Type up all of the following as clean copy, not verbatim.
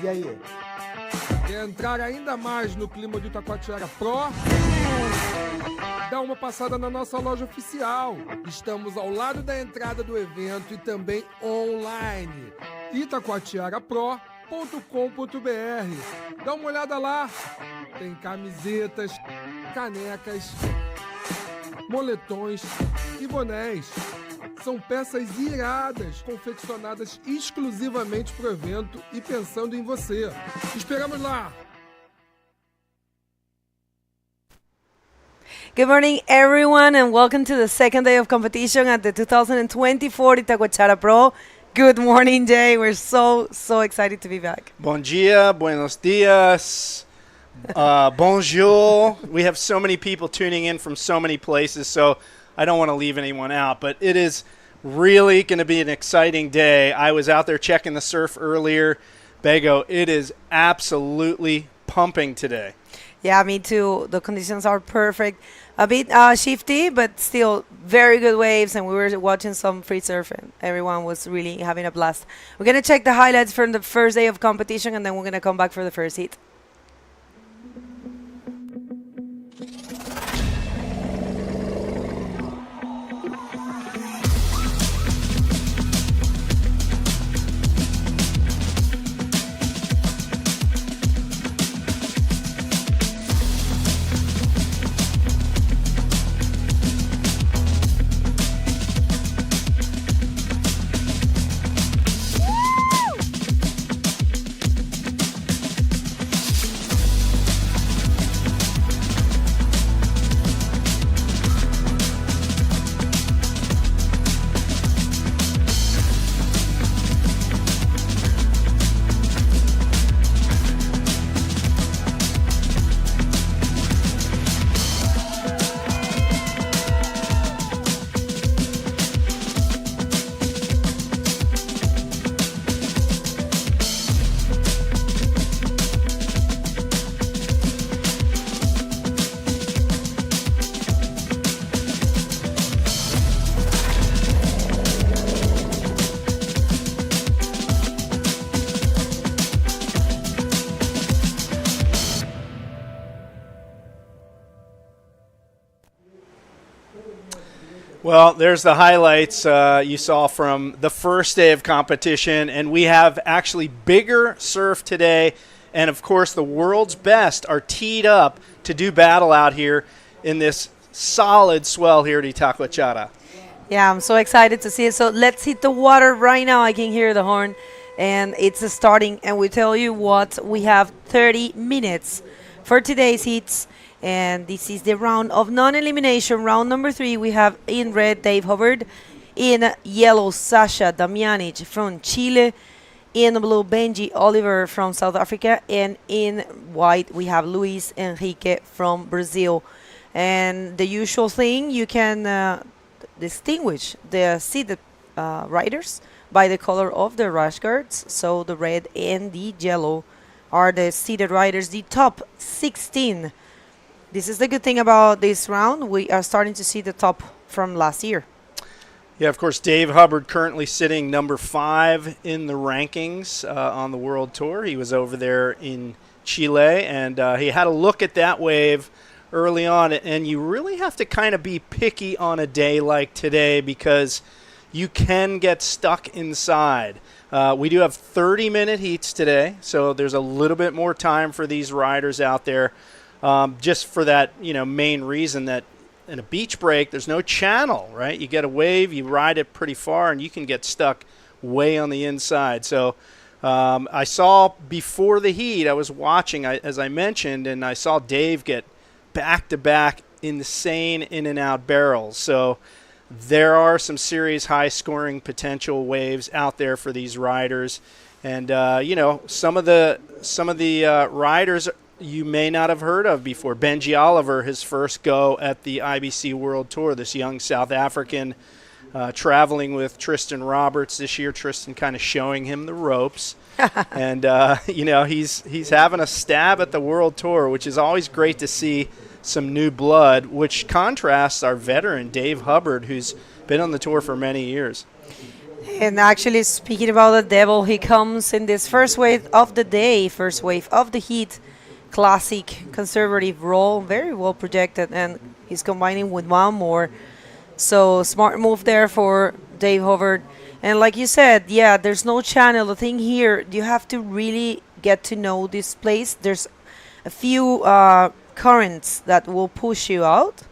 E aí? Quer entrar ainda mais no clima do Itacoatiara Pro? Dá uma passada na nossa loja oficial. Estamos ao lado da entrada do evento e também online. Itacoatiarapro.com.br. Dá uma olhada lá. Tem camisetas, canecas, moletões e bonés. São peças iradas, confeccionadas exclusivamente para o evento e pensando em você. Esperamos lá! Good morning, everyone, and welcome to the second day of competition at the 2024 Itacoatiara Pro. Good morning, Jay. We're so excited to be back. Bom dia, buenos dias, bonjour. We have so many people tuning in from so many places, so I don't want to leave anyone out, but it is really going to be an exciting day. I was out there checking the surf earlier. Bego, it is absolutely pumping today. Yeah, me too. The conditions are perfect. A bit shifty, but still very good waves, and we were watching some free surfing. Everyone was really having a blast. We're going to check the highlights from the first day of competition, and then we're going to come back for the first heat. Well, there's the highlights you saw from the first day of competition, and we have actually bigger surf today, and of course the world's best are teed up to do battle out here in this solid swell here at Itacoatiara. Yeah, I'm so excited to see it. So let's hit the water right now. I can hear the horn, and it's starting, and we tell you what, we have 30 minutes for today's heats. And this is the round of non-elimination. Round number 3, we have in red Dave Hubbard, in yellow Sasha Damianic from Chile, in blue Benji Oliver from South Africa, and in white we have Luis Enrique from Brazil. And the usual thing, you can distinguish the seated riders by the color of the rash guards. So the red and the yellow are the seated riders, the top 16. This is the good thing about this round. We are starting to see the top from last year. Yeah, of course, Dave Hubbard currently sitting number 5 in the rankings on the World Tour. He was over there in Chile, and he had a look at that wave early on. And you really have to kind of be picky on a day like today because you can get stuck inside. We do have 30-minute heats today, so there's a little bit more time for these riders out there. Just for that, main reason that in a beach break, there's no channel, right? You get a wave, you ride it pretty far, and you can get stuck way on the inside. So I saw before the heat, I was watching, as I mentioned, and I saw Dave get back-to-back insane in-and-out barrels. So there are some serious high-scoring potential waves out there for these riders. And, some of the riders you may not have heard of before. Benji Oliver, his first go at the IBC World Tour, this young South African traveling with Tristan Roberts this year. Tristan kind of showing him the ropes. And, he's having a stab at the World Tour, which is always great to see some new blood, which contrasts our veteran Dave Hubbard, who's been on the tour for many years. And actually, speaking about the devil, he comes in this first wave of the day, first wave of the heat. Classic conservative roll, very well projected, and he's combining with one more. So smart move there for Dave Hubbard. And like you said, yeah, there's no channel. The thing here, you have to really get to know this place. There's a few currents that will push you out,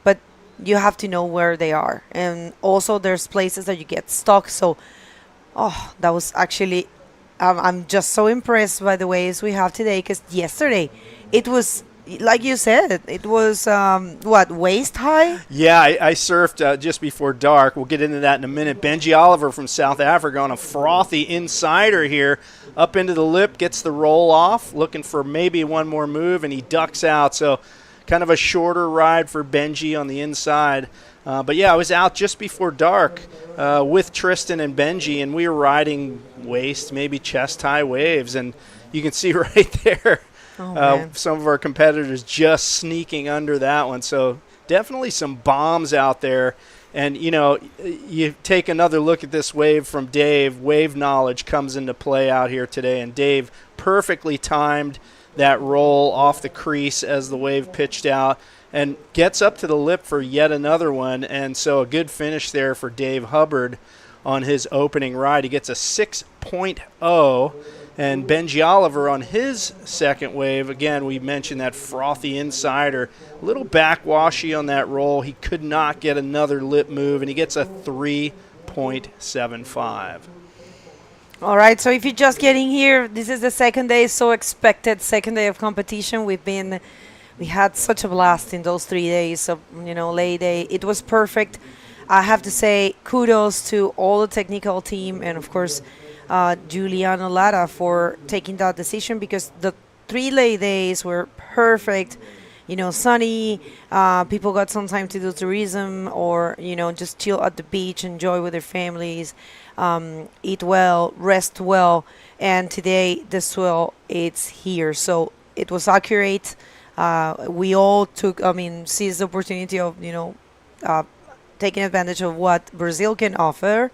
but you have to know where they are. And also there's places that you get stuck. So, oh, that was actually, I'm just so impressed by the waves we have today, because yesterday it was, like you said, it was, waist high? Yeah, I surfed just before dark. We'll get into that in a minute. Benji Oliver from South Africa on a frothy insider here. Up into the lip, gets the roll off, looking for maybe one more move, and he ducks out. So kind of a shorter ride for Benji on the inside. But, yeah, I was out just before dark with Tristan and Benji, and we were riding waist, maybe chest-high waves. And you can see right there, some of our competitors just sneaking under that one. So definitely some bombs out there. And, you know, you take another look at this wave from Dave. Wave knowledge comes into play out here today. And Dave perfectly timed that roll off the crease as the wave pitched out and gets up to the lip for yet another one. And so a good finish there for Dave Hubbard on his opening ride. He gets a 6.0. And Benji Oliver on his second wave, again, we mentioned that frothy insider, a little backwashy on that roll. He could not get another lip move, and he gets a 3.75. All right, so if you're just getting here, this is the second day, so expected second day of competition. We had such a blast in those 3 days of, lay day. It was perfect. I have to say kudos to all the technical team and, of course, Giuliano Lara for taking that decision, because the 3 lay days were perfect. Sunny, people got some time to do tourism or, just chill at the beach, enjoy with their families, eat well, rest well. And today the swell, it's here. So it was accurate. We all seized the opportunity of, taking advantage of what Brazil can offer.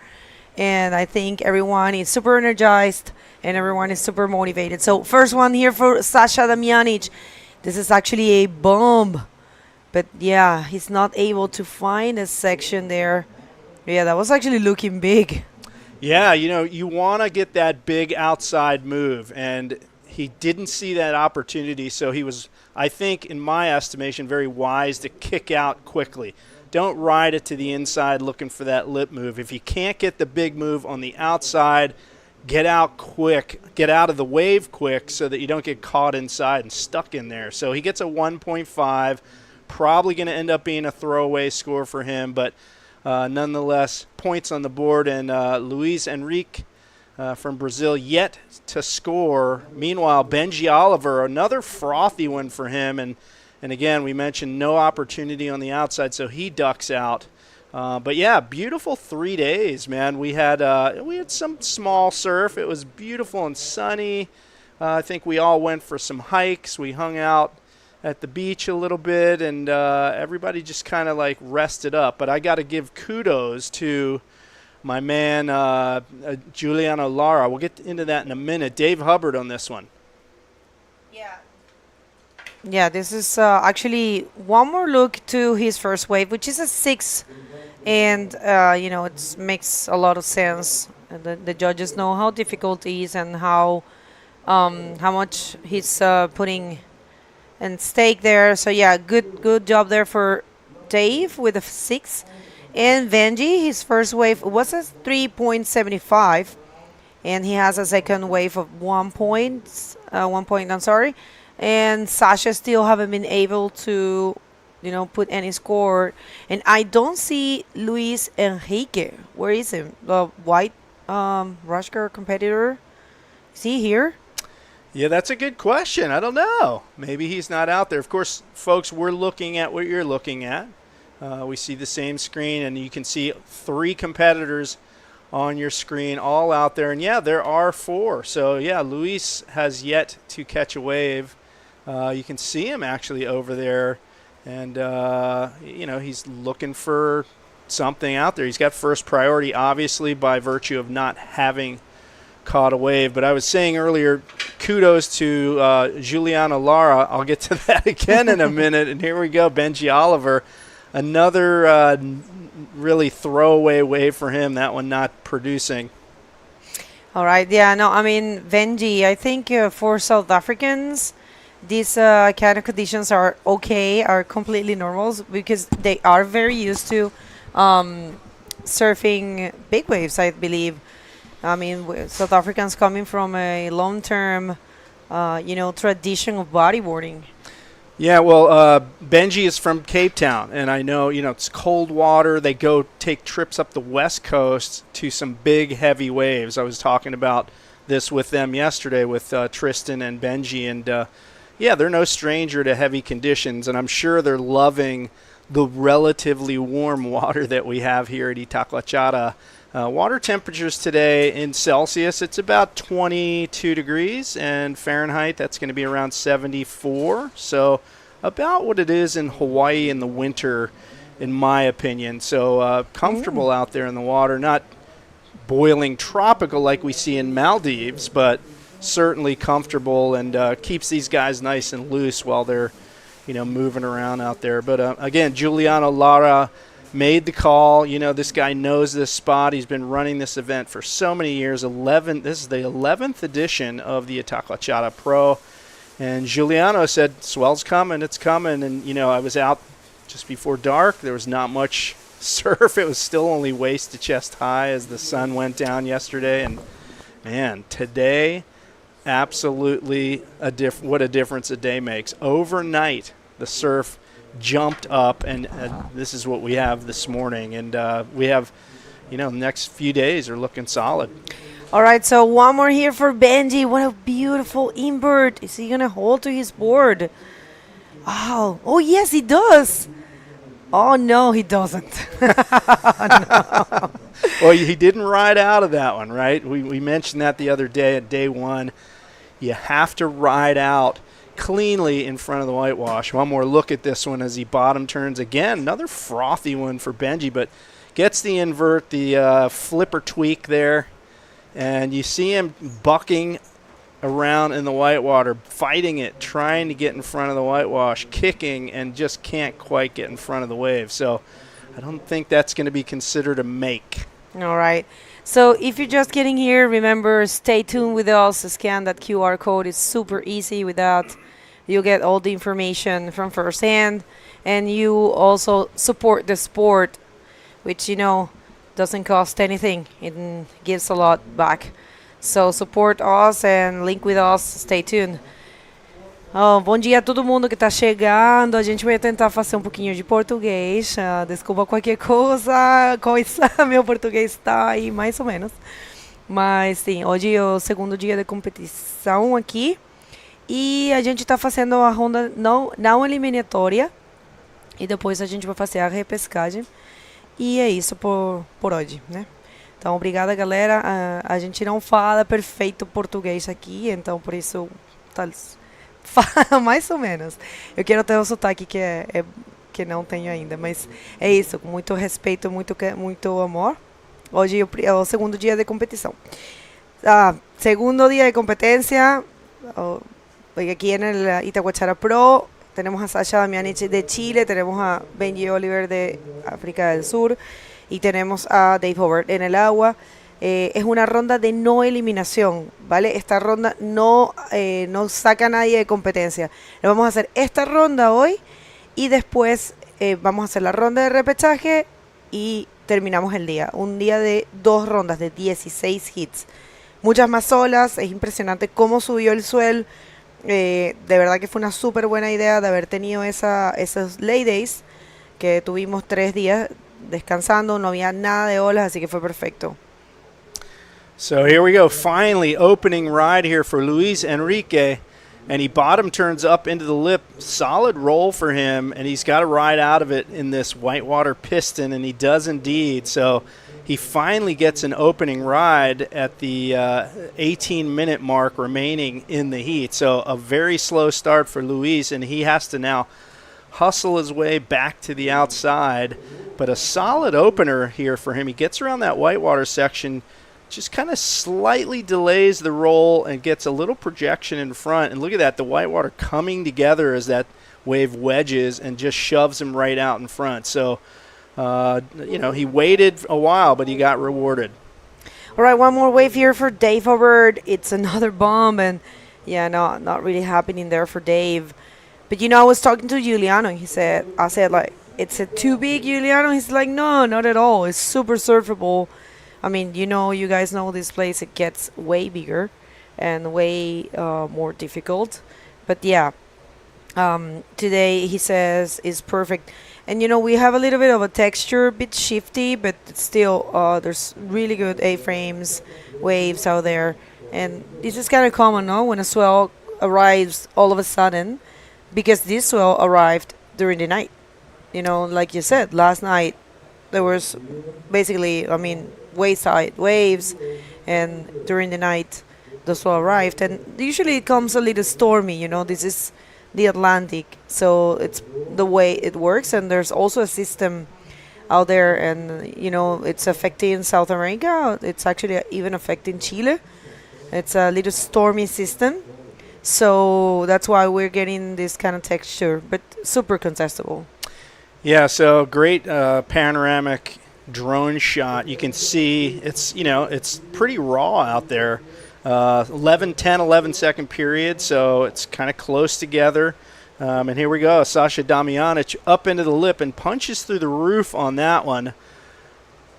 And I think everyone is super energized and everyone is super motivated. So first one here for Sasha Damjanic. This is actually a bomb. But yeah, he's not able to find a section there. Yeah, that was actually looking big. Yeah, you want to get that big outside move. And he didn't see that opportunity. So he was, I think, in my estimation, very wise to kick out quickly. Don't ride it to the inside looking for that lip move. If you can't get the big move on the outside, get out quick. Get out of the wave quick so that you don't get caught inside and stuck in there. So he gets a 1.5. Probably going to end up being a throwaway score for him, but nonetheless, points on the board. And Luis Henrique from Brazil yet to score. Meanwhile, Benji Oliver, another frothy one for him. And again, we mentioned no opportunity on the outside, so he ducks out. But yeah, beautiful 3 days, man. We had some small surf. It was beautiful and sunny. I think we all went for some hikes. We hung out at the beach a little bit, and everybody just kind of rested up. But I got to give kudos to my man Giuliano Lara. We'll get into that in a minute. Dave Hubbard on this one. Yeah, this is actually one more look to his first wave, which is a 6. And, it makes a lot of sense. The judges know how difficult it is and how much he's putting in stake there. So, yeah, good job there for Dave with a 6. And Benji, his first wave was a 3.75. And he has a second wave of 1 point. And Sasha still haven't been able to, put any score. And I don't see Luis Henrique. Where is he? The white Rushker competitor. Is he here? Yeah, that's a good question. I don't know. Maybe he's not out there. Of course, folks, we're looking at what you're looking at. We see the same screen, and you can see 3 competitors on your screen all out there. And, yeah, there are 4. So, yeah, Luis has yet to catch a wave. You can see him actually over there, and he's looking for something out there. He's got first priority, obviously, by virtue of not having caught a wave. But I was saying earlier, kudos to Juliana Lara. I'll get to that again in a minute. And here we go, Benji Oliver. Another really throwaway wave for him, that one not producing. All right, yeah, no, I mean, Benji, I think for South Africans, these kind of conditions are okay, are completely normal because they are very used to surfing big waves, I believe. I mean, South Africans coming from a long-term, tradition of bodyboarding. Yeah, well, Benji is from Cape Town, and I know, it's cold water. They go take trips up the West Coast to some big, heavy waves. I was talking about this with them yesterday with Tristan and Benji, and, they're no stranger to heavy conditions, and I'm sure they're loving the relatively warm water that we have here at Itacoatiara. Water temperatures today in Celsius, it's about 22 degrees, and Fahrenheit, that's going to be around 74. So about what it is in Hawaii in the winter, in my opinion. So comfortable out there in the water, not boiling tropical like we see in Maldives, but certainly comfortable and keeps these guys nice and loose while they're, moving around out there. But again, Giuliano Lara made the call. This guy knows this spot. He's been running this event for so many years. This is the 11th edition of the Itacoatiara Pro. And Giuliano said, swell's coming, it's coming. And, I was out just before dark. There was not much surf. It was still only waist to chest high as the sun went down yesterday. And, man, today, absolutely what a difference a day makes. Overnight, the surf jumped up, and this is what we have this morning, and we have next few days are looking solid. All right, so one more here for Benji. What a beautiful invert. Is he gonna hold to his board? Oh yes, he does. Oh no, he doesn't. No. Well, he didn't ride out of that one, right? We mentioned that the other day at day one. You have to ride out cleanly in front of the whitewash. One more look at this one as he bottom turns again. Another frothy one for Benji, but gets the invert, the flipper tweak there, and you see him bucking around in the whitewater, fighting it, trying to get in front of the whitewash, kicking, and just can't quite get in front of the wave. So I don't think that's going to be considered a make. All right. So if you're just getting here, remember, stay tuned with us. Scan that QR code. It's super easy with that. You'll get all the information from first hand, and you also support the sport, which, doesn't cost anything. It gives a lot back. So support us and link with us. Stay tuned. Bom dia a todo mundo que está chegando. A gente vai tentar fazer um pouquinho de português. Desculpa qualquer coisa. Meu português está aí mais ou menos. Mas sim, hoje é o segundo dia de competição aqui. E a gente está fazendo a ronda não eliminatória. E depois a gente vai fazer a repescagem. E é isso por hoje, né? Então, obrigada, galera. A gente não fala perfeito português aqui, então por isso fala mais ou menos. Eu quero ter um sotaque que não tenho ainda, mas é isso, com muito respeito, muito amor. Hoje é o segundo dia de competição. Segundo dia de competência, aquí en el Itacoatiara Pro. Tenemos a Sasha Damianich de Chile, tenemos a Benji Oliver de África del Sur y tenemos a Dave Hobart en el agua. Es una ronda de no eliminación, ¿vale? Esta ronda no saca a nadie de competencia. Lo vamos a hacer esta ronda hoy y después vamos a hacer la ronda de repechaje y terminamos el día. Un día de 2 rondas de 16 hits. Muchas más olas, es impresionante cómo subió el swell. De verdad que fue una súper buena idea de haber tenido esos lay days que tuvimos 3 días descansando, no había nada de olas, así que fue perfecto. So here we go, finally opening ride here for Luis Enrique, and he bottom turns up into the lip. Solid roll for him, and he's got to ride out of it in this whitewater piston, and he does indeed. So he finally gets an opening ride at the 18-minute mark remaining in the heat. So a very slow start for Luis, and he has to now hustle his way back to the outside. But a solid opener here for him. He gets around that whitewater section, just kind of slightly delays the roll and gets a little projection in front. And look at that, the whitewater coming together as that wave wedges and just shoves him right out in front. So, he waited a while, but he got rewarded. All right, one more wave here for Dave Hubbard. It's another bomb, and not really happening there for Dave. But I was talking to Giuliano. I said like, it's too big, Giuliano. He's like, no, not at all. It's super surfable. I mean, you guys know this place. It gets way bigger and way more difficult. But today he says is perfect. And we have a little bit of a texture, a bit shifty, but still there's really good A-frames, waves out there. And this is kind of common, no? When a swell arrives all of a sudden, because this swell arrived during the night. Like you said, last night there was basically, wayside waves, and during the night the swell arrived. And usually it comes a little stormy, this is the Atlantic, so it's the way it works. And there's also a system out there, and it's affecting South America. It's actually even affecting Chile. It's a little stormy system, so that's why we're getting this kind of texture, but super contestable. Yeah, so great panoramic drone shot. You can see it's pretty raw out there. 11 second period, so it's kind of close together. And here we go. Sasha Damjanic up into the lip and punches through the roof on that one.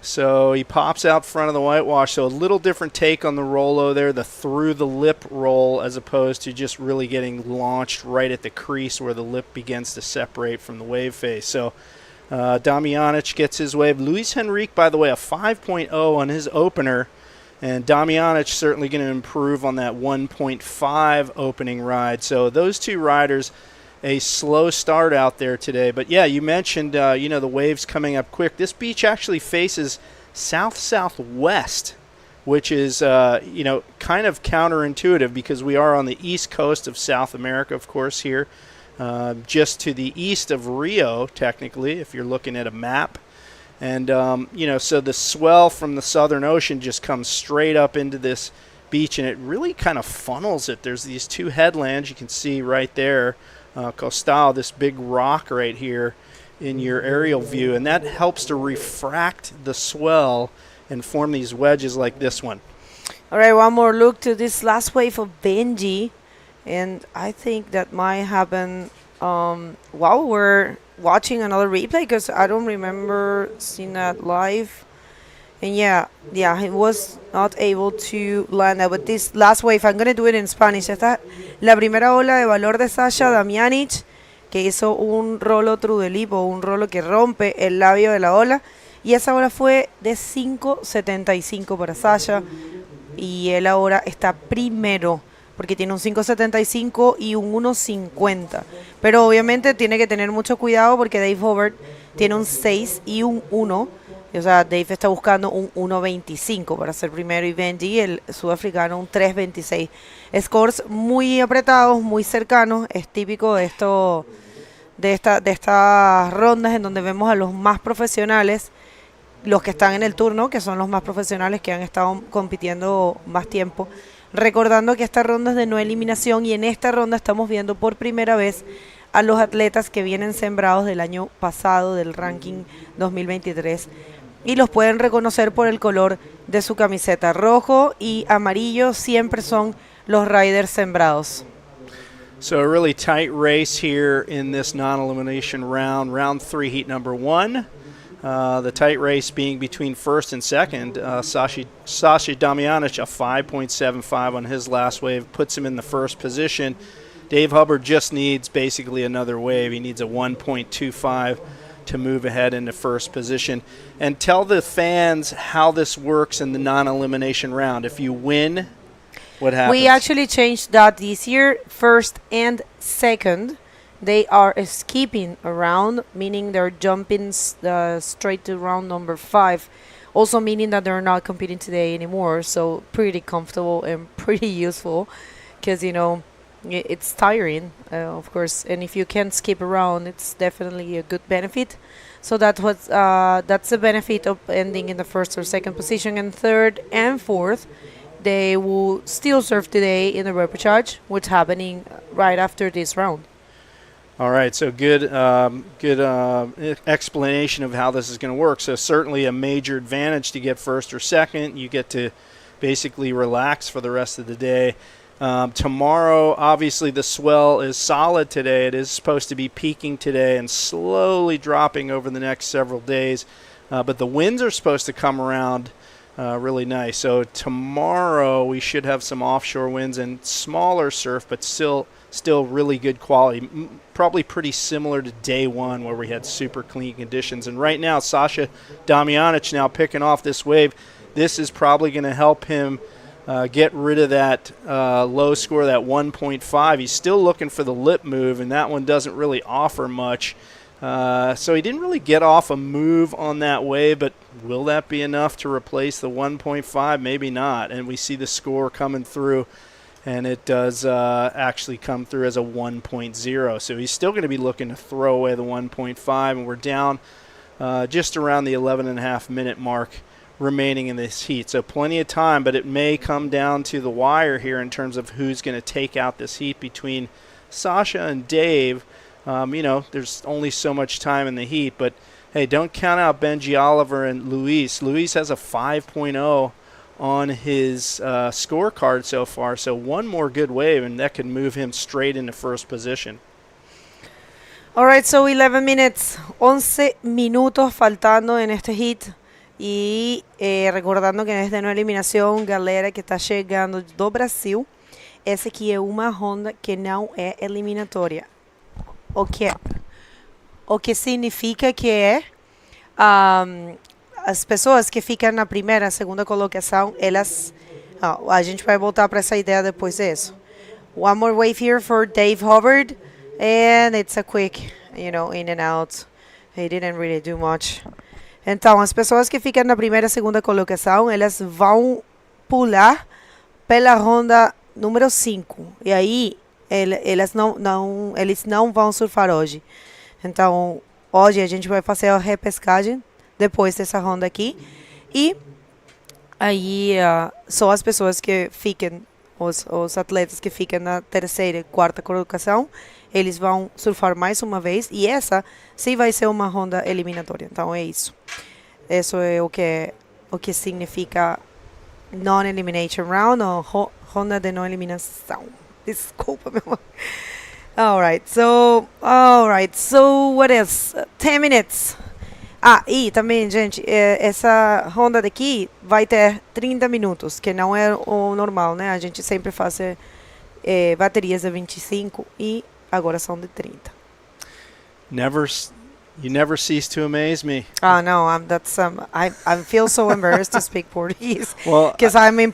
So he pops out front of the whitewash. So a little different take on the rollo there, the through the lip roll, as opposed to just really getting launched right at the crease where the lip begins to separate from the wave face. So Damjanic gets his wave. Luis Henrique, by the way, a 5.0 on his opener. And Damjanic certainly going to improve on that 1.5 opening ride. So those two riders, a slow start out there today. But, you mentioned, the waves coming up quick. This beach actually faces south-southwest, which is, kind of counterintuitive because we are on the east coast of South America, of course, here, just to the east of Rio, technically, if you're looking at a map. And, so the swell from the Southern Ocean just comes straight up into this beach, and it really kind of funnels it. There's these two headlands you can see right there, Costal, this big rock right here in your aerial view, and that helps to refract the swell and form these wedges like this one. All right, one more look to this last wave of Benji, and I think that might happen while we're watching another replay, because I don't remember seeing that live. And he was not able to land that. But this last wave, I'm going to do it in Spanish. Esta la primera ola de valor de Sasha Damjanic, que hizo un rolo through the lip, o un rolo que rompe el labio de la ola. Y esa ola fue de 5.75 para Sasha. Y él ahora está primero, porque tiene un 5.75 y un 1.50. Pero obviamente tiene que tener mucho cuidado porque Dave Hubbard tiene un 6 y un 1. O sea, Dave está buscando un 1.25 para ser primero, y Benji, el sudafricano, un 3.26. Scores muy apretados, muy cercanos. Es típico de estas rondas en donde vemos a los más profesionales, los que están en el turno, que son los más profesionales que han estado compitiendo más tiempo. Recordando que esta ronda es de no eliminación, y en esta ronda estamos viendo por primera vez a los atletas que vienen sembrados del año pasado, del ranking 2023, y los pueden reconocer por el color de su camiseta. Rojo y amarillo siempre son los riders sembrados. So a really tight race here in this non-elimination round, round 3, heat number 1. The tight race being between first and second. Sasha Damjanic, a 5.75 on his last wave, puts him in the first position. Dave Hubbard just needs basically another wave. He needs a 1.25 to move ahead into first position. And tell the fans how this works in the non-elimination round. If you win, what happens? We actually changed that this year. First and second, they are skipping around, meaning they're jumping straight to round number 5. Also meaning that they're not competing today anymore. So pretty comfortable and pretty useful, because, It's tiring, of course, and if you can skip around, it's definitely a good benefit. So that's the benefit of ending in the first or second position, and third and fourth, they will still serve today in the repechage, which happening right after this round. All right, so good explanation of how this is going to work. So certainly a major advantage to get first or second. You get to basically relax for the rest of the day. Tomorrow, obviously, the swell is solid today. It is supposed to be peaking today and slowly dropping over the next several days. But the winds are supposed to come around really nice. So tomorrow we should have some offshore winds and smaller surf, but still really good quality. Probably pretty similar to day one where we had super clean conditions. And right now, Sasha Damjanic now picking off this wave. This is probably going to help him get rid of that low score, that 1.5. He's still looking for the lip move, and that one doesn't really offer much. So he didn't really get off a move on that wave, but will that be enough to replace the 1.5? Maybe not. And we see the score coming through, and it does actually come through as a 1.0. So he's still going to be looking to throw away the 1.5, and we're down just around the 11.5 minute mark remaining in this heat. So plenty of time, but it may come down to the wire here in terms of who's going to take out this heat between Sasha and Dave. There's only so much time in the heat, but hey, don't count out Benji Oliver and Luis. Luis has a 5.0 on his scorecard so far, so one more good wave, and that could move him straight into first position. All right, so 11 minutes, 11 minutos faltando en este heat. E recordando que nesta não eliminação, galera que está chegando do Brasil, essa aqui é uma ronda que não é eliminatória. O que significa que as pessoas que ficam na primeira, segunda colocação, elas... a gente vai voltar para essa ideia depois disso. One more wave here for Dave Hubbard, and it's a quick, in and out. He didn't really do much. Então, as pessoas que ficam na primeira e segunda colocação, elas vão pular pela ronda número 5. E aí, eles não vão surfar hoje. Então, hoje a gente vai fazer a repescagem depois dessa ronda aqui. E aí, só as pessoas que ficam, os atletas que ficam na terceira e quarta colocação, eles vão surfar mais uma vez, e essa sim vai ser uma ronda eliminatória. Então é isso. Isso é o que significa non-elimination round, ou ronda de não eliminação. Desculpa, meu amor. Alright, so what else? 10 minutes. E também, gente, essa ronda daqui vai ter 30 minutos, que não é o normal, né? A gente sempre faz baterias de 25 e agora são de 30. You never cease to amaze me. No, I feel so embarrassed to speak Portuguese. Well, because I'm in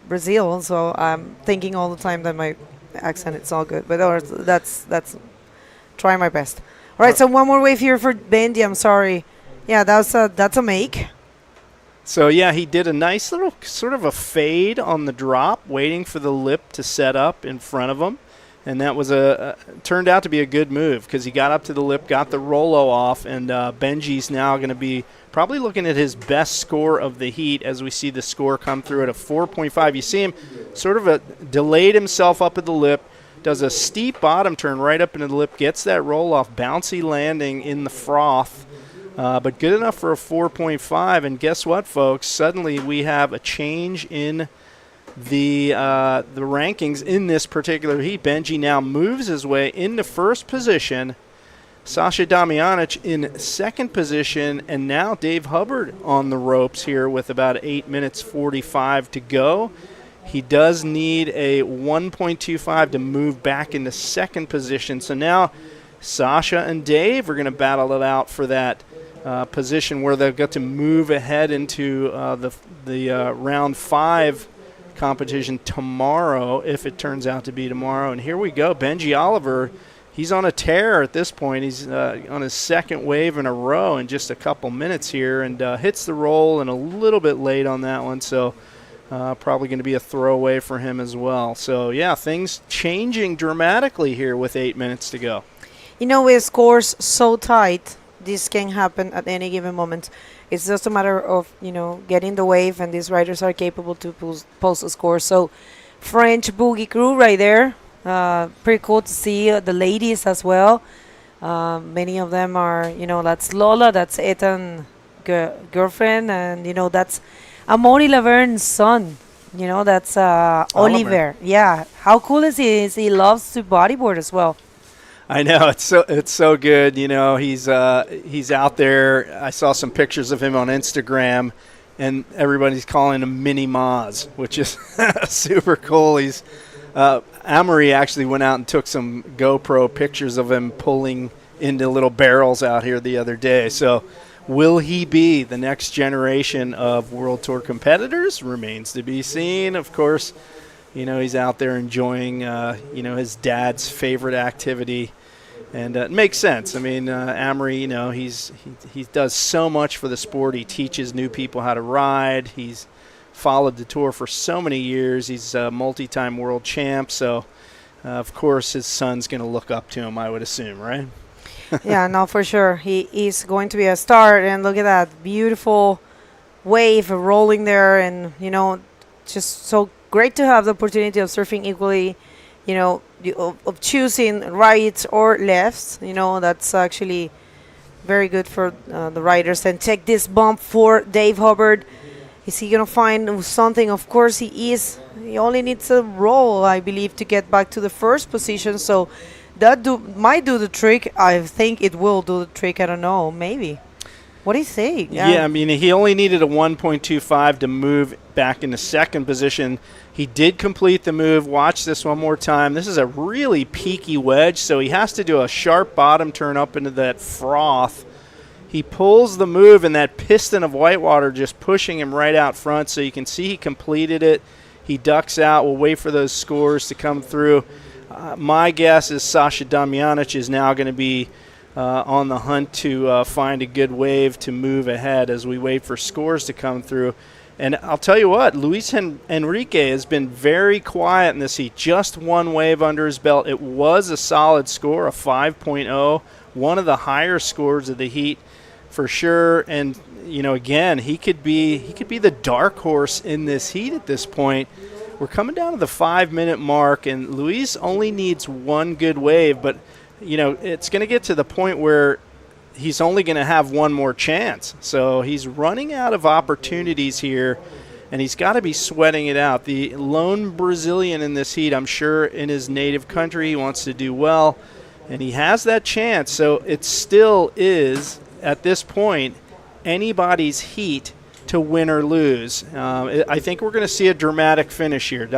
Brazil, so I'm thinking all the time that my accent is all good. But that's try my best. All right, so one more wave here for Bendy. I'm sorry. Yeah, that's a make. So yeah, he did a nice little sort of a fade on the drop, waiting for the lip to set up in front of him. And that was turned out to be a good move because he got up to the lip, got the Rolo off, and Benji's now going to be probably looking at his best score of the heat as we see the score come through at a 4.5. You see him sort of delayed himself up at the lip, does a steep bottom turn right up into the lip, gets that roll-off, bouncy landing in the froth, but good enough for a 4.5. And guess what, folks? Suddenly we have a change in the rankings in this particular heat. Benji now moves his way into first position. Sasha Damjanic in second position, and now Dave Hubbard on the ropes here with about 8 minutes 45 to go. He does need a 1.25 to move back into second position. So now Sasha and Dave are going to battle it out for that position where they've got to move ahead into the round 5 competition tomorrow, if it turns out to be tomorrow. And here we go. Benji Oliver, he's on a tear at this point. He's on his second wave in a row in just a couple minutes here, and hits the roll and a little bit late on that one. So Probably going to be a throwaway for him as well. So, yeah, things changing dramatically here with 8 minutes to go. You know, with scores so tight, this can happen at any given moment. It's just a matter of, getting the wave, and these riders are capable to post a score. So, French boogie crew right there. Pretty cool to see the ladies as well. Many of them are, that's Lola, that's Ethan's girlfriend, and, that's Amaury Laverne's son. That's Oliver. Yeah. How cool is he? He loves to bodyboard as well. I know, it's so good. He's out there. I saw some pictures of him on Instagram, and everybody's calling him Mini Maz, which is super cool. Amaury actually went out and took some GoPro pictures of him pulling into little barrels out here the other day. So will he be the next generation of World Tour competitors? Remains to be seen. Of course, he's out there enjoying, his dad's favorite activity. And it makes sense. I mean, Amaury, he does so much for the sport. He teaches new people how to ride. He's followed the tour for so many years. He's a multi-time world champ. So, of course, his son's going to look up to him, I would assume, right? Yeah, no, for sure. He is going to be a star. And look at that beautiful wave rolling there. And, just so great to have the opportunity of surfing equally, of choosing rights or lefts. That's actually very good for the riders. And check this bump for Dave Hubbard. Is he going to find something? Of course he is. He only needs a roll, I believe, to get back to the first position. So that might do the trick. I think it will do the trick. I don't know. Maybe. What do you think? Yeah, I mean, he only needed a 1.25 to move back into second position. He did complete the move. Watch this one more time. This is a really peaky wedge, so he has to do a sharp bottom turn up into that froth. He pulls the move, and that piston of whitewater just pushing him right out front, so you can see he completed it. He ducks out. We'll wait for those scores to come through. My guess is Sasha Damjanic is now going to be on the hunt to find a good wave to move ahead as we wait for scores to come through. And I'll tell you what, Luis Enrique has been very quiet in this heat. Just one wave under his belt. It was a solid score, a 5.0, one of the higher scores of the heat for sure. And again, he could be the dark horse in this heat at this point. We're coming down to the 5-minute mark, and Luis only needs one good wave, but it's going to get to the point where he's only going to have one more chance. So he's running out of opportunities here, and he's got to be sweating it out. The lone Brazilian in this heat, I'm sure in his native country, he wants to do well, and he has that chance. So it still is, at this point, anybody's heat to win or lose. I think we're going to see a dramatic finish here.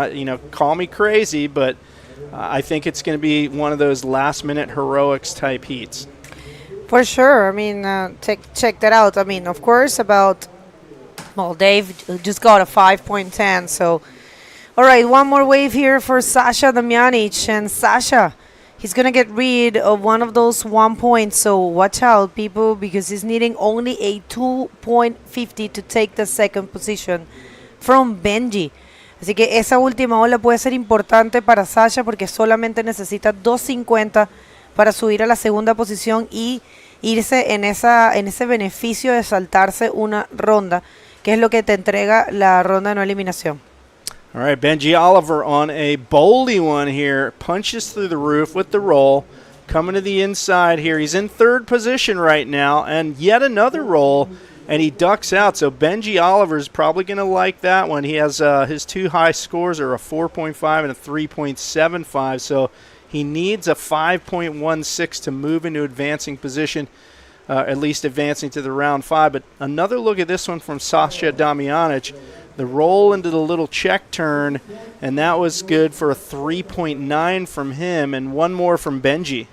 Call me crazy, but I think it's going to be one of those last-minute heroics type heats. For sure. I mean, check that out. I mean, of course, Dave just got a 5.10. So, all right, one more wave here for Sasha Damjanic. And Sasha, he's going to get rid of one of those 1 points. So watch out, people, because he's needing only a 2.50 to take the second position from Benji. Así que esa última ola puede ser importante para Sasha porque solamente necesita 2.50 para subir a la segunda posición y irse en ese beneficio de saltarse una ronda, que es lo que te entrega la ronda de no eliminación. All right, Benji Oliver on a boldy one here, punches through the roof with the roll, coming to the inside here. He's in third position right now, and yet another roll, and he ducks out. So Benji Oliver's probably going to like that one. He has his two high scores are a 4.5 and a 3.75, so he needs a 5.16 to move into advancing position, at least advancing to the round 5. But another look at this one from Sasha Damjanic. The roll into the little check turn, and that was good for a 3.9 from him, and one more from Benji.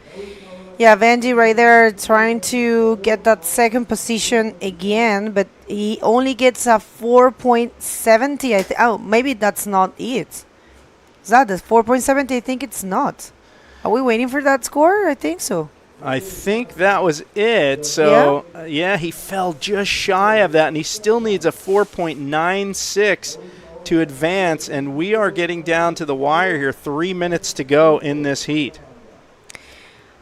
Yeah, Benji right there trying to get that second position again, but he only gets a 4.70. Oh, maybe that's not it. Is that the 4.70? I think it's not. Are we waiting for that score? I think so. I think that was it. So, yeah, he fell just shy of that, and he still needs a 4.96 to advance, and we are getting down to the wire here. 3 minutes to go in this heat.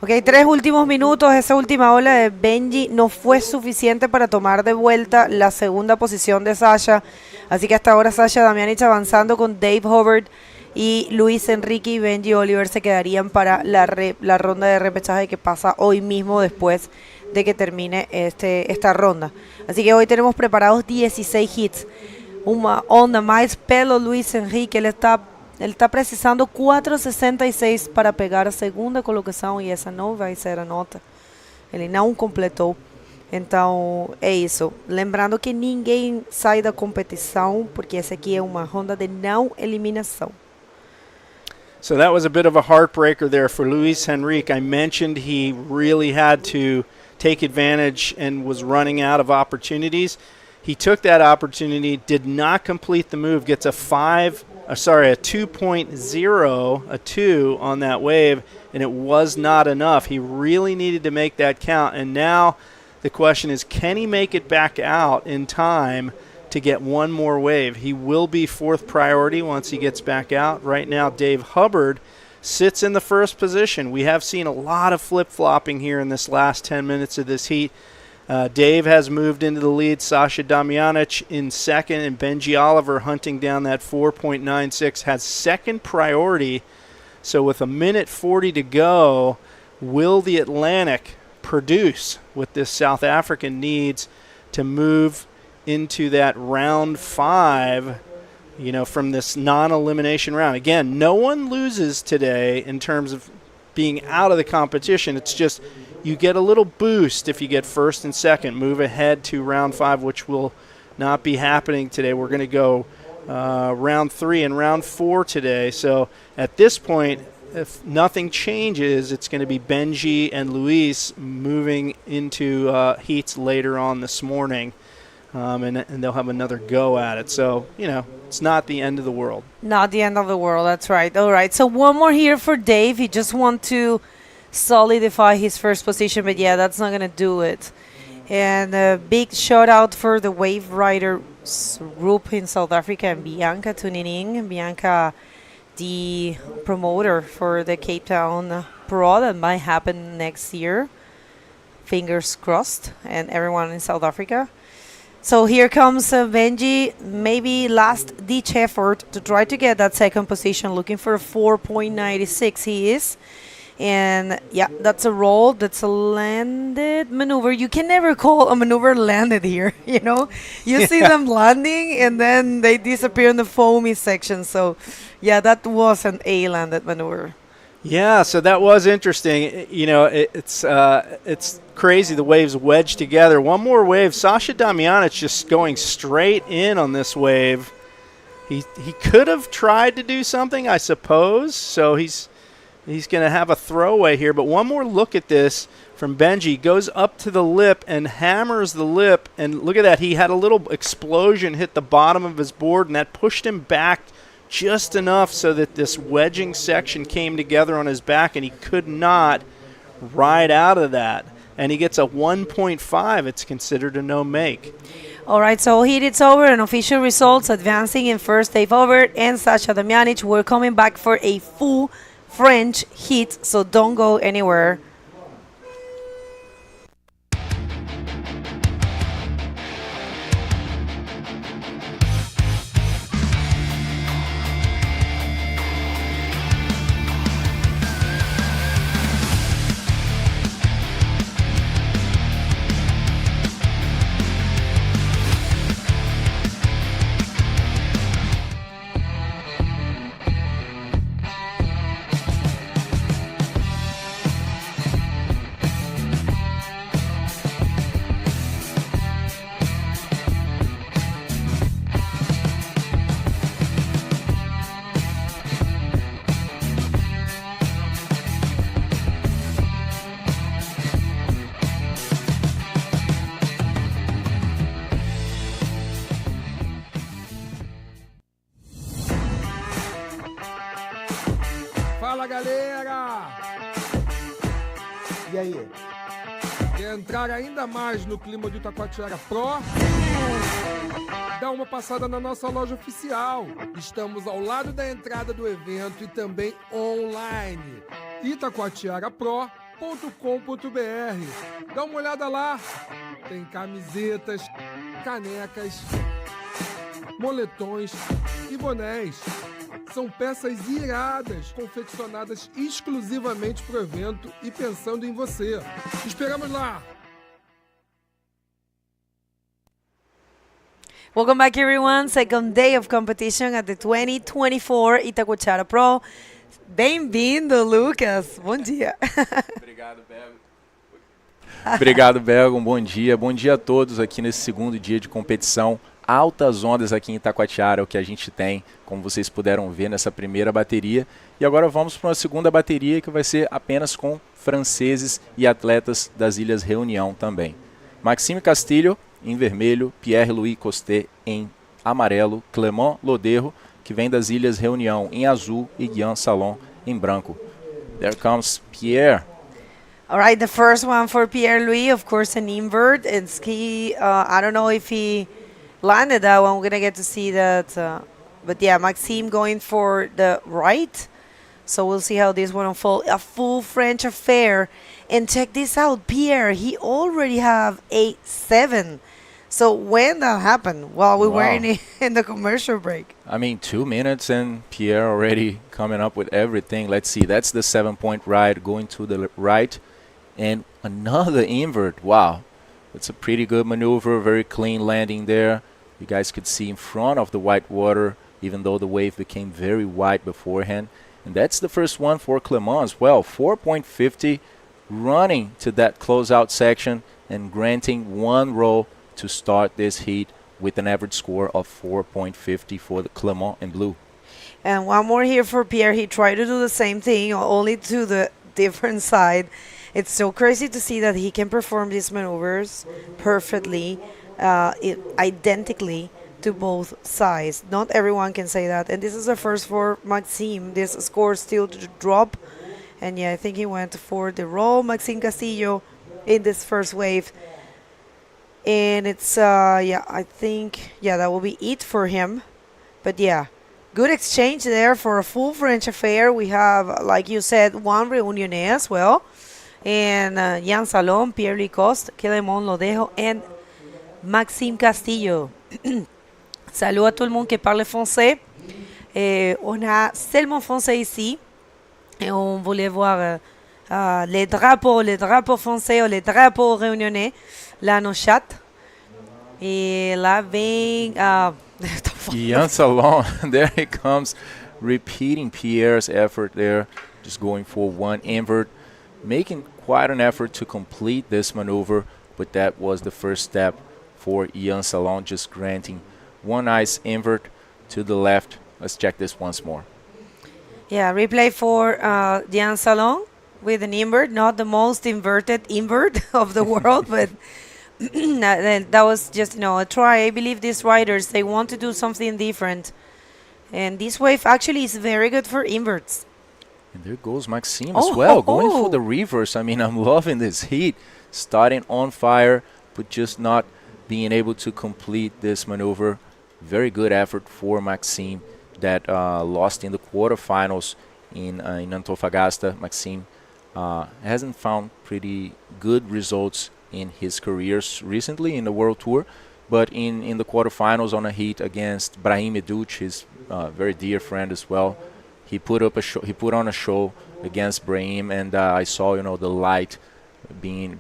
Ok, 3 últimos minutos. Esa última ola de Benji no fue suficiente para tomar de vuelta la segunda posición de Sasha. Así que hasta ahora Sasha Damianic avanzando con Dave Hubbard y Luis Enrique y Benji Oliver se quedarían para la ronda de repechaje que pasa hoy mismo después de que termine esta ronda. Así que hoy tenemos preparados 16 hits. Uma onda mais pelo Luis Enrique. Ele está precisando 4,66 para pegar a segunda colocação e essa não vai ser a nota. Ele não completou. Então é isso. Lembrando que ninguém sai da competição porque essa aqui é uma ronda de não eliminação. So that was a bit of a heartbreaker there for Luis Henrique. I mentioned he really had to take advantage and was running out of opportunities. He took that opportunity, did not complete the move, gets a 2.0, a 2 on that wave, and it was not enough. He really needed to make that count, and now the question is, can he make it back out in time to get one more wave? He will be 4th priority once he gets back out. Right now, Dave Hubbard sits in the 1st position. We have seen a lot of flip-flopping here in this last 10 minutes of this heat. Dave has moved into the lead. Sasha Damianic in 2nd, and Benji Oliver hunting down that 4.96 has 2nd priority. So with 1:40 to go, will the Atlantic produce what this South African needs to move into that round 5, from this non-elimination round? Again, no one loses today in terms of being out of the competition. It's just you get a little boost if you get 1st and 2nd, move ahead to round 5, which will not be happening today. We're going to go round 3 and round 4 today. So at this point, if nothing changes, it's going to be Benji and Luis moving into heats later on this morning. And they'll have another go at it. So, it's not the end of the world. Not the end of the world, that's right. All right, so one more here for Dave. He just wants to solidify his 1st position, but yeah, that's not going to do it. And a big shout out for the Wave Riders group in South Africa and Bianca tuning in. Bianca, the promoter for the Cape Town Pro that might happen next year. Fingers crossed, and everyone in South Africa. So here comes Benji, maybe last ditch effort to try to get that 2nd position, looking for a 4.96 he is. And yeah, that's a roll, that's a landed maneuver. You can never call a maneuver landed here, You see them landing and then they disappear in the foamy section. So yeah, that was an A landed maneuver. Yeah, so that was interesting. It's crazy. The waves wedged together. One more wave. Sasha Damianic just going straight in on this wave. He could have tried to do something, I suppose. So he's going to have a throwaway here. But one more look at this from Benji. Goes up to the lip and hammers the lip. And look at that. He had a little explosion hit the bottom of his board, and that pushed him back just enough so that this wedging section came together on his back, and he could not ride out of that. And he gets a 1.5. It's considered a no-make. All right, so here it's over, and official results advancing in 1st, Dave Hubbard and Sasha Damianic. We're coming back for a full French heat, so don't go anywhere. Fala, galera! E aí? Quer entrar ainda mais no clima do Itacoatiara Pro? dá uma passada na nossa loja oficial. Estamos ao lado da entrada do evento e também online. Itacoatiarapro.com.br. Dá uma olhada lá. Tem camisetas, canecas, moletões e bonés. São peças iradas, confeccionadas exclusivamente para o evento e pensando em você. Esperamos lá! Welcome back, everyone. Second day of competition at the 2024 Itacoatiara Pro. Bem-vindo, Lucas. Bom dia. Obrigado, Bego. Obrigado, Bego. Um bom dia. Bom dia a todos aqui nesse segundo dia de competição. Altas ondas aqui em Itacoatiara, o que a gente tem, como vocês puderam ver nessa primeira bateria. E agora vamos para uma segunda bateria que vai ser apenas com franceses e atletas das Ilhas Reunião também. Maxime Castilho em vermelho, Pierre-Louis Costet em amarelo, Clément Loderro, que vem das Ilhas Reunião, em azul, e Guian Salon em branco. There comes Pierre. All right, the first one for Pierre-Louis, of course, an invert. It's key. I don't know if he landed that one. We're going to get to see that. But yeah, Maxime going for the right. So we'll see how this one unfolds. A full French affair. And check this out, Pierre, he already have a 7. So when that happened? While we were in the commercial break. I mean, 2 minutes and Pierre already coming up with everything. Let's see, that's the 7-point ride going to the right. And another invert, wow. It's a pretty good maneuver, very clean landing there. You guys could see in front of the white water, even though the wave became very wide beforehand. And that's the first one for Clément as well. 4.50, running to that closeout section and granting one roll to start this heat with an average score of 4.50 for the Clément in blue. And one more here for Pierre. He tried to do the same thing, only to the different side. It's so crazy to see that he can perform these maneuvers perfectly, identically to both sides. Not everyone can say that. And this is the first for Maxime. This score still to drop. And yeah, I think he went for the roll, Maxime Castillo, in this first wave. And it's, yeah, I think, yeah, that will be it for him. But yeah, good exchange there for a full French affair. We have, like you said, one Reunionnais as well. And Jan Salon, Pierre Licoste, Clément Lodejo, and Maxime Castillo. Salut à tout le monde qui parle français. On a seulement français ici. Et on voulait voir les drapeaux français ou les drapeaux réunionnais là nos chats. Et là vient Guian Salon, there he comes, repeating Pierre's effort there, just going for one invert, making quite an effort to complete this maneuver, but that was the first step for Guian Salon, just granting one nice invert to the left. Let's check this once more. Yeah, replay for Jan Salon with an invert, not the most inverted invert of the world, but that was just, you know, a try. I believe these riders, they want to do something different. And this wave actually is very good for inverts. And there goes Maxime as well, going for the reverse. I mean, I'm loving this heat. Starting on fire, but just not being able to complete this maneuver. Very good effort for Maxime that lost in the quarterfinals in Antofagasta. Maxime hasn't found pretty good results in his careers recently in the World Tour, but in the quarterfinals on a heat against Brahim Educh, his very dear friend as well, he put on a show against Brahim, and I saw, you know, the light being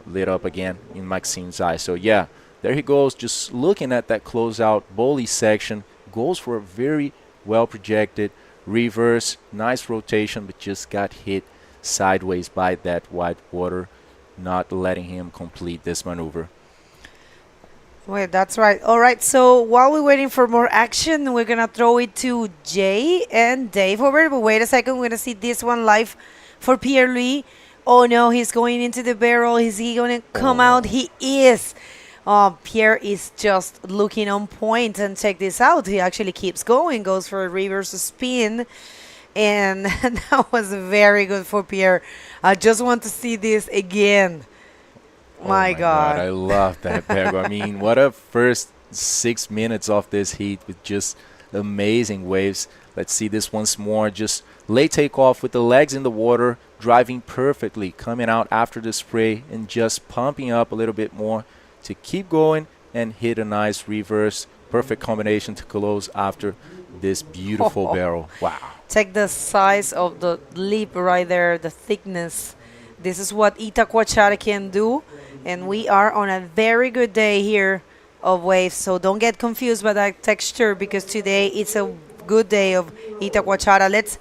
lit up again in Maxime's eye. So yeah, there he goes, just looking at that closeout Bowley section. Goes for a very well projected reverse, nice rotation, but just got hit sideways by that white water, not letting him complete this maneuver. Wait, that's right. All right, so while we're waiting for more action, we're gonna throw it to Jay and Dave over. But wait a second, we're gonna see this one live for Pierre-Louis. Oh no, he's going into the barrel. Is he gonna come out? He is. Pierre is just looking on point, and check this out. He actually keeps going, goes for a reverse spin, and that was very good for Pierre. I just want to see this again. My God. I love that, Pego. I mean, what a first 6 minutes of this heat with just amazing waves. Let's see this once more. Just late takeoff with the legs in the water, driving perfectly, coming out after the spray and just pumping up a little bit more to keep going and hit a nice reverse. Perfect combination to close after this beautiful barrel. Wow. Check the size of the lip right there, the thickness. This is what Itacoatiara can do, and we are on a very good day here of waves, so don't get confused by that texture, because today it's a good day of Itacoatiara. Let's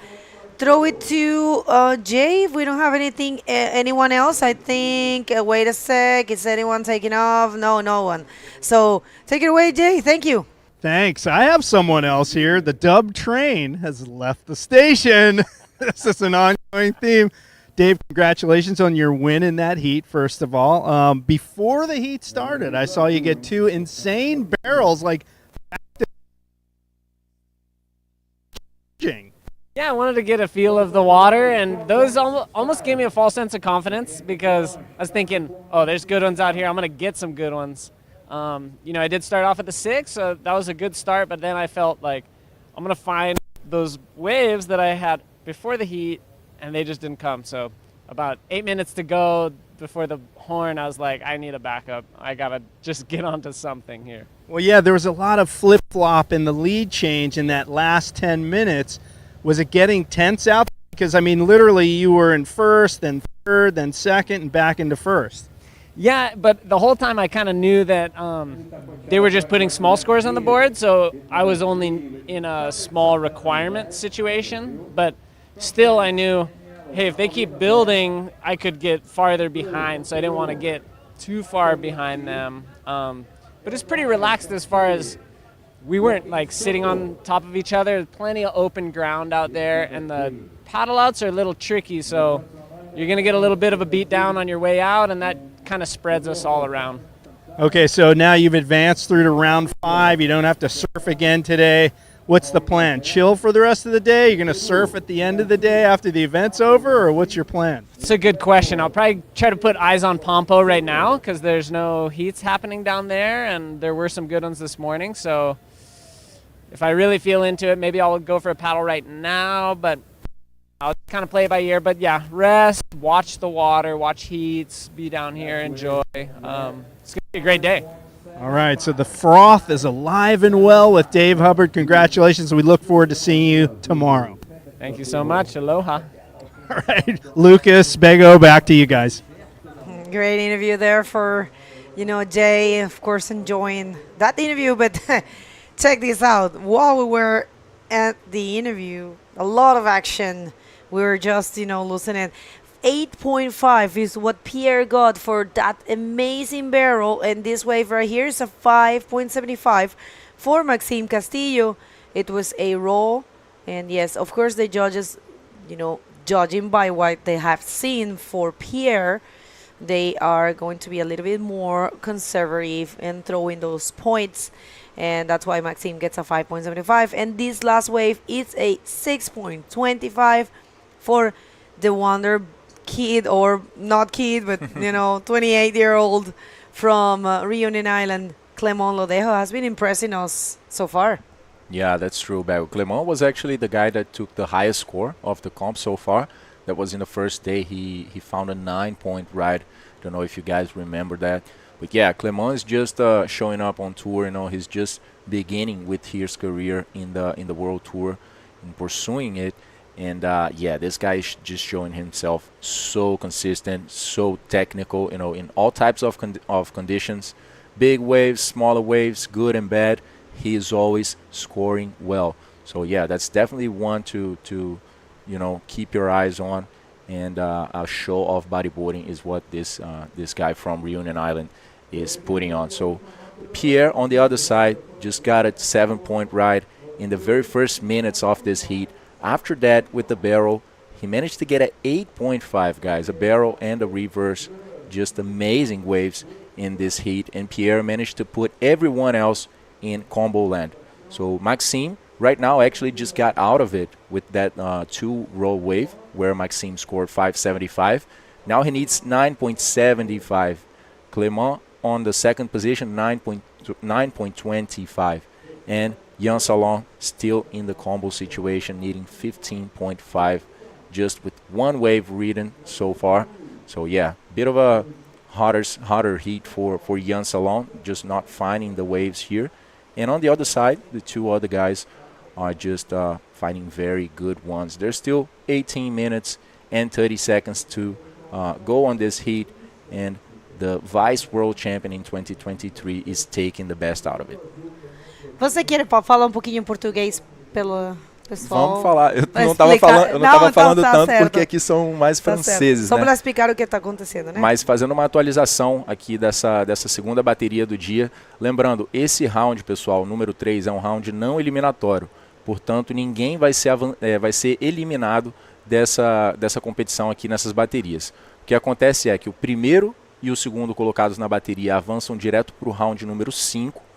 throw it to Jay if we don't have anyone else. I think, wait a sec, is anyone taking off? No one. So take it away, Jay. Thank you. Thanks. I have someone else here. The Dub train has left the station. This is an ongoing theme. Dave, congratulations on your win in that heat, first of all. Before the heat started, I saw you get 2 insane barrels, like yeah, I wanted to get a feel of the water, and those almost gave me a false sense of confidence, because I was thinking, oh, there's good ones out here. I'm going to get some good ones. I did start off at the 6, so that was a good start, but then I felt like I'm going to find those waves that I had before the heat, and they just didn't come. So about 8 minutes to go before the horn, I was like, I need a backup. I got to just get onto something here. Well, yeah, there was a lot of flip-flop in the lead change in that last 10 minutes. Was it getting tense out? Because, I mean, literally you were in first, then third, then second, and back into first. Yeah, but the whole time I kind of knew that they were just putting small scores on the board, so I was only in a small requirement situation. But still, I knew, hey, if they keep building, I could get farther behind, so I didn't want to get too far behind them. But it's pretty relaxed as far as we weren't like sitting on top of each other. There's plenty of open ground out there, and the paddle outs are a little tricky, so you're going to get a little bit of a beat down on your way out, and that kind of spreads us all around. Okay, so now you've advanced through to round 5. You don't have to surf again today. What's the plan? Chill for the rest of the day? You're going to surf at the end of the day after the event's over, or what's your plan? It's a good question. I'll probably try to put eyes on Pompo right now, because there's no heats happening down there, and there were some good ones this morning. So if I really feel into it, maybe I'll go for a paddle right now, but I'll kind of play it by ear. But yeah, rest, watch the water, watch heats, be down here, enjoy. It's going to be a great day. All right, so the froth is alive and well with Dave Hubbard. Congratulations. We look forward to seeing you tomorrow. Thank you so much. Aloha. All right, Lucas, Bego, back to you guys. Great interview there for, Jay, of course, enjoying that interview. But check this out. While we were at the interview, a lot of action. We were just, listening. 8.5 is what Pierre got for that amazing barrel, and this wave right here is a 5.75 for Maxime Castillo. It was a roll, and yes, of course, the judges, judging by what they have seen for Pierre, they are going to be a little bit more conservative in throwing those points, and that's why Maxime gets a 5.75, and this last wave is a 6.25 for the Wonder Kid, or not kid, but 28-year-old from Reunion Island, Clement Lodejo, has been impressing us so far. Yeah, that's true, Bego. Clement was actually the guy that took the highest score of the comp so far. That was in the first day. He found a 9-point ride. Don't know if you guys remember that. But yeah, Clement is just showing up on tour. He's just beginning with his career in the World Tour and pursuing it. And yeah, this guy is just showing himself so consistent, so technical, in all types of conditions. Big waves, smaller waves, good and bad. He is always scoring well. So yeah, that's definitely one to keep your eyes on. And a show of bodyboarding is what this guy from Reunion Island is putting on. So Pierre on the other side just got a 7-point ride in the very first minutes of this heat. After that, with the barrel, he managed to get an 8.5, guys, a barrel and a reverse. Just amazing waves in this heat. And Pierre managed to put everyone else in combo land. So Maxime right now actually just got out of it with that 2-roll wave where Maxime scored 5.75. Now he needs 9.75. Clement on the second position, 9.25. And Jan Salon still in the combo situation, needing 15.5 just with one wave reading so far. So yeah, bit of a hotter heat for Jan Salon, just not finding the waves here. And on the other side, the two other guys are just finding very good ones. There's still 18 minutes and 30 seconds to go on this heat, and the vice world champion in 2023 is taking the best out of it. Você quer falar pouquinho em português pelo pessoal? Vamos falar. Eu Pra não estava explicar. falando, eu não Não, tava então falando tá tanto certo. porque aqui são mais Tá certo. franceses, Só né? para explicar o que está acontecendo, né? Mas fazendo uma atualização aqui dessa segunda bateria do dia. Lembrando, esse round, pessoal, número 3, é um round não eliminatório. Portanto, ninguém vai ser eliminado dessa competição aqui nessas baterias. O que acontece é que o primeiro e o segundo colocados na bateria avançam direto para o round número 5.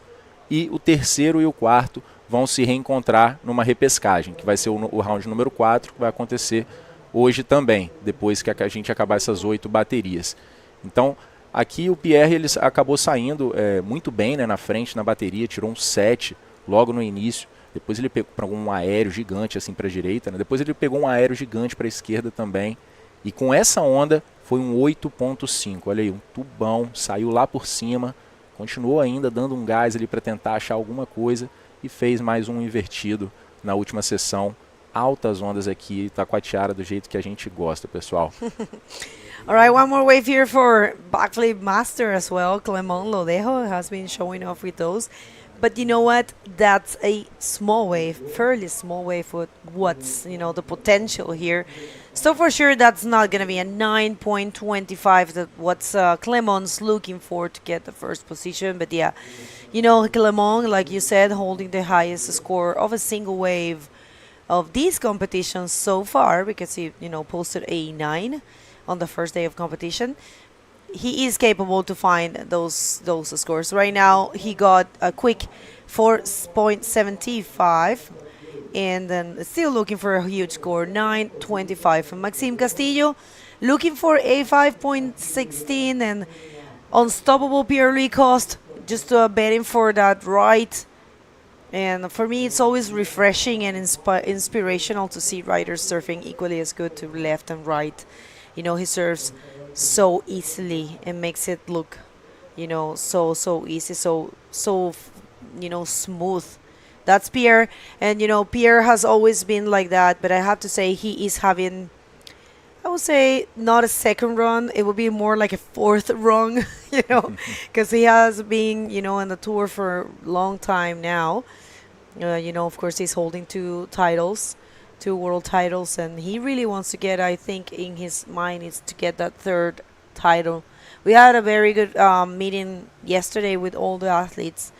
E o terceiro e o quarto vão se reencontrar numa repescagem, que vai ser o round número 4, que vai acontecer hoje também, depois que a gente acabar essas 8 baterias. Então, aqui o Pierre ele acabou saindo muito bem, né, na frente, na bateria, tirou um 7 logo no início. Depois ele pegou um aéreo gigante assim para a direita, né? Depois ele pegou um aéreo gigante para a esquerda também. E com essa onda foi um 8.5, olha aí, um tubão, saiu lá por cima, continuou ainda dando um gás ali para tentar achar alguma coisa e fez mais um invertido na última sessão. Altas ondas aqui, Itacoatiara do jeito que a gente gosta, pessoal. All right, one more wave here for backflip master as well. Clement Lodejo has been showing off with those. But you know what? That's a small wave, fairly small wave with what's, the potential here. So for sure, that's not going to be a 9.25 that what's Clement's looking for to get the first position. But yeah, Clement, like you said, holding the highest score of a single wave of these competitions so far, because he, posted a 9 on the first day of competition. He is capable to find those scores. Right now, he got a quick 4.75, and then still looking for a huge score, 9.25. And Maxime Castillo looking for a 5.16, and unstoppable Pierre-Louis Coste just betting for that right. And for me, it's always refreshing and inspirational to see riders surfing equally as good to left and right. He serves so easily and makes it look, so easy, so smooth. That's Pierre, and Pierre has always been like that. But I have to say he is having, I would say, not a second run. It would be more like a fourth run, because he has been, in the tour for a long time now. Of course, he's holding 2 world titles, and he really wants to get, I think in his mind, is to get that 3rd title. We had a very good meeting yesterday with all the athletes.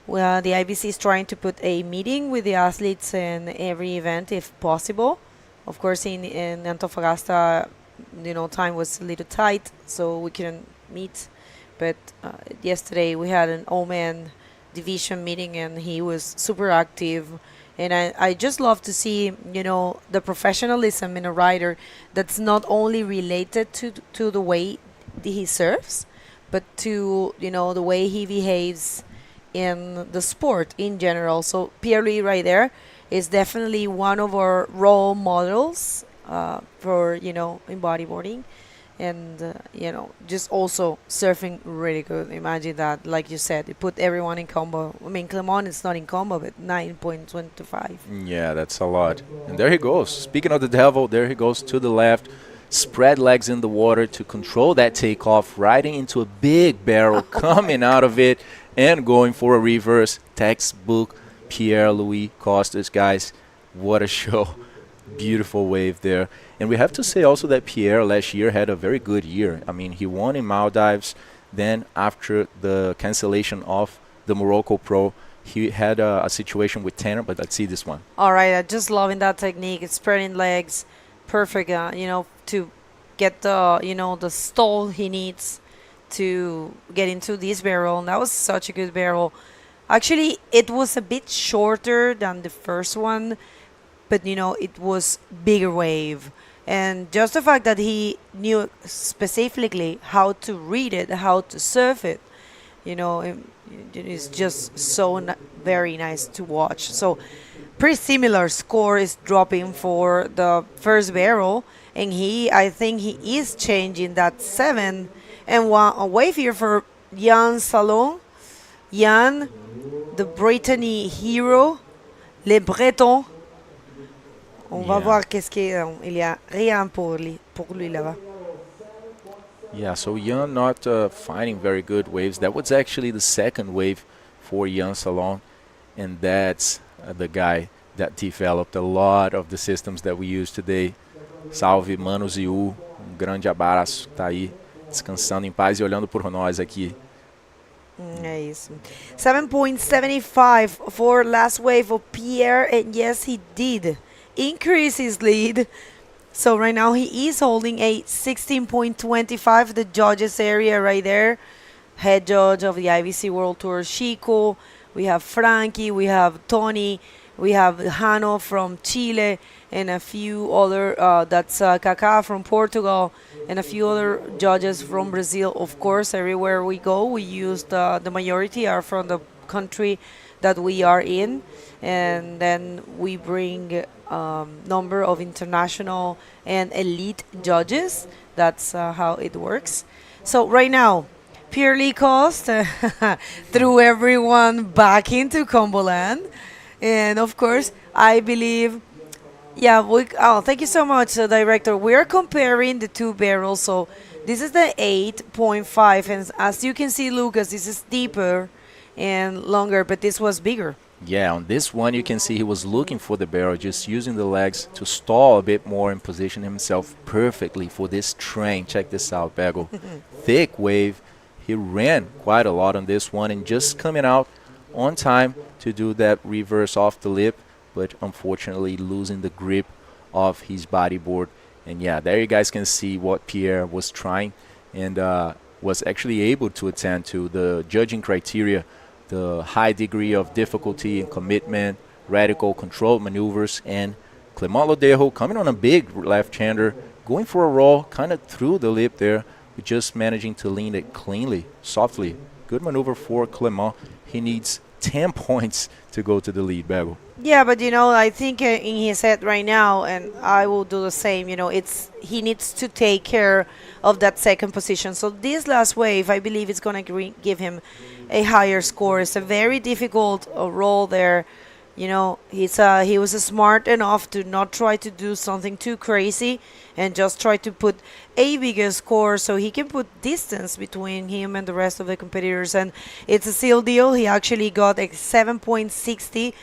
The IBC is trying to put a meeting with the athletes in every event if possible. Of course, in Antofagasta, time was a little tight, so we couldn't meet. But yesterday we had an all-man division meeting, and he was super active. And I just love to see, the professionalism in a rider that's not only related to the way he surfs, but to, the way he behaves in the sport in general. So Pierre-Louis right there is definitely one of our role models for, in bodyboarding. And, just also surfing really good. Imagine that, like you said, it put everyone in combo. I mean, Clement is not in combo, but 9.25. Yeah, that's a lot. And there he goes. Speaking of the devil, there he goes to the left. Spread legs in the water to control that takeoff, riding into a big barrel, coming out of it, and going for a reverse. Textbook Pierre-Louis Costes, guys. What a show. Beautiful wave there. And we have to say also that Pierre last year had a very good year. I mean, he won in Maldives. Then after the cancellation of the Morocco Pro, he had a situation with Tanner, but let's see this one. All right, just loving that technique. It's spreading legs, perfect, to get the, the stall he needs to get into this barrel. And that was such a good barrel. Actually, it was a bit shorter than the first one, but, it was bigger wave. And just the fact that he knew specifically how to read it, how to surf it, You know, it is just so very nice to watch. So pretty similar score is dropping for the first barrel, and I think he is changing that 7 and 1 a wave here for Yann Salon. Yann, the Brittany hero, les Bretons. On va voir qu'est-ce qu'il y a rien pour lui là-bas. Yeah, so Yann not finding very good waves. That was actually the second wave for Yann Salon, and that's the guy that developed a lot of the systems that we use today. Salve, Mano Ziu. Grande abraço. Tá aí descansando em paz e olhando por nós aqui. É isso. 7.75 for last wave of Pierre, and yes, he did increase his lead. So right now he is holding a 16.25, the judges area right there. Head judge of the IBC World Tour, Chico. We have Frankie, we have Tony, we have Hano from Chile, and a few other, that's Kaká from Portugal, and a few other judges from Brazil. Of course, everywhere we go, we use the majority are from the country that we are in, and then we bring number of international and elite judges. That's how it works. So right now, Pierre Cost threw everyone back into Comboland, and of course, I believe. Yeah, thank you so much, Director. We're comparing the two barrels. So this is the 8.5, and as you can see, Lucas, this is deeper and longer, but this was bigger. Yeah, on this one you can see he was looking for the barrel, just using the legs to stall a bit more and position himself perfectly for this train. Check this out, Bego. Thick wave. He ran quite a lot on this one and just coming out on time to do that reverse off the lip, but unfortunately losing the grip of his bodyboard. And yeah, there you guys can see what Pierre was trying and was actually able to attend to the judging criteria, the high degree of difficulty and commitment, radical controlled maneuvers, and Clément Lodejo coming on a big left-hander, going for a roll, kind of through the lip there, but just managing to lean it cleanly, softly. Good maneuver for Clément. He needs 10 points to go to the lead, Bego. Yeah, but you know, I think in his head right now, and I will do the same, you know, he needs to take care of that second position. So this last wave, I believe it's going to give him a higher score. It's a very difficult roll there. You know, he was smart enough to not try to do something too crazy and just try to put a bigger score so he can put distance between him and the rest of the competitors. And it's a seal deal. He actually got a 7.60.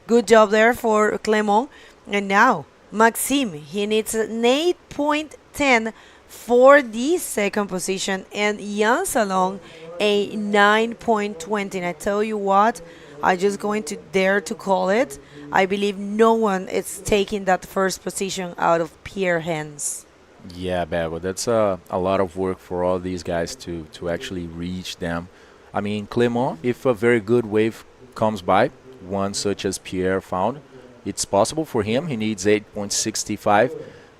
Good job there for Clément. And now, Maxime, he needs an 8.10 for the second position. And Yann Salon, a 9.20. And I tell you what, I'm just going to dare to call it. I believe no one is taking that first position out of Pierre's hands. Yeah, Bego, that's a lot of work for all these guys to actually reach them. I mean, Clément, if a very good wave comes by, one such as Pierre found, it's possible for him. He needs 8.65.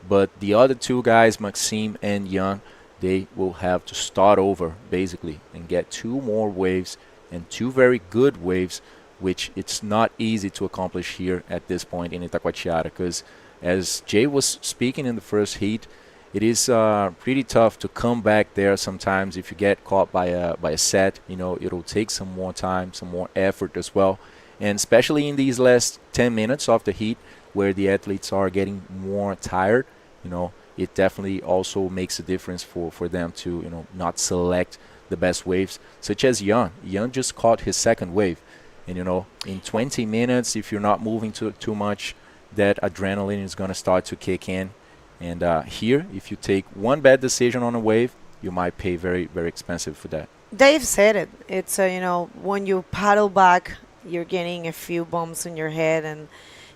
But the other two guys, Maxime and Yann, they will have to start over, basically, and get two more waves and two very good waves, which it's not easy to accomplish here at this point in Itacoatiara, because as Jay was speaking in the first heat, it is pretty tough to come back there sometimes. If you get caught by a set, you know, it'll take some more time, some more effort as well, and especially in these last 10 minutes of the heat where the athletes are getting more tired, you know, it definitely also makes a difference for them to, you know, not select the best waves, such as Yann. Yann just caught his second wave. And, you know, in 20 minutes, if you're not moving too much, that adrenaline is going to start to kick in. And here, if you take one bad decision on a wave, you might pay very, very expensive for that. Dave said it. It's, you know, when you paddle back, you're getting a few bumps in your head and,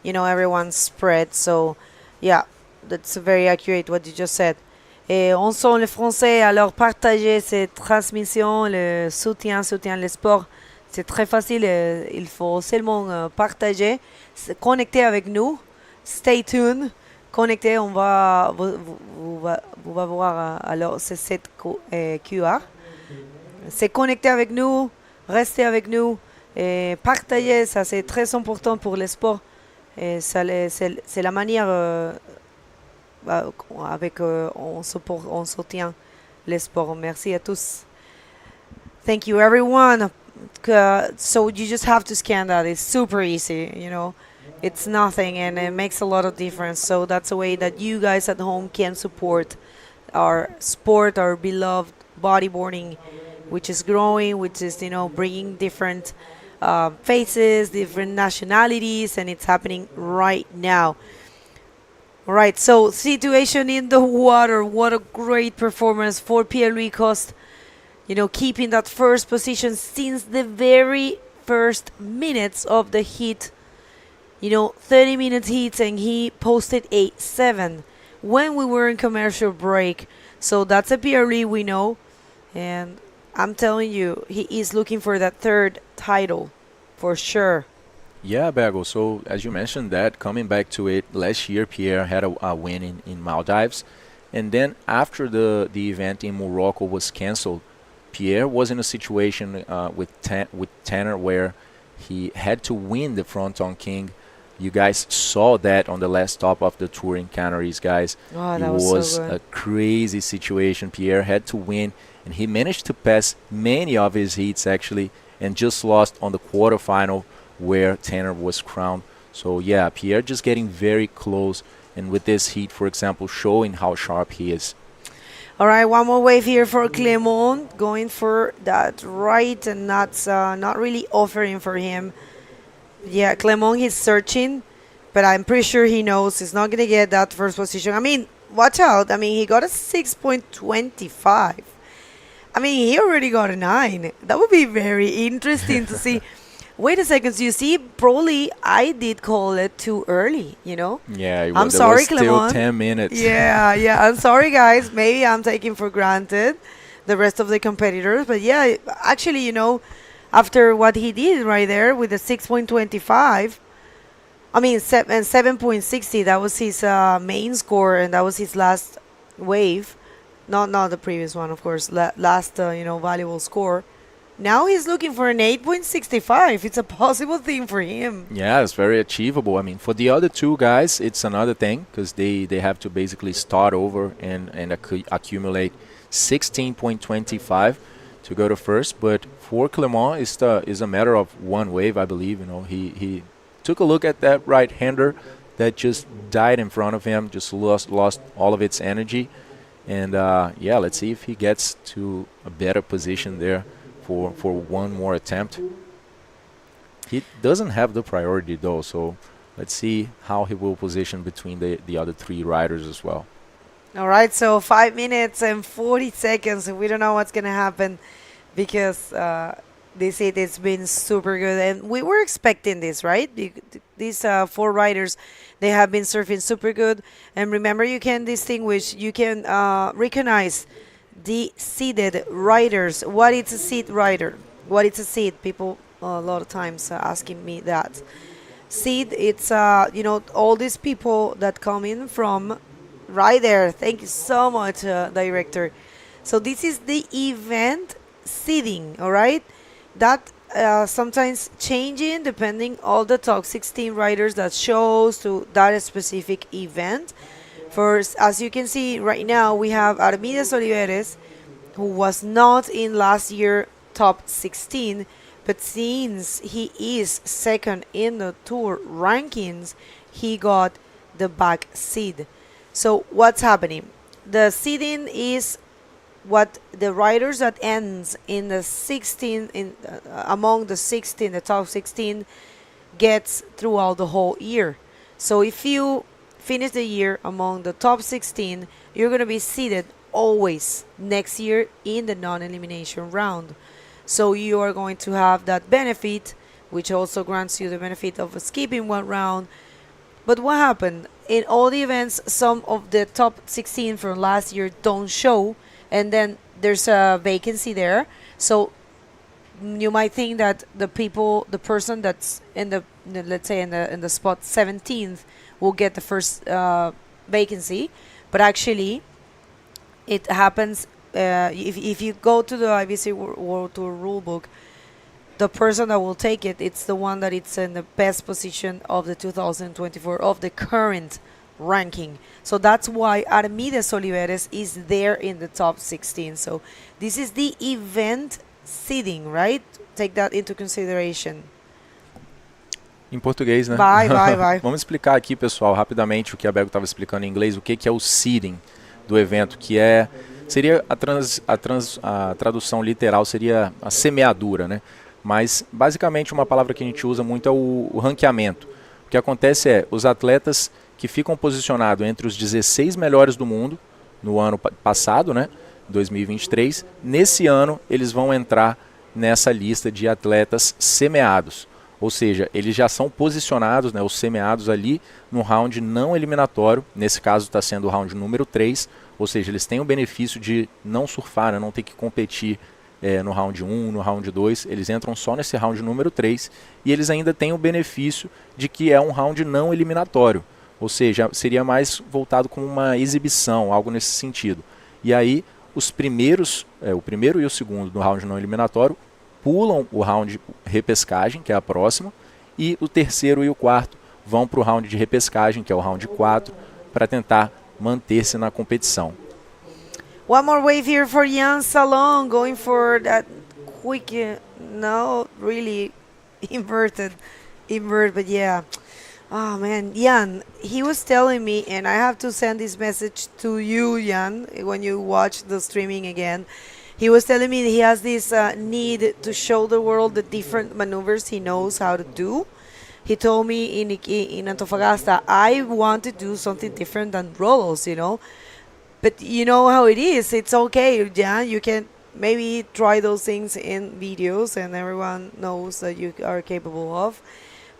you know, everyone's spread. So, yeah, that's very accurate what you just said. Et on sent les Français alors partager cette transmission, le soutien le sport. C'est très facile, il faut seulement partager, connecter avec nous, stay tuned, connecter, on va, vous va voir alors c'est cette QR. c'est connecter avec nous, rester avec nous, et partager, ça c'est très important pour le sport. Et c'est la manière avec on soutient le sport. Merci à tous. Thank you everyone. So you just have to scan that. It's super easy, you know. It's nothing and it makes a lot of difference. So that's a way that you guys at home can support our sport, our beloved bodyboarding, which is growing, which is, you know, bringing different faces, different nationalities, and it's happening right now. All right, so situation in the water. What a great performance for Pierre-Louis Coste. You know, keeping that first position since the very first minutes of the heat. You know, 30 minutes heats, and he posted a 7 when we were in commercial break. So that's a Pierre-Louis we know. And I'm telling you, he is looking for that third title for sure. Yeah, Bago. So as you mentioned that, coming back to it, last year Pierre had a win in Maldives. And then after the event in Morocco was cancelled, Pierre was in a situation with Tanner where he had to win the Fronton King. You guys saw that on the last stop of the tour in Canaries, guys. Oh, it that was so good. a crazy situation. Pierre had to win, and he managed to pass many of his heats actually, and just lost on the quarterfinal where Tanner was crowned. So yeah, Pierre just getting very close, and with this heat, for example, showing how sharp he is. All right, one more wave here for Clement, going for that right, and that's not really offering for him. Yeah, Clement, he's searching, but I'm pretty sure he knows he's not going to get that first position. I mean, watch out. I mean, he got a 6.25. I mean, he already got a 9. That would be very interesting to see. Wait a second. So you see, probably I did call it too early, you know? Yeah, I'm sorry, was still Clement. 10 minutes. Yeah. I'm sorry, guys. Maybe I'm taking for granted the rest of the competitors. But yeah, actually, you know, after what he did right there with the 6.25, I mean, 7.60, that was his main score, and that was his last wave. Not the previous one, of course. Last, you know, valuable score. Now he's looking for an 8.65. It's a possible thing for him. Yeah, it's very achievable. I mean, for the other two guys, it's another thing because they have to basically start over and accumulate 16.25 to go to first. But for Clement, it's a matter of one wave, I believe. You know, he took a look at that right-hander that just died in front of him, just lost all of its energy. And yeah, let's see if he gets to a better position there for one more attempt. He doesn't have the priority though, so let's see how he will position between the other three riders as well. All right, so 5 minutes and 40 seconds, and we don't know what's going to happen because this heat has been super good. And we were expecting this, right? These 4 riders, they have been surfing super good. And remember, you can distinguish, you can recognize the seeded riders. What is a seed rider? What is a seed? People a lot of times asking me that. Seed, it's, you know, all these people that come in from right there. Thank you so much, director. So this is the event seeding, all right? That sometimes changing depending on the top 16 riders that shows to that specific event. First, as you can see right now, we have Armides Oliveres, who was not in last year top 16, but since he is second in the tour rankings, he got the back seed. So what's happening? The seeding is what the riders that ends in the 16 among the 16, the top 16, gets throughout the whole year. So if you finish the year among the top 16, you're going to be seeded always next year in the non-elimination round. So you are going to have that benefit, which also grants you the benefit of skipping one round. But what happened? In all the events, some of the top 16 from last year don't show, and then there's a vacancy there. So you might think that the person that's in the let's say in the spot 17th will get the first vacancy, but actually it happens if you go to the IBC World Tour rulebook, the person that will take it, it's the one that it's in the best position of the 2024 of the current ranking. So that's why Armides Oliveres is there in the top 16. So this is the event seeding, right? Take that into consideration. Em português, né? Vai. Vamos explicar aqui, pessoal, rapidamente o que a Bego estava explicando em inglês, o que é o seeding do evento, que seria a tradução literal seria a semeadura, né? Mas basicamente uma palavra que a gente usa muito é o ranqueamento. O que acontece é os atletas que ficam posicionados entre os 16 melhores do mundo no ano passado, né, 2023, nesse ano eles vão entrar nessa lista de atletas semeados. Ou seja, eles já são posicionados, né, os semeados ali no round não eliminatório, nesse caso está sendo o round número 3, ou seja, eles têm o benefício de não surfar, né, não ter que competir no round 1, no round 2, eles entram só nesse round número 3 e eles ainda têm o benefício de que é um round não eliminatório, ou seja, seria mais voltado como uma exibição, algo nesse sentido. E aí os primeiros, o primeiro e o segundo do round não eliminatório pulam o round repescagem, que é a próxima, e o terceiro e o quarto vão para o round de repescagem, que é o round 4, para tentar manter-se na competição. One more wave here for Jan Salon, going for that quick, no, really invert, but yeah. Oh man, Jan, he was telling me, and I have to send this message to you, Jan, when you watch the streaming again. He was telling me that he has this need to show the world the different maneuvers he knows how to do. He told me in Antofagasta, I want to do something different than rolls, you know. But you know how it is. It's okay, yeah. You can maybe try those things in videos and everyone knows that you are capable of.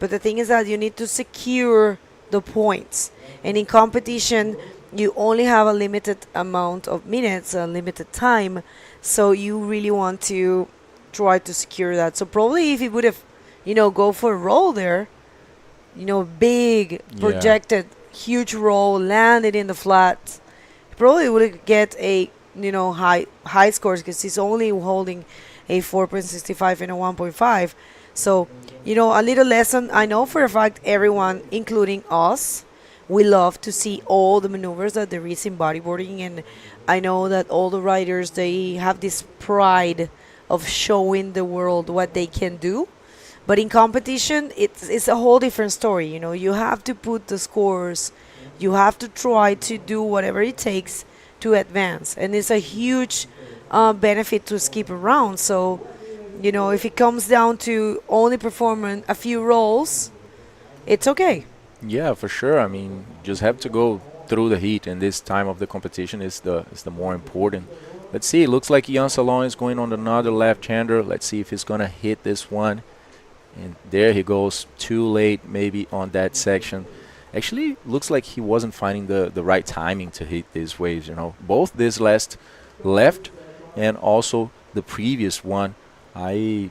But the thing is that you need to secure the points. And in competition, you only have a limited amount of minutes, a limited time. So you really want to try to secure that. So probably if you would have, go for a roll there, big, projected, huge roll, landed in the flat, probably would get a high scores because he's only holding a 4.65 and a 1.5. So a little lesson. I know for a fact everyone, including us, we love to see all the maneuvers that there is in bodyboarding, and I know that all the riders, they have this pride of showing the world what they can do. But in competition, it's a whole different story. You have to put the scores. You have to try to do whatever it takes to advance. And it's a huge benefit to skip around. So, if it comes down to only performing a few rolls, it's okay. Yeah, for sure. I mean, just have to go through the heat, and this time of the competition is the more important. Let's see. It looks like Jan Salon is going on another left-hander. Let's see if he's going to hit this one. And there he goes. Too late maybe on that section. Actually, looks like he wasn't finding the right timing to hit these waves, Both this last left and also the previous one. I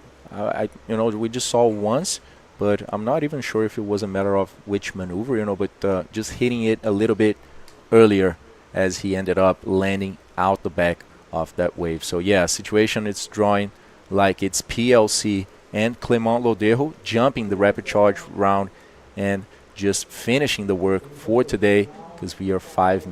we just saw once, but I'm not even sure if it was a matter of which maneuver, but just hitting it a little bit earlier as he ended up landing out the back of that wave. So yeah, situation it's drawing like it's PLC and Clement Lodejo jumping the rapid charge round and just finishing the work for today, because we are 5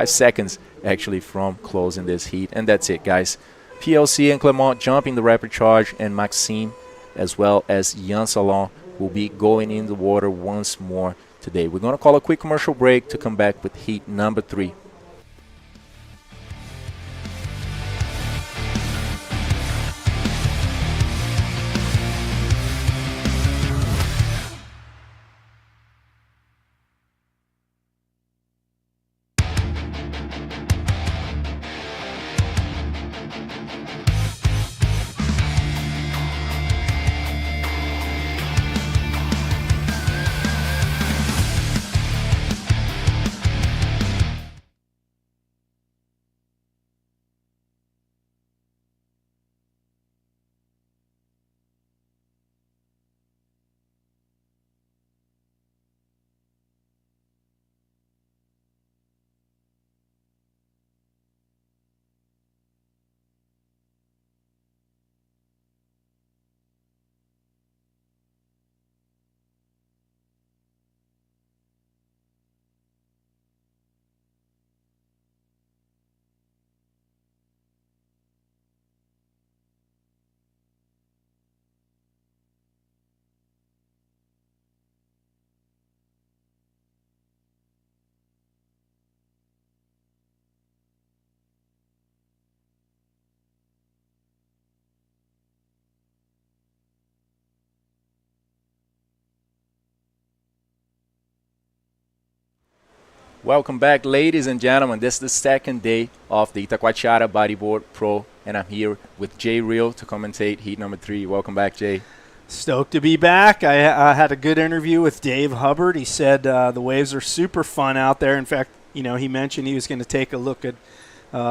seconds actually from closing this heat. And that's it, guys. PLC and Clement jumping the rapid charge, and Maxime as well as Jan Salon will be going in the water once more today. We're going to call a quick commercial break to come back with heat number 3. Welcome back, ladies and gentlemen. This is the second day of the Itacoatiara Bodyboard Pro, and I'm here with Jay Real to commentate heat number 3. Welcome back, Jay. Stoked to be back. I had a good interview with Dave Hubbard. He said the waves are super fun out there. In fact, he mentioned he was going to take a look at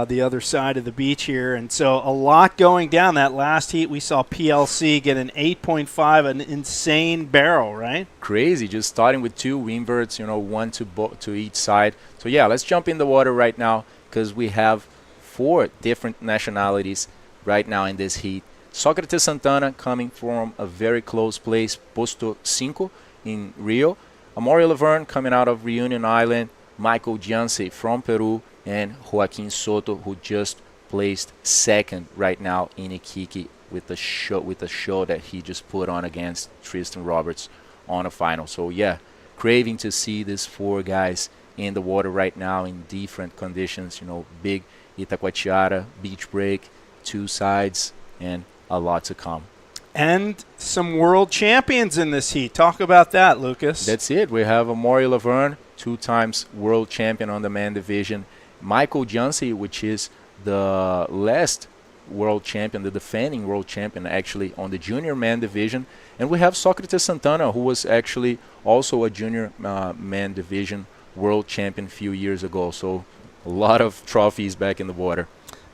the other side of the beach here. And so a lot going down. That last heat, we saw PLC get an 8.5, an insane barrel, right? Crazy, just starting with 2 inverts, one to each side. So yeah, let's jump in the water right now because we have 4 different nationalities right now in this heat. Socrates Santana coming from a very close place, Posto 5 in Rio. Amory Laverne coming out of Reunion Island. Michael Gianci from Peru. And Joaquin Soto, who just placed 2nd right now in Iquique with the show that he just put on against Tristan Roberts on a final. So yeah, craving to see these 4 guys in the water right now in different conditions. Big Itacoatiara beach break, 2 sides, and a lot to come. And some world champions in this heat. Talk about that, Lucas. That's it. We have Amory Laverne, 2 times world champion on the man division. Michael Gianci, which is the last world champion, the defending world champion actually on the junior man division. And we have Socrates Santana, who was actually also a junior man division world champion a few years ago. So a lot of trophies back in the water.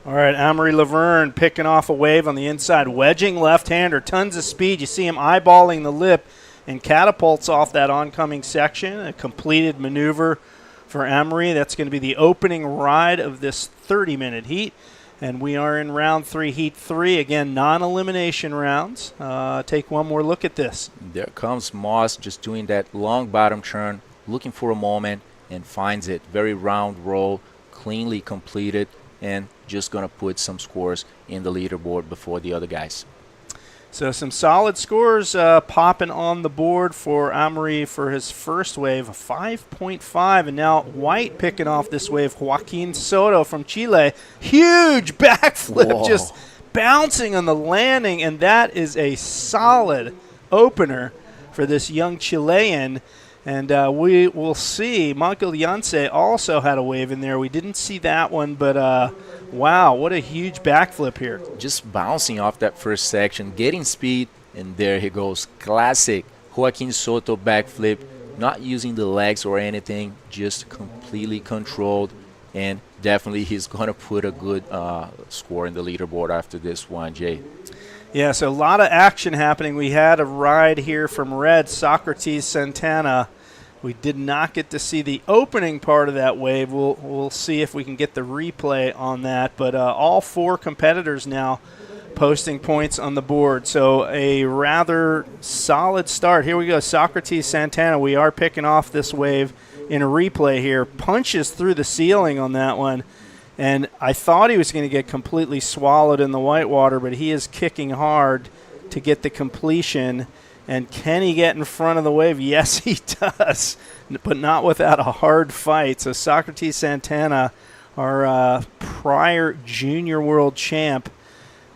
All right, Amory Laverne picking off a wave on the inside, wedging left-hander, tons of speed. You see him eyeballing the lip and catapults off that oncoming section. A completed maneuver for Amory. That's going to be the opening ride of this 30-minute heat. And we are in round 3, heat 3. Again, non-elimination rounds. Take one more look at this. There comes Moss just doing that long bottom turn, looking for a moment, and finds it. Very round roll, cleanly completed, and just going to put some scores in the leaderboard before the other guys. So some solid scores popping on the board for Amory for his first wave, a 5.5. And now White picking off this wave, Joaquin Soto from Chile. Huge backflip, Whoa. Just bouncing on the landing. And that is a solid opener for this young Chilean. And we will see. Michael Yance also had a wave in there. We didn't see that one, but wow, what a huge backflip here. Just bouncing off that first section, getting speed, and there he goes. Classic Joaquin Soto backflip, not using the legs or anything, just completely controlled. And definitely he's going to put a good score in the leaderboard after this one, Jay. Yeah, so a lot of action happening. We had a ride here from Red, Socrates Santana. We did not get to see the opening part of that wave. We'll see if we can get the replay on that. But all 4 competitors now posting points on the board. So a rather solid start. Here we go, Socrates Santana. We are picking off this wave in a replay here. Punches through the ceiling on that one. And I thought he was going to get completely swallowed in the whitewater, but he is kicking hard to get the completion. And can he get in front of the wave? Yes, he does, but not without a hard fight. So Socrates Santana, our prior junior world champ,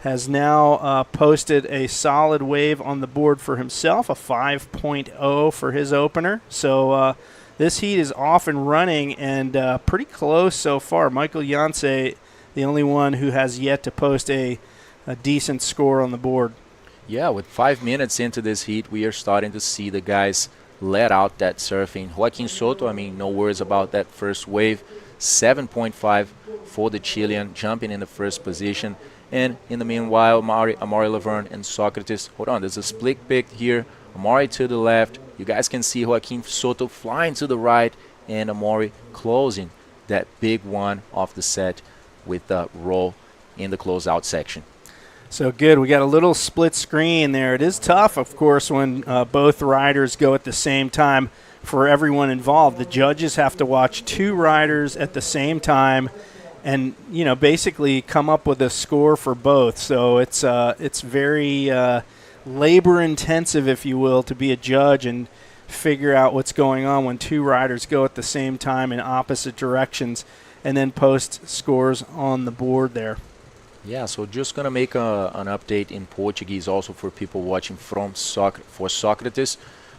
has now posted a solid wave on the board for himself, a 5.0 for his opener. So this heat is off and running and pretty close so far. Michael Yance, the only one who has yet to post a decent score on the board. Yeah, with 5 minutes into this heat, we are starting to see the guys let out that surfing. Joaquin Soto, no worries about that first wave. 7.5 for the Chilean, jumping in the first position. And in the meanwhile, Amory Laverne and Socrates. Hold on, there's a split pick here. Amory to the left. You guys can see Joaquin Soto flying to the right, and Amory closing that big one off the set with a roll in the closeout section. So good. We got a little split screen there. It is tough, of course, when both riders go at the same time for everyone involved. The judges have to watch 2 riders at the same time and, basically come up with a score for both. So it's very labor-intensive, if you will, to be a judge and figure out what's going on when 2 riders go at the same time in opposite directions and then post scores on the board there. Yeah, so just going to make an update in Portuguese also for people watching for Socrates.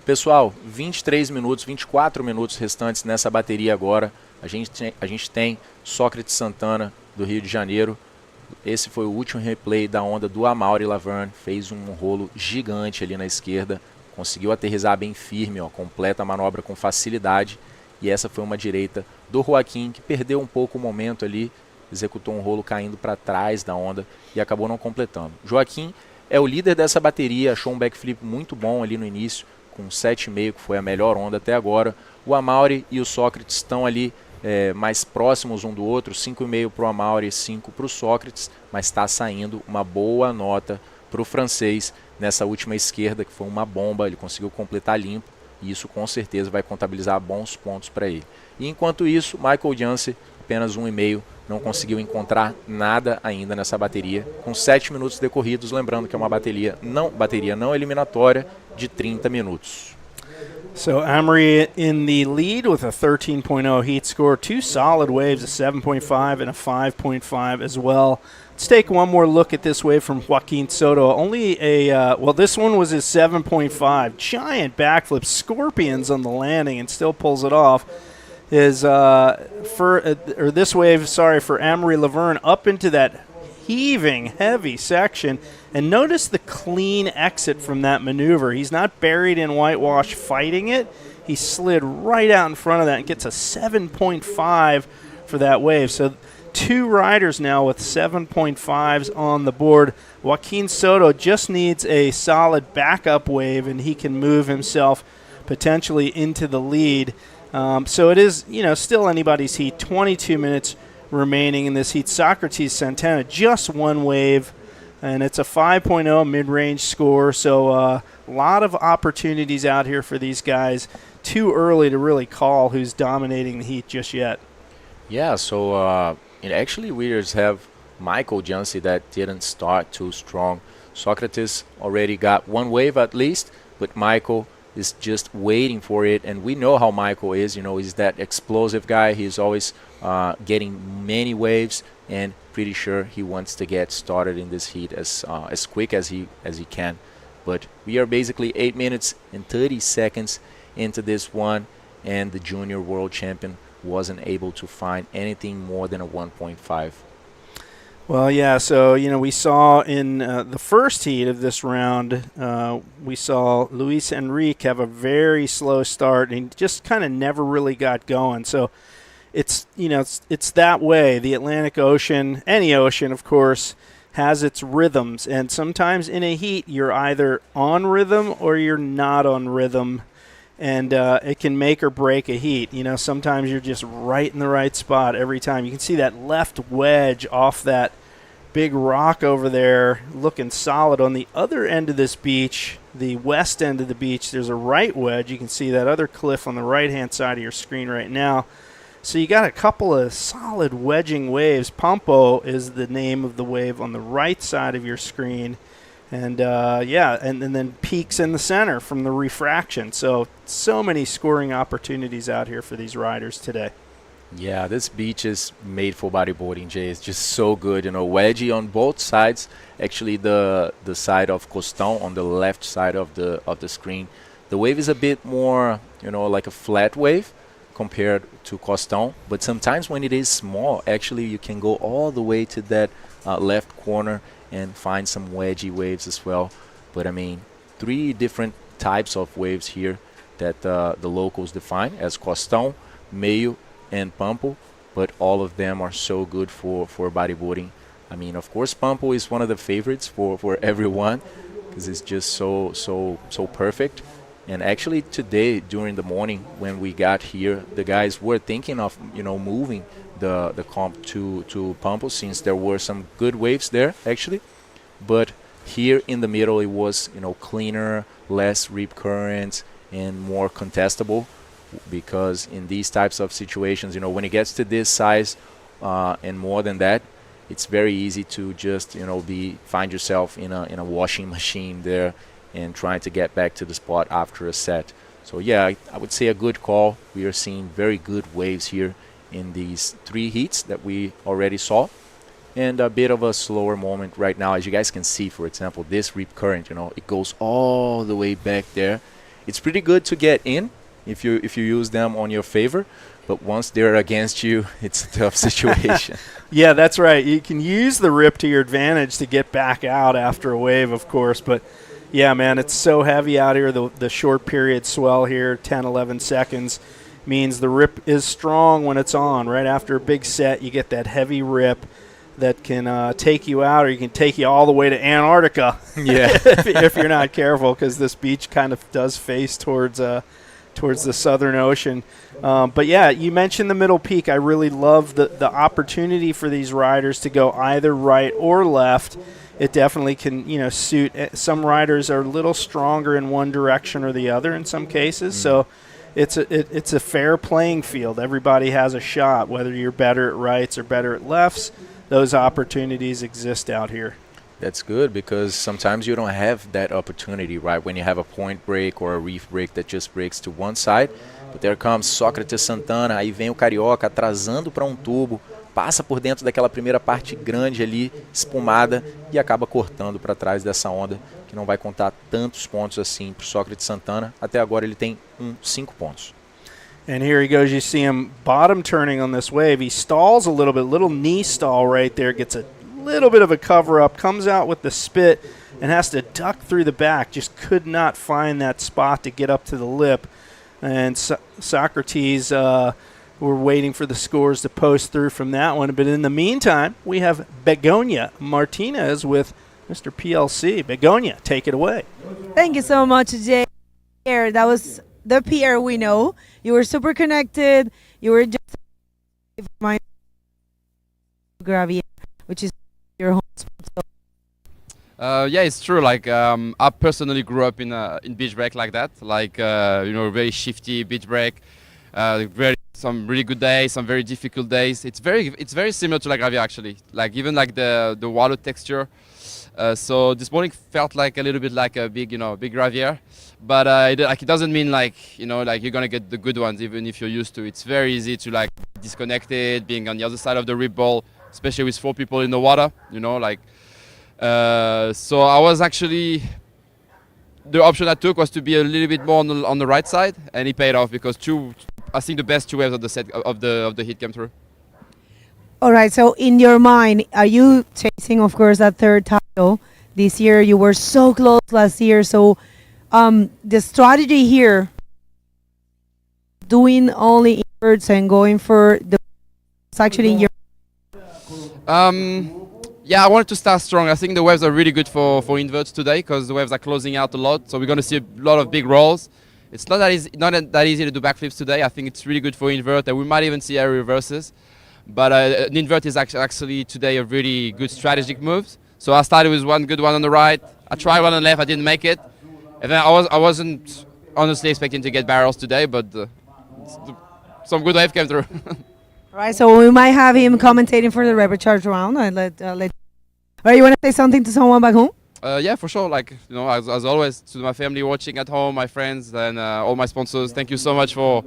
Pessoal, 23 minutos, 24 minutos restantes nessa bateria agora. A gente tem Sócrates Santana, do Rio de Janeiro. Esse foi o último replay da onda do Amaury Laverne. Fez um rolo gigante ali na esquerda. Conseguiu aterrissar bem firme, ó, completa a manobra com facilidade. E essa foi uma direita do Joaquim, que perdeu um pouco o momento ali. Executou um rolo caindo para trás da onda e acabou não completando. Joaquim é o líder dessa bateria, achou um backflip muito bom ali no início, com 7,5, que foi a melhor onda até agora. O Amaury e o Sócrates estão ali mais próximos um do outro, 5,5 para o Amaury e 5 para o Sócrates, mas está saindo uma boa nota para o francês nessa última esquerda, que foi uma bomba, ele conseguiu completar limpo, e isso com certeza vai contabilizar bons pontos para ele. E enquanto isso, Michael Janse, apenas 1,5, não conseguiu encontrar nada ainda nessa bateria, com 7 minutos decorridos, lembrando que é uma bateria não eliminatória de 30 minutos. So Amory in the lead with a 13.0 heat score, 2 solid waves, a 7.5 and a 5.5 as well. Let's take one more look at this wave from Joaquin Soto. Only this one was his 7.5. Giant backflip, scorpions on the landing, and still pulls it off. This wave, for Amory Laverne up into that heaving, heavy section. And notice the clean exit from that maneuver. He's not buried in whitewash fighting it. He slid right out in front of that and gets a 7.5 for that wave. So 2 riders now with 7.5s on the board. Joaquin Soto just needs a solid backup wave, and he can move himself potentially into the lead. So it is, still anybody's heat. 22 minutes remaining in this heat. Socrates Santana, just 1 wave, and it's a 5.0 mid-range score. So a lot of opportunities out here for these guys. Too early to really call who's dominating the heat just yet. Yeah, so actually we just have Michael Janse that didn't start too strong. Socrates already got 1 wave at least, but Michael is just waiting for it, and we know how Michael is. He's that explosive guy. He's always getting many waves, and pretty sure he wants to get started in this heat as quick as he can. But we are basically 8 minutes and 30 seconds into this one, and the junior world champion wasn't able to find anything more than a 1.5. Well, yeah, so, we saw in the first heat of this round, we saw Luis Enrique have a very slow start, and he just kind of never really got going. So it's that way. The Atlantic Ocean, any ocean, of course, has its rhythms. And sometimes in a heat, you're either on rhythm or you're not on rhythm. And it can make or break a heat. Sometimes you're just right in the right spot every time. You can see that left wedge off that big rock over there looking solid. On the other end of this beach, the west end of the beach, there's a right wedge. You can see that other cliff on the right-hand side of your screen right now. So you got a couple of solid wedging waves. Pampo is the name of the wave on the right side of your screen. And, and then peaks in the center from the refraction. So many scoring opportunities out here for these riders today. Yeah, this beach is made for bodyboarding, Jay. It's just so good. Wedgie on both sides. Actually, the side of Costão on the left side of the screen. The wave is a bit more, like a flat wave compared to Costão. But sometimes when it is small, actually you can go all the way to that left corner and find some wedgie waves as well. But 3 different types of waves here that the locals define as Costão, Meio, and Pampo, but all of them are so good for bodyboarding. Of course, Pampo is one of the favorites for everyone because it's just so perfect. And actually today during the morning when we got here, the guys were thinking of moving the comp to Pampo since there were some good waves there actually. But here in the middle it was cleaner, less rip currents, and more contestable. Because in these types of situations, when it gets to this size and more than that, it's very easy to just find yourself in a washing machine there and trying to get back to the spot after a set. So yeah, I would say a good call. We are seeing very good waves here in these 3 heats that we already saw, and a bit of a slower moment right now. As you guys can see, for example, this rip current, it goes all the way back there. it's pretty good to get in if you use them on your favor, but once they're against you, it's a tough situation. Yeah, that's right. You can use the rip to your advantage to get back out after a wave, of course, but yeah, man, it's so heavy out here. The short period swell here, 10, 11 seconds, means the rip is strong when it's on. Right after a big set, you get that heavy rip that can take you out, or you can take you all the way to Antarctica. Yeah. if you're not careful, because this beach kind of does face towards the Southern Ocean. But yeah, you mentioned the middle peak. I really love the opportunity for these riders to go either right or left. It definitely can, suit. Some riders are a little stronger in one direction or the other in some cases. So it's a fair playing field. Everybody has a shot, whether you're better at rights or better at lefts. Those opportunities exist out here. That's good, because sometimes you don't have that opportunity, right? When you have a point break or a reef break that just breaks to one side. But there comes Sócrates Santana, aí vem o Carioca atrasando para tubo, passa por dentro daquela primeira parte grande ali, espumada, e acaba cortando para trás dessa onda, que não vai contar tantos pontos assim para o Sócrates Santana. Até agora ele tem 5 pontos. And here he goes. You see him bottom turning on this wave. He stalls a little bit, little knee stall right there, gets a little bit of a cover up, comes out with the spit, and has to duck through the back. Just could not find that spot to get up to the lip. And Socrates, we're waiting for the scores to post through from that one. But in the meantime, we have Begonia Martinez with Mr. PLC. Begonia, take it away. Thank you so much, Jay. That was the Pierre we know. You were super connected. You were just my Gravier, which is your home spot. Yeah, it's true. Like I personally grew up in beach break like that. Like very shifty beach break. Some really good days, some very difficult days. It's very similar to La Gravier actually. Like even like the water texture. So this morning felt like a little bit like a big Gravier, but it doesn't mean like you're gonna get the good ones even if you're used to. It's very easy to like disconnected, being on the other side of the rip ball, especially with 4 people in the water. So I was actually, the option I took was to be a little bit more on the right side, and it paid off because I think the best 2 waves of the set of the heat came through. All right, so in your mind, are you chasing, of course, that 3rd title this year? You were so close last year. So the strategy here, doing only inverts and going for it's actually your... Yeah, I wanted to start strong. I think the waves are really good for inverts today because the waves are closing out a lot. So we're going to see a lot of big rolls. It's not that easy to do backflips today. I think it's really good for invert, and we might even see air reverses. But an invert is actually today a really good strategic move. So I started with one good one on the right. I tried one on the left. I didn't make it. And then I wasn't honestly expecting to get barrels today, but some good wave came through. All right, so we might have him commentating for the recharge round. All right, you want to say something to someone back home? Yeah, for sure. Like, as always, to my family watching at home, my friends, and all my sponsors, thank you so much for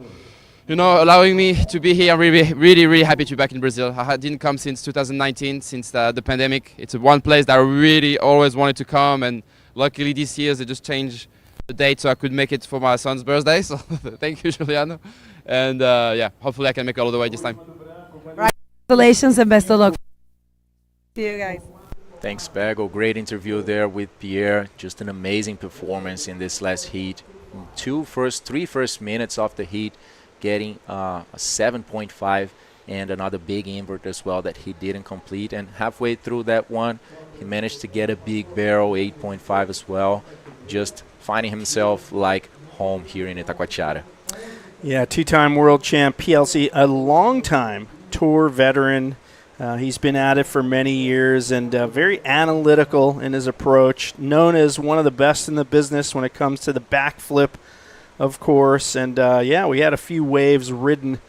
allowing me to be here. I'm really, really, really happy to be back in Brazil. I didn't come since 2019, since the pandemic. It's one place that I really always wanted to come, and luckily this year they just changed the date so I could make it for my son's birthday. So thank you, Juliano. And hopefully I can make it all the way this time. Right. Congratulations and best of luck. See you guys. Thanks, Bego. Great interview there with Pierre. Just an amazing performance in this last heat. 3 first minutes of the heat, getting a 7.5 and another big invert as well that he didn't complete. And halfway through that one, he managed to get a big barrel, 8.5 as well, just finding himself like home here in Itacoatiara. Yeah, 2-time world champ, PLC, a long-time tour veteran. He's been at it for many years and very analytical in his approach, known as one of the best in the business when it comes to the backflip, of course. And, we had a few waves ridden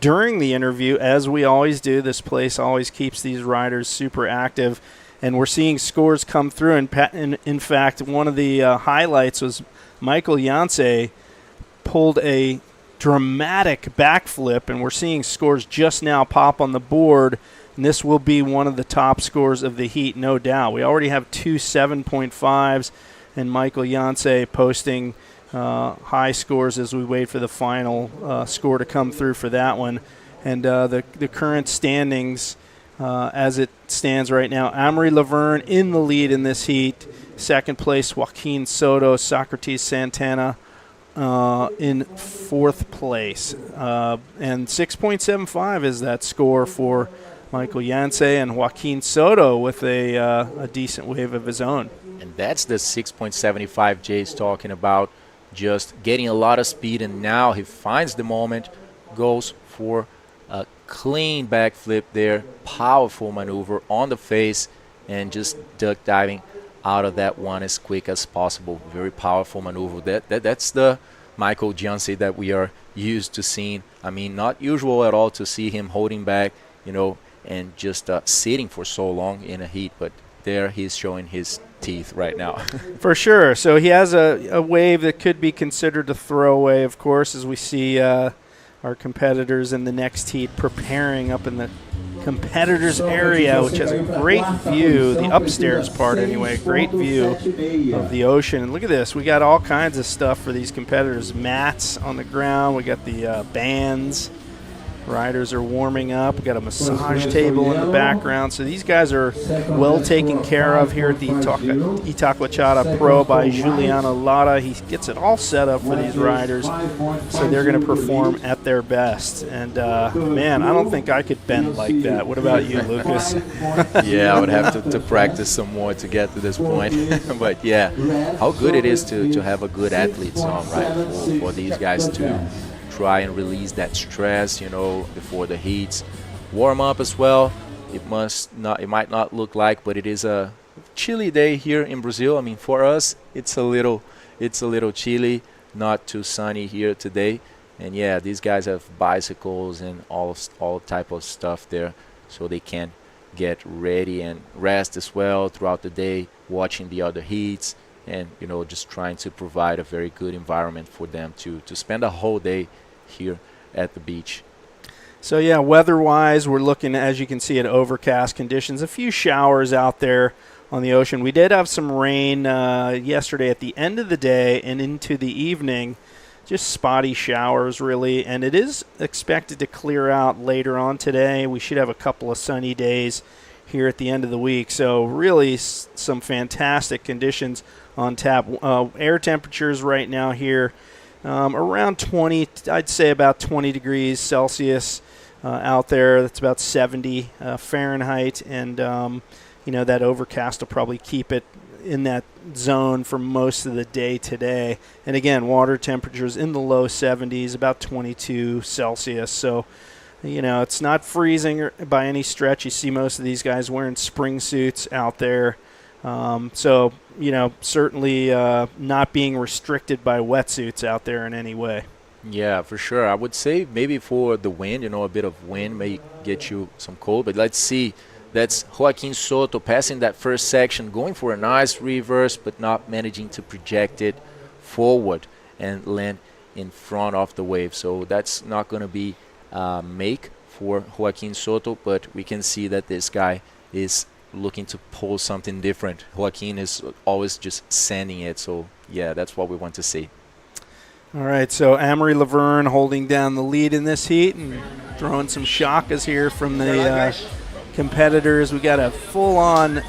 during the interview, as we always do. This place always keeps these riders super active, and we're seeing scores come through. And in fact, one of the highlights was Michael Janse pulled a dramatic backflip, and we're seeing scores just now pop on the board. And this will be one of the top scores of the heat, no doubt. We already have 2 7.5s, and Michael Janse posting high scores as we wait for the final score to come through for that one. And the current standings as it stands right now, Amory Laverne in the lead in this heat. Second place, Joaquin Soto, Socrates Santana in fourth place. And 6.75 is that score for Michael Janse, and Joaquin Soto with a decent wave of his own. And that's the 6.75 Jay's talking about, just getting a lot of speed, and now he finds the moment, goes for a clean backflip there, powerful maneuver on the face, and just duck diving out of that one as quick as possible. Very powerful maneuver. That's the Michael Janse that we are used to seeing. I mean, not usual at all to see him holding back, and just sitting for so long in a heat, but there he's showing his teeth right now. For sure. So he has a wave that could be considered a throwaway, of course, as we see our competitors in the next heat preparing up in the competitors area, which has a great view, the upstairs part anyway, great view of the ocean. And look at this, we got all kinds of stuff for these competitors. Mats on the ground, we got the bands. Riders are warming up. We got a massage table in the background. So these guys are well taken care of here at the Itacoatiara Pro by Juliano Lara. He gets it all set up for these riders, so they're going to perform at their best. And, man, I don't think I could bend like that. What about you, Lucas? Yeah, I would have to practice some more to get to this point. But, yeah, how good it is to have a good athletes on, right, for these guys to try and release that stress, before the heats. Warm up as well. It might not look like, but it is a chilly day here in Brazil. I mean, for us, it's a little chilly, not too sunny here today. And yeah, these guys have bicycles and all type of stuff there, so they can get ready and rest as well throughout the day, watching the other heats, and just trying to provide a very good environment for them to spend a whole day here at the beach. So yeah, weather-wise, we're looking, as you can see, at overcast conditions. A few showers out there on the ocean. We did have some rain yesterday at the end of the day and into the evening, just spotty showers really, and it is expected to clear out later on today. We should have a couple of sunny days here at the end of the week. So really some fantastic conditions on tap. Air temperatures right now here around 20, I'd say about 20 degrees Celsius out there. That's about 70 Fahrenheit, and that overcast will probably keep it in that zone for most of the day today. And again, water temperatures in the low 70s, about 22 Celsius. So it's not freezing by any stretch. You see most of these guys wearing spring suits out there. So certainly not being restricted by wetsuits out there in any way. Yeah, for sure. I would say maybe for the wind, a bit of wind may get you some cold. But let's see. That's Joaquin Soto passing that first section, going for a nice reverse, but not managing to project it forward and land in front of the wave. So that's not going to be make for Joaquin Soto, but we can see that this guy is looking to pull something different. Joaquin is always just sending it, so yeah, that's what we want to see. All right, so Amory Laverne holding down the lead in this heat and throwing some shakas here from the competitors. We got a full-on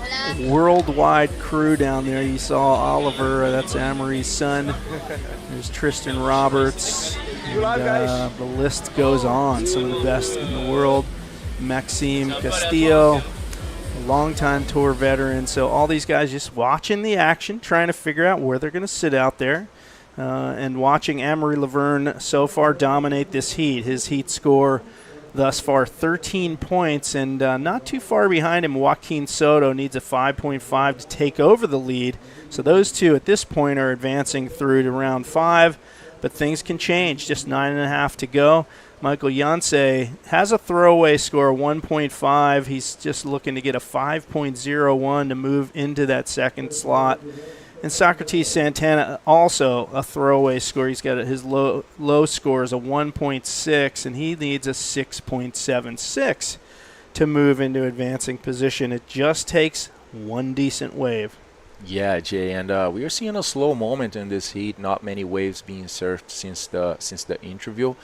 worldwide crew down there. You saw Oliver, that's Amory's son. There's Tristan Roberts. And, the list goes on. Some of the best in the world. Maxime Castillo, a longtime tour veteran. So all these guys just watching the action, trying to figure out where they're going to sit out there, and watching Amory Laverne so far dominate this heat. His heat score thus far 13 points, and not too far behind him, Joaquin Soto needs a 5.5 to take over the lead. So those two at this point are advancing through to round 5, but things can change. Just 9.5 to go. Michael Janse has a throwaway score, 1.5. He's just looking to get a 5.01 to move into that second slot. And Socrates Santana also a throwaway score. He's got his low score is a 1.6, and he needs a 6.76 to move into advancing position. It just takes one decent wave. Yeah, Jay, and we are seeing a slow moment in this heat. Not many waves being surfed since the interview,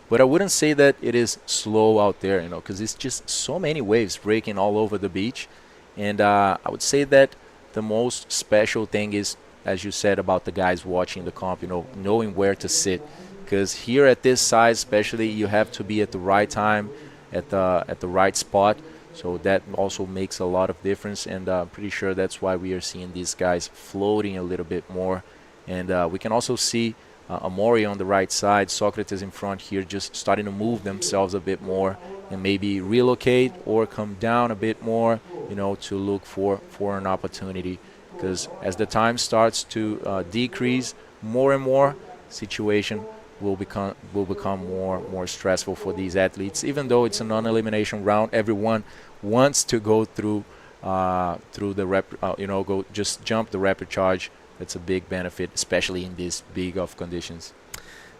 but I wouldn't say that it is slow out there, because it's just so many waves breaking all over the beach, and I would say that the most special thing is, as you said, about the guys watching the comp, knowing where to sit, because here at this size, especially, you have to be at the right time, at the right spot. So that also makes a lot of difference, and I'm pretty sure that's why we are seeing these guys floating a little bit more. And we can also see Amori on the right side, Socrates in front here, just starting to move themselves a bit more and maybe relocate or come down a bit more, to look for an opportunity. Because as the time starts to decrease more and more, situation will become more stressful for these athletes. Even though it's a non-elimination round, everyone wants to go through the just jump the rapid charge. That's a big benefit, especially in these big of conditions.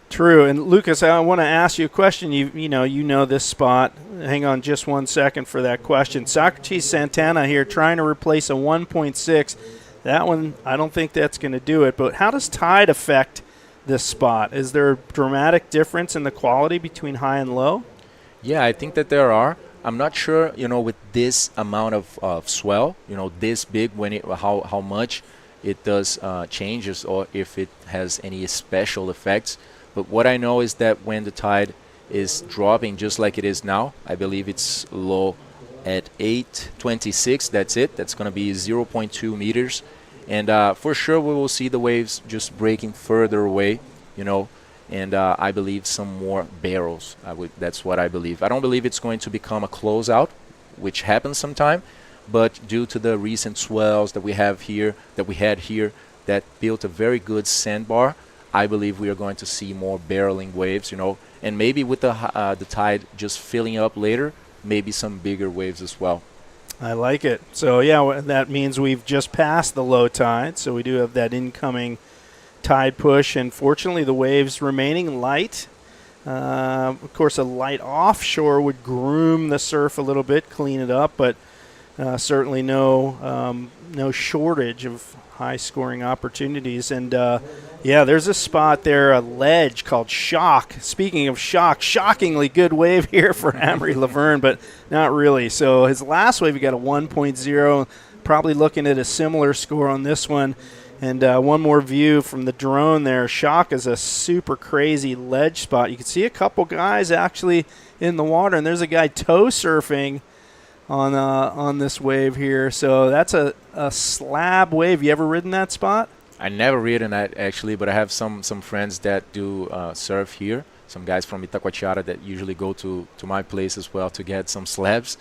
True. And Lucas, I want to ask you a question. You know this spot. Hang on just 1 second for that question. Socrates Santana here trying to replace a 1.6. That one, I don't think that's going to do it. But how does tide affect this spot? Is there a dramatic difference in the quality between high and low? Yeah, I think that there are. I'm not sure, with this amount of swell, this big, how much it does changes, or if it has any special effects. But what I know is that when the tide is dropping just like it is now, I believe it's low at 826. That's it. That's going to be 0.2 meters. And for sure we will see the waves just breaking further away, and I believe some more barrels. That's what I believe. I don't believe it's going to become a closeout, which happens sometime, but due to the recent swells that we had here, that built a very good sandbar, I believe we are going to see more barreling waves, and maybe with the tide just filling up later, maybe some bigger waves as well. I like it. So, yeah, that means we've just passed the low tide, so we do have that incoming tide push, and fortunately the waves remaining light. Of course, a light offshore would groom the surf a little bit, clean it up, but certainly no shortage of high-scoring opportunities. And, there's a spot there, a ledge called Shock. Speaking of Shock, shockingly good wave here for Amory Laverne, but not really. So his last wave, he got a 1.0, probably looking at a similar score on this one. And one more view from the drone there. Shock is a super crazy ledge spot. You can see a couple guys actually in the water, and there's a guy toe surfing on this wave here. So that's a slab wave. You ever ridden that spot? I never ridden that actually, but I have some friends that do surf here. Some guys from Itacoatiara that usually go to my place as well to get some slabs.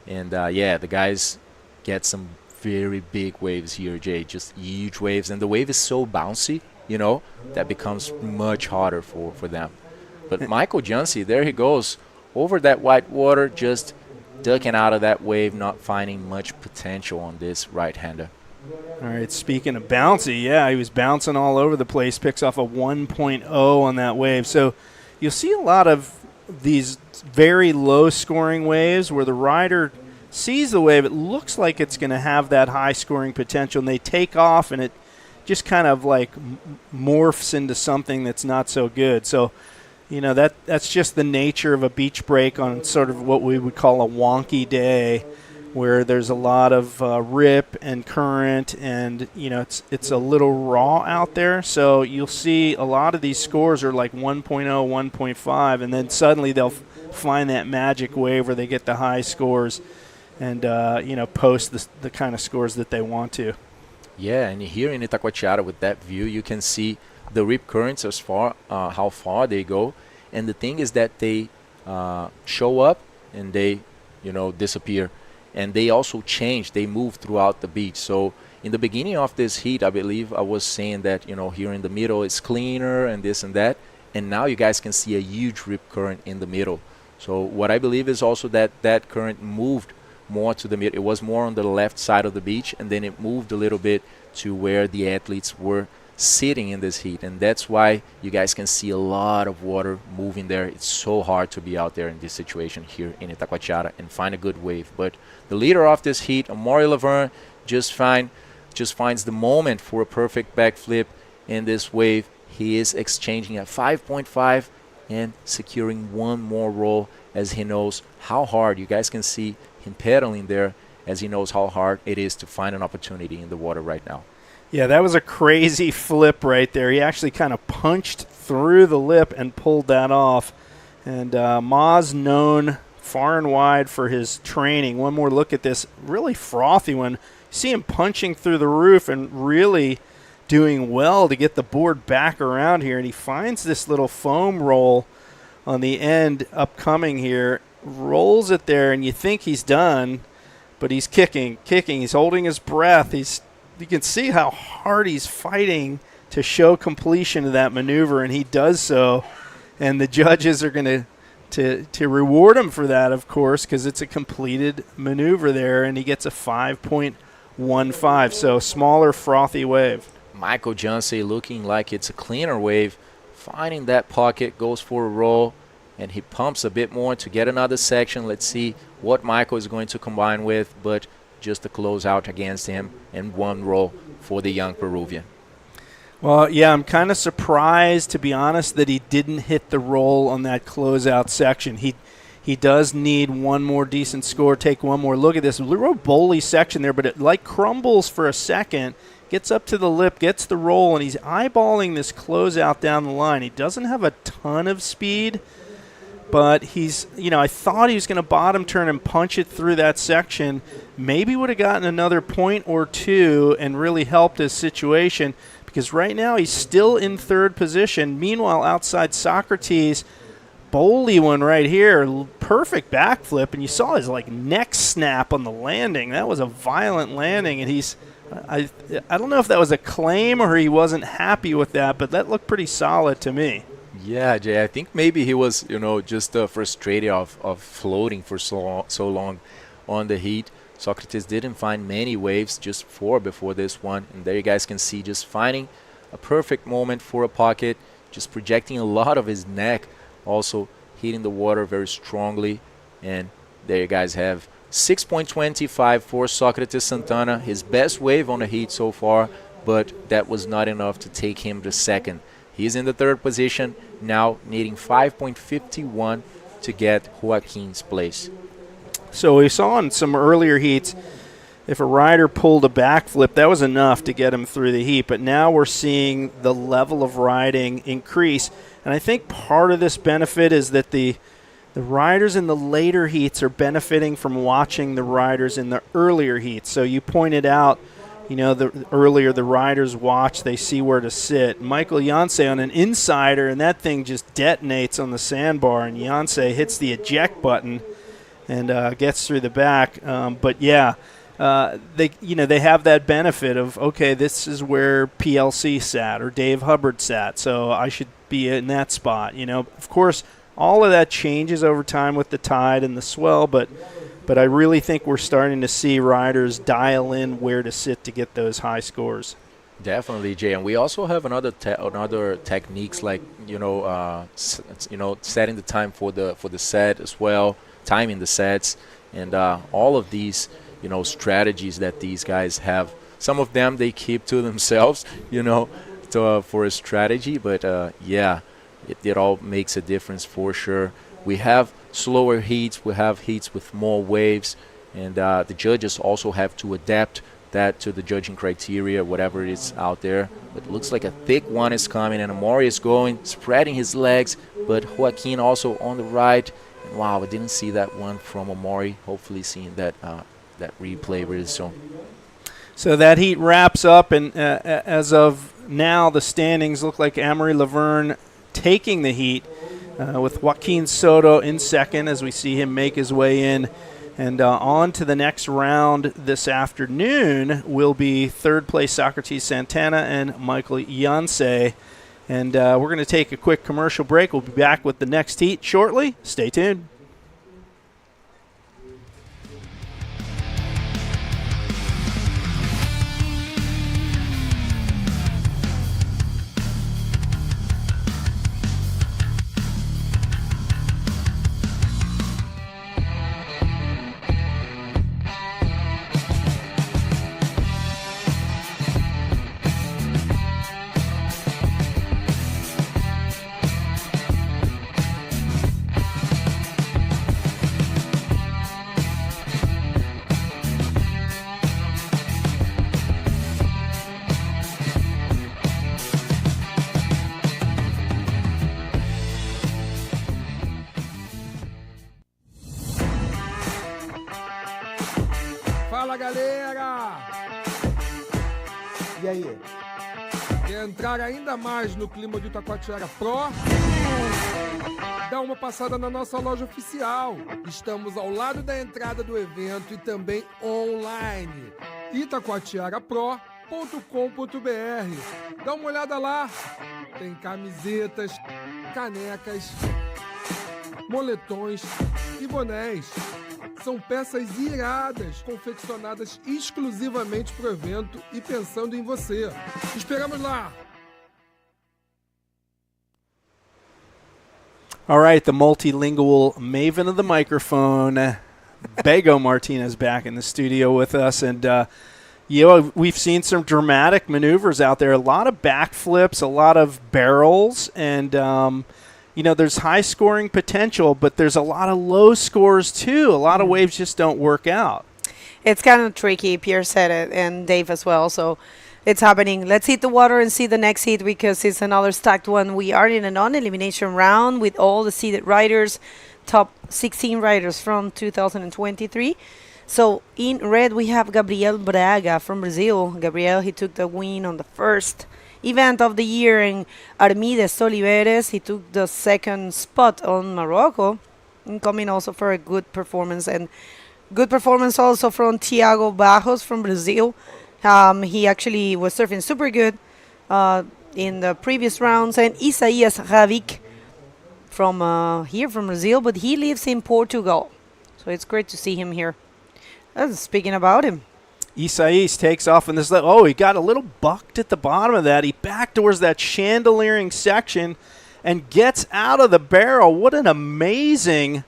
And the guys get some very big waves here, Jay, just huge waves. And the wave is so bouncy, that becomes much harder for them. But Michael Jansi, there he goes, over that white water, just ducking out of that wave, not finding much potential on this right-hander. All right, speaking of bouncy, he was bouncing all over the place, picks off a 1.0 on that wave. So you'll see a lot of these very low-scoring waves where the rider sees the wave, it looks like it's going to have that high-scoring potential, and they take off, and it just kind of like morphs into something that's not so good. So, that's just the nature of a beach break on sort of what we would call a wonky day, where there's a lot of rip and current, and it's a little raw out there. So you'll see a lot of these scores are like 1.0, 1.5, and then suddenly they'll find that magic wave where they get the high scores and post the kind of scores that they want to. Yeah, and here in Itacoatiara with that view, you can see the rip currents as far how far they go, and the thing is that they show up and they disappear. And they also change, they move throughout the beach. So in the beginning of this heat, I believe I was saying that, here in the middle it's cleaner and this and that. And now you guys can see a huge rip current in the middle. So what I believe is also that current moved more to the middle. It was more on the left side of the beach, and then it moved a little bit to where the athletes were sitting in this heat, and that's why you guys can see a lot of water moving there. It's so hard to be out there in this situation here in Itacoatiara and find a good wave. But the leader of this heat, Amaury Laverne, just fine. just finds the moment for a perfect backflip in this wave. He is exchanging at 5.5 and securing one more roll as he knows how hard, you guys can see him pedaling there, as he knows how hard it is to find an opportunity in the water right now. Yeah, that was a crazy flip right there. He actually kind of punched through the lip and pulled that off. And Ma's known far and wide for his training. One more look at this really frothy one. You see him punching through the roof and really doing well to get the board back around here. And he finds this little foam roll on the end upcoming here, rolls it there, and you think he's done, but he's kicking. He's holding his breath. You can see how hard he's fighting to show completion of that maneuver, and he does so. And the judges are going to reward him for that, of course, because it's a completed maneuver there, and he gets a 5.15. So smaller, frothy wave. Michael Janse looking like it's a cleaner wave, finding that pocket, goes for a roll, and he pumps a bit more to get another section. Let's see what Michael is going to combine with, but just a closeout against him and one roll for the young Peruvian. Well, yeah, I'm kind of surprised, to be honest, that he didn't hit the roll on that closeout section. He does need one more decent score, take one more look at this. Real bowly section there, but it like crumbles for a second, gets up to the lip, gets the roll, and he's eyeballing this closeout down the line. He doesn't have a ton of speed, but he's, I thought he was going to bottom turn and punch it through that section. Maybe would have gotten another point or two and really helped his situation, because right now he's still in third position. Meanwhile, outside Socrates, bowly one right here, perfect backflip, and you saw his neck snap on the landing. That was a violent landing, and he's, I don't know if that was a claim or he wasn't happy with that, but that looked pretty solid to me. Yeah, Jay, I think maybe he was, just frustrated of floating for so long on the heat. Socrates didn't find many waves, just 4 before this one. And there you guys can see just finding a perfect moment for a pocket, just projecting a lot of his neck, also hitting the water very strongly. And there you guys have 6.25 for Socrates Santana, his best wave on the heat so far, but that was not enough to take him to second. He's in the third position, now needing 5.51 to get Joaquin's place. So we saw in some earlier heats, if a rider pulled a backflip, that was enough to get him through the heat. But now we're seeing the level of riding increase. And I think part of this benefit is that the riders in the later heats are benefiting from watching the riders in the earlier heats. So you pointed out, earlier the riders watch, they see where to sit. Michael Janse on an insider, and that thing just detonates on the sandbar, and Janse hits the eject button and gets through the back. But yeah, they have that benefit of, okay, this is where PLC sat or Dave Hubbard sat, so I should be in that spot. Of course, all of that changes over time with the tide and the swell, but I really think we're starting to see riders dial in where to sit to get those high scores. Definitely, Jay, and we also have another techniques like setting the time for the set as well, timing the sets, and all of these strategies that these guys have. Some of them they keep to themselves, for a strategy, but it all makes a difference for sure. We have slower heats, we have heats with more waves, and the judges also have to adapt that to the judging criteria, whatever is out there. But it looks like a thick one is coming, and Amori is going, spreading his legs, but Joaquin also on the right. And wow, I didn't see that one from Amori. Hopefully seeing that replay really soon. So that heat wraps up, and as of now, the standings look like Amory Laverne taking the heat, with Joaquin Soto in second as we see him make his way in. And on to the next round this afternoon will be third place Socrates Santana and Michael Janse. And we're going to take a quick commercial break. We'll be back with the next heat shortly. Stay tuned. Fala, galera! E aí? Quer entrar ainda mais no clima do Itacoatiara Pro? Dá uma passada na nossa loja oficial. Estamos ao lado da entrada do evento e também online. Itacoatiarapro.com.br. Dá uma olhada lá. Tem camisetas, canecas, moletões e bonés. São peças iradas, confeccionadas exclusivamente para o evento e pensando em você. Esperamos lá! All right, the multilingual maven of the microphone, Bego Martinez, back in the studio with us. And, we've seen some dramatic maneuvers out there, a lot of backflips, a lot of barrels, and, there's high scoring potential, but there's a lot of low scores too. A lot of waves just don't work out. It's kind of tricky. Pierre said it, and Dave as well. So it's happening. Let's hit the water and see the next heat because it's another stacked one. We are in a non-elimination round with all the seeded riders, top 16 riders from 2023. So in red, we have Gabriel Braga from Brazil. Gabriel, he took the win on the first event of the year in Armides Oliveres. He took the second spot on Morocco, and coming also for a good performance. And good performance also from Thiago Barros from Brazil. He actually was surfing super good in the previous rounds. And Isaías Ravik from here from Brazil, but he lives in Portugal. So it's great to see him here. Speaking about him. Isais takes off in this. He got a little bucked at the bottom of that. He backdoors that chandeliering section and gets out of the barrel. What an amazing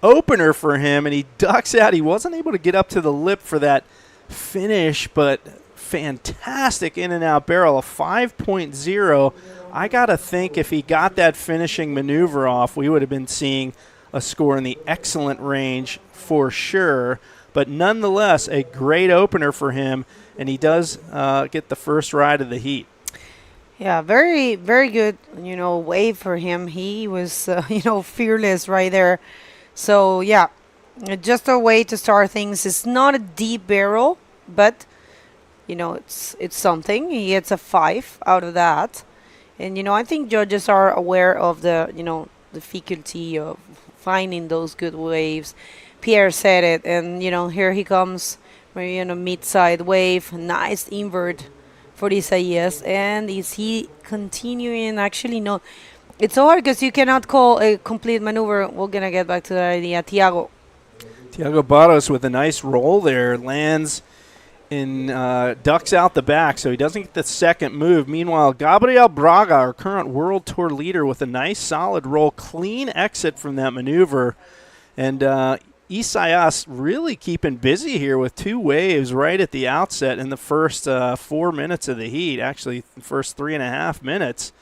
opener for him. And he ducks out. He wasn't able to get up to the lip for that finish, but fantastic in and out barrel. A 5.0. I got to think if he got that finishing maneuver off, we would have been seeing a score in the excellent range for sure. But nonetheless, a great opener for him, and he does get the first ride of the heat. Yeah, very, very good, wave for him. He was, fearless right there. So, yeah, just a way to start things. It's not a deep barrel, but, it's something. He gets a 5 out of that. And, I think judges are aware of the difficulty of finding those good waves. Pierre said it, and here he comes, maybe in a mid-side wave, nice invert for Isaías. And is he continuing? Actually, no. It's so hard because you cannot call a complete maneuver. We're gonna get back to that idea. Thiago Barros with a nice roll there, lands in, ducks out the back, so he doesn't get the second move. Meanwhile, Gabriel Braga, our current World Tour leader, with a nice solid roll, clean exit from that maneuver, and. Isaias really keeping busy here with 2 waves right at the outset in the first 4 minutes of the heat, actually the first 3.5 minutes.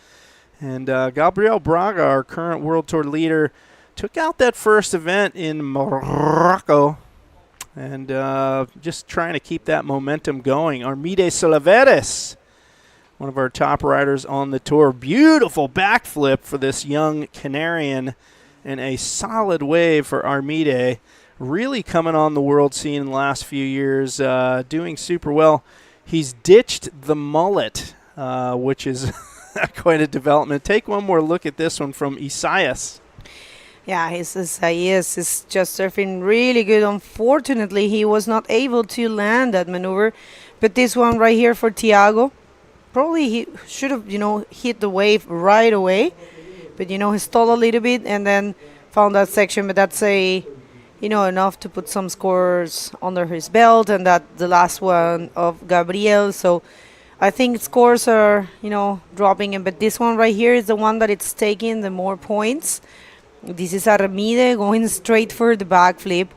And Gabriel Braga, our current World Tour leader, took out that first event in Morocco and just trying to keep that momentum going. Armides Oliveres, one of our top riders on the tour. Beautiful backflip for this young Canarian and a solid wave for Armide. Really coming on the world scene in the last few years, doing super well. He's ditched the mullet, which is quite a development. Take one more look at this one from Isaias. Yeah, Isaias is just surfing really good. Unfortunately, he was not able to land that maneuver. But this one right here for Thiago, probably he should have, hit the wave right away. But, he stalled a little bit and then found that section. But that's enough to put some scores under his belt. And that the last one of Gabriel. So I think scores are, dropping. But this one right here is the one that it's taking the more points. This is Armide going straight for the backflip.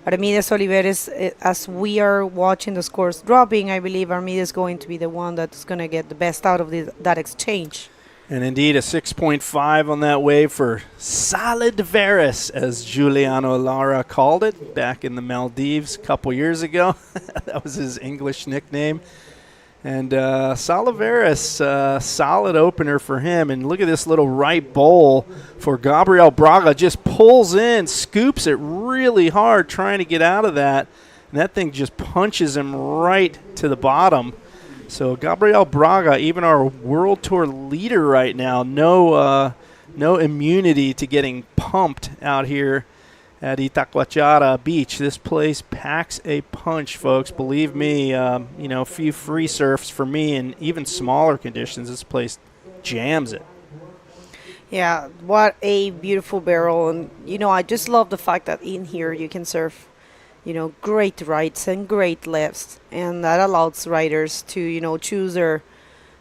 Armides Oliveres, as we are watching the scores dropping, I believe Armide is going to be the one that's going to get the best out of that exchange. And indeed, a 6.5 on that wave for Solid Veris, as Giuliano Lara called it back in the Maldives a couple years ago. That was his English nickname. And Salaveras, solid opener for him. And look at this little right bowl for Gabriel Braga. Just pulls in, scoops it really hard, trying to get out of that. and that thing just punches him right to the bottom. So Gabriel Braga, even our World Tour leader right now, no immunity to getting pumped out here at Itacoatiara Beach. This place packs a punch, folks. Believe me, a few free surfs for me in even smaller conditions. This place jams it. Yeah, what a beautiful barrel. And, I just love the fact that in here you can surf, great rights and great lefts. And that allows riders to, choose their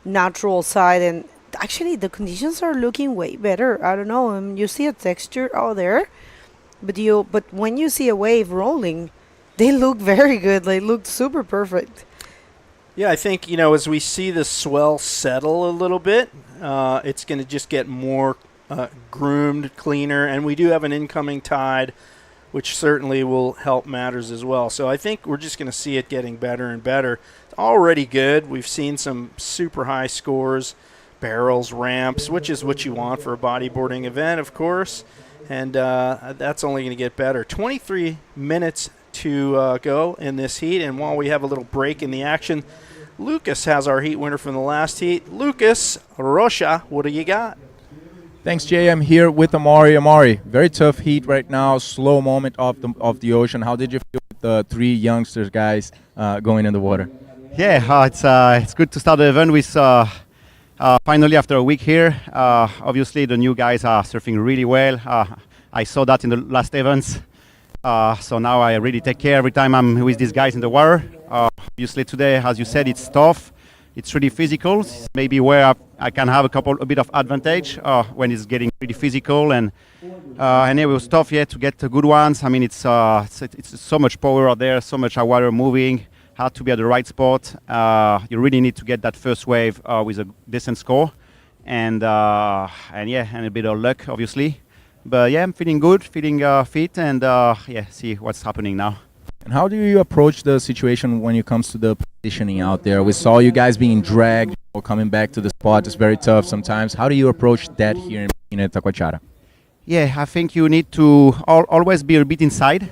natural side. And actually, the conditions are looking way better. I don't know. You see a texture out there. But when you see a wave rolling, they look very good. They look super perfect. Yeah, I think, as we see the swell settle a little bit, it's going to just get more groomed, cleaner. And we do have an incoming tide, which certainly will help matters as well. So I think we're just going to see it getting better and better. It's already good. We've seen some super high scores, barrels, ramps, which is what you want for a bodyboarding event, of course. And that's only going to get better. 23 minutes to go in this heat. And while we have a little break in the action, Lucas has our heat winner from the last heat. Lucas Rocha, what do you got? Thanks, Jay. I'm here with Amari. Amari, very tough heat right now, slow moment of the ocean. How did you feel with the three youngsters guys going in the water? Yeah, it's good to start the event with finally after a week here. Obviously, the new guys are surfing really well. I saw that in the last events. So now I really take care every time I'm with these guys in the water. Obviously today, as you said, it's tough. It's really physical. It's maybe where I can have a bit of advantage when it's getting really physical. And it was tough, to get the good ones. I mean, it's so much power out there, so much water moving. Hard to be at the right spot. You really need to get that first wave with a decent score, and a bit of luck, obviously. But yeah, I'm feeling good, feeling fit, and see what's happening now. And how do you approach the situation when it comes to the positioning out there? We saw you guys being dragged or coming back to the spot. It's very tough sometimes. How do you approach that here in Itacoatiara? Yeah, I think you need to always be a bit inside,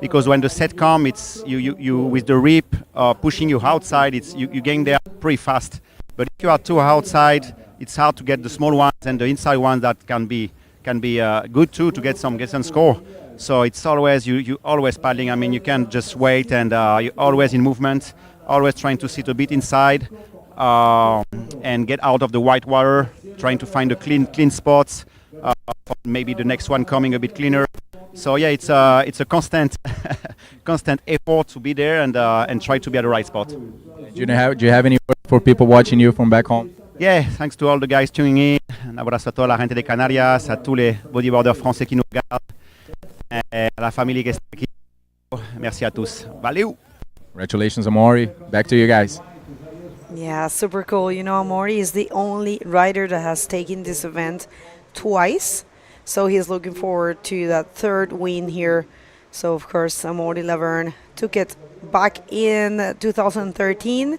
because when the set comes, it's you with the rip pushing you outside. It's you getting there pretty fast. But if you are too outside, it's hard to get the small ones and the inside ones that can be good too to get some score. So it's always you always paddling. I mean, you can't just wait, and you're always in movement, always trying to sit a bit inside and get out of the white water, trying to find the clean spots. For maybe the next one coming a bit cleaner. So yeah, it's a constant effort to be there and try to be at the right spot. Do you have any word for people watching you from back home? Yeah, thanks to all the guys tuning in. Un abrazo a toda la gente de Canarias, a tous les bodyboarders français qui nous regardent, à la famille qui est aquí. Merci à tous. Valeu! Congratulations, Amari. Back to you guys. Yeah, super cool. Amori is the only rider that has taken this event twice. So he's looking forward to that third win here. So, of course, Amaury Laverne took it back in 2013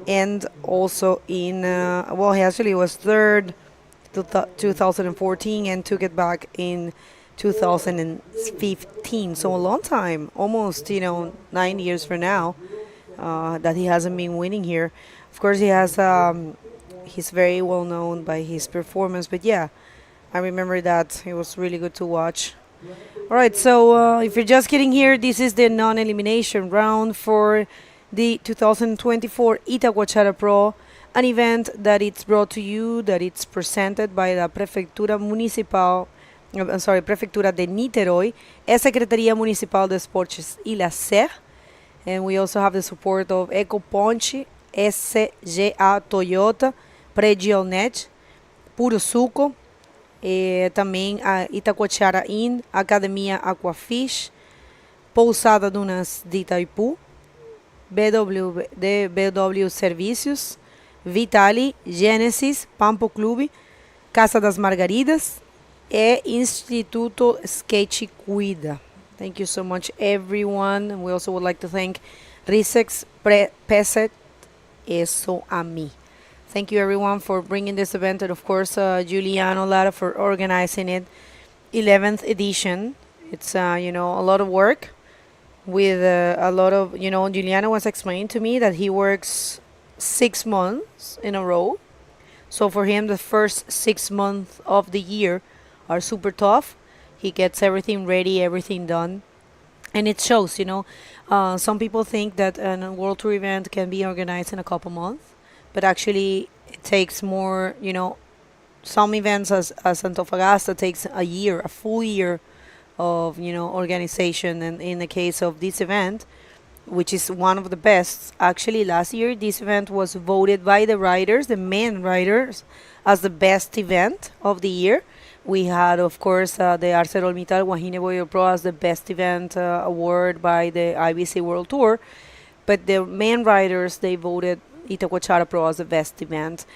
and also in, he actually was third 2014 and took it back in 2015. So a long time, almost, 9 years from now, that he hasn't been winning here. Of course, he has, he's very well known by his performance, but yeah, I remember that. It was really good to watch. All right, so if you're just getting here, this is the non-elimination round for the 2024 Itacoatiara Pro, an event that it's brought to you, that it's presented by the Prefectura de Niterói, Secretaría Municipal de Esportes y la SER. And we also have the support of Eco Ponche, SGA Toyota, Pregionet, Puro Suco, também a Itacoatiara Inn, Academia Aquafish, Pousada Dunas de Itaipu, BW Serviços, Vitali, Genesis, Pampo Clube, Casa das Margaridas e Instituto Skate Cuida. Thank you so much, everyone. We also would like to thank Risex Peset Eso a mí. Thank you, everyone, for bringing this event, and of course, Giuliano Lara for organizing it. 11th edition. It's a lot of work, with a lot of, Juliano was explaining to me that he works 6 months in a row. So for him, the first 6 months of the year are super tough. He gets everything ready, everything done. And it shows. Some people think that a World Tour event can be organized in a couple months, but actually it takes more, some events as Antofagasta takes a year, a full year of, organization. And in the case of this event, which is one of the best, actually last year this event was voted by the riders, the men riders, as the best event of the year. We had, of course, the ArcelorMittal Wahine Bodyboard Pro as the best event award by the IBC World Tour. But the men riders, they voted Itacoatiara Pro as the best event.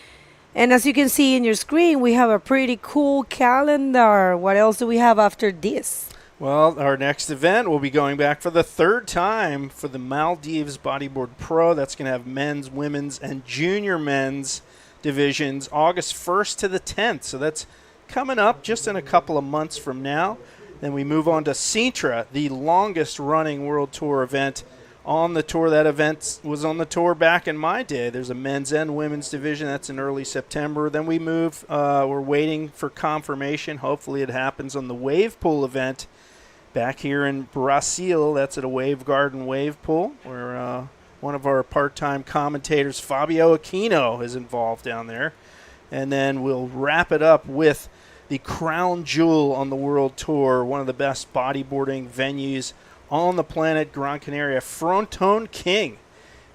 And as you can see in your screen, we have a pretty cool calendar. What else do we have after this? Well, our next event will be going back for the third time for the Maldives Bodyboard Pro. That's going to have men's, women's, and junior men's divisions August 1st to the 10th. So that's coming up just in a couple of months from now. Then we move on to Sintra, the longest running World Tour event on the tour. That event was on the tour back in my day. There's a men's and women's division. That's in early September. Then we move, we're waiting for confirmation. Hopefully it happens on the wave pool event back here in Brazil. That's at a Wave Garden wave pool where one of our part-time commentators, Fabio Aquino, is involved down there. And then we'll wrap it up with the crown jewel on the World Tour, one of the best bodyboarding venues on the planet, Gran Canaria, Fronton King.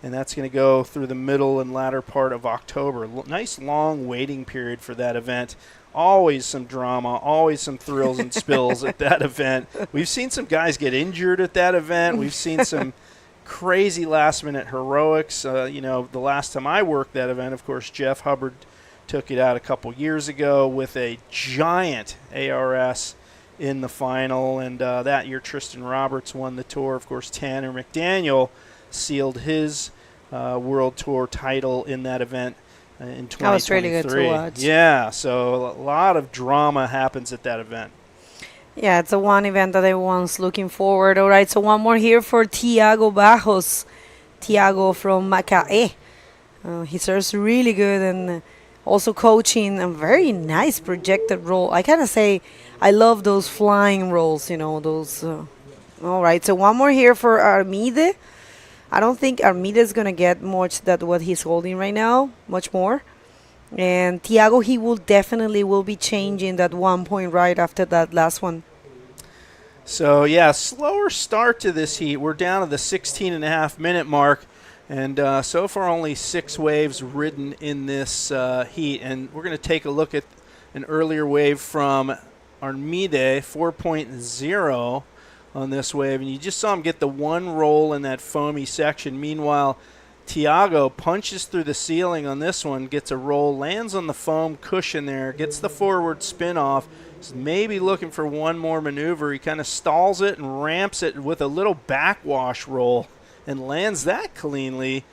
And that's going to go through the middle and latter part of October. Nice long waiting period for that event. Always some drama, always some thrills and spills at that event. We've seen some guys get injured at that event. We've seen some crazy last-minute heroics. The last time I worked that event, of course, Jeff Hubbard took it out a couple years ago with a giant ARS in the final. And that year, Tristan Roberts won the tour. Of course, Tanner McDaniel sealed his World Tour title in that event in 2023. That was really good to watch. Yeah, so a lot of drama happens at that event. Yeah, it's a one event that everyone's looking forward. All right, so one more here for Tiago Barros. Tiago from Macaé. He serves really good and also coaching a very nice projected roll. I kind of say I love those flying rolls, those. All right, so one more here for Armide. I don't think Armide is going to get much that what he's holding right now, much more. And Tiago, he will definitely be changing that 1 point right after that last one. So, yeah, slower start to this heat. We're down to the 16.5-minute mark. And so far only 6 waves ridden in this heat. And we're going to take a look at an earlier wave from Armide, 4.0 on this wave. And you just saw him get the one roll in that foamy section. Meanwhile, Tiago punches through the ceiling on this one, gets a roll, lands on the foam cushion there, gets the forward spin off. He's maybe looking for one more maneuver. He kind of stalls it and ramps it with a little backwash roll and lands that cleanly.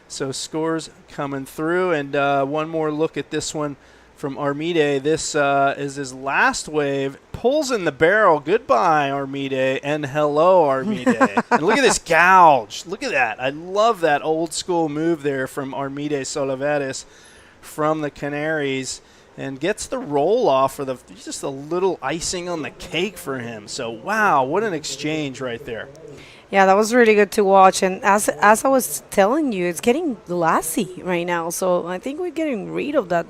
So scores coming through. And one more look at this one from Armide. This is his last wave. Pulls in the barrel. Goodbye, Armide. And hello, Armide. And look at this gouge. Look at that. I love that old school move there from Armide Solaveres from the Canaries. And gets the roll off for just a little icing on the cake for him. So, wow, what an exchange right there. Yeah, that was really good to watch. And as I was telling you, it's getting glassy right now. So I think we're getting rid of that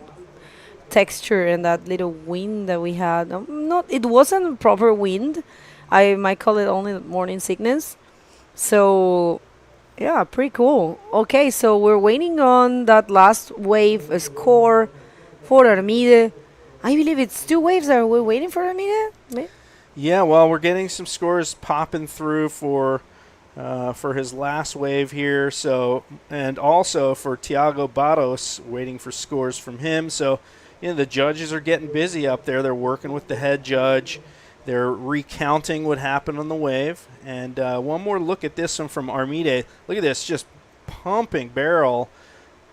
texture and that little wind that we had. It wasn't a proper wind. I might call it only morning sickness. So, yeah, pretty cool. Okay, so we're waiting on that last wave score for Armide. I believe it's 2 waves that we're waiting for Armide. Yeah, well, we're getting some scores popping through for his last wave here. So, and also for Tiago Barros, waiting for scores from him. So, the judges are getting busy up there. They're working with the head judge. They're recounting what happened on the wave. And one more look at this one from Armide. Look at this, just pumping barrel.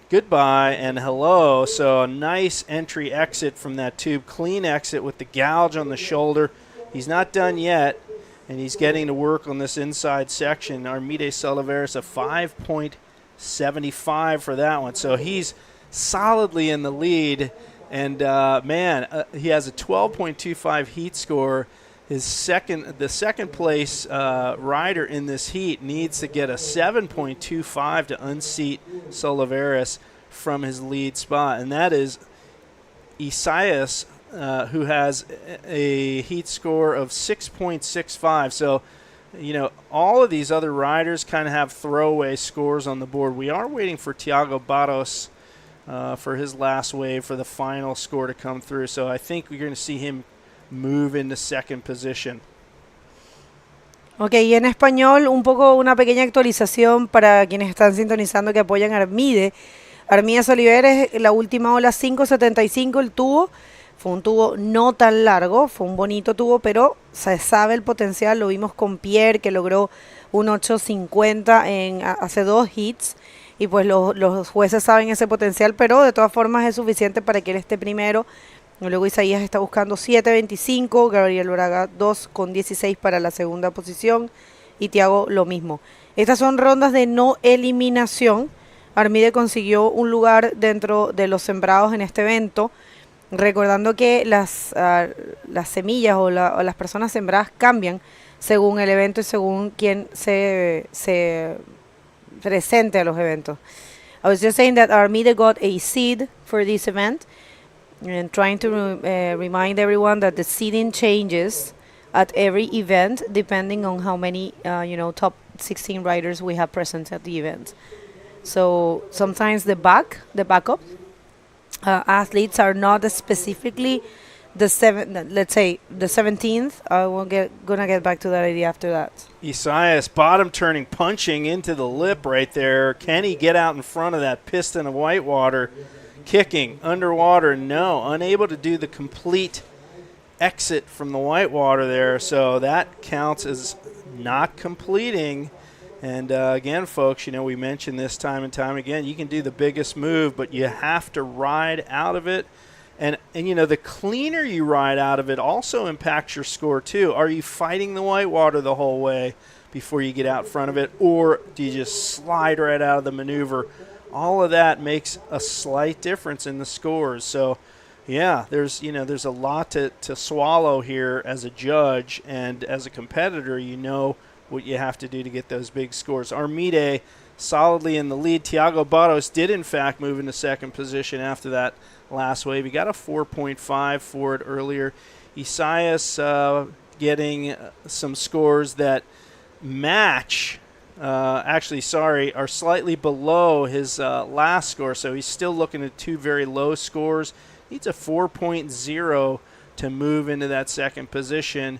Goodbye and hello. So a nice entry exit from that tube. Clean exit with the gouge on the shoulder. He's not done yet. and he's getting to work on this inside section. Armide Soliveris a 5.75 for that one. So he's solidly in the lead, and he has a 12.25 heat score. The second place rider in this heat needs to get a 7.25 to unseat Soliveris from his lead spot, and that is Isaias, who has a heat score of 6.65. So, all of these other riders kind of have throwaway scores on the board. We are waiting for Tiago Barros for his last wave for the final score to come through. So I think we're going to see him move into second position. Ok, y en español, un poco una pequeña actualización para quienes están sintonizando que apoyan a Armide. Armide Soliveres, la última ola 5.75 el tubo. Fue un tubo no tan largo, fue un bonito tubo, pero se sabe el potencial. Lo vimos con Pierre, que logró un 8.50 hace 2 hits. Y pues los jueces saben ese potencial, pero de todas formas es suficiente para que él esté primero. Luego Isaías está buscando 7.25, Gabriel Braga 2.16 para la segunda posición y Tiago lo mismo. Estas son rondas de no eliminación. Armide consiguió un lugar dentro de los sembrados en este evento, recordando que las semillas o las personas sembradas cambian según el evento y según quien se presente a los eventos. I was just saying that Armide got a seed for this event, and trying to remind everyone that the seeding changes at every event depending on how many top 16 riders we have present at the event. So sometimes the backup athletes are not specifically the 17th. Gonna get back to that idea after that. Isaias bottom turning, punching into the lip right there. Can he get out in front of that piston of whitewater? Kicking underwater, no, unable to do the complete exit from the whitewater there, so that counts as not completing. And again, folks, we mentioned this time and time again, you can do the biggest move, but you have to ride out of it. And the cleaner you ride out of it also impacts your score too. Are you fighting the whitewater the whole way before you get out front of it, or do you just slide right out of the maneuver? All of that makes a slight difference in the scores. So, yeah, there's a lot to swallow here as a judge, and as a competitor, what you have to do to get those big scores. Armide solidly in the lead. Tiago Barros did, in fact, move into second position after that last wave. He got a 4.5 for it earlier. Isaias getting some scores that match are slightly below his last score, so he's still looking at 2 very low scores. Needs a 4.0 to move into that second position.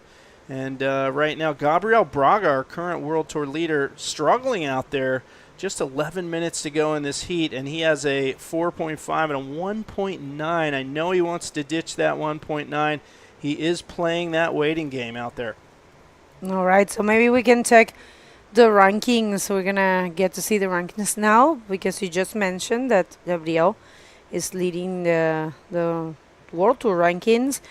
And right now, Gabriel Braga, our current World Tour leader, struggling out there. Just 11 minutes to go in this heat, and he has a 4.5 and a 1.9. I know he wants to ditch that 1.9. He is playing that waiting game out there. All right, so maybe we can check the rankings. We're going to get to see the rankings now, because you just mentioned that Gabriel is leading the World Tour rankings.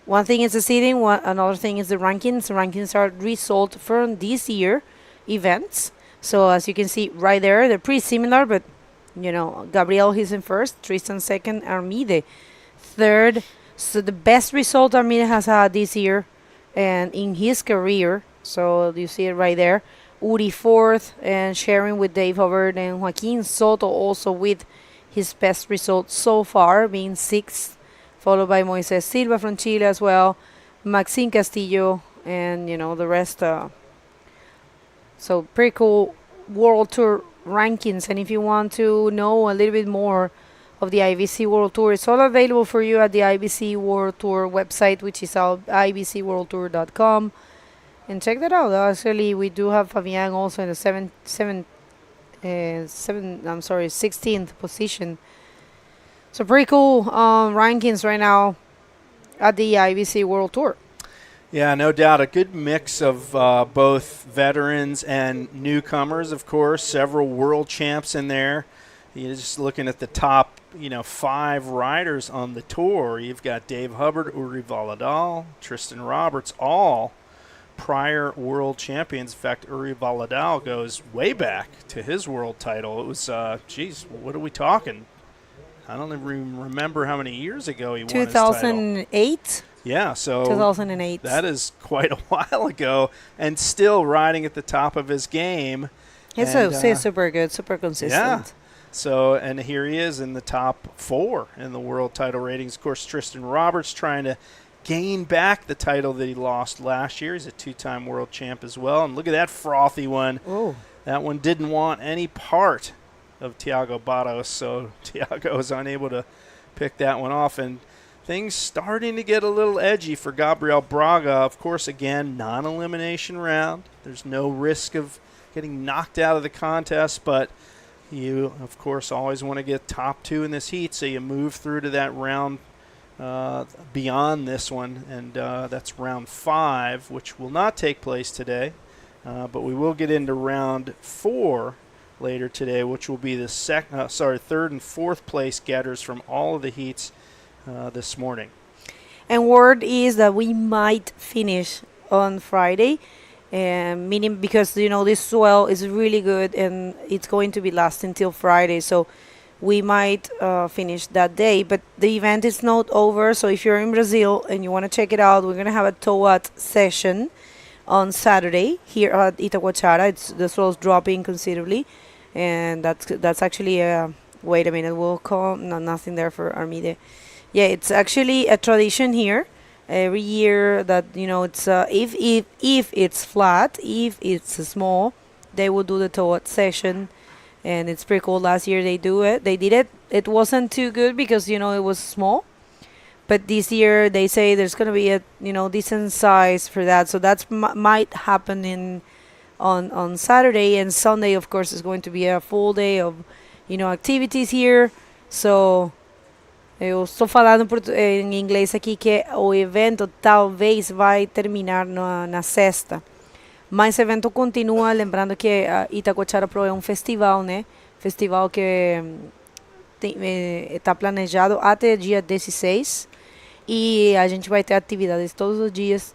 One thing is the seeding, another thing is the rankings. The rankings are result from this year events. So as you can see right there, they're pretty similar, but Gabriel is in first, Tristan second, Armide third. So the best result Armide has had this year and in his career. So you see it right there. Uri fourth, and sharing with Dave Hubbard, and Joaquin Soto also with his best result so far, being sixth, followed by Moises Silva from Chile as well, Maxime Castillo, and the rest. So pretty cool World Tour rankings. And if you want to know a little bit more of the IBC World Tour, it's all available for you at the IBC World Tour website, which is ibcworldtour.com. And check that out. Actually, we do have Fabian also in the 16th position. So pretty cool rankings right now at the IBC World Tour. Yeah, no doubt. A good mix of both veterans and newcomers, of course. Several world champs in there. You're just looking at the top, 5 riders on the tour. You've got Dave Hubbard, Uri Valadal, Tristan Roberts, all prior world champions. In fact, Uri Valadao goes way back to his world title. It was, what are we talking? I don't even remember how many years ago he won his title. 2008? Yeah, so 2008. that is quite a while ago, and still riding at the top of his game. He's super good, super consistent. Yeah. So, and here he is in the top 4 in the world title ratings. Of course, Tristan Roberts trying to gain back the title that he lost last year. He's a 2-time world champ as well. And look at that frothy one. Oh. That one didn't want any part of Thiago Barros, so Thiago was unable to pick that one off. And things starting to get a little edgy for Gabriel Braga. Of course, again, non-elimination round. There's no risk of getting knocked out of the contest, but you, of course, always want to get top 2 in this heat, so you move through to that round beyond this one, and that's round 5, which will not take place today. But we will get into round 4 later today, which will be the third and fourth place getters from all of the heats this morning. And word is that we might finish on Friday, meaning because, you know, this swell is really good and it's going to be lasting until Friday. So we might finish that day. But the event is not over. So if you're in Brazil and you want to check it out, we're going to have a TOAT session on Saturday here at Itacoatiara. The swell's dropping considerably. And that's actually wait a minute, we'll call nothing there for Armide. Yeah, it's actually a tradition here every year that, you know, it's if it's flat, if it's small, they will do the TOAT session, and it's pretty cool. Last year they did it. It wasn't too good because, you know, it was small, but this year they say there's gonna be a, you know, decent size for that. So that's might happen on Saturday, and Sunday, of course, is going to be a full day of, you know, activities here. So eu estou falando em inglês aqui que o evento talvez vai terminar na sexta, mas o evento continua. Lembrando que a Itacoatiara Pro é um festival, né? Festival que está planejado até dia 16, e a gente vai ter atividades todos os dias.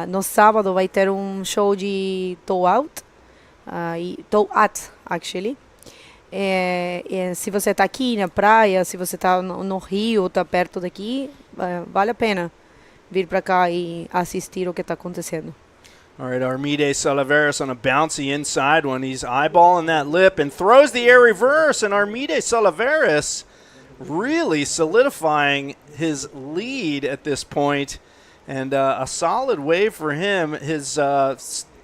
No sábado vai ter um show de TOAT, actually. Se você está aqui na praia, se você está no Rio, está perto daqui, vale a pena vir para cá e assistir o que está acontecendo. All right, Armide Salaveras on a bouncy inside one. He's eyeballing that lip and throws the air reverse, and Armide Salaveras really solidifying his lead at this point. And a solid wave for him. His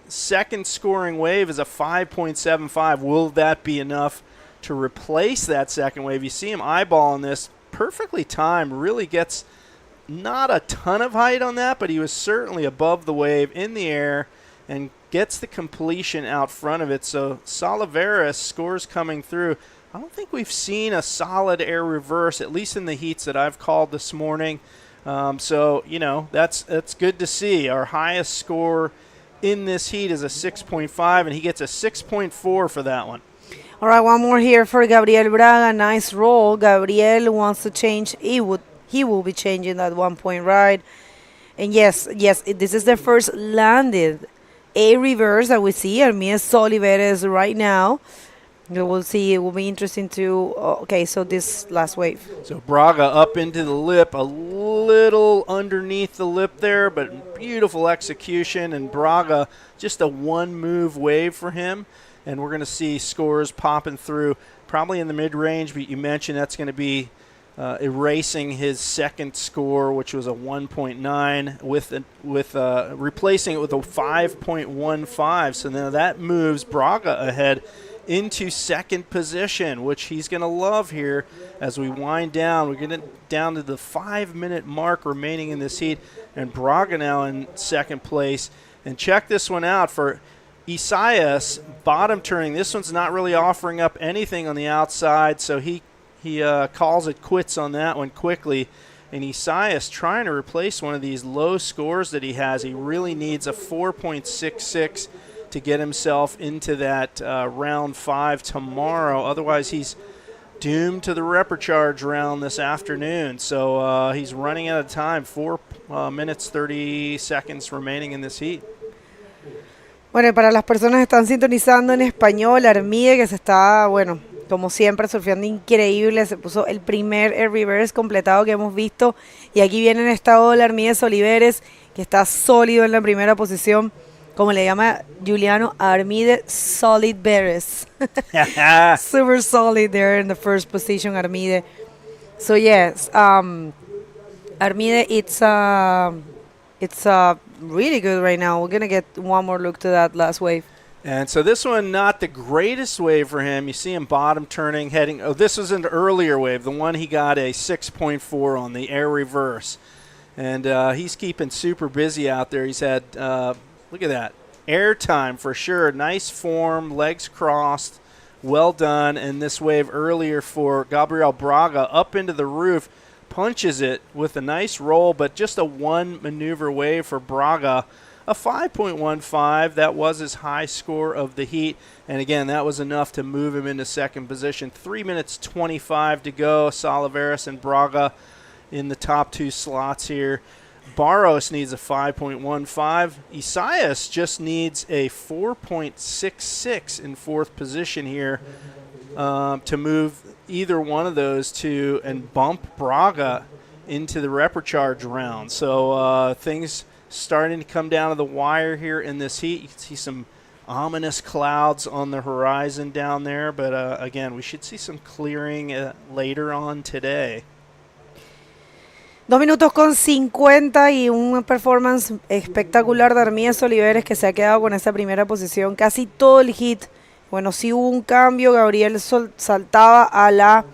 second scoring wave is a 5.75. Will that be enough to replace that second wave? You see him eyeballing this. Perfectly timed. Really gets not a ton of height on that, but he was certainly above the wave in the air and gets the completion out front of it. So Salaveras scores coming through. I don't think we've seen a solid air reverse, at least in the heats that I've called this morning. So, you know, that's good to see. Our highest score in this heat is a 6.5, and he gets a 6.4 for that one. All right, one more here for Gabriel Braga. Nice roll. Gabriel wants to change. He will be changing that 1 point ride. And yes, this is the first landed A reverse that we see. Armide Oliveres right now. We'll see. It will be interesting to. Okay, so this last wave. So Braga up into the lip, a little underneath the lip there, but beautiful execution. And Braga, just a one-move wave for him. And we're going to see scores popping through, probably in the mid-range. But you mentioned that's going to be erasing his second score, which was a 1.9, with replacing it with a 5.15. So now that moves Braga ahead into second position, which he's going to love here as we wind down. We're getting down to the 5-minute mark remaining in this heat, and Braga now in second place. And check this one out for Isaias, bottom turning. This one's not really offering up anything on the outside, so he calls it quits on that one quickly. And Isaias trying to replace one of these low scores that he has. He really needs a 4.66 to get himself into that round 5 tomorrow. Otherwise, he's doomed to the reprecharge round this afternoon. So he's running out of time. 4 minutes, 30 seconds remaining in this heat. Bueno, y para las personas que están sintonizando en español, Armide, que se está, bueno, como siempre, surfeando increíble, se puso el primer air reverse completado que hemos visto. Y aquí viene en esta ola Armides Oliveres, que está sólido en la primera posición, como le llama Juliano, Armide Solid Beres. Super solid there in the first position, Armide. So yes, Armide, it's really good right now. We're gonna get one more look to that last wave. And so this one, not the greatest wave for him. You see him bottom turning, heading. Oh, this was an earlier wave, the one he got a 6.4 on, the air reverse. And he's keeping super busy out there. He's had, look at that, air time for sure. Nice form, legs crossed, well done. And this wave earlier for Gabriel Braga up into the roof, punches it with a nice roll, but just a one maneuver wave for Braga. A 5.15, that was his high score of the heat. And again, that was enough to move him into second position. 3 minutes 25 to go. Salaveras and Braga in the top 2 slots here. Barros needs a 5.15. Isaias just needs a 4.66 in 4th position here to move either one of those two and bump Braga into the reprecharge round. So things starting to come down to the wire here in this heat. You can see some ominous clouds on the horizon down there, but again, we should see some clearing later on today. 2 minutos con 50 y un performance espectacular de Armides Oliveres, que se ha quedado con esa primera posición casi todo el hit. Bueno, sí hubo un cambio. Gabriel saltaba a la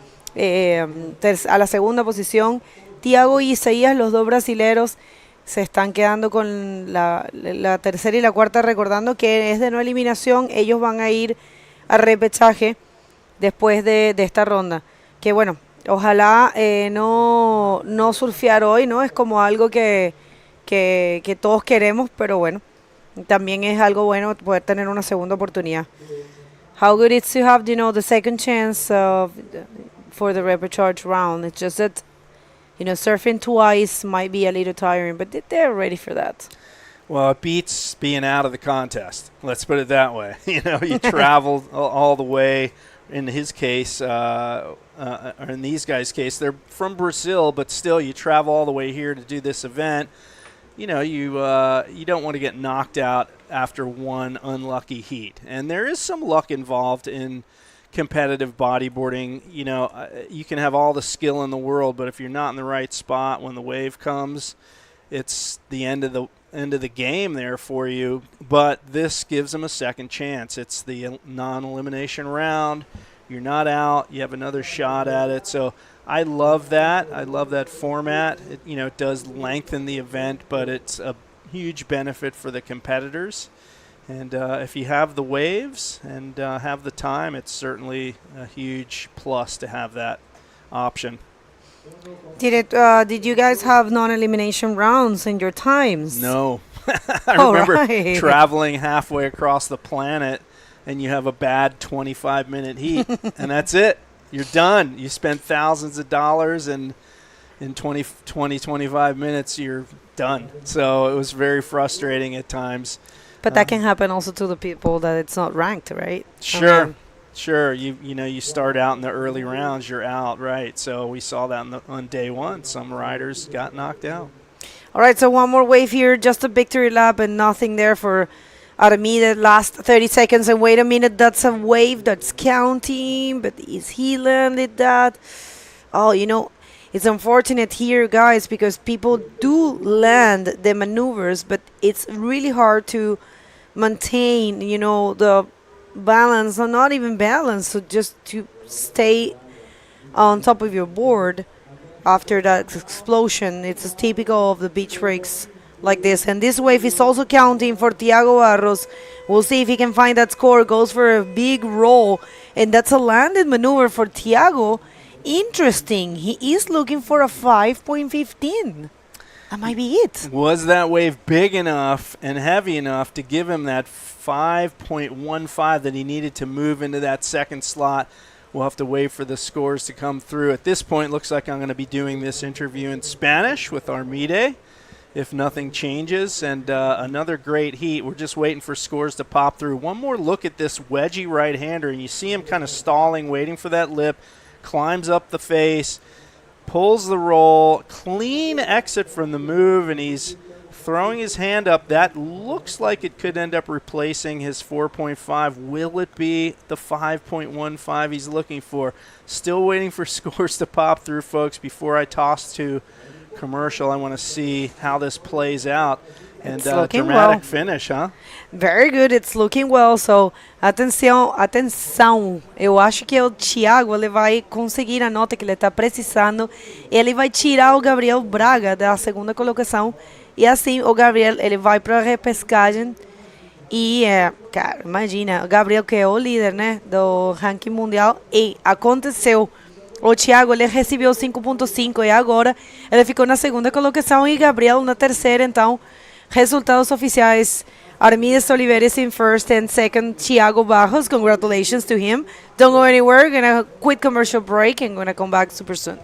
segunda posición. Tiago y Isaías, los dos brasileros, se están quedando con la tercera y la cuarta, recordando que es de no eliminación. Ellos van a ir a repechaje después de esta ronda. Que bueno, ojalá no surfear hoy, ¿no? Es como algo que todos queremos, pero bueno, también es algo bueno poder tener una segunda oportunidad. How good it's to have, the second chance for the reprecharge round. It's just that, surfing twice might be a little tiring, but they're ready for that. Well, it beats being out of the contest. Let's put it that way. You traveled all the way. In his case, or in these guys' case, they're from Brazil, but still you travel all the way here to do this event. You don't want to get knocked out after one unlucky heat. And there is some luck involved in competitive bodyboarding. You can have all the skill in the world, but if you're not in the right spot when the wave comes, it's the end of the game there for you. But this gives them a second chance. It's the non-elimination round. You're not out. You have another shot at it. So I love that. I love that format. It does lengthen the event, but it's a huge benefit for the competitors. And if you have the waves and have the time, it's certainly a huge plus to have that option. Did you guys have non-elimination rounds in your times? No. I remember traveling halfway across the planet, and you have a bad 25-minute heat, and that's it. You're done. You spent thousands of dollars, and in 25 minutes, you're done. So it was very frustrating at times. But that can happen also to the people that it's not ranked, right? Sure. Sure, you start out in the early rounds, you're out, right? So we saw that on day one. Some riders got knocked out. All right, so one more wave here, just a victory lap and nothing there for Armide. Last 30 seconds, and wait a minute, that's a wave that's counting, but is he landed that? Oh, it's unfortunate here, guys, because people do land the maneuvers, but it's really hard to maintain, the balance, or not even balance, so just to stay on top of your board after that explosion. It's typical of the beach breaks like this. And this wave is also counting for Tiago Barros. We'll see if he can find that score. Goes for a big roll, and that's a landed maneuver for Tiago. Interesting. He is looking for a 5.15. That might be it. Was that wave big enough and heavy enough to give him that 5.15 that he needed to move into that second slot? we'll have to wait for the scores to come through. At this point, looks like I'm going to be doing this interview in Spanish with Armide, if nothing changes. And another great heat. We're just waiting for scores to pop through. One more look at this wedgie right-hander, and you see him kind of stalling, waiting for that lip, climbs up the face, pulls the roll, clean exit from the move, and he's throwing his hand up. That looks like it could end up replacing his 4.5. Will it be the 5.15 he's looking for? Still waiting for scores to pop through, folks, before I toss to commercial. I want to see how this plays out. And dramatic well. finish, huh? Very good. It's looking well. So, atenção. Eu acho que o Thiago ele vai conseguir a nota que ele está precisando. Ele vai tirar o Gabriel Braga da segunda colocação. E assim, o Gabriel ele vai para a repescagem. E, cara, imagina, o Gabriel que é o líder, né, do ranking mundial. E aconteceu. O Thiago ele recebeu 5.5 e agora ele ficou na segunda colocação e Gabriel na terceira. Então, resultados oficiais: Armides Oliveira in first and second, Thiago Barros. Congratulations to him. Don't go anywhere. We're gonna quick commercial break and gonna come back super soon.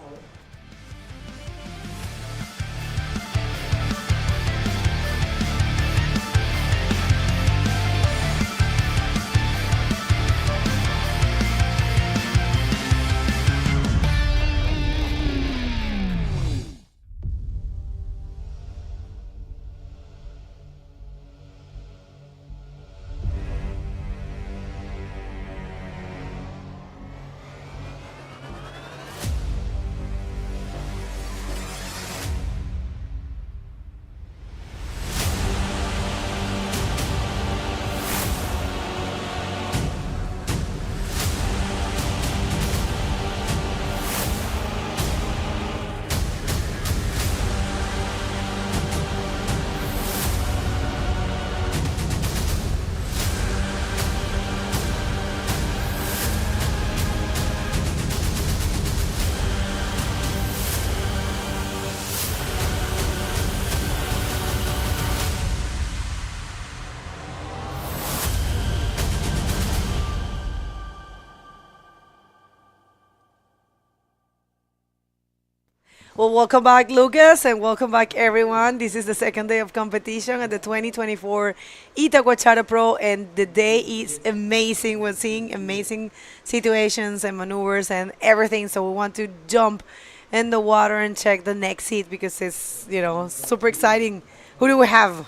Well, welcome back, Lucas, and welcome back, everyone. This is the second day of competition at the 2024 Itacoatiara Pro, and the day is amazing. We're seeing amazing situations and maneuvers and everything, so we want to jump in the water and check the next heat because it's, you know, super exciting. Who do we have?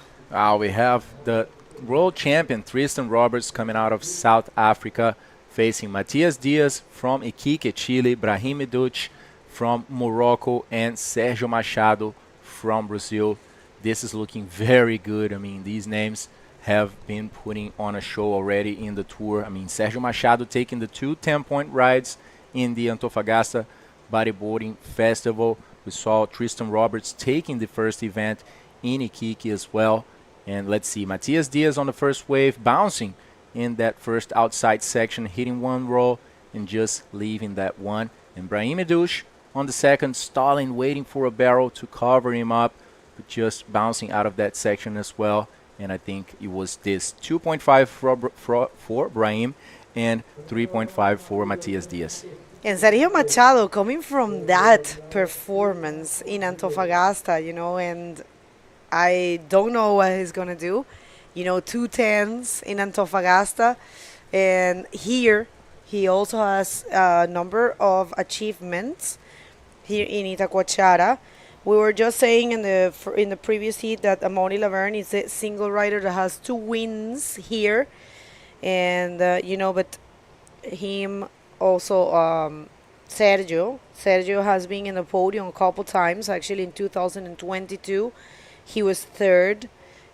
We have the world champion, Tristan Roberts, coming out of South Africa, facing Matias Diaz from Iquique, Chile, Brahim Duch from Morocco, and Sergio Machado from Brazil. This is looking very good. I mean, these names have been putting on a show already in the tour. I mean, Sergio Machado taking the 2 10-point rides in the Antofagasta Bodyboarding Festival. We saw Tristan Roberts taking the first event in Iquique as well. And let's see, Matias Diaz on the first wave, bouncing in that first outside section, hitting one roll and just leaving that one. And Brahim Duch on the second, stalling, waiting for a barrel to cover him up, but just bouncing out of that section as well. And I think it was this 2.5 for Brahim and 3.5 for Matias Diaz. And Sergio Machado coming from that performance in Antofagasta, you know, and I don't know what he's going to do. You know, 2 10s in Antofagasta. And here, he also has a number of achievements here in Itacoatiara. We were just saying in the previous heat that Amaury Laverne is a single rider that has 2 wins here. And, you know, but him also, Sergio has been in the podium a couple times. Actually, in 2022, he was 3rd.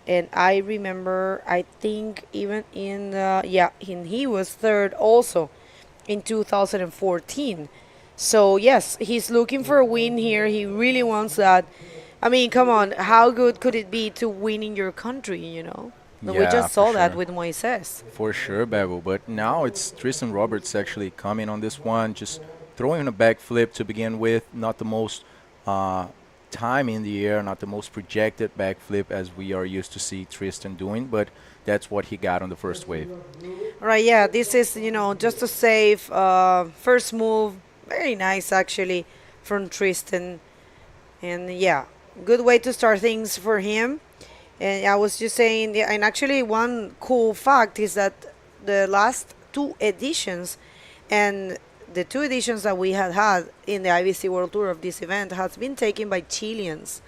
And I remember, I think even he was 3rd also in 2014. So, yes, he's looking for a win here. He really wants that. I mean, come on, how good could it be to win in your country, you know? Yeah, we just saw that sure. with Moises. For sure, Bevel. But now it's Tristan Roberts actually coming on this one, just throwing a backflip to begin with. Not the most time in the air, not the most projected backflip as we are used to see Tristan doing, but that's what he got on the first wave. Right, yeah, this is, you know, just a safe first move. Very nice, actually, from Tristan. And yeah, good way to start things for him. And I was just saying, yeah, and actually one cool fact is that the last two editions and the two editions that we had in the IBC World Tour of this event has been taken by Chileans.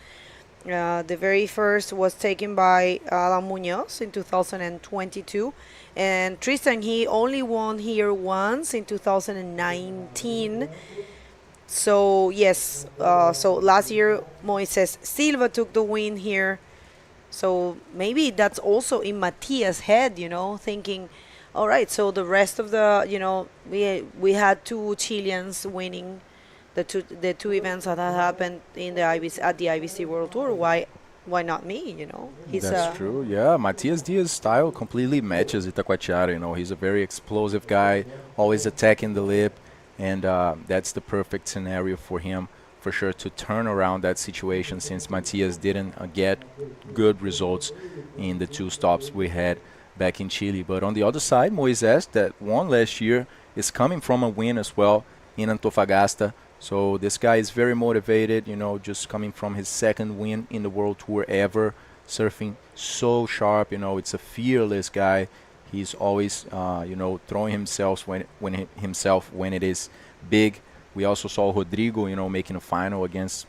The very first was taken by Alan Munoz in 2022, and Tristan, he only won here once in 2019. So yes, so last year Moises Silva took the win here. So maybe that's also in Matias' head, you know, thinking, all right, so the rest of the, you know, we had two Chileans winning the two events that had happened in the IBC World Tour. Why not me? You know, That's true. Yeah, Matias Diaz's style completely matches Itacoatiara. You know, he's a very explosive guy, always attacking the lip, and that's the perfect scenario for him, for sure, to turn around that situation, since Matias didn't get good results in the two stops we had back in Chile. But on the other side, Moises, that won last year, is coming from a win as well in Antofagasta. So this guy is very motivated, you know, just coming from his second win in the World Tour ever, surfing so sharp, you know, it's a fearless guy. He's always, you know, throwing himself when it is big. We also saw Rodrigo, you know, making a final against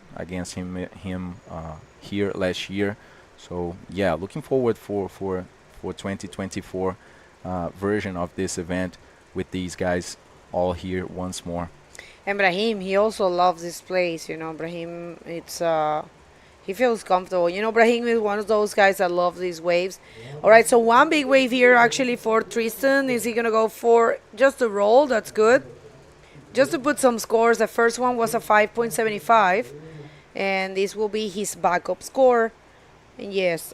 him here last year. So yeah, looking forward for 2024 version of this event with these guys all here once more. And Brahim, he also loves this place, you know. Brahim, it's he feels comfortable. You know, Brahim is one of those guys that love these waves. All right, so one big wave here actually for Tristan. Is he gonna go for just a roll? That's good. Just to put some scores, the first one was a 5.75, and this will be his backup score. And yes,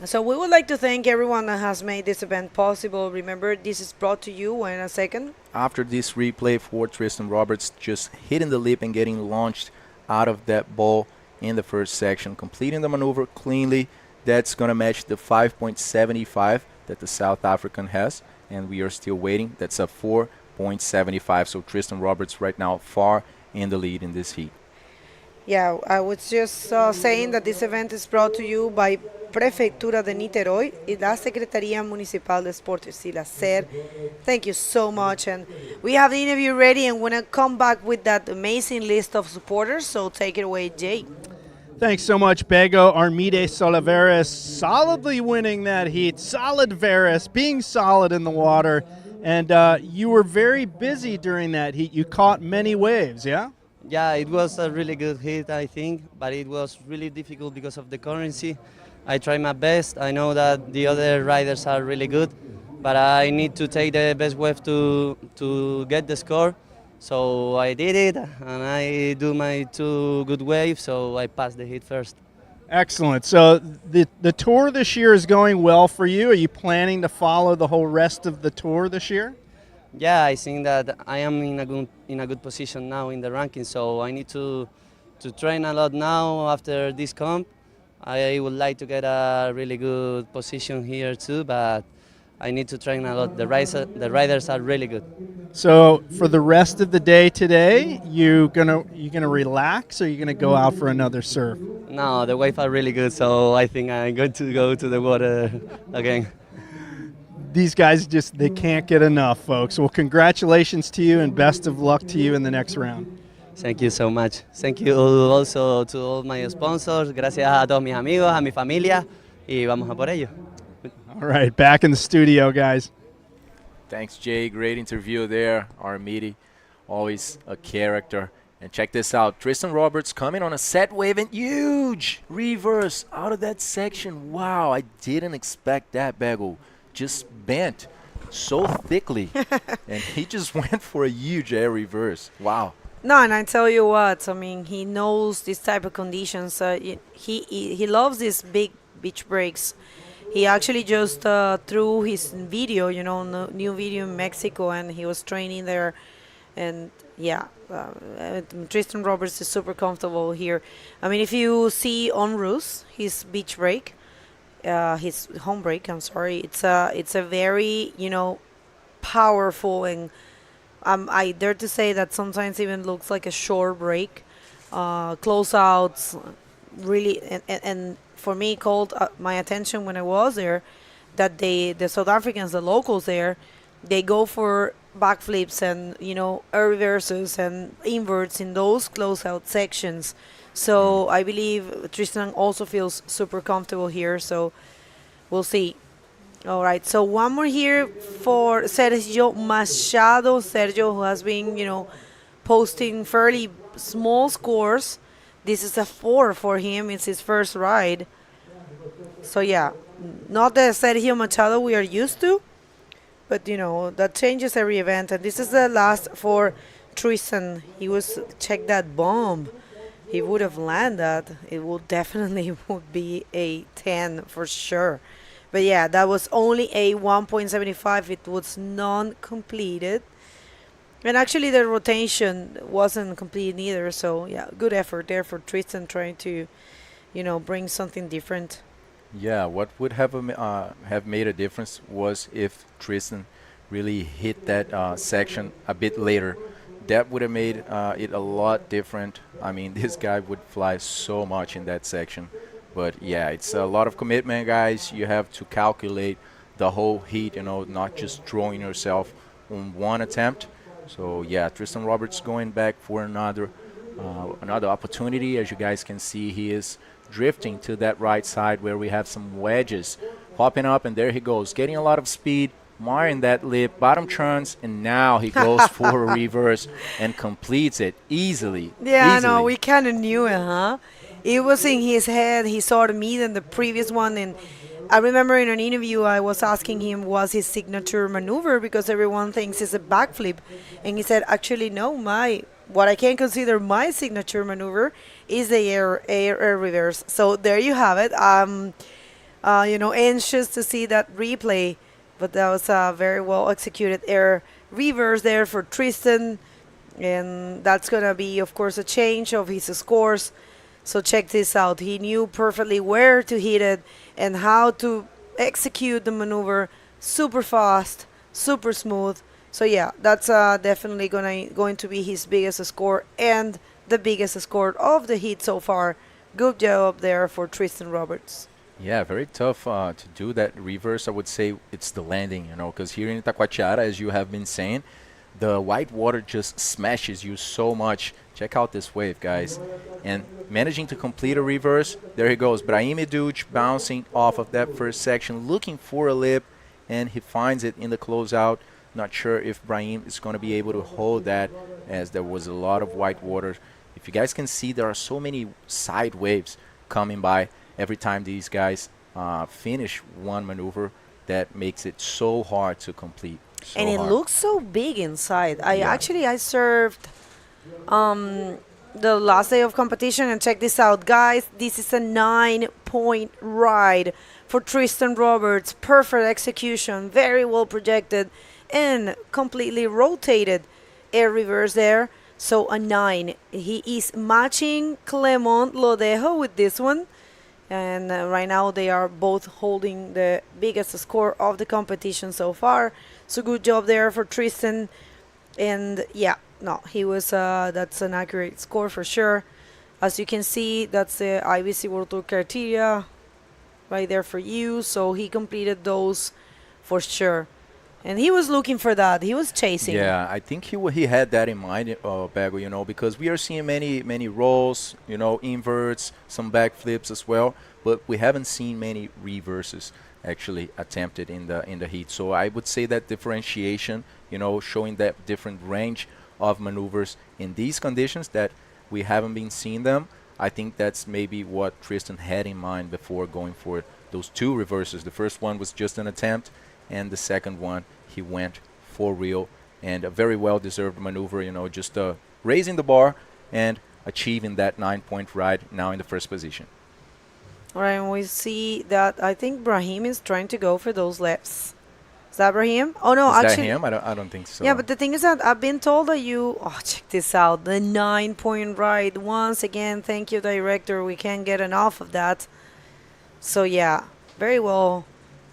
so we would like to thank everyone that has made this event possible. Remember, this is brought to you in a second. After this replay for Tristan Roberts, just hitting the lip and getting launched out of that ball in the first section, completing the maneuver cleanly, that's going to match the 5.75 that the South African has, and we are still waiting. That's a 4.75, so Tristan Roberts right now far in the lead in this heat. Yeah, I was just saying that this event is brought to you by Prefectura de Niterói y la Secretaría Municipal de Deportes y la SER. Thank you so much. And we have the interview ready, and we're going to come back with that amazing list of supporters. So take it away, Jay. Thanks so much, Bego. Armide Soliveres solidly winning that heat. Solid Veres, being solid in the water. And you were very busy during that heat. You caught many waves, yeah? Yeah, it was a really good hit, I think, but it was really difficult because of the currency. I tried my best. I know that the other riders are really good, but I need to take the best wave to get the score. So I did it, and I do my two good waves, so I passed the hit first. Excellent. So the tour this year is going well for you. Are you planning to follow the whole rest of the tour this year? Yeah, I think that I am in a good position now in the ranking, so I need to train a lot now after this comp. I would like to get a really good position here too, but I need to train a lot. The riders are really good. So for the rest of the day today, you gonna relax, or you gonna go out for another surf? No, the waves are really good, so I think I'm going to go to the water again. These guys they can't get enough, folks. Well, congratulations to you and best of luck to you in the next round. Thank you so much. Thank you also to all my sponsors. Gracias a todos mis amigos, a mi familia, y vamos a por ello. All right, back in the studio, guys. Thanks, Jay. Great interview there. Armidi, always a character. And check this out. Tristan Roberts coming on a set wave and huge reverse out of that section. Wow, I didn't expect that, Bego. Just bent so thickly, and he just went for a huge air reverse. Wow. No, and I tell you what, I mean, he knows this type of conditions. He loves these big beach breaks. He actually just threw his video, you know, new video in Mexico, and he was training there. And yeah, Tristan Roberts is super comfortable here. I mean, if you see on Roos, his beach break, his home break, I'm sorry, it's a very, powerful, and I dare to say that sometimes even looks like a short break. Closeouts really, and for me, called my attention when I was there that the South Africans, the locals there, they go for backflips and air reverses and inverts in those closeout sections. So I believe Tristan also feels super comfortable here. So we'll see. All right. So one more here for Sergio Machado. Sergio, who has been posting fairly small scores. This is a 4 for him. It's his first ride. So yeah, not the Sergio Machado we are used to, but that changes every event. And this is the last for Tristan. Check that bomb. He would have landed that. It would definitely would be a 10 for sure. But yeah, that was only a 1.75. It was non-completed. And actually the rotation wasn't complete either. So yeah, good effort there for Tristan trying to, bring something different. Yeah, what would have made a difference was if Tristan really hit that section a bit later. That would have made it a lot different. I mean, this guy would fly so much in that section. But yeah, it's a lot of commitment, guys. You have to calculate the whole heat, not just throwing yourself on one attempt. So yeah, Tristan Roberts going back for another opportunity. As you guys can see, he is drifting to that right side where we have some wedges popping up, and there he goes, getting a lot of speed, marring that lip, bottom turns, and now he goes for a reverse and completes it easily. Yeah, no, we kind of knew it, huh? It was in his head. He saw the meet in the previous one, and I remember in an interview I was asking him what's his signature maneuver, because everyone thinks it's a backflip, and he said, actually no, what I can consider my signature maneuver is the air reverse. So there you have it. Anxious to see that replay, but that was a very well executed air reverse there for Tristan, and that's gonna be, of course, a change of his scores. So check this out. He knew perfectly where to hit it and how to execute the maneuver. Super fast, super smooth. So yeah, that's definitely going to be his biggest score and the biggest score of the heat so far. Good job there for Tristan Roberts. Yeah, very tough to do that reverse. I would say it's the landing, because here in Itacoatiara, as you have been saying, the white water just smashes you so much. Check out this wave, guys. And managing to complete a reverse, there he goes. Brahim Educh bouncing off of that first section, looking for a lip, and he finds it in the closeout. Not sure if Brahim is going to be able to hold that, as there was a lot of white water. If you guys can see, there are so many side waves coming by every time these guys finish one maneuver. That makes it so hard to complete. So and it hard. looks so big inside. I served the last day of competition, and check this out, guys. This is a 9-point ride for Tristan Roberts. Perfect execution, very well projected, and completely rotated air reverse there. So a 9. He is matching Clement Lodejo with this one. And right now they are both holding the biggest score of the competition so far. So good job there for Tristan. And yeah, no, he was that's an accurate score for sure. As you can see, that's the IBC World Tour criteria right there for you. So he completed those for sure. And he was looking for that. He was chasing. Yeah, I think he had that in mind, Bago, because we are seeing many rolls, inverts, some backflips as well, but we haven't seen many reverses actually attempted in the heat. So I would say that differentiation, showing that different range of maneuvers in these conditions that we haven't been seeing them. I think that's maybe what Tristan had in mind before going for those two reverses. The first one was just an attempt, and the second one he went for real, and a very well-deserved maneuver, just raising the bar and achieving that 9-point ride now in the first position. All right, and we see that I think Brahim is trying to go for those lefts. Is that Brahim? Oh no, Is that actually, him? I don't think so. yeah, but the thing is that I've been told that you. Oh, check this out. The 9-point ride. Once again, thank you, director. We can't get enough of that. So yeah, very well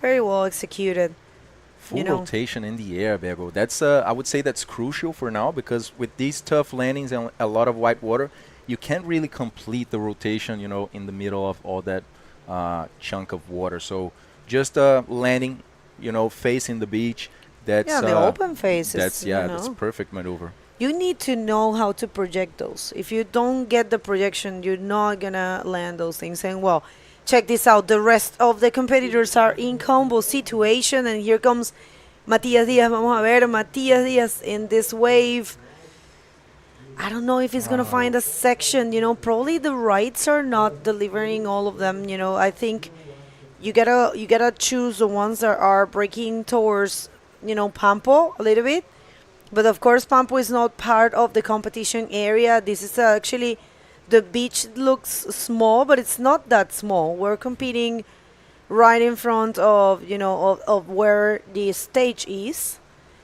executed. Full you know. rotation in the air, Bego. That's I would say that's crucial for now, because with these tough landings and a lot of white water, you can't really complete the rotation, you know, in the middle of all that chunk of water. So just landing, you know, facing the beach. That's Yeah, the open faces. That's perfect maneuver. You need to know how to project those. If you don't get the projection, you're not gonna land those things. And well, check this out. The rest of the competitors are in combo situation, and here comes Matías Díaz. Vamos a ver Matías Díaz in this wave. I don't know if he's gonna find a section. You know, probably the rights are not delivering all of them. You know, I think you gotta choose the ones that are breaking towards, you know, Pampo a little bit. But of course, Pampo is not part of the competition area. This is actually, the beach looks small, but it's not that small. We're competing right in front of, you know, of where the stage is.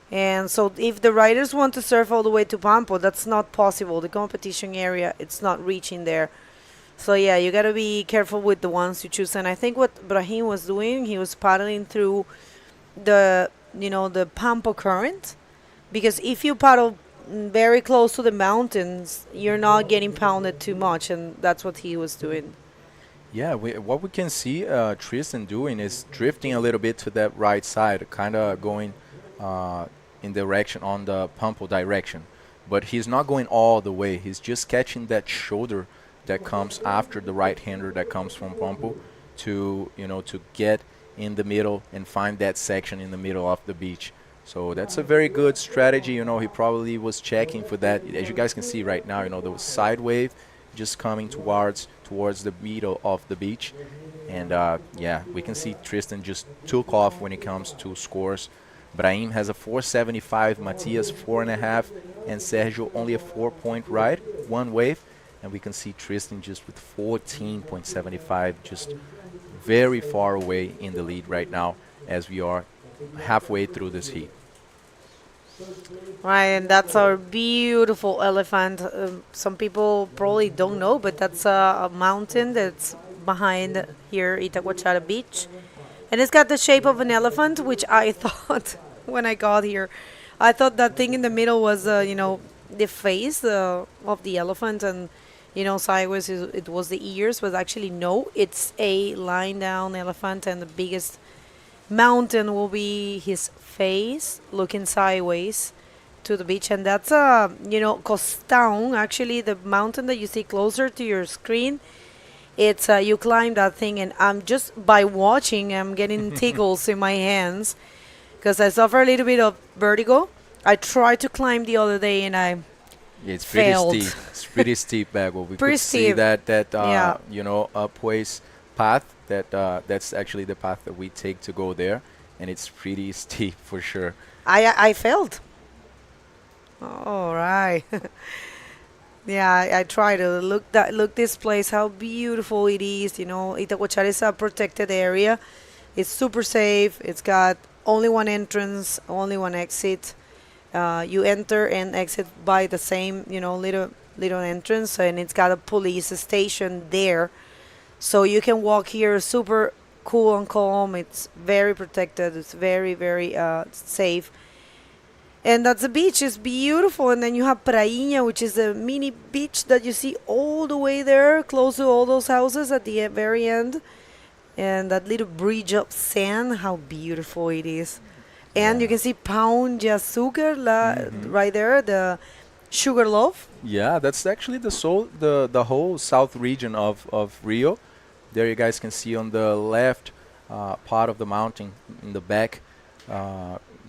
And so if the riders want to surf all the way to Pampo, that's not possible. The competition area, it's not reaching there. So yeah, you got to be careful with the ones you choose. And I think what Brahim was doing, he was paddling through the, you know, the Pampo current. Because if you paddle very close to the mountains, you're not getting pounded too much, and that's what he was doing. Yeah, what we can see Tristan doing is drifting a little bit to that right side, kind of going in direction on the Pampo direction. But he's not going all the way. He's just catching that shoulder that comes after the right-hander that comes from Pampo to, you know, to get in the middle and find that section in the middle of the beach. So that's a very good strategy. You know, he probably was checking for that. As you guys can see right now, you know, the side wave just coming towards the middle of the beach. And yeah, we can see Tristan just took off when it comes to scores. Brahim has a 475, Matias 4.5, and Sergio only a 4-point ride, one wave. And we can see Tristan just with 14.75, just very far away in the lead right now as we are halfway through this heat. Right, and that's our beautiful elephant. Some people probably don't know, but that's a mountain that's behind here, Itacoatiara Beach. And it's got the shape of an elephant, which I thought when I got here. I thought that thing in the middle was, you know, the face of the elephant, and, you know, sideways it was the ears, but actually no, it's a lying down elephant, and the biggest mountain will be his face looking sideways to the beach. And that's you know, Costão, actually the mountain that you see closer to your screen. It's you climb that thing, and I'm just by watching, I'm getting tickles in my hands because I suffer a little bit of vertigo. I tried to climb the other day and I It's failed. pretty steep. It's pretty steep, Bagel. We Pretty could see steep. that Yeah. you know, upways path. That's actually the path that we take to go there, and it's pretty steep for sure. I failed. All right. Yeah, I try to look this place, how beautiful it is. You know, Itacoatiara is a protected area. It's super safe. It's got only one entrance, only one exit. You enter and exit by the same, you know, little entrance, and it's got a police station there. So you can walk here super cool and calm. It's very protected. It's very, very safe. And that's the beach. It's beautiful. And then you have Prainha, which is a mini beach that you see all the way there, close to all those houses at the very end. And that little bridge of sand, how beautiful it is. And you can see Pão de Açúcar right there, the sugar loaf. Yeah, that's actually the whole south region of Rio. There you guys can see on the left part of the mountain in the back.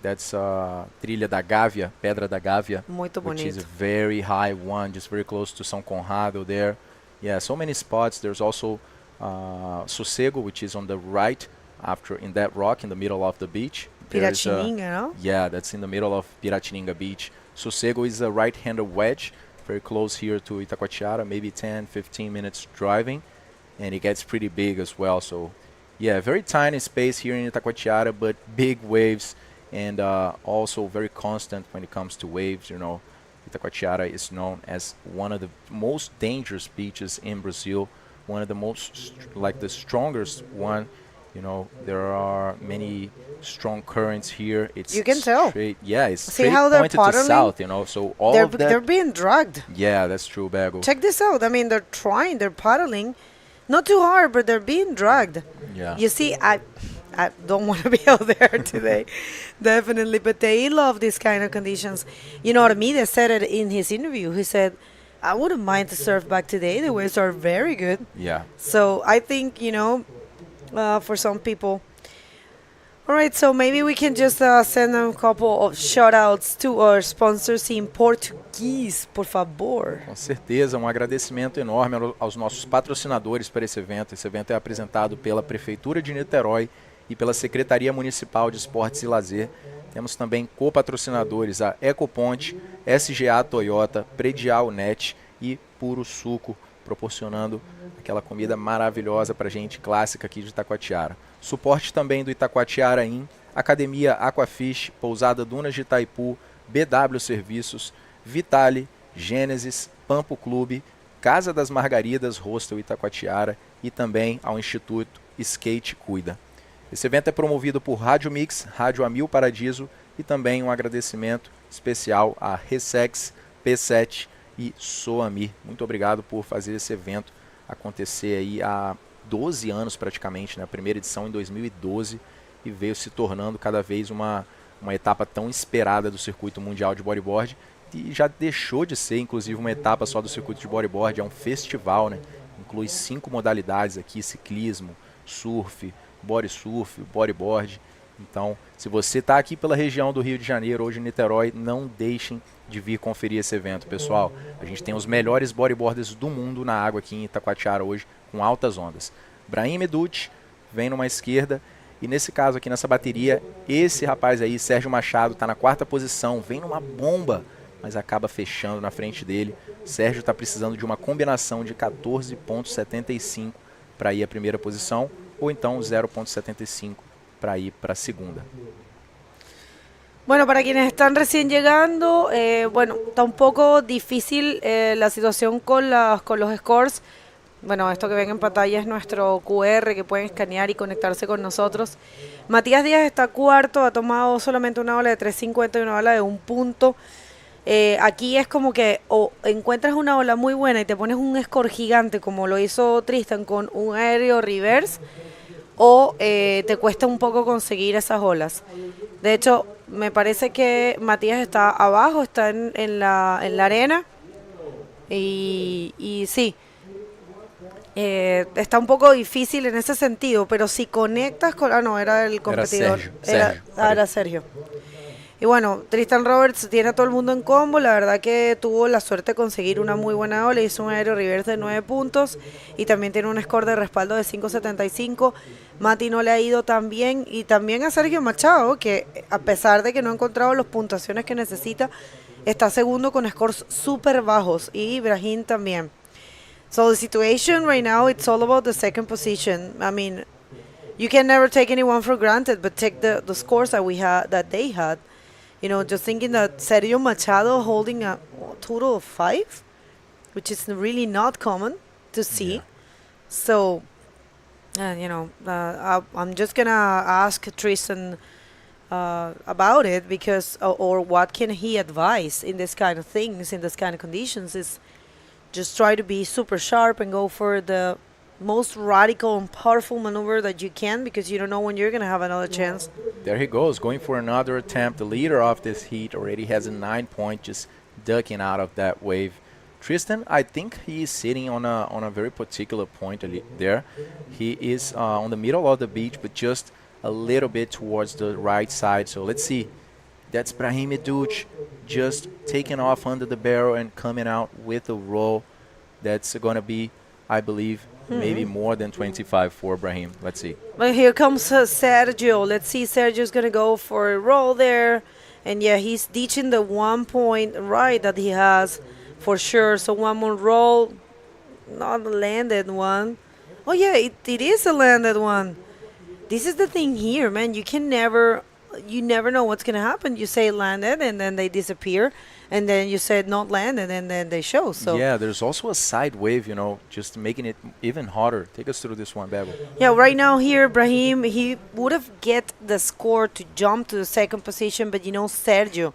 That's Trilha da Gávea, Pedra da Gávea, Muito which is a bonito. very high one, just very close to São Conrado there. Yeah, so many spots. There's also Sossego, which is on the right, after in that rock in the middle of the beach. There's, Piratininga, no? yeah, that's in the middle of Piratininga Beach. Sossego is a right-hander wedge, very close here to Itacoatiara, maybe 10, 15 minutes driving, and it gets pretty big as well. So, yeah, very tiny space here in Itacoatiara, but big waves and also very constant when it comes to waves. You know, Itacoatiara is known as one of the most dangerous beaches in Brazil, one of the most, like the strongest one. You know, there are many strong currents here. It's You can tell. straight, yeah, it's See straight how they're pointed to paddling? south, you know, so all They're, of that. they're being dragged. Yeah, that's true, Bago. Check this out. I mean, they're trying, they're paddling. Not too hard, but they're being dragged. Yeah. You see, I don't want to be out there today, definitely. But they love these kind of conditions. You know, Armida said it in his interview. He said, I wouldn't mind to surf back today. The waves are very good. Yeah. So I think, you know, for some people. All right, so maybe we can just send a couple of shout-outs to our sponsors in Portuguese, por favor. Com certeza, um agradecimento enorme aos nossos patrocinadores para esse evento. Esse evento é apresentado pela Prefeitura de Niterói e pela Secretaria Municipal de Esportes e Lazer. Temos também co-patrocinadores a Ecoponte, SGA Toyota, Predial Net e Puro Suco, proporcionando aquela comida maravilhosa para gente, clássica aqui de Itacoatiara. Suporte também do Itacoatiara In, Academia Aquafish, Pousada Dunas de Itaipu, BW Serviços, Vitale, Gênesis, Pampo Clube, Casa das Margaridas, Hostel Itacoatiara e também ao Instituto Skate Cuida. Esse evento é promovido por Rádio Mix, Rádio Amil Paradiso e também um agradecimento especial a Ressex, P7 e Soami. Muito obrigado por fazer esse evento acontecer aí há 12 anos praticamente, né? A primeira edição em 2012 e veio se tornando cada vez uma etapa tão esperada do circuito mundial de bodyboard e já deixou de ser inclusive uma etapa só do circuito de bodyboard, é um festival, né? Inclui 5 modalidades aqui, ciclismo, surf, body surf, bodyboard. Então, se você está aqui pela região do Rio de Janeiro, hoje em Niterói, não deixem de vir conferir esse evento, pessoal. A gente tem os melhores bodyboarders do mundo na água aqui em Itacoatiara hoje, com altas ondas. Brahim Meducci vem numa esquerda e nesse caso aqui nessa bateria, esse rapaz aí, Sérgio Machado, está na 4ª posição, vem numa bomba, mas acaba fechando na frente dele. Sérgio está precisando de uma combinação de 14,75 para ir à primeira posição, ou então 0,75 para ir para a segunda. Bueno, para quienes están recién llegando, bueno, está un poco difícil la situación con los scores. Bueno, esto que ven en pantalla es nuestro QR que pueden escanear y conectarse con nosotros. Matías Díaz está 4º, ha tomado solamente una ola de 3.50 y una ola de 1 punto. Aquí es como que o encuentras una ola muy buena y te pones un score gigante como lo hizo Tristan con un aéreo reverse, o te cuesta un poco conseguir esas olas. De hecho, me parece que Matías está abajo, está en la arena y sí, está un poco difícil en ese sentido, pero si conectas con... Ah, no, era el competidor. Era Sergio. Y bueno, Tristan Roberts tiene a todo el mundo en combo. La verdad que tuvo la suerte de conseguir una muy buena ola. Hizo un aéreo reverse de 9 puntos y también tiene un score de respaldo de 5.75. Mati no le ha ido tan bien. Y también a Sergio Machado, que a pesar de que no ha encontrado las puntuaciones que necesita, está segundo con scores súper bajos. Y Ibrahim también. So the situation right now, it's all about the second position. I mean, you can never take anyone for granted, but take the scores that they had. You know, just thinking that Sergio Machado holding a total of 5, which is really not common to see. Yeah. So, you know, I'm just going to ask Tristan about it because, or what can he advise in this kind of things, in this kind of conditions, is just try to be super sharp and go for the most radical and powerful maneuver that you can, because you don't know when you're going to have another chance. There he goes, going for another attempt. The leader of this heat already has a 9 point, just ducking out of that wave. Tristan, I think he is sitting on a very particular point there. He is on the middle of the beach, but just a little bit towards the right side. So let's see. That's Brahim Meducci just taking off under the barrel and coming out with a roll. That's going to be, I believe, maybe more than 25 for Brahim. Let's see. But here comes Sergio. Let's see. Sergio's going to go for a roll there. And yeah, he's ditching the 1 point right that he has for sure. So one more roll. Not a landed one. Oh, yeah, it is a landed one. This is the thing here, man. You can never you never know what's going to happen. You say landed, and then they disappear. And then you said not landed, and then they show. So yeah, there's also a side wave, just making it even harder. Take us through this one, Bebo. yeah, right now here, Brahim, he would have get the score to jump to the second position, but Sergio,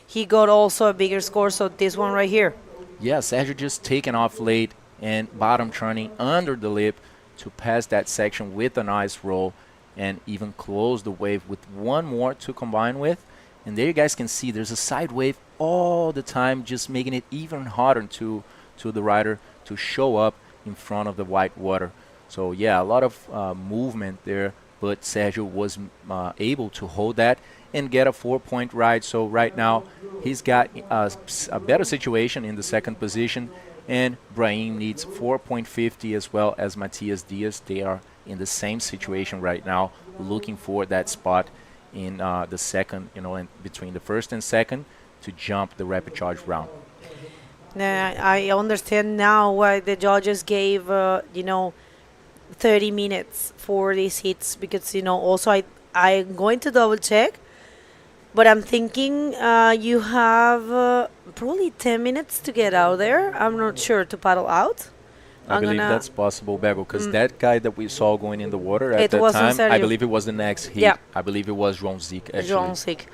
he got also a bigger score. So this one right here. Yeah, Sergio just taking off late and bottom turning under the lip to pass that section with a nice roll and even close the wave with one more to combine with. And there you guys can see there's a side wave all the time, just making it even harder to the rider to show up in front of the white water. So yeah, a lot of movement there, but Sergio was able to hold that and get a 4-point ride. So right now he's got a better situation in the second position, and Brahim needs 4.50 as well as Matias Diaz. They are in the same situation right now, looking for that spot in the second, in between the first and second to jump the rapid charge round. I understand now why the judges gave 30 minutes for these hits, because also I'm going to double check, but I'm thinking you have probably 10 minutes to get out there. I'm not sure, to paddle out. I believe that's possible, Bego, because that guy that we saw going in the water at that time, Sergio. I believe it was the next heat. Yeah. I believe it was João Zic, actually. João Zic.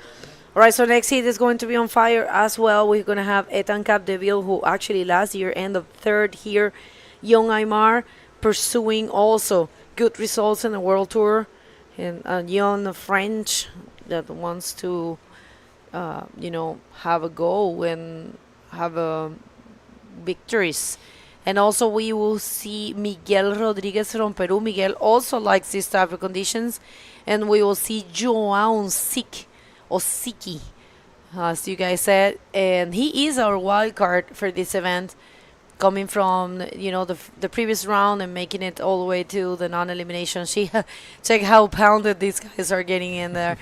All right, so next heat is going to be on fire as well. We're going to have Ethan Capdeville, who actually last year ended third here. Young Aymar pursuing also good results in the World Tour. And young French that wants to, have a go and have victories. And also we will see Miguel Rodriguez from Peru. Miguel also likes this type of conditions. And we will see João Zic, or Siki, as you guys said. And he is our wild card for this event, coming from, the previous round and making it all the way to the non-elimination. Check how pounded these guys are getting in there.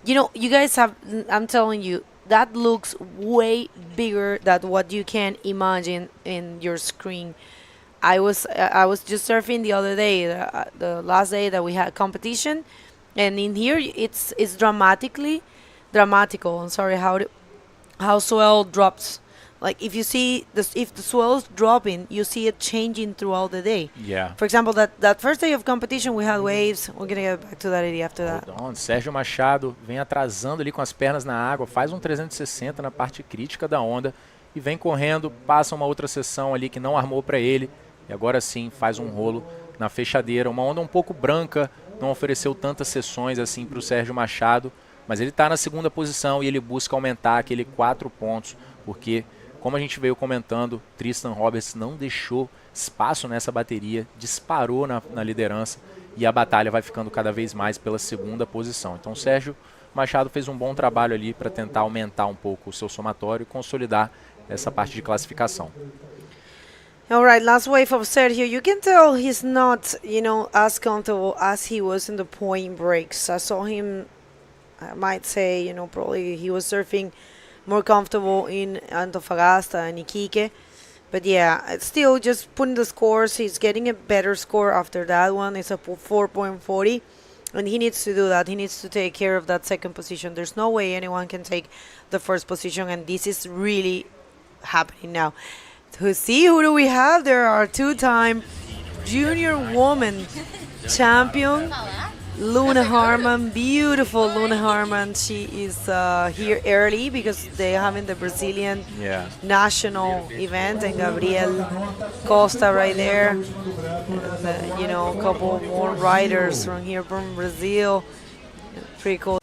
You guys have, I'm telling you, that looks way bigger than what you can imagine in your screen. I was just surfing the other day, the last day that we had competition, and in here it's dramatical. I'm sorry, how swell drops. Like if you see if the swell's dropping, you see it changing throughout the day. Yeah. For example, that first day of competition, we had waves. We're gonna get back to that area after that. Hold on. Sérgio Machado vem atrasando ali com as pernas na água, faz um 360 na parte crítica da onda e vem correndo, passa uma outra sessão ali que não armou para ele e agora sim faz um rolo na fechadeira. Uma onda um pouco branca, não ofereceu tantas sessões assim para o Sérgio Machado, mas ele está na segunda posição e ele busca aumentar aquele 4 pontos, porque como a gente veio comentando, Tristan Roberts não deixou espaço nessa bateria, disparou na liderança e a batalha vai ficando cada vez mais pela segunda posição. Então o Sérgio Machado fez um bom trabalho ali para tentar aumentar um pouco o seu somatório e consolidar essa parte de classificação. All right, last wave of Sergio. You can tell he's not, as comfortable as he was in the point breaks. I saw him, I might say, probably he was surfing more comfortable in Antofagasta and Iquique. But yeah, it's still just putting the scores. He's getting a better score after that one. It's a 4.40. And he needs to do that. He needs to take care of that second position. There's no way anyone can take the first position. And this is really happening now. To see who do we have? There are two-time junior woman champion, Luna Harman, beautiful Luna Harman. She is here early because they're having the Brazilian national event, and Gabriel Costa right there. And, a couple more riders from here from Brazil. Pretty cool.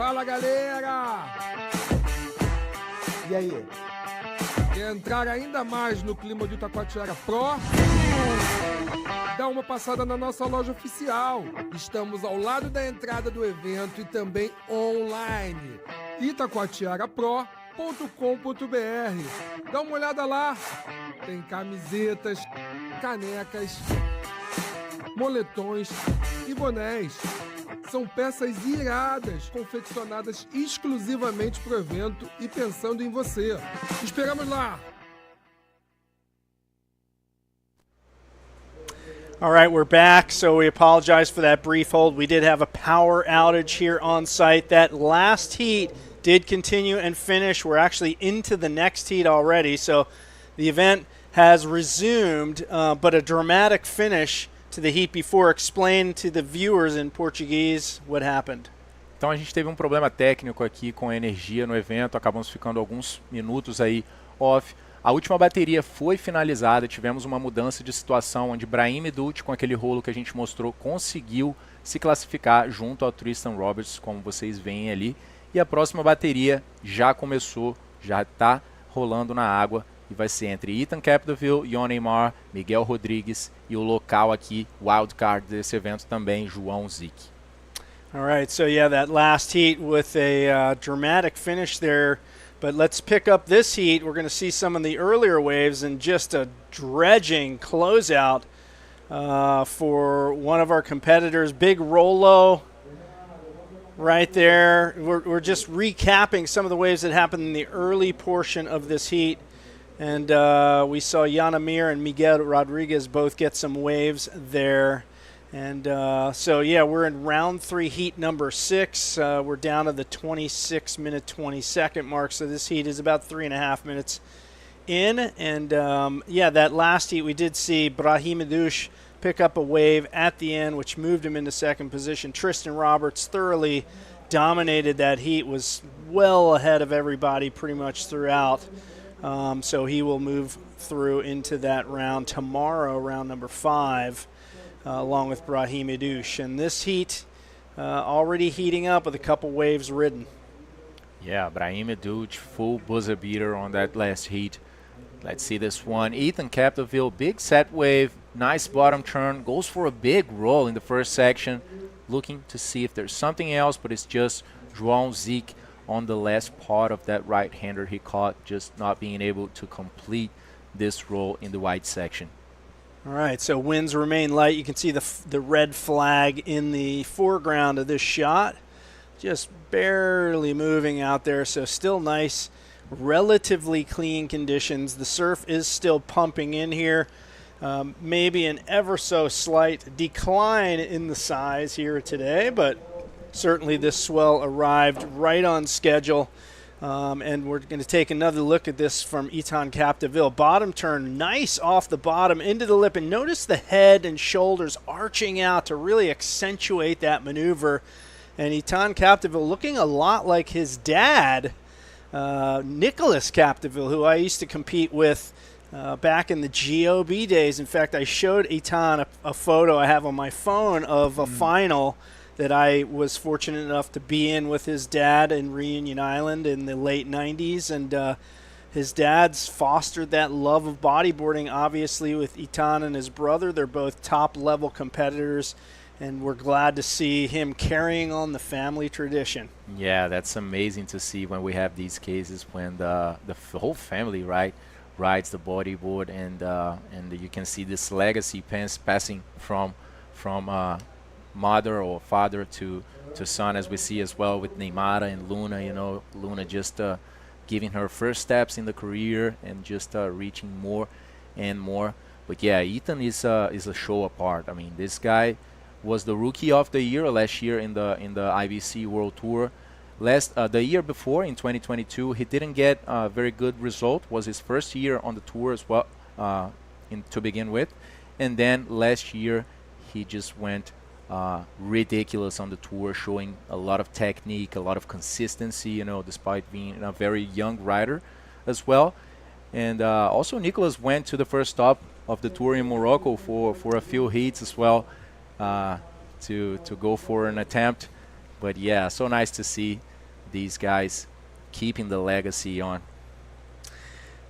Fala, galera! E aí? Quer entrar ainda mais no clima do Itacoatiara Pro? Dá uma passada na nossa loja oficial. Estamos ao lado da entrada do evento e também online. Itacoatiarapro.com.br. Dá uma olhada lá. Tem camisetas, canecas, moletões e bonés. São peças iradas, confeccionadas exclusivamente para o evento e pensando em você. Esperamos lá! All right, we're back, so we apologize for that brief hold. We did have a power outage here on site. That last heat did continue and finish. We're actually into the next heat already, so the event has resumed, but a dramatic finish to the heat before. Explain to the viewers in Portuguese what happened. Então a gente teve um problema técnico aqui com a energia no evento, acabamos ficando alguns minutos aí off. A última bateria foi finalizada, tivemos uma mudança de situação onde Brahim Dutch, com aquele rolo que a gente mostrou, conseguiu se classificar junto ao Tristan Roberts, como vocês veem ali. E a próxima bateria já começou, já está rolando na água e vai ser entre Ethan Capdeville, Jon Neymar, Miguel Rodrigues e o local aqui, wildcard desse evento também, João Zic. All right, so yeah, that last heat with a dramatic finish there. But let's pick up this heat. We're going to see some of the earlier waves and just a dredging closeout for one of our competitors. Big Rolo right there. We're just recapping some of the waves that happened in the early portion of this heat. And we saw Yanamir and Miguel Rodriguez both get some waves there. And so, yeah, we're in round 3, heat number 6. We're down to the 26-minute, 20-second mark. So this heat is about 3.5 minutes in. And, yeah, that last heat we did see Brahim Dutch pick up a wave at the end, which moved him into second position. Tristan Roberts thoroughly dominated that heat, was well ahead of everybody pretty much throughout. So he will move through into that round tomorrow, round number 5. Along with Brahim Dutch. And this heat already heating up with a couple waves ridden. Yeah, Brahim Dutch, full buzzer beater on that last heat. Let's see this one. Ethan Capdeville, big set wave, nice bottom turn, goes for a big roll in the first section. Looking to see if there's something else, but it's just João Zic on the last part of that right-hander he caught, just not being able to complete this roll in the white section. All right, so winds remain light. You can see the red flag in the foreground of this shot. Just barely moving out there, so still nice, relatively clean conditions. The surf is still pumping in here. Maybe an ever so slight decline in the size here today, but certainly this swell arrived right on schedule. And we're going to take another look at this from Ethan Capdeville. Bottom turn, nice off the bottom into the lip. And notice the head and shoulders arching out to really accentuate that maneuver. And Ethan Capdeville looking a lot like his dad, Nicholas Capdeville, who I used to compete with back in the GOB days. In fact, I showed Ethan a photo I have on my phone of a final that I was fortunate enough to be in with his dad in Reunion Island in the late 90s. And his dad's fostered that love of bodyboarding, obviously, with Ethan and his brother. They're both top-level competitors, and we're glad to see him carrying on the family tradition. Yeah, that's amazing to see when we have these cases when the whole family, right, rides the bodyboard, and you can see this legacy passing from mother or father to son, as we see as well with Neymar and Luna. You know, Luna just giving her first steps in the career and just reaching more and more. But yeah, Ethan is a show apart. I mean, this guy was the rookie of the year last year in the IBC World Tour. The year before, in 2022, he didn't get a very good result. Was his first year on the tour as well, to begin with, and then last year he just went ridiculous on the tour, showing a lot of technique, a lot of consistency, you know, despite being a very young rider as well. And also Nicholas went to the first stop of the tour in Morocco for a few heats as well, to go for an attempt. But yeah, so nice to see these guys keeping the legacy on.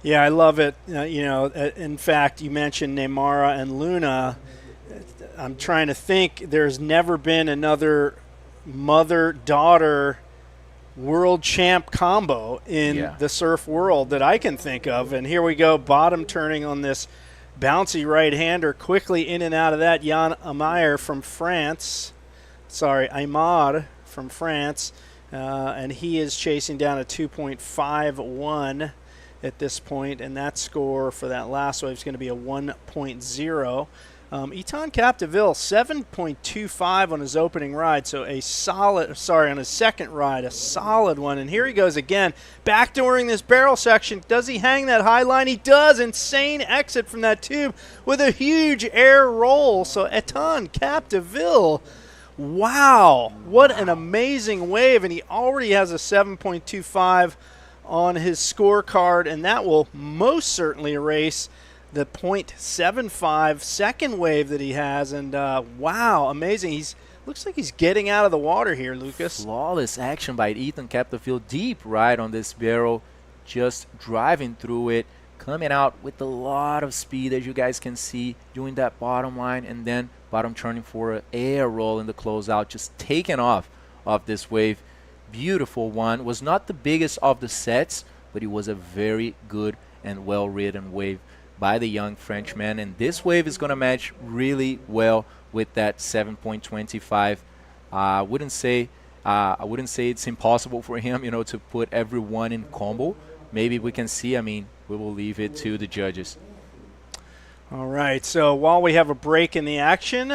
Yeah, I love it. In fact, you mentioned Neymara and Luna. I'm trying to think. There's never been another mother-daughter world champ combo in the surf world that I can think of. And here we go, bottom turning on this bouncy right-hander, quickly in and out of that. Jan Aymar from France. And he is chasing down a 2.51 at this point, and that score for that last wave is going to be a 1.0. Etan Capdeville, 7.25 on his opening ride, so on his second ride, a solid one. And here he goes again, backdooring this barrel section. Does he hang that high line? He does. Insane exit from that tube with a huge air roll. So Etan Capdeville, wow, what an amazing wave. And he already has a 7.25 on his scorecard, and that will most certainly erase the .75 second wave that he has. And wow, amazing. Looks like he's getting out of the water here, Lucas. Flawless action by Etan Capdeville. Deep ride on this barrel, just driving through it, coming out with a lot of speed, as you guys can see, doing that bottom line, and then bottom turning for an air roll in the closeout, just taking off of this wave. Beautiful one. Was not the biggest of the sets, but it was a very good and well-ridden wave by the young Frenchman, and this wave is going to match really well with that 7.25. I wouldn't say it's impossible for him, to put everyone in combo. Maybe we can see. I mean, we will leave it to the judges. All right. So while we have a break in the action,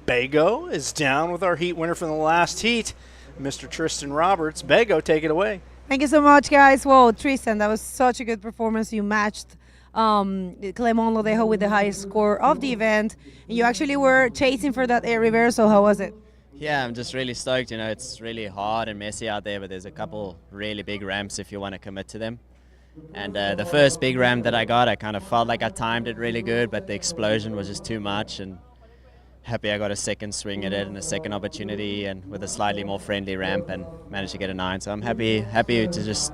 Bego is down with our heat winner from the last heat, Mr. Tristan Roberts. Bego, take it away. Thank you so much, guys. Well, Tristan, that was such a good performance. You matched Clement Lodejo with the highest score of the event. And you actually were chasing for that air reversal. How was it? Yeah, I'm just really stoked. It's really hard and messy out there, but there's a couple really big ramps if you want to commit to them. And the first big ramp that I got, I kind of felt like I timed it really good, but the explosion was just too much. And happy I got a second swing at it and a second opportunity, and with a slightly more friendly ramp, and managed to get a 9. So I'm happy to just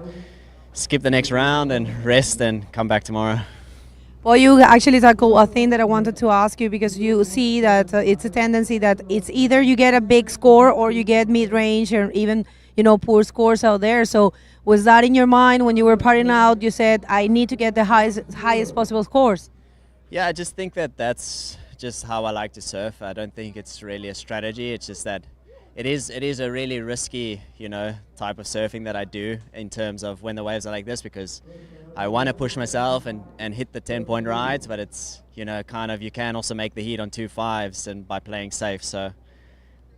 skip the next round and rest and come back tomorrow. Well, you actually tackled a thing that I wanted to ask you, because you see that it's a tendency that it's either you get a big score or you get mid-range, or even poor scores out there. So was that in your mind when you were partying out? You said, I need to get the highest possible scores. Yeah, I just think that's just how I like to surf. I don't think it's really a strategy. It's just that it is a really risky, type of surfing that I do in terms of when the waves are like this, because I want to push myself and hit the 10-point rides, but it's, kind of, you can also make the heat on 2 5s and by playing safe. So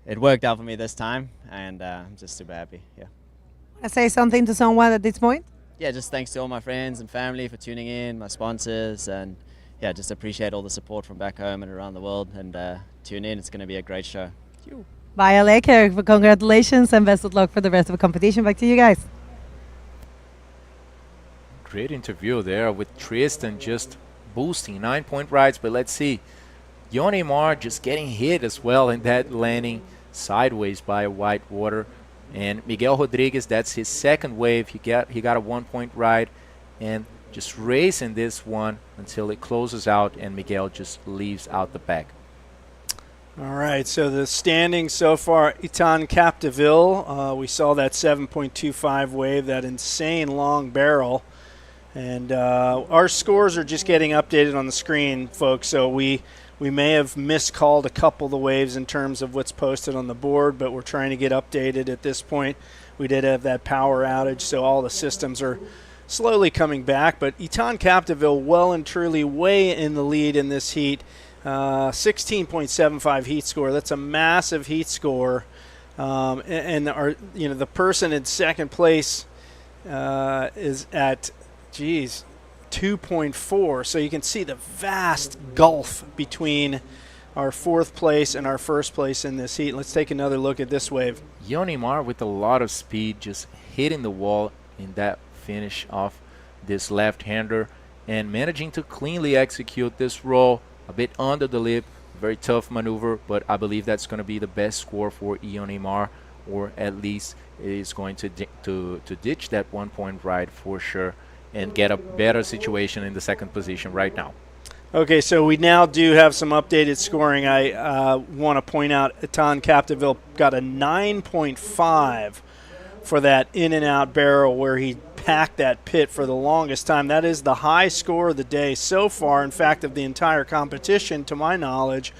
it worked out for me this time, and I'm just super happy. Yeah. I say something to someone at this point? Yeah, just thanks to all my friends and family for tuning in, my sponsors, and yeah, just appreciate all the support from back home and around the world, and tune in. It's going to be a great show. Bye, Aleka. Congratulations and best of luck for the rest of the competition. Back to you guys. Great interview there with Tristan, just boosting 9-point rides. But let's see, Jan Aymar just getting hit as well in that landing sideways by a white water. And Miguel Rodriguez, that's his second wave. He got a 1-point ride, and just racing this one until it closes out, and Miguel just leaves out the back. All right, so the standings so far, Etan Capdeville, we saw that 7.25 wave, that insane long barrel. And our scores are just getting updated on the screen, folks, so we may have miscalled a couple of the waves in terms of what's posted on the board, but we're trying to get updated at this point. We did have that power outage, so all the systems are slowly coming back. But Etan Capdeville well and truly way in the lead in this heat. 16.75 heat score. That's a massive heat score. And the person in second place is at 2.4. So you can see the vast gulf between our fourth place and our first place in this heat. Let's take another look at this wave. Jan Aymar with a lot of speed, just hitting the wall in that finish off this left-hander and managing to cleanly execute this roll. A bit under the lip, very tough maneuver, but I believe that's going to be the best score for Jan Aymar or at least is going to ditch that 1 point ride for sure and get a better situation in the second position right now. Okay, so we now do have some updated scoring. I want to point out Etan Capdeville got a 9.5 for that in and out barrel where he packed that pit for the longest time. That is the high score of the day so far, in fact, of the entire competition, to my knowledge.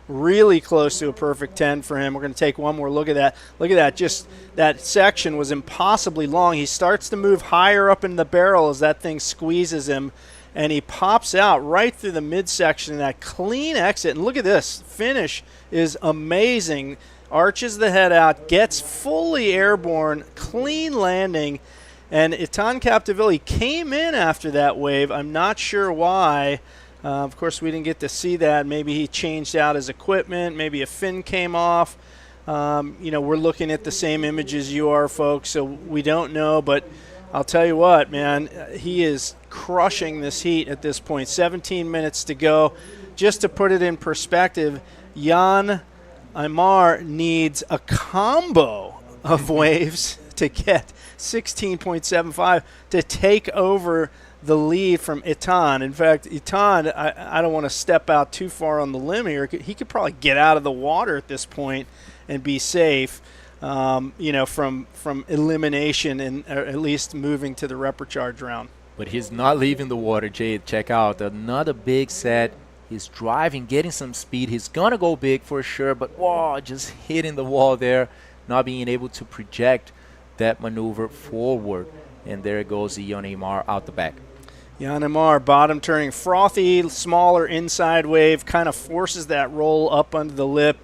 Really close to a perfect 10 for him. We're going to take one more look at that. Look at that. Just that section was impossibly long. He starts to move higher up in the barrel as that thing squeezes him, and he pops out right through the midsection in that clean exit. And look at this. Finish is amazing. Arches the head out, gets fully airborne, clean landing. And Etan Capdeville, he came in after that wave. I'm not sure why. Of course, we didn't get to see that. Maybe he changed out his equipment. Maybe a fin came off. We're looking at the same images you are, folks, so we don't know. But I'll tell you what, man, he is crushing this heat at this point. 17 minutes to go. Just to put it in perspective, Jan Aymar needs a combo of waves to get 16.75 to take over the lead from Etan. In fact, Etan, I don't want to step out too far on the limb here. He could probably get out of the water at this point and be safe. From elimination and at least moving to the reprecharge round. But he's not leaving the water, Jade. Check out another big set. He's driving, getting some speed. He's going to go big for sure, but whoa, just hitting the wall there, not being able to project that maneuver forward. And there goes Jan Aymar out the back. Jan Aymar, bottom turning, frothy, smaller inside wave, kind of forces that roll up under the lip.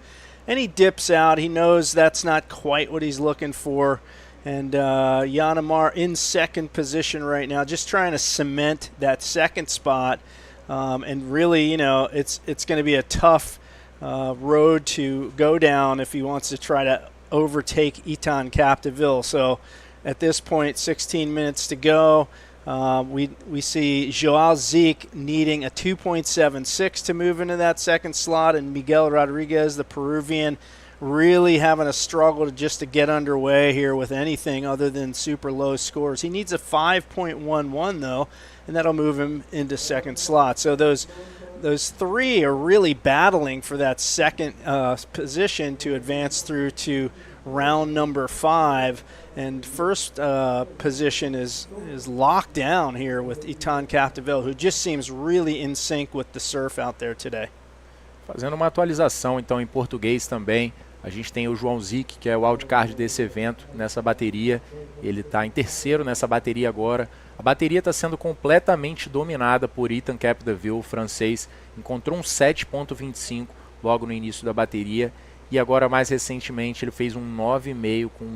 And he dips out. He knows that's not quite what he's looking for. And Jan Aymar in second position right now, just trying to cement that second spot. And really, it's going to be a tough road to go down if he wants to try to overtake Etan Capdeville. So at this point, 16 minutes to go. We see Joao Zeke needing a 2.76 to move into that second slot, and Miguel Rodriguez, the Peruvian, really having a struggle to get underway here with anything other than super low scores. He needs a 5.11 though, and that'll move him into second slot. So those three are really battling for that second position to advance through to round number 5. And first position is locked down here with Etan Capdeville, who just seems really in sync with the surf out there today. Fazendo uma atualização então em português também, a gente tem o João Zic, que é o wildcard desse evento, nessa bateria. Ele está em terceiro nessa bateria agora. A bateria está sendo completamente dominada por Etan Capdeville, o francês. Encontrou um 7.25 logo no início da bateria. E agora, mais recentemente, ele fez um 9,5 com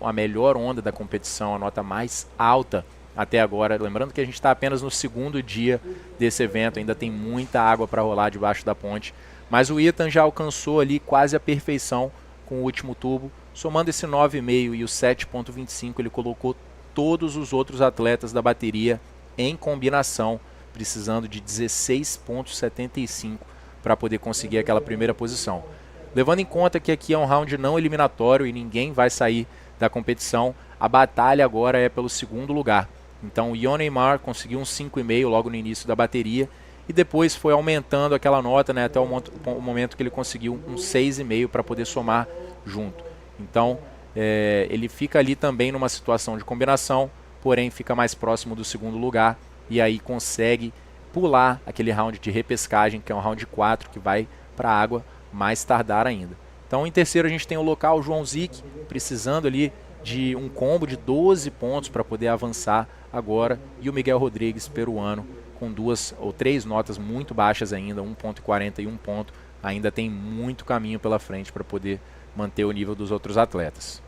a melhor onda da competição, a nota mais alta até agora. Lembrando que a gente está apenas no segundo dia desse evento, ainda tem muita água para rolar debaixo da ponte. Mas o Etan já alcançou ali quase a perfeição com o último tubo. Somando esse 9,5 e o 7.25, ele colocou todos os outros atletas da bateria em combinação, precisando de 16.75 para poder conseguir aquela primeira posição. Levando em conta que aqui é um round não eliminatório e ninguém vai sair da competição, a batalha agora é pelo segundo lugar. Então o Jan Aymar conseguiu um 5,5 logo no início da bateria e depois foi aumentando aquela nota, né, até o momento que ele conseguiu um 6,5 para poder somar junto. Então ele fica ali também numa situação de combinação, porém fica mais próximo do segundo lugar e aí consegue pular aquele round de repescagem, que é um round 4 que vai para a água mais tardar ainda. Então em terceiro a gente tem o local João Zic, precisando ali de um combo de 12 pontos para poder avançar agora, e o Miguel Rodrigues, peruano, com 2 ou 3 notas muito baixas ainda, 1.40 e 1 ponto, ainda tem muito caminho pela frente para poder manter o nível dos outros atletas.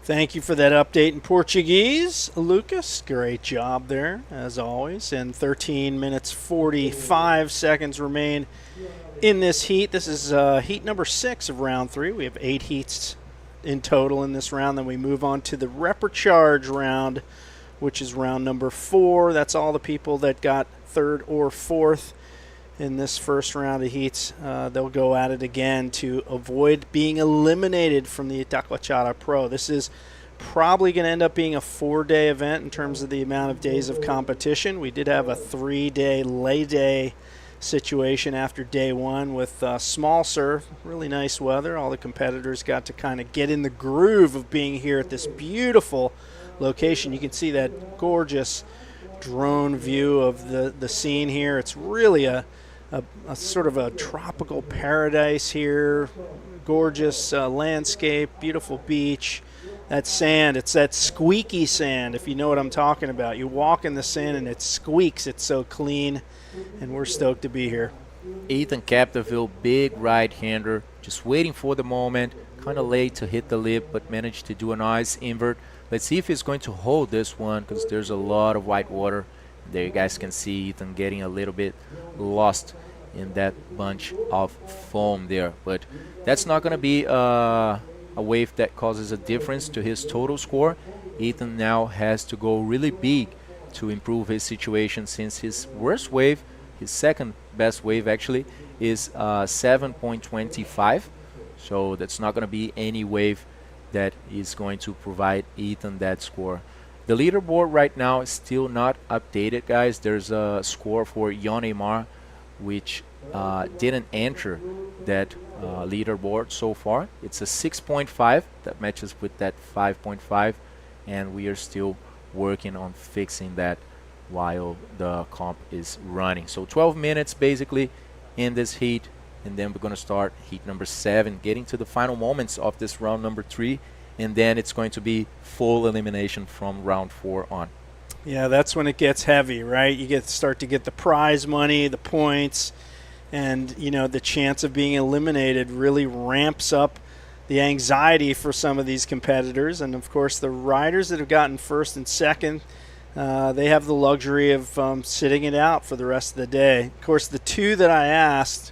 Thank you for that update in Portuguese, Lucas. Great job there, as always. And 13 minutes 45 seconds remain in this heat. This is heat number 6 of round 3. We have 8 heats in total in this round. Then we move on to the reprecharge round, which is round number 4. That's all the people that got 3rd or 4th in this first round of heats. They'll go at it again to avoid being eliminated from the Itacoatiara Pro. This is probably going to end up being a 4-day event in terms of the amount of days of competition. We did have a 3-day lay day situation after day one with small surf, really nice weather. All the competitors got to kind of get in the groove of being here at this beautiful location. You can see that gorgeous drone view of the scene here. It's really a sort of a tropical paradise here. Gorgeous landscape, beautiful beach. That sand, it's that squeaky sand, if you know what I'm talking about. You walk in the sand and it squeaks. It's so clean, and we're stoked to be here. Ethan Capdeville, big right-hander, just waiting for the moment, kind of late to hit the lip, but managed to do a nice invert. Let's see if he's going to hold this one, because there's a lot of white water. There you guys can see Ethan getting a little bit lost in that bunch of foam there. But that's not going to be a wave that causes a difference to his total score. Ethan now has to go really big to improve his situation, since his worst wave, his second best wave actually, is 7.25. So that's not going to be any wave that is going to provide Ethan that score. The leaderboard right now is still not updated, guys. There's a score for Yonemar, which didn't enter that leaderboard so far. It's a 6.5 that matches with that 5.5, and we are still working on fixing that while the comp is running. So 12 minutes basically in this heat, and then we're going to start heat number 7, getting to the final moments of this round number 3, and then it's going to be full elimination from round 4 on. Yeah, that's when it gets heavy, right? You start to get the prize money, the points, and you know, the chance of being eliminated really ramps up the anxiety for some of these competitors. And of course, the riders that have gotten first and second, they have the luxury of sitting it out for the rest of the day. Of course, the two that I asked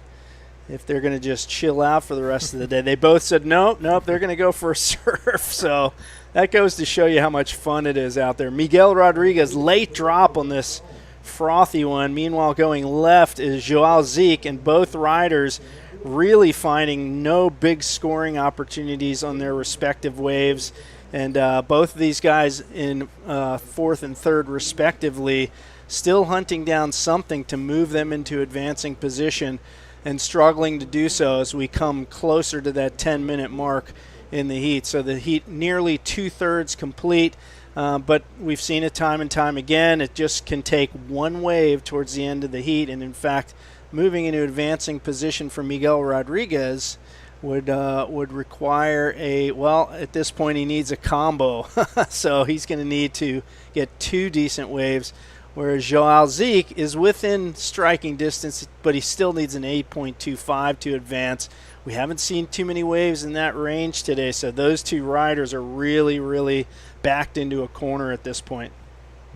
if they're going to just chill out for the rest of the day, they both said nope, they're going to go for a surf. So that goes to show you how much fun it is out there. Miguel Rodriguez, late drop on this frothy one. Meanwhile, going left is Joao Zeke, and both riders really finding no big scoring opportunities on their respective waves. And both of these guys in 4th and 3rd respectively, still hunting down something to move them into advancing position, and struggling to do so as we come closer to that 10-minute mark in the heat. So the heat nearly 2/3 complete, but we've seen it time and time again. It just can take one wave towards the end of the heat, and in fact, moving into advancing position for Miguel Rodriguez would require at this point he needs a combo. So he's going to need to get 2 decent waves, whereas Joao Zeke is within striking distance, but he still needs an 8.25 to advance. We haven't seen too many waves in that range today, so those two riders are really, really backed into a corner at this point.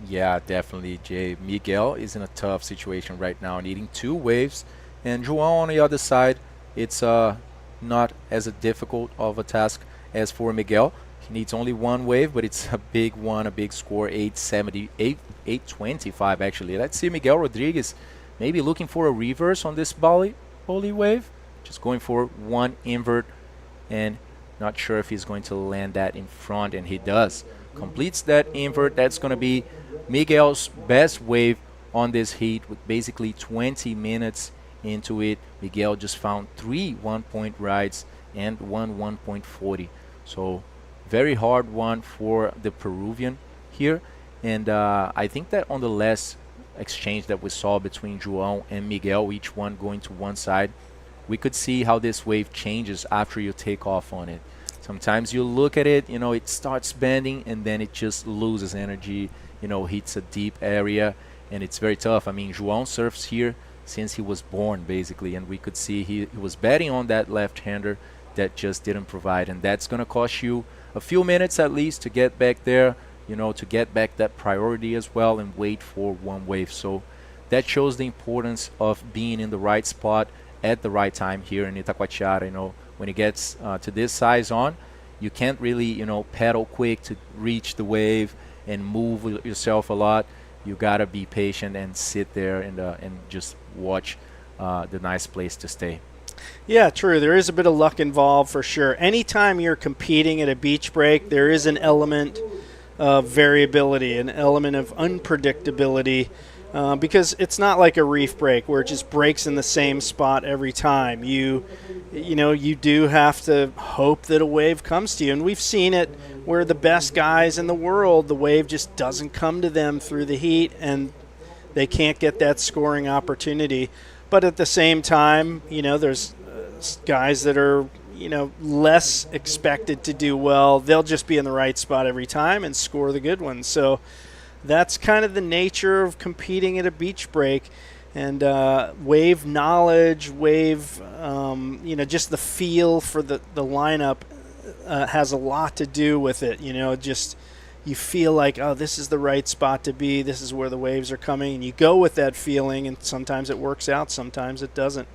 Yeah, definitely, Jay. Miguel is in a tough situation right now, needing 2 waves. And João on the other side, it's not as difficult of a task as for Miguel. He needs only 1 wave, but it's a big one, a big score, 825 actually. Let's see Miguel Rodriguez maybe looking for a reverse on this volley wave. Just going for 1 invert, and not sure if he's going to land that in front, and he does. Completes that invert. That's going to be Miguel's best wave on this heat, with basically 20 minutes into it. Miguel just found 3 1-point rides and 1 1.40. So very hard one for the Peruvian here. And I think that on the last exchange that we saw between João and Miguel, each one going to one side, we could see how this wave changes after you take off on it. Sometimes you look at it, you know, it starts bending and then it just loses energy, you know, hits a deep area, and it's very tough. I mean, João surfs here since he was born, basically, and we could see he was betting on that left-hander that just didn't provide, and that's going to cost you a few minutes at least to get back there, you know, to get back that priority as well and wait for 1 wave. So that shows the importance of being in the right spot at the right time here in Itacoatiara. You know, when it gets to this size on, you can't really, you know, pedal quick to reach the wave and move yourself a lot. You gotta be patient and sit there and just watch the nice place to stay. Yeah, true. There is a bit of luck involved for sure. Anytime you're competing at a beach break, there is an element of variability, an element of unpredictability, because it's not like a reef break where it just breaks in the same spot every time. You do have to hope that a wave comes to you, and we've seen it where the best guys in the world, the wave just doesn't come to them through the heat, and they can't get that scoring opportunity. But at the same time, there's guys that are, less expected to do well. They'll just be in the right spot every time and score the good ones. So that's kind of the nature of competing at a beach break. And wave knowledge, just the feel for the lineup has a lot to do with it. You feel like, oh, this is the right spot to be. This is where the waves are coming. And you go with that feeling, and sometimes it works out, sometimes it doesn't.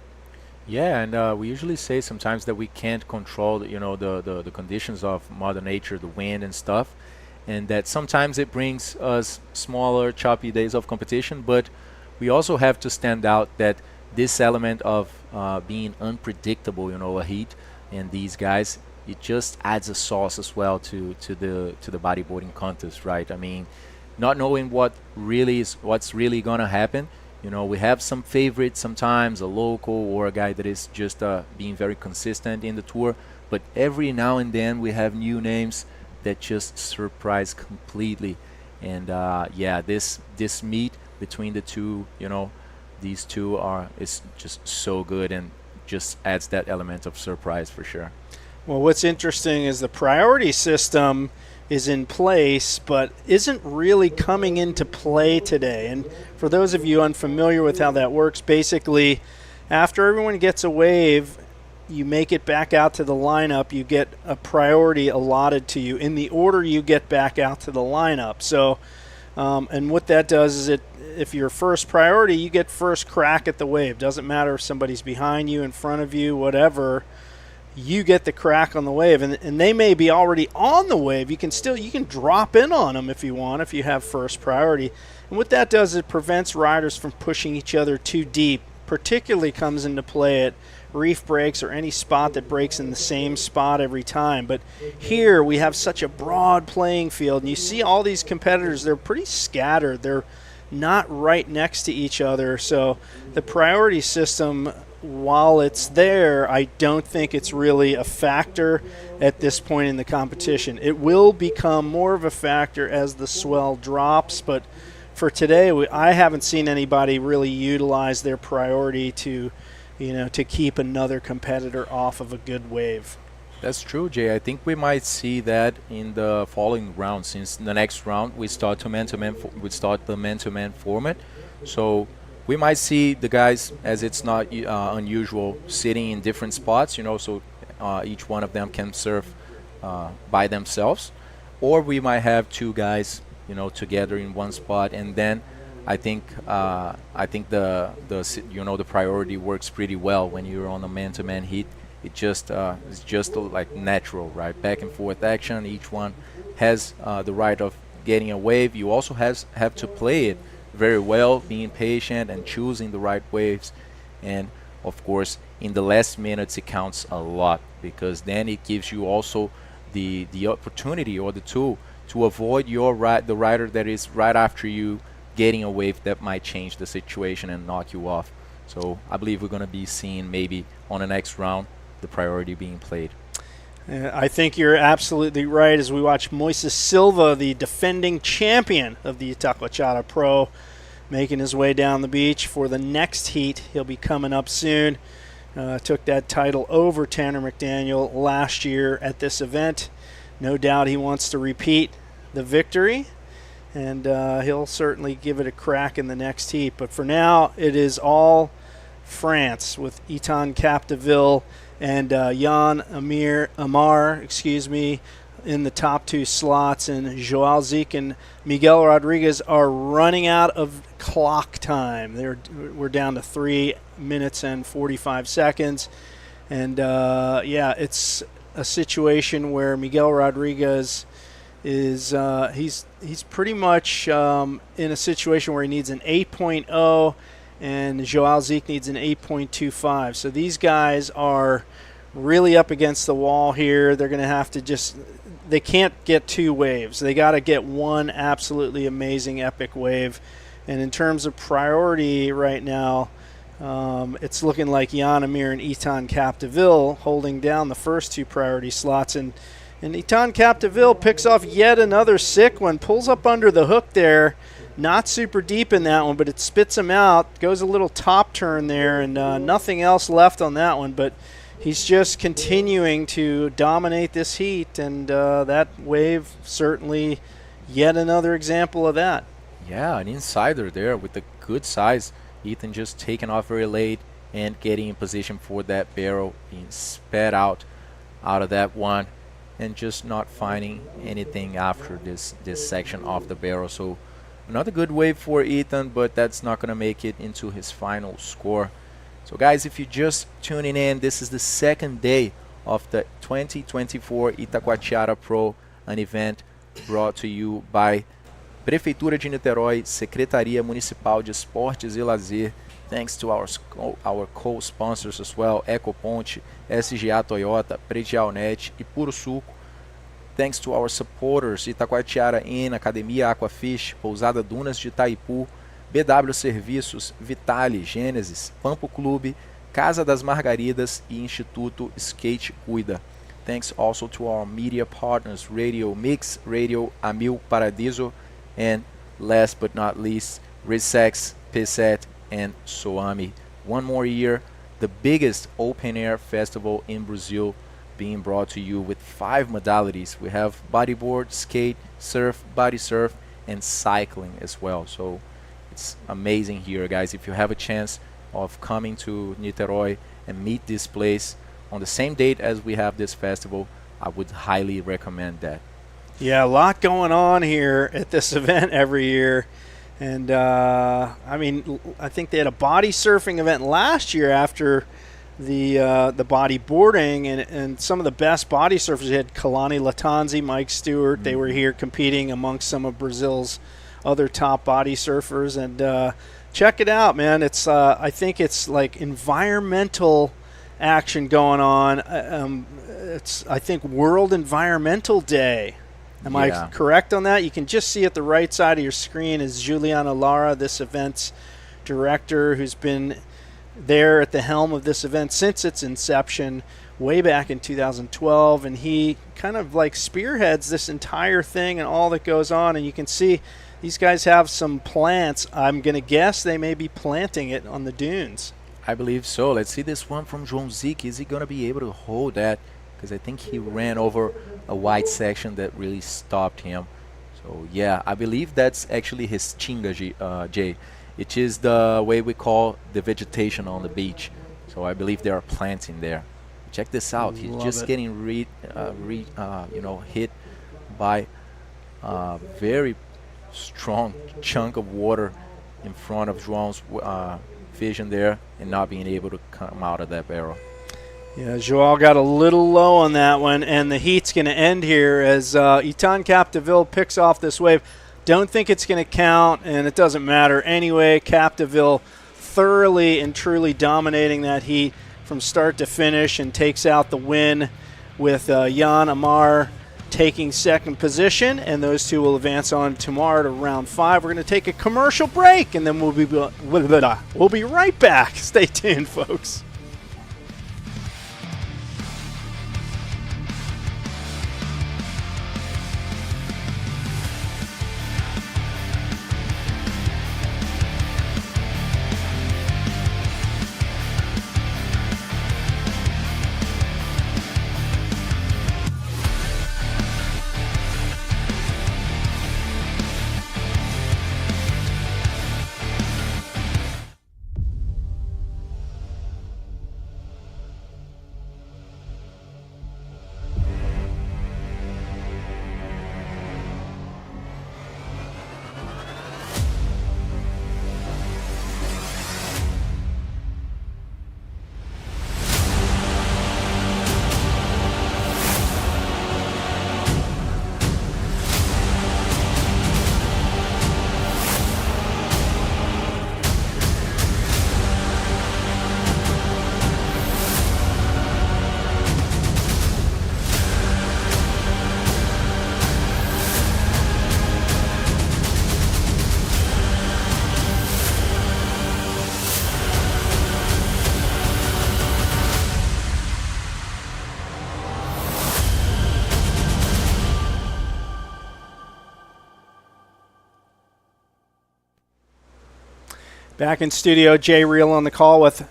Yeah, and we usually say sometimes that we can't control, the conditions of Mother Nature, the wind and stuff, and that sometimes it brings us smaller, choppy days of competition, but we also have to stand out that this element of being unpredictable, a heat, and these guys, it just adds a sauce as well to the bodyboarding contest, right? I mean, not knowing what's really gonna happen. We have some favorites sometimes, a local or a guy that is just being very consistent in the tour, but every now and then we have new names that just surprise completely. And this meet between the two, these two is just so good and just adds that element of surprise for sure. Well, what's interesting is the priority system is in place but isn't really coming into play today. And for those of you unfamiliar with how that works, basically after everyone gets a wave, you make it back out to the lineup, you get a priority allotted to you in the order you get back out to the lineup. So and what that does is if you're first priority, you get first crack at the wave. Doesn't matter if somebody's behind you, in front of you, whatever, you get the crack on the wave, and they may be already on the wave. You can drop in on them if you want, if you have first priority. And what that does is it prevents riders from pushing each other too deep. Particularly comes into play at reef breaks or any spot that breaks in the same spot every time. But here we have such a broad playing field, and you see all these competitors, they're pretty scattered. They're not right next to each other. So the priority system, while it's there, I don't think it's really a factor at this point in the competition. It will become more of a factor as the swell drops, but for today, I haven't seen anybody really utilize their priority to keep another competitor off of a good wave. That's true, Jay. I think we might see that in the following round, since the next round we start the man-to-man format. So we might see the guys, as it's not unusual, sitting in different spots, so each one of them can surf by themselves, or we might have two guys, together in one spot, and then I think the priority works pretty well when you're on a man-to-man heat. It's just like natural, right? Back and forth action. Each one has the right of getting a wave. You also have to play it very well, being patient and choosing the right waves. And of course, in the last minutes, it counts a lot, because then it gives you also the opportunity or the tool to avoid the rider that is right after you getting a wave that might change the situation and knock you off. So I believe we're going to be seeing maybe on the next round the priority being played. I think you're absolutely right as we watch Moises Silva, the defending champion of the Itacoatiara Pro, making his way down the beach for the next heat. He'll be coming up soon. Took that title over Tanner McDaniel last year at this event. No doubt he wants to repeat the victory, and he'll certainly give it a crack in the next heat. But for now, it is all France with Etan Capdeville and Jan Amar, in the top two slots, and Joao Zic and Miguel Rodriguez are running out of clock time. We're down to 3 minutes and 45 seconds, and it's a situation where Miguel Rodriguez is he's pretty much in a situation where he needs an 8.0, and Joao Zeke needs an 8.25. So these guys are really up against the wall here. They're going to have to they can't get two waves. They got to get one absolutely amazing epic wave. And in terms of priority right now, it's looking like Jan Amir and Itan Capdeville holding down the first two priority slots. And Itan Capdeville picks off yet another sick one, pulls up under the hook there. Not super deep in that one, but it spits him out. Goes a little top turn there, and nothing else left on that one. But he's just continuing to dominate this heat, and that wave certainly yet another example of that. Yeah, an insider there with a good size. Ethan just taking off very late and getting in position for that barrel, being sped out of that one, and just not finding anything after this section of the barrel. So another good wave for Ethan, but that's not going to make it into his final score. So guys, if you're just tuning in, this is the second day of the 2024 Itacoatiara Pro, an event brought to you by Prefeitura de Niterói, Secretaria Municipal de Esportes e Lazer. Thanks to our co-sponsors as well, Ecoponte, SGA Toyota, Predial Net e Puro Suco. Thanks to our supporters, Itacoatiara Inn, Academia Aquafish, Pousada Dunas de Itaipu, BW Serviços, Vitale, Gênesis, Pampo Clube, Casa das Margaridas e Instituto Skate Cuida. Thanks also to our media partners, Radio Mix, Radio Amil Paradiso, and last but not least, Risex, Pisset, and Soami. One more year, the biggest open-air festival in Brazil, being brought to you with 5 modalities. We have bodyboard, skate, surf, body surf, and cycling as well. So it's amazing here, guys. If you have a chance of coming to Niteroi and meet this place on the same date as we have this festival, I would highly recommend that. Yeah, a lot going on here at this event every year. And, I mean, I think they had a body surfing event last year after the bodyboarding, and some of the best body surfers. You had Kalani Latanzi, Mike Stewart. They were here competing amongst some of Brazil's other top body surfers. And check it out, man. It's I think it's like environmental action going on. It's, I think, World Environmental Day. Am I correct on that? You can just see at the right side of your screen is Juliana Lara, this event's director, who's been there at the helm of this event since its inception way back in 2012, and he kind of like spearheads this entire thing and all that goes on. And you can see these guys have some plants. I'm going to guess they may be planting it on the dunes. I believe so. Let's see this one from João Zeke. Is he going to be able to hold that? Because I think he ran over a wide section that really stopped him. So yeah, I believe that's actually his chinga, Jay. It is the way we call the vegetation on the beach. So I believe there are plants in there. Check this out. He's just getting hit by a very strong chunk of water in front of João's vision there, and not being able to come out of that barrel. Yeah, Joao got a little low on that one, and the heat's going to end here as Itan Capdeville picks off this wave. Don't think it's going to count, and it doesn't matter anyway. Capdeville thoroughly and truly dominating that heat from start to finish, and takes out the win with Jan Amar taking second position, and those two will advance on tomorrow to round 5. We're going to take a commercial break, and then we'll be right back. Stay tuned, folks. Back in studio, Jay Reel on the call with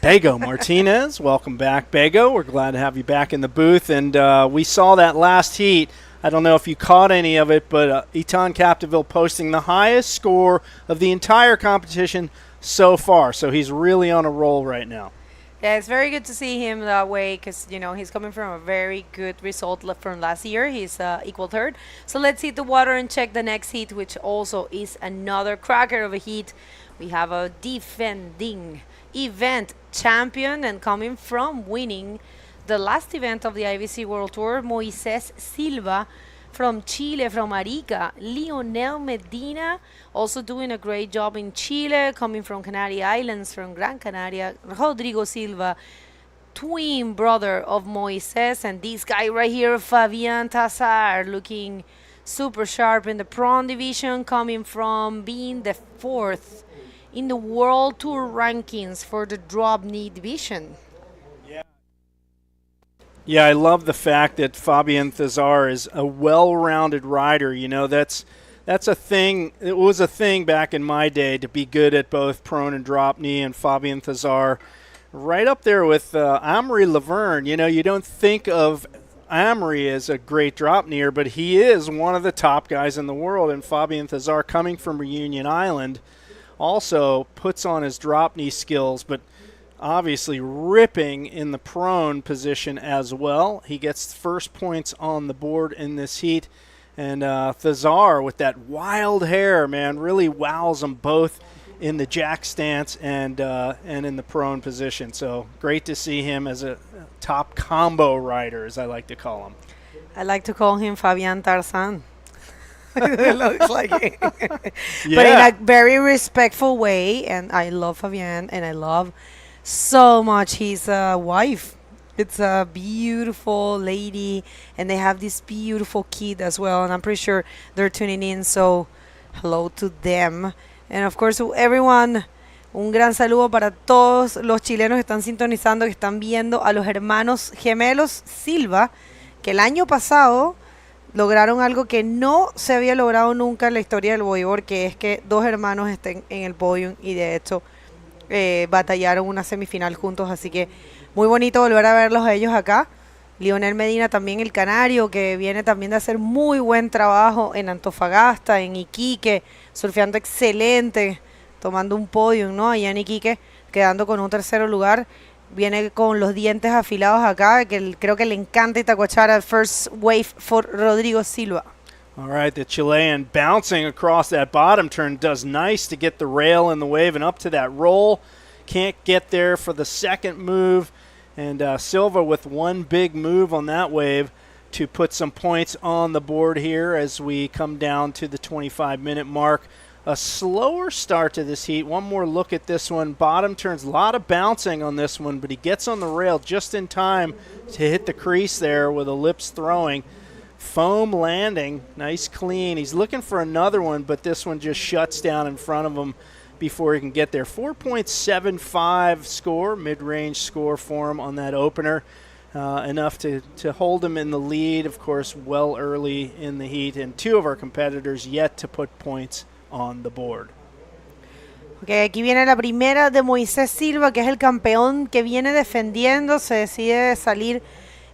Bego Martinez. Welcome back, Bego. We're glad to have you back in the booth. And we saw that last heat. I don't know if you caught any of it, but Etan Capdeville posting the highest score of the entire competition so far. So he's really on a roll right now. Yeah, it's very good to see him that way because, you know, he's coming from a very good result from last year. He's equal third. So let's hit the water and check the next heat, which also is another cracker of a heat. We have a defending event champion and coming from winning the last event of the IBC World Tour, Moises Silva from Chile, from Arica. Lionel Medina also doing a great job in Chile, coming from Canary Islands, from Gran Canaria. Rodrigo Silva, twin brother of Moises, and this guy right here, Fabian Tazar, looking super sharp in the prawn division, coming from being the 4th in the World Tour rankings for the drop knee division. Yeah, I love the fact that Fabian Tazar is a well-rounded rider. You know, that's a thing. It was a thing back in my day to be good at both prone and drop knee, and Fabian Tazar right up there with Amory Laverne. You know, you don't think of Amory as a great drop kneer, but he is one of the top guys in the world, and Fabian Tazar, coming from Reunion Island, also puts on his drop knee skills, but obviously ripping in the prone position as well. He gets first points on the board in this heat. And Tazar, with that wild hair, man, really wows them both in the jack stance and in the prone position. So great to see him as a top combo rider, as I like to call him. I like to call him Fabian Tarzan. It looks like it. Yeah. But in a very respectful way. And I love Fabian, and I love so much his wife. It's a beautiful lady, and they have this beautiful kid as well, and I'm pretty sure they're tuning in, so hello to them. And of course, everyone, un gran saludo para todos los chilenos que están sintonizando, que están viendo a los hermanos gemelos Silva, que el año pasado lograron algo que no se había logrado nunca en la historia del bodyboard, que es que dos hermanos estén en el podium, y de hecho batallaron una semifinal juntos, así que muy bonito volver a verlos a ellos acá. Lionel Medina también, el canario, que viene también de hacer muy buen trabajo en Antofagasta, en Iquique, surfeando excelente, tomando un podium, ¿no? Allá en Iquique, quedando con un tercer lugar. Viene con los dientes afilados acá, que creo que le encanta Itacoatiara. First wave for Rodrigo Silva. All right, the Chilean bouncing across that bottom turn does nice to get the rail in the wave and up to that roll. Can't get there for the second move. And Silva with one big move on that wave to put some points on the board here as we come down to the 25-minute mark. A slower start to this heat. One more look at this one. Bottom turns, a lot of bouncing on this one, but he gets on the rail just in time to hit the crease there with a lips throwing. Foam landing, nice clean. He's looking for another one, but this one just shuts down in front of him before he can get there. 4.75 score, mid-range score for him on that opener. Enough to hold him in the lead, of course, well early in the heat. And two of our competitors yet to put points on the board. Okay, aquí viene la primera de Moisés Silva, que es el campeón que viene defendiendo, se decide salir.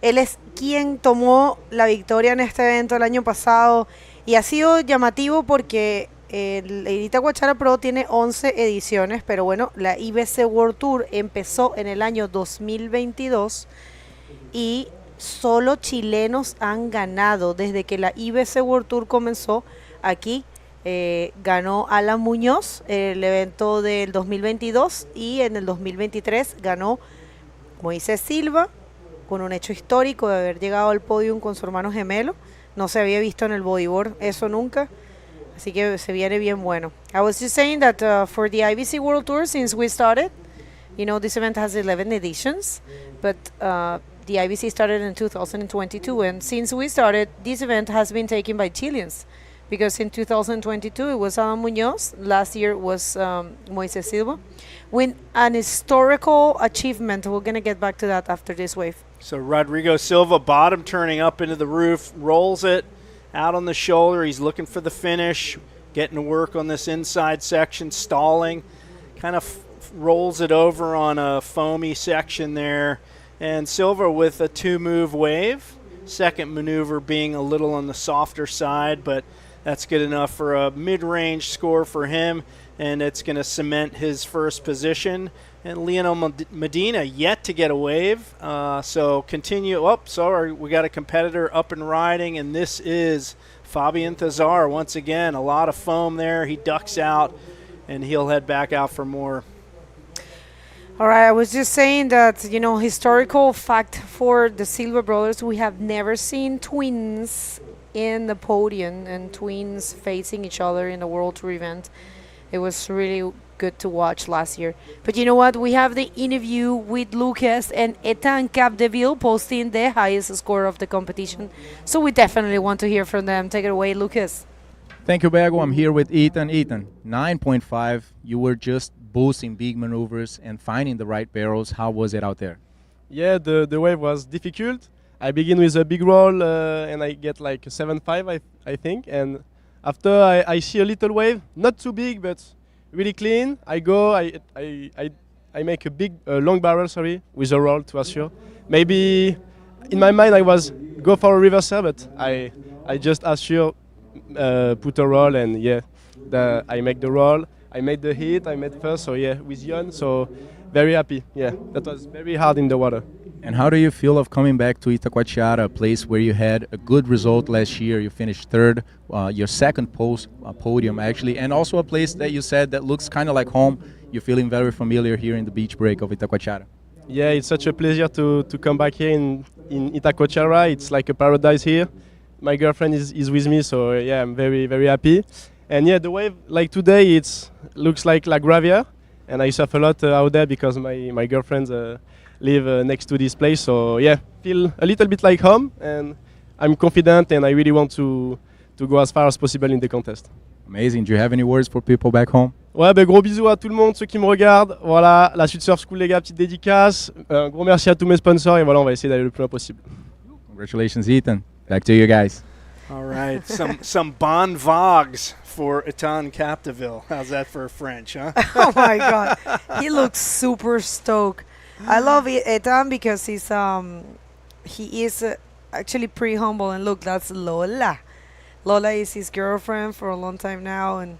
Él es quien tomó la victoria en este evento el año pasado y ha sido llamativo porque el Itacoatiara Pro tiene 11 ediciones, pero bueno, la IBC World Tour empezó en el año 2022 y solo chilenos han ganado desde que la IBC World Tour comenzó aquí. Ganó Alan Muñoz el evento del 2022 y en el 2023 ganó Moisés Silva, con un hecho histórico de haber llegado al podium con su hermano gemelo. No se había visto en el bodyboard eso nunca, así que se viene bien bueno. I was just saying that for the IBC World Tour, since we started, you know, this event has 11 editions, but the IBC started in 2022, and since we started, this event has been taken by Chileans, because in 2022 it was Alan Muñoz, last year was Moises Silva, with an historical achievement. We're going to get back to that after this wave. So Rodrigo Silva, bottom turning up into the roof, rolls it out on the shoulder. He's looking for the finish, getting to work on this inside section, stalling, kind of rolls it over on a foamy section there. And Silva with a 2-move wave. Second maneuver being a little on the softer side, but that's good enough for a mid-range score for him, and it's going to cement his first position. And Lionel Medina yet to get a wave, so continue. Oh, sorry, we got a competitor up and riding, and this is Fabian Thazar once again. A lot of foam there. He ducks out, and he'll head back out for more. All right, I was just saying that, you know, historical fact for the Silva brothers, we have never seen twins in the podium and twins facing each other in the World Tour event. It was really good to watch last year. But you know what? We have the interview with Lucas and Ethan Capdeville posting the highest score of the competition. So we definitely want to hear from them. Take it away, Lucas. Thank you, Bego. I'm here with Ethan. Ethan, 9.5. You were just boosting big maneuvers and finding the right barrels. How was it out there? Yeah, the wave was difficult. I begin with a big roll and I get like a 7.5, I think. And after I see a little wave, not too big, but really clean. I go, I make a big, long barrel, with a roll to assure. Maybe in my mind I was go for a reverser, but I just assure, put a roll, and yeah, I make the roll. I made the hit, I made first, so yeah, with Jon, so very happy. Yeah, that was very hard in the water. And how do you feel of coming back to Itacoatiara, a place where you had a good result last year? You finished third, your second podium actually, and also a place that you said that looks kind of like home. You're feeling very familiar here in the beach break of Itacoatiara. Yeah, it's such a pleasure to come back here in Itacoatiara. It's like a paradise here. My girlfriend is with me, so yeah, I'm very, very happy. And yeah, the wave, like today, it looks like La Gravia, and I surf a lot out there because my girlfriends live next to this place. So yeah, feel a little bit like home, and I'm confident, and I really want to go as far as possible in the contest. Amazing. Do you have any words for people back home? Ouais, ben gros bisous à tout le monde, ceux qui me regardent. Voilà, la Suite Surf School, les gars, petite dédicace. Un gros merci à tous mes sponsors, et voilà, on va essayer d'aller le plus loin possible. Congratulations, Ethan. Back to you guys. All right, some bon vogues for Ethan Capdeville. How's that for French, huh? Oh my God, he looks super stoked. I love Ethan because he is actually pretty humble. And look, that's Lola. Lola is his girlfriend for a long time now, and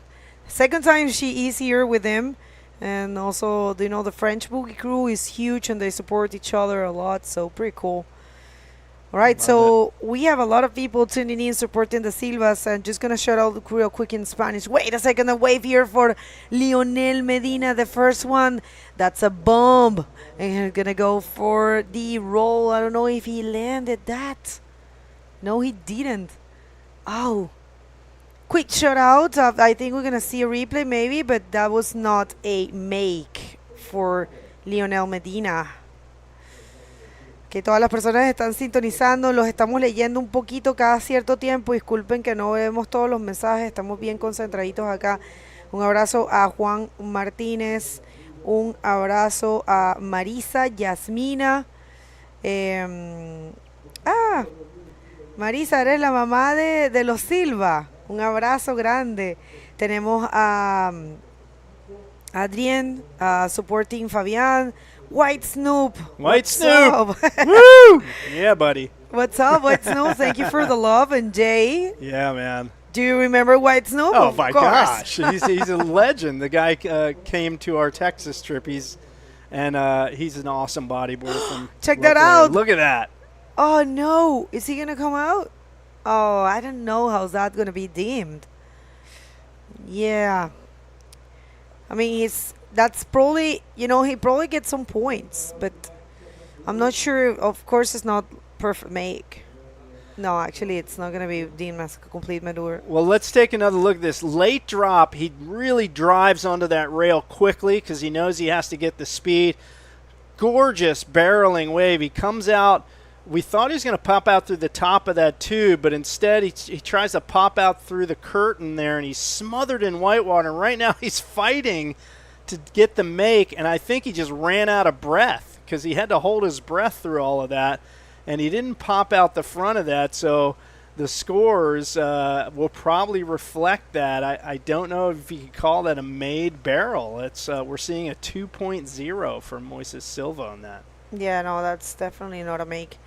second time she is here with him. And also, you know, the French boogie crew is huge and they support each other a lot, so pretty cool. All right, so we have a lot of people tuning in supporting the Silvas, and just going to shout out real quick in Spanish. Wait a second, a wave here for Lionel Medina, the first one. That's a bomb. And he's going to go for the roll. I don't know if he landed that. No, he didn't. Oh. Quick shout out. I think we're going to see a replay maybe, but that was not a make for Lionel Medina. Que todas las personas están sintonizando, los estamos leyendo un poquito cada cierto tiempo. Disculpen que no vemos todos los mensajes, estamos bien concentraditos acá. Un abrazo a Juan Martínez, un abrazo a Marisa Yasmina. Marisa, eres la mamá de los Silva. Un abrazo grande. Tenemos a Adrien, supporting Fabián. White Snoop. White Snoop. Woo! Yeah, buddy. What's up, White Snoop? Thank you for the love. And Jay. Yeah, man. Do you remember White Snoop? Oh, of my course. gosh. He's a legend. The guy came to our Texas trip. He's an awesome bodyboarder from Check that local out. area. Look at that. Oh, no. Is he going to come out? Oh, I don't know how's that going to be deemed. Yeah. I mean, that's probably, you know, he probably gets some points, but I'm not sure. Of course, it's not perfect make. No, actually, it's not going to be deemed as a complete maneuver. Well, let's take another look at this. Late drop, he really drives onto that rail quickly because he knows he has to get the speed. Gorgeous barreling wave. He comes out. We thought he was going to pop out through the top of that tube, but instead he tries to pop out through the curtain there, and he's smothered in whitewater. And right now he's fighting to get the make, and I think he just ran out of breath because he had to hold his breath through all of that, and he didn't pop out the front of that. So the scores will probably reflect that. I don't know if you could call that a made barrel. It's we're seeing a 2.0 for Moises Silva on that. Yeah, no, that's definitely not a make.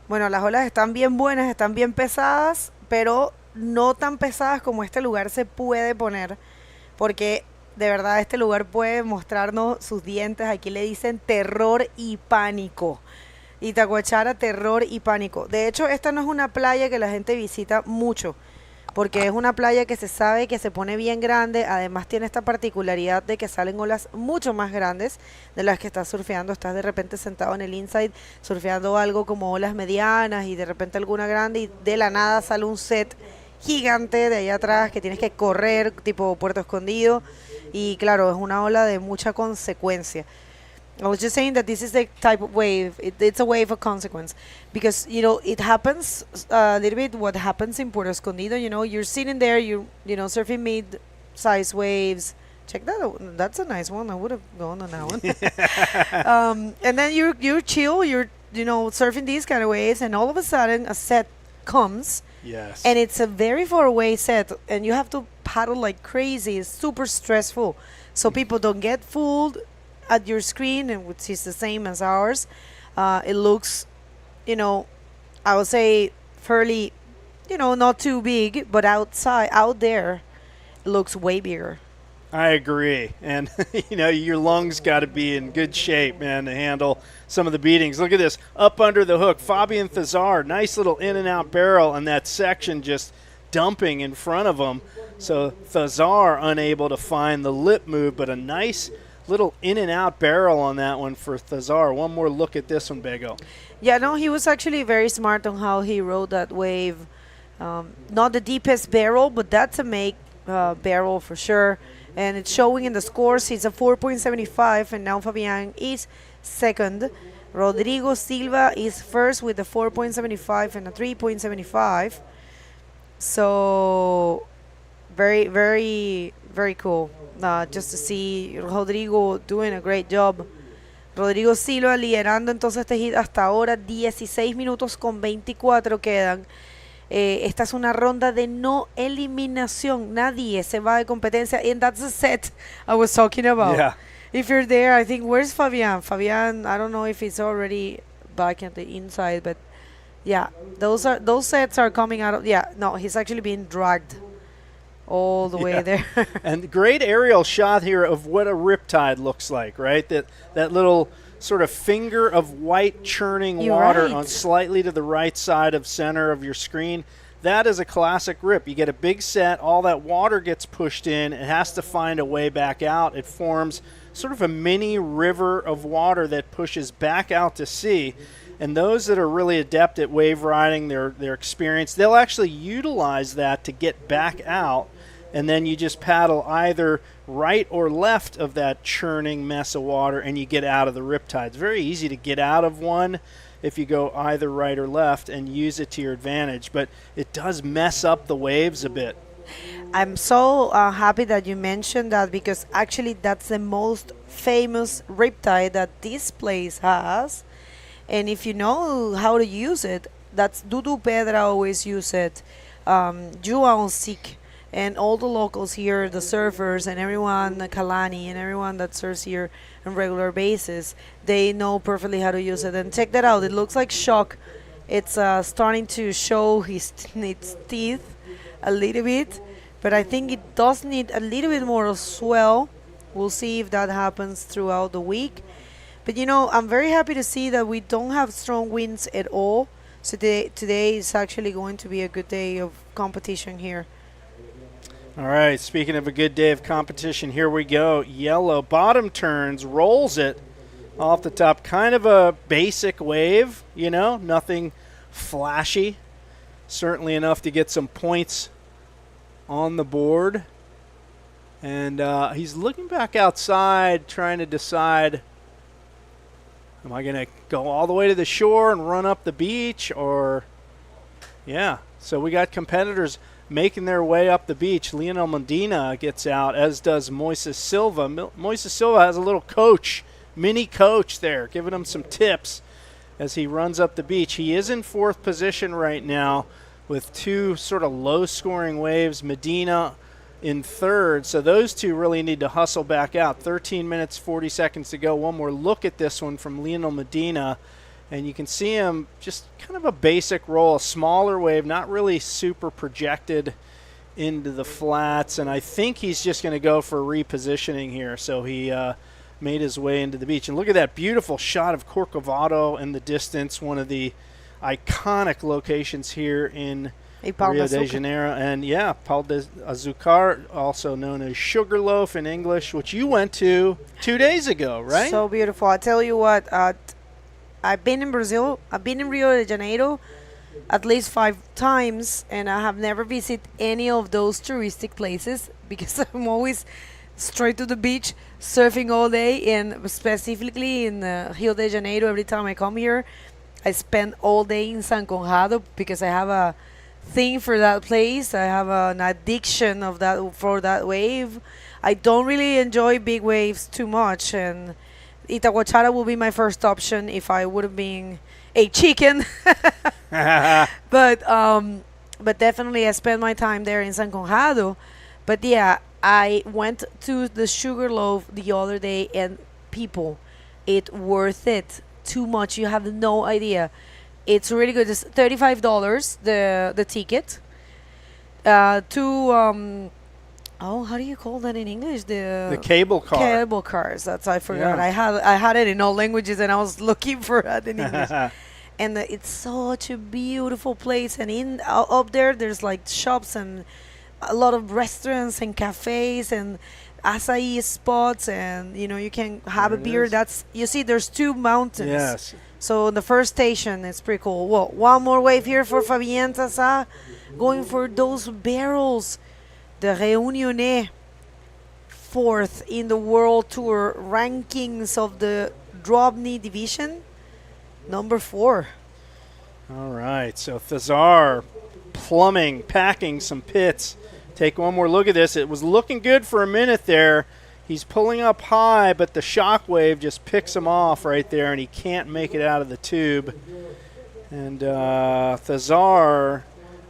Bueno, las olas están bien buenas, están bien pesadas, pero no tan pesadas como este lugar se puede poner, porque de verdad este lugar puede mostrarnos sus dientes. Aquí le dicen terror y pánico. Itacoatiara, terror y pánico. De hecho, esta no es una playa que la gente visita mucho, porque es una playa que se sabe que se pone bien grande. Además tiene esta particularidad de que salen olas mucho más grandes de las que estás surfeando. Estás de repente sentado en el inside surfeando algo como olas medianas y de repente alguna grande, y de la nada sale un set gigante de allá atrás que tienes que correr tipo Puerto Escondido, y claro, es una ola de mucha consecuencia. I was just saying that this is the type of wave. It's a wave of consequence, because it happens a little bit what happens in Puerto Escondido. You're sitting there, surfing mid-size waves. Check that out. That's a nice one. I would have gone on that one. And then you're chill. You're surfing these kind of waves, and all of a sudden a set comes. Yes. And it's a very far away set, and you have to paddle like crazy. It's super stressful. So people don't get fooled at your screen, and which is the same as ours. It looks, I would say fairly, not too big, but out there, it looks way bigger. I agree. And, your lungs got to be in good shape, man, to handle some of the beatings. Look at this. Up under the hook, Fabian Thazar, nice little in and out barrel, and that section just dumping in front of him. So Thazar unable to find the lip move, but a nice little in and out barrel on that one for Thazar. One more look at this one, Bego. Yeah, no, he was actually very smart on how he rode that wave. Not the deepest barrel, but that's a make barrel for sure. And it's showing in the scores. He's a 4.75, and now Fabian is second. Rodrigo Silva is first with a 4.75 and a 3.75. So very, very, very cool. Just to see Rodrigo doing a great job. Rodrigo Silva liderando entonces este hit hasta ahora. 16 minutos con 24 quedan. Esta es una ronda de no eliminación. Nadie se va de competencia. And that's the set I was talking about. Yeah. If you're there, I think, where's Fabian? Fabian, I don't know if he's already back at the inside, but yeah, those sets are coming out of, yeah, no, he's actually being dragged all the way there. And great aerial shot here of what a riptide looks like, right? That little sort of finger of white churning water on slightly to the right side of center of your screen. That is a classic rip. You get a big set, all that water gets pushed in, it has to find a way back out. It forms sort of a mini river of water that pushes back out to sea. And those that are really adept at wave riding, their experience, they'll actually utilize that to get back out. And then you just paddle either right or left of that churning mess of water, and you get out of the riptide. It's very easy to get out of one if you go either right or left and use it to your advantage, but it does mess up the waves a bit. I'm so happy that you mentioned that, because actually that's the most famous riptide that this place has. And if you know how to use it, that's Dudu Pedra always use it, João Sik, and all the locals here, the surfers and everyone, Kalani and everyone that surfs here on regular basis, they know perfectly how to use it. And check that out, it looks like shock. It's starting to show its teeth a little bit, but I think it does need a little bit more of swell. We'll see if that happens throughout the week. But I'm very happy to see that we don't have strong winds at all. So today is actually going to be a good day of competition here. All right, speaking of a good day of competition, here we go. Yellow bottom turns, rolls it off the top. Kind of a basic wave, nothing flashy. Certainly enough to get some points on the board. And he's looking back outside, trying to decide, am I going to go all the way to the shore and run up the beach, or, yeah. So we got competitors making their way up the beach. Lionel Medina gets out, as does Moises Silva. Moises Silva has a little mini coach there, giving him some tips as he runs up the beach. He is in fourth position right now, with two sort of low-scoring waves. Medina in third, so those two really need to hustle back out. 13 minutes, 40 seconds to go. One more look at this one from Lionel Medina, and you can see him just kind of a basic roll, a smaller wave, not really super projected into the flats, and I think he's just going to go for repositioning here. So he made his way into the beach. And look at that beautiful shot of Corcovado in the distance, one of the iconic locations here in Rio de Janeiro. And yeah, Pau de Azucar, also known as Sugarloaf in English, which you went to 2 days ago, right? So beautiful. I tell you what, I've been in Brazil, I've been in Rio de Janeiro at least 5 times, and I have never visited any of those touristic places because I'm always straight to the beach, surfing all day, and specifically in Rio de Janeiro, every time I come here, I spend all day in San Conrado because I have a thing for that place. I have an addiction of that for that wave. I don't really enjoy big waves too much, and Itacoatiara will be my first option if I would have been a chicken. But definitely I spent my time there in San Conrado. But yeah, I went to the Sugarloaf the other day, and people, it worth it too much. You have no idea. It's really good. It's $35 the ticket. How do you call that in English? The cable car. Cable cars. That's I forgot. Yeah. I had it in all languages, and I was looking for that in English. And it's such a beautiful place. And up there, there's like shops and a lot of restaurants and cafes and acai spots, and you can have a beer. You see, there's 2 mountains. Yes. So the first station, it's pretty cool. Well, one more wave here for Fabien Tassa, going for those barrels. The Réunionnais, 4th in the World Tour rankings of the drop knee division, number 4. All right, so Thazar plumbing, packing some pits. Take one more look at this. It was looking good for a minute there. He's pulling up high, but the shock wave just picks him off right there, and he can't make it out of the tube. And Thazar,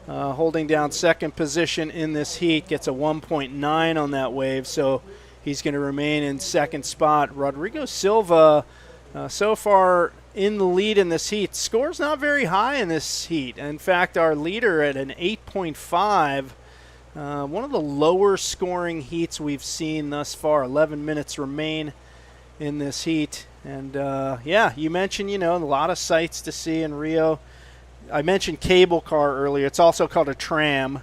holding down second position in this heat, gets a 1.9 on that wave, so he's going to remain in second spot. Rodrigo Silva, so far in the lead in this heat. Score's not very high in this heat. In fact, our leader at an 8.5. One of the lower scoring heats we've seen thus far. 11 minutes remain in this heat. And yeah, you mentioned, a lot of sights to see in Rio. I mentioned cable car earlier. It's also called a tram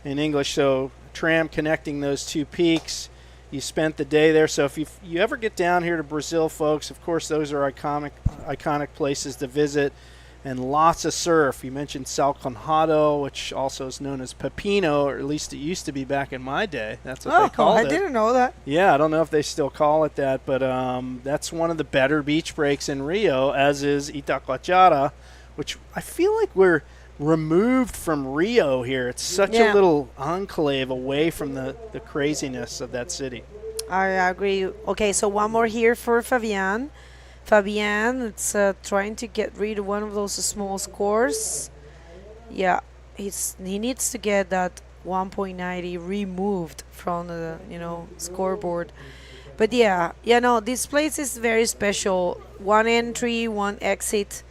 in English. So tram connecting those 2 peaks. You spent the day there. So if you ever get down here to Brazil, folks, of course, those are iconic places to visit. And lots of surf. You mentioned Sal Conrado, which also is known as Pepino, or at least it used to be back in my day. That's what they called it. I didn't know that. Yeah, I don't know if they still call it that, but that's one of the better beach breaks in Rio, as is Itacoatiara, which I feel like we're removed from Rio here. It's such a little enclave away from the craziness of that city. I agree. Okay, so one more here for Fabian. Fabian, it's trying to get rid of one of those small scores. Yeah, he needs to get that 1.90 removed from the scoreboard. But yeah, this place is very special. 1 entry, 1 exit,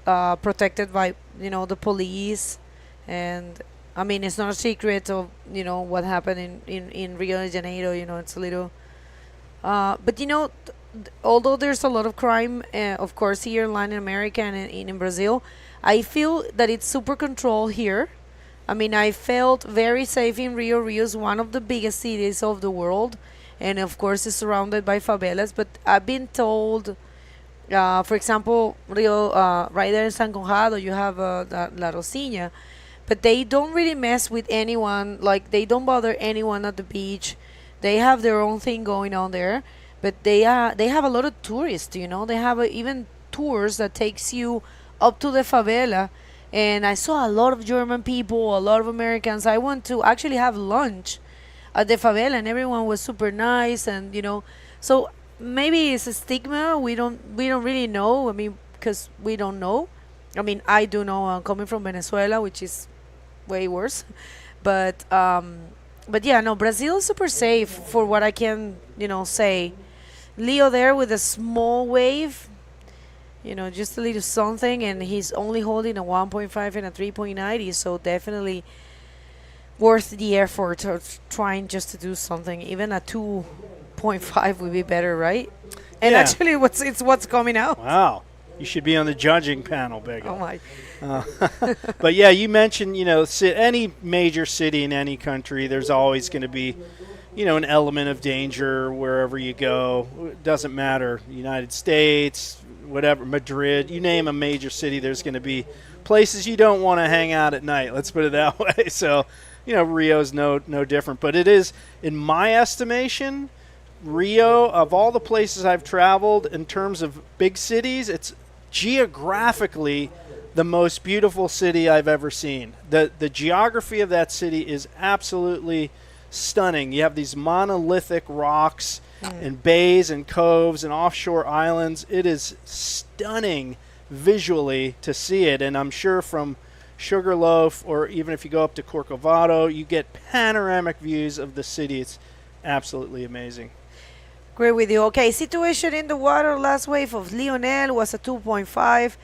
protected by the police, and I mean it's not a secret of what happened in Rio de Janeiro. It's a little, but although there's a lot of crime, of course, here in Latin America and in Brazil, I feel that it's super controlled here. I mean, I felt very safe in Rio. Rio is one of the biggest cities of the world, and of course, it's surrounded by favelas. But I've been told, for example, Rio, right there in San Conrado, you have La Rocinha, but they don't really mess with anyone. Like, they don't bother anyone at the beach. They have their own thing going on there. But they have a lot of tourists, They have even tours that takes you up to the favela. And I saw a lot of German people, a lot of Americans. I went to actually have lunch at the favela, and everyone was super nice. And so maybe it's a stigma. We don't really know. I mean, because we don't know. I mean, I do know. I'm coming from Venezuela, which is way worse. But yeah, no, Brazil is super safe for what I can, say. Leo there with a small wave, just a little something, and he's only holding a 1.5 and a 3.90, so definitely worth the effort of trying just to do something. Even a 2.5 would be better, right? And Yeah. actually, it's what's coming out. Wow. You should be on the judging panel, Big. Oh my! But yeah, you mentioned, any major city in any country, there's always going to be, an element of danger wherever you go. It doesn't matter. United States, whatever, Madrid, you name a major city, there's going to be places you don't want to hang out at night. Let's put it that way. So, Rio's no different. But it is, in my estimation, Rio, of all the places I've traveled in terms of big cities, it's geographically the most beautiful city I've ever seen. The geography of that city is absolutely stunning. You have these monolithic rocks and bays and coves and offshore islands. It is stunning visually to see it, and I'm sure from Sugarloaf, or even if you go up to Corcovado, you get panoramic views of the city. It's absolutely amazing. Agree with you. Okay, situation in the water. Last wave of Lionel was a 2.5.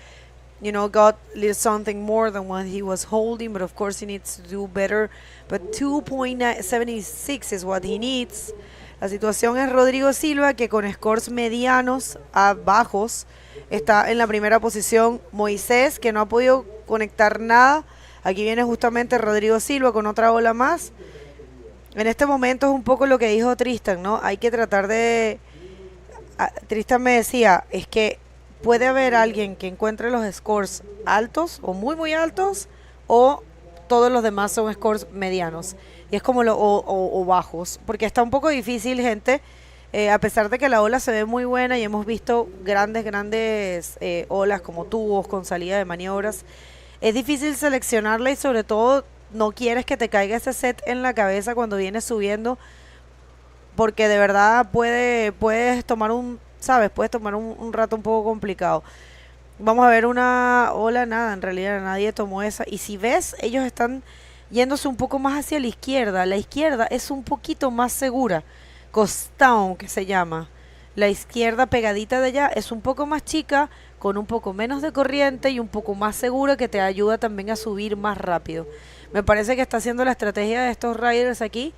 Got a little something more than what he was holding, but of course he needs to do better. But 2.76 is what he needs. La situación es Rodrigo Silva, que con scores medianos a bajos está en la primera posición. Moisés, que no ha podido conectar nada. Aquí viene justamente Rodrigo Silva con otra ola más. En este momento es un poco lo que dijo Tristan, ¿no? Hay que tratar de... Tristan me decía, es que puede haber alguien que encuentre los scores altos o muy muy altos, o todos los demás son scores medianos. Y es como o bajos, porque está un poco difícil, gente, a pesar de que la ola se ve muy buena y hemos visto grandes olas como tubos con salida de maniobras. Es difícil seleccionarla y sobre todo no quieres que te caiga ese set en la cabeza cuando vienes subiendo, porque de verdad puedes tomar puedes tomar un rato un poco complicado. Vamos a ver una ola, nada, en realidad nadie tomó esa. Y si ves, ellos están yéndose un poco más hacia la izquierda. La izquierda es un poquito más segura. Costão, que se llama. La izquierda pegadita de allá es un poco más chica, con un poco menos de corriente y un poco más segura, que te ayuda también a subir más rápido. Me parece que está haciendo la estrategia de estos riders aquí.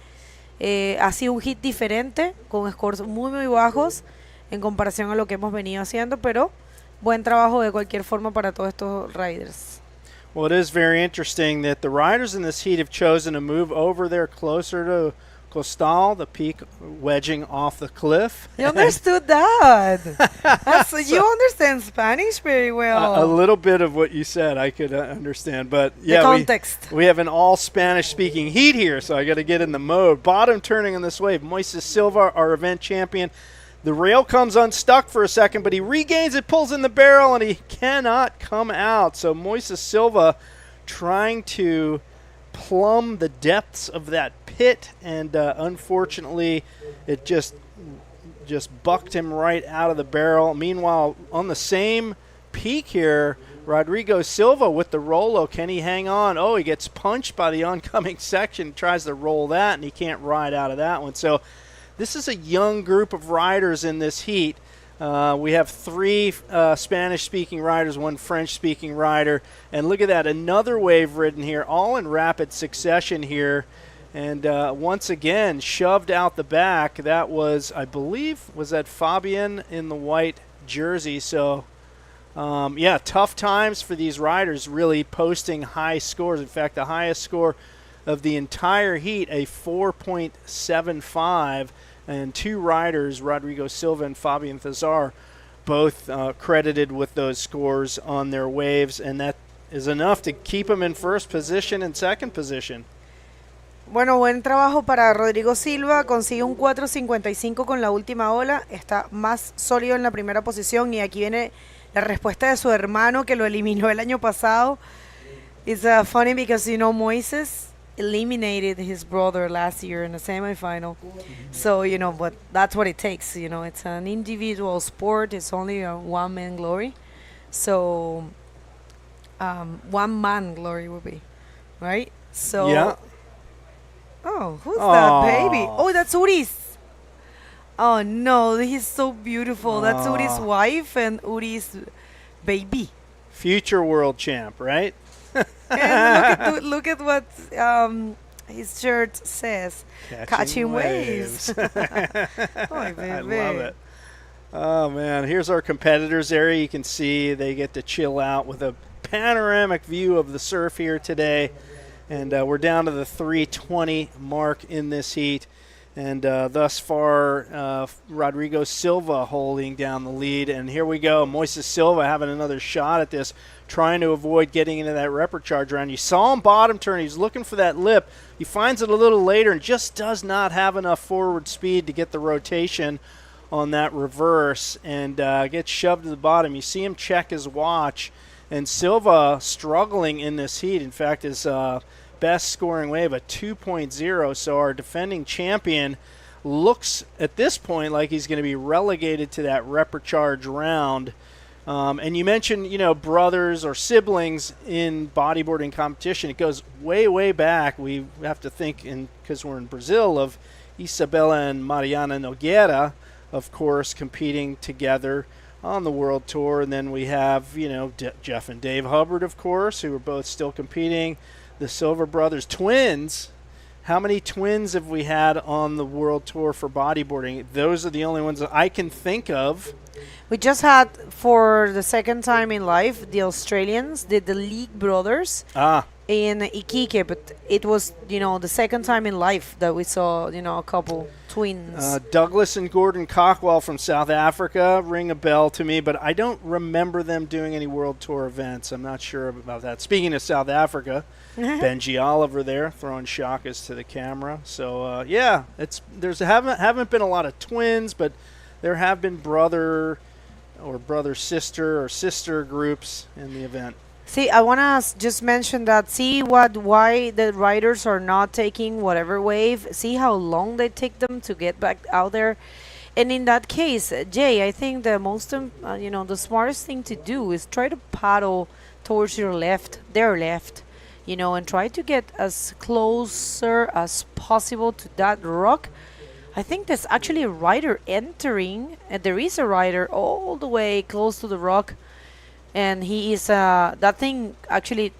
Ha sido un hit diferente, con scores muy muy bajos en comparación a lo que hemos venido haciendo, pero buen trabajo de cualquier forma para todos estos riders. Well, it is very interesting that the riders in this heat have chosen to move over there closer to Costal, the peak wedging off the cliff. You understood that. You understand Spanish very well. A little bit of what you said I could understand, but yeah, the context. We have an all Spanish-speaking heat here, so I got to get in the mode. Bottom turning on this wave. Moises Silva, our event champion. The rail comes unstuck for a second, but he regains it, pulls in the barrel, and he cannot come out. So Moises Silva trying to plumb the depths of that pit, and unfortunately it just bucked him right out of the barrel. Meanwhile, on the same peak here, Rodrigo Silva with the Rolo. Can he hang on? Oh, he gets punched by the oncoming section, tries to roll that, and he can't ride out of that one. So this is a young group of riders in this heat. We have 3 Spanish-speaking riders, 1 French-speaking rider. And look at that, another wave ridden here, all in rapid succession here. And once again, shoved out the back. That was, I believe, was that Fabian in the white jersey. So, yeah, tough times for these riders, really posting high scores. In fact, the highest score of the entire heat, a 4.75, and 2 riders, Rodrigo Silva and Fabian Thazar, both credited with those scores on their waves, and that is enough to keep them in first position and second position. Bueno, buen trabajo para Rodrigo Silva, consigue un 4.55 con la última ola, está más sólido en la primera posición, y aquí viene la respuesta de su hermano que lo eliminó el año pasado. It's funny because, Moises eliminated his brother last year in the semifinal. So, but that's what it takes. It's an individual sport. It's only a one-man glory. So, one-man glory would be, right? So. Yeah. Oh, who's Aw. that baby? Oh, that's Uri's. Oh no, he's so beautiful. That's Uri's Aw. wife and Uri's baby. Future world champ, right? And look at what his shirt says. Catching waves. Oh, I baby. love it. Oh man, here's our competitors area. You can see they get to chill out with a panoramic view of the surf here today. And we're down to the 3:20 mark in this heat. And thus far, Rodrigo Silva holding down the lead. And here we go. Moises Silva having another shot at this, trying to avoid getting into that reprecharge round. You saw him bottom turn. He's looking for that lip. He finds it a little later and just does not have enough forward speed to get the rotation on that reverse and gets shoved to the bottom. You see him check his watch. And Silva struggling in this heat. In fact, his best scoring wave, a 2.0. So our defending champion looks at this point like he's going to be relegated to that reprecharge round. And you mentioned, brothers or siblings in bodyboarding competition. It goes way, way back. We have to think, because we're in Brazil, of Isabella and Mariana Nogueira, of course, competing together on the World Tour. And then we have, Jeff and Dave Hubbard, of course, who are both still competing. The Silver Brothers, twins. How many twins have we had on the World Tour for bodyboarding? Those are the only ones that I can think of. We just had, for the second time in life, the Australians did the League Brothers in Iquique, but it was, the second time in life that we saw, a couple twins. Douglas and Gordon Cockwell from South Africa ring a bell to me, but I don't remember them doing any World Tour events. I'm not sure about that. Speaking of South Africa, Benji Oliver there throwing shakas to the camera. So haven't been a lot of twins, but there have been brother sister or sister groups in the event. See, I want to just mention that. See why the riders are not taking whatever wave. See how long they take them to get back out there. And in that case, Jay, I think the most, the smartest thing to do is try to paddle towards their left, and try to get as closer as possible to that rock. I think there's actually a rider entering, and there is a rider all the way close to the rock. And he is, that thing actually,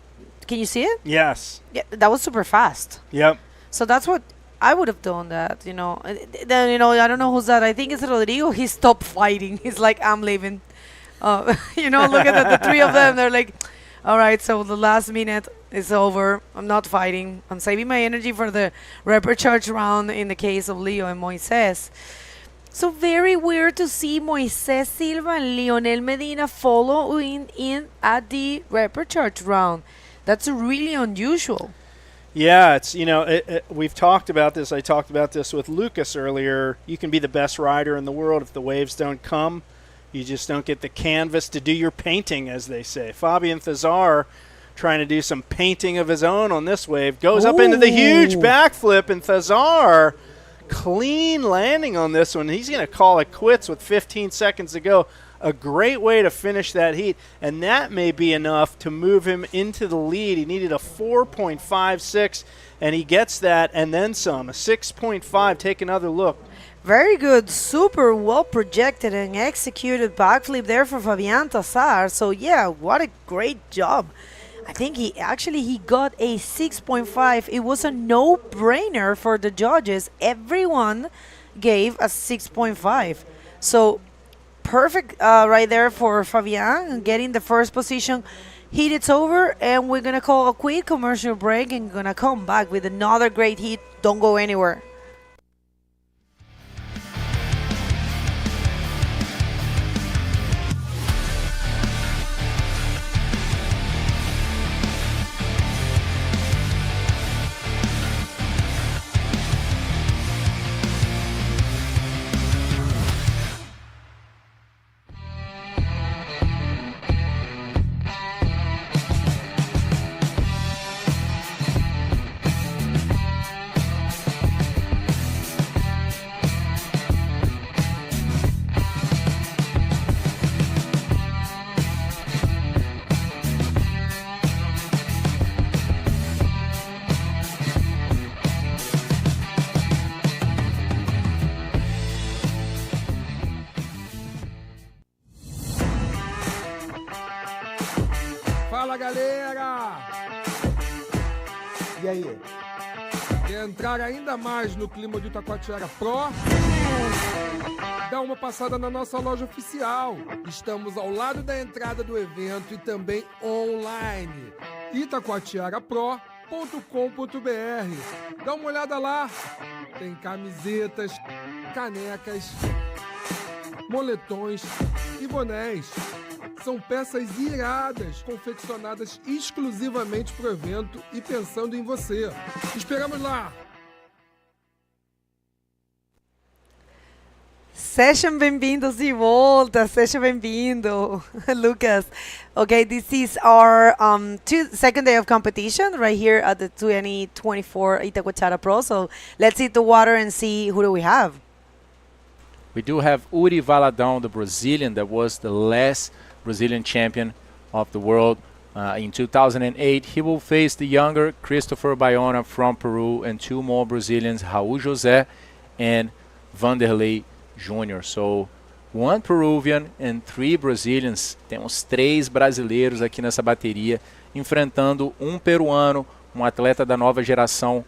can you see it? Yes. Yeah, that was super fast. Yep. So that's what I would have done that, Then, I don't know who's that. I think it's Rodrigo. He stopped fighting. He's like, I'm leaving. Look at the three of them. They're like, all right, so the last minute is over. I'm not fighting. I'm saving my energy for the reprecharge round in the case of Leo and Moises. So very weird to see Moises Silva and Lionel Medina following in at the reprecharge round. That's really unusual. Yeah, it's we've talked about this. I talked about this with Lucas earlier. You can be the best rider in the world if the waves don't come. You just don't get the canvas to do your painting, as they say. Fabian Thazar trying to do some painting of his own on this wave. Goes up into the huge backflip, and Thazar clean landing on this one. He's going to call it quits with 15 seconds to go. A great way to finish that heat, and that may be enough to move him into the lead. He needed a 4.56, and he gets that and then some. A 6.5. Take another look. Very good, super well projected and executed backflip there for Fabian Thazar. So yeah, what a great job. I think he got a 6.5. It was a no-brainer for the judges. Everyone gave a 6.5. So perfect right there for Fabian getting the first position. Heat it's over, and we're going to call a quick commercial break and going to come back with another great heat. Don't go anywhere. galera! E aí? Quer entrar ainda mais no clima do Itacoatiara Pro? Dá uma passada na nossa loja oficial. Estamos ao lado da entrada do evento e também online. Itacoatiarapro.com.br. Dá uma olhada lá. Tem camisetas, canecas, moletões e bonés. São peças iradas, confeccionadas exclusivamente para o evento e pensando em você. Esperamos lá! Sejam bem-vindos de volta, seja bem-vindo, Lucas. Okay, this is our second day of competition right here at the 2024 Itacoatiara Pro. So let's hit the water and see who do we have. We do have Uri Valadão, the Brazilian that was the last Brazilian champion of the world in 2008. He will face the younger Christopher Bayona from Peru and two more Brazilians, Raul José and Vanderlei Jr. So, one Peruvian and three Brazilians. Temos 3 brasileiros aqui nessa bateria, enfrentando um peruano, um atleta da nova geração,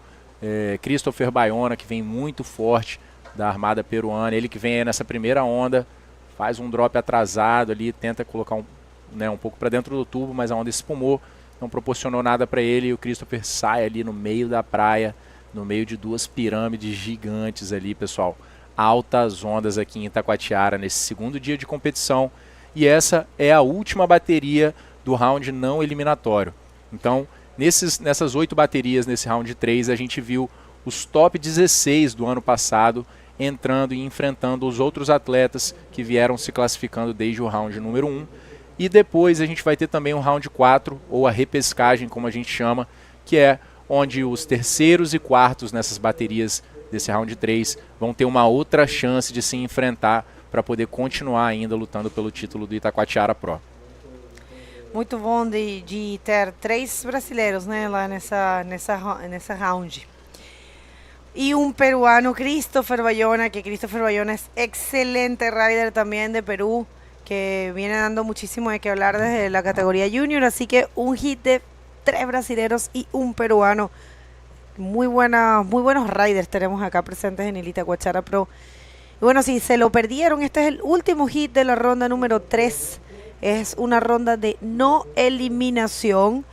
Christopher Bayona, que vem muito forte da armada peruana. Ele que vem aí nessa primeira onda, faz um drop atrasado ali, tenta colocar um pouco para dentro do tubo, mas a onda espumou, não proporcionou nada para ele, e o Christopher sai ali no meio da praia, no meio de 2 pirâmides gigantes ali, pessoal. Altas ondas aqui em Itacoatiara nesse segundo dia de competição, e essa é a última bateria do round não eliminatório. Então, nessas 8 baterias nesse round 3, a gente viu os top 16 do ano passado entrando e enfrentando os outros atletas que vieram se classificando desde o round número 1. E depois a gente vai ter também o round 4, ou a repescagem, como a gente chama, que é onde os terceiros e quartos nessas baterias desse round 3 vão ter uma outra chance de se enfrentar para poder continuar ainda lutando pelo título do Itacoatiara Pro. Muito bom de ter 3 brasileiros, né, lá nessa round. Y un peruano, Christopher Bayona, que Christopher Bayona es excelente rider también de Perú, que viene dando muchísimo de qué hablar desde la categoría junior, así que un hit de 3 brasileños y un peruano. Muy buenos riders tenemos acá presentes en el Itacoatiara Pro. Y bueno, si se lo perdieron, este es el último hit de la ronda número 3. Es una ronda de no eliminación.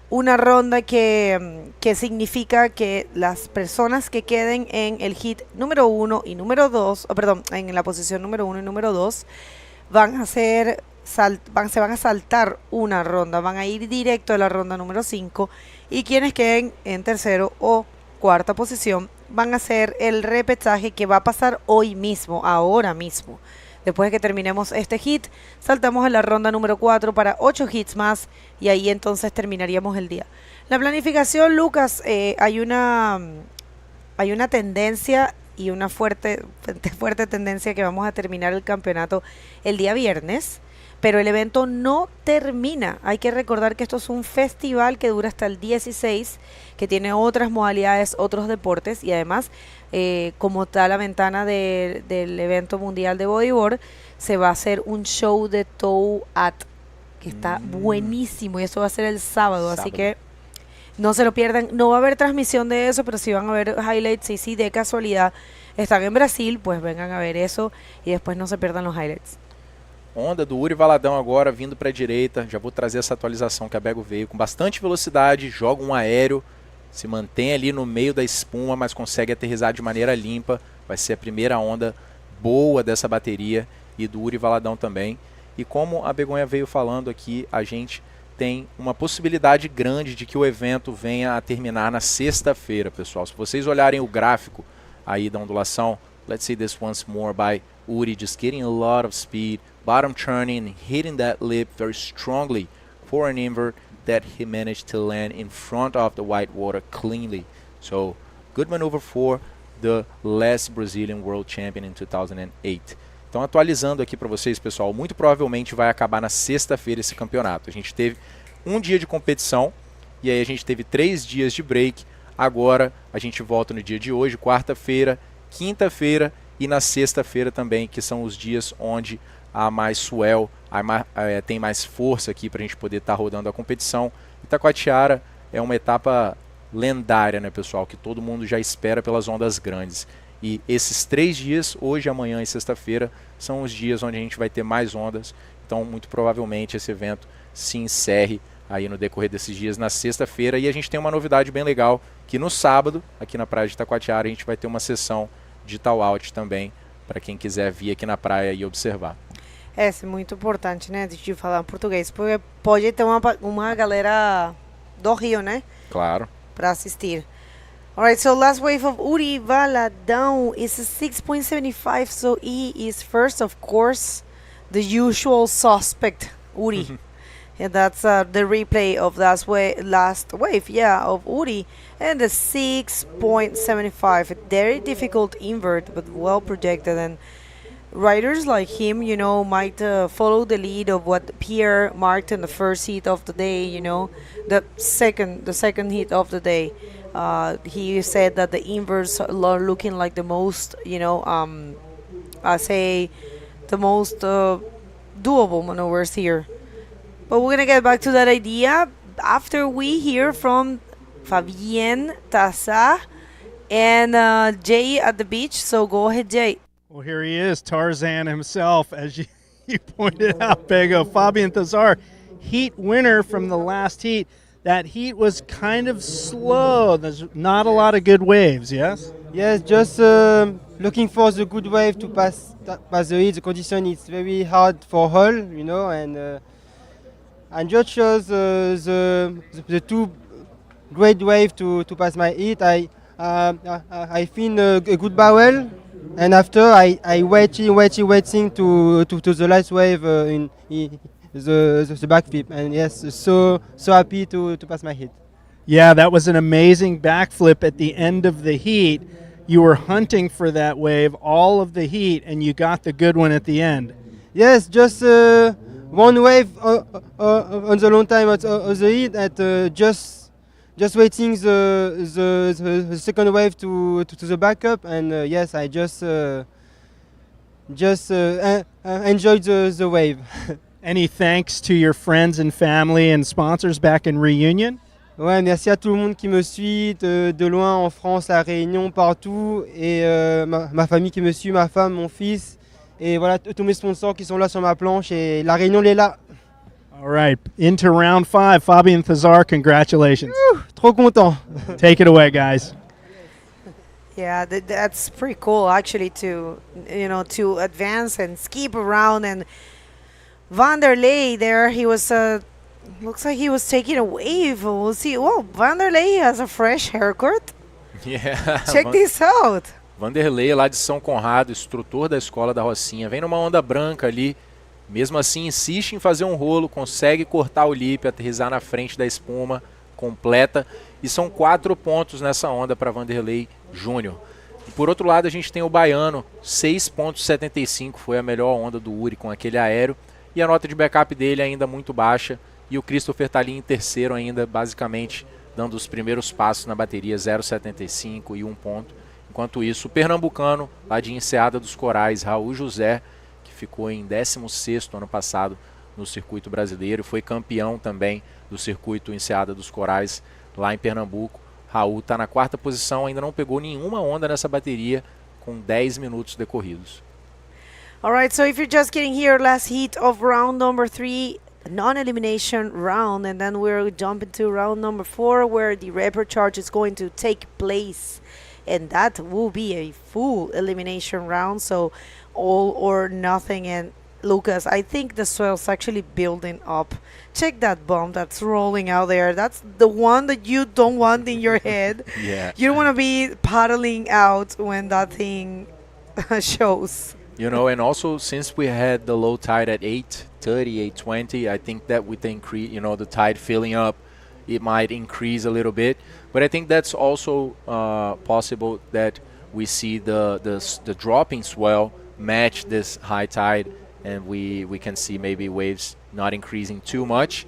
Una ronda que significa que las personas que queden en el hit número 1 y número 2, en la posición número 1 y número 2, se van a saltar una ronda, van a ir directo a la ronda número 5, y quienes queden en tercero o cuarta posición van a hacer el repechaje que va a pasar hoy mismo, ahora mismo. Después de que terminemos este hit, saltamos a la ronda número 4 para 8 hits más, y ahí entonces terminaríamos el día. La planificación, Lucas, hay una tendencia y una fuerte tendencia que vamos a terminar el campeonato el día viernes, pero el evento no termina. Hay que recordar que esto es un festival que dura hasta el 16, que tiene otras modalidades, otros deportes, y además, como está la ventana del evento mundial de bodyboard, se va a hacer un show de toe at, que está buenísimo, y eso va a ser el sábado, así que no se lo pierdan. No va a haber transmisión de eso, pero sí van a ver highlights, y si de casualidad están en Brasil, pues vengan a ver eso y después no se pierdan los highlights. Onda do Uri Valadão agora vindo para a direita. Já vou trazer essa atualização que a Bego veio com bastante velocidade, joga um aéreo, se mantém ali no meio da espuma, mas consegue aterrissar de maneira limpa. Vai ser a primeira onda boa dessa bateria, e do Uri Valadão também. E como a Begonha veio falando aqui, a gente tem uma possibilidade grande de que o evento venha a terminar na sexta-feira, pessoal. Se vocês olharem o gráfico aí da ondulação, let's see this once more by Uri, just getting a lot of speed, bottom turning, hitting that lip very strongly for an invert that he managed to land in front of the white water cleanly. So, good maneuver for the last Brazilian World Champion in 2008. Então, atualizando aqui para vocês, pessoal, muito provavelmente vai acabar na sexta-feira esse campeonato. A gente teve um dia de competição, e aí a gente teve 3 dias de break. Agora a gente volta no dia de hoje, quarta-feira, quinta-feira e na sexta-feira também, que são os dias onde há mais swell, tem mais força aqui para a gente poder estar rodando a competição. Itacoatiara é uma etapa lendária, né, pessoal, que todo mundo já espera pelas ondas grandes. E esses 3 dias, hoje, amanhã e sexta-feira, são os dias onde a gente vai ter mais ondas. Então, muito provavelmente, esse evento se encerre aí no decorrer desses dias na sexta-feira. E a gente tem uma novidade bem legal, que no sábado, aqui na praia de Itacoatiara, a gente vai ter uma sessão de tall-out também, para quem quiser vir aqui na praia e observar. É muito importante, né, de falar português, porque pode ter uma galera do Rio, né? Claro. Para assistir. Alright, so last wave of Uri Valadão is a 6.75, so he is first, of course, the usual suspect, Uri. And that's the replay of last wave, yeah, of Uri. And the 6.75, very difficult invert, but well projected. And riders like him, you know, might follow the lead of what Pierre marked in the first heat of the day, you know, the second heat of the day. He said that the inverts are looking like the most, you know, I say the most doable maneuvers here. But we're gonna get back to that idea after we hear from Fabien Tassa and Jay at the beach. So go ahead, Jay. Well, here he is, Tarzan himself, as you pointed out, Pego. Fabien Tassa, heat winner from the last heat. That heat was kind of slow. There's not a lot of good waves, yes? Yes, just looking for the good wave to pass the heat. The condition is very hard for hull, you know, and just chose the two great wave to pass my heat. I find a good barrel, and after I waiting to the last wave in the backflip, and yes, so happy to pass my heat. Yeah, that was an amazing backflip at the end of the heat. You were hunting for that wave all of the heat, and you got the good one at the end. Yes, just one wave on the long time of the heat, at just waiting the second wave to the backup, and yes, I just enjoyed the wave. Any thanks to your friends and family and sponsors back in Reunion? Ouais, merci à tout le monde qui me suit de loin en France, à Réunion, partout, et ma famille qui me suit, ma femme, mon fils, et voilà tous mes sponsors qui sont là sur ma planche, et la Réunion elle est là. All right, into round 5, Fabien Tassa, congratulations. Trop content. Take it away, guys. Yeah, that's pretty cool actually to advance and skip around. And Vanderlei there, he was looks like he was taking a wave. We'll see. Whoa, Vanderlei has a fresh haircut. Yeah. Check this out. Vanderlei lá de São Conrado, instrutor da escola da Rocinha, vem numa onda branca ali, mesmo assim insiste em fazer um rolo, consegue cortar o lip, aterrissar na frente da espuma completa, e são 4 pontos nessa onda para Vanderlei Júnior. E por outro lado a gente tem o baiano, 6.75, foi a melhor onda do Uri com aquele aéreo, e a nota de backup dele ainda muito baixa, e o Christopher tá ali em terceiro ainda, basicamente dando os primeiros passos na bateria, 0.75 e 1 ponto. Enquanto isso, o pernambucano, lá de Enseada dos Corais, Raul José, que ficou em 16º ano passado no circuito brasileiro, foi campeão também do circuito Enseada dos Corais, lá em Pernambuco. Raul está na 4ª posição, ainda não pegou nenhuma onda nessa bateria, com 10 minutos decorridos. Alright, so if you're just getting here, last heat of round number 3, non-elimination round, and then we're jumping to round number 4, where the report charge is going to take place. And that will be a full elimination round, so all or nothing. And Lucas, I think the swell's actually building up. Check that bump that's rolling out there. That's the one that you don't want in your head. Yeah. You don't want to be paddling out when that thing shows. You know, and also since we had the low tide at 8:30, 8:20, I think that with the increase, you know, the tide filling up, it might increase a little bit. But I think that's also possible that we see the dropping swell match this high tide, and we can see maybe waves not increasing too much.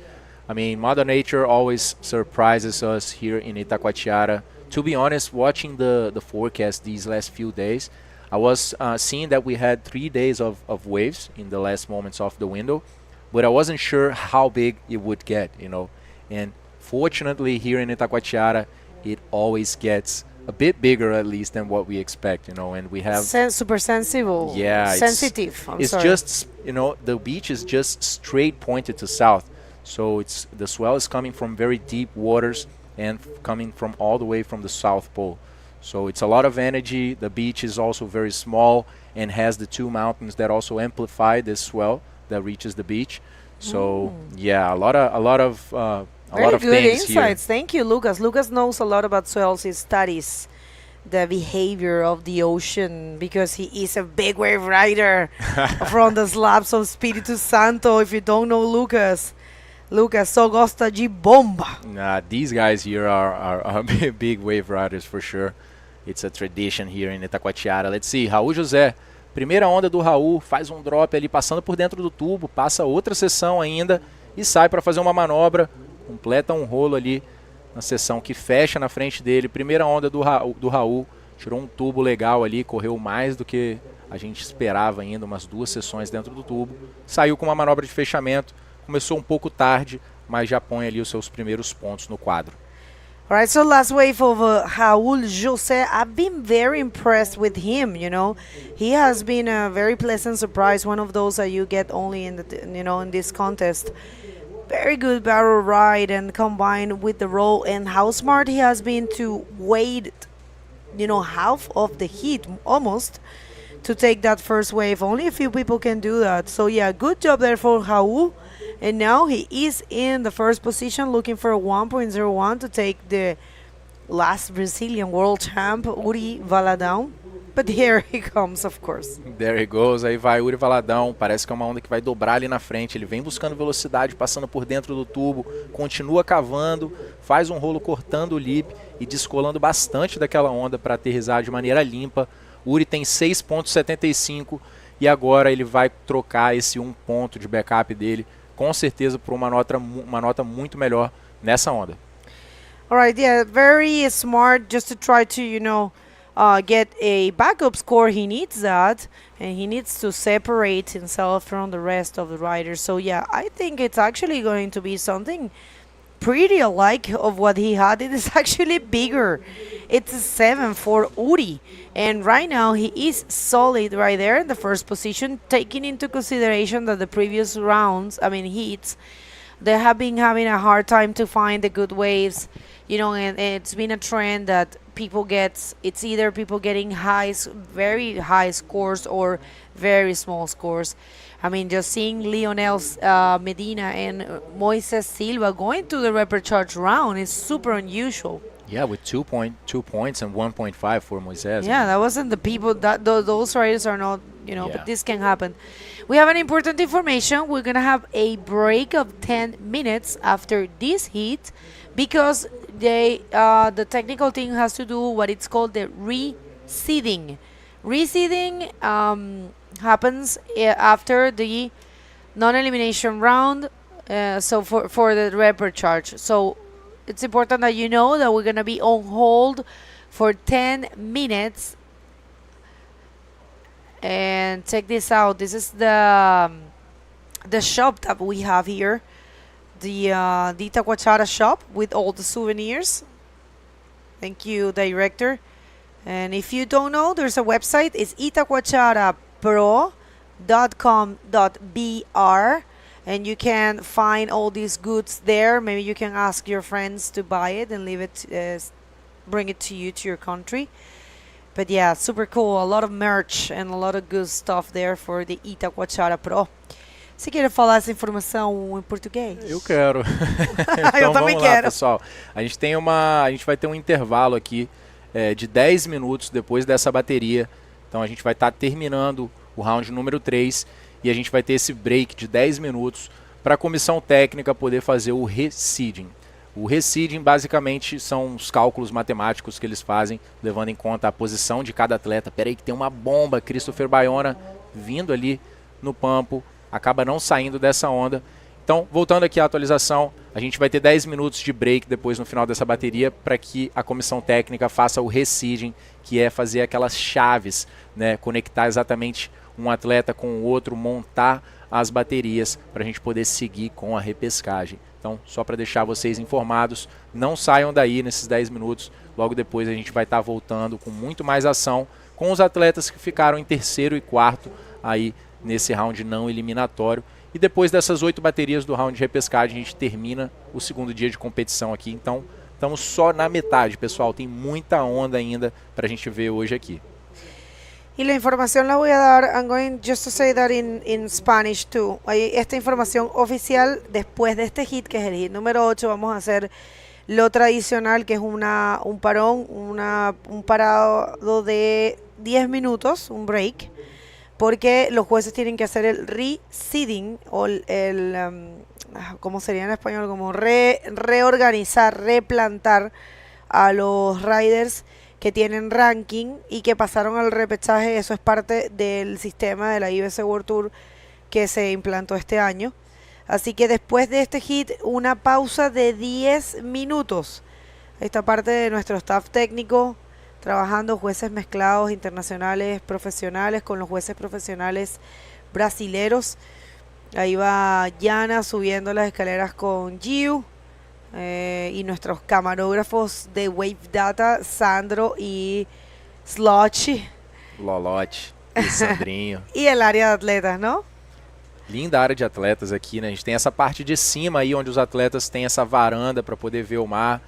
I mean, Mother Nature always surprises us here in Itacoatiara. To be honest, watching the forecast these last few days, I was seeing that we had 3 days of waves in the last moments of the window. but I wasn't sure how big it would get, you know. And fortunately here in Itacoatiara, it always gets a bit bigger at least than what we expect, you know, and we have super sensible. Yeah, sensitive. It's just, you know, the beach is just straight pointed to south, so it's the swell is coming from very deep waters and coming from all the way from the South Pole. So it's a lot of energy. The beach is also very small and has the two mountains that also amplify this swell that reaches the beach. So yeah, a lot of Very good things insights. here. Thank you, Lucas. Lucas knows a lot about swells. He studies the behavior of the ocean because he is a big wave rider from the slabs of Espírito Santo. If you don't know Lucas, Lucas só gosta de bomba. Nah, these guys here are big wave riders for sure. It's a tradition here in Itacoatiara. Let's see, Raul José. Primeira onda do Raul, faz um drop ali, passando por dentro do tubo, passa outra seção ainda e sai para fazer uma manobra. Completa um rolo ali na seção que fecha na frente dele. Primeira onda do Raul, tirou um tubo legal ali, correu mais do que a gente esperava ainda, umas 2 sessões dentro do tubo. Saiu com uma manobra de fechamento, começou um pouco tarde, mas já põe ali os seus primeiros pontos no quadro. All right, so last wave of Raul José, I've been very impressed with him, you know. He has been a very pleasant surprise, one of those that you get only in the, you know, in this contest. Very good barrel ride and combined with the roll, and how smart he has been to wait, you know, half of the heat almost to take that first wave. Only a few people can do that. So yeah, good job there for Raul. And now he is in the first position looking for a 1.01 to take the last Brazilian world champ, Uri Valadão. But here he comes, of course. There he goes, aí vai Uri Valadão, parece que é uma onda que vai dobrar ali na frente, ele vem buscando velocidade, passando por dentro do tubo, continua cavando, faz um rolo cortando o lip e descolando bastante daquela onda para aterrissar de maneira limpa. Uri tem 6.75 e agora ele vai trocar esse 1 ponto de backup dele, com certeza por uma nota muito melhor nessa onda. All right, yeah, very smart just to try to, you know, get a backup score. He needs that, and he needs to separate himself from the rest of the riders. So yeah, I think it's actually going to be something pretty alike of what he had. It is actually bigger. It's a 7 for Uri, and right now he is solid right there in the first position, taking into consideration that the previous rounds, I mean heats, they have been having a hard time to find the good waves, you know, and it's been a trend that it's either people getting very high scores or very small scores. I mean, just seeing Lionel Medina and Moises Silva going to the repechage round is super unusual. Yeah, with 2.2 points and 1.5 for Moises. Yeah, that wasn't the people that those riders are not, you know, but this can happen. We have an important information. We're going to have a break of 10 minutes after this heat because the technical team has to do what it's called the reseeding. Reseeding happens after the non-elimination round, so for the repechage. So it's important that you know that we're going to be on hold for 10 minutes. And check this out. This is the shop that we have here. The Itacoatiara shop with all the souvenirs. Thank you, director. And if you don't know, there's a website. It's itacoatiarapro.com.br, and you can find all these goods there. Maybe you can ask your friends to buy it and leave it, bring it to you to your country. But yeah, super cool. A lot of merch and a lot of good stuff there for the Itacoatiara Pro. Você quer falar essa informação em português? Eu quero. Então eu também vamos lá, quero. pessoal. A gente vai ter um intervalo aqui de 10 minutos depois dessa bateria. Então a gente vai estar terminando o round número 3 e a gente vai ter esse break de 10 minutos para a comissão técnica poder fazer o reseeding. O reseeding basicamente são os cálculos matemáticos que eles fazem, levando em conta a posição de cada atleta. Pera aí que tem uma bomba, Christopher Bayona vindo ali no pampo, acaba não saindo dessa onda. Então, voltando aqui à atualização, a gente vai ter 10 minutos de break depois no final dessa bateria para que a comissão técnica faça o reseeding, que é fazer aquelas chaves, né, conectar exatamente um atleta com o outro, montar as baterias para a gente poder seguir com a repescagem. Então, só para deixar vocês informados, não saiam daí nesses 10 minutos. Logo depois a gente vai estar voltando com muito mais ação com os atletas que ficaram em terceiro e quarto aí nesse round não eliminatório. E depois dessas 8 baterias do round de repescagem, a gente termina o segundo dia de competição aqui. Então, estamos só na metade, pessoal. Tem muita onda ainda para a gente ver hoje aqui. Y la información la voy a dar, I'm going just to say that in Spanish too. Esta información oficial, después de este hit, que es el hit número 8, vamos a hacer lo tradicional, que es un parón, un parado de 10 minutos, un break, porque los jueces tienen que hacer el reseeding, o ¿cómo sería en español? Como reorganizar, replantar a los riders que tienen ranking y que pasaron al repechaje. Eso es parte del sistema de la IBC World Tour que se implantó este año. Así que después de este hit, una pausa de 10 minutos. Esta parte de nuestro staff técnico trabajando, jueces mezclados, internacionales, profesionales, con los jueces profesionales brasileros. Ahí va Yana subiendo las escaleras con Giu. Y nuestros camarógrafos de Wave Data, Sandro y Slotch. Lolote e Sandrinho. E el área de atletas, não? Linda área de atletas aqui, né? A gente tem essa parte de cima aí, onde os atletas têm essa varanda para poder ver o mar.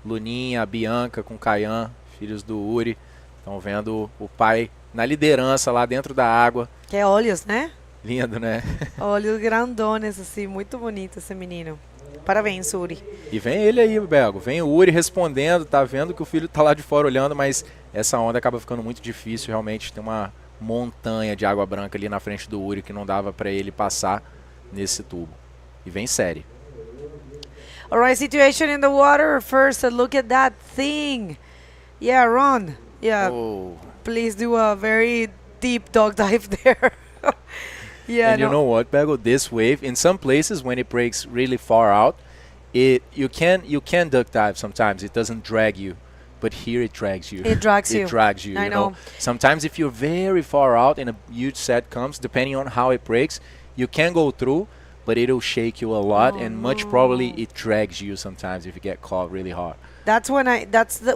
Luninha, a Bianca com Kayan, filhos do Uri. Estão vendo o pai na liderança lá dentro da água. Que é olhos, né? Lindo, né? Olhos grandones, assim, muito bonito esse menino. Parabéns, Uri. E vem ele aí, Bego. Vem o Uri respondendo, tá vendo que o filho tá lá de fora olhando, mas essa onda acaba ficando muito difícil, realmente. Tem uma montanha de água branca ali na frente do Uri que não dava para ele passar nesse tubo. E vem série. Alright, situation in the water. First, look at that thing. Yeah, Ron. Yeah, Oh. please do a very deep dog dive there. Yeah, And you know what, Bego? This wave, in some places, when it breaks really far out, you can duck dive sometimes. It doesn't drag you, but here it drags you. It drags you. It drags you. I you know. Sometimes if you're very far out and a huge set comes, depending on how it breaks, you can go through, but it'll shake you a lot, and much probably it drags you sometimes if you get caught really hard. That's when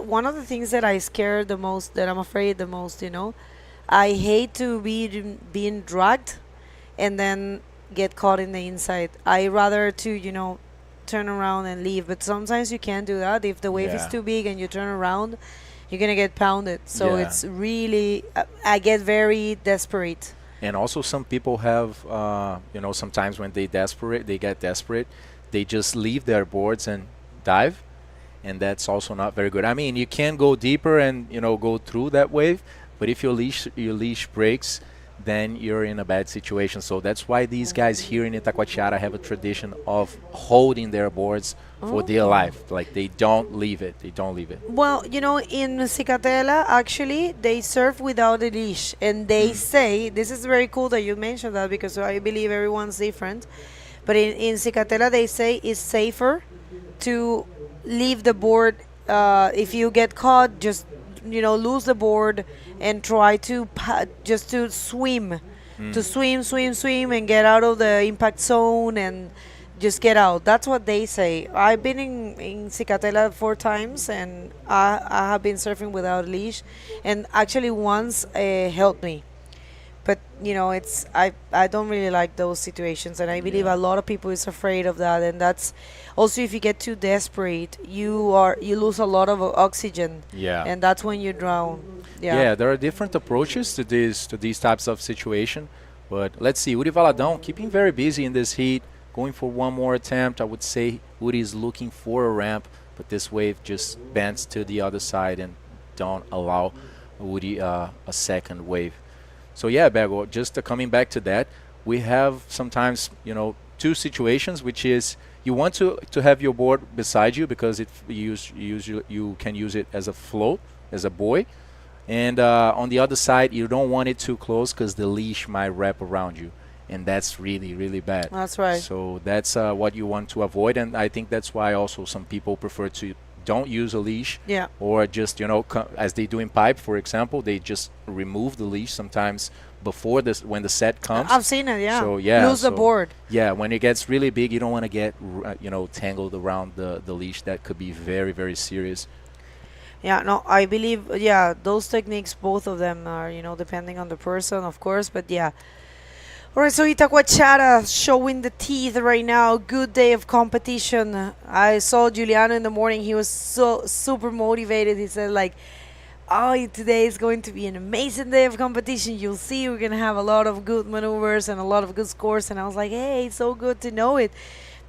one of the things that I scare the most, that I'm afraid the most, you know. I hate to be being dragged and then get caught in the inside. I rather to, you know, turn around and leave, but sometimes you can't do that. If the wave is Yeah. too big and you turn around, you're gonna get pounded. So Yeah. it's really, I get very desperate. And also some people have, sometimes when they get desperate, they just leave their boards and dive, and that's also not very good. I mean, you can go deeper and, go through that wave, but if your leash breaks, then you're in a bad situation. So that's why these guys here in Itacoatiara have a tradition of holding their boards for dear life. Like, they don't leave it. They don't leave it. Well, you know, in Cicatela, actually, they surf without a leash. And they say, this is very cool that you mentioned that, because I believe everyone's different. But in Cicatela, they say it's safer to leave the board. If you get caught, just, lose the board and try to just to swim. To swim, and get out of the impact zone and just get out. That's what they say. I've been in Cicatela 4 times, and I have been surfing without a leash, and actually once helped me. But it's I don't really like those situations, and I believe a lot of people is afraid of that. And that's also, if you get too desperate, you lose a lot of oxygen. Yeah. And that's when you drown. Yeah, there are different approaches to these types of situation. But let's see, Uri Valadão keeping very busy in this heat, going for one more attempt. I would say Uri is looking for a ramp, but this wave just bends to the other side and don't allow Uri a second wave. So yeah, Bego, just coming back to that, we have sometimes, 2 situations, which is you want to have your board beside you because you can use it as a float, as a buoy. And on the other side, you don't want it too close because the leash might wrap around you. And that's really, really bad. That's right. So that's what you want to avoid. And I think that's why also some people prefer to don't use a leash, Yeah. or just, you know, as they do in pipe, for example, they just remove the leash sometimes before this, when the set comes. I've seen it, yeah. So, yeah. Lose the board. Yeah, when it gets really big, you don't want to get, you know, tangled around the leash. That could be very, very serious. Yeah, no, I believe, yeah, those techniques, both of them are, you know, depending on the person, of course, but yeah. All right, so Itacoatiara showing the teeth right now. Good day of competition. I saw Giuliano in the morning. He was so super motivated. He said, like, oh, today is going to be an amazing day of competition. You'll see we're going to have a lot of good maneuvers and a lot of good scores. And I was like, hey, it's so good to know it.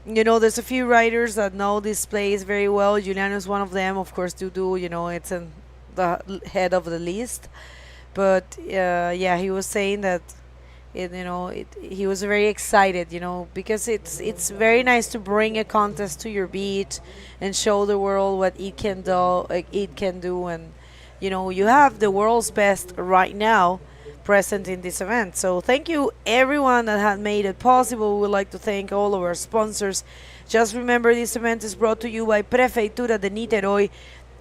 You know, there's a few riders that know this place very well. Giuliano is one of them. Of course, Dudu, you know, it's in the head of the list. But, yeah, he was saying that, he was very excited, you know, because it's very nice to bring a contest to your beach and show the world what it can do. And, you know, you have the world's best right now present in this event. So thank you everyone that had made it possible. We would like to thank all of our sponsors. Just remember, this event is brought to you by Prefeitura de Niterói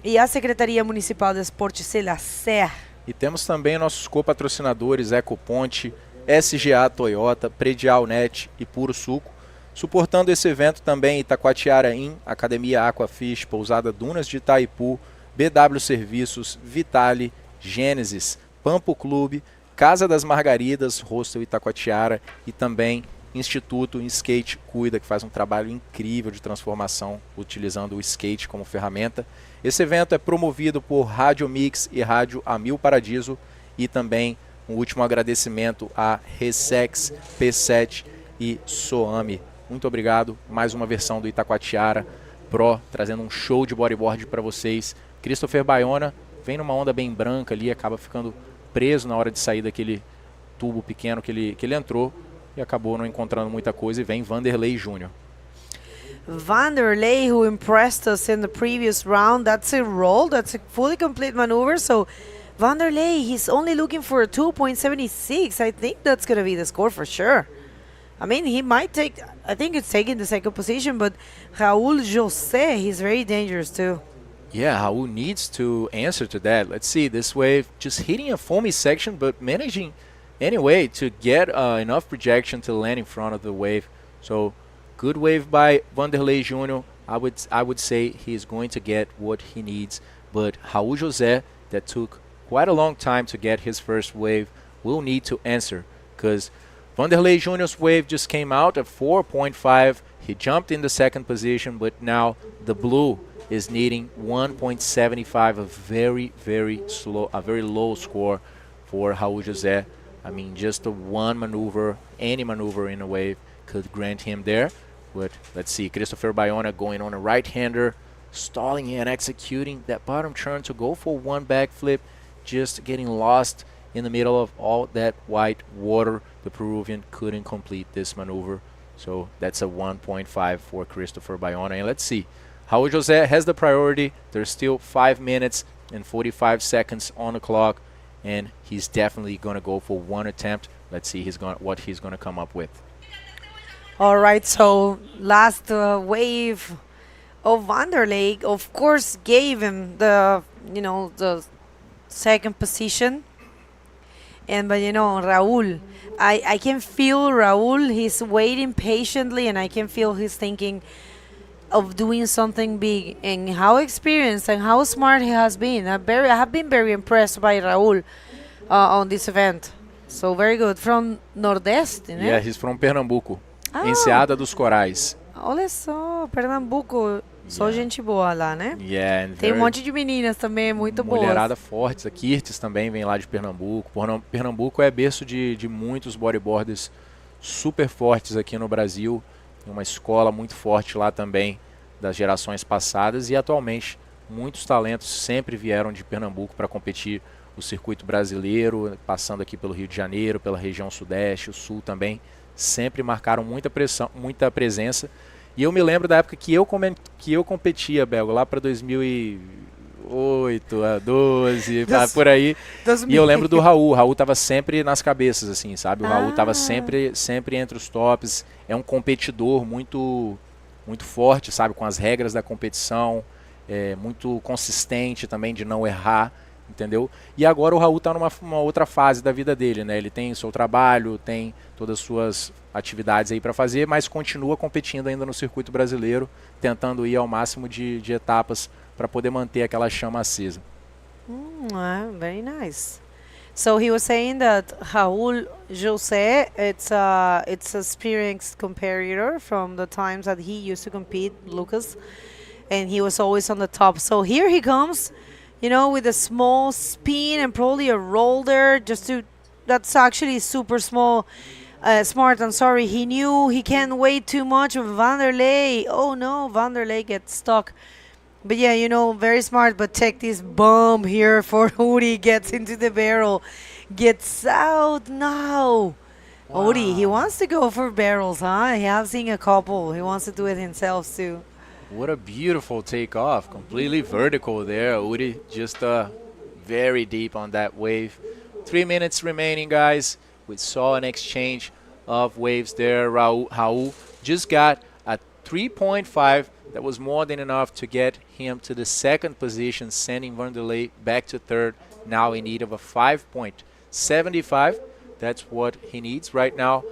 e a Secretaria Municipal de Esportes e la SER. E temos também nossos co-patrocinadores Ecoponte, SGA Toyota, Predial Net e Puro Suco. Suportando esse evento também Itacoatiara In, Academia Aquafish, Pousada Dunas de Itaipu, BW Serviços, Vitale, Gênesis, Pampo Clube, Casa das Margaridas, Hostel Itacoatiara e também Instituto Skate Cuida, que faz um trabalho incrível de transformação utilizando o skate como ferramenta. Esse evento é promovido por Rádio Mix e Rádio Amil Paradiso, e também um último agradecimento a Ressex, P7 e Soami. Muito obrigado. Mais uma versão do Itacoatiara Pro, trazendo um show de bodyboard para vocês. Christopher Bayona vem numa onda bem branca ali, acaba ficando preso na hora de sair daquele tubo pequeno que ele entrou e acabou não encontrando muita coisa, e vem Vanderlei Júnior. Vanderlei, who impressed us in the previous round. That's a roll. That's a fully complete maneuver. So Vanderlei, he's only looking for a 2.76. I think that's going to be the score for sure. I mean, he might take, I think it's taking the second position, but Raul José, he's very dangerous too. Yeah, Raul needs to answer to that. Let's see, this wave just hitting a foamy section, but managing anyway to get enough projection to land in front of the wave. So good wave by Vanderlei Júnior. I would say he's going to get what he needs, but Raul José, that took quite a long time to get his first wave, will need to answer, because Vanderlei Júnior's wave just came out at 4.5. He jumped in the second position, but now the blue is needing 1.75, a very, very slow, a very low score for Raul José. I mean, just a one maneuver, any maneuver in a wave could grant him there. But let's see, Christopher Bayona going on a right-hander, stalling and executing that bottom turn to go for one backflip, just getting lost in the middle of all that white water. The Peruvian couldn't complete this maneuver. So that's a 1.5 for Christopher Bayona. And let's see, Raul José has the priority. There's still 5 minutes and 45 seconds on the clock, and he's definitely going to go for one attempt. Let's see what he's going to come up with. All right, so last wave of Vanderlei, of course, gave him the second position. But Raul, I can feel Raul. He's waiting patiently, and I can feel he's thinking of doing something big. And how experienced and how smart he has been. I have been very impressed by Raul on this event. So very good. From Nordeste, né? Yeah, he's from Pernambuco. Enseada dos Corais. Olha só, Pernambuco. Só gente boa lá, né? Yeah, tem um monte de meninas também, muito boas. Mulherada fortes. A Kirtes também vem lá de Pernambuco. Pernambuco é berço de muitos bodyboarders super fortes aqui no Brasil. Uma escola muito forte lá também das gerações passadas. E atualmente muitos talentos sempre vieram de Pernambuco para competir o circuito brasileiro, passando aqui pelo Rio de Janeiro, pela região sudeste, o sul também. Sempre marcaram muita presença. E eu me lembro da época que eu competia, Belgo, lá para 2008, 12, por aí. E eu lembro do Raul. O Raul estava sempre nas cabeças, assim, sabe? O Raul estava sempre entre os tops. É um competidor muito forte, sabe? Com as regras da competição. muito consistente também de não errar, entendeu? E agora o Raul está numa outra fase da vida dele, né? Ele tem o seu trabalho, tem todas as suas atividades aí para fazer, mas continua competindo ainda no circuito brasileiro, tentando ir ao máximo de etapas para poder manter aquela chama acesa. Very nice. So he was saying that Raul José, it's a experienced competitor from the times that he used to compete, Lucas, and he was always on the top. So here he comes, you know, with a small spin and probably a roll there, that's actually super small. Smart, I'm sorry. He knew he can't wait too much of Vanderlei. Oh no, Vanderlei gets stuck. But yeah, you know, very smart. But check this bump here for Uri. Gets into the barrel. Gets out now. Wow. Uri, he wants to go for barrels, huh? He has seen a couple. He wants to do it himself too. What a beautiful takeoff. Completely vertical there. Uri just very deep on that wave. 3 minutes remaining, guys. We saw an exchange of waves there. Raul just got a 3.5. That was more than enough to get him to the second position, sending Vanderlei back to third. Now in need of a 5.75. That's what he needs right now.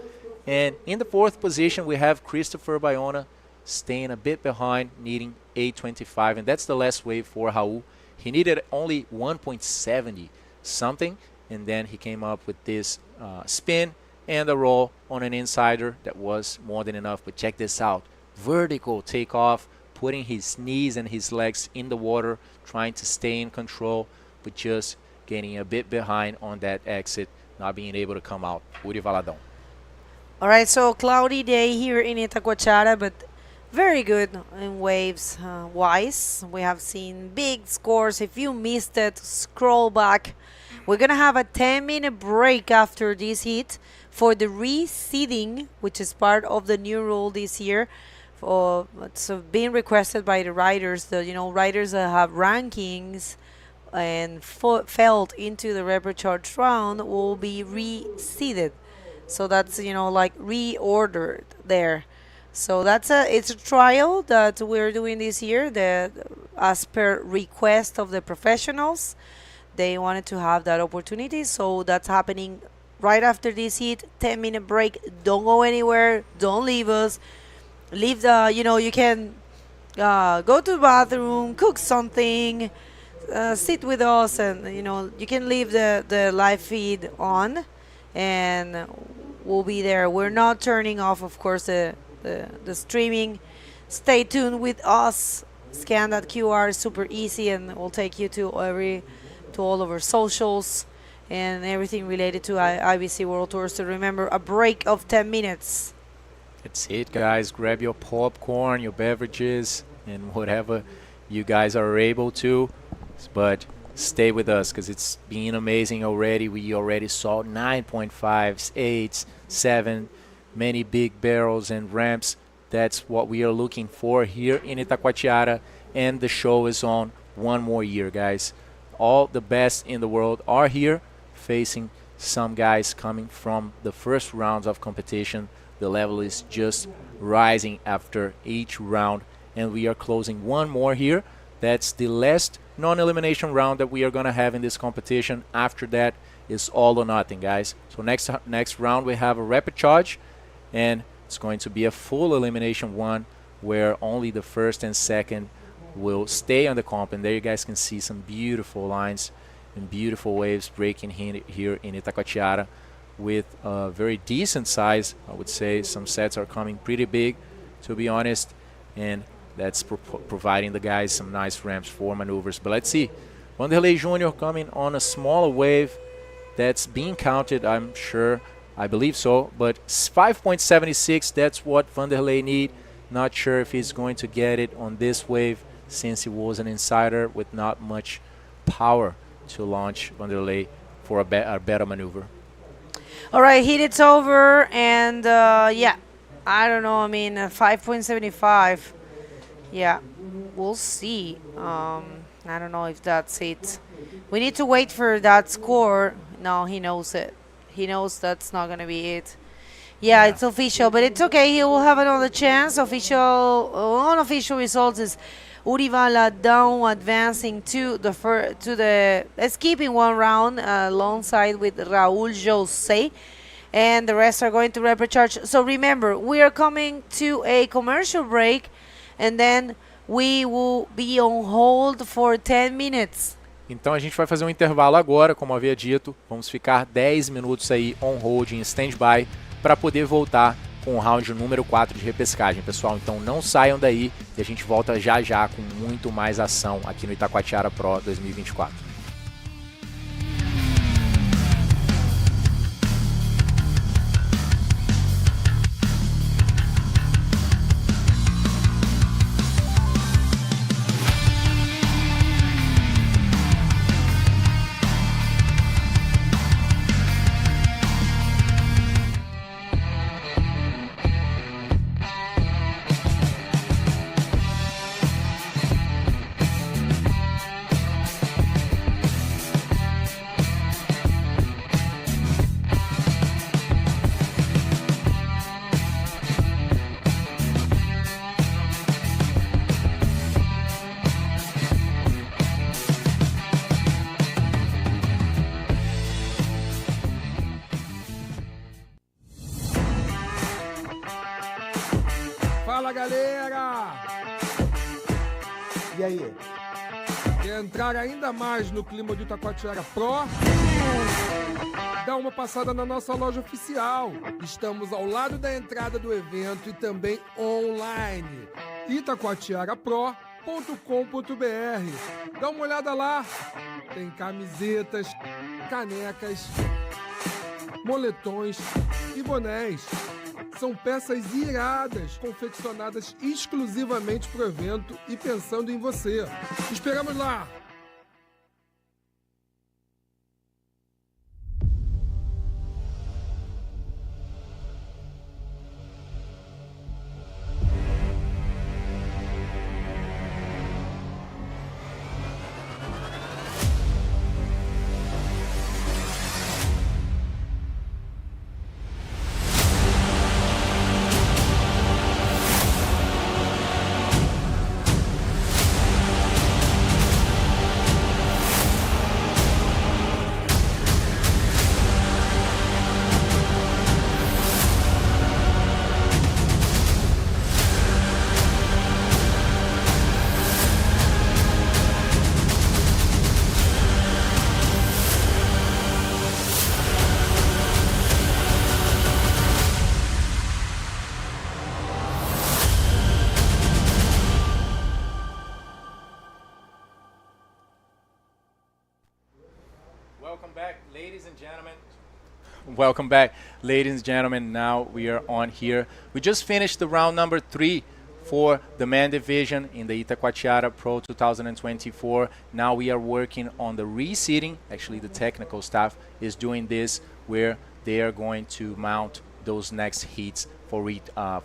And in the fourth position, we have Christopher Bayona staying a bit behind, needing 8.25. And that's the last wave for Raul. He needed only 1.70 something. And then he came up with this spin and a roll on an insider that was more than enough. But check this out. Vertical takeoff, putting his knees and his legs in the water, trying to stay in control, but just getting a bit behind on that exit, not being able to come out. Uri Valadão. All right, so cloudy day here in Itacoatiara, but very good in waves wise. We have seen big scores. If you missed it, scroll back. We're going to have a 10-minute break after this heat for the reseeding, which is part of the new rule this year. It's being requested by the riders. Riders that have rankings and fell into the repechage round will be reseeded. So that's, like reordered there. So it's a trial that we're doing this year that as per request of the professionals. They wanted to have that opportunity, so that's happening right after this heat. 10-minute break. Don't go anywhere. Don't leave us. Leave you can go to the bathroom, cook something, sit with us, and you can leave the live feed on, and we'll be there. We're not turning off, of course, the streaming. Stay tuned with us. Scan that QR, super easy, and we'll take you to all of our socials and everything related to IBC World Tour. So remember, a break of 10 minutes. That's it, guys. Grab your popcorn, your beverages, and whatever you guys are able to. But stay with us because it's been amazing already. We already saw 9.5s, 8s, 7, many big barrels and ramps. That's what we are looking for here in Itacoatiara. And the show is on one more year, guys. All the best in the world are here, facing some guys coming from the first rounds of competition. The level is just rising after each round, and we are closing one more here. That's the last non-elimination round that we are going to have in this competition. After that is all or nothing, guys. So next round we have a repechage, and it's going to be a full elimination one where only the first and second will stay on the comp. And there you guys can see some beautiful lines and beautiful waves breaking here in Itacoatiara with a very decent size. I would say some sets are coming pretty big, to be honest, and that's providing the guys some nice ramps for maneuvers. But let's see. Vanderlei Jr. coming on a smaller wave that's being counted, I'm sure. I believe so, but 5.76, that's what Vanderlei need. Not sure if he's going to get it on this wave, since he was an insider with not much power to launch Vanderlei for a better maneuver. All right, heat it's over, and yeah, I don't know. I mean, 5.75. Yeah, we'll see. I don't know if that's it. We need to wait for that score. No, he knows it. He knows that's not going to be it. Yeah, it's official, but it's okay. He will have another chance. Unofficial results is Urivala down, advancing to the skipping one round alongside with Raul Jose, and the rest are going to rapid charge. So remember, we are coming to a commercial break, and then we will be on hold for 10 minutes. Então a gente vai fazer um intervalo agora, como havia dito. Vamos ficar 10 minutos aí on hold, em stand-by, para poder voltar com o round número 4 de repescagem, pessoal. Então não saiam daí e a gente volta já já com muito mais ação aqui no Itacoatiara Pro 2024. Fala, galera! E aí? Quer entrar ainda mais no clima do Itacoatiara Pro? Dá uma passada na nossa loja oficial. Estamos ao lado da entrada do evento e também online. Itacoatiarapro.com.br. Dá uma olhada lá. Tem camisetas, canecas, moletões e bonés. São peças iradas, confeccionadas exclusivamente para o evento e pensando em você. Te esperamos lá! Welcome back, ladies and gentlemen. Now we are on here. We just finished the round number 3 for the men division in the Itacoatiara Pro 2024. Now we are working on the reseating. Actually, the technical staff is doing this, where they are going to mount those next heats for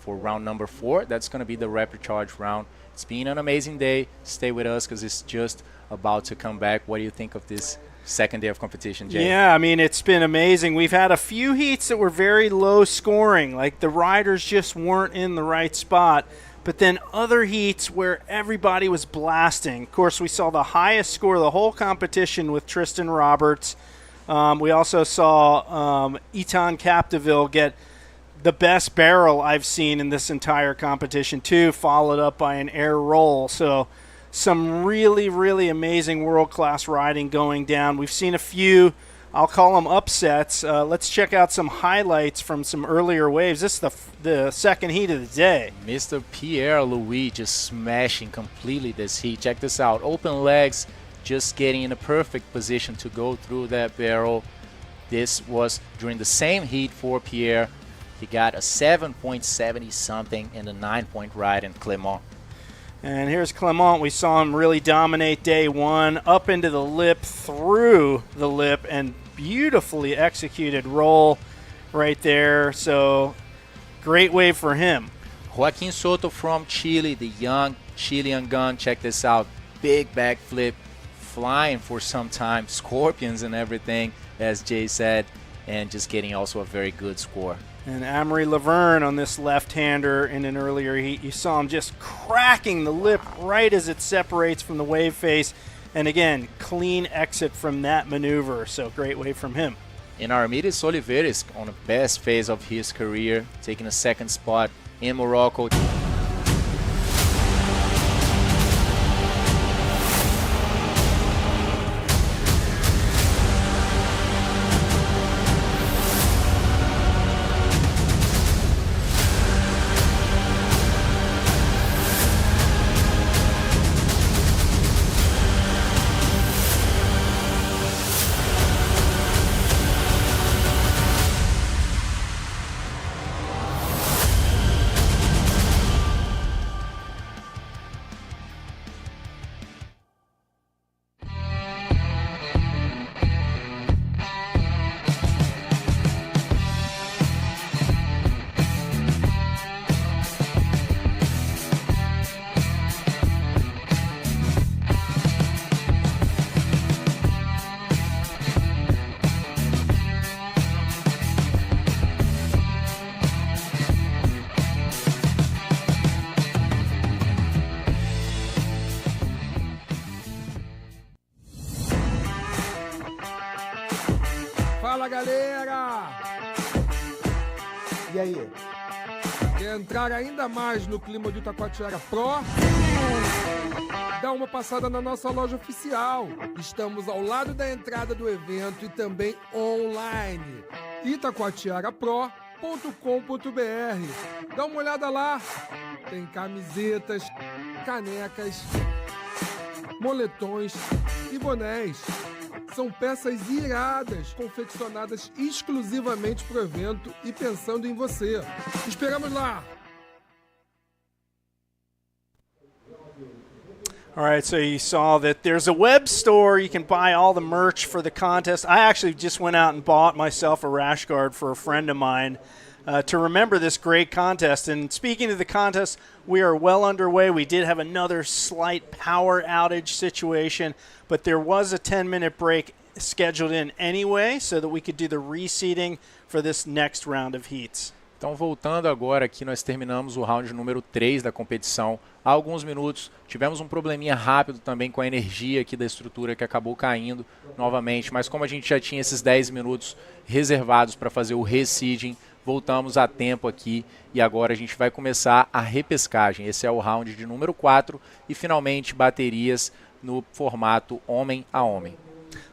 round number 4. That's going to be the rapid charge round. It's been an amazing day. Stay with us because it's just about to come back. What do you think of this second day of competition, Jay? Yeah, I mean, it's been amazing. We've had a few heats that were very low scoring, like the riders just weren't in the right spot, but then other heats where everybody was blasting. Of course, we saw the highest score of the whole competition with Tristan Roberts. We also saw Etan Capdeville get the best barrel I've seen in this entire competition too, followed up by an air roll. So some really, really amazing world-class riding going down. We've seen a few, I'll call them upsets. Let's check out some highlights from some earlier waves. This is the second heat of the day. Mr. Pierre Louis just smashing completely this heat. Check this out. Open legs, just getting in a perfect position to go through that barrel. This was during the same heat for Pierre. He got a 7.70 something in the 9-point ride in Clermont. And here's Clermont. We saw him really dominate day one, up into the lip, through the lip, and beautifully executed roll right there. So great wave for him. Joaquin Soto from Chile, the young Chilean gun. Check this out. Big backflip, flying for some time, scorpions and everything, as Jay said, and just getting also a very good score. And Amory Laverne on this left-hander in an earlier heat, you saw him just cracking the lip right as it separates from the wave face. And again, clean exit from that maneuver, so great wave from him. And Armides Oliveira is on the best phase of his career, taking a second spot in Morocco. Fala, galera! E aí? Quer entrar ainda mais no clima de Itacoatiara Pro? Dá uma passada na nossa loja oficial. Estamos ao lado da entrada do evento e também online. Itacoatiarapro.com.br. Dá uma olhada lá. Tem camisetas, canecas, moletões e bonés. São peças iradas, confeccionadas exclusivamente para o evento e pensando em você. Esperamos lá! All right, so you saw that there's a web store. You can buy all the merch for the contest. I actually just went out and bought myself a rash guard for a friend of mine to remember this great contest. And speaking of the contest, we are well underway. We did have another slight power outage situation, but there was a 10-minute break scheduled in anyway so that we could do the reseeding for this next round of heats. Então, voltando agora aqui, nós terminamos o round número 3 da competição há alguns minutos. Tivemos um probleminha rápido também com a energia aqui da estrutura que acabou caindo novamente, mas como a gente já tinha esses 10 minutos reservados para fazer o reseeding, voltamos a tempo aqui e agora a gente vai começar a repescagem. Esse é o round de número 4 e finalmente baterias no formato homem a homem.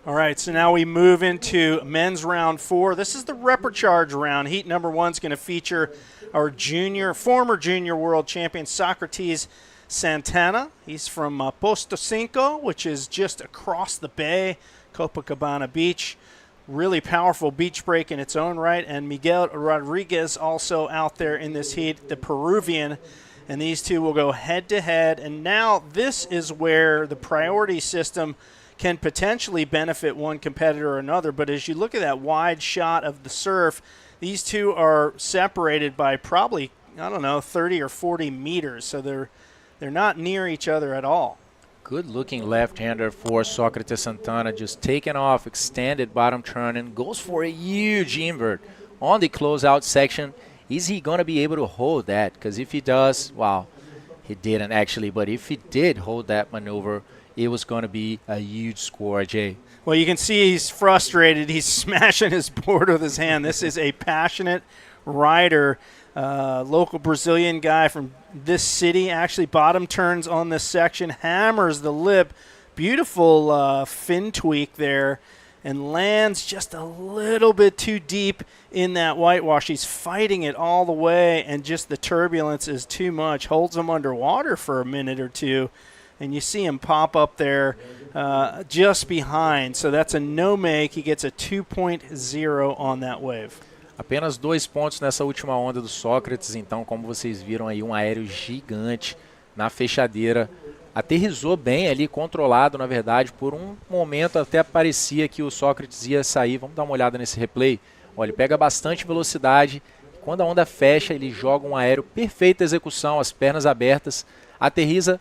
All right, so now we move into men's round 4. This is the Repercharge round. Heat number 1 is going to feature our former junior world champion, Socrates Santana. He's from Posto Cinco, which is just across the bay, Copacabana Beach. Really powerful beach break in its own right. And Miguel Rodriguez also out there in this heat, the Peruvian. And these two will go head-to-head. And now this is where the priority system can potentially benefit one competitor or another. But as you look at that wide shot of the surf, these two are separated by probably, 30 or 40 meters. So they're not near each other at all. Good looking left-hander for Socrates Santana, just taking off, extended bottom turn, and goes for a huge invert on the closeout section. Is he going to be able to hold that? Because if he does, wow, he didn't actually, but if he did hold that maneuver, it was going to be a huge score, Jay. Well, you can see he's frustrated. He's smashing his board with his hand. This is a passionate rider, local Brazilian guy from this city. Actually, bottom turns on this section, hammers the lip. Beautiful fin tweak there, and lands just a little bit too deep in that whitewash. He's fighting it all the way, and just the turbulence is too much. Holds him underwater for a minute or two. And you see him pop up there just behind. So that's a no-make. He gets a 2.0 on that wave. Apenas 2 pontos nessa última onda do Sócrates. Então, como vocês viram aí, um aéreo gigante na fechadeira. Aterrissou bem ali, controlado, na verdade. Por um momento até parecia que o Sócrates ia sair. Vamos dar uma olhada nesse replay. Olha, ele pega bastante velocidade. Quando a onda fecha, ele joga um aéreo, perfeita execução, as pernas abertas. Aterrissa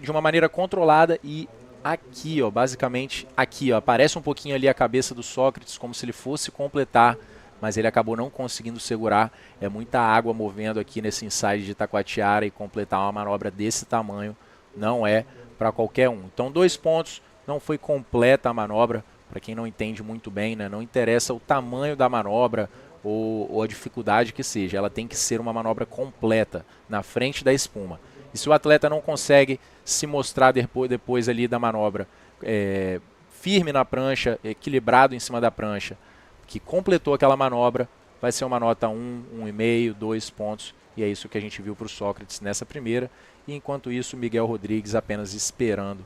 de uma maneira controlada e aqui, ó, basicamente aqui, ó, aparece um pouquinho ali a cabeça do Sócrates, como se ele fosse completar mas ele acabou não conseguindo segurar. É muita água movendo aqui nesse inside de Itacoatiara e completar uma manobra desse tamanho não é para qualquer um. Então 2 pontos, não foi completa a manobra, para quem não entende muito bem, né? Não interessa o tamanho da manobra ou a dificuldade que seja, ela tem que ser uma manobra completa na frente da espuma. E se o atleta não consegue se mostrar depois ali da manobra firme na prancha, equilibrado em cima da prancha, que completou aquela manobra, vai ser uma nota 1, 1,5, 2 pontos. E é isso que a gente viu para o Sócrates nessa primeira. E enquanto isso, Miguel Rodrigues apenas esperando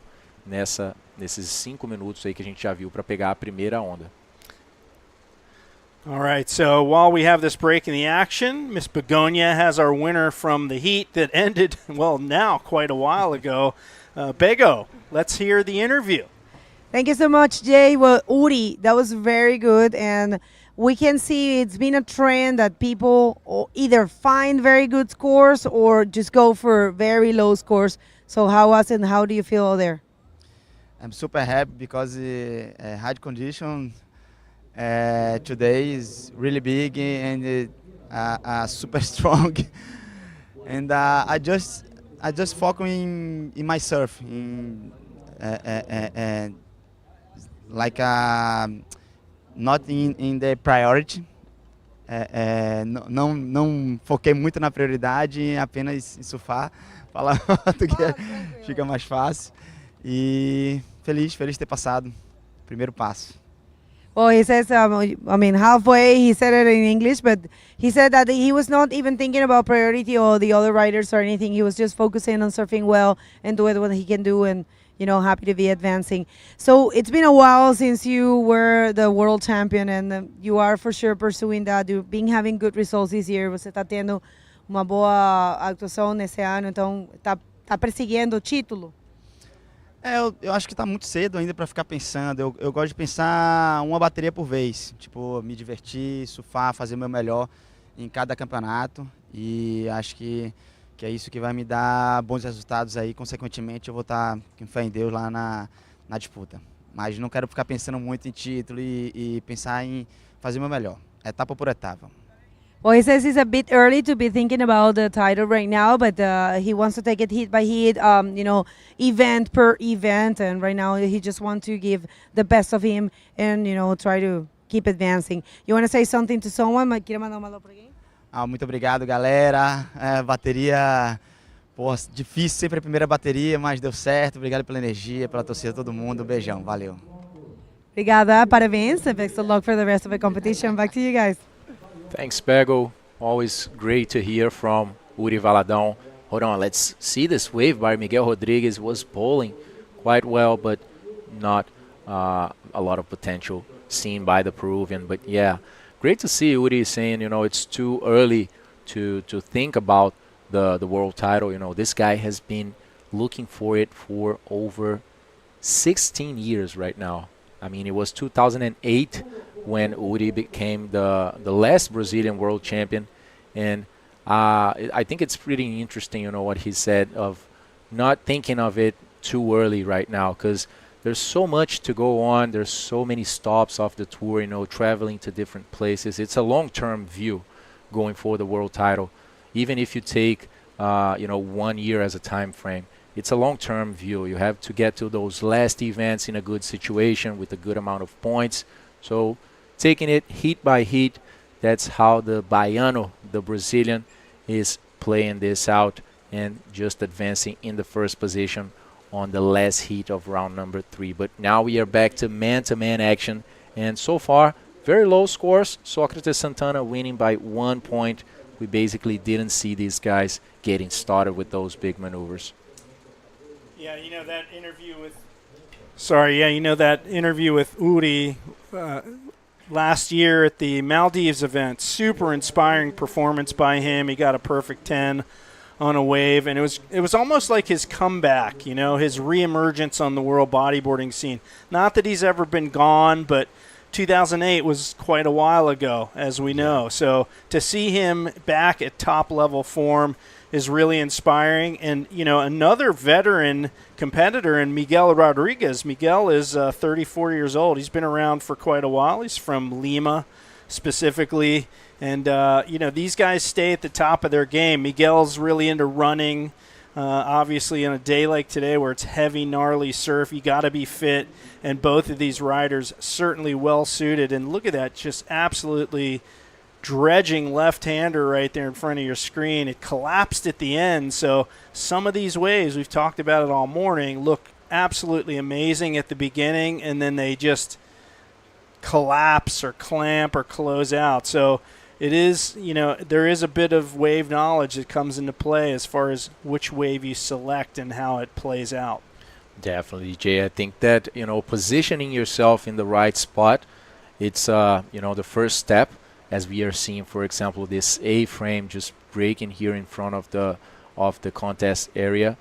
nesses 5 minutos aí que a gente já viu para pegar a primeira onda. All right, so while we have this break in the action, Miss Begonia has our winner from the heat that ended, well, now quite a while ago. Bego, let's hear the interview. Thank you so much, Jay. Well, Uri, that was very good. And we can see it's been a trend that people either find very good scores or just go for very low scores. So how was it and how do you feel there? I'm super happy because hard condition today is really big and super strong. And I just focus in my surf, like not in the priority. Não foquei muito na prioridade, apenas em surfar, falar português fica mais fácil. E feliz de ter passado o primeiro passo. Well, he says, halfway he said it in English, but he said that he was not even thinking about priority or the other riders or anything. He was just focusing on surfing well and doing what he can do and, happy to be advancing. So it's been a while since you were the world champion and you are for sure pursuing that. You've been having good results this year. Você está tendo uma boa atuação nesse ano, então está perseguindo o título. Eu acho que está muito cedo ainda para ficar pensando. Eu gosto de pensar uma bateria por vez. Tipo, me divertir, surfar, fazer o meu melhor em cada campeonato. E acho que é isso que vai me dar bons resultados aí. Consequentemente, eu vou estar com fé em Deus lá na disputa. Mas não quero ficar pensando muito em título e pensar em fazer o meu melhor. Etapa por etapa. Well, he says it's a bit early to be thinking about the title right now, but he wants to take it hit by hit, event per event. And right now he just wants to give the best of him and, try to keep advancing. You want to say something to someone? ¿Quiere mandar un alô para alguém? Muito obrigado, galera. Bateria, difícil sempre a primeira bateria, mas deu certo. Obrigado pela energia, pela torcida, todo mundo. Beijão, valeu. Obrigada, parabéns. Best of luck for the rest of the competition. Back to you guys. Thanks, Bego. Always great to hear from Uri Valadão. Hold on, let's see this wave by Miguel Rodrigues. Was bowling quite well, but not a lot of potential seen by the Peruvian. But yeah, great to see Uri saying, it's too early to think about the world title. This guy has been looking for it for over 16 years right now. I mean, it was 2008 when Uri became the last Brazilian world champion. And I think it's pretty interesting, what he said of not thinking of it too early right now, because there's so much to go on. There's so many stops off the tour, traveling to different places. It's a long-term view going for the world title. Even if you take, 1 year as a time frame, it's a long-term view. You have to get to those last events in a good situation with a good amount of points. So taking it heat by heat, that's how the Baiano, the Brazilian, is playing this out and just advancing in the first position on the last heat of round number 3. But now we are back to man-to-man action, and so far, very low scores. Sócrates Santana winning by 1 point. We basically didn't see these guys getting started with those big maneuvers. Yeah, that interview with Uri last year at the Maldives event, super inspiring performance by him. He got a perfect 10 on a wave, and it was almost like his comeback, his reemergence on the world bodyboarding scene. Not that he's ever been gone, but 2008 was quite a while ago, as we know. So to see him back at top-level form is really inspiring. And, another veteran competitor in Miguel Rodrigues. Miguel is 34 years old. He's been around for quite a while. He's from Lima, specifically. And, these guys stay at the top of their game. Miguel's really into running. Obviously, on a day like today where it's heavy, gnarly surf, you got to be fit. And both of these riders certainly well-suited. And look at that, just absolutely dredging left-hander right there in front of your screen. It collapsed at the end. So some of these waves, we've talked about it all morning, look absolutely amazing at the beginning, and then they just collapse or clamp or close out. So it is, there is a bit of wave knowledge that comes into play as far as which wave you select and how it plays out. Definitely, Jay. I think that, positioning yourself in the right spot, it's, the first step, as we are seeing, for example, this A-frame just breaking here in front of the contest area.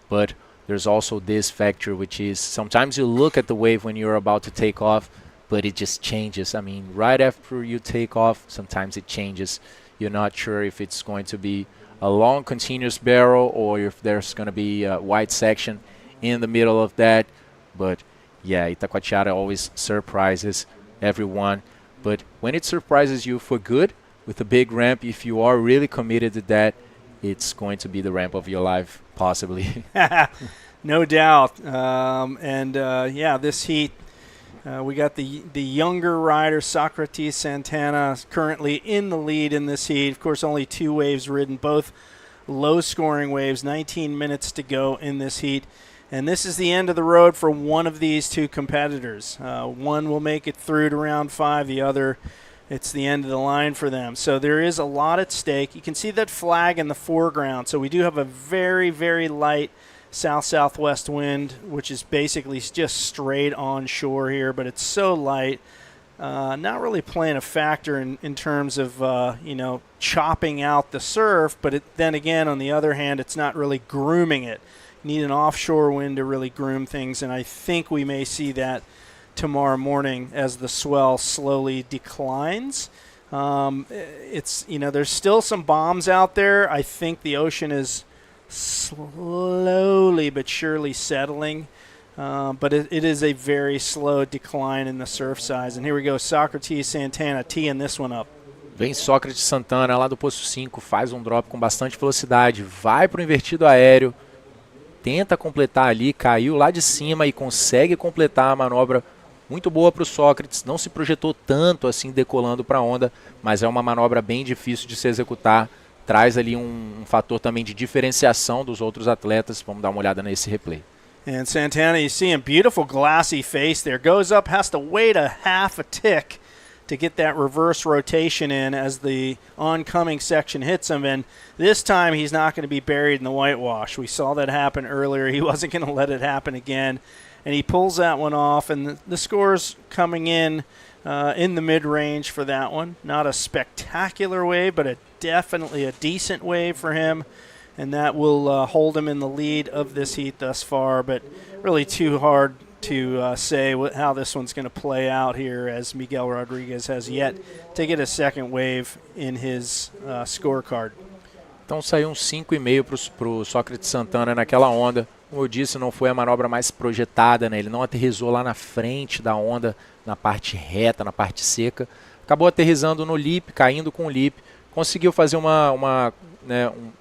But there's also this factor, which is sometimes you look at the wave when you're about to take off, but it just changes. I mean, right after you take off, sometimes it changes. You're not sure if it's going to be a long continuous barrel or if there's going to be a wide section in the middle of that. But yeah, Itacoatiara always surprises everyone. But when it surprises you for good with a big ramp, if you are really committed to that, it's going to be the ramp of your life, possibly. No doubt. This heat, we got the younger rider, Socrates Santana, currently in the lead in this heat. Of course, only 2 waves ridden, both low-scoring waves, 19 minutes to go in this heat. And this is the end of the road for one of these 2 competitors. One will make it through to round 5. The other, it's the end of the line for them. So there is a lot at stake. You can see that flag in the foreground. So we do have a very, very light south-southwest wind, which is basically just straight on shore here, but it's so light. Not really playing a factor in terms of, chopping out the surf, but then again, on the other hand, it's not really grooming it. You need an offshore wind to really groom things, and I think we may see that tomorrow morning as the swell slowly declines. There's still some bombs out there. I think the ocean is slowly but surely settling. But it is a very slow decline in the surf size. And here we go, Socrates Santana teeing this one up. Vem Sócrates Santana lá do posto 5, faz um drop com bastante velocidade, vai para o invertido aéreo, tenta completar ali, caiu lá de cima e consegue completar a manobra muito boa para o Sócrates. Não se projetou tanto assim decolando para a onda, mas é uma manobra bem difícil de se executar. Traz ali um fator também de diferenciação dos outros atletas. Vamos dar uma olhada nesse replay. And Santana, you see him, beautiful glassy face there. Goes up, has to wait a half a tick to get that reverse rotation in as the oncoming section hits him. And this time he's not going to be buried in the whitewash. We saw that happen earlier. He wasn't going to let it happen again. And he pulls that one off. And the score's coming in the mid-range for that one. Not a spectacular wave, but definitely a decent wave for him. And that will hold him in the lead of this heat thus far, but really too hard to say how this one's going to play out here, as Miguel Rodriguez has yet to get a second wave in his scorecard. Então saiu 5,5 para o Sócrates Santana naquela onda. Como eu disse, não foi a manobra mais projetada, né? Ele não aterrissou lá na frente da onda, na parte reta, na parte seca. Acabou aterrissando no lip, caindo com o lip. Conseguiu fazer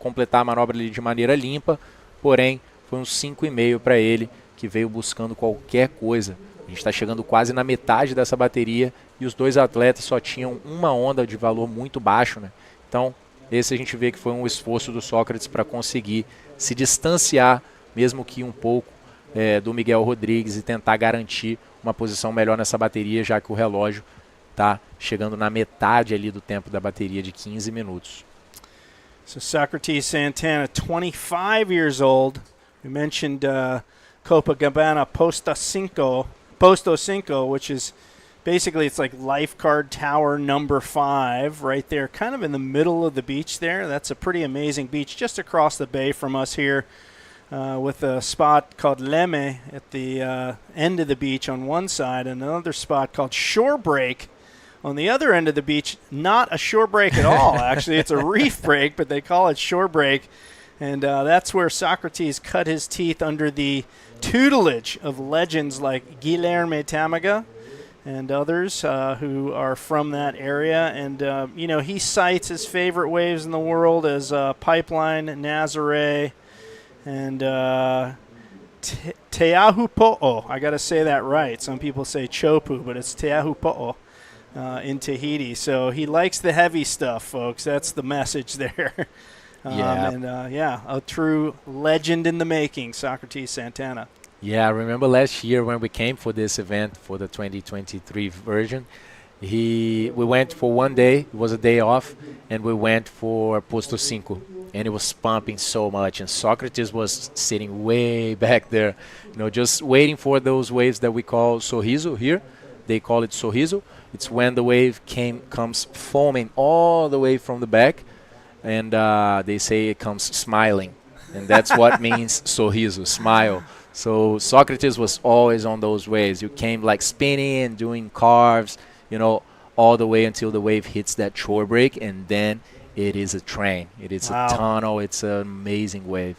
completar a manobra ali de maneira limpa, porém foi um 5,5 para ele, que veio buscando qualquer coisa. A gente está chegando quase na metade dessa bateria e os dois atletas só tinham uma onda de valor muito baixo, né? Então esse a gente vê que foi um esforço do Sócrates para conseguir se distanciar, mesmo que um pouco, do Miguel Rodrigues e tentar garantir uma posição melhor nessa bateria, já que o relógio está chegando na metade ali do tempo da bateria de 15 minutos. So Socrates Santana, 25 years old. We mentioned Copacabana Posto Cinco, which is basically, it's like lifeguard tower number 5 right there, kind of in the middle of the beach there. That's a pretty amazing beach just across the bay from us here, with a spot called Leme at the end of the beach on one side, and another spot called Shore Break on the other end of the beach. Not a shore break at all, actually. It's a reef break, but they call it shore break. And that's where Socrates cut his teeth under the tutelage of legends like Guilherme Tamaga and others who are from that area. And, he cites his favorite waves in the world as Pipeline, Niteroi, and Teahupo'o. I got to say that right. Some people say Chopu, but it's Teahupo'o in Tahiti. So he likes the heavy stuff, folks. That's the message there. A true legend in the making, Socrates Santana. Yeah, I remember last year when we came for this event for the 2023 version. We went for one day. It was a day off, and we went for Posto Cinco, and it was pumping so much. And Socrates was sitting way back there, just waiting for those waves that we call sorriso here. They call it sorriso. It's when the wave comes foaming all the way from the back, and they say it comes smiling, and that's what means sorriso, smile. So Socrates was always on those waves. You came like spinning and doing carves, all the way until the wave hits that shore break, and then it is a train. It is a tunnel. It's an amazing wave.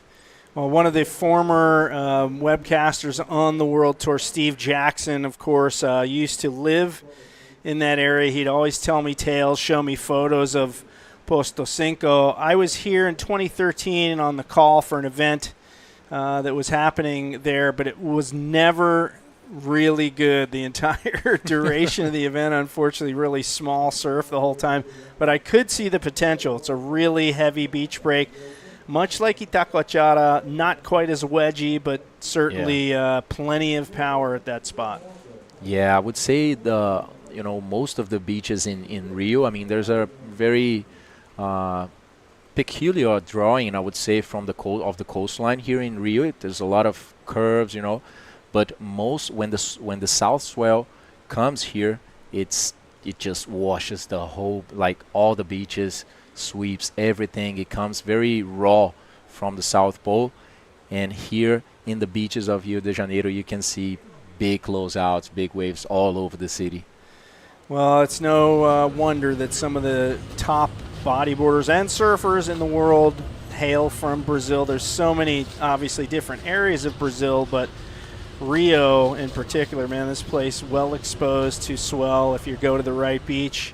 Well, one of the former webcasters on the World Tour, Steve Jackson, of course, used to live in that area. He'd always tell me tales, show me photos of Posto Cinco. I was here in 2013 on the call for an event that was happening there, but it was never really good the entire duration of the event. Unfortunately, really small surf the whole time, but I could see the potential. It's a really heavy beach break, much like Itacoatiara, not quite as wedgy, but certainly plenty of power at that spot. Yeah, I would say most of the beaches in Rio, I mean, there's a very peculiar drawing, I would say, from the coastline here in Rio. There's a lot of curves, but when the south swell comes here, it just washes the whole, like all the beaches, sweeps everything. It comes very raw from the South Pole, and here in the beaches of Rio de Janeiro, you can see big closeouts, big waves all over the city. Well, it's no wonder that some of the top bodyboarders and surfers in the world hail from Brazil. There's so many, obviously, different areas of Brazil, but Rio in particular, man, this place well exposed to swell if you go to the right beach.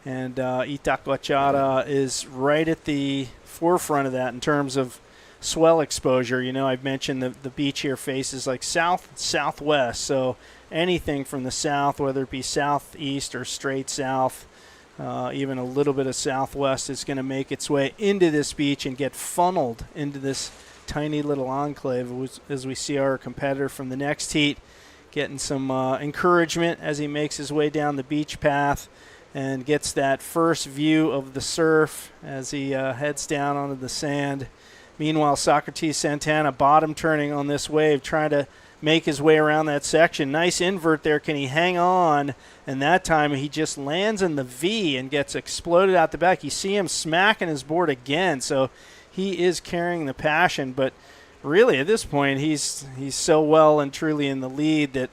And Itacoatiara is right at the forefront of that in terms of swell exposure. I've mentioned the beach here faces like southwest, so anything from the south, whether it be southeast or straight south, even a little bit of southwest, is going to make its way into this beach and get funneled into this tiny little enclave, as we see our competitor from the next heat getting some encouragement as he makes his way down the beach path and gets that first view of the surf as he heads down onto the sand. Meanwhile, Socrates Santana bottom turning on this wave, trying to make his way around that section. Nice invert there. Can he hang on? And that time he just lands in the V and gets exploded out the back. You see him smacking his board again, so he is carrying the passion. But really at this point he's so well and truly in the lead that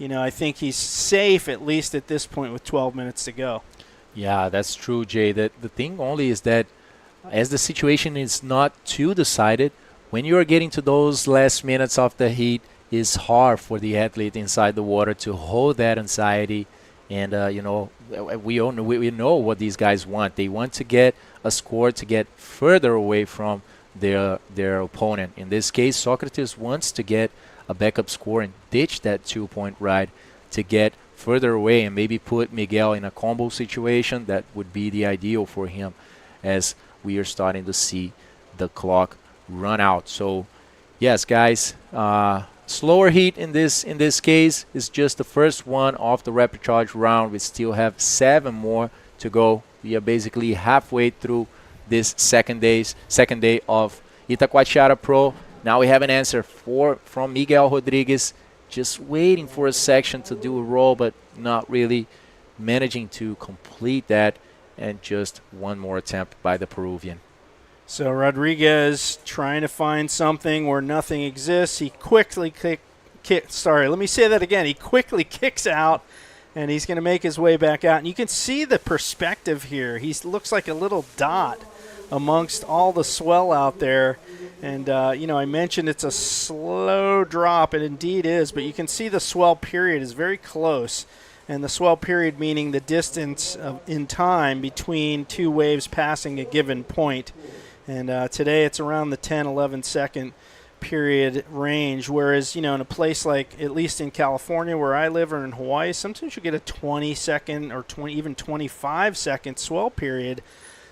I think he's safe, at least at this point, with 12 minutes to go. Yeah, that's true, Jay. The thing only is that as the situation is not too decided, when you are getting to those last minutes of the heat, it's hard for the athlete inside the water to hold that anxiety. And, we know what these guys want. They want to get a score to get further away from their opponent. In this case, Socrates wants to get a backup score and ditch that 2-point ride to get further away and maybe put Miguel in a combo situation. That would be the ideal for him, as we are starting to see the clock run out. So yes, guys, slower heat in this case is just the first one of the rapid charge round. We still have 7 more to go. We are basically halfway through this second day of Itacoatiara Pro. Now we have an answer from Miguel Rodriguez, just waiting for a section to do a roll, but not really managing to complete that, and just one more attempt by the Peruvian. So Rodriguez trying to find something where nothing exists. He quickly He quickly kicks out, and he's going to make his way back out. And you can see the perspective here. He looks like a little dot amongst all the swell out there. And, I mentioned it's a slow drop. It indeed is. But you can see the swell period is very close. and the swell period meaning the distance in time between two waves passing a given point. And today it's around the 10, 11 second period range, whereas, in a place like, at least in California where I live or in Hawaii, sometimes you get a 20 second or even 25 second swell period.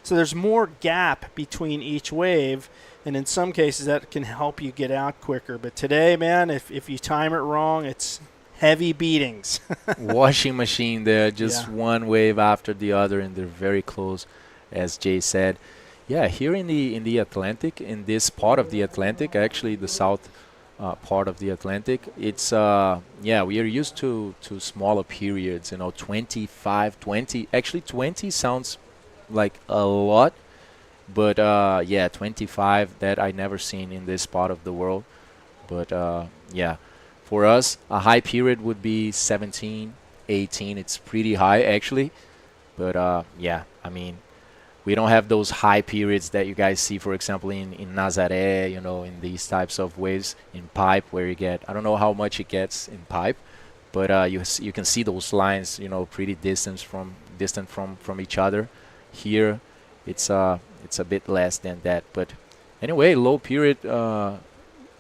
So there's more gap between each wave, and in some cases that can help you get out quicker. But today, man, if you time it wrong, it's heavy beatings. Washing machine there, just one wave after the other, and they're very close, as Jay said. Yeah, here in the Atlantic, in this part of the Atlantic, actually the south part of the Atlantic, it's we are used to smaller periods, 25, 20. Actually 20 sounds like a lot, but 25, that I never seen in this part of the world. But for us, a high period would be 17, 18. It's pretty high actually, but I mean, we don't have those high periods that you guys see, for example, in Nazaré, in these types of waves in pipe, where you get, I don't know how much it gets in pipe, but you can see those lines, pretty distant from each other. Here, it's a bit less than that. But anyway, low period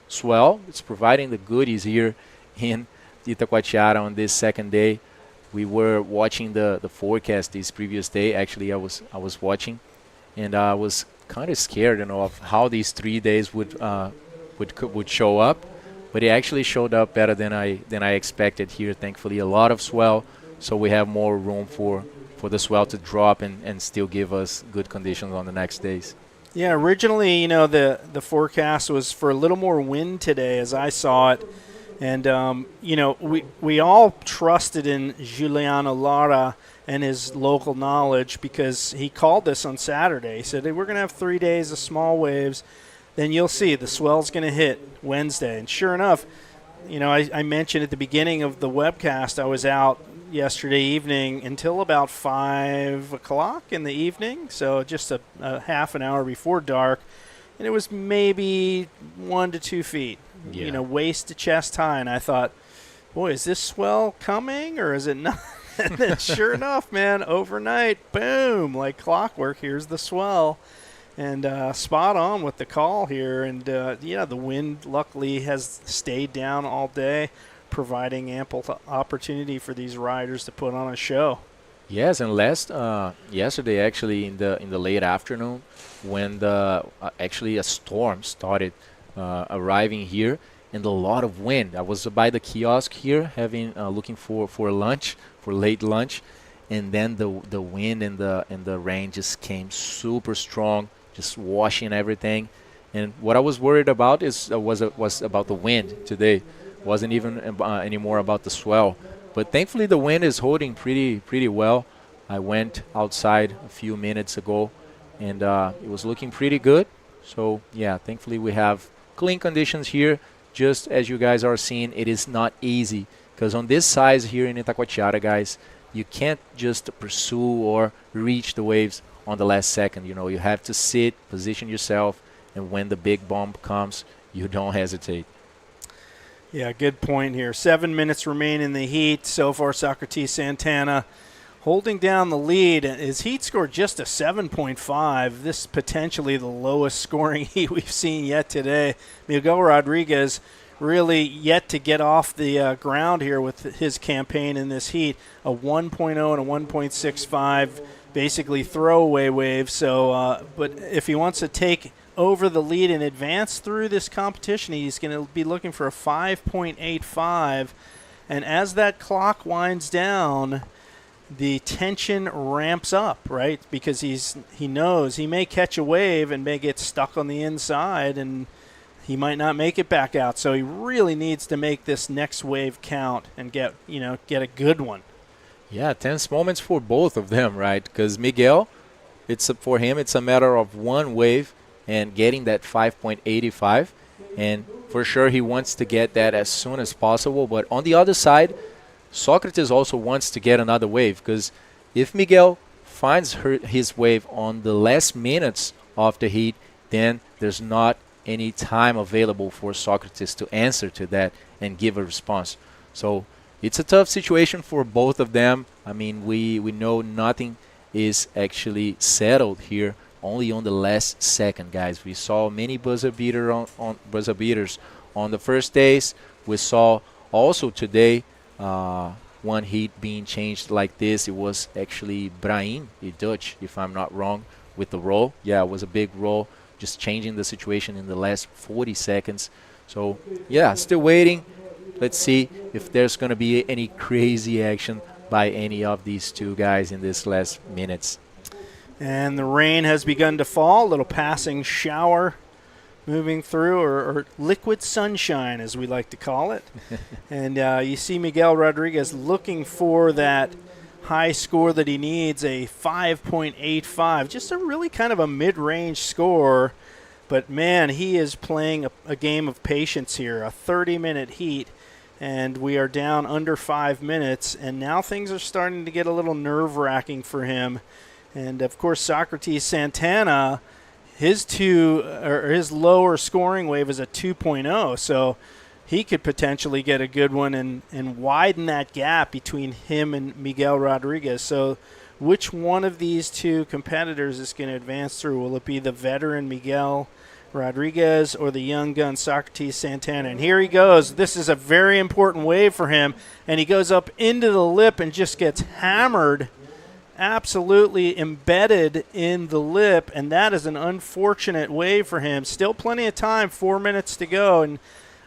swell. It's providing the goodies here in Itacoatiara on this second day. We were watching the forecast this previous day. Actually, I was watching, and I was kind of scared, of how these 3 days would show up. But it actually showed up better than I expected here. Thankfully, a lot of swell, so we have more room for the swell to drop and still give us good conditions on the next days. Yeah, originally, the forecast was for a little more wind today, as I saw it. And, we all trusted in Juliano Lara and his local knowledge, because he called this on Saturday. He said, hey, we're going to have 3 days of small waves. Then you'll see the swell's going to hit Wednesday. And sure enough, I mentioned at the beginning of the webcast, I was out yesterday evening until about 5 o'clock in the evening, so just a half an hour before dark. And it was maybe 1 to 2 feet. Waist to chest high, and I thought, boy, is this swell coming or is it not? And then sure enough, man, overnight, boom, like clockwork, here's the swell. And spot on with the call here. And, the wind luckily has stayed down all day, providing ample opportunity for these riders to put on a show. Yes, and yesterday, actually, in the late afternoon, when actually a storm started arriving here, and a lot of wind. I was by the kiosk here, looking for lunch, for late lunch, and then the wind and the rain just came super strong, just washing everything. And what I was worried about was about the wind today. Wasn't even anymore about the swell. But thankfully the wind is holding pretty well. I went outside a few minutes ago, and it was looking pretty good. So yeah, thankfully we have clean conditions here. Just as you guys are seeing, it is not easy, because on this size here in Itacoatiara, guys, you can't just pursue or reach the waves on the last second. You have to sit, position yourself, and when the big bump comes, you don't hesitate. Yeah, good point here. 7 minutes remain in the heat. So far, Socrates Santana holding down the lead. His heat score just a 7.5. This is potentially the lowest scoring heat we've seen yet today. Miguel Rodriguez really yet to get off the ground here with his campaign in this heat. A 1.0 and a 1.65, basically throwaway wave. So, but if he wants to take over the lead and advance through this competition, he's going to be looking for a 5.85. And as that clock winds down, the tension ramps up, right? Because he knows he may catch a wave and may get stuck on the inside, and he might not make it back out. So he really needs to make this next wave count and get a good one. Yeah, tense moments for both of them, right? Because Miguel, for him, it's a matter of one wave and getting that 5.85, and for sure he wants to get that as soon as possible. But on the other side, Socrates also wants to get another wave, because if Miguel finds his wave on the last minutes of the heat, then there's not any time available for Socrates to answer to that and give a response. So it's a tough situation for both of them. I mean, we know nothing is actually settled here. Only on the last second, guys. We saw many buzzer beaters on the first days. We saw also today one heat being changed like this. It was actually Brahim, a Dutch, if I'm not wrong, with the roll. Yeah, it was a big roll, just changing the situation in the last 40 seconds. So, yeah, still waiting. Let's see if there's going to be any crazy action by any of these two guys in this last minutes. And the rain has begun to fall, a little passing shower moving through, or liquid sunshine, as we like to call it. And you see Miguel Rodriguez looking for that high score that he needs, a 5.85, just a really kind of a mid-range score. But, man, he is playing a game of patience here, a 30-minute heat, and we are down under 5 minutes, and now things are starting to get a little nerve-wracking for him. And, of course, Socrates Santana, his lower scoring wave is a 2.0, so he could potentially get a good one and widen that gap between him and Miguel Rodriguez. So which one of these two competitors is going to advance through? Will it be the veteran Miguel Rodriguez or the young gun Socrates Santana? And here he goes. This is a very important wave for him, and he goes up into the lip and just gets hammered, absolutely embedded in the lip, and that is an unfortunate wave for him. Still plenty of time, 4 minutes to go, and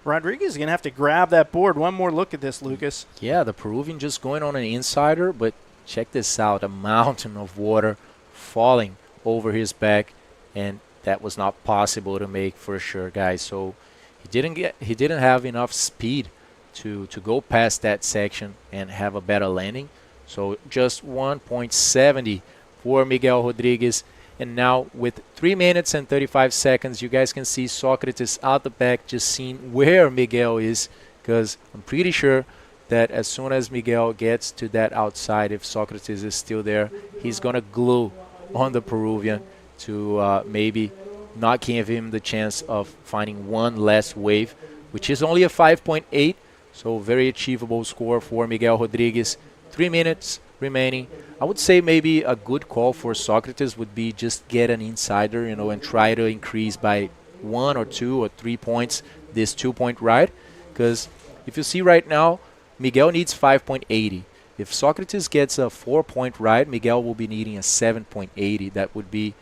Rodriguez is going to have to grab that board. One more look at this, Lucas. Yeah, the Peruvian just going on an insider, but check this out, a mountain of water falling over his back, and that was not possible to make for sure, guys. So he didn't have enough speed to go past that section and have a better landing. So just 1.70 for Miguel Rodriguez. And now with 3 minutes and 35 seconds, you guys can see Socrates out the back just seeing where Miguel is, because I'm pretty sure that as soon as Miguel gets to that outside, if Socrates is still there, he's going to glue on the Peruvian to maybe not give him the chance of finding one last wave, which is only a 5.8. So very achievable score for Miguel Rodriguez. 3 minutes remaining. I would say maybe a good call for Socrates would be just get an insider, and try to increase by 1 or 2 or 3 points this 2-point ride. Because if you see right now, Miguel needs 5.80. If Socrates gets a 4-point ride, Miguel will be needing a 7.80. That would be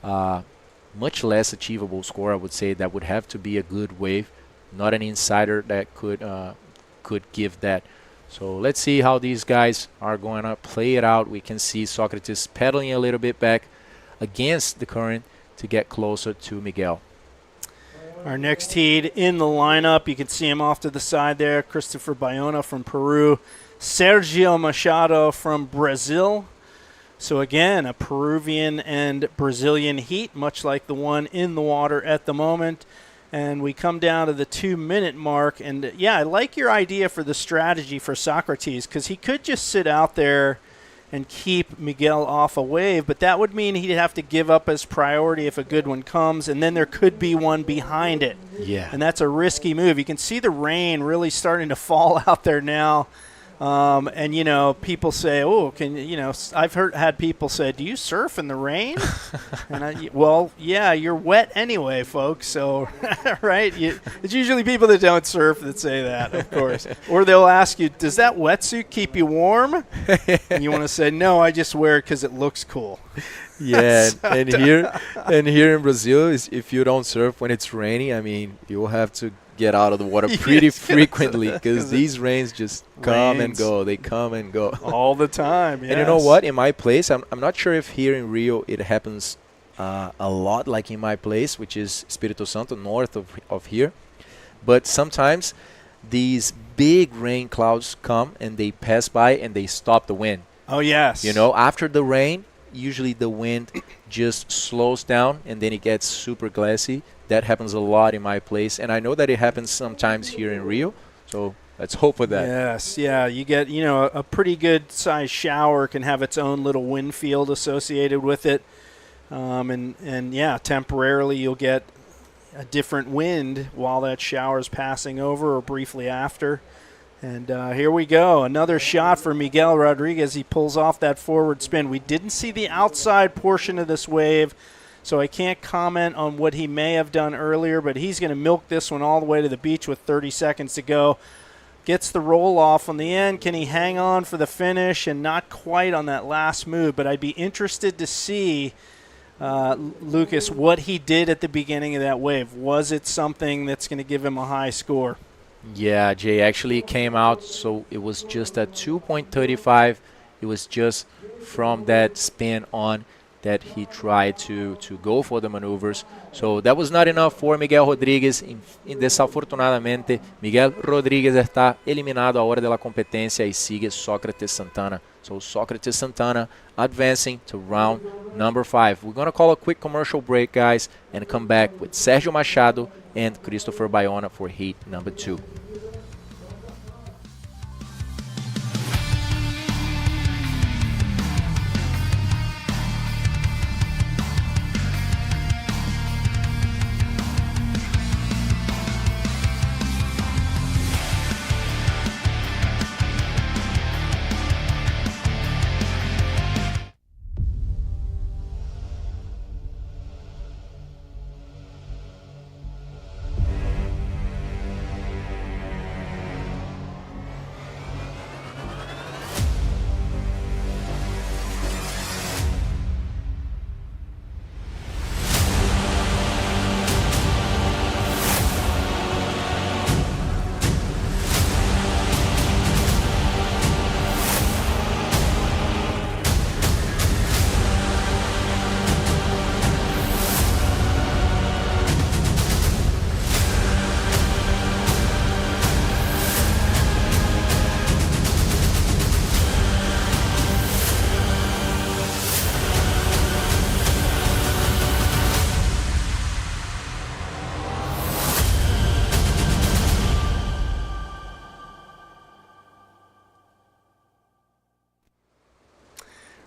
much less achievable score, I would say. That would have to be a good wave, not an insider that could give that. So let's see how these guys are going to play it out. We can see Socrates pedaling a little bit back against the current to get closer to Miguel. Our next heat in the lineup, you can see him off to the side there, Christopher Bayona from Peru, Sergio Machado from Brazil. So again, a Peruvian and Brazilian heat, much like the one in the water at the moment. And we come down to the 2-minute mark. And, yeah, I like your idea for the strategy for Socrates, because he could just sit out there and keep Miguel off a wave, but that would mean he'd have to give up his priority if a good one comes, and then there could be one behind it. Yeah. And that's a risky move. You can see the rain really starting to fall out there now. And, people say, I've had people say, do you surf in the rain? And well, yeah, you're wet anyway, folks. So, right? It's usually people that don't surf that say that, of course. Or they'll ask you, does that wetsuit keep you warm? And you want to say, no, I just wear it because it looks cool. Yeah, and here in Brazil, if you don't surf when it's raining, I mean, you'll have to get out of the water pretty frequently, because these rains just come and go. They come and go all the time. Yes. And you know what? In my place, I'm not sure if here in Rio it happens a lot like in my place, which is Espírito Santo, north of here. But sometimes these big rain clouds come and they pass by and they stop the wind. Oh, yes. After the rain, usually the wind just slows down and then it gets super glassy. That happens a lot in my place, and I know that it happens sometimes here in Rio, so let's hope for that. Yes, yeah, you get, a pretty good sized shower can have its own little wind field associated with it, and yeah, temporarily you'll get a different wind while that shower is passing over or briefly after. And here we go. Another shot for Miguel Rodriguez. He pulls off that forward spin. We didn't see the outside portion of this wave, so I can't comment on what he may have done earlier, but he's going to milk this one all the way to the beach with 30 seconds to go. Gets the roll off on the end. Can he hang on for the finish? And not quite on that last move, but I'd be interested to see, Lucas, what he did at the beginning of that wave. Was it something that's going to give him a high score? Yeah, Jay, actually came out, so it was just at 2.35. It was just from that spin on that he tried to go for the maneuvers. So that was not enough for Miguel Rodriguez. Desafortunadamente, Miguel Rodriguez está eliminado ahora de la competencia y sigue Sócrates Santana. So Sócrates Santana advancing to round number 5. We're going to call a quick commercial break, guys, and come back with Sergio Machado and Christopher Bayona for heat number 2.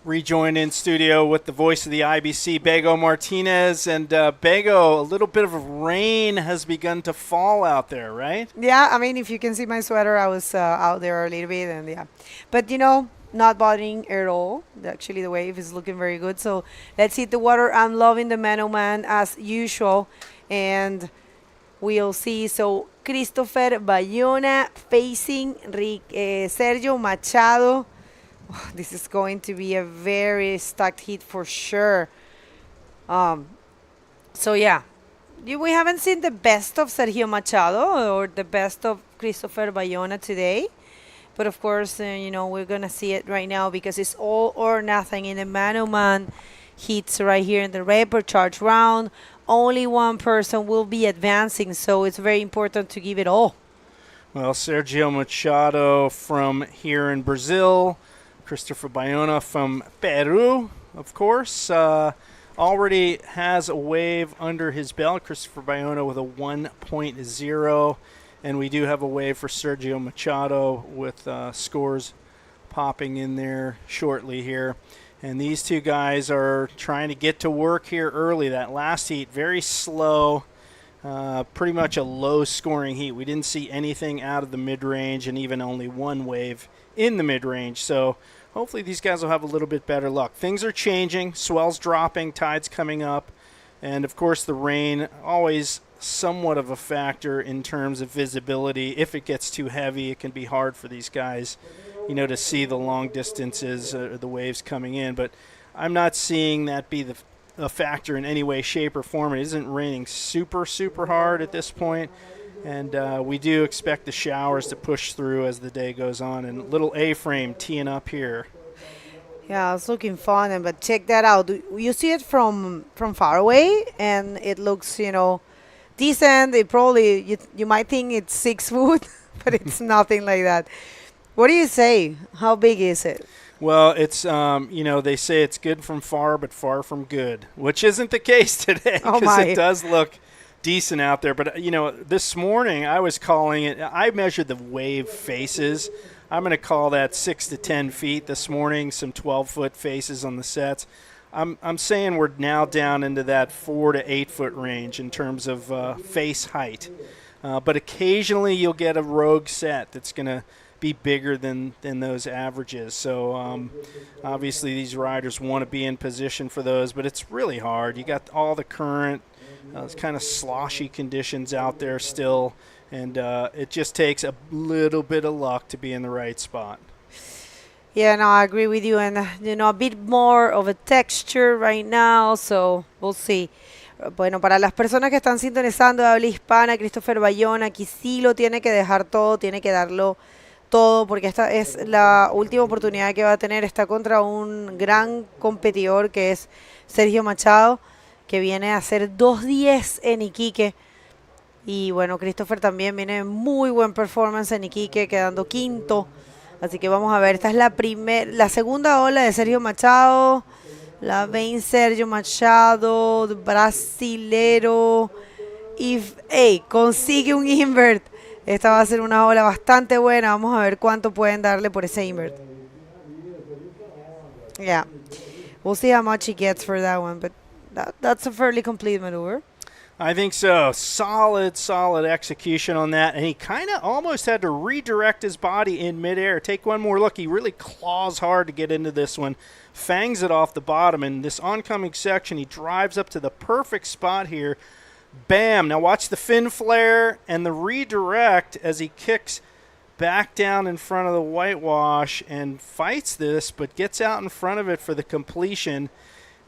Rejoined in studio with the voice of the IBC, Bego Martinez. And Bego, a little bit of rain has begun to fall out there, right? Yeah, I mean, if you can see my sweater, I was out there a little bit, and yeah. But, you know, not bothering at all. Actually, the wave is looking very good. So let's hit the water. I'm loving the man-o-man as usual. And we'll see. So Christopher Bayona facing Sergio Machado. Oh, this is going to be a very stacked heat for sure. So yeah, we haven't seen the best of Sergio Machado or the best of Christopher Bayona today. But of course, you know, we're going to see it right now because it's all or nothing in the man-o-man heats right here in the Rapid Charge round. Only one person will be advancing, so it's very important to give it all. Well, Sergio Machado from here in Brazil, Christopher Bayona from Peru, of course, already has a wave under his belt. Christopher Bayona with a 1.0, and we do have a wave for Sergio Machado with scores popping in there shortly here. And these two guys are trying to get to work here early. That last heat, very slow, pretty much a low-scoring heat. We didn't see anything out of the mid-range and even only one wave in the mid-range. So hopefully these guys will have a little bit better luck. Things are changing. Swell's dropping. Tide's coming up. And, of course, the rain, always somewhat of a factor in terms of visibility. If it gets too heavy, it can be hard for these guys, you know, to see the long distances, the waves coming in. But I'm not seeing that be a factor in any way, shape, or form. It isn't raining super, super hard at this point. And we do expect the showers to push through as the day goes on. And little A-frame teeing up here. Yeah, it's looking fun, but check that out. You see it from far away, and it looks, you know, decent. It probably, you might think it's 6 foot, but it's nothing like that. What do you say? How big is it? Well, it's, you know, they say it's good from far, but far from good, which isn't the case today because it does look decent out there. But, you know, this morning I was calling it, I measured the wave faces. I'm going to call that 6 to 10 feet this morning, some 12-foot faces on the sets. I'm saying we're now down into that 4 to 8 foot range in terms of face height. But occasionally you'll get a rogue set that's going to be bigger than those averages. So obviously these riders want to be in position for those, but it's really hard. You got all the current, it's kind of sloshy conditions out there still, and it just takes a little bit of luck to be in the right spot. Yeah, no, I agree with you, and a bit more of a texture right now, so we'll see. Bueno, para las personas que están sintonizando de habla hispana, Christopher Bayona aquí sí lo tiene que dejar todo, tiene que darlo todo, porque esta es la última oportunidad que va a tener. Está contra un gran competidor que es Sergio Machado, que viene a hacer 2:10 en Iquique. Y bueno, Christopher también viene muy buen performance en Iquique, quedando quinto. Así que vamos a ver, esta es la segunda ola de Sergio Machado. La ven Sergio Machado, brasilero. Y consigue un invert. Esta va a ser una ola bastante buena. Vamos a ver cuánto pueden darle por ese invert. Yeah. We'll see how much he gets for that one, but that's a fairly complete maneuver. I think so. Solid execution on that. And he kind of almost had to redirect his body in midair. Take one more look. He really claws hard to get into this one. Fangs it off the bottom. And this oncoming section, he drives up to the perfect spot here. Bam. Now watch the fin flare and the redirect as he kicks back down in front of the whitewash and fights this, but gets out in front of it for the completion.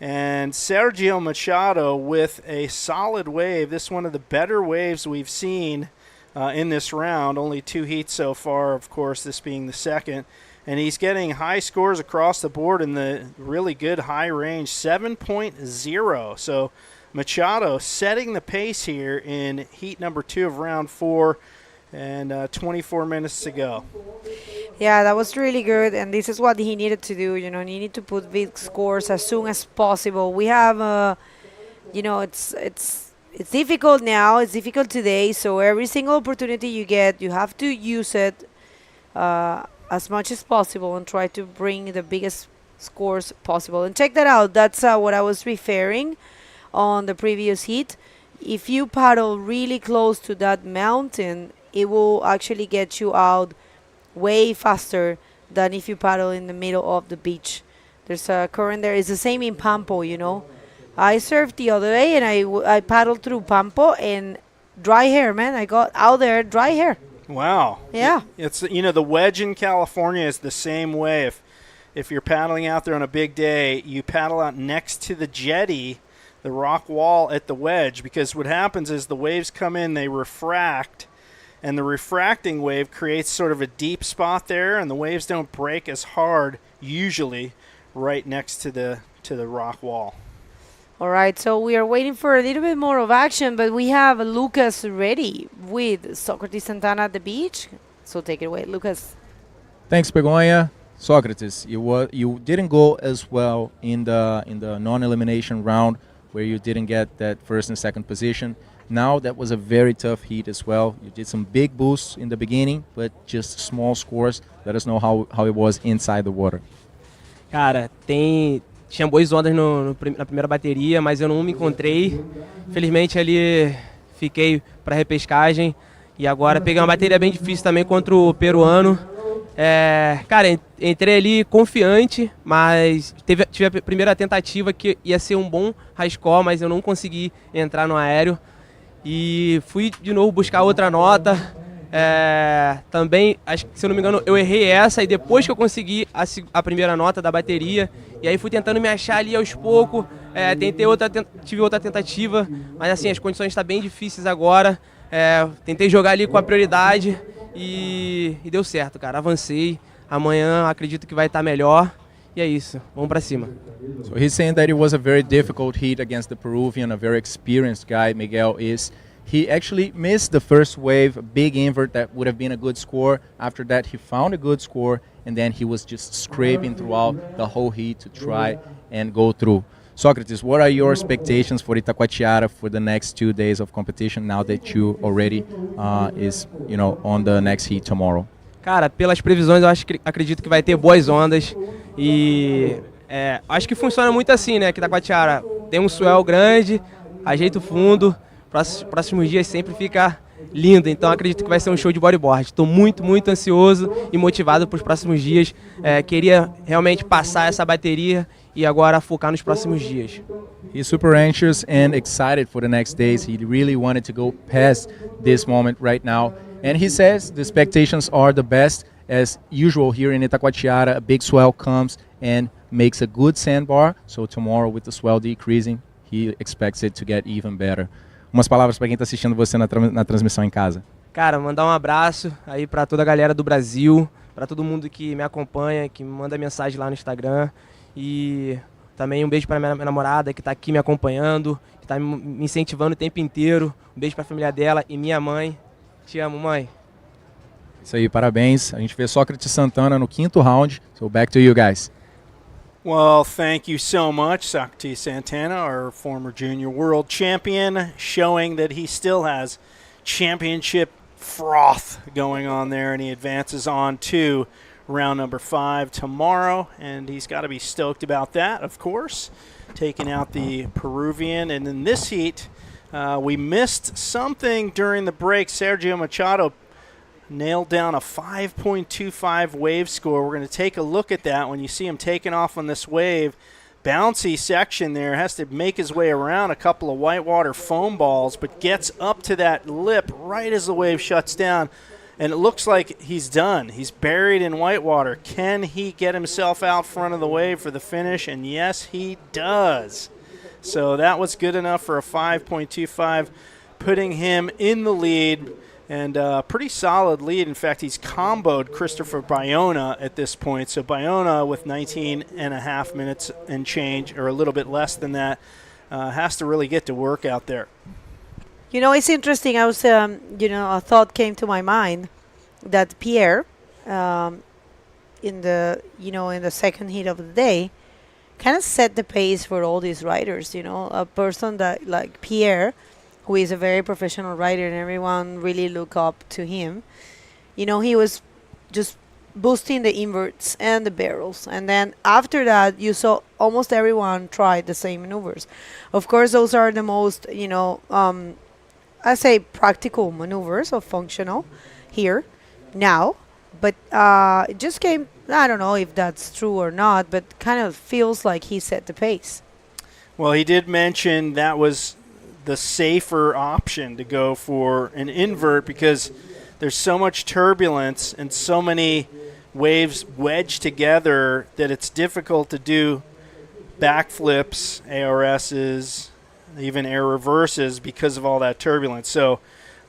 And Sergio Machado with a solid wave. This is one of the better waves we've seen in this round. Only 2 heats so far, of course, this being the second. And he's getting high scores across the board in the really good high range, 7.0. So Machado setting the pace here in heat number 2 of round 4. And 24 minutes to go. Yeah, that was really good, and this is what he needed to do. He needed to put big scores as soon as possible. We have, it's difficult now. It's difficult today. So every single opportunity you get, you have to use it as much as possible and try to bring the biggest scores possible. And check that out. That's what I was referring on the previous heat. If you paddle really close to that mountain, it will actually get you out way faster than if you paddle in the middle of the beach. There's a current there. It's the same in Pampo, I surfed the other day and I paddled through Pampo and dry hair, man. I got out there, dry hair. Wow. Yeah. It's the wedge in California is the same way. If you're paddling out there on a big day, you paddle out next to the jetty, the rock wall at the wedge, because what happens is the waves come in, they refract, and the refracting wave creates sort of a deep spot there, and the waves don't break as hard usually right next to the rock wall. All right, so we are waiting for a little bit more of action, but we have Lucas ready with Socrates Santana at the beach. So take it away, Lucas. Thanks, Begonia. Socrates, you didn't go as well in the non-elimination round where you didn't get that first and second position. Now that was a very tough heat as well. You did some big boosts in the beginning, but just small scores. Let us know how it was inside the water. Cara, tinha boas ondas na primeira bateria, mas eu não me encontrei. Felizmente ali fiquei para repescagem e agora peguei uma bateria bem difícil também contra o peruano. Cara, entrei ali confiante, mas tive a primeira tentativa que ia ser um bom high score, mas eu não consegui entrar no aéreo. E fui de novo buscar outra nota. Também, acho que, se eu não me engano, eu errei essa e depois que eu consegui a primeira nota da bateria, e aí fui tentando me achar ali aos poucos, tive outra tentativa, mas assim, as condições estão bem difíceis agora. Tentei jogar ali com a prioridade e deu certo, cara, avancei. Amanhã acredito que vai estar melhor. E é isso, vamos pra cima. So he's saying that it was a very difficult heat against the Peruvian, a very experienced guy, Miguel is. He actually missed the first wave, a big invert that would have been a good score. After that, he found a good score, and then he was just scraping throughout the whole heat to try and go through. Socrates, what are your expectations for Itacoatiara for the next 2 days of competition now that you already on the next heat tomorrow? Cara, pelas previsões eu acredito que vai ter boas ondas e acho que funciona muito assim, né? Que Itacoatiara tem um swell grande, ajeita o fundo, próximos dias sempre fica linda. Então acredito que vai ser um show de bodyboard. Estou muito, muito ansioso e motivado para os próximos dias. Queria realmente passar essa bateria e agora focar nos próximos dias. He's super anxious and excited for the next days. He really wanted to go past this moment right now. And he says the expectations are the best. As usual here in Itacoatiara, a big swell comes and makes a good sandbar. So tomorrow with the swell decreasing, he expects it to get even better. Umas palavras para quem está assistindo você na transmissão em casa. Cara, mandar um abraço aí para toda a galera do Brasil, para todo mundo que me acompanha, que me manda mensagem lá no Instagram. E também um beijo para minha namorada que está aqui me acompanhando, que está me incentivando o tempo inteiro. Um beijo para a família dela e minha mãe. Te amo, mãe. Isso aí, parabéns. A gente vê Sócrates Santana no 5º round. So back to you guys. Well, thank you so much, Socrates Santana, our former junior world champion, showing that he still has championship froth going on there, and he advances on to round number 5 tomorrow, and he's got to be stoked about that, of course, taking out the Peruvian. And in this heat, we missed something during the break. Sergio Machado nailed down a 5.25 wave score. We're going to take a look at that. When you see him taking off on this wave, bouncy section there, has to make his way around a couple of whitewater foam balls, but gets up to that lip right as the wave shuts down. And it looks like he's done. He's buried in whitewater. Can he get himself out front of the wave for the finish? And yes, he does. So that was good enough for a 5.25, putting him in the lead. And pretty solid lead. In fact, he's comboed Christopher Bayona at this point. So Bayona with 19 and a half minutes and change, or a little bit less than that, has to really get to work out there. You know, it's interesting. I was, a thought came to my mind that Pierre, in the second heat of the day, kind of set the pace for all these riders. You know, a person that like Pierre, who is a very professional rider, and everyone really look up to him. You know, he was just boosting the inverts and the barrels. And then after that, you saw almost everyone try the same maneuvers. Of course, those are the most, I say practical maneuvers or functional here now. But it just came, I don't know if that's true or not, but kind of feels like he set the pace. Well, he did mention that was the safer option to go for an invert because there's so much turbulence and so many waves wedged together that it's difficult to do backflips, ARSs, even air reverses because of all that turbulence. So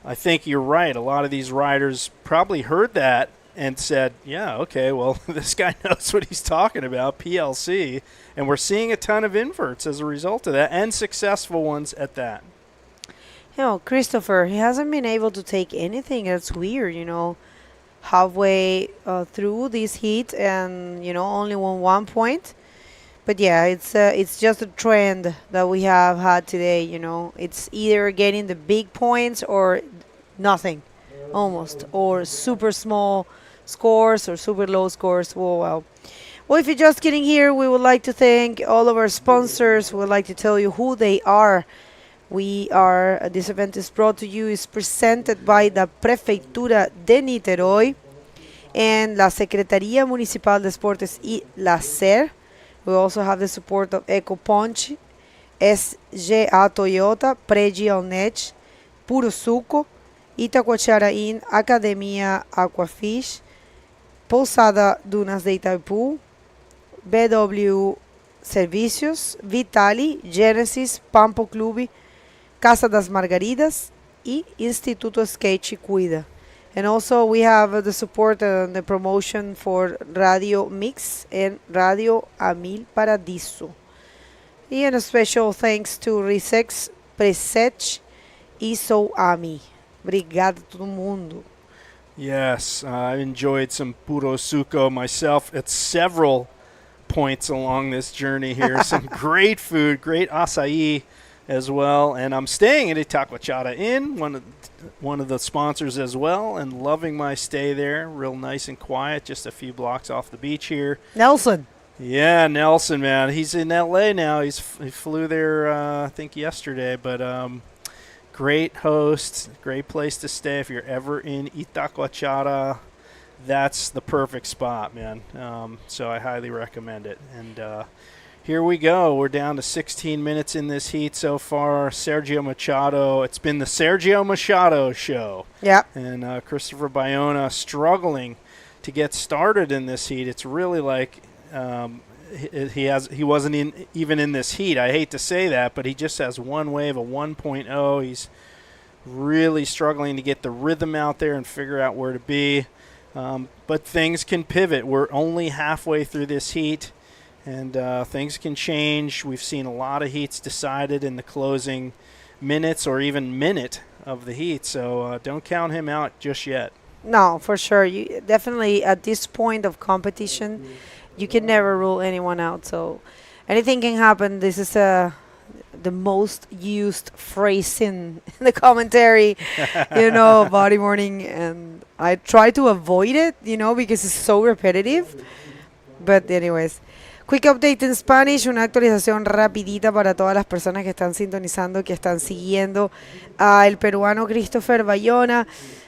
I think you're right. A lot of these riders probably heard that and said, yeah, okay, well, this guy knows what he's talking about, PLC. And we're seeing a ton of inverts as a result of that, and successful ones at that. You know, Christopher, he hasn't been able to take anything. That's weird, halfway through this heat and, only won 1 point. But yeah, it's just a trend that we have had today, It's either getting the big points or nothing, almost, or super small scores or super low scores. Well, if you're just getting here, we would like to thank all of our sponsors. We would like to tell you who they are. This event is brought to you, is presented by the Prefeitura de Niterói and la Secretaría Municipal de Deportes y la SER. We also have the support of Eco Punch, SGA Toyota, Pregi Alnech, Puro Suco, Itacoatiara Inn, Academia Aquafish, Pousada Dunas de Itaipu, BW Servicios, Vitali, Genesis, Pampo Clube, Casa das Margaridas y Instituto Skate Cuida. And also we have the support and the promotion for Radio Mix and Radio Amil Paradiso. And a special thanks to Risex, Presech y Soami. Obrigado todo mundo. Yes, I enjoyed some Puro Suco myself at several points along this journey here. Some great food, great acai as well. And I'm staying at Itacoatiara Inn, one of the sponsors as well, and loving my stay there. Real nice and quiet, just a few blocks off the beach here. Nelson. Yeah, Nelson, man. He's in L.A. now. He flew there, I think, yesterday. But Great host, great place to stay if you're ever in Itacoatiara. That's the perfect spot, man. So I highly recommend it. And here we go. We're down to 16 minutes in this heat so far. Sergio Machado. It's been the Sergio Machado show. Yeah. And Christopher Bayona struggling to get started in this heat. It's really like he wasn't even in this heat. I hate to say that, but he just has one wave, a 1.0. He's really struggling to get the rhythm out there and figure out where to be. But things can pivot. We're only halfway through this heat, and things can change. We've seen a lot of heats decided in the closing minutes or even minute of the heat, so don't count him out just yet. No, for sure. You definitely, at this point of competition, you can never rule anyone out. So anything can happen. This is the most used phrase in the commentary, bodyboarding, and I try to avoid it, because it's so repetitive. But anyways, quick update in Spanish, una actualización rapidita para todas las personas que están sintonizando, que están siguiendo al peruano Christopher Bayona.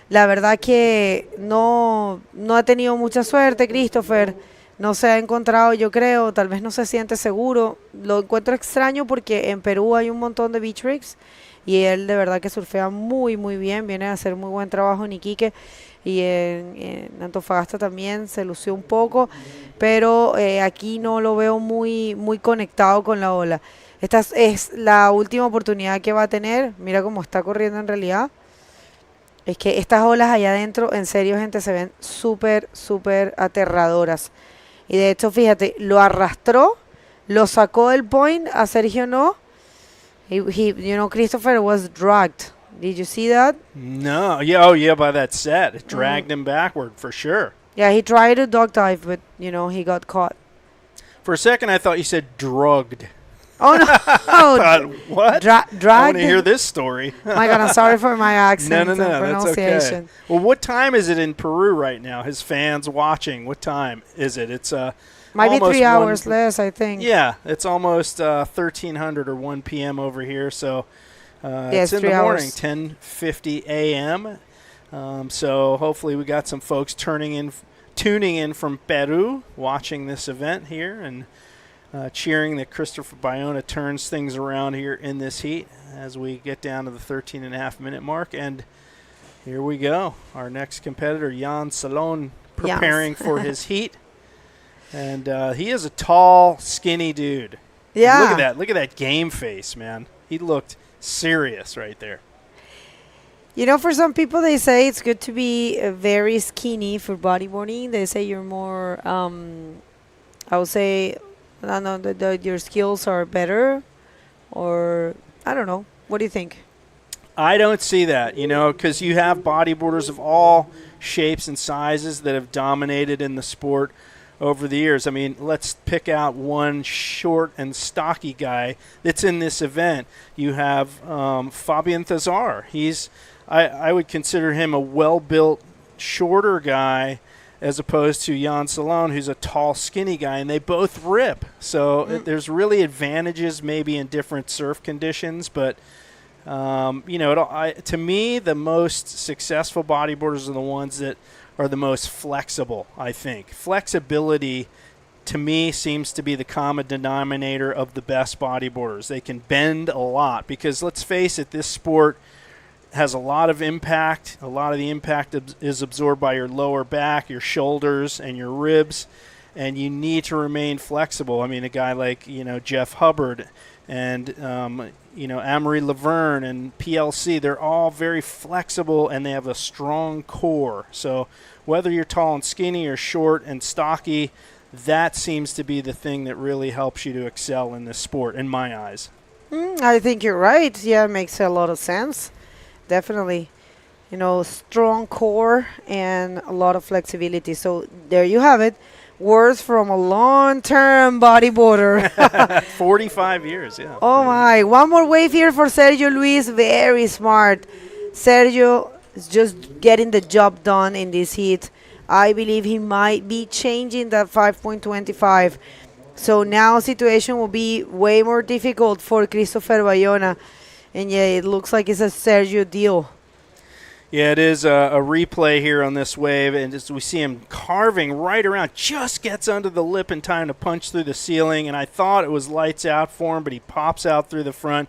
La verdad que no ha tenido mucha suerte, Christopher. No se ha encontrado, yo creo, tal vez no se siente seguro. Lo encuentro extraño porque en Perú hay un montón de beach rigs y él de verdad que surfea muy, muy bien. Viene a hacer muy buen trabajo en Iquique y en Antofagasta también se lució un poco, pero aquí no lo veo muy, muy conectado con la ola. Esta es la última oportunidad que va a tener. Mira cómo está corriendo en realidad. Es que estas olas allá adentro, en serio, gente, se ven súper, súper aterradoras. Y de hecho, fíjate, lo arrastró, lo sacó del point, a Sergio no. Christopher was dragged. Did you see that? No. Yeah, by that set. It dragged him backward for sure. Yeah, he tried to dog dive, but, he got caught. For a second, I thought you said drugged. Oh, no. I thought, what? Dragged? I want to hear this story. My God, I'm sorry for my accent and that's pronunciation. Okay. Well, what time is it in Peru right now? His fans watching. What time is it? It's might be 3 hours less, I think. Yeah, it's almost 1300 or 1 p.m. over here. So it's in the morning, hours. 10:50 a.m. So hopefully we got some folks tuning in from Peru, watching this event here and cheering that Christopher Bayona turns things around here in this heat as we get down to the 13.5-minute mark. And here we go. Our next competitor, Jan Salon, preparing for his heat. And he is a tall, skinny dude. Yeah. Look at that. Look at that game face, man. He looked serious right there. For some people, they say it's good to be very skinny for bodyboarding. They say you're more, I would say, I don't know, your skills are better, or I don't know. What do you think? I don't see that, because you have bodyboarders of all shapes and sizes that have dominated in the sport over the years. I mean, let's pick out one short and stocky guy that's in this event. You have Fabian Thazar. I would consider him a well-built, shorter guy as opposed to Jan Salon, who's a tall, skinny guy, and they both rip. So there's really advantages maybe in different surf conditions, but to me, the most successful bodyboarders are the ones that are the most flexible, I think. Flexibility, to me, seems to be the common denominator of the best bodyboarders. They can bend a lot because, let's face it, this sport has a lot of impact. A lot of the impact is absorbed by your lower back, your shoulders, and your ribs, and you need to remain flexible. I mean, a guy like, Jeff Hubbard and, Amory Laverne and PLC, they're all very flexible, and they have a strong core. So whether you're tall and skinny or short and stocky, that seems to be the thing that really helps you to excel in this sport, in my eyes. I think you're right. Yeah, it makes a lot of sense. Definitely. Strong core and a lot of flexibility. So there you have it. Words from a long-term bodyboarder. 45 years, yeah. Oh, my. One more wave here for Sergio Luis. Very smart. Sergio is just getting the job done in this heat. I believe he might be changing that 5.25. So now situation will be way more difficult for Christopher Bayona. And yeah, it looks like it's a Sergio deal. Yeah, it is a replay here on this wave, and as we see him carving right around, just gets under the lip in time to punch through the ceiling, and I thought it was lights out for him, but he pops out through the front.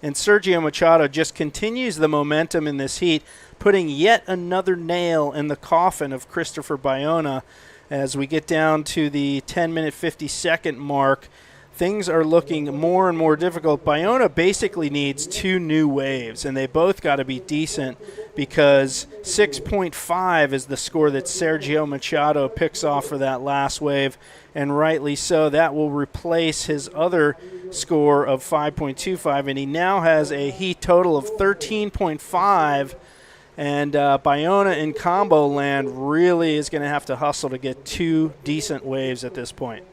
And Sergio Machado just continues the momentum in this heat, putting yet another nail in the coffin of Christopher Bayona. As we get down to the 10-minute, 50-second mark, things are looking more and more difficult. Bayona basically needs 2 new waves, and they both got to be decent because 6.5 is the score that Sergio Machado picks off for that last wave, and rightly so. That will replace his other score of 5.25, and he now has a heat total of 13.5. And Bayona in combo land really is going to have to hustle to get 2 decent waves at this point.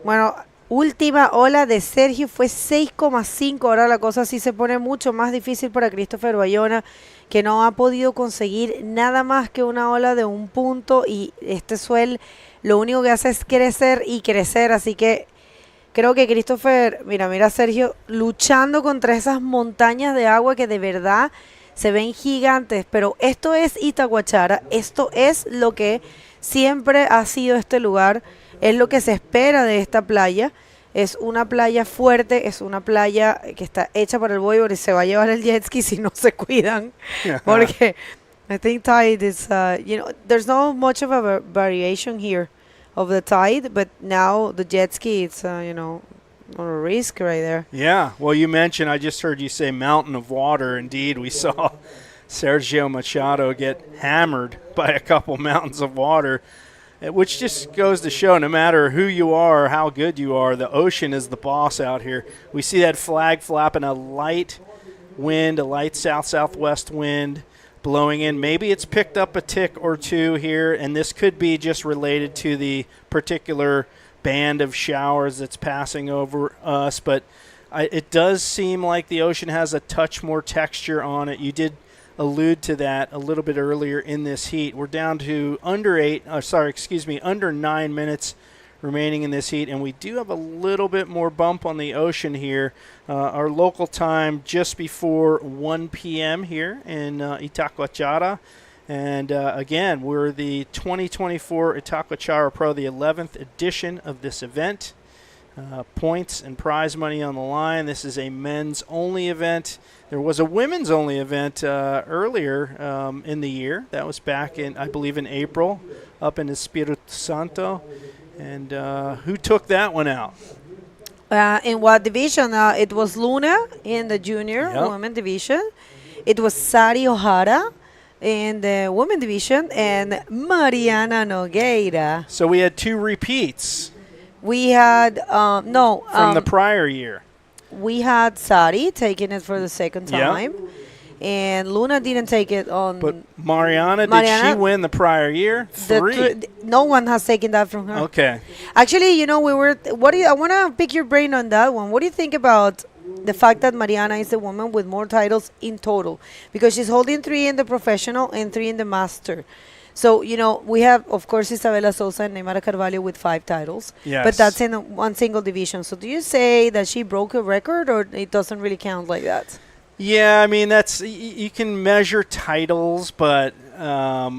Bueno, última ola de Sergio fue 6,5. Ahora la cosa sí se pone mucho más difícil para Christopher Bayona, que no ha podido conseguir nada más que una ola de 1 punto, y este swell lo único que hace es crecer y crecer, así que creo que Christopher, mira a Sergio luchando contra esas montañas de agua que de verdad se ven gigantes, pero esto es Itacoatiara, esto es lo que siempre ha sido este lugar, es lo que se espera de esta playa. Es una playa fuerte, es una playa que está hecha para el bodyboard y se va a llevar el jet ski si no se cuidan, porque I think tide is, there's not much of a variation here of the tide, but now the jet ski, it's, on a risk right there. Yeah, well, you mentioned, I just heard you say mountain of water. Indeed, we saw Sergio Machado get hammered by a couple mountains of water, which just goes to show no matter who you are or how good you are, the ocean is the boss out here. We see that flag flapping, a light wind, a light south-southwest wind blowing in. Maybe it's picked up a tick or 2 here, and this could be just related to the particular band of showers that's passing over us, but it does seem like the ocean has a touch more texture on it. You did allude to that a little bit earlier in this heat. We're down to under 9 minutes remaining in this heat, and we do have a little bit more bump on the ocean here. Our local time just before 1 p.m. here in Itacoatiara. And again, we're the 2024 Itacoatiara Pro, the 11th edition of this event. Points and prize money on the line. This is a men's-only event. There was a women's-only event earlier in the year. That was back in, I believe, in April, up in Espiritu Santo. And who took that one out? In what division? It was Luna in the junior women division. It was Sari O'Hara in the women division, and Mariana Nogueira. So we had 2 repeats. We had from the prior year. We had Sari taking it for the second time, and Luna didn't take it on. But Mariana, did she win the prior year? 3. No one has taken that from her. Okay. Actually, I want to pick your brain on that one. What do you think about the fact that Mariana is the woman with more titles in total? Because she's holding 3 in the professional and 3 in the master. So, we have, of course, Isabela Sosa and Neymar Carvalho with 5 titles. Yes. But that's in one single division. So do you say that she broke a record, or it doesn't really count like that? Yeah, I mean, that's you can measure titles, but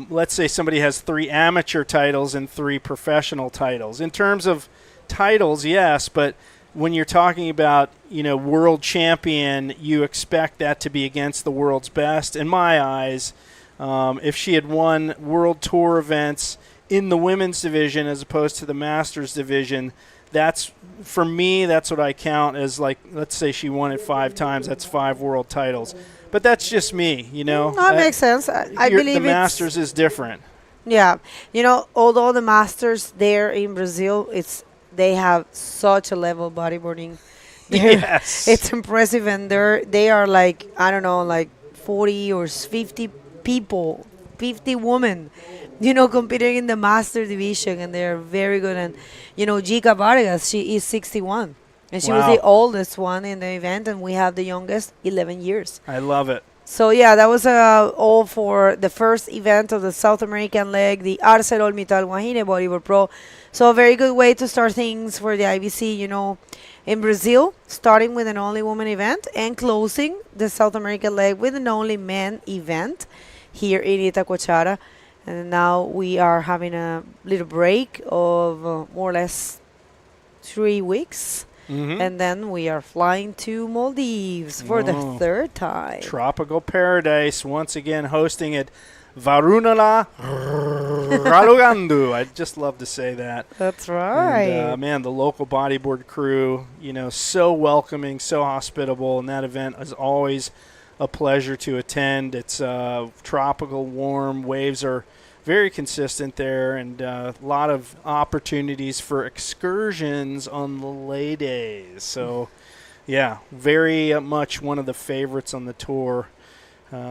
let's say somebody has 3 amateur titles and 3 professional titles. In terms of titles, yes, but when you're talking about, world champion, you expect that to be against the world's best. In my eyes, if she had won World Tour events in the women's division as opposed to the Masters division, for me, that's what I count as, like, let's say she won it 5 times. That's 5 world titles. But that's just me, That makes sense. I believe the Masters is different. Yeah. Although the Masters there in Brazil, they have such a level of bodyboarding. Yes. It's impressive, and they are like, I don't know, like 40 or 50 people, 50 women, competing in the master division, and they're very good. And, Gica Vargas, she is 61, and she was the oldest one in the event, and we have the youngest, 11 years. I love it. So, yeah, that was all for the first event of the South American leg, the Arcelor Mittal Guajine Bodyboard Pro So a very good way to start things for the IBC, you know, in Brazil, starting with an only woman event and closing the South American leg with an only men event here in Itacoatiara. And now we are having a little break of more or less 3 weeks. And then we are flying to Maldives for the third time. Tropical paradise, once again hosting at Varunala Ralugandu. I'd just love to say that. That's right. And, man, the local bodyboard crew, you know, so welcoming, so hospitable, and that event is always a pleasure to attend. It's tropical, warm, waves are very consistent there, and a lot of opportunities for excursions on the lay days. So, yeah, very much one of the favorites on the tour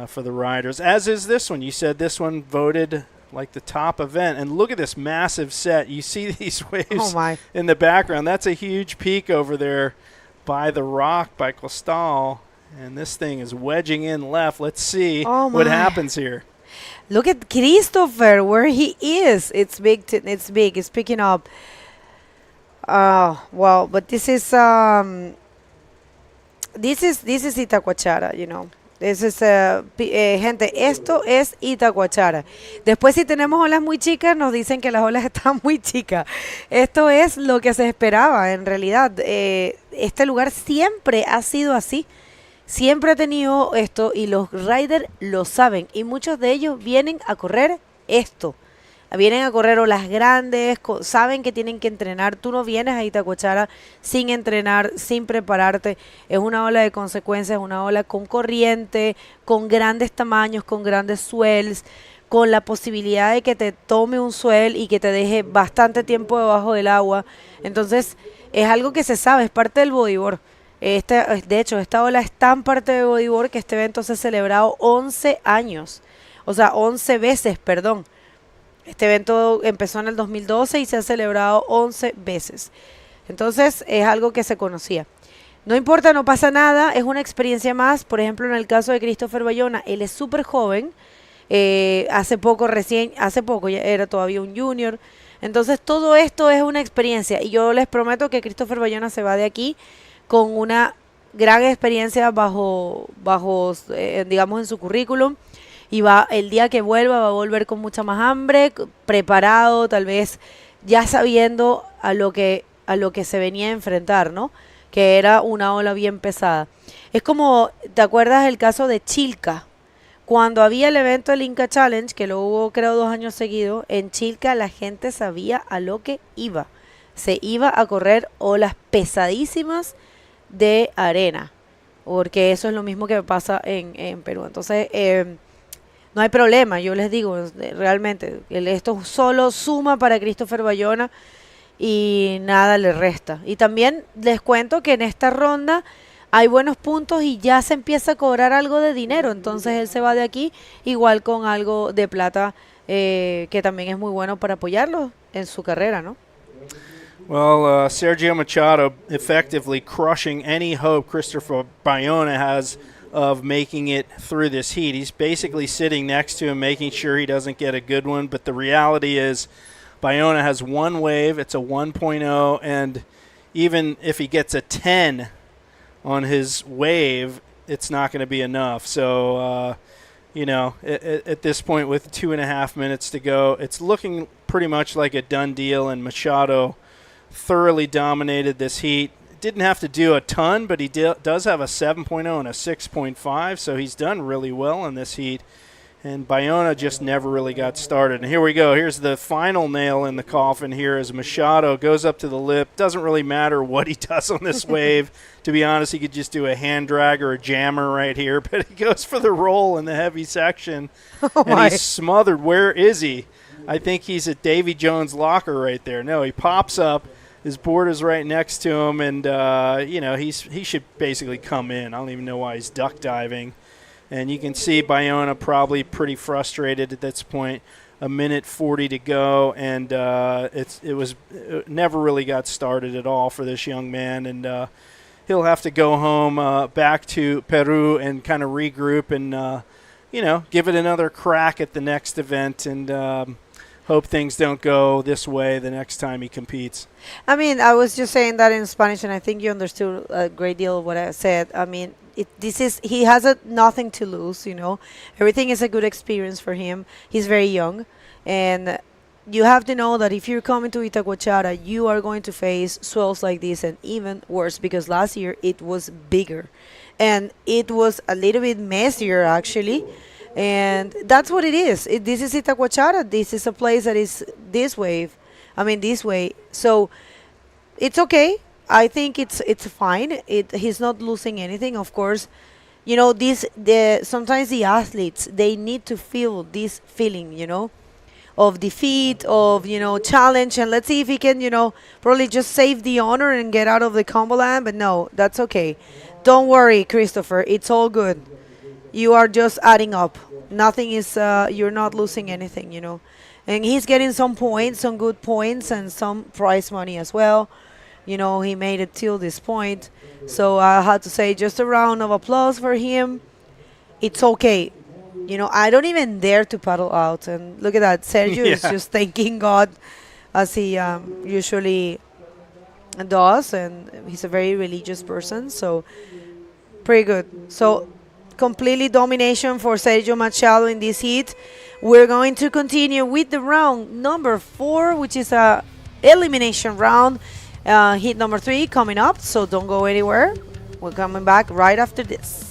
for the riders, as is this one. You said this one voted like the top event, and look at this massive set. You see these waves in the background. That's a huge peak over there by the rock, by Costal, and this thing is wedging in left. Let's see what happens here. Look at Christopher, where he is. It's big. It's big. It's picking up. Well, but this is Itacoatiara, you know. This is gente. Esto es Itacoatiara. Después, si tenemos olas muy chicas, nos dicen que las olas están muy chicas. Esto es lo que se esperaba, en realidad. Este lugar siempre ha sido así. Siempre ha tenido esto y los riders lo saben. Y muchos de ellos vienen a correr esto. Vienen a correr olas grandes, saben que tienen que entrenar. Tú no vienes a Itacoatiara sin entrenar, sin prepararte. Es una ola de consecuencias, una ola con corriente, con grandes tamaños, con grandes swells, con la posibilidad de que te tome un swell y que te deje bastante tiempo debajo del agua. Entonces, es algo que se sabe, es parte del bodyboard. De hecho, esta ola es tan parte de Bodyboard que este evento se ha celebrado 11 años. O sea, 11 veces, perdón. Este evento empezó en el 2012 y se ha celebrado 11 veces. Entonces, es algo que se conocía. No importa, no pasa nada, es una experiencia más. Por ejemplo, en el caso de Christopher Bayona, él es súper joven. Hace poco ya era todavía un junior. Entonces, todo esto es una experiencia. Y yo les prometo que Christopher Bayona se va de aquí con una gran experiencia digamos, en su currículum, y el día que vuelva va a volver con mucha más hambre, preparado, tal vez ya sabiendo a lo que se venía a enfrentar, ¿no? Que era una ola bien pesada. Es como, ¿te acuerdas el caso de Chilca? Cuando había el evento del Inca Challenge, que lo hubo creo 2 años seguidos, en Chilca la gente sabía a lo que iba. Se iba a correr olas pesadísimas de arena, porque eso es lo mismo que pasa en Perú. Entonces, no hay problema, yo les digo, realmente, esto solo suma para Christopher Bayona y nada le resta. Y también les cuento que en esta ronda hay buenos puntos y ya se empieza a cobrar algo de dinero, entonces él se va de aquí igual con algo de plata, que también es muy bueno para apoyarlo en su carrera, ¿no? Well, Sergio Machado effectively crushing any hope Christopher Bayona has of making it through this heat. He's basically sitting next to him, making sure he doesn't get a good one. But the reality is Bayona has one wave. It's a 1.0. And even if he gets a 10 on his wave, it's not going to be enough. So, you know, at this point with 2.5 minutes to go, it's looking pretty much like a done deal. And Machado thoroughly dominated this heat. Didn't have to do a ton, but he does have a 7.0 and a 6.5, so he's done really well in this heat. And Bayona just never really got started. And here we go. Here's the final nail in the coffin here as Machado goes up to the lip. Doesn't really matter what he does on this wave. To be honest, he could just do a hand drag or a jammer right here, but he goes for the roll in the heavy section. And he's smothered. Where is he? I think he's at Davy Jones' locker right there. No, he pops up. His board is right next to him, and, you know, he should basically come in. I don't even know why he's duck diving. And you can see Bayona probably pretty frustrated at this point. 1:40 to go, and it never really got started at all for this young man. And he'll have to go home back to Peru and kind of regroup and, you know, give it another crack at the next event. And hope things don't go this way the next time he competes. I mean, I was just saying that in Spanish, and I think you understood a great deal of what I said. I mean, he has nothing to lose, you know. Everything is a good experience for him. He's very young, and you have to know that if you're coming to Itacoatiara, you are going to face swells like this and even worse, because last year it was bigger and it was a little bit messier actually, and that's what it is. This is Itacoatiara. This is a place that is this way. So it's okay. I think it's fine. He's not losing anything, of course. You know, sometimes the athletes, they need to feel this feeling, you know, of defeat, of, you know, challenge, and let's see if he can, you know, probably just save the honor and get out of the combo land. But no, that's okay. Don't worry, Christopher. It's all good. You are just adding up. Nothing is, you're not losing anything, you know. And he's getting some points, some good points, and some prize money as well. You know, he made it till this point. So I had to say just a round of applause for him. It's okay. You know, I don't even dare to paddle out. And look at that. Sergio is just thanking God as he usually does. And he's a very religious person. So pretty good. So completely domination for Sergio Machado in this heat. We're going to continue with the round number 4, which is a elimination round. Heat number 3 coming up. So don't go anywhere. We're coming back right after this.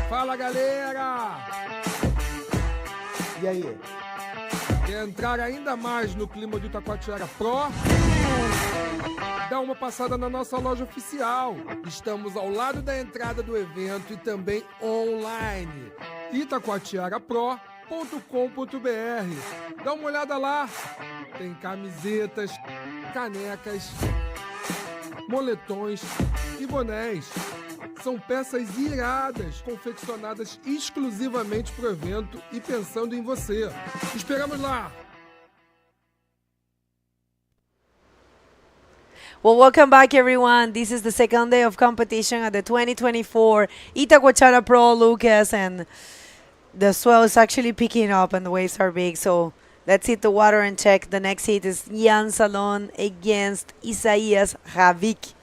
Fala, galera! E aí? Quer entrar ainda mais no clima do Itacoatiara Pro? Dá uma passada na nossa loja oficial. Estamos ao lado da entrada do evento e também online. Itacoatiarapro.com.br. Dá uma olhada lá. Tem camisetas, canecas, moletões e bonés. São peças iradas, confeccionadas exclusivamente para o evento e pensando em você. Esperamos lá! Well, welcome back, everyone. This is the second day of competition at the 2024 Itacoatiara Pro, Lucas, and the swell is actually picking up and the waves are big, so let's hit the water and check. The next hit is Jan Salon against Isaías Ravik.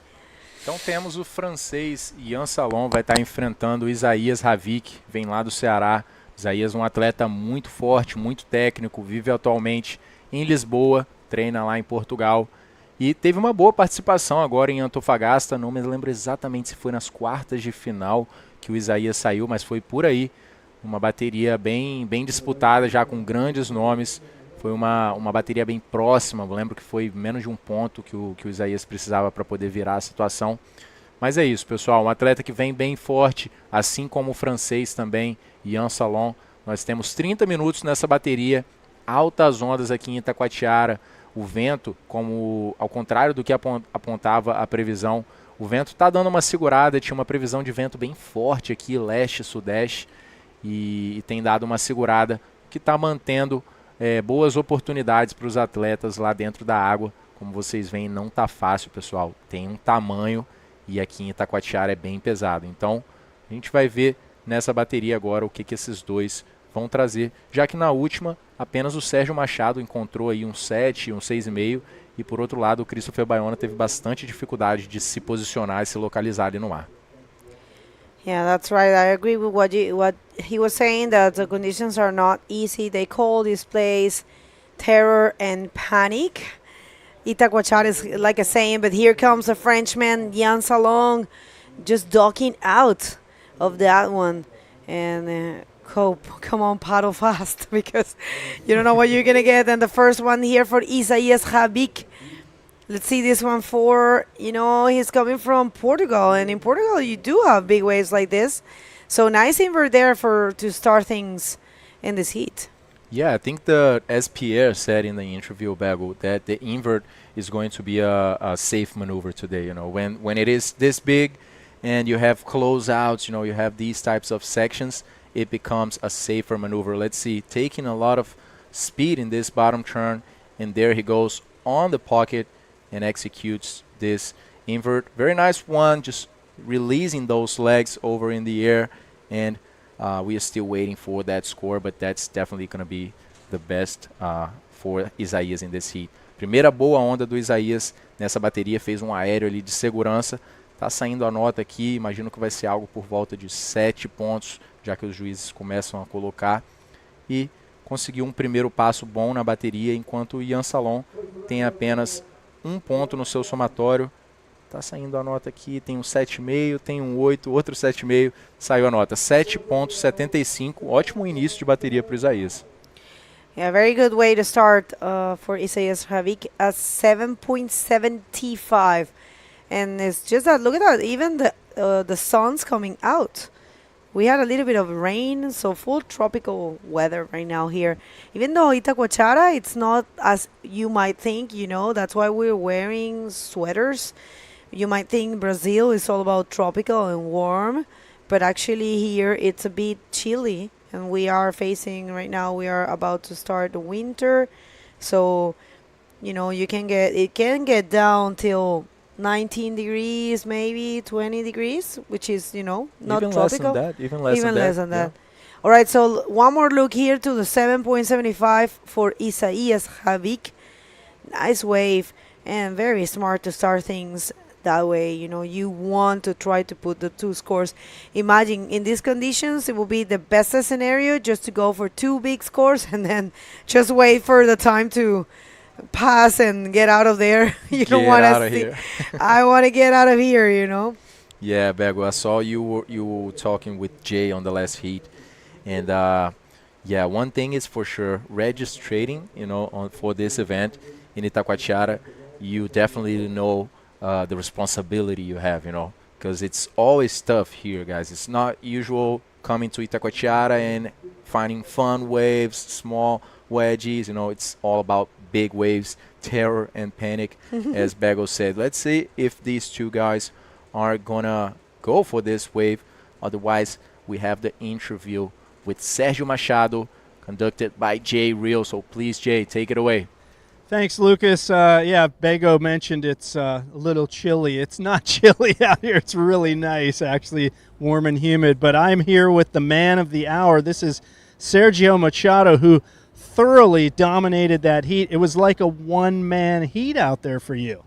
Então temos o francês Jan Salon, vai estar enfrentando o Isaías Ravik, vem lá do Ceará. Isaías, um atleta muito forte, muito técnico, vive atualmente em Lisboa, treina lá em Portugal. E teve uma boa participação agora em Antofagasta, não me lembro exatamente se foi nas quartas de final que o Isaías saiu, mas foi por aí. Uma bateria bem disputada, já com grandes nomes. Foi uma bateria bem próxima, eu lembro que foi menos de um ponto que o Isaías precisava para poder virar a situação. Mas é isso, pessoal, um atleta que vem bem forte, assim como o francês também, Jan Salon. Nós temos 30 minutos nessa bateria, altas ondas aqui em Itacoatiara. O vento, como ao contrário do que apontava a previsão, o vento está dando uma segurada, tinha uma previsão de vento bem forte aqui, leste, sudeste, e tem dado uma segurada que está mantendo boas oportunidades para os atletas lá dentro da água. Como vocês veem, não está fácil, pessoal. Tem um tamanho e aqui em Itacoatiara é bem pesado. Então, a gente vai ver nessa bateria agora o que esses dois vão trazer, já que na última apenas o Sérgio Machado encontrou aí um 7, um 6,5, e por outro lado o Christopher Bayona teve bastante dificuldade de se posicionar e se localizar ali no mar. Yeah, that's right. I agree with what he was saying, that the conditions are not easy. They call this place terror and panic. Itacoatiara is like a saying, but here comes a Frenchman, Jan Salong, just docking out of that one. And Cope, come on, paddle fast because you don't know what you're going to get. And the first one here for Isaías Habik. Let's see this one for, he's coming from Portugal. And in Portugal, you do have big waves like this. So nice invert there to start things in this heat. Yeah, I think as Pierre said in the interview, Bagel, that the invert is going to be a safe maneuver today. When it is this big and you have closeouts, you have these types of sections, it becomes a safer maneuver. Let's see, taking a lot of speed in this bottom turn, and there he goes on the pocket and executes this invert. Very nice one, just releasing those legs over in the air, and we are still waiting for that score, but that's definitely going to be the best for Isaías in this heat. Primeira boa onda do Isaías nessa bateria, fez um aéreo ali de segurança. Tá saindo a nota aqui, imagino que vai ser algo por volta de 7 pontos, já que os juízes começam a colocar. E conseguiu um primeiro passo bom na bateria, enquanto o Jan Salon tem apenas 1 ponto no seu somatório. Tá saindo a nota aqui, tem um 7,5, tem um 8, outro 7,5, saiu a nota 7,75, ótimo início de bateria para o Isaías. Yeah, very good way to start for Isaías Havik at 7.75. And it's just that, look at that, even the sun's coming out. We had a little bit of rain, so full tropical weather right now here. Even though Itacoatiara, it's not as you might think, that's why we're wearing sweaters. You might think Brazil is all about tropical and warm, but actually here it's a bit chilly, and we are facing right now, we are about to start the winter. So, it can get down till 19 degrees, maybe 20 degrees, which is, not even tropical. Even less than that. All right, so one more look here to the 7.75 for Isaías Havik. Nice wave and very smart to start things that way. You want to try to put the 2 scores. Imagine in these conditions, it will be the best scenario just to go for 2 big scores and then just wait for the time to pass and get out of there. You don't want to see. I want to get out of here, Yeah, Bego, I saw you were talking with Jay on the last heat, and yeah, one thing is for sure, registrating, for this event in Itacoatiara, you definitely know the responsibility you have, because it's always tough here, guys. It's not usual coming to Itacoatiara and finding fun waves, small wedges. It's all about big waves, terror and panic, as Bagel said. Let's see if these 2 guys are gonna go for this wave. Otherwise, we have the interview with Sergio Machado, conducted by Jay Real. So please, Jay, take it away. Thanks, Lucas. Yeah, Bego mentioned it's a little chilly. It's not chilly out here. It's really nice, actually, warm and humid. But I'm here with the man of the hour. This is Sergio Machado, who thoroughly dominated that heat. It was like a one-man heat out there for you.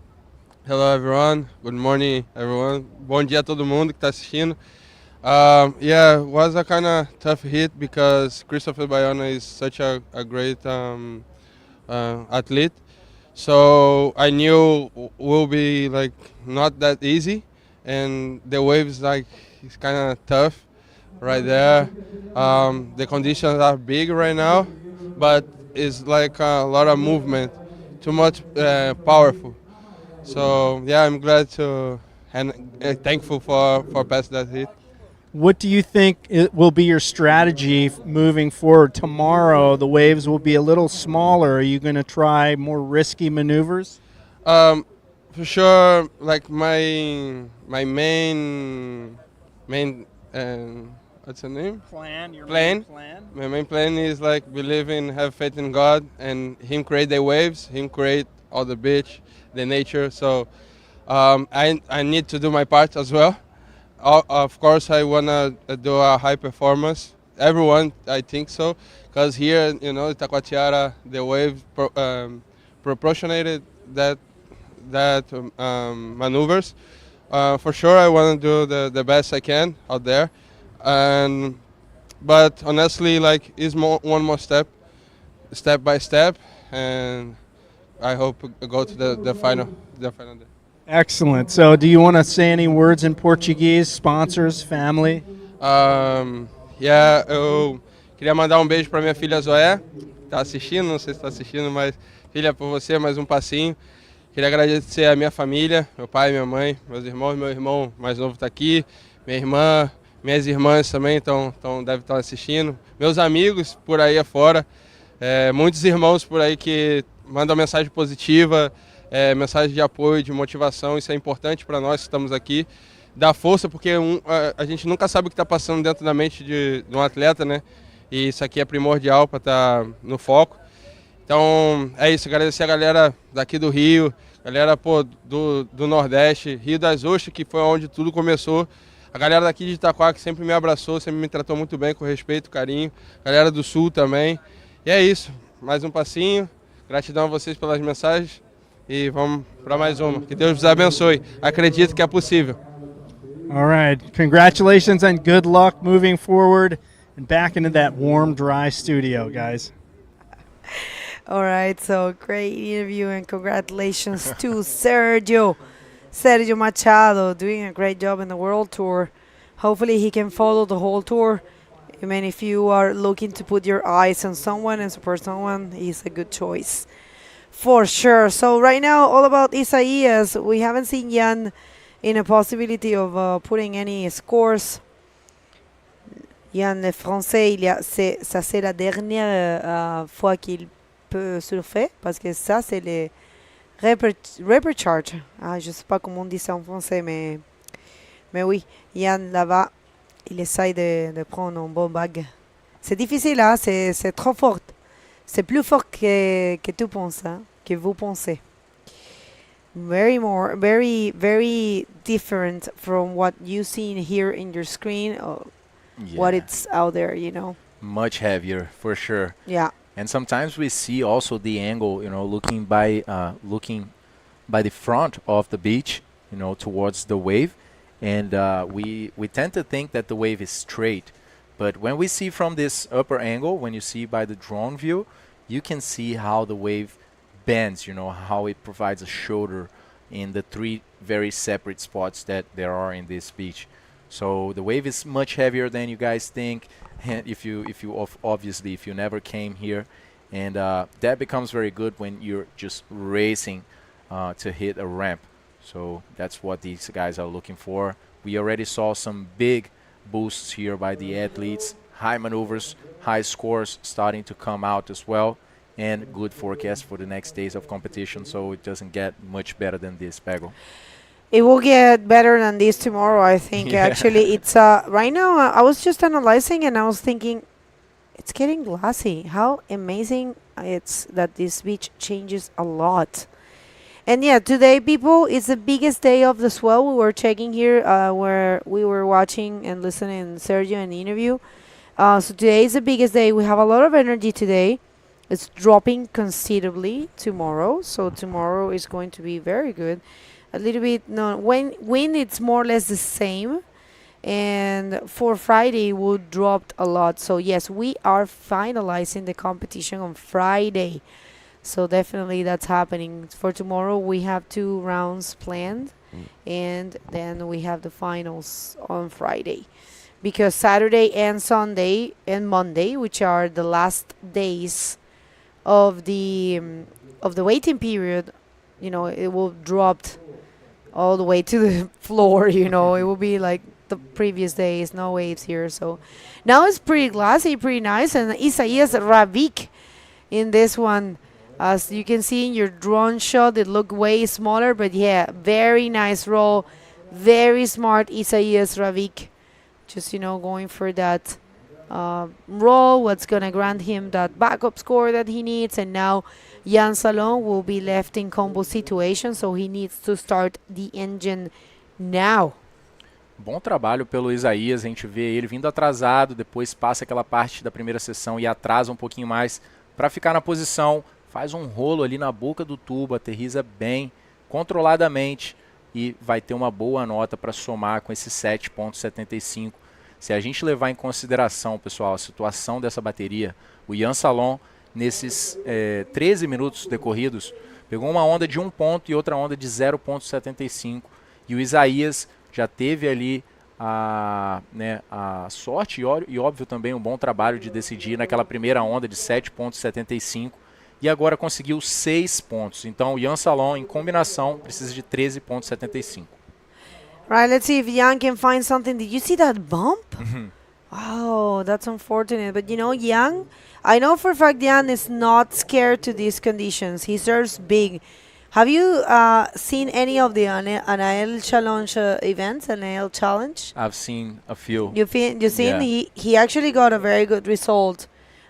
Hello, everyone. Good morning, everyone. Bom dia a todo mundo que está assistindo. Yeah, it was a kind of tough hit because Christopher Bayona is such a great athlete. So I knew will be like not that easy, and the waves it's kind of tough right there. The conditions are big right now, but it's like a lot of movement, too much powerful. So yeah, I'm glad to and thankful for past that hit. What do you think it will be your strategy moving forward? Tomorrow the waves will be a little smaller. Are you going to try more risky maneuvers? For sure, like my main what's the name? Plan. My main plan is like believe in, have faith in God, and Him create the waves, Him create all the beach, the nature. So I need to do my part as well. Of course, I wanna do a high performance. Everyone, I think so, because here, Itacoatiara, the wave proportionated that maneuvers. For sure, I want to do the best I can out there, but honestly, like, it's one more step by step, and I hope to go to the final day. Excellent. So, do you want to say any words in Portuguese? Sponsors, family? Eu queria mandar um beijo para minha filha Zoé, que tá assistindo, não sei se está assistindo, mas filha, por você, mais um passinho. Queria agradecer a minha família, meu pai, minha mãe, meus irmãos, meu irmão mais novo está aqui, minha irmã, minhas irmãs também devem estar assistindo, meus amigos por aí afora, muitos irmãos por aí que mandam mensagem positiva, mensagem de apoio, de motivação, isso é importante para nós que estamos aqui. Dá força, porque a gente nunca sabe o que está passando dentro da mente de um atleta, né? E isso aqui é primordial para estar no foco. Então, é isso, agradecer a galera daqui do Rio, galera do Nordeste, Rio das Ostras, que foi onde tudo começou. A galera daqui de Itacoa, que sempre me abraçou, sempre me tratou muito bem, com respeito, carinho. Galera do Sul também. E é isso, mais um passinho. Gratidão a vocês pelas mensagens e vamos para mais uma. Que Deus vos abençoe. Acredito que é possível. All right. Congratulations and good luck moving forward and back into that warm, dry studio, guys. All right, so great interview and congratulations to Sergio Machado, doing a great job in the World Tour. Hopefully he can follow the whole tour. I mean, if you are looking to put your eyes on someone and support someone, he's a good choice for sure. So right now, all about Isaías. We haven't seen Jan in a possibility of putting any scores. Jan, le français, ça c'est la dernière fois qu'il peut surfer, parce que ça c'est le reprecharge. Je sais pas comment on dit ça en français, mais oui, Jan là-bas, il essaye de prendre un bon bag. C'est difficile, hein? C'est trop fort. C'est plus fort que tu penses, hein? Que vous pensez. Very, very different from what you see here in your screen, what it's out there, you know. Much heavier, for sure. Yeah. And sometimes we see also the angle, you know, looking by the front of the beach, you know, towards the wave, and we tend to think that the wave is straight, but when we see from this upper angle, when you see by the drone view, you can see how the wave bends, you know, how it provides a shoulder in the three very separate spots that there are in this beach. So the wave is much heavier than you guys think. If you obviously if you never came here, and that becomes very good when you're just racing to hit a ramp. So that's what these guys are looking for. We already saw some big boosts here by the athletes, high maneuvers, high scores starting to come out as well, and good forecast for the next days of competition. So it doesn't get much better than this, Pego. It will get better than this tomorrow, I think. Yeah. Actually, it's right now. I was just analyzing, and I was thinking, it's getting glassy. How amazing it's that this beach changes a lot. And yeah, today, people, it's the biggest day of the swell. We were checking here where we were watching and listening to Sergio in the interview. So today is the biggest day. We have a lot of energy today. It's dropping considerably tomorrow. So tomorrow is going to be very good. A little bit, no, wind it's more or less the same, and for Friday we dropped a lot. So yes, we are finalizing the competition on Friday, so definitely that's happening. For tomorrow we have 2 rounds planned, and then we have the finals on Friday, because Saturday and Sunday and Monday, which are the last days of the waiting period, you know, it will drop all the way to the floor, you know. It will be like the previous days, no waves here. So now it's pretty glassy, pretty nice. And Isaías Ravik in this one, as you can see in your drone shot, it looked way smaller, but yeah, very nice roll, very smart Isaías Ravik, just, you know, going for that roll, what's gonna grant him that backup score that he needs. And now Jan Salon will be left in combo situation, so he needs to start the engine now. Bom trabalho pelo Isaías, a gente vê ele vindo atrasado, depois passa aquela parte da primeira sessão e atrasa um pouquinho mais para ficar na posição, faz um rolo ali na boca do tubo, aterriza bem, controladamente, e vai ter uma boa nota para somar com esse 7.75. Se a gente levar em consideração, pessoal, a situação dessa bateria, o Jan Salon nesses 13 minutos decorridos, pegou uma onda de 1 ponto e outra onda de 0,75. E o Isaías já teve ali a sorte e óbvio também um bom trabalho de decidir naquela primeira onda de 7,75 e agora conseguiu 6 pontos. Então o Jan Salon em combinação precisa de 13,75. Right, let's see if Jan can find something. Did you see that bump? Oh, that's unfortunate. But you know, Jan, I know for a fact Jan is not scared to these conditions. He serves big. Have you seen any of the Anael Challenge events, Anael Challenge? I've seen a few. You seen? Yeah. He actually got a very good result.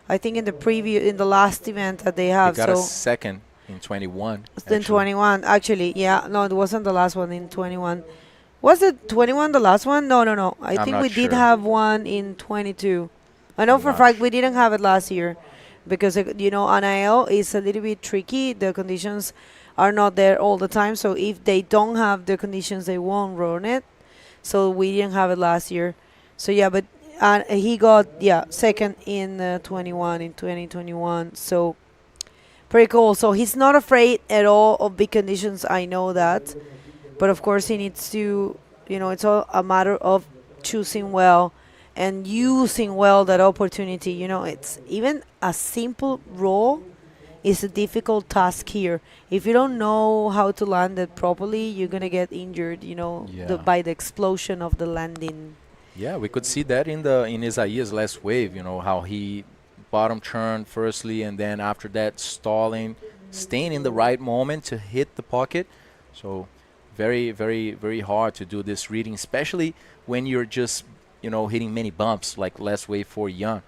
I think in the last event that they have. He got a second in 21. In 21, actually, yeah. No, it wasn't the last one in 21. Was it 21 the last one? No. I I'm think not we did sure. have one in 22. I know for a Not fact we didn't have it last year because you know Anael is a little bit tricky. The conditions are not there all the time, so if they don't have the conditions, they won't run it. So we didn't have it last year. So yeah, but he got second in 21 in 2021. So pretty cool. So he's not afraid at all of big conditions. I know that, but of course he needs to. You know, it's all a matter of choosing well and using well that opportunity. You know, it's even a simple roll is a difficult task here. If you don't know how to land it properly, you're gonna get injured. You know, by the explosion of the landing. Yeah, we could see that in Isaiah's last wave. You know how he bottom turned firstly, and then after that stalling, staying in the right moment to hit the pocket. So very, very, very hard to do this reading, especially when you're just hitting many bumps like last wave for Jan.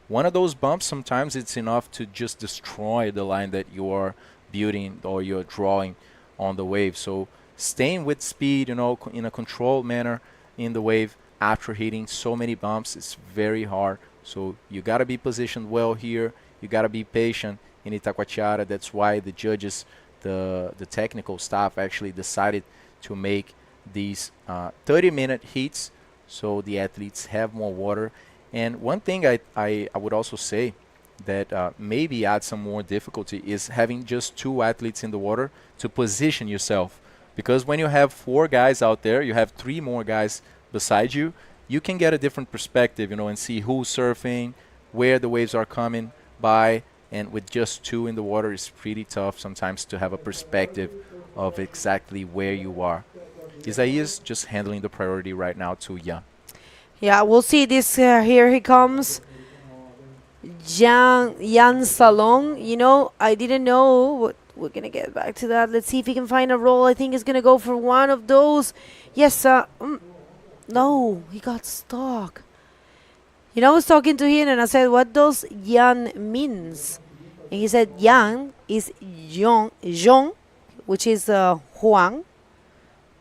One of those bumps, sometimes it's enough to just destroy the line that you are building or you're drawing on the wave. So staying with speed, in a controlled manner in the wave after hitting so many bumps is very hard. So you got to be positioned well here. You got to be patient in Itacoatiara. That's why the judges, the technical staff actually decided to make these 30-minute heats so the athletes have more water. And one thing I would also say that maybe adds some more difficulty is having just 2 athletes in the water to position yourself. Because when you have 4 guys out there, you have 3 more guys beside you, you can get a different perspective, and see who's surfing, where the waves are coming by. And with just 2 in the water, it's pretty tough sometimes to have a perspective of exactly where you are. Isaias just handling the priority right now to Jan. Yeah, we'll see this. Here he comes. Jan Salon. I didn't know. We're going to get back to that. Let's see if he can find a roll. I think he's going to go for one of those. Yes, no, he got stuck. I was talking to him and I said, what does Jan means? And he said, Jan is Jean, which is Juan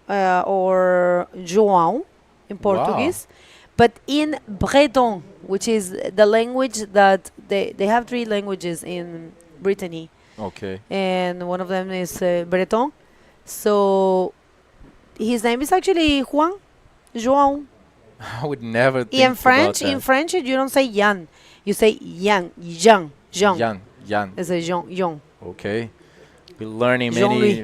or João in Portuguese. Wow. But in Breton, which is the language that they have 3 languages in Brittany. Okay. And one of them is Breton. So his name is actually Juan, João. I would never think In French, about that. You don't say Jan. You say Jean. Jan. It's a Jean. Okay. We're learning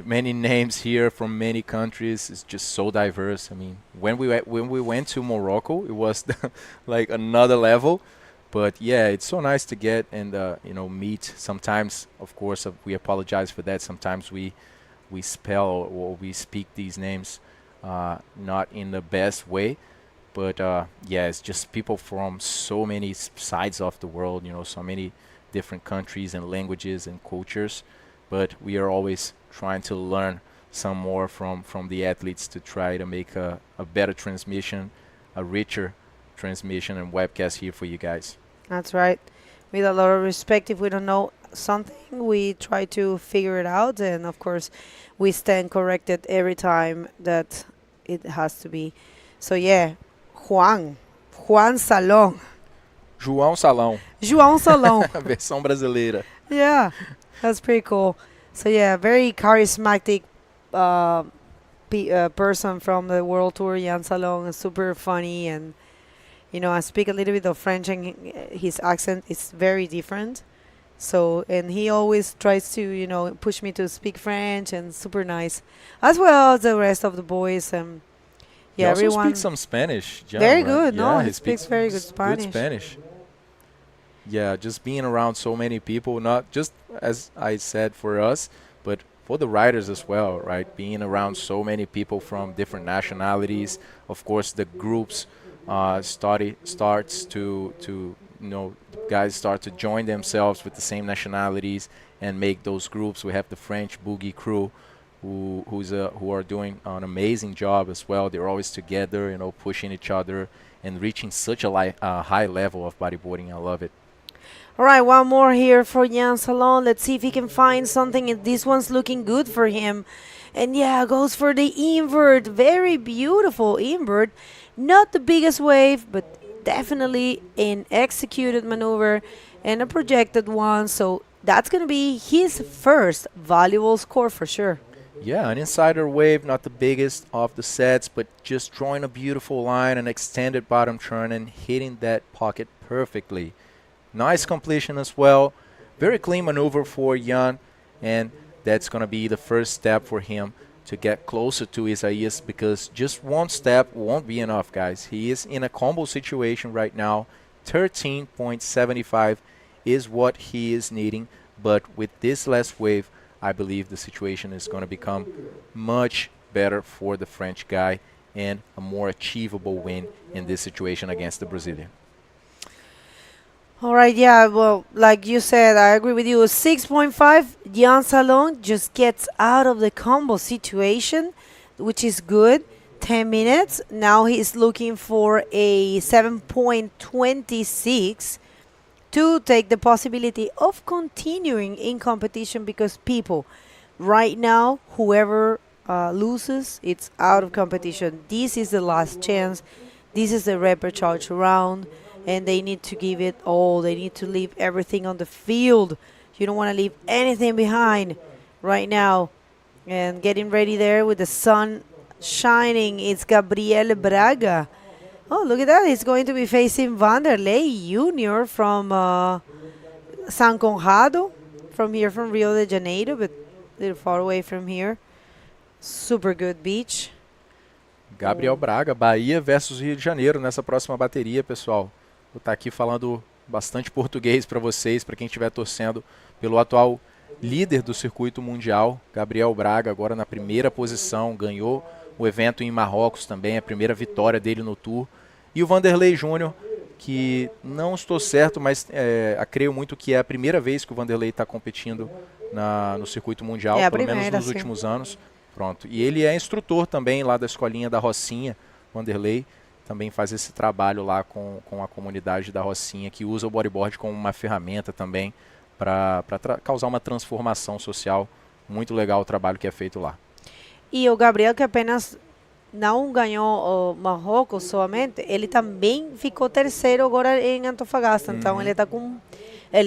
many names here from many countries. It's just so diverse. I mean, when we went to Morocco, it was like another level. But yeah, it's so nice to get and meet. Sometimes, of course, we apologize for that. Sometimes we spell or we speak these names not in the best way. But yeah, it's just people from so many sides of the world. So many different countries and languages and cultures. But we are always trying to learn some more from the athletes to try to make a better transmission, a richer transmission and webcast here for you guys. That's right. With a lot of respect, if we don't know something, we try to figure it out. And of course, we stand corrected every time that it has to be. So yeah, Juan Salon. João Salão. João Salão. Versão brasileira. Yeah, that's pretty cool. So yeah, very charismatic person from the World Tour, Jan Salon, is super funny, and I speak a little bit of French, and his accent is very different. So, and he always tries to, push me to speak French, and super nice, as well as the rest of the boys. And yeah, he also everyone speaks some Spanish. John, very right? good. Yeah, No, he speaks very good Spanish. Good Spanish. Yeah, just being around so many people, not just as I said for us, but for the riders as well, right? Being around so many people from different nationalities. Of course, the groups starts to guys start to join themselves with the same nationalities and make those groups. We have the French boogie crew who are doing an amazing job as well. They're always together, pushing each other and reaching such a high level of bodyboarding. I love it. All right, one more here for Jan Salon. Let's see if he can find something. And this one's looking good for him. And yeah, goes for the invert. Very beautiful invert. Not the biggest wave, but definitely an executed maneuver and a projected one. So that's going to be his first valuable score for sure. Yeah, an insider wave, not the biggest of the sets, but just drawing a beautiful line, an extended bottom turn, and hitting that pocket perfectly. Nice completion as well. Very clean maneuver for Jan, and that's going to be the first step for him to get closer to Isaias, because just one step won't be enough, guys. He is in a combo situation right now. 13.75 is what he is needing, but with this last wave, I believe the situation is going to become much better for the French guy and a more achievable win in this situation against the Brazilian. All right, yeah, well, like you said, I agree with you. 6.5, Jan Salon just gets out of the combo situation, which is good. 10 minutes. Now he's looking for a 7.26 to take the possibility of continuing in competition, because people, right now, whoever loses, it's out of competition. This is the last chance. This is the repecharge round. And they need to give it all. They need to leave everything on the field. You don't want to leave anything behind right now. And getting ready there with the sun shining, it's Gabriel Braga. Oh, look at that. He's going to be facing Vanderlei Jr. from San Conrado, from here from Rio de Janeiro, but a little far away from here. Super good beach. Gabriel Braga, Bahia versus Rio de Janeiro nessa próxima bateria, pessoal. Vou estar aqui falando bastante português para vocês, para quem estiver torcendo pelo atual líder do circuito mundial, Gabriel Braga, agora na primeira posição, ganhou o evento em Marrocos também, a primeira vitória dele no Tour. E o Vanderlei Júnior, que não estou certo, mas creio muito que é a primeira vez que o Vanderlei está competindo no circuito mundial, pelo menos nos últimos anos. Pronto. E ele é instrutor também lá da escolinha da Rocinha, Vanderlei. Também faz esse trabalho lá com a comunidade da Rocinha, que usa o bodyboard como uma ferramenta também para causar uma transformação social. Muito legal o trabalho que é feito lá. E o Gabriel, que apenas não ganhou o Marrocos somente, ele também ficou terceiro agora em Antofagasta. Então ele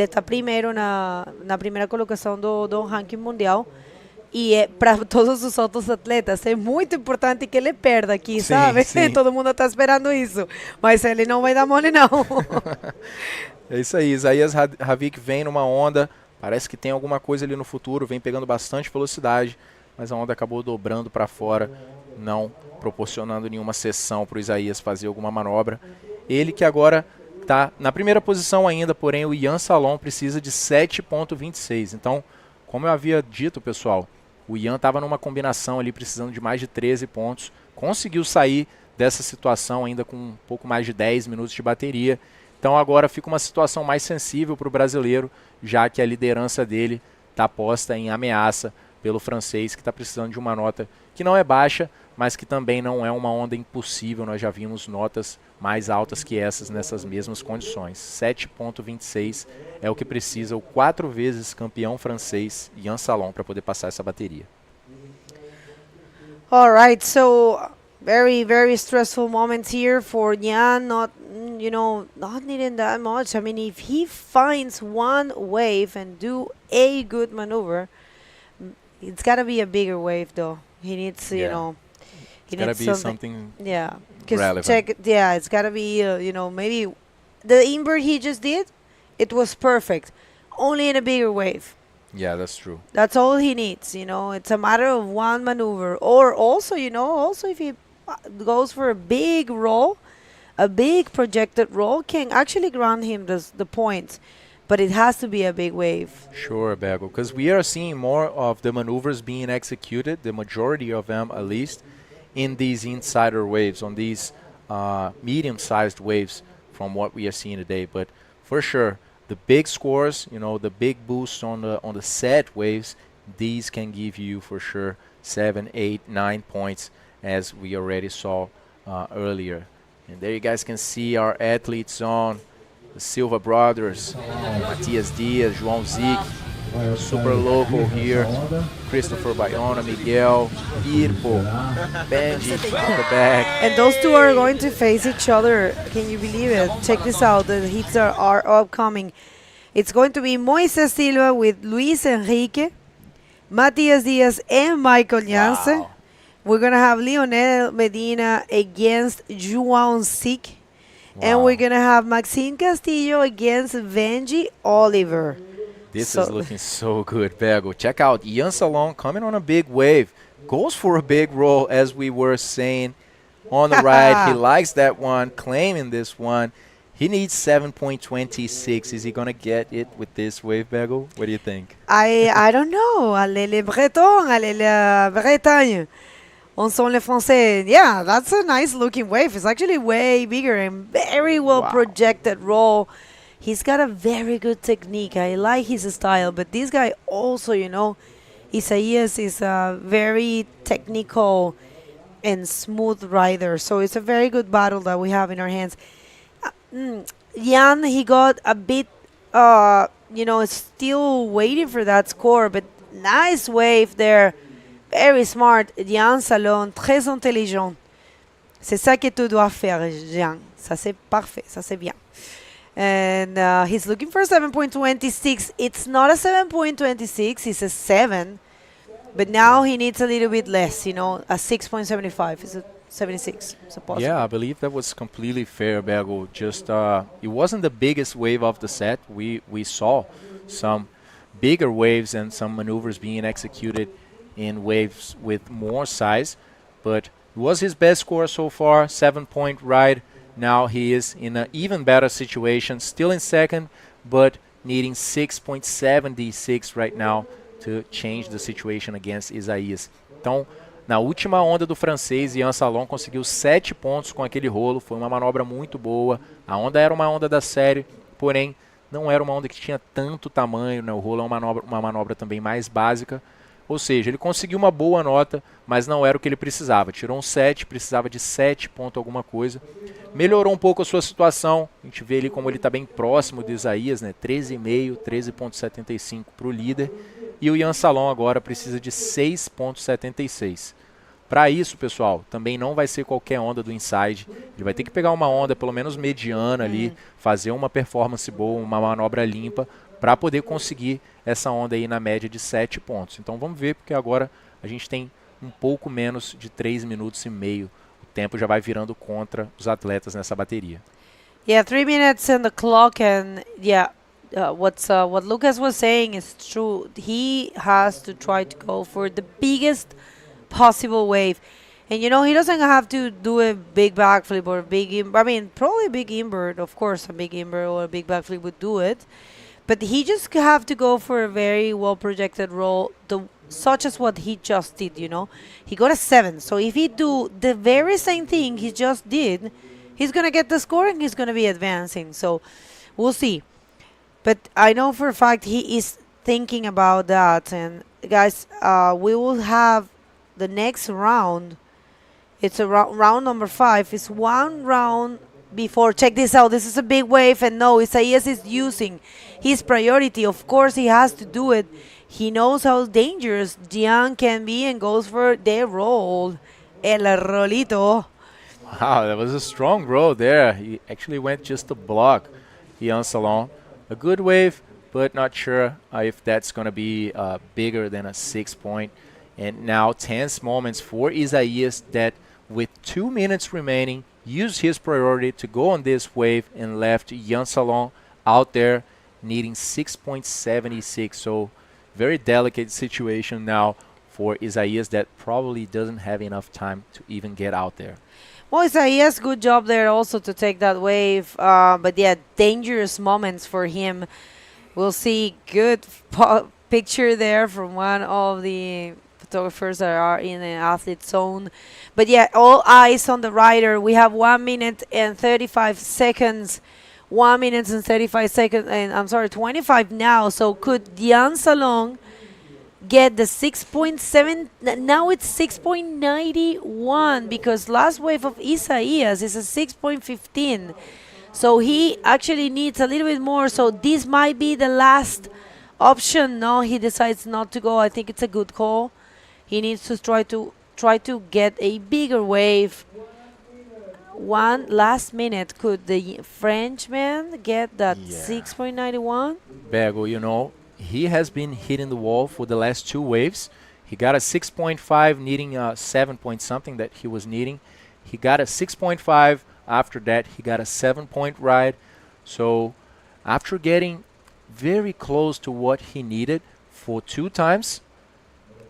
está primeiro na primeira colocação do ranking mundial. E para todos os outros atletas é muito importante que ele perda aqui, sim, sabe? Sim. Todo mundo está esperando isso, mas ele não vai dar mole não. É isso aí, Isaias Havik vem numa onda, parece que tem alguma coisa ali no futuro, vem pegando bastante velocidade, mas a onda acabou dobrando para fora, não proporcionando nenhuma sessão para o Isaias fazer alguma manobra. Ele que agora está na primeira posição ainda, porém o Jan Salon precisa de 7.26, então, como eu havia dito, pessoal, o Jan estava numa combinação ali, precisando de mais de 13 pontos. Conseguiu sair dessa situação ainda com um pouco mais de 10 minutos de bateria. Então agora fica uma situação mais sensível para o brasileiro, já que a liderança dele está posta em ameaça pelo francês, que está precisando de uma nota que não é baixa, mas que também não é uma onda impossível. Nós já vimos notas mais altas que essas nessas mesmas condições. 7.26 é o que precisa o 4 vezes campeão francês Jan Salon para poder passar essa bateria. All right, so very, very stressful moments here for Jan, not needing that much. I mean, if he finds one wave and do a good maneuver, it's got to be a bigger wave though. He needs, it's got to be something relevant. It's got to be, maybe the invert he just did, it was perfect. only in a bigger wave. Yeah, that's true. That's all he needs, you know. It's a matter of one maneuver. Or also, you know, also if he goes for a big roll, a big projected roll can actually grant him the points. But it has to be a big wave. Sure, Bego, because we are seeing more of the maneuvers being executed, the majority of them at least, in these insider waves, on these medium-sized waves from what we are seeing today. But for sure, the big scores, you know, the big boosts on the set waves, these can give you for sure 7, 8, 9 points, as we already saw earlier. And there you guys can see our athletes on the Silva brothers, Matias Dias, João Zic, super local here, Christopher Bayona, Miguel, Irpo, Benji at the back. And those two are going to face each other. Can you believe it? Check this out. The heats are upcoming. It's going to be Moises Silva with Luis Enrique, Matias Diaz, and Michael Janse. Wow. We're going to have Lionel Medina against João Zic. And we're going to have Maxime Castillo against Benji Oliver. This is looking so good, Bego. Check out Ian Salon coming on a big wave. Goes for a big roll, as we were saying on the ride. He likes that one, claiming this one. He needs 7.26. Is he going to get it with this wave, Bego? What do you think? I don't know. Allez les Bretons, allez la Bretagne. On sont les Français. Yeah, that's a nice looking wave. It's actually way bigger and very well projected roll. He's got a very good technique. I like his style, but this guy also, you know, Isaias is a very technical and smooth rider. So it's a very good battle that we have in our hands. Jan, he got a bit, you know, still waiting for that score, but nice wave there. Very smart, Jan Salon, très intelligent. C'est ça que tu dois faire, Jan. Ça c'est parfait, ça c'est bien. And he's looking for 7.26. It's not a 7.26, it's a 7. But now he needs a little bit less, you know, a 6.75. It's a 76, supposedly. Yeah, I believe that was completely fair, Bego. Just, it wasn't the biggest wave of the set. We saw some bigger waves and some maneuvers being executed in waves with more size, but it was his best score so far, 7-point ride. Now he is in an even better situation, still in second, but needing 6.76 right now to change the situation against Isaias. Então, na última onda do francês, Ian Salon conseguiu 7 pontos com aquele rolo, foi uma manobra muito boa. A onda era uma onda da série, porém não era uma onda que tinha tanto tamanho, né? O rolo é uma manobra também mais básica. Ou seja, ele conseguiu uma boa nota, mas não era o que ele precisava. Tirou um 7, precisava de 7 ponto alguma coisa. Melhorou um pouco a sua situação. A gente vê ali como ele está bem próximo do Isaías, né? 13,5, 13,75 para o líder. E o Ian Salon agora precisa de 6,76. Para isso, pessoal, também não vai ser qualquer onda do inside. Ele vai ter que pegar uma onda pelo menos mediana ali, fazer uma performance boa, uma manobra limpa, para poder conseguir essa onda aí na média de 7 pontos. Então vamos ver, porque agora a gente tem um pouco menos de 3 minutos e meio. O tempo já vai virando contra os atletas nessa bateria. Yeah, 3 minutes on the clock, and yeah, what Lucas was saying is true. He has to try to go for the biggest possible wave. And you know, he doesn't have to do a big backflip or a big, I mean, probably a big invert, of course, a big invert or a big backflip would do it. But he just have to go for a very well projected roll, such as what he just did, you know. He got a 7. So if he do the very same thing he just did, he's going to get the score and he's going to be advancing. So we'll see. But I know for a fact he is thinking about that. And guys, we will have the next round. It's a round number 5. It's one round before. Check this out. This is a big wave, and no, Isaias is using his priority. Of course, he has to do it. He knows how dangerous Gian can be and goes for the roll. El rolito. Wow, that was a strong roll there. He actually went just to block Ian Salon. A good wave, but not sure if that's going to be bigger than a 6 point. And now tense moments for Isaias that with 2 minutes remaining, used his priority to go on this wave and left Ian Salon out there needing 6.76. So very delicate situation now for Isaías that probably doesn't have enough time to even get out there. Well, Isaías, good job there also to take that wave. But yeah, dangerous moments for him. We'll see good picture there from one of the photographers that are in the athlete zone. But yeah, all eyes on the rider. We have 1 minute and 35 seconds. 1 minute and 35 seconds, and I'm sorry, 25 now. So could Jan Salong get the 6.7? Now it's 6.91 because last wave of Isaías is a 6.15. So he actually needs a little bit more. So this might be the last option. No, he decides not to go. I think it's a good call. He needs to try to get a bigger wave. One last minute. Could the Frenchman get that 6.91? Bego, you know, he has been hitting the wall for the last 2 waves. He got a 6.5, needing a 7 point something that he was needing. He got a 6.5. After that, he got a 7-point ride. So after getting very close to what he needed for 2 times,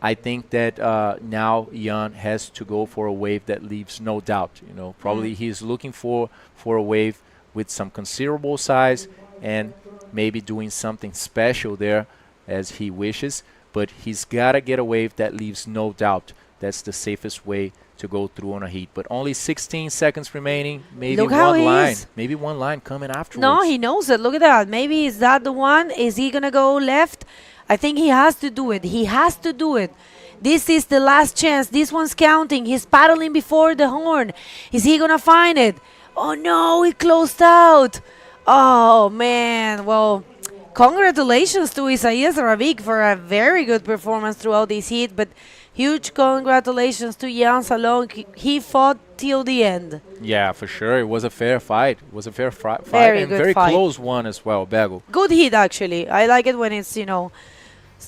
I think that now Jan has to go for a wave that leaves no doubt. You know, probably he's looking for a wave with some considerable size and maybe doing something special there as he wishes. But he's got to get a wave that leaves no doubt. That's the safest way to go through on a heat. But only 16 seconds remaining. Maybe Look how one he line. is. Maybe one line coming afterwards. No, he knows it. Look at that. Maybe is that the one? Is he going to go left? I think he has to do it. He has to do it. This is the last chance. This one's counting. He's paddling before the horn. Is he going to find it? Oh, no, he closed out. Oh, man. Well, congratulations to Isaías Arabic for a very good performance throughout this heat. But huge congratulations to Jan Salong. He fought till the end. Yeah, for sure. It was a fair fight. It was a fair fight. Very And good very fight. close one as well, Bego. Good heat, actually. I like it when it's, you know,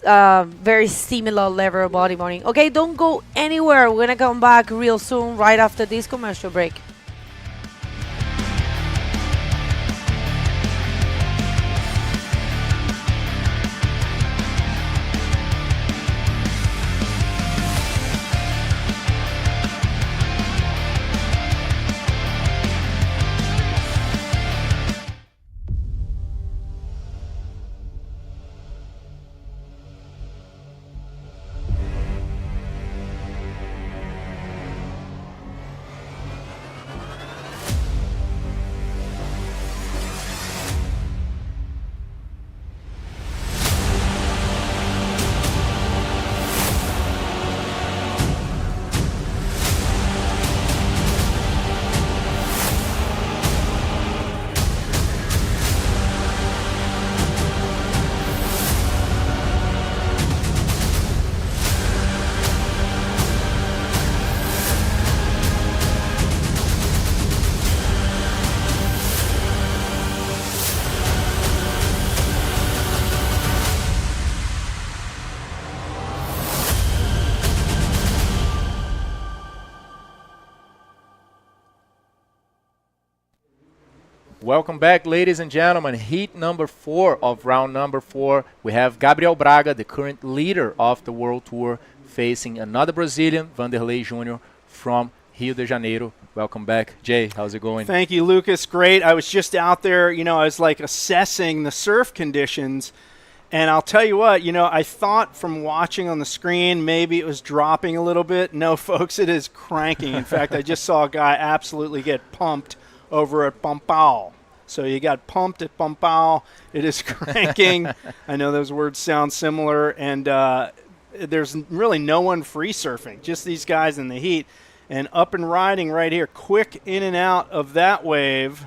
very similar level of bodyboarding. Okay, don't go anywhere. We're going to come back real soon, right after this commercial break. Welcome back, ladies and gentlemen. Heat number 4 of round number 4. We have Gabriel Braga, the current leader of the World Tour, facing another Brazilian, Vanderlei Jr. from Rio de Janeiro. Welcome back. Jay, how's it going? Thank you, Lucas. Great. I was just out there, you know, I was like assessing the surf conditions. And I'll tell you what, you know, I thought from watching on the screen maybe it was dropping a little bit. No, folks, it is cranking. In fact, I just saw a guy absolutely get pumped over at Pompao. So you got pumped at Pompao. It is cranking. I know those words sound similar. And there's really no one free surfing, just these guys in the heat. And up and riding right here, quick in and out of that wave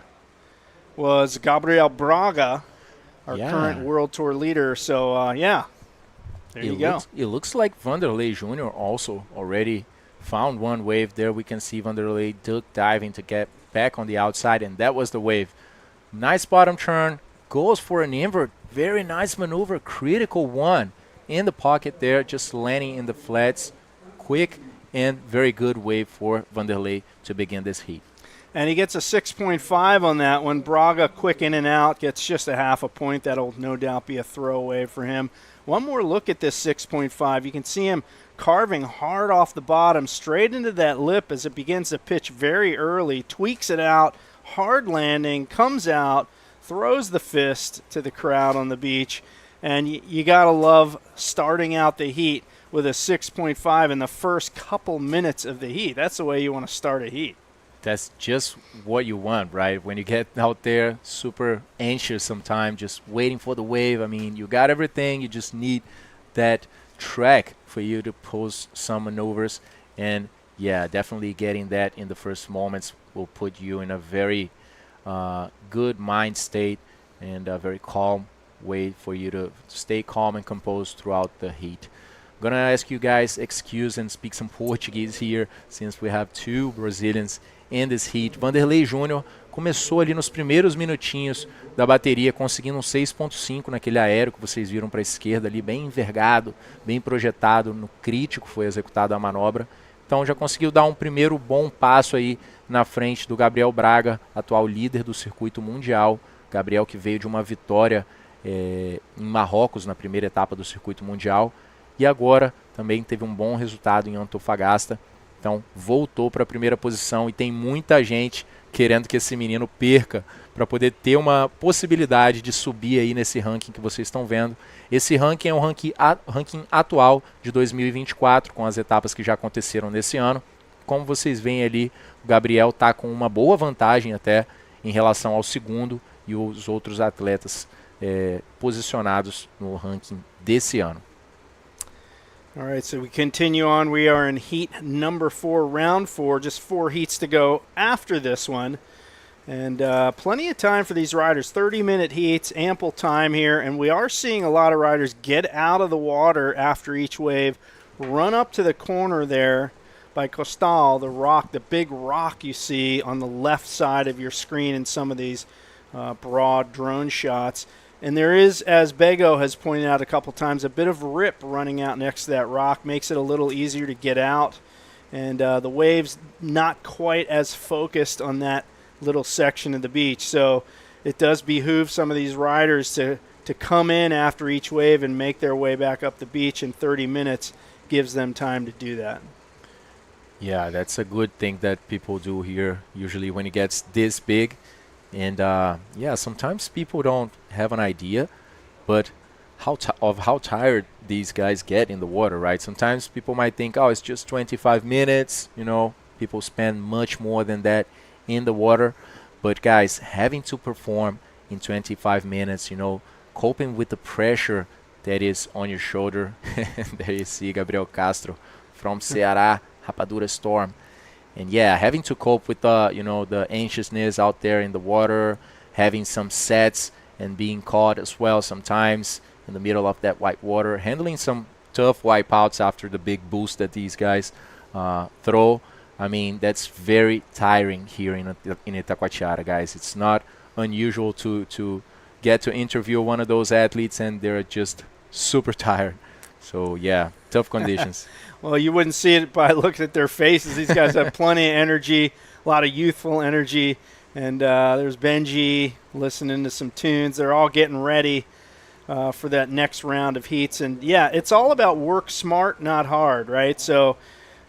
was Gabriel Braga, our current World Tour leader. So, yeah, there you go. It looks like Vanderlei Jr. also already found one wave there. We can see Vanderlei duck diving to get back on the outside, and that was the wave. Nice bottom turn, goes for an invert. Very nice maneuver, critical one in the pocket there, just landing in the flats. Quick and very good wave for Vanderlei to begin this heat. And he gets a 6.5 on that one. Braga, quick in and out, gets just a half a point. That'll no doubt be a throwaway for him. One more look at this 6.5. You can see him carving hard off the bottom, straight into that lip as it begins to pitch very early, tweaks it out, hard landing, comes out, throws the fist to the crowd on the beach. And you got to love starting out the heat with a 6.5 in the first couple minutes of the heat. That's the way you want to start a heat. That's just what you want, right? When you get out there, super anxious sometimes, just waiting for the wave. I mean, you got everything. You just need that track for you to post some maneuvers. And, yeah, definitely getting that in the first moments will put you in a very good mind state and a very calm way for you to stay calm and composed throughout the heat. I'm going to ask you guys excuse and speak some Portuguese here since we have two Brazilians in this heat. Vanderlei Júnior começou ali nos primeiros minutinhos da bateria, conseguindo um 6.5 naquele aéreo que vocês viram para a esquerda ali, bem envergado, bem projetado, no crítico foi executada a manobra. Então já conseguiu dar um primeiro bom passo aí na frente do Gabriel Braga, atual líder do circuito mundial. Gabriel que veio de uma vitória em Marrocos na primeira etapa do circuito mundial e agora também teve um bom resultado em Antofagasta. Então voltou para a primeira posição e tem muita gente querendo que esse menino perca para poder ter uma possibilidade de subir aí nesse ranking que vocês estão vendo. Esse ranking é um ranking atual de 2024, com as etapas que já aconteceram nesse ano. Como vocês veem ali, o Gabriel está com uma boa vantagem até em relação ao segundo e os outros atletas posicionados no ranking desse ano. All right, so we continue on. We are in heat number 4, round 4, just 4 heats to go after this one. And plenty of time for these riders, 30-minute heats, ample time here. And we are seeing a lot of riders get out of the water after each wave, run up to the corner there by Costal, the rock, the big rock you see on the left side of your screen in some of these broad drone shots. And there is, as Bego has pointed out a couple times, a bit of rip running out next to that rock. Makes it a little easier to get out. And the wave's not quite as focused on that little section of the beach. So it does behoove some of these riders to come in after each wave and make their way back up the beach in 30 minutes. Gives them time to do that. Yeah, that's a good thing that people do here, usually when it gets this big. And yeah, sometimes people don't have an idea, but how tired these guys get in the water, right? Sometimes people might think, oh, it's just 25 minutes. You know, people spend much more than that in the water. But guys, having to perform in 25 minutes, you know, coping with the pressure that is on your shoulder. There you see Gabriel Castro from Ceará, Rapadura Storm. And yeah, having to cope with the anxiousness out there in the water, having some sets and being caught as well sometimes in the middle of that white water, handling some tough wipeouts after the big boost that these guys throw. I mean, that's very tiring here in Itacoatiara, guys. It's not unusual to get to interview one of those athletes and they're just super tired. So yeah, tough conditions. Well, you wouldn't see it by looking at their faces. These guys have plenty of energy, a lot of youthful energy. And there's Benji listening to some tunes. They're all getting ready for that next round of heats. And, yeah, it's all about work smart, not hard, right? So,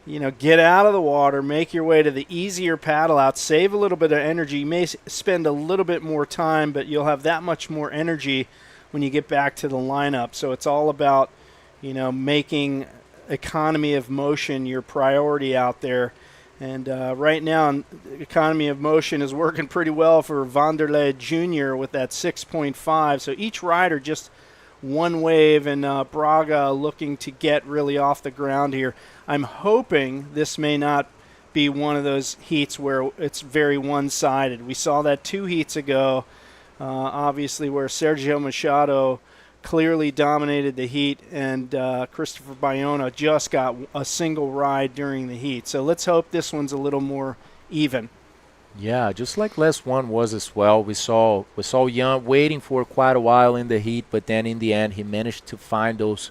you know, get out of the water, make your way to the easier paddle out, save a little bit of energy. You may spend a little bit more time, but you'll have that much more energy when you get back to the lineup. So it's all about, you know, making economy of motion your priority out there. And right now, economy of motion is working pretty well for Vanderlei Jr. with that 6.5. So each rider just one wave, and Braga looking to get really off the ground here. I'm hoping this may not be one of those heats where it's very one-sided. We saw that 2 heats ago, obviously, where Sergio Machado clearly dominated the heat, and Christopher Bayona just got a single ride during the heat. So let's hope this one's a little more even. Yeah, just like last one was as well. We saw Jan waiting for quite a while in the heat, but then in the end he managed to find those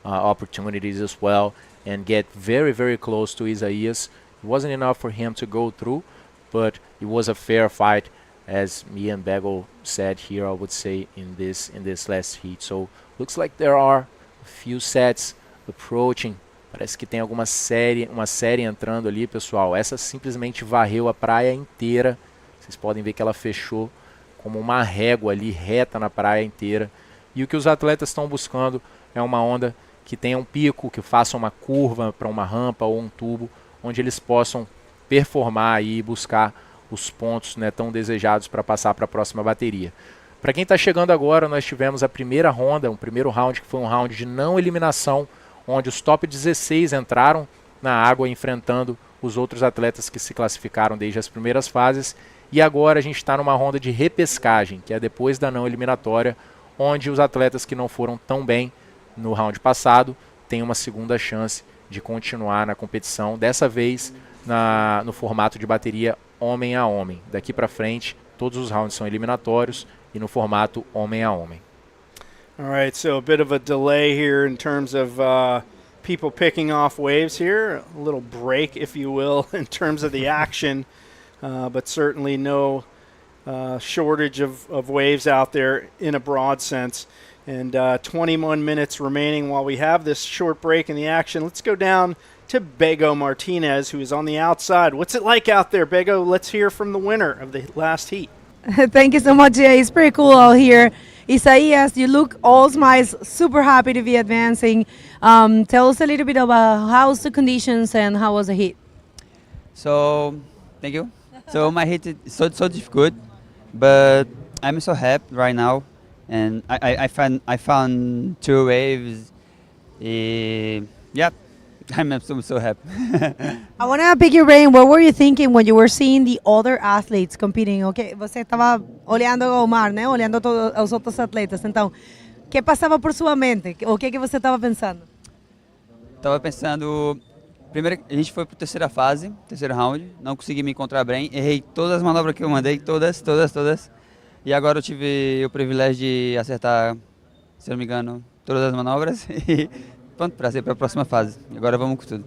opportunities as well and get very, very close to Isaías. It wasn't enough for him to go through, but it was a fair fight, as me and Bagel said here, I would say, in this last heat. So looks like there are a few sets approaching. Parece que tem uma série entrando ali, pessoal. Essa simplesmente varreu a praia inteira. Vocês podem ver que ela fechou como uma régua ali, reta na praia inteira. E o que os atletas estão buscando é uma onda que tenha um pico, que faça uma curva para uma rampa ou um tubo, onde eles possam performar e buscar os pontos, né, tão desejados para passar para a próxima bateria. Para quem está chegando agora, nós tivemos a primeira ronda, um primeiro round que foi um round de não eliminação, onde os top 16 entraram na água enfrentando os outros atletas que se classificaram desde as primeiras fases. E agora a gente está numa ronda de repescagem, que é depois da não eliminatória, onde os atletas que não foram tão bem no round passado têm uma segunda chance de continuar na competição, dessa vez no formato de bateria homem a homem. Daqui para frente, todos os rounds são eliminatórios e no formato homem a homem. All right, so a bit of a delay here in terms of people picking off waves here. A little break, if you will, in terms of the action, but certainly no shortage of waves out there in a broad sense. And 21 minutes remaining while we have this short break in the action. Let's go down to Bego Martinez, who is on the outside. What's it like out there, Bego? Let's hear from the winner of the last heat. Thank you so much, Jay. It's pretty cool out here. Isaias, you look all smiles, super happy to be advancing. Tell us a little bit about how's the conditions and how was the heat? So, thank you. So my heat is so difficult, but I'm so happy right now, and I found two waves. Yeah, I'm so happy. I want to pick your brain. What were you thinking when you were seeing the other athletes competing? Okay, você estava olhando o mar, né? Olhando todos os outros atletas. Então, o que passava por sua mente? O que você estava pensando? Estava pensando. Primeiro, a gente foi para a terceira fase, terceiro round. Não consegui me encontrar bem. Errei todas as manobras que eu mandei, todas. E agora eu tive o privilégio de acertar, se não me engano, todas as manobras. E pronto, para ser para a próxima fase. Agora vamos com tudo.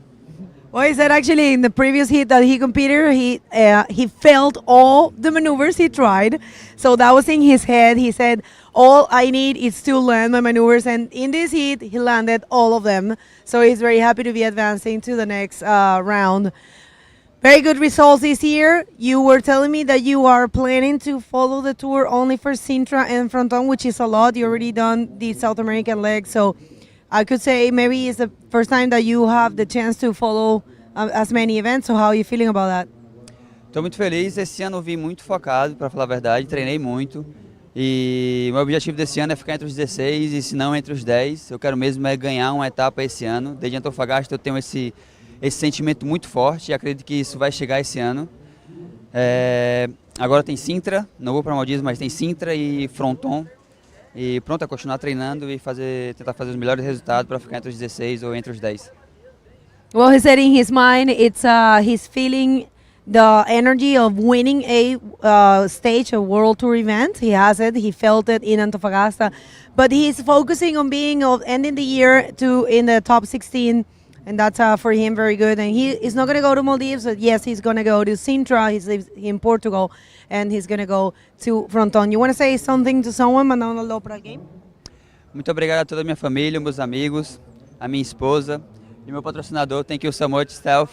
Well, he said actually in the previous heat that he competed, he failed all the maneuvers he tried. So that was in his head. He said, all I need is to land my maneuvers. And in this heat, he landed all of them. So he's very happy to be advancing to the next round. Very good results this year. You were telling me that you are planning to follow the tour only for Sintra and Fronton, which is a lot. You already done the South American leg. So I could say maybe it's the first time that you have the chance to follow as many events. So how are you feeling about that? Estou muito feliz. Esse ano eu vim muito focado, para falar a verdade. Treinei muito. E o meu objetivo desse ano é ficar entre os 16 e, se não, entre os 10. Eu quero mesmo ganhar uma etapa esse ano. Desde Antofagasta eu tenho esse sentimento muito forte e acredito que isso vai chegar esse ano. Agora tem Sintra, não vou para Maldivas, mas tem Sintra e Fronton. E pronto, é continuar treinando e tentar fazer os melhores resultados para ficar entre os 16 ou entre os 10. Well, he said in his mind, he's feeling the energy of winning a stage, a World Tour event. He has it. He felt it in Antofagasta. But he's focusing on ending the year in the top 16. And that's for him very good. And he is not going to go to Maldives, but yes, he's going to go to Sintra. He lives in Portugal, and he's going to go to Fronton. You want to say something to someone, mandar um alô para alguém? Muito obrigado a toda a minha família, meus amigos, a minha esposa e meu patrocinador. Thank you so much, Steph,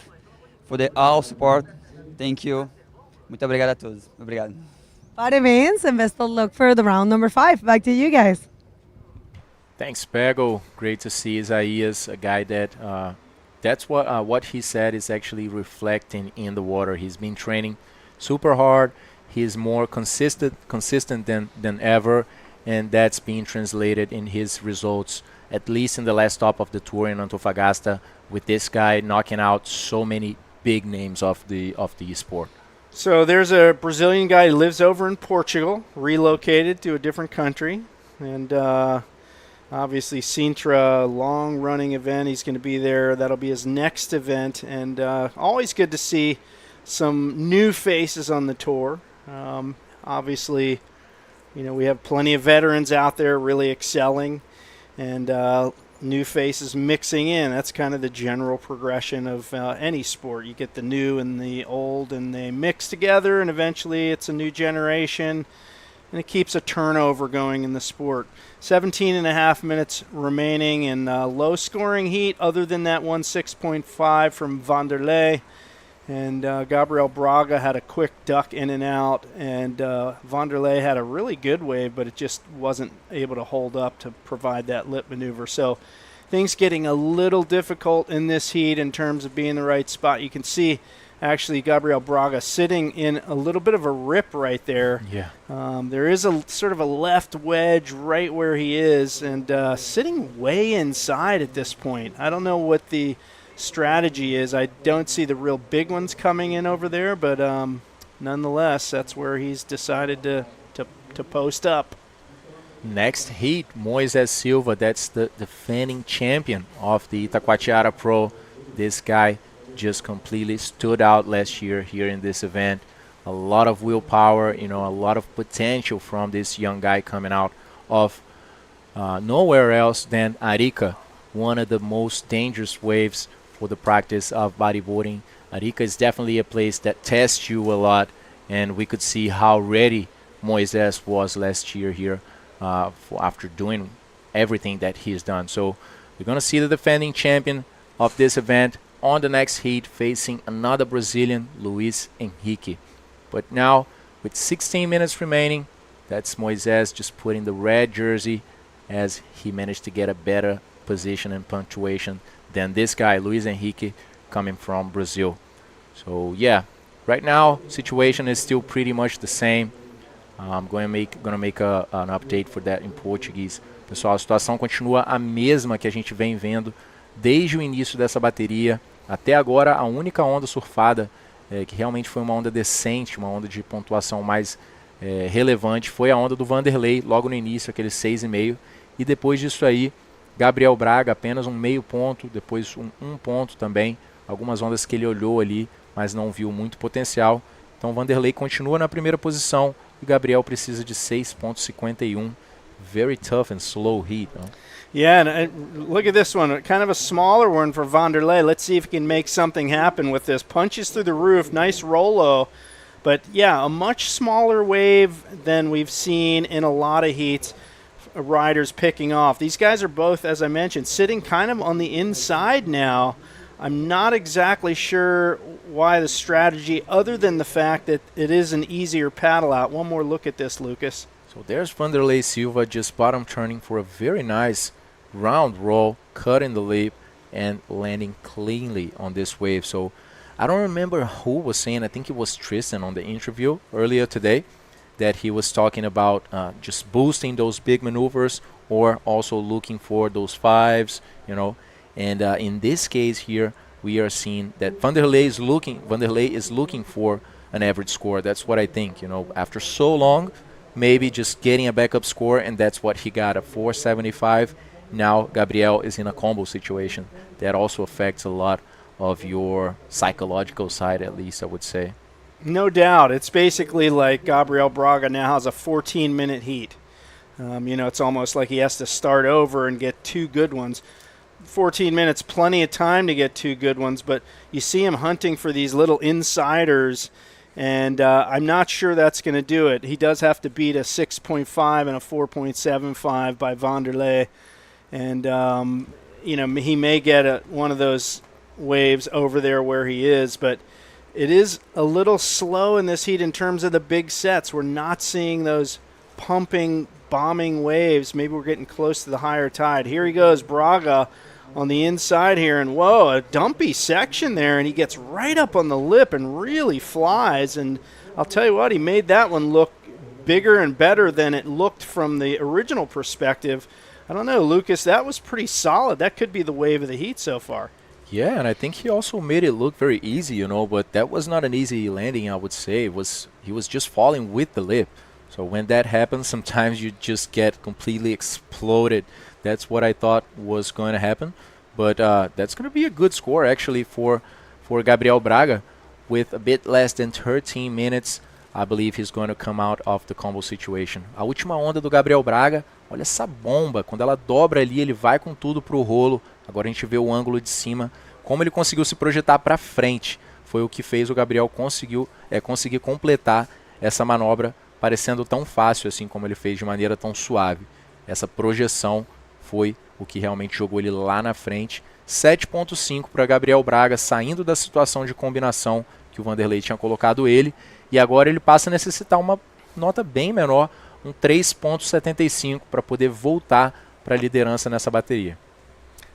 for the all support. Thank you. Muito obrigado a todos. Obrigado. Parabéns, and best of luck for the round number 5. Back to you guys. Thanks, Pego. Great to see Isaias, a guy that that's what he said is actually reflecting in the water. He's been training super hard. He's more consistent than ever, and that's being translated in his results, at least in the last stop of the tour in Antofagasta, with this guy knocking out so many big names of the sport. So there's a Brazilian guy who lives over in Portugal, relocated to a different country, and obviously Sintra, long-running event. He's going to be there. That'll be his next event, and always good to see some new faces on the tour. Obviously, we have plenty of veterans out there really excelling, and new faces mixing in. That's kind of the general progression of any sport. You get the new and the old, and they mix together, and eventually it's a new generation, and it keeps a turnover going in the sport. 17 and a half minutes remaining in low-scoring heat, other than that 1:06.5 from Vanderlei. And Gabriel Braga had a quick duck in and out, and Vanderlei had a really good wave, but it just wasn't able to hold up to provide that lip maneuver. So things getting a little difficult in this heat in terms of being in the right spot. You can see actually Gabriel Braga sitting in a little bit of a rip right there. Yeah. There is a sort of a left wedge right where he is, and sitting way inside at this point. I don't know what the strategy is. I don't see the real big ones coming in over there, but nonetheless, that's where he's decided to post up. Next heat, Moises Silva, that's the defending champion of the Itacoatiara Pro. This guy just completely stood out last year here in this event. A lot of willpower, a lot of potential from this young guy coming out of nowhere else than Arica, one of the most dangerous waves for the practice of bodyboarding. Arica is definitely a place that tests you a lot, and we could see how ready Moises was last year here after doing everything that he's done. So we're going to see the defending champion of this event on the next heat facing another Brazilian, Luis Henrique. But now, with 16 minutes remaining, that's Moises just putting the red jersey as he managed to get a better position and punctuation than this guy, Luis Henrique, coming from Brazil. So yeah, right now situation is still pretty much the same. I'm gonna make an update for that in Portuguese. Pessoal, a situação continua a mesma que a gente vem vendo desde o início dessa bateria até agora. A única onda surfada que realmente foi uma onda decente, uma onda de pontuação mais relevante, foi a onda do Vanderlei logo no início, aquele 6,5, e depois disso aí Gabriel Braga apenas um meio ponto, depois um ponto também. Algumas ondas que ele olhou ali, mas não viu muito potencial. Então Vanderlei continua na primeira posição e Gabriel precisa de 6,51. Very tough and slow heat. Huh? Yeah, and look at this one. Kind of a smaller one for Vanderlei. Let's see if he can make something happen with this. Punches through the roof. Nice Rolo. But yeah, a much smaller wave than we've seen in a lot of heats. Riders picking off. These guys are both, as I mentioned, sitting kind of on the inside now. I'm not exactly sure why the strategy, other than the fact that it is an easier paddle out. One more look at this, Lucas. So there's Vanderlei Silva just bottom turning for a very nice round roll, cutting the lip and landing cleanly on this wave. So I don't remember who was saying, I think it was Tristan on the interview earlier today, that he was talking about just boosting those big maneuvers or also looking for those fives, And in this case here, we are seeing that Vanderlei is looking for an average score. That's what I think, After so long, maybe just getting a backup score, and that's what he got, a 475. Now Gabriel is in a combo situation. That also affects a lot of your psychological side, at least, I would say. No doubt. It's basically like Gabriel Braga now has a 14-minute heat. It's almost like he has to start over and get two good ones. 14 minutes, plenty of time to get two good ones, but you see him hunting for these little insiders, and I'm not sure that's going to do it. He does have to beat a 6.5 and a 4.75 by Vanderlei, and, he may get one of those waves over there where he is, but it is a little slow in this heat in terms of the big sets. We're not seeing those pumping, bombing waves. Maybe we're getting close to the higher tide. Here he goes, Braga on the inside here, and whoa, a dumpy section there, and he gets right up on the lip and really flies. And I'll tell you what, he made that one look bigger and better than it looked from the original perspective. I don't know, Lucas, that was pretty solid. That could be the wave of the heat so far. Yeah, and I think he also made it look very easy, but that was not an easy landing, I would say. He was just falling with the lip. So when that happens, sometimes you just get completely exploded. That's what I thought was going to happen. But that's going to be a good score, actually, for Gabriel Braga with a bit less than 13 minutes I believe he's going to come out of the combo situation. A última onda do Gabriel Braga, olha essa bomba, quando ela dobra ali, ele vai com tudo pro rolo. Agora a gente vê o ângulo de cima, como ele conseguiu se projetar para frente. Foi o que fez o Gabriel conseguir completar essa manobra parecendo tão fácil assim como ele fez de maneira tão suave. Essa projeção foi o que realmente jogou ele lá na frente. 7.5 para Gabriel Braga, saindo da situação de combinação que o Vanderlei tinha colocado ele. E agora ele passa a necessitar uma nota bem menor, um 3.75 para poder voltar para a liderança nessa bateria.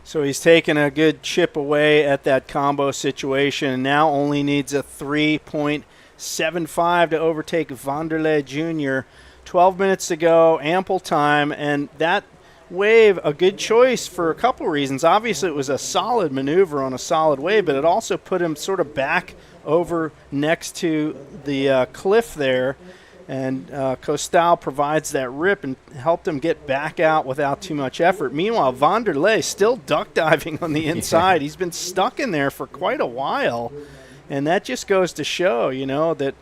So he's taken a good chip away at that combo situation and now only needs a 3.75 to overtake Vanderlei Jr. 12 minutes to go, ample time, and that wave, a good choice for a couple reasons. Obviously, it was a solid maneuver on a solid wave, but it also put him sort of back over next to the cliff there. And Costal provides that rip and helped him get back out without too much effort. Meanwhile, Vanderlei still duck diving on the inside. He's been stuck in there for quite a while. And that just goes to show, you know, that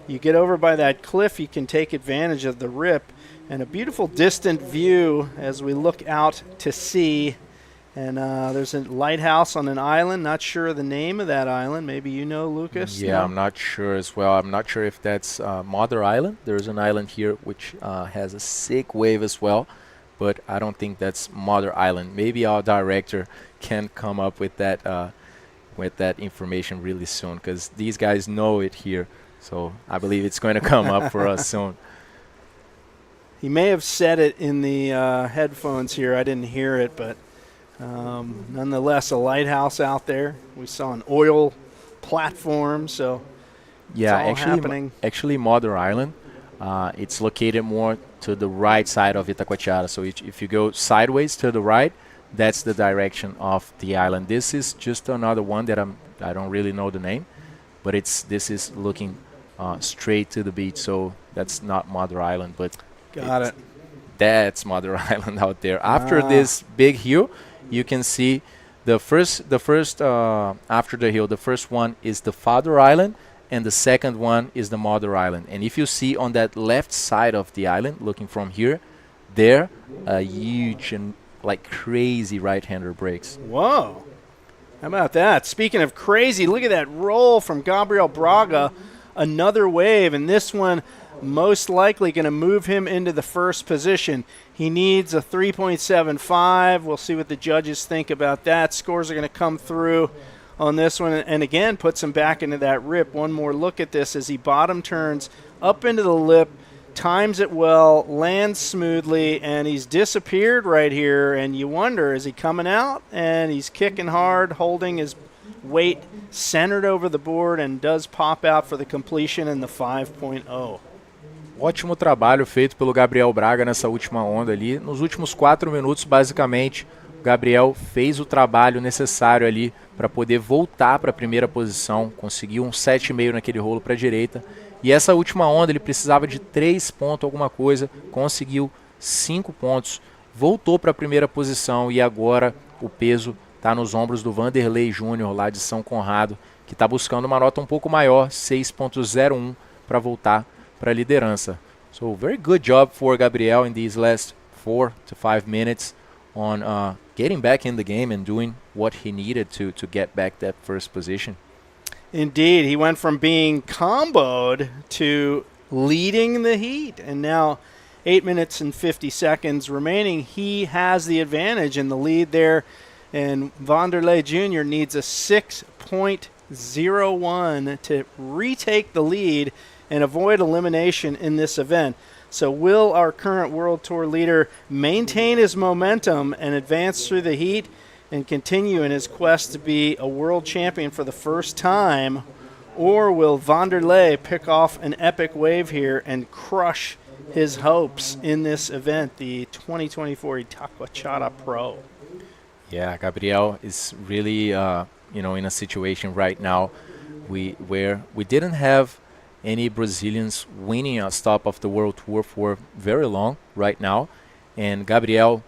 you get over by that cliff, you can take advantage of the rip. And a beautiful distant view as we look out to sea. And there's a lighthouse on an island. Not sure the name of that island. Maybe you know, Lucas? Yeah, no? I'm not sure as well. I'm not sure if that's Mother Island. There's an island here which has a sick wave as well. But I don't think that's Mother Island. Maybe our director can come up with that information really soon, because these guys know it here. So I believe it's going to come up for us soon. He may have said it in the headphones here. I didn't hear it, but nonetheless, a lighthouse out there. We saw an oil platform, so yeah, it's all happening. Actually, Mother Island, it's located more to the right side of Itacoatiara. So if you go sideways to the right, that's the direction of the island. This is just another one that I don't really know the name, but this is looking straight to the beach. So that's not Mother Island, but got it. That's Mother Island out there. After this big hill, you can see the first after the hill, the first one is the Father Island, and the second one is the Mother Island. And if you see on that left side of the island, looking from here, there a huge and like crazy right-hander breaks. Whoa. How about that? Speaking of crazy, look at that roll from Gabriel Braga. Another wave, and this one most likely going to move him into the first position. He needs a 3.75. We'll see what the judges think about that. Scores are going to come through on this one, and again puts him back into that rip. One more look at this as he bottom turns up into the lip, times it well, lands smoothly, and he's disappeared right here. And you wonder, is he coming out? And he's kicking hard, holding his weight centered over the board, and does pop out for the completion in the 5.0. Ótimo trabalho feito pelo Gabriel Braga nessa última onda ali. Nos últimos 4 minutos, basicamente, o Gabriel fez o trabalho necessário ali para poder voltar para a primeira posição. Conseguiu um 7,5 naquele rolo para a direita. E essa última onda ele precisava de 3 pontos alguma coisa. Conseguiu 5 pontos. Voltou para a primeira posição e agora o peso está nos ombros do Vanderlei Jr. lá de São Conrado, que está buscando uma nota um pouco maior, 6.01, para voltar para a liderança. So very good job for Gabriel in these last 4 to 5 minutes on getting back in the game and doing what he needed to get back that first position. Indeed, he went from being comboed to leading the heat, and now 8 minutes and 50 seconds remaining. He has the advantage in the lead there, and Vanderlei Jr. needs a 6.01 to retake the lead and avoid elimination in this event. So will our current World Tour leader maintain his momentum and advance through the heat and continue in his quest to be a world champion for the first time, or will Vanderlei pick off an epic wave here and crush his hopes in this event, the 2024 Itacoatiara Pro? Yeah, Gabriel is really in a situation right now where we didn't have any Brazilians winning a stop of the World Tour for very long right now, and Gabriel,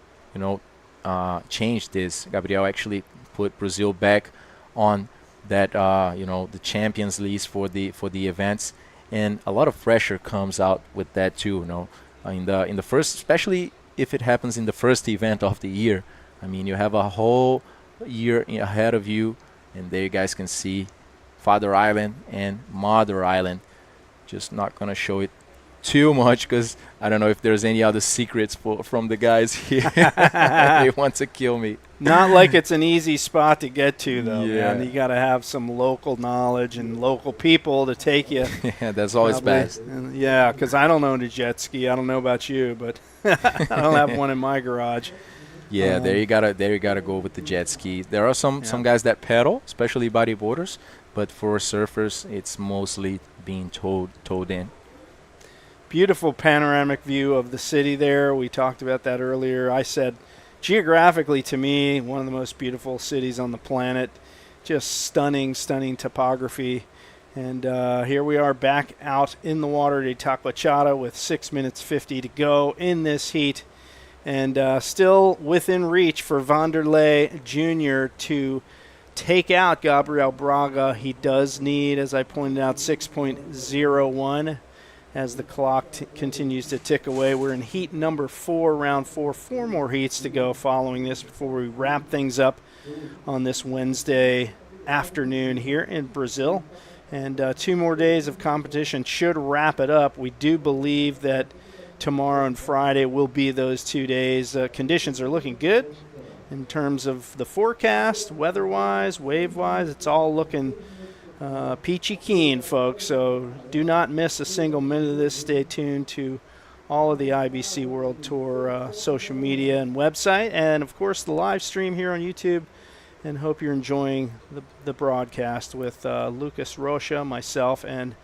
changed this. Gabriel actually put Brazil back on that, the champions list for the events, and a lot of pressure comes out with that too. In the first, especially if it happens in the first event of the year. I mean, you have a whole year ahead of you, and there you guys can see Father Island and Mother Island. Just not gonna show it too much because I don't know if there's any other secrets from the guys here. They want to kill me. Not like it's an easy spot to get to, though, Yeah. man. You got to have some local knowledge and local people to take you. Yeah, that's always best. And yeah, because I don't own a jet ski. I don't know about you, but I don't have one in my garage. Yeah, there you gotta go with the jet ski. There are some guys that pedal, especially bodyboarders, but for surfers, it's mostly being towed in. Beautiful panoramic view of the city there. We talked about that earlier. I said, geographically, to me, one of the most beautiful cities on the planet. Just stunning, stunning topography. And here we are back out in the water at Itacoatiara with 6 minutes 50 to go in this heat. And still within reach for Vanderlei Jr. to take out Gabriel Braga. He does need, as I pointed out, 6.01 as the clock continues to tick away. We're in heat number 4, round 4. 4 more heats to go following this before we wrap things up on this Wednesday afternoon here in Brazil. And 2 more days of competition should wrap it up. We do believe that tomorrow and Friday will be those 2 days. Conditions are looking good in terms of the forecast, weather-wise, wave-wise. It's all looking peachy keen, folks. So do not miss a single minute of this. Stay tuned to all of the IBC World Tour social media and website, and of course the live stream here on YouTube. And hope you're enjoying the broadcast with Lucas Rocha, myself, and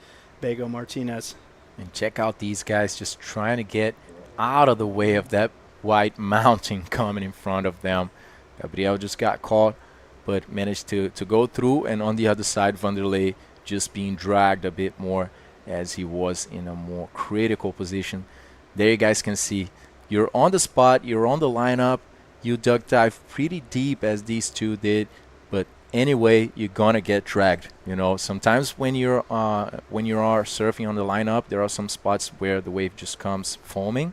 Bego Martinez. And check out these guys just trying to get out of the way of that white mountain coming in front of them. Gabriel just got caught, but managed to go through. And on the other side, Vanderlei just being dragged a bit more as he was in a more critical position. There you guys can see, you're on the spot, you're on the lineup, you duck dive pretty deep as these two did, but anyway, you're gonna get dragged. Sometimes when you are surfing on the lineup, there are some spots where the wave just comes foaming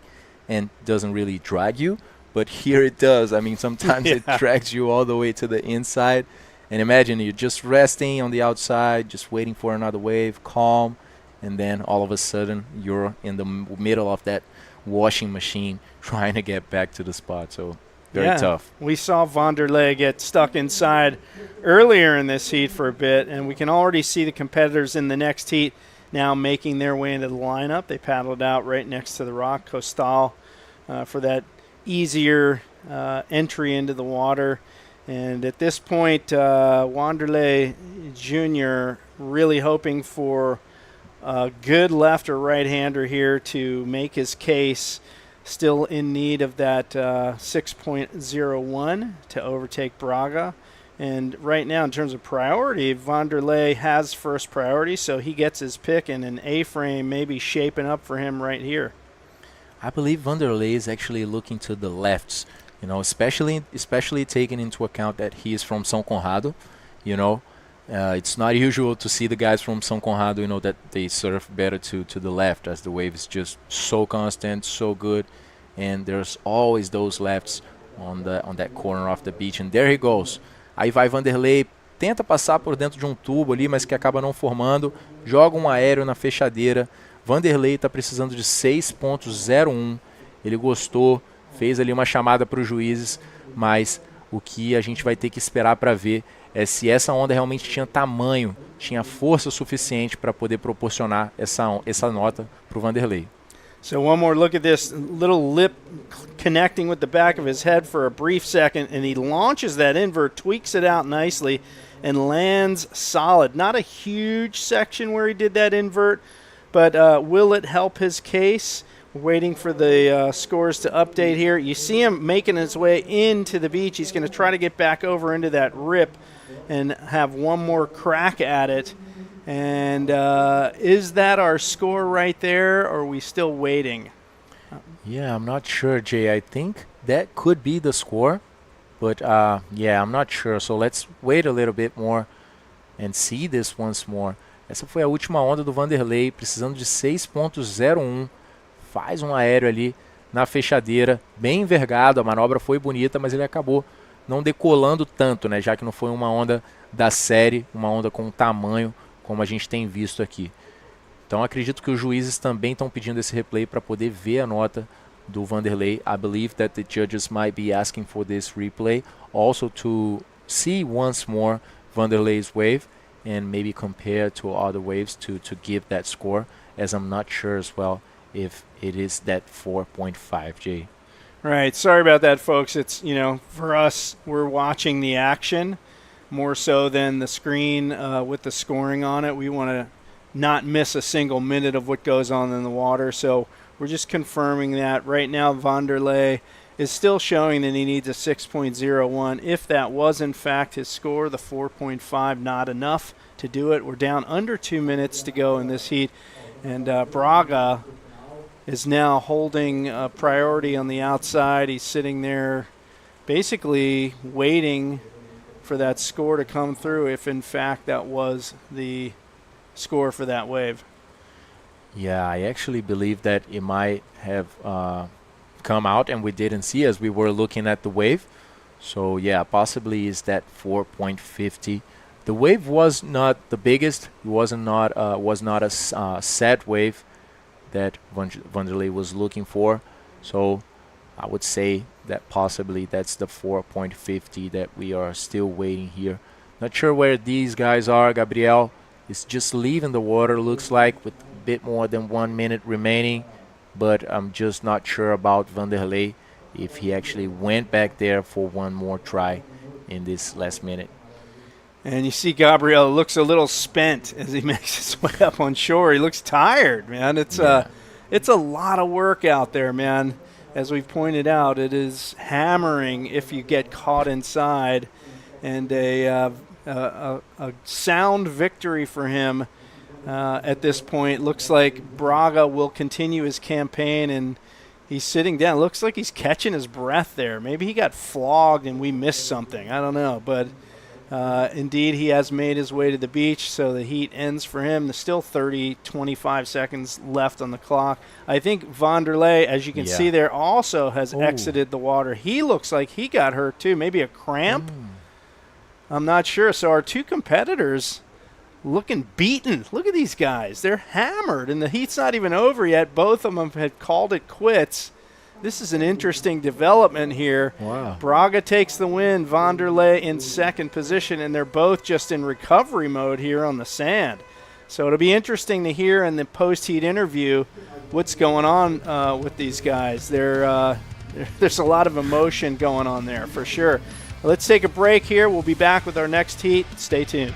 and doesn't really drag you, but here it does. I mean, sometimes it drags you all the way to the inside. And imagine you're just resting on the outside, just waiting for another wave, calm, and then all of a sudden you're in the middle of that washing machine trying to get back to the spot. So very tough. We saw Vanderlei get stuck inside earlier in this heat for a bit, and we can already see the competitors in the next heat now making their way into the lineup. They paddled out right next to the rock Costal for that easier entry into the water. And at this point, Vanderlei Jr. really hoping for a good left or right-hander here to make his case. Still in need of that 6.01 to overtake Braga. And right now, in terms of priority, Vanderlei has first priority, so he gets his pick, and an A-frame may be shaping up for him right here. I believe Vanderlei is actually looking to the lefts, especially taking into account that he is from São Conrado. It's not usual to see the guys from São Conrado, that they surf better to the left, as the wave is just so constant, so good, and there's always those lefts on that corner of the beach. And there he goes. Aí vai Vanderlei, tenta passar por dentro de um tubo ali, mas que acaba não formando, joga um aéreo na fechadeira. Vanderlei está precisando de 6.01. Ele gostou, fez ali uma chamada para os juízes, mas o que a gente vai ter que esperar para ver é se essa onda realmente tinha tamanho, tinha força suficiente para poder proporcionar essa nota para o Vanderlei. So one more look at this little lip connecting with the back of his head for a brief second, and he launches that invert, tweaks it out nicely, and lands solid. Not a huge section where he did that invert, but will it help his case? We're waiting for the scores to update here. You see him making his way into the beach. He's going to try to get back over into that rip and have one more crack at it. And is that our score right there, or are we still waiting? Yeah, I'm not sure, Jay. I think that could be the score. But, I'm not sure. So let's wait a little bit more and see this once more. Essa foi a última onda do Vanderlei, precisando de 6.01. Faz um aéreo ali na fechadeira, bem envergado, a manobra foi bonita, mas ele acabou não decolando tanto, né? Já que não foi uma onda da série, uma onda com tamanho, como a gente tem visto aqui. Então acredito que os juízes também estão pedindo esse replay para poder ver a nota do Vanderlei. I believe that the judges might be asking for this replay, also to see once more Vanderlei's wave and maybe compare to other waves to give that score, as I'm not sure as well if it is that 4.5, Jay. Right. Sorry about that, folks. It's, for us, we're watching the action more so than the screen with the scoring on it. We want to not miss a single minute of what goes on in the water. So we're just confirming that. Right now, Vanderlei is still showing that he needs a 6.01. If that was, in fact, his score, the 4.5, not enough to do it. We're down under 2 minutes to go in this heat. And Braga is now holding priority on the outside. He's sitting there basically waiting for that score to come through if, in fact, that was the score for that wave. Yeah, I actually believe that it might have come out and we didn't see as we were looking at the wave. So, yeah, possibly is that 4.50. The wave was not the biggest. It was not a set wave that Vanderlei was looking for. So I would say that possibly that's the 4.50 that we are still waiting here. Not sure where these guys are. Gabriel is just leaving the water, looks like, with a bit more than 1 minute remaining. But I'm just not sure about Vanderlei, if he actually went back there for one more try in this last minute. And you see Gabriel looks a little spent as he makes his way up on shore. He looks tired, man. It's a lot of work out there, man. As we've pointed out, it is hammering if you get caught inside. And a sound victory for him at this point. Looks like Braga will continue his campaign, and he's sitting down. Looks like he's catching his breath there. Maybe he got flogged and we missed something. I don't know, but indeed, he has made his way to the beach, so the heat ends for him. There's still 25 seconds left on the clock. I think Vanderlei, as you can see there, also has exited the water. He looks like he got hurt too, maybe a cramp. I'm not sure. So our two competitors looking beaten. Look at these guys. They're hammered, and the heat's not even over yet. Both of them have called it quits. This is an interesting development here. Wow. Braga takes the win, Vanderlei in second position, and they're both just in recovery mode here on the sand. So it'll be interesting to hear in the post-heat interview what's going on with these guys. There's a lot of emotion going on there for sure. Let's take a break here. We'll be back with our next heat. Stay tuned.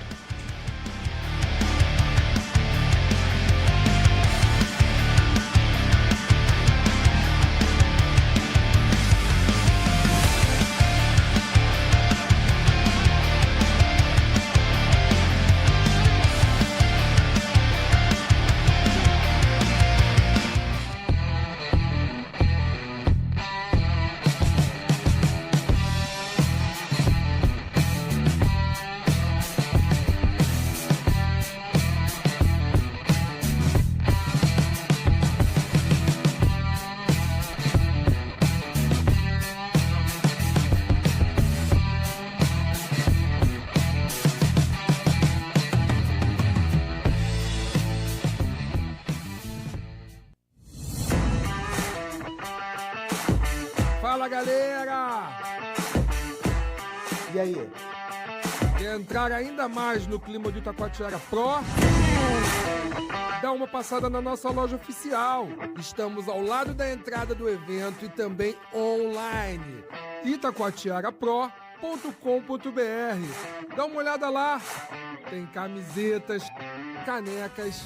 Fala, galera! E aí? Quer entrar ainda mais no clima do Itacoatiara Pro? Dá uma passada na nossa loja oficial. Estamos ao lado da entrada do evento e também online. Itacoatiarapro.com.br. Dá uma olhada lá. Tem camisetas, canecas,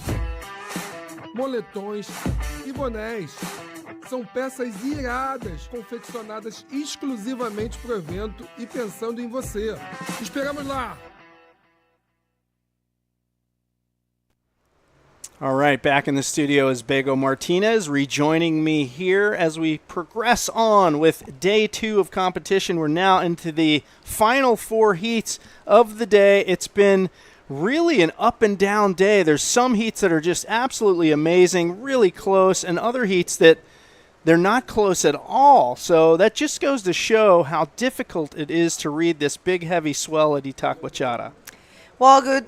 moletões e bonés. São peças iradas, confeccionadas exclusivamente para o evento e pensando em você. Esperamos lá! All right, back in the studio is Bego Martinez, rejoining me here as we progress on with day 2 of competition. We're now into the final 4 heats of the day. It's been really an up and down day. There's some heats that are just absolutely amazing, really close, and other heats that they're not close at all. So that just goes to show how difficult it is to read this big, heavy swell at Itacoatiara. Well, good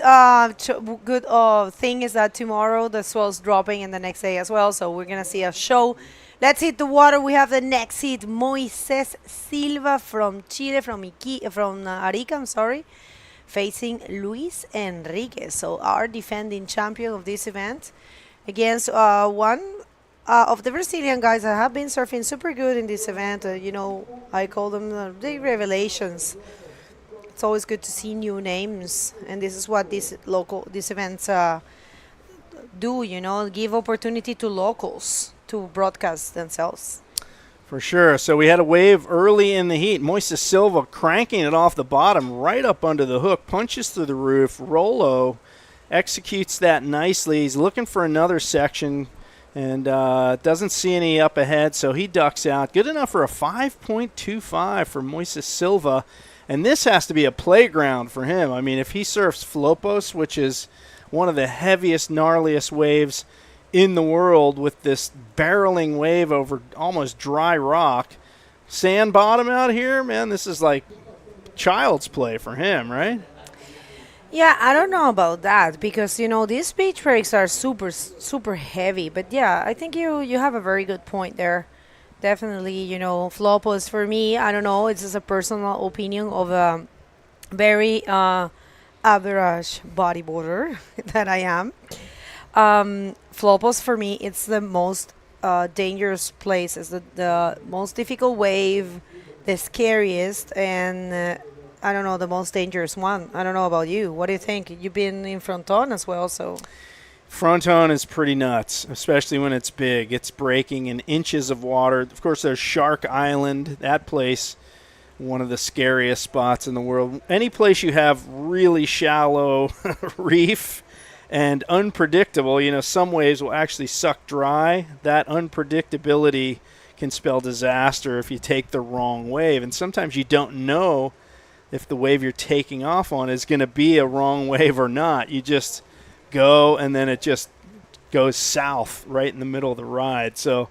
thing is that tomorrow the swell's dropping and the next day as well, so we're going to see a show. Let's hit the water. We have the next heat, Moises Silva from Chile, from Arica, I'm sorry, facing Luis Enrique. So our defending champion of this event against one of the Brazilian guys that have been surfing super good in this event. I call them the revelations. It's always good to see new names, and this is what these events do, give opportunity to locals to broadcast themselves. For sure. So we had a wave early in the heat. Moises Silva cranking it off the bottom, right up under the hook, punches through the roof. Rolo executes that nicely. He's looking for another section and doesn't see any up ahead, so he ducks out. Good enough for a 5.25 for Moises Silva. And this has to be a playground for him. I mean, if he surfs Flopos, which is one of the heaviest, gnarliest waves in the world with this barreling wave over almost dry rock, sand bottom out here, man, this is like child's play for him, right? Yeah, I don't know about that because, these beach breaks are super, super heavy. But, yeah, I think you have a very good point there. Definitely, Flopos for me, I don't know, it's just a personal opinion of a very average bodyboarder that I am. Flopos for me, it's the most dangerous place. It's the most difficult wave, the scariest, and I don't know, the most dangerous one. I don't know about you. What do you think? You've been in Fronton as well, so... Fronton is pretty nuts, especially when it's big. It's breaking in inches of water. Of course, there's Shark Island. That place, one of the scariest spots in the world. Any place you have really shallow reef and unpredictable, some waves will actually suck dry. That unpredictability can spell disaster if you take the wrong wave. And sometimes you don't know if the wave you're taking off on is going to be a wrong wave or not. You just go, and then it just goes south right in the middle of the ride. So,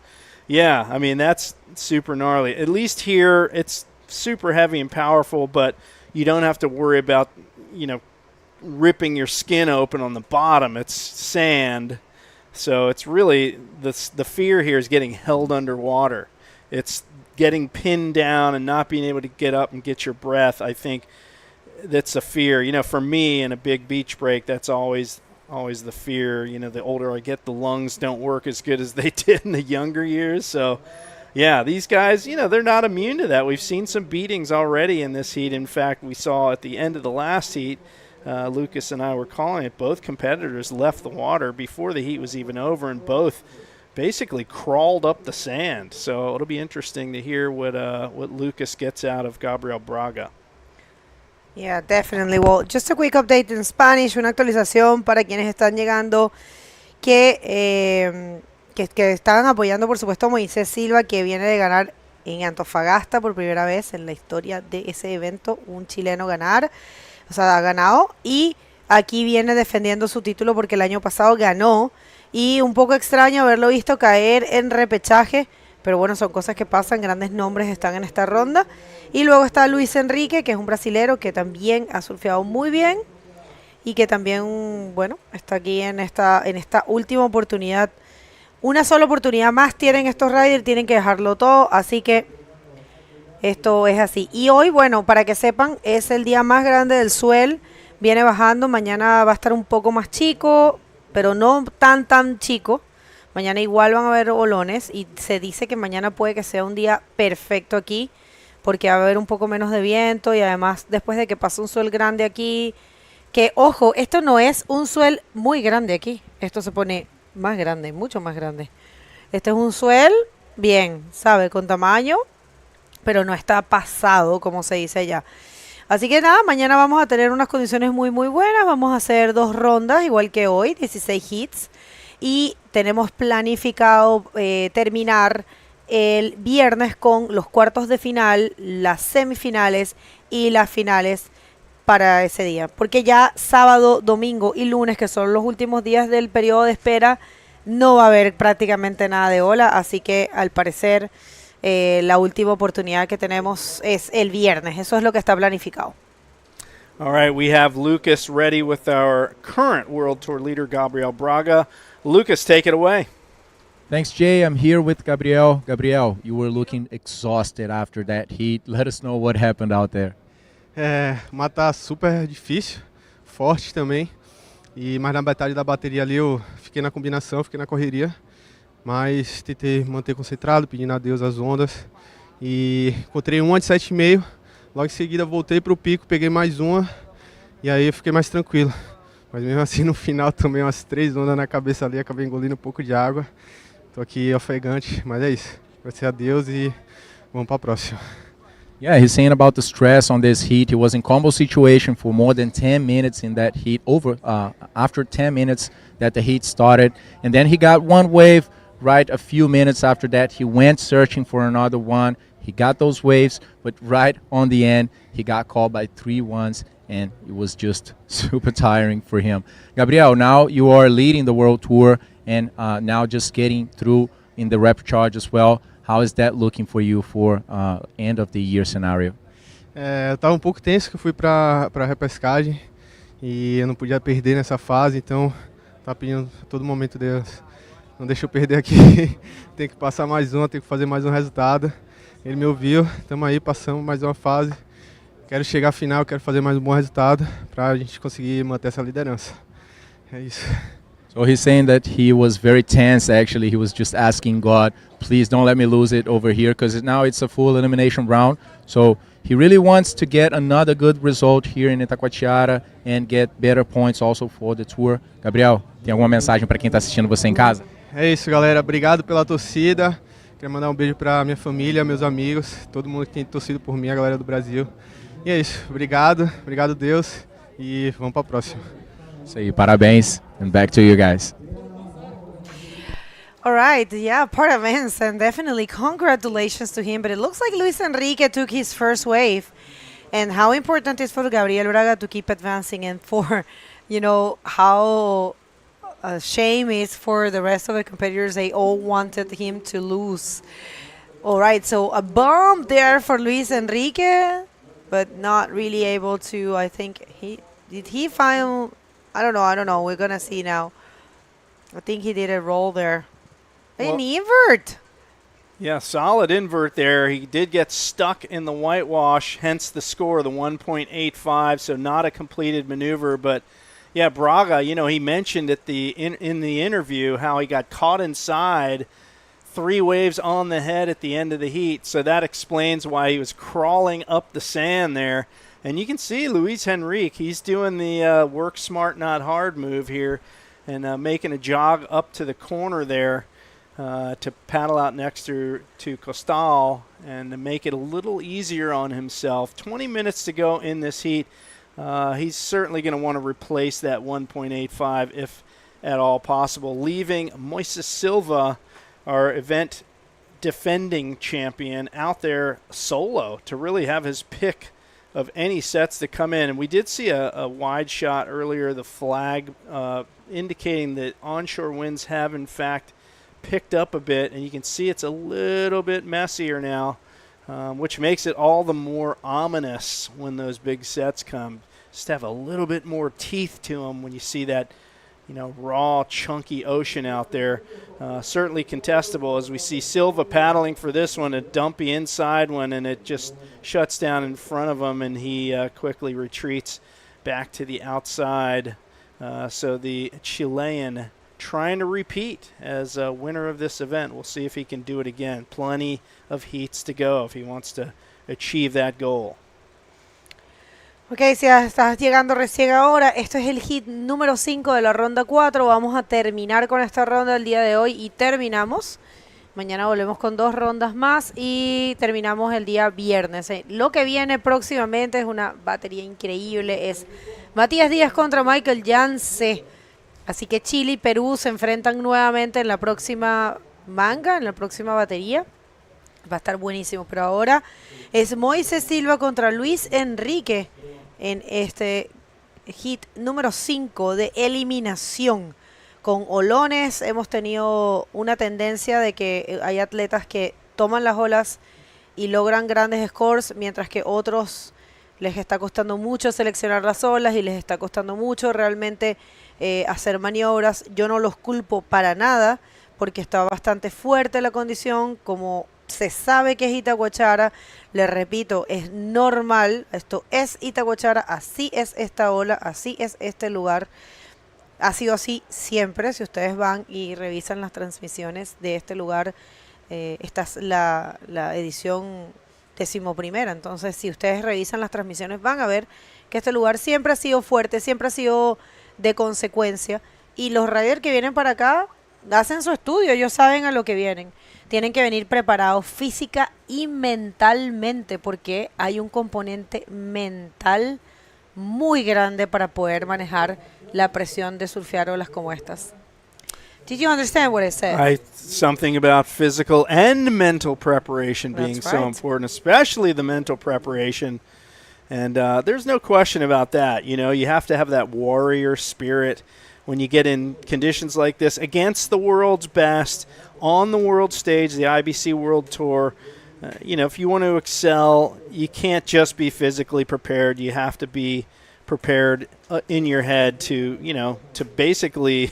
yeah, I mean, that's super gnarly. At least here, it's super heavy and powerful, but you don't have to worry about, ripping your skin open on the bottom. It's sand. So it's really, the fear here is getting held underwater. It's getting pinned down and not being able to get up and get your breath. I think that's a fear. For me in a big beach break, that's always the fear. The older I get, the lungs don't work as good as they did in the younger years. So, yeah, these guys, they're not immune to that. We've seen some beatings already in this heat. In fact, we saw at the end of the last heat, Lucas and I were calling it, both competitors left the water before the heat was even over, and both basically crawled up the sand. So it'll be interesting to hear what Lucas gets out of Gabriel Braga. Yeah, definitely. Well, just a quick update in Spanish, una actualización para quienes están llegando que están apoyando, por supuesto, a Moisés Silva, que viene de ganar en Antofagasta por primera vez en la historia de ese evento, un chileno ha ganado, y aquí viene defendiendo su título porque el año pasado ganó, y un poco extraño haberlo visto caer en repechaje, pero bueno, son cosas que pasan, grandes nombres están en esta ronda. Y luego está Luis Enrique, que es un brasilero que también ha surfeado muy bien y que también, está aquí en esta última oportunidad. Una sola oportunidad más tienen estos riders, tienen que dejarlo todo, así que esto es así. Y hoy, para que sepan, es el día más grande del swell, viene bajando, mañana va a estar un poco más chico, pero no tan chico. Mañana igual van a haber olones y se dice que mañana puede que sea un día perfecto aquí porque va a haber un poco menos de viento y además después de que pase un swell grande aquí, que ojo, esto no es un swell muy grande aquí, esto se pone más grande, mucho más grande. Este es un swell bien, ¿sabe? Con tamaño, pero no está pasado como se dice allá. Así que nada, mañana vamos a tener unas condiciones muy buenas, vamos a hacer 2 rondas igual que hoy, 16 hits. Y tenemos planificado terminar el viernes con los cuartos de final, las semifinales y las finales para ese día, porque ya sábado, domingo y lunes, que son los últimos días del periodo de espera, no va a haber prácticamente nada de ola, así que al parecer la última oportunidad que tenemos es el viernes. Eso es lo que está planificado. All right, we have Lucas ready with our current World Tour leader, Gabriel Braga. Lucas, take it away. Thanks, Jay. I'm here with Gabriel. Gabriel, you were looking exhausted after that heat. Let us know what happened out there. Mata super difícil, forte também. Mas na metade da bateria ali eu fiquei na combinação, fiquei na correria. Mas tentei manter concentrado, pedindo a Deus as ondas. E encontrei uma de 7,5. Logo em seguida voltei para o pico, peguei mais uma. E aí eu fiquei mais tranquilo. Mas mesmo assim no final tomei umas 3 ondas na cabeça ali, acabei engolindo um pouco de água. Tô aqui ofegante, mas é isso. Graças a Deus e vamos para a próxima. Yeah, he's saying about the stress on this heat. He was in combo situation for more than 10 minutes in that heat, after 10 minutes that the heat started. And then he got one wave right a few minutes after that. He went searching for another one. He got those waves, but right on the end, he got called by 3 ones, and it was just super tiring for him. Gabriel, now you are leading the World Tour, and now just getting through in the rep charge as well. How is that looking for you for end of the year scenario? Eu estava um pouco tenso, que eu fui para a repescagem e eu não podia perder nessa fase, então estava pedindo a todo momento, Deus, não deixa eu perder aqui, tem que passar mais uma, tem que fazer mais um resultado. Ele me ouviu, estamos aí, passamos mais uma fase. Quero chegar à final, quero fazer mais um bom resultado para a gente conseguir manter essa liderança. É isso. So he's saying that he was very tense, actually. He was just asking God, please don't let me lose it over here, because now it's a full elimination round. So he really wants to get another good result here in Itacoatiara and get better points also for the tour. Gabriel, tem alguma mensagem para quem está assistindo você em casa? É isso, galera. Obrigado pela torcida. Quero mandar um beijo para minha família, meus amigos, todo mundo que tem torcido por mim, a galera do Brasil. E é isso. Obrigado. Obrigado, Deus. E vamos para a próxima. Isso aí, parabéns, and back to you guys. All right, yeah, parabéns, and definitely congratulations to him. But it looks like Luis Enrique took his first wave. And how important is for Gabriel Braga to keep advancing, and for, how a shame is for the rest of the competitors. They all wanted him to lose. All right, so a bomb there for Luis Enrique, but not really able to, I think, did he find... I don't know. We're going to see now. I think he did a roll there. An invert. Yeah, solid invert there. He did get stuck in the whitewash, hence the score, the 1.85, so not a completed maneuver. But, yeah, Braga, he mentioned at in the interview how he got caught inside, 3 waves on the head at the end of the heat. So that explains why he was crawling up the sand there. And you can see Luis Henrique, he's doing the work smart, not hard move here and making a jog up to the corner there to paddle out next to Costal and to make it a little easier on himself. 20 minutes to go in this heat. He's certainly going to want to replace that 1.85 if at all possible, leaving Moises Silva, our event defending champion, out there solo to really have his pick of any sets that come in. And we did see a wide shot earlier, the flag indicating that onshore winds have in fact picked up a bit, and you can see it's a little bit messier now, which makes it all the more ominous when those big sets come. Just have a little bit more teeth to them when you see that raw, chunky ocean out there. Certainly contestable as we see Silva paddling for this one, a dumpy inside one, and it just shuts down in front of him, and he quickly retreats back to the outside. So the Chilean trying to repeat as a winner of this event. We'll see if he can do it again. Plenty of heats to go if he wants to achieve that goal. Ok, si estás llegando recién ahora, esto es el hit número 5 de la ronda 4. Vamos a terminar con esta ronda el día de hoy y terminamos. Mañana volvemos con 2 rondas más y terminamos el día viernes. Lo que viene próximamente es una batería increíble. Es Matías Díaz contra Michael Janse. Así que Chile y Perú se enfrentan nuevamente en la próxima manga, en la próxima batería. Va a estar buenísimo, pero ahora es Moises Silva contra Luis Enrique en este hit número 5 de eliminación. Con olones hemos tenido una tendencia de que hay atletas que toman las olas y logran grandes scores, mientras que otros les está costando mucho seleccionar las olas y les está costando mucho realmente hacer maniobras. Yo no los culpo para nada porque está bastante fuerte la condición, como se sabe que es Itacoatiara. Le repito, es normal, esto es Itacoatiara, así es esta ola, así es este lugar. Ha sido así siempre. Si ustedes van y revisan las transmisiones de este lugar, esta es la edición 11ª. Entonces, si ustedes revisan las transmisiones, van a ver que este lugar siempre ha sido fuerte, siempre ha sido de consecuencia. Y los riders que vienen para acá hacen su estudio, ellos saben a lo que vienen. Tienen que venir preparados física y mentalmente, porque hay un componente mental muy grande para poder manejar la presión de surfear olas como estas. Did you understand what I said? Something about physical and mental preparation being That's so right. important, especially the mental preparation. And there's no question about that. You know, you have to have that warrior spirit when you get in conditions like this against the world's best on the world stage, the IBC World Tour. You know, if you want to excel, you can't just be physically prepared. You have to be prepared in your head to, you know, to basically,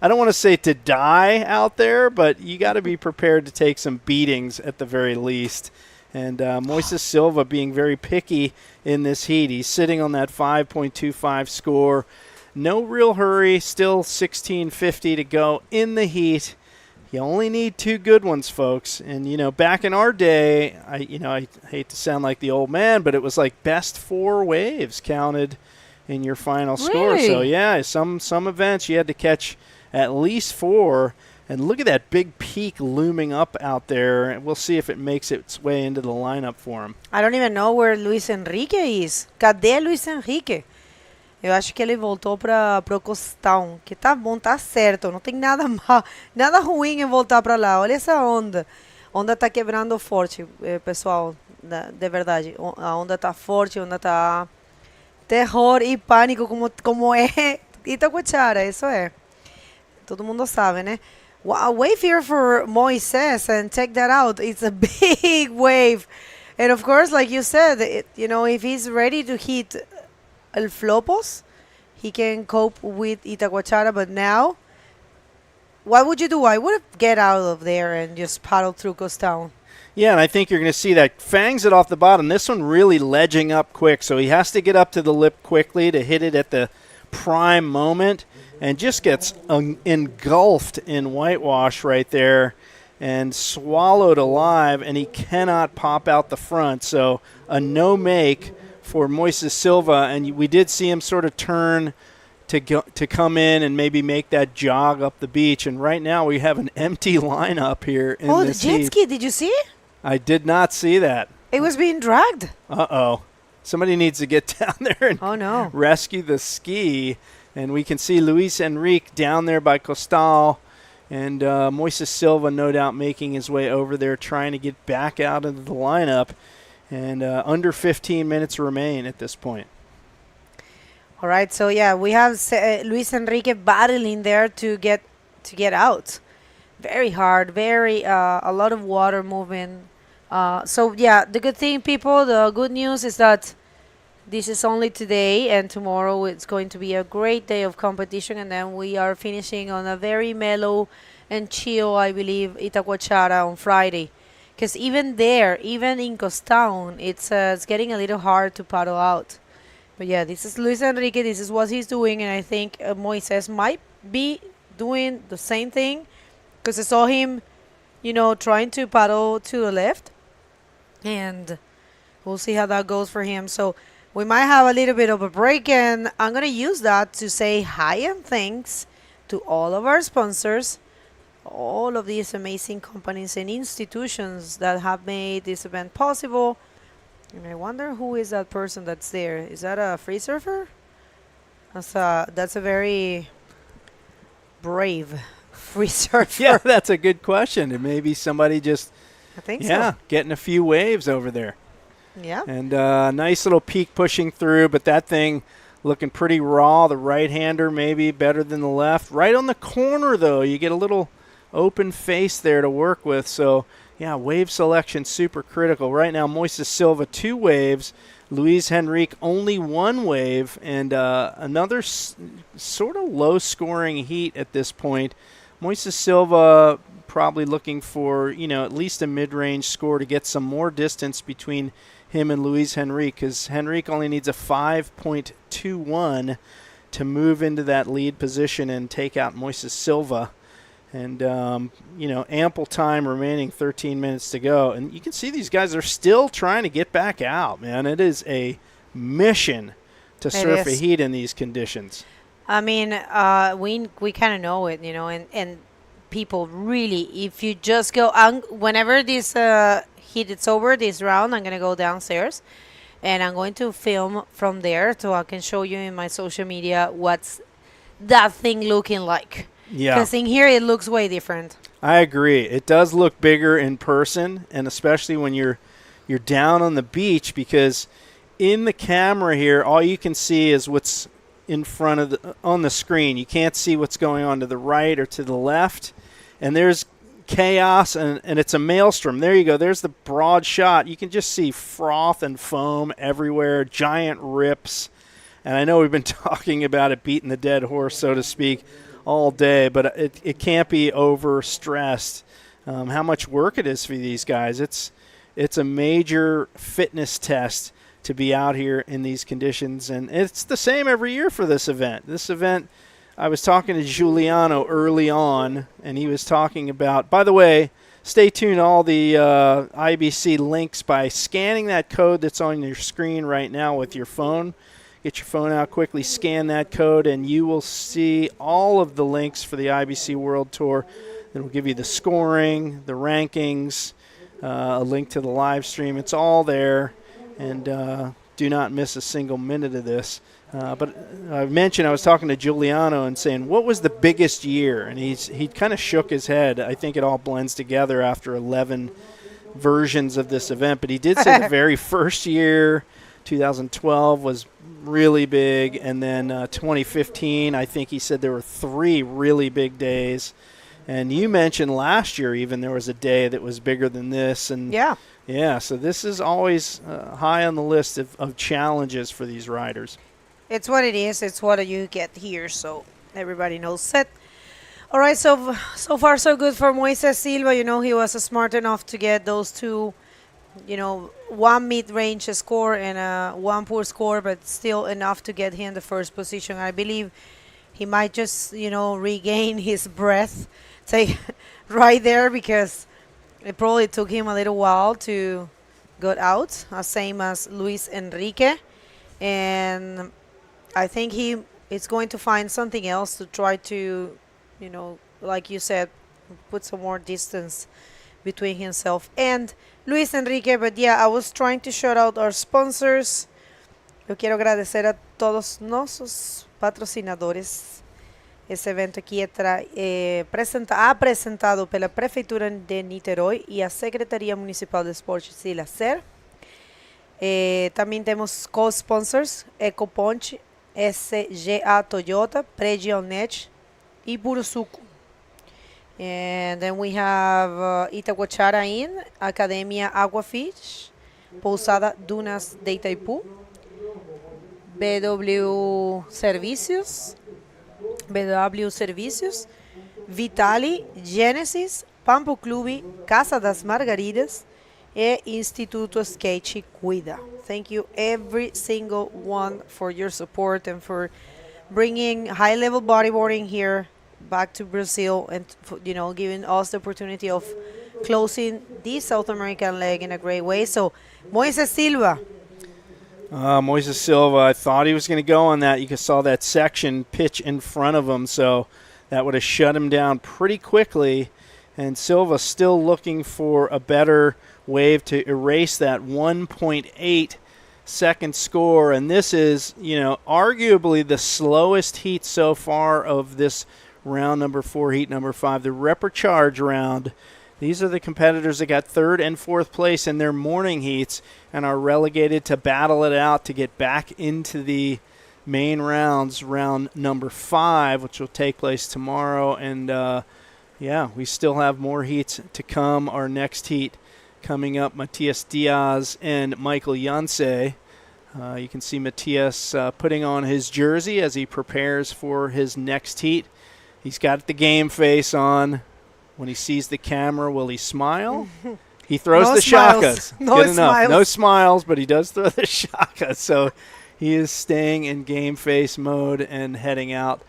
I don't want to say to die out there, but you got to be prepared to take some beatings at the very least. And Moises Silva being very picky in this heat. He's sitting on that 5.25 score. No real hurry, still 16:50 to go in the heat. You only need 2 good ones, folks. And, you know, back in our day, I hate to sound like the old man, but it was like best 4 waves counted in your final score. Really? So, yeah, some events you had to catch at least 4. And look at that big peak looming up out there. And we'll see if it makes its way into the lineup for him. I don't even know where Luis Enrique is. Cadê Luis Enrique? Eu acho que ele voltou para o Costão, que tá bom, tá certo, não tem nada mal, nada ruim em voltar para lá. Olha essa onda. A onda tá quebrando forte, pessoal, de verdade. A onda tá forte, a onda tá terror e pânico, como é Itacoatiara, isso é. Todo mundo sabe, né? Wow, wave here for Moises, and check that out. It's a big wave. And of course, like you said, you know, if he's ready to hit El Flopos, he can cope with Itacoatiara, but now, what would you do? I would get out of there and just paddle through Costão. Yeah, and I think you're going to see that fangs it off the bottom. This one really ledging up quick, so he has to get up to the lip quickly to hit it at the prime moment, and just gets engulfed in whitewash right there and swallowed alive, and he cannot pop out the front. So a no-make for Moises Silva, and we did see him sort of turn to come in and maybe make that jog up the beach. And right now we have an empty lineup here in this the jet heat. ski, did you see it? I did not see that. It was being dragged. Uh-oh. Somebody needs to get down there and rescue the ski. And we can see Luis Enrique down there by Costão, and Moises Silva no doubt making his way over there trying to get back out into the lineup. And under 15 minutes remain at this point. All right, so yeah, we have Luis Enrique battling there to get out. Very hard, a lot of water moving. So yeah, the good thing, people, the good news is that this is only today, and tomorrow it's going to be a great day of competition, and then we are finishing on a very mellow and chill, I believe, Itacoatiara on Friday. Because even there, even in Costão, it's getting a little hard to paddle out. But yeah, this is Luis Enrique. This is what he's doing, and I think Moises might be doing the same thing, because I saw him, you know, trying to paddle to the left, and we'll see how that goes for him. So we might have a little bit of a break, and I'm going to use that to say hi and thanks to all of our sponsors, all of these amazing companies and institutions that have made this event possible. And I wonder who is that person that's there. Is that a free surfer? That's a very brave free surfer. Yeah, that's a good question. And maybe somebody just, I think so. Getting a few waves over there. Yeah. And nice little peak pushing through, but that thing looking pretty raw. The right-hander maybe better than the left. Right on the corner, though, you get a little open face there to work with. So, yeah, wave selection super critical. Right now, Moises Silva 2 waves, Luis Henrique only 1 wave, and another sort of low-scoring heat at this point. Moises Silva probably looking for, at least a mid-range score to get some more distance between him and Luis Henrique, because Henrique only needs a 5.21 to move into that lead position and take out Moises Silva. And, ample time remaining, 13 minutes to go. And you can see these guys are still trying to get back out, man. It is a mission to surf a heat in these conditions. I mean, we kind of know it, and people really, if you just go, whenever this heat is over, this round, I'm going to go downstairs, and I'm going to film from there so I can show you in my social media what's that thing looking like. Yeah. Because in here it looks way different. I agree. It does look bigger in person, and especially when you're down on the beach, because in the camera here, all you can see is what's in front of on the screen. You can't see what's going on to the right or to the left, and there's chaos, and it's a maelstrom. There you go. There's the broad shot. You can just see froth and foam everywhere, giant rips. And I know we've been talking about it, beating the dead horse, so to speak, all day, but it can't be overstressed how much work it is for these guys. It's a major fitness test to be out here in these conditions, and it's the same every year for this event. This event, I was talking to Giuliano early on, and he was talking about, by the way, stay tuned to all the IBC links by scanning that code that's on your screen right now with your phone. Get your phone out quickly, scan that code, and you will see all of the links for the IBC World Tour. It will give you the scoring, the rankings, a link to the live stream. It's all there, and do not miss a single minute of this. But I mentioned I was talking to Giuliano and saying, what was the biggest year? And he kind of shook his head. I think it all blends together after 11 versions of this event. But he did say the very first year, 2012, was really big, and then 2015, I think he said there were 3 really big days. And you mentioned last year even there was a day that was bigger than this. And yeah, so this is always high on the list of challenges for these riders. It's what it is. It's what you get here, so everybody knows it. All right, so far so good for Moises Silva. He was smart enough to get those 2, one mid-range score and one poor score, but still enough to get him the first position. I believe he might just, regain his breath, say, right there, because it probably took him a little while to get out, same as Luis Enrique. And I think he is going to find something else to try to, like you said, put some more distance between himself and Luis Enrique. But yeah, I was trying to shout out our sponsors. Yo quiero agradecer a todos nossos patrocinadores. Esse evento aqui apresentado pela Prefeitura de Niterói e a Secretaria Municipal de Esportes e Lazer. Também temos co-sponsors Ecoponte, SGA Toyota, Pregionet e Burusuco. And then we have Itacoatiara Inn, Academia Aquafish, Pousada Dunas de Itaipu, BW Servicios, Vitali, Genesis, Pampo Clube, Casa das Margaridas, e Instituto Skate Cuida. Thank you every single one for your support and for bringing high-level bodyboarding here back to Brazil, and giving us the opportunity of closing the South American leg in a great way. So, Moises Silva. Moises Silva, I thought he was going to go on that. You saw that section pitch in front of him, so that would have shut him down pretty quickly. And Silva still looking for a better wave to erase that 1.8 second score. And this is, arguably the slowest heat so far of this round number 4, heat number 5, the reprecharge round. These are the competitors that got third and fourth place in their morning heats and are relegated to battle it out to get back into the main rounds, round number 5, which will take place tomorrow. And, we still have more heats to come. Our next heat coming up, Matias Diaz and Michael Janse. You can see Matias putting on his jersey as he prepares for his next heat. He's got the game face on. When he sees the camera, will he smile? He throws the shakas. Good enough. No smiles, but he does throw the shakas. So he is staying in game face mode and heading out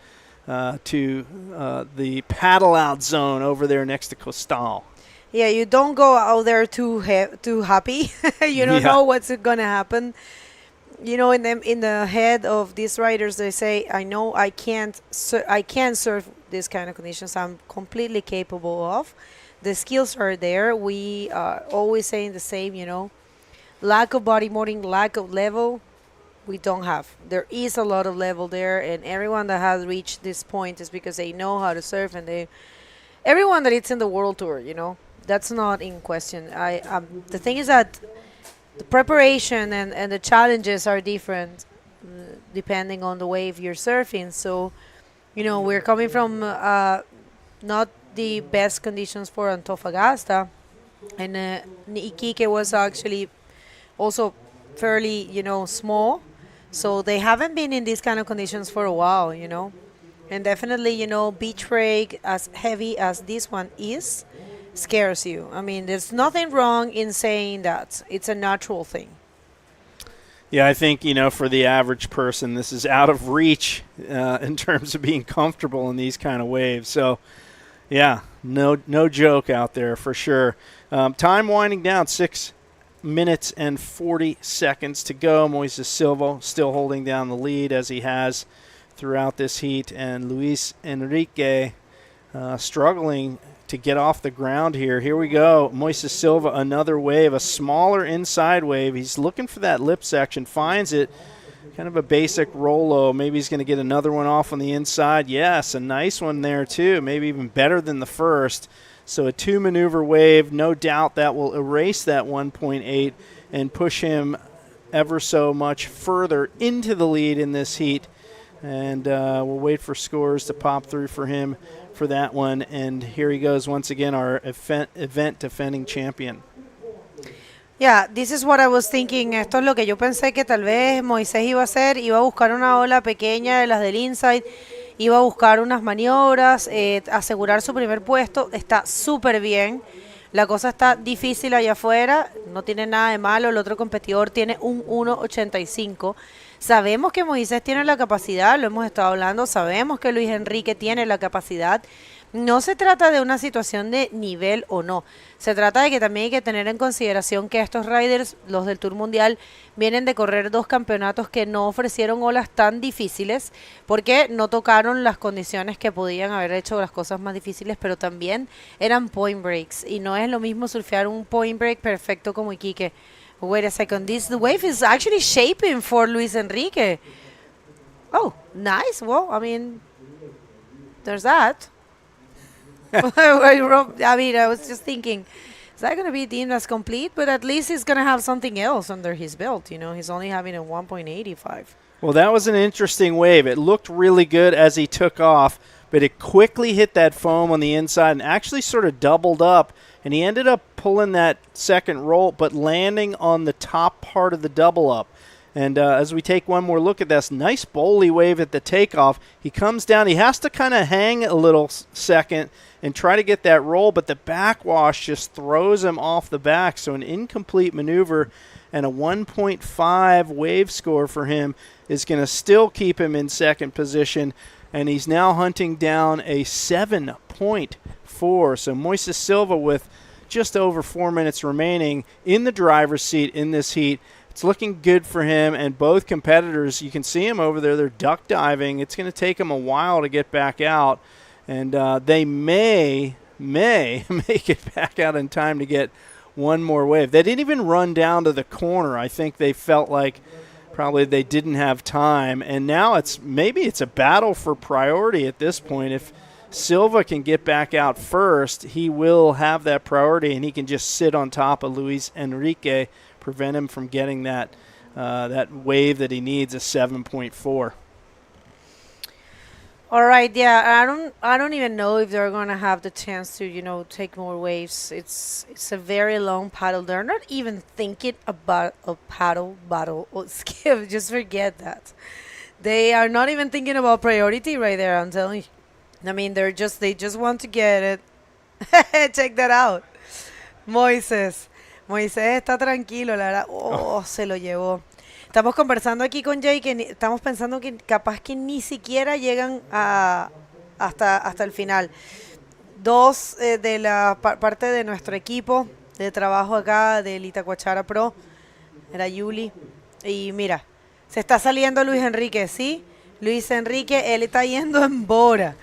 to the paddle out zone over there next to Costal. Yeah, you don't go out there too happy. You don't know what's going to happen. You know, in the head of these riders, they say, "I know I can't surf these kind of conditions. I'm completely capable of. The skills are there. We are always saying the same. You know, lack of bodyboarding, lack of level, we don't have. There is a lot of level there, and everyone that has reached this point is because they know how to surf, and everyone that is in the World Tour, you know, that's not in question. The thing is that the preparation and the challenges are different depending on the wave you're surfing. So, you know, we're coming from not the best conditions for Antofagasta, and Iquique was actually also fairly, you know, small. So they haven't been in these kind of conditions for a while, you know. And definitely, you know, beach break, as heavy as this one is, scares you. I mean, there's nothing wrong in saying that. It's a natural thing. Yeah, I think, you know, for the average person, this is out of reach in terms of being comfortable in these kind of waves. So, yeah, no joke out there for sure. Time winding down, 6 minutes and 40 seconds to go. Moises Silva still holding down the lead as he has throughout this heat, and Luis Enrique struggling to get off the ground here. Here we go. Moises Silva, another wave, a smaller inside wave. He's looking for that lip section, finds it. Kind of a basic roll-o. Maybe he's going to get another one off on the inside. Yes, a nice one there too. Maybe even better than the first. So a 2-maneuver wave. No doubt that will erase that 1.8 and push him ever so much further into the lead in this heat. And we'll wait for scores to pop through for him for that one. And here he goes once again, our event defending champion. Yeah, this is what I was thinking. Esto es lo que yo pensé que tal vez Moisés iba a hacer. Iba a buscar una ola pequeña de las del inside. Iba a buscar unas maniobras, asegurar su primer puesto. Está súper bien. La cosa está difícil allá afuera. No tiene nada de malo. El otro competidor tiene un 1.85. Sabemos que Moisés tiene la capacidad, lo hemos estado hablando. Sabemos que Luis Enrique tiene la capacidad. No se trata de una situación de nivel o no. Se trata de que también hay que tener en consideración que estos riders, los del Tour Mundial, vienen de correr 2 campeonatos que no ofrecieron olas tan difíciles porque no tocaron las condiciones que podían haber hecho las cosas más difíciles, pero también eran point breaks. Y no es lo mismo surfear un point break perfecto como Iquique. Wait a second, the wave is actually shaping for Luis Enrique. Oh, nice. Well, I mean, there's that. I mean, I was just thinking, is that going to be deemed as complete? But at least he's going to have something else under his belt. You know, he's only having a 1.85. Well, that was an interesting wave. It looked really good as he took off, but it quickly hit that foam on the inside and actually sort of doubled up. And he ended up pulling that second roll, but landing on the top part of the double up. And as we take one more look at this, nice bowly wave at the takeoff. He comes down. He has to kind of hang a little second and try to get that roll, but the backwash just throws him off the back. So an incomplete maneuver and a 1.5 wave score for him is going to still keep him in second position. And he's now hunting down a 7.4. So Moises Silva with just over 4 minutes remaining in the driver's seat in this heat. It's looking good for him, and both competitors, you can see them over there, they're duck diving. It's going to take them a while to get back out, and they may make it back out in time to get one more wave. They didn't even run down to the corner. I think they felt like probably they didn't have time, and now maybe it's a battle for priority at this point. If Silva can get back out first, he will have that priority, and he can just sit on top of Luis Enrique, prevent him from getting that wave that he needs, a 7.4. All right, yeah, I don't even know if they're gonna have the chance to, take more waves. It's a very long paddle. They're not even thinking about a paddle battle or skip. Just forget that. They are not even thinking about priority right there. I'm telling you. I mean, they just want to get it. Check that out, Moisés está tranquilo, la verdad. Oh, se lo llevó. Estamos conversando aquí con Jay que estamos pensando que capaz que ni siquiera llegan hasta el final. Dos de la parte de nuestro equipo de trabajo acá del Itacoatiara Pro, era Yuli. Y mira, se está saliendo Luis Enrique, ¿sí? Luis Enrique, ele está yendo embora.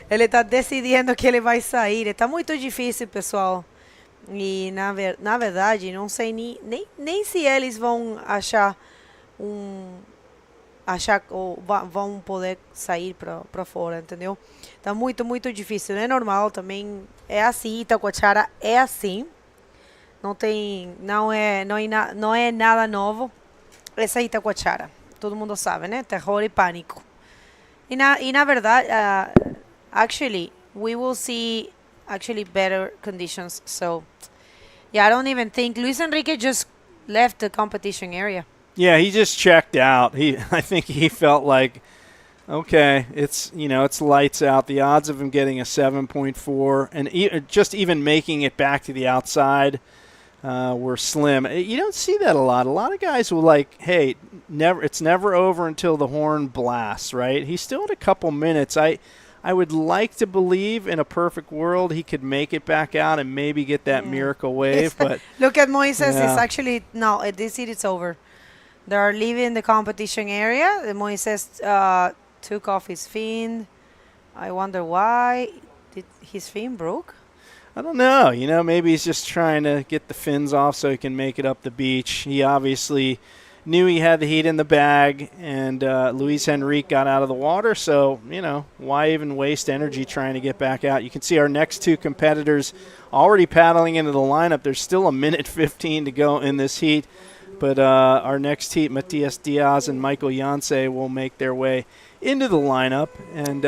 Ele está decidindo que ele vai sair. Está muito difícil, pessoal. E na verdade, não sei nem se eles vão achar ou vão poder sair para fora, entendeu? Tá muito difícil, não é normal também, é assim, Itacoatiara é assim, não é nada novo, essa é Itacoatiara, todo mundo sabe, né? Terror e pânico. E na verdade, actually, we will see better conditions, so yeah, I don't even think Luis Enrique just left the competition area. Yeah, he just checked out. I think he felt like, okay, it's lights out. The odds of him getting a 7.4 and just even making it back to the outside were slim. You don't see that a lot. A lot of guys will hey, it's never over until the horn blasts, right? He still had a couple minutes. I would like to believe in a perfect world he could make it back out and maybe get that miracle wave. But look at Moises. Yeah. It's actually no. This heat it's over. They are leaving the competition area. Moises took off his fin. I wonder why. Did his fin broke? I don't know. Maybe he's just trying to get the fins off so he can make it up the beach. He obviously knew he had the heat in the bag, and Luis Enrique got out of the water, so, why even waste energy trying to get back out? You can see our next two competitors already paddling into the lineup. There's still a minute 15 to go in this heat. But our next heat, Matias Diaz and Michael Yance, will make their way into the lineup. And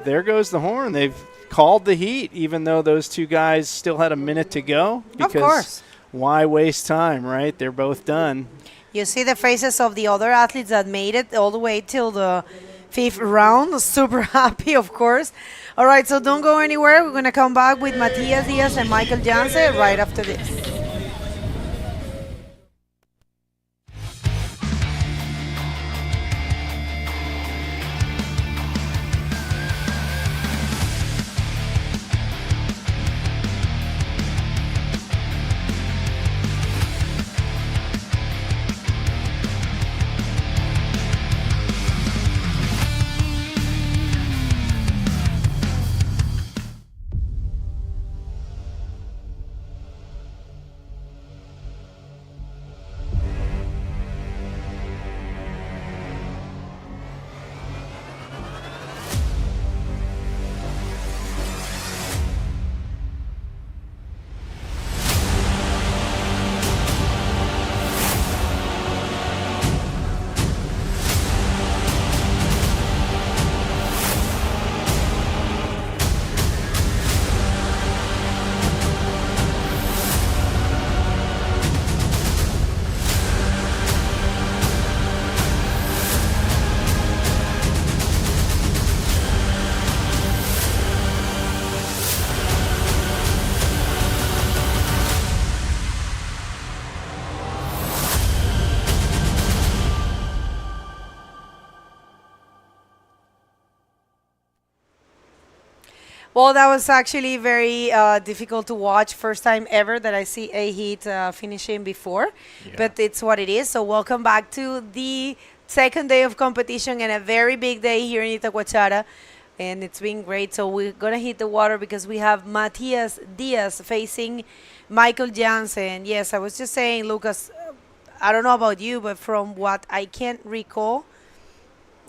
there goes the horn. They've called the heat, even though those two guys still had a minute to go. Because of course. Why waste time, right? They're both done. You see the faces of the other athletes that made it all the way till the 5th round. Super happy, of course. All right, so don't go anywhere. We're going to come back with Matias Diaz and Michael Yance right after this. Well, that was actually very difficult to watch. First time ever that I see a heat finishing before, but it's what it is. So welcome back to the second day of competition and a very big day here in Itacoatiara. And it's been great. So we're going to hit the water because we have Matias Diaz facing Michael Jansen. Yes, I was just saying, Lucas, I don't know about you, but from what I can recall,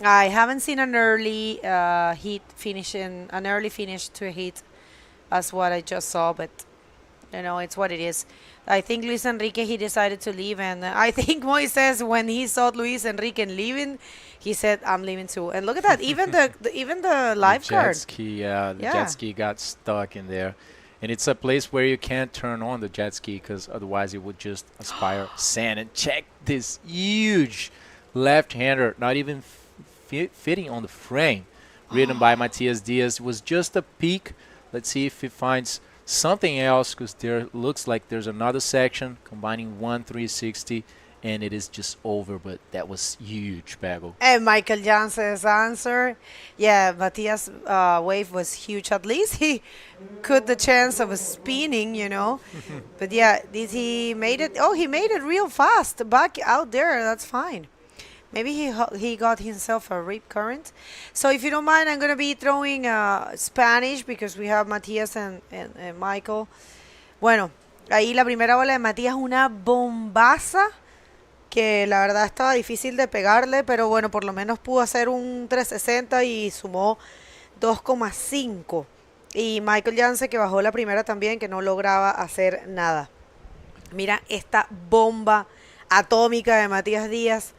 I haven't seen an early an early finish to a heat as what I just saw, but it's what it is. I think Luis Enrique, he decided to leave, and I think Moises, when he saw Luis Enrique leaving, he said, "I'm leaving too." And look at that, even the lifeguard. Jet ski, the jet ski got stuck in there. And it's a place where you can't turn on the jet ski because otherwise it would just aspire sand. And check this huge left-hander, not even fitting on the frame, ridden by Matias Diaz. It was just a peak. Let's see if he finds something else, because there looks like there's another section combining 360, and it is just over. But that was huge, Pago. And Michael Jansen's answer, yeah, Matias' wave was huge. At least he could the chance of spinning, But yeah, he made it? Oh, he made it real fast back out there. That's fine. Maybe he got himself a rip current. So if you don't mind, I'm going to be throwing Spanish because we have Matias and Michael. Bueno, ahí la primera bola de Matías, una bombaza que la verdad estaba difícil de pegarle, pero bueno, por lo menos pudo hacer un 360 y sumó 2,5. Y Michael Jansen, que bajó la primera también, que no lograba hacer nada. Mira esta bomba atómica de Matías Díaz.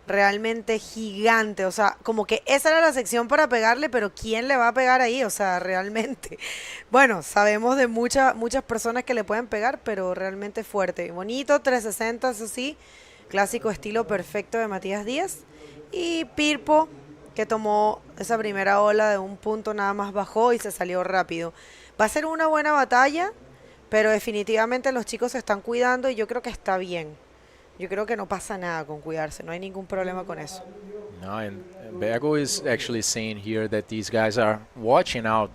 Realmente gigante, o sea, como que esa era la sección para pegarle, pero ¿quién le va a pegar ahí? O sea, realmente, bueno, sabemos de muchas personas que le pueden pegar, pero realmente fuerte, bonito, 360, eso sí, clásico estilo perfecto de Matías Díaz. Y Pirpo, que tomó esa primera ola de un punto, nada más bajó y se salió rápido. Va a ser una buena batalla, pero definitivamente los chicos se están cuidando y yo creo que está bien. Yo creo que no pasa nada con cuidarse, no hay ningún problema con eso. No, and Bego is actually saying here that these guys are watching out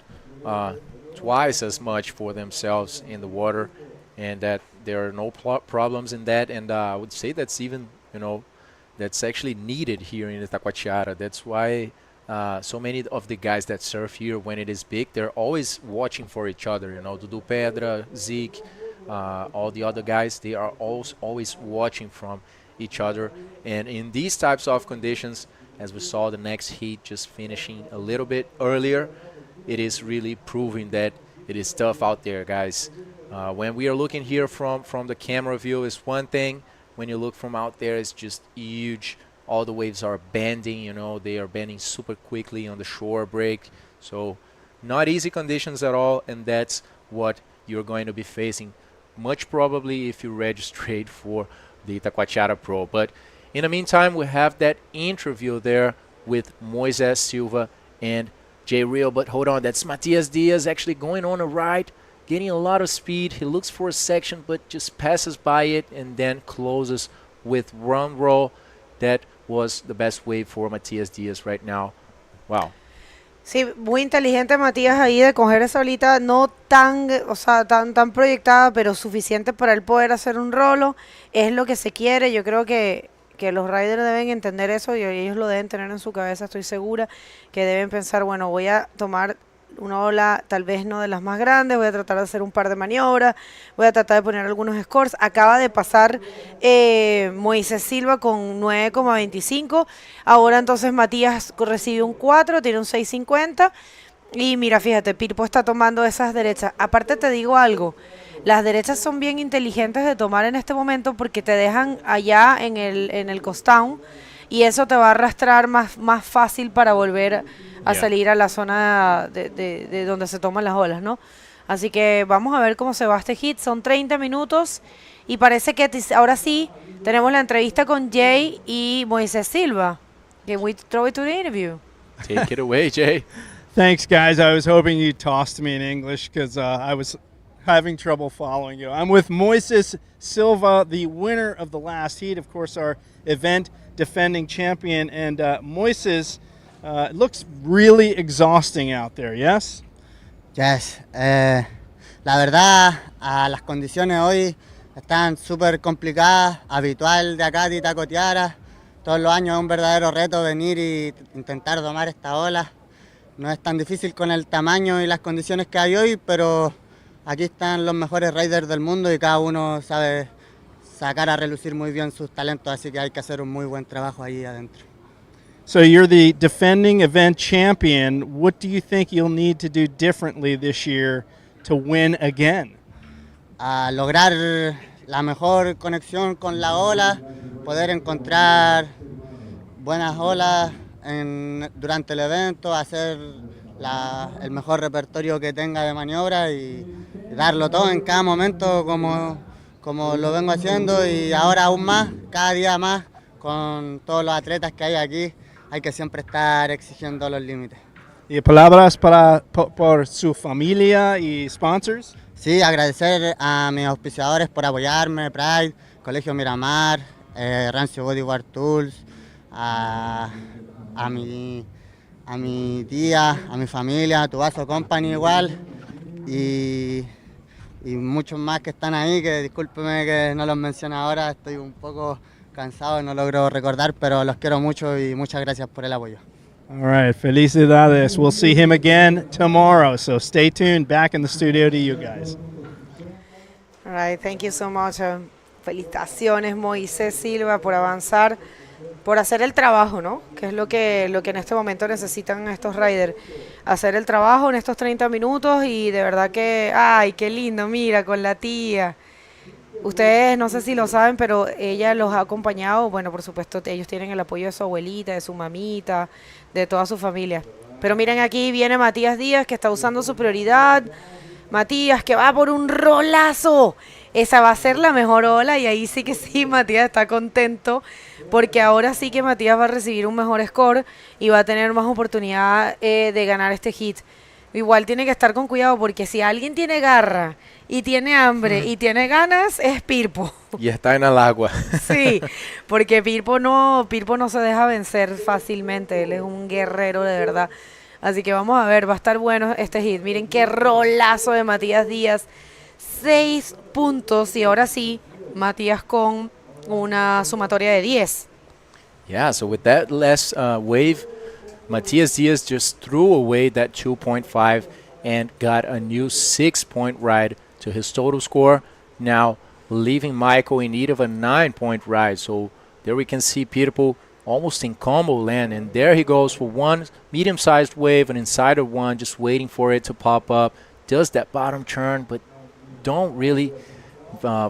twice as much for themselves in the water, and that there are no problems in that. And I would say that's even, that's actually needed here in Itacoatiara. That's why so many of the guys that surf here, when it is big, they're always watching for each other. Dudu Pedra, Zeke, all the other guys, they are always watching from each other. And in these types of conditions, as we saw the next heat just finishing a little bit earlier, it is really proving that it is tough out there, guys. When we are looking here from the camera view is one thing. When you look from out there, it's just huge. All the waves are bending, they are bending super quickly on the shore break. So not easy conditions at all, and that's what you're going to be facing much probably if you register for the Itacoatiara Pro. But in the meantime, we have that interview there with Moises Silva and Jay Real. But hold on, that's Matias Diaz actually going on a ride, getting a lot of speed. He looks for a section, but just passes by it and then closes with one roll. That was the best wave for Matias Diaz right now. Wow. Sí, muy inteligente Matías ahí de coger esa olita no tan, tan proyectada, pero suficiente para él poder hacer un rolo. Es lo que se quiere. Yo creo que los riders deben entender eso y ellos lo deben tener en su cabeza, estoy segura, que deben pensar, bueno, voy a tomar una ola tal vez no de las más grandes, voy a tratar de hacer un par de maniobras, voy a tratar de poner algunos scores. Acaba de pasar Moisés Silva con 9,25, ahora entonces Matías recibe un 4, tiene un 6,50 y mira, fíjate, Pirpo está tomando esas derechas. Aparte te digo algo, las derechas son bien inteligentes de tomar en este momento porque te dejan allá en el coast down y eso te va a arrastrar más fácil para volver a salir a la zona de donde se toman las olas, ¿no? Así que vamos a ver cómo se va este hit. Son 30 minutos y parece que ahora sí tenemos la entrevista con Jay y Moisés Silva. Can we throw it to the interview? Take it away, Jay. Thanks, guys. I was hoping you'd toss to me in English because I was having trouble following you. I'm with Moises Silva, the winner of the last heat, of course, our event defending champion. And Moises, it looks really exhausting out there, yes? Yes. La verdad, las condiciones hoy están súper complicadas, habitual de acá de Itacoatiara. Todos los años es un verdadero reto venir y intentar domar esta ola. No es tan difícil con el tamaño y las condiciones que hay hoy, pero aquí están los mejores riders del mundo y cada uno sabe sacar a relucir muy bien sus talentos, así que hay que hacer un muy buen trabajo ahí adentro. So you're the defending event champion. What do you think you'll need to do differently this year to win again? A lograr la mejor conexión con la ola, poder encontrar buenas olas durante el evento, hacer el mejor repertorio que tenga de maniobra y darlo todo en cada momento como lo vengo haciendo, y ahora aún más, cada día más, con todos los atletas que hay aquí, hay que siempre estar exigiendo los límites. ¿Y palabras por su familia y sponsors? Sí, agradecer a mis auspiciadores por apoyarme, Pride, Colegio Miramar, Rancio Bodyboard Tools, a mi tía, a mi familia, a Tubazo Company igual, y muchos más que están ahí, que discúlpeme que no los menciono ahora, estoy un poco cansado y no logro recordar, pero los quiero mucho y muchas gracias por el apoyo. All right, felicidades. We'll see him again tomorrow, so stay tuned. Back in the studio to you guys. All right, thank you so much. Felicitaciones, Moisés Silva, por avanzar, por hacer el trabajo, ¿no? Que es lo que en este momento necesitan estos riders. Hacer el trabajo en estos 30 minutos y de verdad que, ay, qué lindo, mira, con la tía. Ustedes no sé si lo saben, pero ella los ha acompañado. Bueno, por supuesto, ellos tienen el apoyo de su abuelita, de su mamita, de toda su familia. Pero miren, aquí viene Matías Díaz, que está usando su prioridad. Matías, que va por un rolazo. Esa va a ser la mejor ola y ahí sí que sí, Matías está contento porque ahora sí que Matías va a recibir un mejor score y va a tener más oportunidad de ganar este hit. Igual tiene que estar con cuidado porque si alguien tiene garra y tiene hambre y tiene ganas, es Pirpo. Y está en el agua. Sí, porque Pirpo no se deja vencer fácilmente, él es un guerrero de verdad. Así que vamos a ver, va a estar bueno este hit. Miren qué rolazo de Matías Díaz. 6 puntos y ahora sí, Matías con una sumatoria de 10. Yeah, so with that last wave, Matias Diaz just threw away that 2.5 and got a new 6-point ride to his total score, now leaving Michael in need of a 9-point ride. So there we can see Pirpo almost in combo land, and there he goes for one medium-sized wave, an insider one, just waiting for it to pop up. Does that bottom turn, but don't really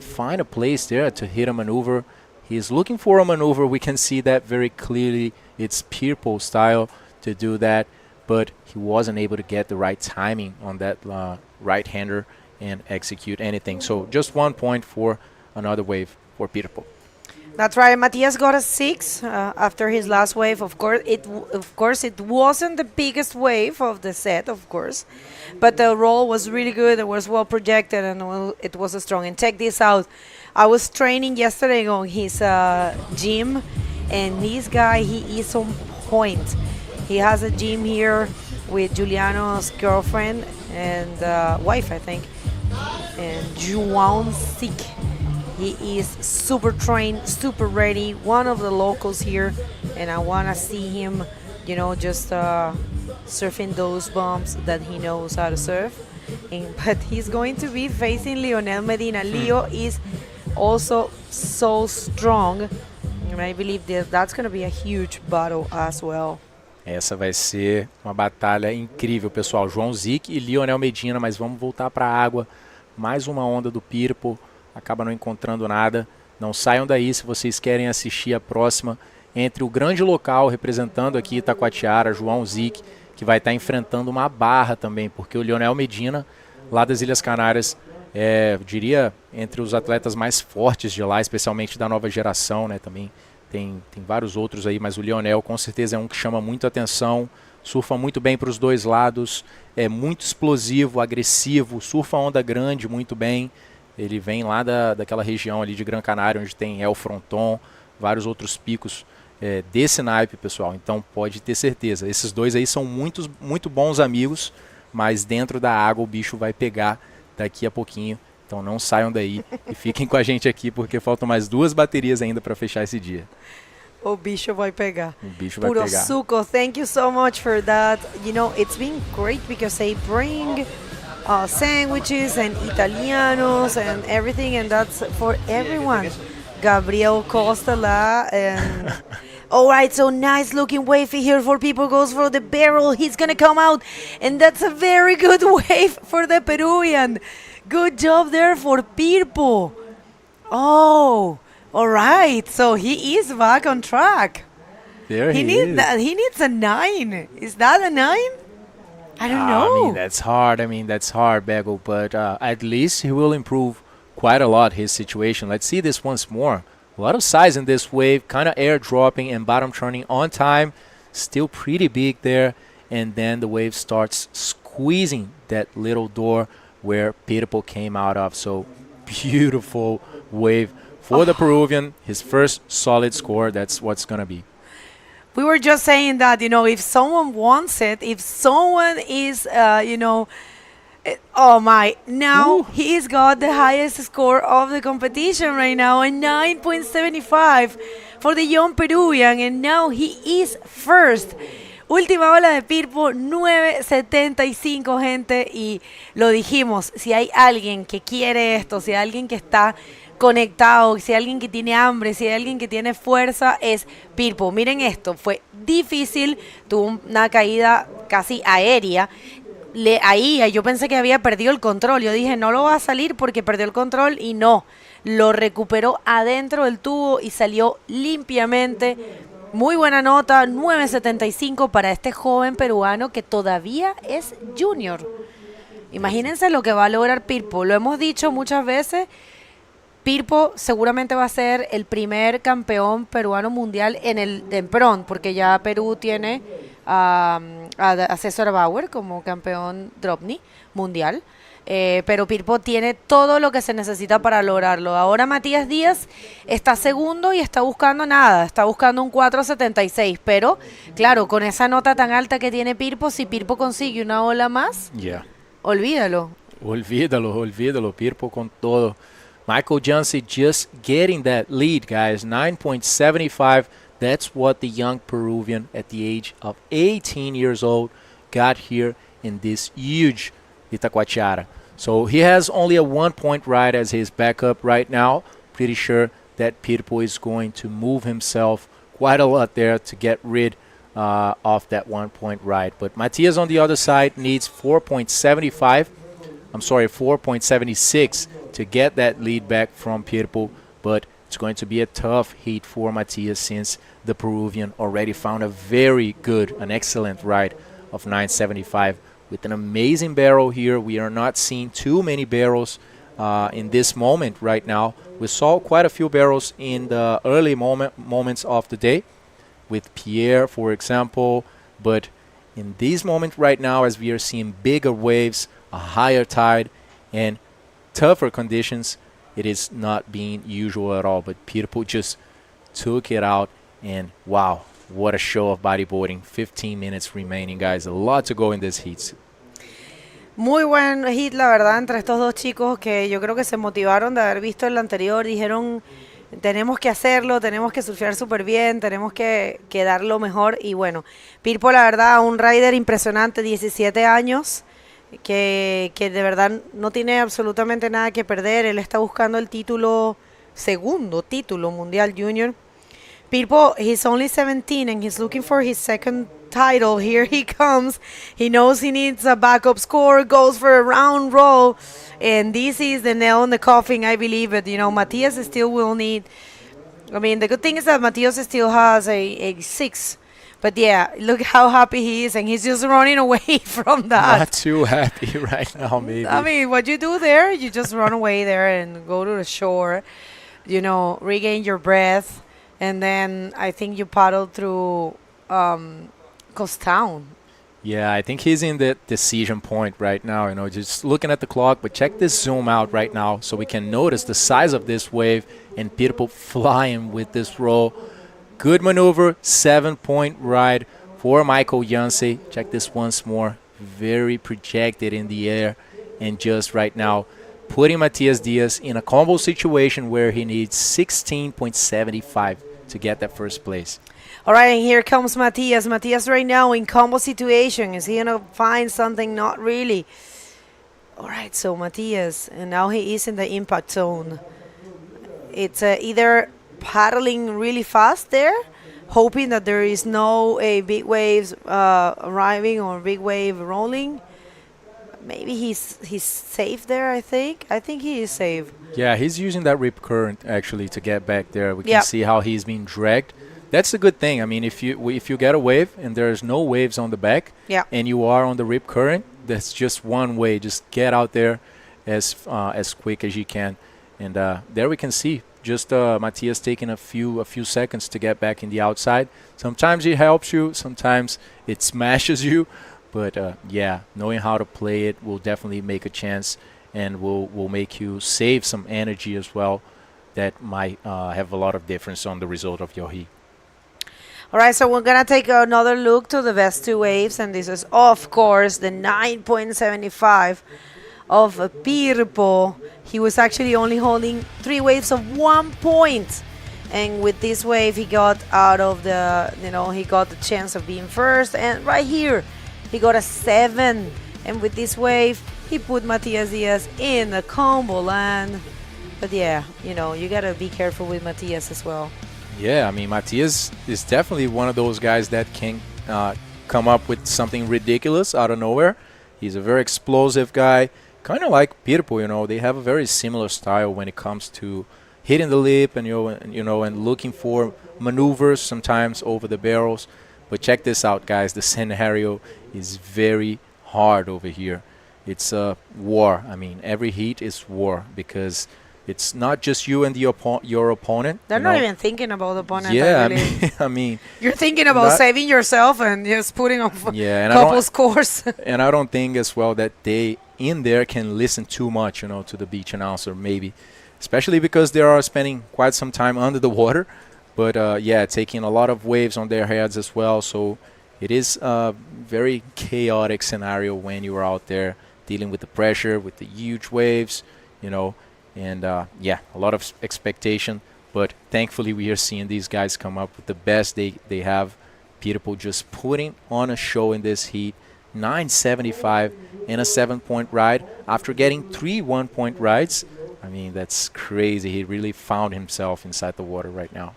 find a place there to hit a maneuver. He's looking for a maneuver. We can see that very clearly. It's Pirpo style to do that, but he wasn't able to get the right timing on that right-hander and execute anything. So just 1 point for another wave for Pirpo. That's right. Matias got a 6 after his last wave. Of course, it wasn't the biggest wave of the set, of course, but the roll was really good. It was well projected and it was strong. And check this out. I was training yesterday on his gym, and this guy, he is on point. He has a gym here with Juliano's girlfriend and wife, I think, and João Sick. He is super trained, super ready, one of the locals here, and I want to see him, you know, just surfing those bumps that he knows how to surf. But he's going to be facing Lionel Medina. Leo is also so strong, and I believe that's going to be a huge battle as well. Essa vai ser uma batalha incrível, pessoal. João Zic e Lionel Medina, mas vamos voltar para a água. Mais uma onda do Pirpo. Acaba não encontrando nada. Não saiam daí se vocês querem assistir a próxima entre o grande local representando aqui Itacoatiara, João Zic, que vai estar enfrentando uma barra também, porque o Lionel Medina, lá das Ilhas Canárias, eu diria entre os atletas mais fortes de lá, especialmente da nova geração, né? Também tem vários outros aí, mas o Lionel com certeza é um que chama muito atenção, surfa muito bem para os dois lados, é muito explosivo, agressivo, surfa onda grande muito bem. Ele vem lá daquela região ali de Gran Canária, onde tem El Fronton, vários outros picos desse naipe, pessoal. Então pode ter certeza. Esses dois aí são muito bons amigos, mas dentro da água o bicho vai pegar daqui a pouquinho. Então não saiam daí e fiquem com a gente aqui, porque faltam mais 2 baterias ainda para fechar esse dia. O bicho vai pegar. O bicho vai Puro pegar. suco, thank you so much for that. You know, it's been great because they bring sandwiches and Italianos and everything, and that's for everyone. Gabriel Costa lá, and All right, so nice looking wave here for people. Goes for the barrel. He's going to come out. And that's a very good wave for the Peruvian. Good job there for Pirpo. Oh, all right. So he is back on track. There he needs is. He needs a 9. Is that a 9? I don't know. I mean, that's hard. Bagel. But at least he will improve quite a lot his situation. Let's see this once more. A lot of size in this wave, kind of air dropping and bottom turning on time. Still pretty big there. And then the wave starts squeezing that little door where Pirpo came out of. So beautiful wave for the Peruvian. His first solid score. That's what's going to be. We were just saying that, if someone wants it, if someone is, oh my, now he's got the highest score of the competition right now, a 9.75 for the young Peruvian, and now he is first. Última ola de Pirpo, 9.75, gente, y lo dijimos, si hay alguien que quiere esto, si hay alguien que está conectado, si hay alguien que tiene hambre, si hay alguien que tiene fuerza, es Pirpo. Miren esto, fue difícil, tuvo una caída casi aérea. Ahí yo pensé que había perdido el control. Yo dije, no lo va a salir porque perdió el control, y no. Lo recuperó adentro del tubo y salió limpiamente. Muy buena nota, 9.75 para este joven peruano que todavía es junior. Imagínense lo que va a lograr Pirpo. Lo hemos dicho muchas veces. Pirpo seguramente va a ser el primer campeón peruano mundial en PRON, porque ya Perú tiene a César Bauer como campeón Dropney mundial, pero Pirpo tiene todo lo que se necesita para lograrlo. Ahora Matías Díaz está segundo y está buscando un 4.76, pero claro, con esa nota tan alta que tiene Pirpo, si Pirpo consigue una ola más, olvídalo. Olvídalo, Pirpo con todo. Michael Jansi just getting that lead, guys, 9.75. That's what the young Peruvian at the age of 18 years old got here in this huge Itacoatiara. So he has only a 1-point ride as his backup right now. Pretty sure that Pirpo is going to move himself quite a lot there to get rid of that 1-point ride. But Matias on the other side needs 4.76 to get that lead back from Pirpo, but it's going to be a tough heat for Matias since the Peruvian already found an excellent ride of 9.75 with an amazing barrel here. We are not seeing too many barrels in this moment right now. We saw quite a few barrels in the early moments of the day with Pierre, for example, but in this moment right now, as we are seeing bigger waves, a higher tide, and tougher conditions, it is not being usual at all. But Pirpo just took it out, and wow, what a show of bodyboarding. 15 minutes remaining, guys. A lot to go in this heat. Muy buen hit, la verdad, entre estos dos chicos que yo creo que se motivaron de haber visto el anterior. Dijeron, tenemos que hacerlo, tenemos que surfear súper bien, tenemos que dar lo mejor. Y bueno, Pirpo, la verdad, un rider impresionante, 17 años. Que de verdad no tiene absolutamente nada que perder. Él está buscando el segundo título mundial junior. Pirpo, he's only 17 and he's looking for his second title. Here he comes. He knows he needs a backup score, goes for a round roll, and this is the nail in the coffin, I believe. But Matias still will need, the good thing is that Matias still has a 6. But yeah, look how happy he is, and he's just running away from that. Not too happy right now, maybe. What you do there, you just run away there and go to the shore, regain your breath, and then I think you paddle through Coast Town. Yeah, I think he's in the decision point right now, just looking at the clock. But check this zoom out right now so we can notice the size of this wave and Pirpo flying with this roll. Good maneuver, 7-point ride for Michael Jansi. Check this once more. Very projected in the air. And just right now, putting Matias Diaz in a combo situation where he needs 16.75 to get that first place. All right, and here comes Matias. Matias right now in combo situation. Is he going to find something? Not really. All right, so Matias, and now he is in the impact zone. It's either paddling really fast there, hoping that there is no big waves arriving or big wave rolling. Maybe he's safe there. I think he is safe. Yeah, he's using that rip current actually to get back there. We can see how he's being dragged. That's a good thing. I mean, if you get a wave and there's no waves on the back, and you are on the rip current, that's just one way. Just get out there as quick as you can. And there we can see just Matthias taking a few seconds to get back in the outside. Sometimes it helps you, sometimes it smashes you. But yeah, knowing how to play it will definitely make a chance, and will make you save some energy as well. That might have a lot of difference on the result of your heat. All right, so we're going to take another look to the best two waves, and this is, of course, the 9.75 of Pirpo. He was actually only holding 3 waves of 1 point, and with this wave, he got out of the, he got the chance of being first, and right here, he got a 7, and with this wave, he put Matias Diaz in the combo land. But yeah, you got to be careful with Matias as well. Yeah, I mean, Matias is definitely one of those guys that can come up with something ridiculous out of nowhere. He's a very explosive guy, kind of like Pirpo. They have a very similar style when it comes to hitting the lip and and looking for maneuvers sometimes over the barrels. But check this out, guys. The scenario is very hard over here. It's a war. I mean, every heat is war because it's not just you and your opponent. They're not even thinking about the opponent. Yeah, I mean, you're thinking about saving yourself and just putting on and couple scores. And I don't think as well that they in there can listen too much, to the beach announcer, maybe, especially because they are spending quite some time under the water. But yeah, taking a lot of waves on their heads as well. So it is a very chaotic scenario when you are out there dealing with the pressure, with the huge waves, and yeah, a lot of expectation. But thankfully, we are seeing these guys come up with the best they have. Pirpo just putting on a show in this heat. 9.75 in a 7-point ride after getting 3 1-point rides. I mean, that's crazy. He really found himself inside the water right now.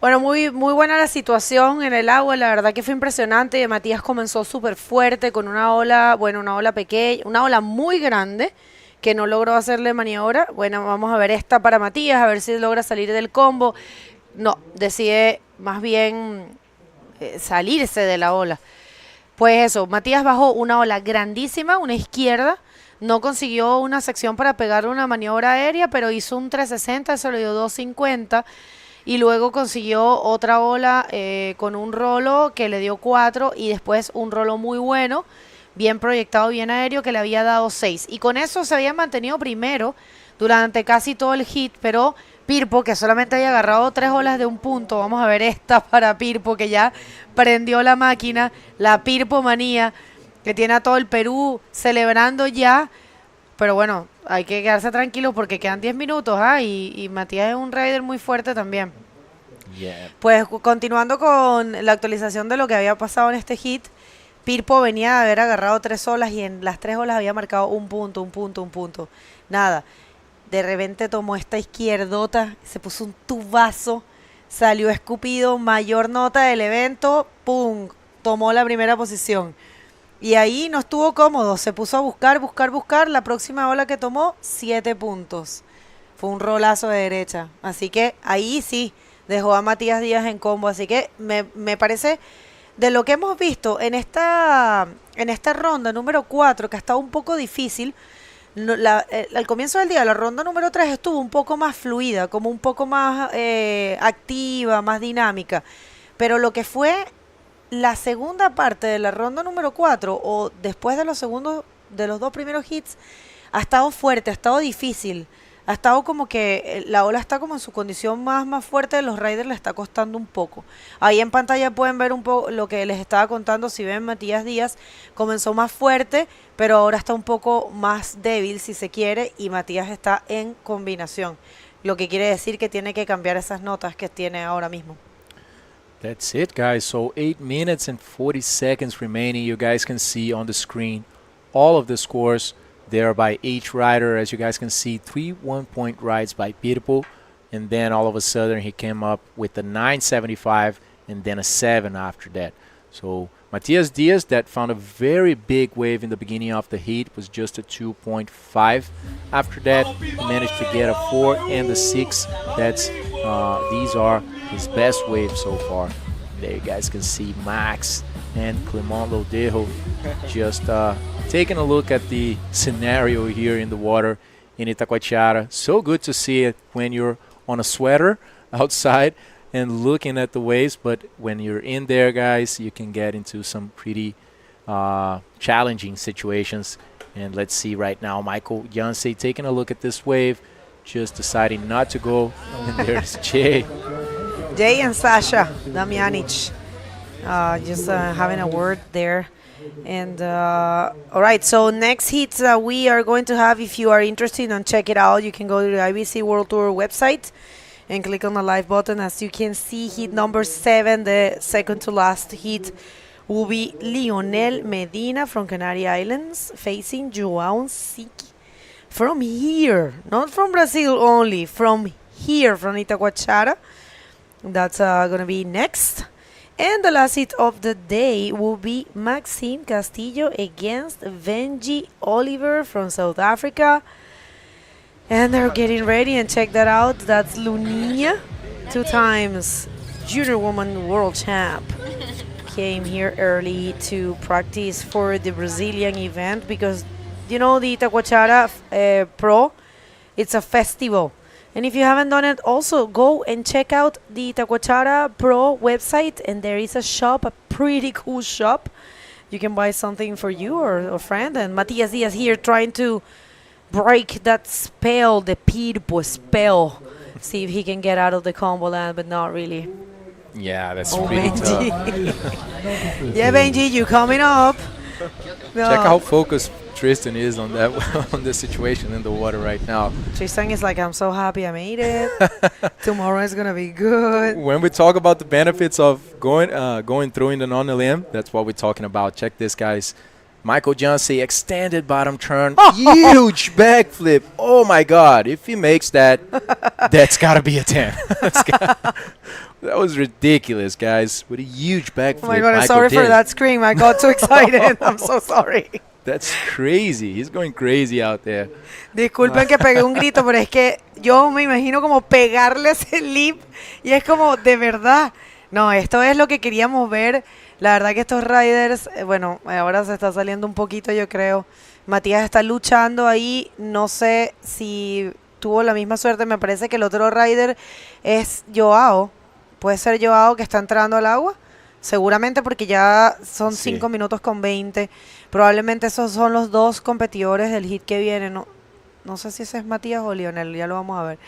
Bueno, muy buena la situación en el agua, la verdad que fue impresionante. Matías comenzó súper fuerte con una ola pequeña, una ola muy grande que no logró hacerle maniobra. Bueno, vamos a ver esta para Matías, a ver si logra salir del combo. No, decide más bien salirse de la ola. Pues eso, Matías bajó una ola grandísima, una izquierda, no consiguió una sección para pegarle una maniobra aérea, pero hizo un 360, eso le dio 250. Y luego consiguió otra ola con un rolo que le dio 4 y después un rolo muy bueno, bien proyectado, bien aéreo, que le había dado 6. Y con eso se había mantenido primero durante casi todo el hit, pero Pirpo, que solamente había agarrado 3 olas de un punto, vamos a ver esta para Pirpo, que ya prendió la máquina, la Pirpo manía, que tiene a todo el Perú celebrando ya. Pero bueno, hay que quedarse tranquilos porque quedan 10 minutos, y Matías es un rider muy fuerte también. Yeah. Pues continuando con la actualización de lo que había pasado en este hit, Pirpo venía de haber agarrado 3 olas y en las 3 olas había marcado un punto. Nada, de repente tomó esta izquierdota, se puso un tubazo, salió escupido, mayor nota del evento, ¡pum!, tomó la primera posición. Y ahí no estuvo cómodo, se puso a buscar. La próxima ola que tomó, 7 puntos. Fue un rolazo de derecha. Así que ahí sí dejó a Matías Díaz en combo. Así que me parece, de lo que hemos visto en esta ronda número 4, que ha estado un poco difícil, al comienzo del día, la ronda número 3 estuvo un poco más fluida, como un poco más activa, más dinámica. Pero lo que fue la segunda parte de la ronda número 4, o después de los 2 primeros hits, ha estado fuerte, ha estado difícil, ha estado como que la ola está como en su condición más fuerte, los riders le está costando un poco. Ahí en pantalla pueden ver un poco lo que les estaba contando. Si ven, Matías Díaz comenzó más fuerte, pero ahora está un poco más débil, si se quiere, y Matías está en combinación, lo que quiere decir que tiene que cambiar esas notas que tiene ahora mismo. That's it, guys. So 8 minutes and 40 seconds remaining. You guys can see on the screen all of the scores there by each rider. As you guys can see, 3 1-point rides by Pirpo, and then all of a sudden he came up with a 975 and then a 7 after that. So Matias Diaz, that found a very big wave in the beginning of the heat, was just a 2.5. After that, he managed to get a 4 and a 6. That's these are his best waves so far. There you guys can see Max and Clement Lodejo just taking a look at the scenario here in the water in Itacoatiara. So good to see it when you're on a sweater outside and looking at the waves, but when you're in there, guys, you can get into some pretty challenging situations. And let's see right now, Michael Yancey taking a look at this wave, just deciding not to go. And there's Jay. Jay and Sasha Damjanic just having a word there. And all right, so next hits we are going to have, if you are interested and check it out, you can go to the IBC World Tour website and click on the live button. As you can see, hit number 7, the second to last hit, will be Lionel Medina from Canary Islands facing João Siki from here, not from Brazil only, from here, from Itacoatiara. That's going to be next. And the last hit of the day will be Maxime Castillo against Benji Oliver from South Africa. And they're getting ready, and check that out. That's Luninha, 2 times junior woman world champ. Came here early to practice for the Brazilian event because, you know, the Itacoatiara Pro, it's a festival. And if you haven't done it, also go and check out the Itacoatiara Pro website, and there is a shop, a pretty cool shop. You can buy something for you or a friend. And Matias Diaz here trying to break that spell, the Pirpo spell. See if he can get out of the combo land, but not really. Yeah, that's pretty tough. Yeah, Benji, you coming up. No. Check how focused Tristan is on that on the situation in the water right now. Tristan is like, I'm so happy I made it. Tomorrow is gonna be good. When we talk about the benefits of going through in the non-limb, that's what we're talking about. Check this, guys. Michael Johnson, extended bottom turn, huge backflip. Oh my God! If he makes that, that's gotta be a 10. That was ridiculous, guys. With a huge backflip. Oh my God! I'm sorry for that scream. I got too excited. I'm so sorry. That's crazy. He's going crazy out there. Disculpen que pegué un grito, pero es que yo me imagino como pegarle ese lip y es como de verdad. No, esto es lo que queríamos ver. La verdad que estos riders, bueno, ahora se está saliendo un poquito, yo creo. Matías está luchando ahí. No sé si tuvo la misma suerte. Me parece que el otro rider es Joao. Puede ser Joao que está entrando al agua. Seguramente porque ya son 5 minutos con 20. Probablemente esos son los 2 competidores del hit que viene. No sé si ese es Matías o Lionel, ya lo vamos a ver.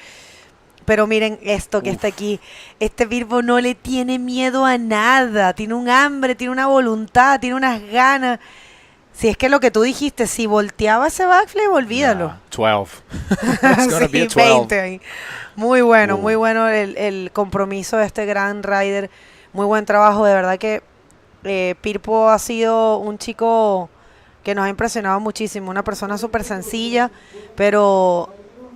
Pero miren esto que está aquí. Este Virgo no le tiene miedo a nada. Tiene un hambre, tiene una voluntad, tiene unas ganas. Si es que lo que tú dijiste, si volteaba ese backflip, olvídalo. 12. It's gonna be a 12. 20 ahí. Muy bueno, muy bueno el compromiso de este gran rider. Muy buen trabajo, de verdad que Pirpo ha sido un chico que nos ha impresionado muchísimo. Una persona súper sencilla, pero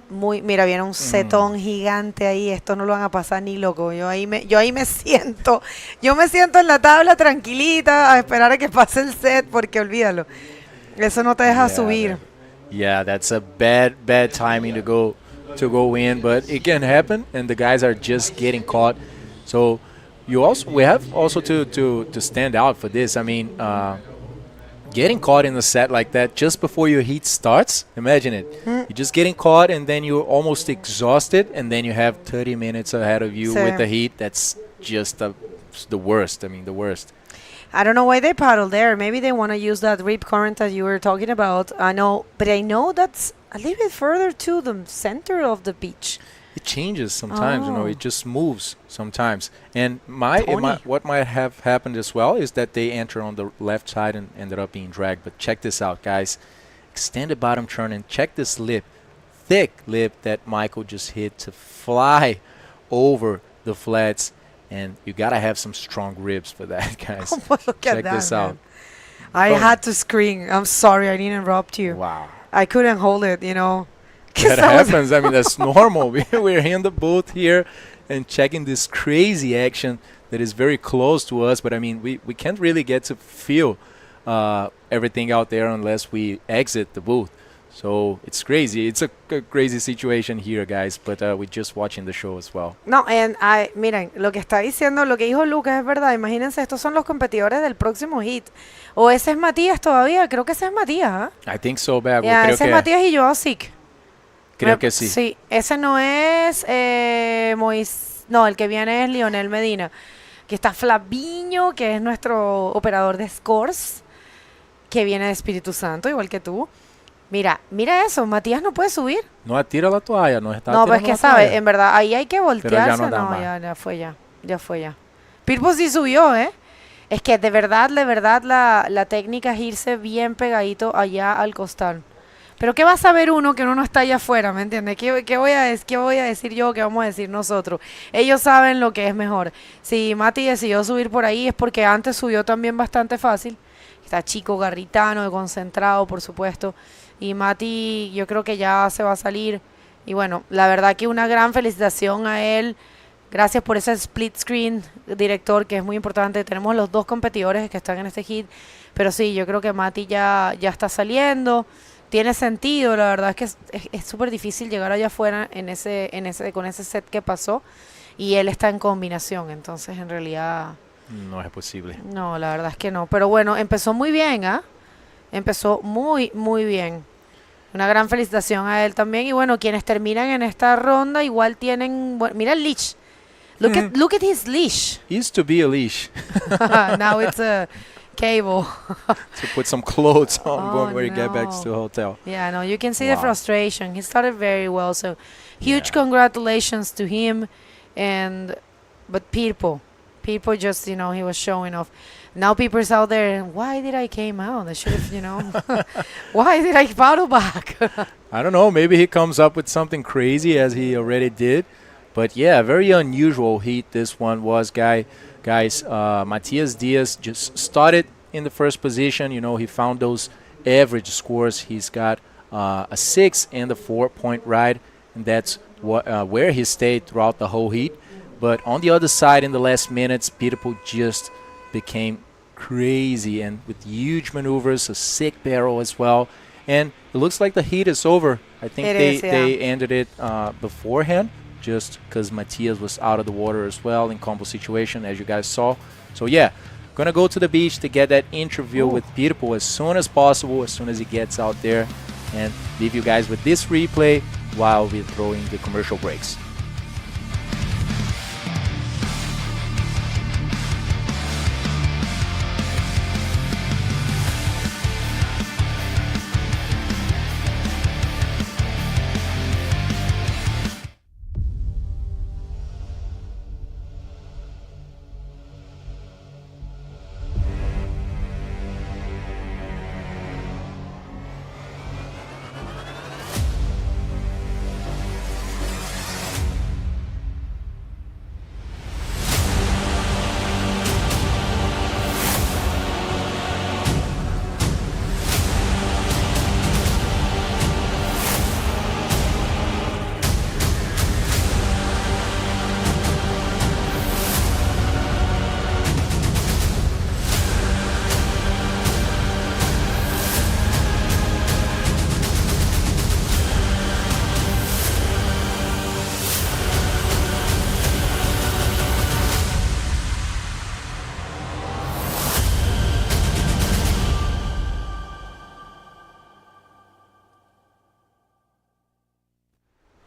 mira, viene un setón gigante ahí. Esto no lo van a pasar ni loco. Yo ahí me siento. Yo me siento en la tabla tranquilita a esperar a que pase el set, porque olvídalo. Eso no te deja subir. Yeah, that's a bad timing to go in, but it can happen, and the guys are just getting caught. So we have also to stand out for this. I mean, getting caught in a set like that just before your heat starts, imagine it. You're just getting caught, and then you're almost exhausted, and then you have 30 minutes ahead of you with the heat. That's just the worst. I mean, the worst. I don't know why they paddle there. Maybe they want to use that rip current that you were talking about. I know that's a little bit further to the center of the beach. It changes sometimes, you know, it just moves sometimes. And what might have happened as well is that they enter on the left side and ended up being dragged. But check this out, guys. Extended bottom turn, and check this lip. Thick lip that Michael just hit to fly over the flats. And you got to have some strong ribs for that, guys. Look check at that, this out. I had to scream. I'm sorry, I didn't interrupt you. Wow. I couldn't hold it, you know. That happens. I mean, that's normal. We're in the boat here and checking this crazy action that is very close to us. But, I mean, we can't really get to feel everything out there unless we exit the booth. So it's crazy. It's a crazy situation here, guys. But we're just watching the show as well. No, miren, lo que está diciendo, lo que dijo Lucas es verdad. Imagínense, estos son los competidores del próximo hit. O ese es Matías todavía. Creo que ese es Matías. I think so, Bago. Yeah, ese es Matías y Joao Sick. Creo que sí. Sí, ese no es no, el que viene es Lionel Medina. Que está Flaviño, que es nuestro operador de scores, que viene de Espíritu Santo, igual que tú. Mira eso, Matías no puede subir. No tira la toalla, no está No, pues tirando que la sabe, toalla. en verdad, ahí hay que voltearse. no da No, más. ya fue ya. Pirpo sí subió, Es que de verdad la técnica es irse bien pegadito allá al costal. Pero ¿qué va a saber uno que uno no está allá afuera, me entiendes? ¿Qué voy a decir yo? ¿Qué vamos a decir nosotros? Ellos saben lo que es mejor. Si Mati decidió subir por ahí es porque antes subió también bastante fácil. Está Chico Garritano, concentrado, por supuesto. Y Mati, yo creo que ya se va a salir. Y bueno, la verdad que una gran felicitación a él. Gracias por ese split screen, director, que es muy importante. Tenemos los dos competidores que están en este hit. Pero sí, yo creo que Mati ya está saliendo. Tiene sentido, la verdad es que es súper difícil llegar allá afuera con ese set que pasó. Y él está en combinación, entonces en realidad... No es posible. No, la verdad es que no. Pero bueno, empezó muy bien, Empezó muy, muy bien. Una gran felicitación a él también. Y bueno, quienes terminan en esta ronda igual tienen... mira el leash. Look at his leash. Used to be a leash. Now it's a cable. To put some clothes on when you get back to the hotel. Yeah, no, you can see the frustration. He started very well, so huge congratulations to him. But people just, he was showing off. Now people's out there, why did I came out? I should have, why did I paddle back? I don't know. Maybe he comes up with something crazy as he already did. But yeah, very unusual heat this one was, guys. Matias Diaz just started in the first position. He found those average scores. He's got a 6 and a 4-point ride, and that's where he stayed throughout the whole heat. But on the other side, in the last minutes, Pirpo just became crazy and with huge maneuvers, a sick barrel as well. And it looks like the heat is over. I think they ended it beforehand just because Matias was out of the water as well in combo situation, as you guys saw. So yeah, gonna go to the beach to get that interview with Pirpo as soon as possible, as soon as he gets out there, and leave you guys with this replay while we're throwing the commercial breaks.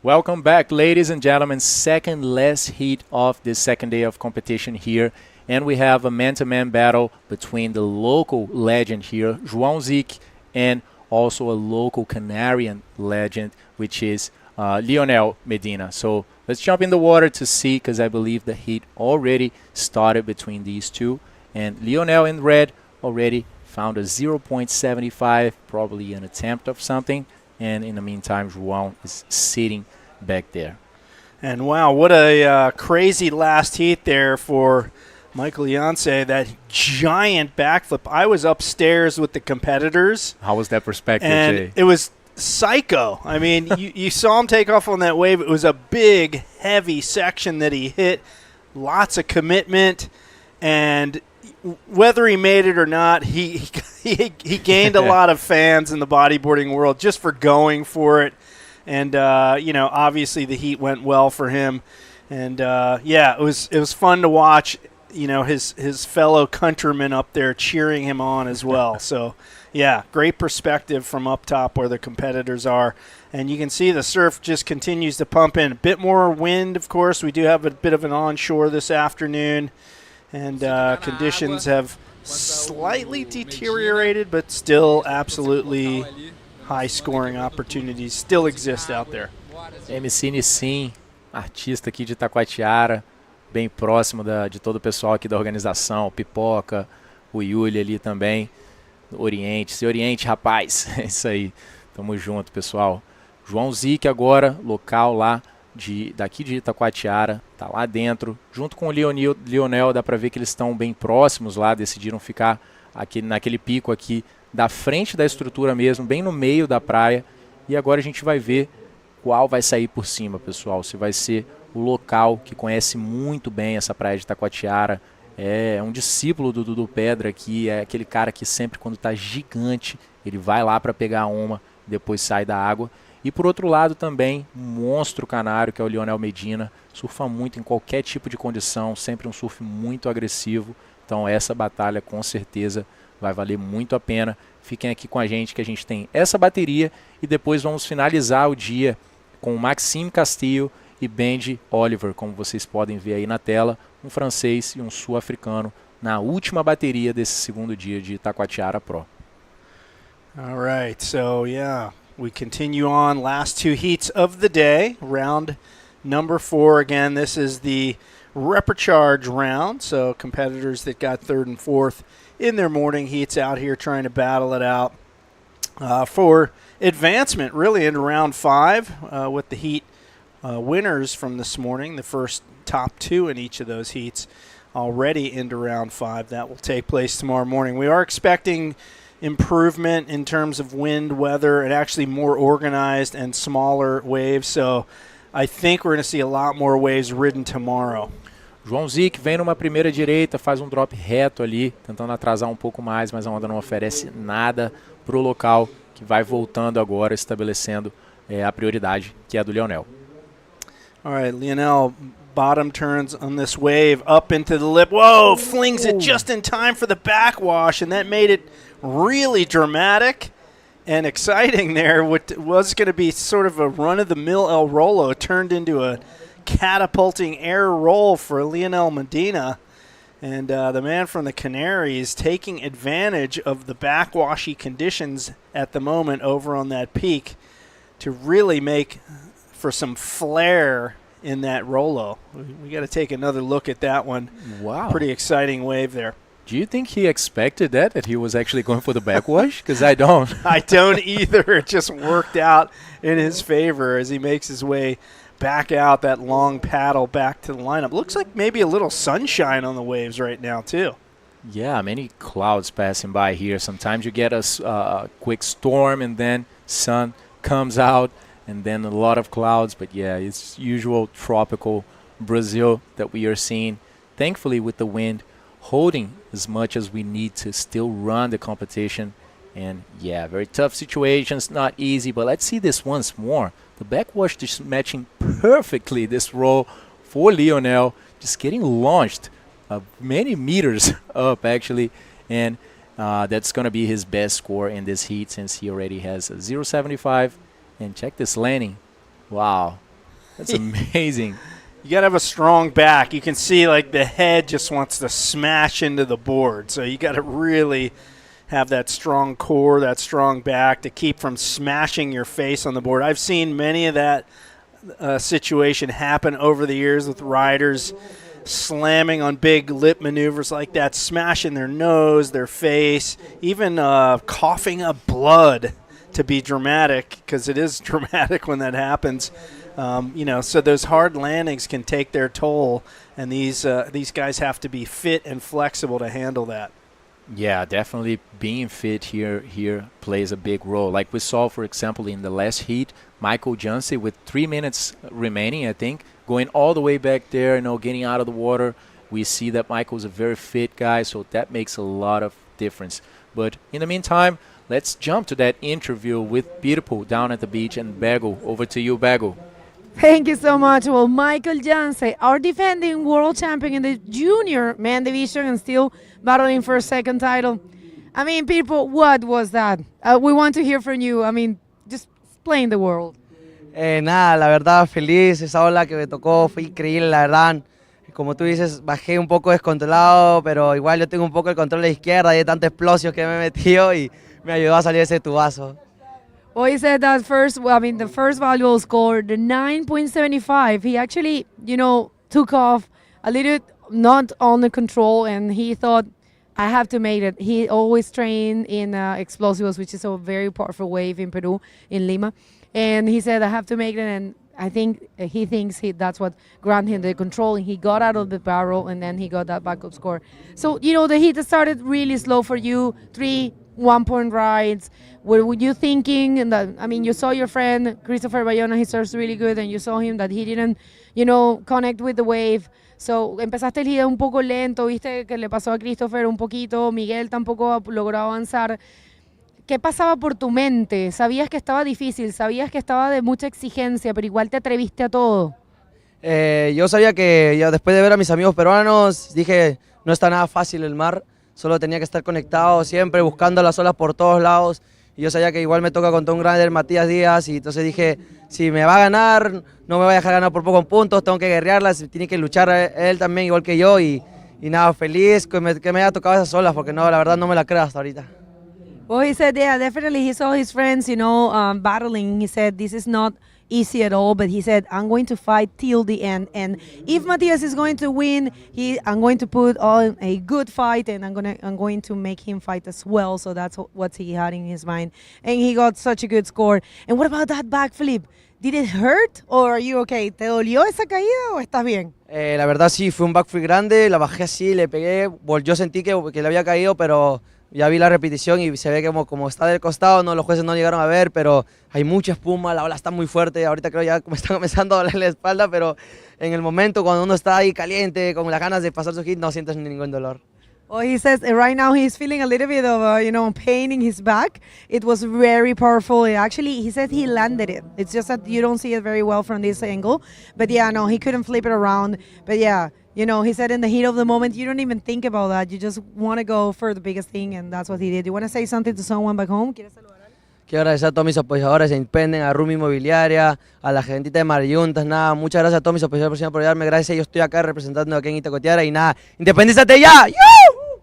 Welcome back, ladies and gentlemen. Second last heat of this second day of competition here. And we have a man-to-man battle between the local legend here, João Zic, and also a local Canarian legend, which is Lionel Medina. So let's jump in the water to see, because I believe the heat already started between these two. And Lionel in red already found a 0.75, probably an attempt of something. And in the meantime, João is sitting back there. And wow, what a crazy last heat there for Michael Yance. That giant backflip. I was upstairs with the competitors. How was that perspective, and Jay? it was psycho. I mean, you saw him take off on that wave. It was a big, heavy section that he hit. Lots of commitment, and whether he made it or not, he gained a lot of fans in the bodyboarding world just for going for it. And obviously the heat went well for him. And it was fun to watch. His fellow countrymen up there cheering him on as well. So, yeah, great perspective from up top where the competitors are. And you can see the surf just continues to pump in. A bit more wind, of course. We do have a bit of an onshore this afternoon. And conditions have slightly deteriorated, but still absolutely high-scoring opportunities still exist out there. MC Nissim, artista aqui de Itacoatiara, bem próximo de todo o pessoal aqui da organização, o Pipoca, o Yuli ali também, Oriente, se Oriente, rapaz, é isso aí, tamo junto, pessoal. João Zic agora, local lá daqui de Itacoatiara, tá lá dentro, junto com o Lionel, dá para ver que eles estão bem próximos lá, decidiram ficar aqui, naquele pico aqui da frente da estrutura mesmo, bem no meio da praia, e agora a gente vai ver qual vai sair por cima, pessoal, se vai ser o local que conhece muito bem essa praia de Itacoatiara, é um discípulo do Dudu Pedra aqui, é aquele cara que sempre quando está gigante, ele vai lá para pegar uma, depois sai da água. E por outro lado também, um monstro canário, que é o Lionel Medina, surfa muito em qualquer tipo de condição, sempre um surf muito agressivo, então essa batalha com certeza vai valer muito a pena. Fiquem aqui com a gente que a gente tem essa bateria e depois vamos finalizar o dia com Maxime Castillo e Benji Oliver, como vocês podem ver aí na tela, um francês e um sul-africano na última bateria desse segundo dia de Itacoatiara Pro. All right, so yeah, we continue on, last two heats of the day, round number 4. Again, this is the reprecharge round, so competitors that got 3rd and 4th in their morning heats out here trying to battle it out for advancement really into round 5 with the heat winners from this morning, the first top 2 in each of those heats already into round 5. That will take place tomorrow morning. We are expecting improvement in terms of wind, weather, and actually more organized and smaller waves, so I think we're going to see a lot more waves ridden tomorrow. João Zic vem numa primeira direita, faz um drop reto ali, tentando atrasar um pouco mais, mas a onda não oferece nada para o local, que vai voltando agora, estabelecendo a prioridade, que é a do Lionel. All right, Lionel bottom turns on this wave up into the lip. Whoa, flings it just in time for the backwash, and that made it really dramatic and exciting there. What was going to be sort of a run-of-the-mill El Rolo turned into a catapulting air roll for Lionel Medina. And the man from the Canaries taking advantage of the backwashy conditions at the moment over on that peak to really make for some flair in that Rolo. We got to take another look at that one. Wow. Pretty exciting wave there. Do you think he expected that he was actually going for the backwash? Because I don't. I don't either. It just worked out in his favor as he makes his way back out, that long paddle back to the lineup. Looks like maybe a little sunshine on the waves right now, too. Yeah, many clouds passing by here. Sometimes you get a quick storm and then sun comes out and then a lot of clouds. But yeah, it's usual tropical Brazil that we are seeing. Thankfully, with the wind holding as much as we need to still run the competition. And yeah, very tough situations, not easy. But let's see this once more. The backwash just matching perfectly this roll for Lionel, just getting launched many meters up actually, and that's going to be his best score in this heat since he already has a 0.75. And check this landing. Wow, that's amazing. You got to have a strong back. You can see like the head just wants to smash into the board, so you got to really have that strong core, that strong back to keep from smashing your face on the board. I've seen many of that situation happen over the years with riders slamming on big lip maneuvers like that, smashing their nose, their face, even coughing up blood to be dramatic, because it is dramatic when that happens. So those hard landings can take their toll, and these guys have to be fit and flexible to handle that. Yeah, definitely being fit here plays a big role. Like we saw, for example, in the last heat, Michael Janse with 3 minutes remaining, I think, going all the way back there, getting out of the water. We see that Michael's a very fit guy, so that makes a lot of difference. But in the meantime, let's jump to that interview with Pirpo down at the beach, and Bego. Over to you, Bego. Thank you so much. Well, Michael Janse, our defending world champion in the junior man division and still battling for a second title. I mean, people, what was that? We want to hear from you. I mean, just explain the world. Nada, la verdad, feliz. Esa ola que me tocó fue increíble, la verdad. Como tú dices, bajé un poco descontrolado, pero igual yo tengo un poco el control de la izquierda y de tanta explosión que me he metido y me ayudó a salir ese tubazo. Well, he said that the first valuable score, the 9.75, he actually, took off a little not under control, and he thought, I have to make it. He always trained in explosivos, which is a very powerful wave in Peru, in Lima. And he said, I have to make it, and I think he thinks that's what granted him the control, and he got out of the barrel, and then he got that backup score. So, the heat started really slow for you, 3 1-point rides. Were you thinking that, you saw your friend Christopher Bayona, he serves really good, and you saw him that he didn't, connect with the wave. So, empezaste el heat un poco lento, viste que le pasó a Christopher un poquito, Miguel tampoco logró avanzar. ¿Qué pasaba por tu mente? Sabías que estaba difícil, sabías que estaba de mucha exigencia, pero igual te atreviste a todo. Yo sabía que ya después de ver a mis amigos peruanos, dije, no está nada fácil el mar, solo tenía que estar conectado siempre, buscando las olas por todos lados. Y yo sabía que igual me toca contra un grande, Matías Díaz, y entonces dije, si me va a ganar, no me va a dejar ganar por poco en puntos, tengo que guerrearlas, tiene que luchar él también igual que yo, y nada, feliz que me haya tocado esas olas, porque no, la verdad no me la creo hasta ahorita. Well, he said, yeah, definitely he saw his friends, battling. He said, this is not easy at all, but he said, I'm going to fight till the end. And if Matias is going to win, I'm going to put on a good fight, and I'm going to make him fight as well. So that's what he had in his mind. And he got such a good score. And what about that backflip? Did it hurt, or are you okay? ¿Te dolió esa caída o estás bien? La verdad sí, fue un backflip grande, la bajé así, le pegué, yo sentí que le había caído, pero ya vi la repetición y se ve como está del costado, no, los jueces no llegaron a ver, pero hay mucha espuma, la ola está muy fuerte, ahorita creo ya me está comenzando a doler la espalda, pero en el momento cuando uno está ahí caliente, con las ganas de pasar su hit, no sientes ningún dolor. Well, he says right now he's feeling a little bit of, pain in his back. It was very powerful. Actually, he said he landed it. It's just that you don't see it very well from this angle. But yeah, no, he couldn't flip it around. But yeah, he said in the heat of the moment, you don't even think about that. You just want to go for the biggest thing, and that's what he did. You want to say something to someone back home? ¿Quieres saludar? Quiero agradecer a todos mis apoyadores en Penden, a Rumi Inmobiliaria, a la gentita de Mariyuntas, nada, muchas gracias a todos mis apoyadores por siempre apoyarme, gracias, yo estoy acá representando aquí en Itacoatiara y nada, ¡independízate ya! ¡Yuhu!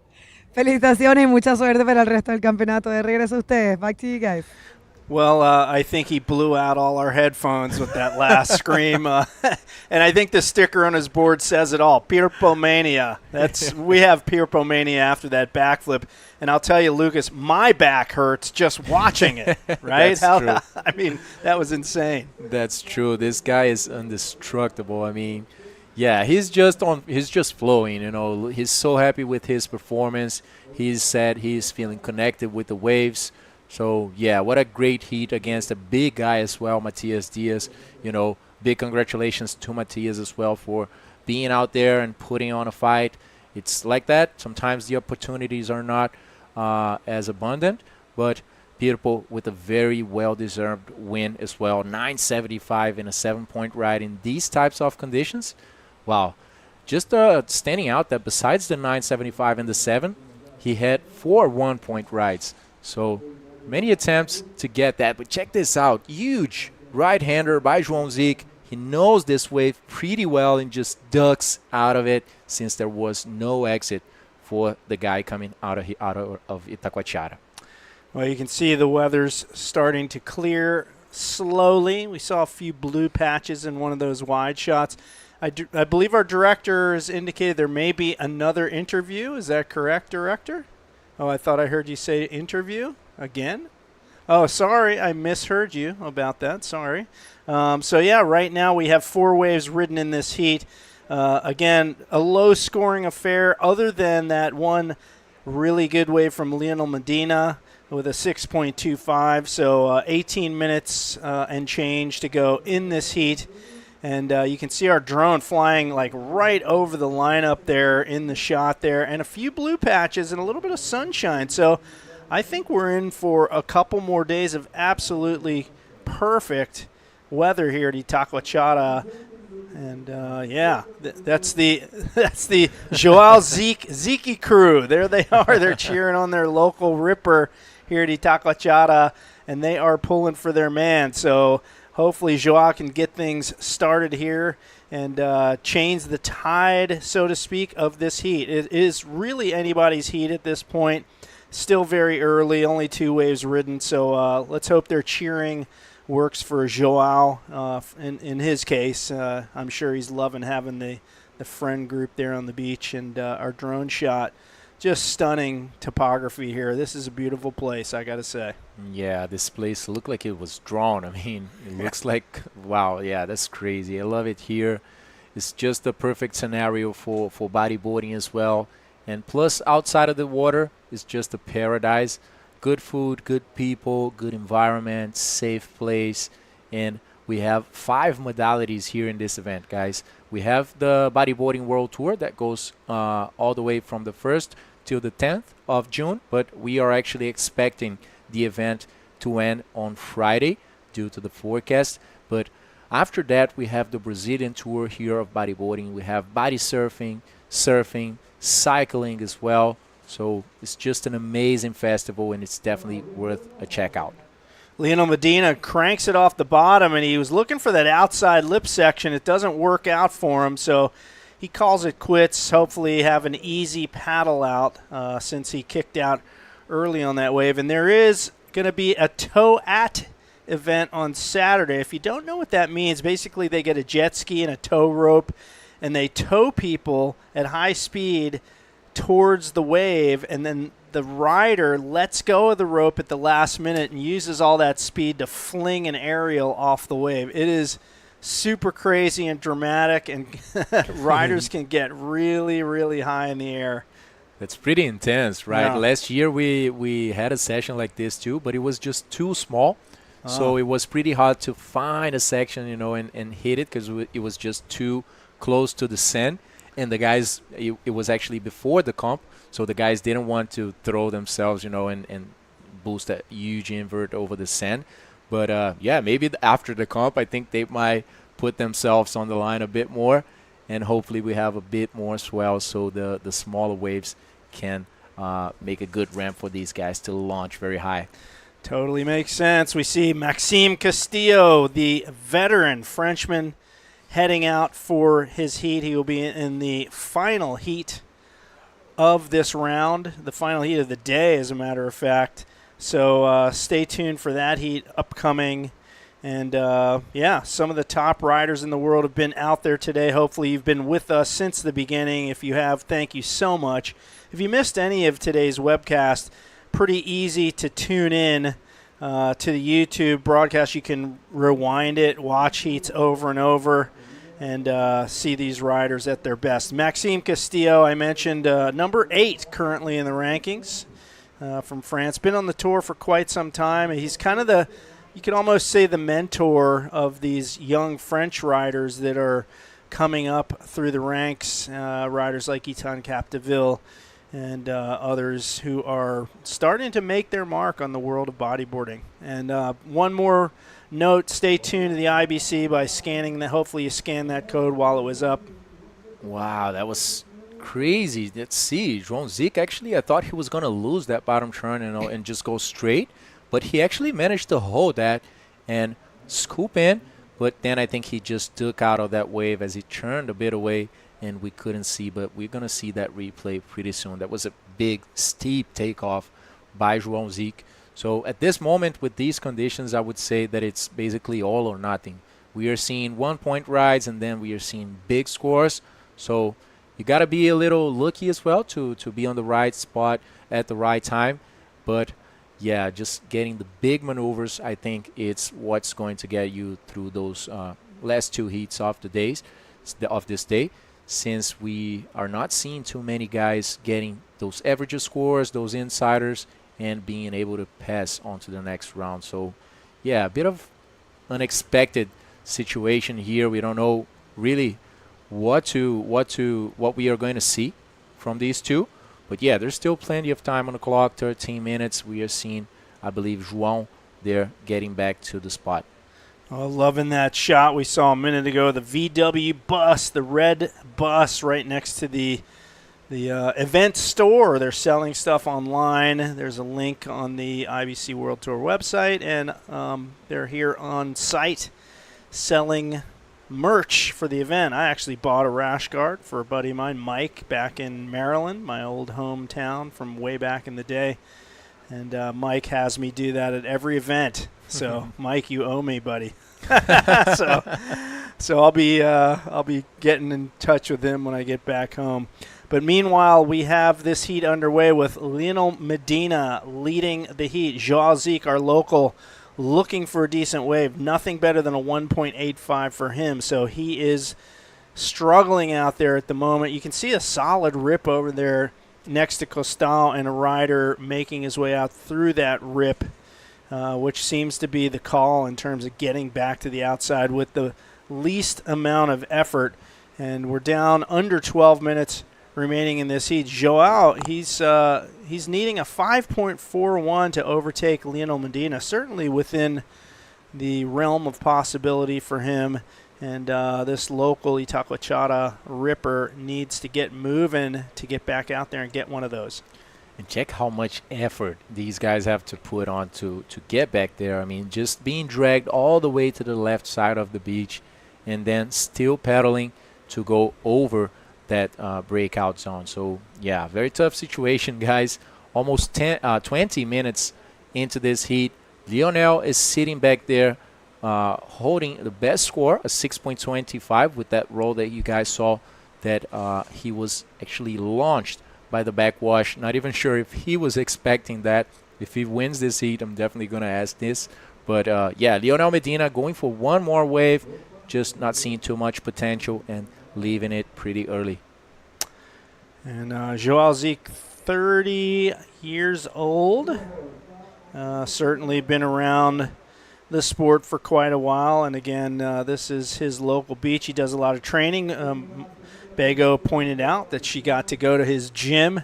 Felicitaciones y mucha suerte para el resto del campeonato. De regreso a ustedes. Back to you guys. Well, I think he blew out all our headphones with that last scream. And I think the sticker on his board says it all. Pirpomania. We have Pirpomania after that backflip. And I'll tell you, Lucas, my back hurts just watching it, right? That's true. I mean, that was insane. That's true. This guy is indestructible. I mean, yeah, he's just flowing, He's so happy with his performance. He's said he's feeling connected with the waves. So, yeah, what a great heat against a big guy as well, Matias Diaz. Big congratulations to Matias as well for being out there and putting on a fight. It's like that. Sometimes the opportunities are not as abundant, but Pirpo with a very well-deserved win as well. 975 in a 7-point ride in these types of conditions. Wow. Just standing out that besides the 975 and the 7, he had 4 1-point rides. So many attempts to get that, but check this out. Huge right-hander by João Zic. He knows this wave pretty well and just ducks out of it since there was no exit for the guy coming out of Itacoatiara. Well, you can see the weather's starting to clear slowly. We saw a few blue patches in one of those wide shots. I believe our director has indicated there may be another interview. Is that correct, director? Oh, I thought I heard you say interview again. Oh, sorry, I misheard you about that. Sorry. So, yeah, right now we have 4 waves ridden in this heat. Again, a low-scoring affair other than that one Really good wave from Lionel Medina with a 6.25. So 18 minutes and change to go in this heat. And you can see our drone flying like right over the lineup there in the shot there, and a few blue patches and a little bit of sunshine. So I think we're in for a couple more days of absolutely perfect weather here at Itacoatiara. And that's the Joao Ziki crew. There they are. They're cheering on their local ripper here at Itacoatiara, and they are pulling for their man. So hopefully Joao can get things started here and change the tide, so to speak, of this heat. It is really anybody's heat at this point. Still very early, only 2 waves ridden. So let's hope their cheering works for Joao in his case. I'm sure he's loving having the friend group there on the beach, and our drone shot. Just stunning topography here. This is a beautiful place, I got to say. Yeah, this place looked like it was drawn. I mean, it looks like, wow, yeah, that's crazy. I love it here. It's just the perfect scenario for bodyboarding as well. And plus, outside of the water, it's just a paradise. Good food, good people, good environment, safe place. And we have 5 modalities here in this event, guys. We have the Bodyboarding World Tour that goes all the way from the 1st till the 10th of June, but we are actually expecting the event to end on Friday due to the forecast. But after that, we have the Brazilian tour here of bodyboarding. We have body surfing, cycling as well. So it's just an amazing festival, and it's definitely worth a check out. Lionel Medina cranks it off the bottom, and he was looking for that outside lip section. It doesn't work out for him, so he calls it quits. Hopefully have an easy paddle out since he kicked out early on that wave. And there is going to be a tow-at event on Saturday. If you don't know what that means, basically they get a jet ski and a tow rope, and they tow people at high speed towards the wave, and then the rider lets go of the rope at the last minute and uses all that speed to fling an aerial off the wave. It is super crazy and dramatic, and riders can get really, really high in the air. That's pretty intense, right? Yeah. Last year we had a session like this too, but it was just too small. So it was pretty hard to find a section, and hit it because it was just too close to the sand. And the guys, it was actually before the comp, so the guys didn't want to throw themselves, and boost a huge invert over the sand. But, yeah, maybe after the comp, I think they might put themselves on the line a bit more, and hopefully we have a bit more swell so the smaller waves can make a good ramp for these guys to launch very high. Totally makes sense. We see Maxime Castillo, the veteran Frenchman, heading out for his heat. He will be in the final heat of this round, the final heat of the day, as a matter of fact. So stay tuned for that heat upcoming. And, yeah, some of the top riders in the world have been out there today. Hopefully you've been with us since the beginning. If you have, thank you so much. If you missed any of today's webcast, pretty easy to tune in to the YouTube broadcast. You can rewind it, watch heats over and over, and see these riders at their best. Maxime Castillo, I mentioned, number 8 currently in the rankings from France. Been on the tour for quite some time. He's kind of you could almost say the mentor of these young French riders that are coming up through the ranks, riders like Ethan Capdeville and others who are starting to make their mark on the world of bodyboarding. And one more note, stay tuned to the IBC by scanning that. Hopefully you scanned that code while it was up. Wow, that was crazy. Let's see. João Zic, actually, I thought he was going to lose that bottom turn and just go straight. But he actually managed to hold that and scoop in. But then I think he just took out of that wave as he turned a bit away, and we couldn't see. But we're going to see that replay pretty soon. That was a big, steep takeoff by João Zic. So at this moment, with these conditions, I would say that it's basically all or nothing. We are seeing 1-point rides, and then we are seeing big scores. So you got to be a little lucky as well to be on the right spot at the right time. But yeah, just getting the big maneuvers, I think it's what's going to get you through those last 2 heats of this day. since we are not seeing too many guys getting those average scores, those insiders, and being able to pass on to the next round. So yeah, a bit of unexpected situation here. We don't know really what we are going to see from these two. But yeah, there's still plenty of time on the clock, 13 minutes. We are seeing, I believe, João there getting back to the spot. Oh, loving that shot we saw a minute ago. The VW bus, the red bus right next to the event store. They're selling stuff online. There's a link on the IBC World Tour website, and they're here on site selling merch for the event. I actually bought a rash guard for a buddy of mine, Mike, back in Maryland, my old hometown from way back in the day. And Mike has me do that at every event. So, Mike, you owe me, buddy. so I'll be getting in touch with him when I get back home. But meanwhile, we have this heat underway with Lionel Medina leading the heat. João Zeke, our local, looking for a decent wave. Nothing better than a 1.85 for him. So he is struggling out there at the moment. You can see a solid rip over there next to Costal and a rider making his way out through that rip, which seems to be the call in terms of getting back to the outside with the least amount of effort. And we're down under 12 minutes remaining in this heat. João, he's needing a 5.41 to overtake Lionel Medina, certainly within the realm of possibility for him. And this local Itacoatiara ripper needs to get moving to get back out there and get one of those. And check how much effort these guys have to put on to get back there. I mean, just being dragged all the way to the left side of the beach and then still pedaling to go over that breakout zone. So yeah, very tough situation, guys. Almost 20 minutes into this heat. Lionel is sitting back there holding the best score, a 6.25, with that roll that you guys saw that he was actually launched by the backwash. Not even sure if he was expecting that. If he wins this heat, I'm definitely going to ask this. But yeah, Lionel Medina going for one more wave, just not seeing too much potential and leaving it pretty early. And João Zeke, 30 years old, certainly been around the sport for quite a while. And again, this is his local beach. He does a lot of training. Bego pointed out that she got to go to his gym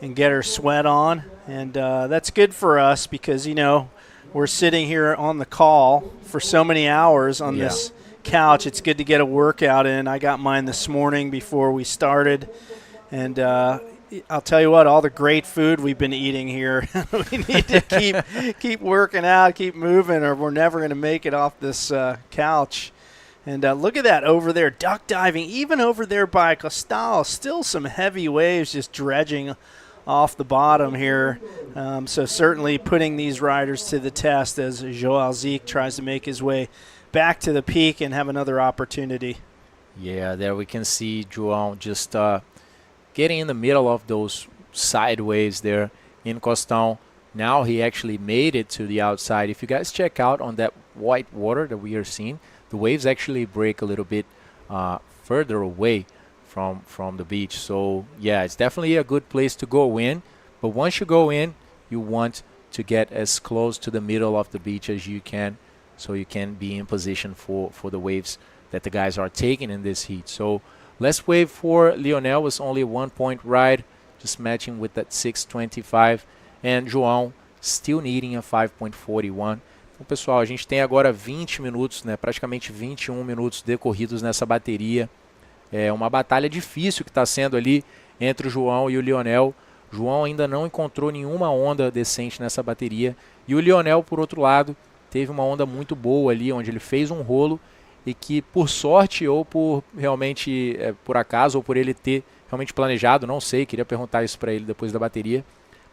and get her sweat on. And that's good for us because, you know, we're sitting here on the call for so many hours on this couch. It's good to get a workout in. I got mine this morning before we started. And I'll tell you what, all the great food we've been eating here, we need to keep working out, keep moving, or we're never going to make it off this couch. And look at that over there, duck diving, even over there by Costal. Still some heavy waves just dredging off the bottom here. So certainly putting these riders to the test as João Zeke tries to make his way back to the peak and have another opportunity. Yeah, there we can see João just getting in the middle of those side waves there in Costal. Now he actually made it to the outside. If you guys check out on that white water that we are seeing, the waves actually break a little bit further away from the beach. So yeah, it's definitely a good place to go in. But once you go in, you want to get as close to the middle of the beach as you can, so you can be in position for the waves that the guys are taking in this heat. So last wave for Lionel was only a 1-point ride, just matching with that 6.25, and João still needing a 5.41. Então, pessoal, a gente tem agora 20 minutos, né, praticamente 21 minutos decorridos nessa bateria. É uma batalha difícil que está sendo ali entre o João e o Lionel. O João ainda não encontrou nenhuma onda decente nessa bateria. E o Lionel, por outro lado, teve uma onda muito boa ali, onde ele fez um rolo e que, por sorte ou por realmente por acaso, ou por ele ter realmente planejado, não sei, queria perguntar isso para ele depois da bateria,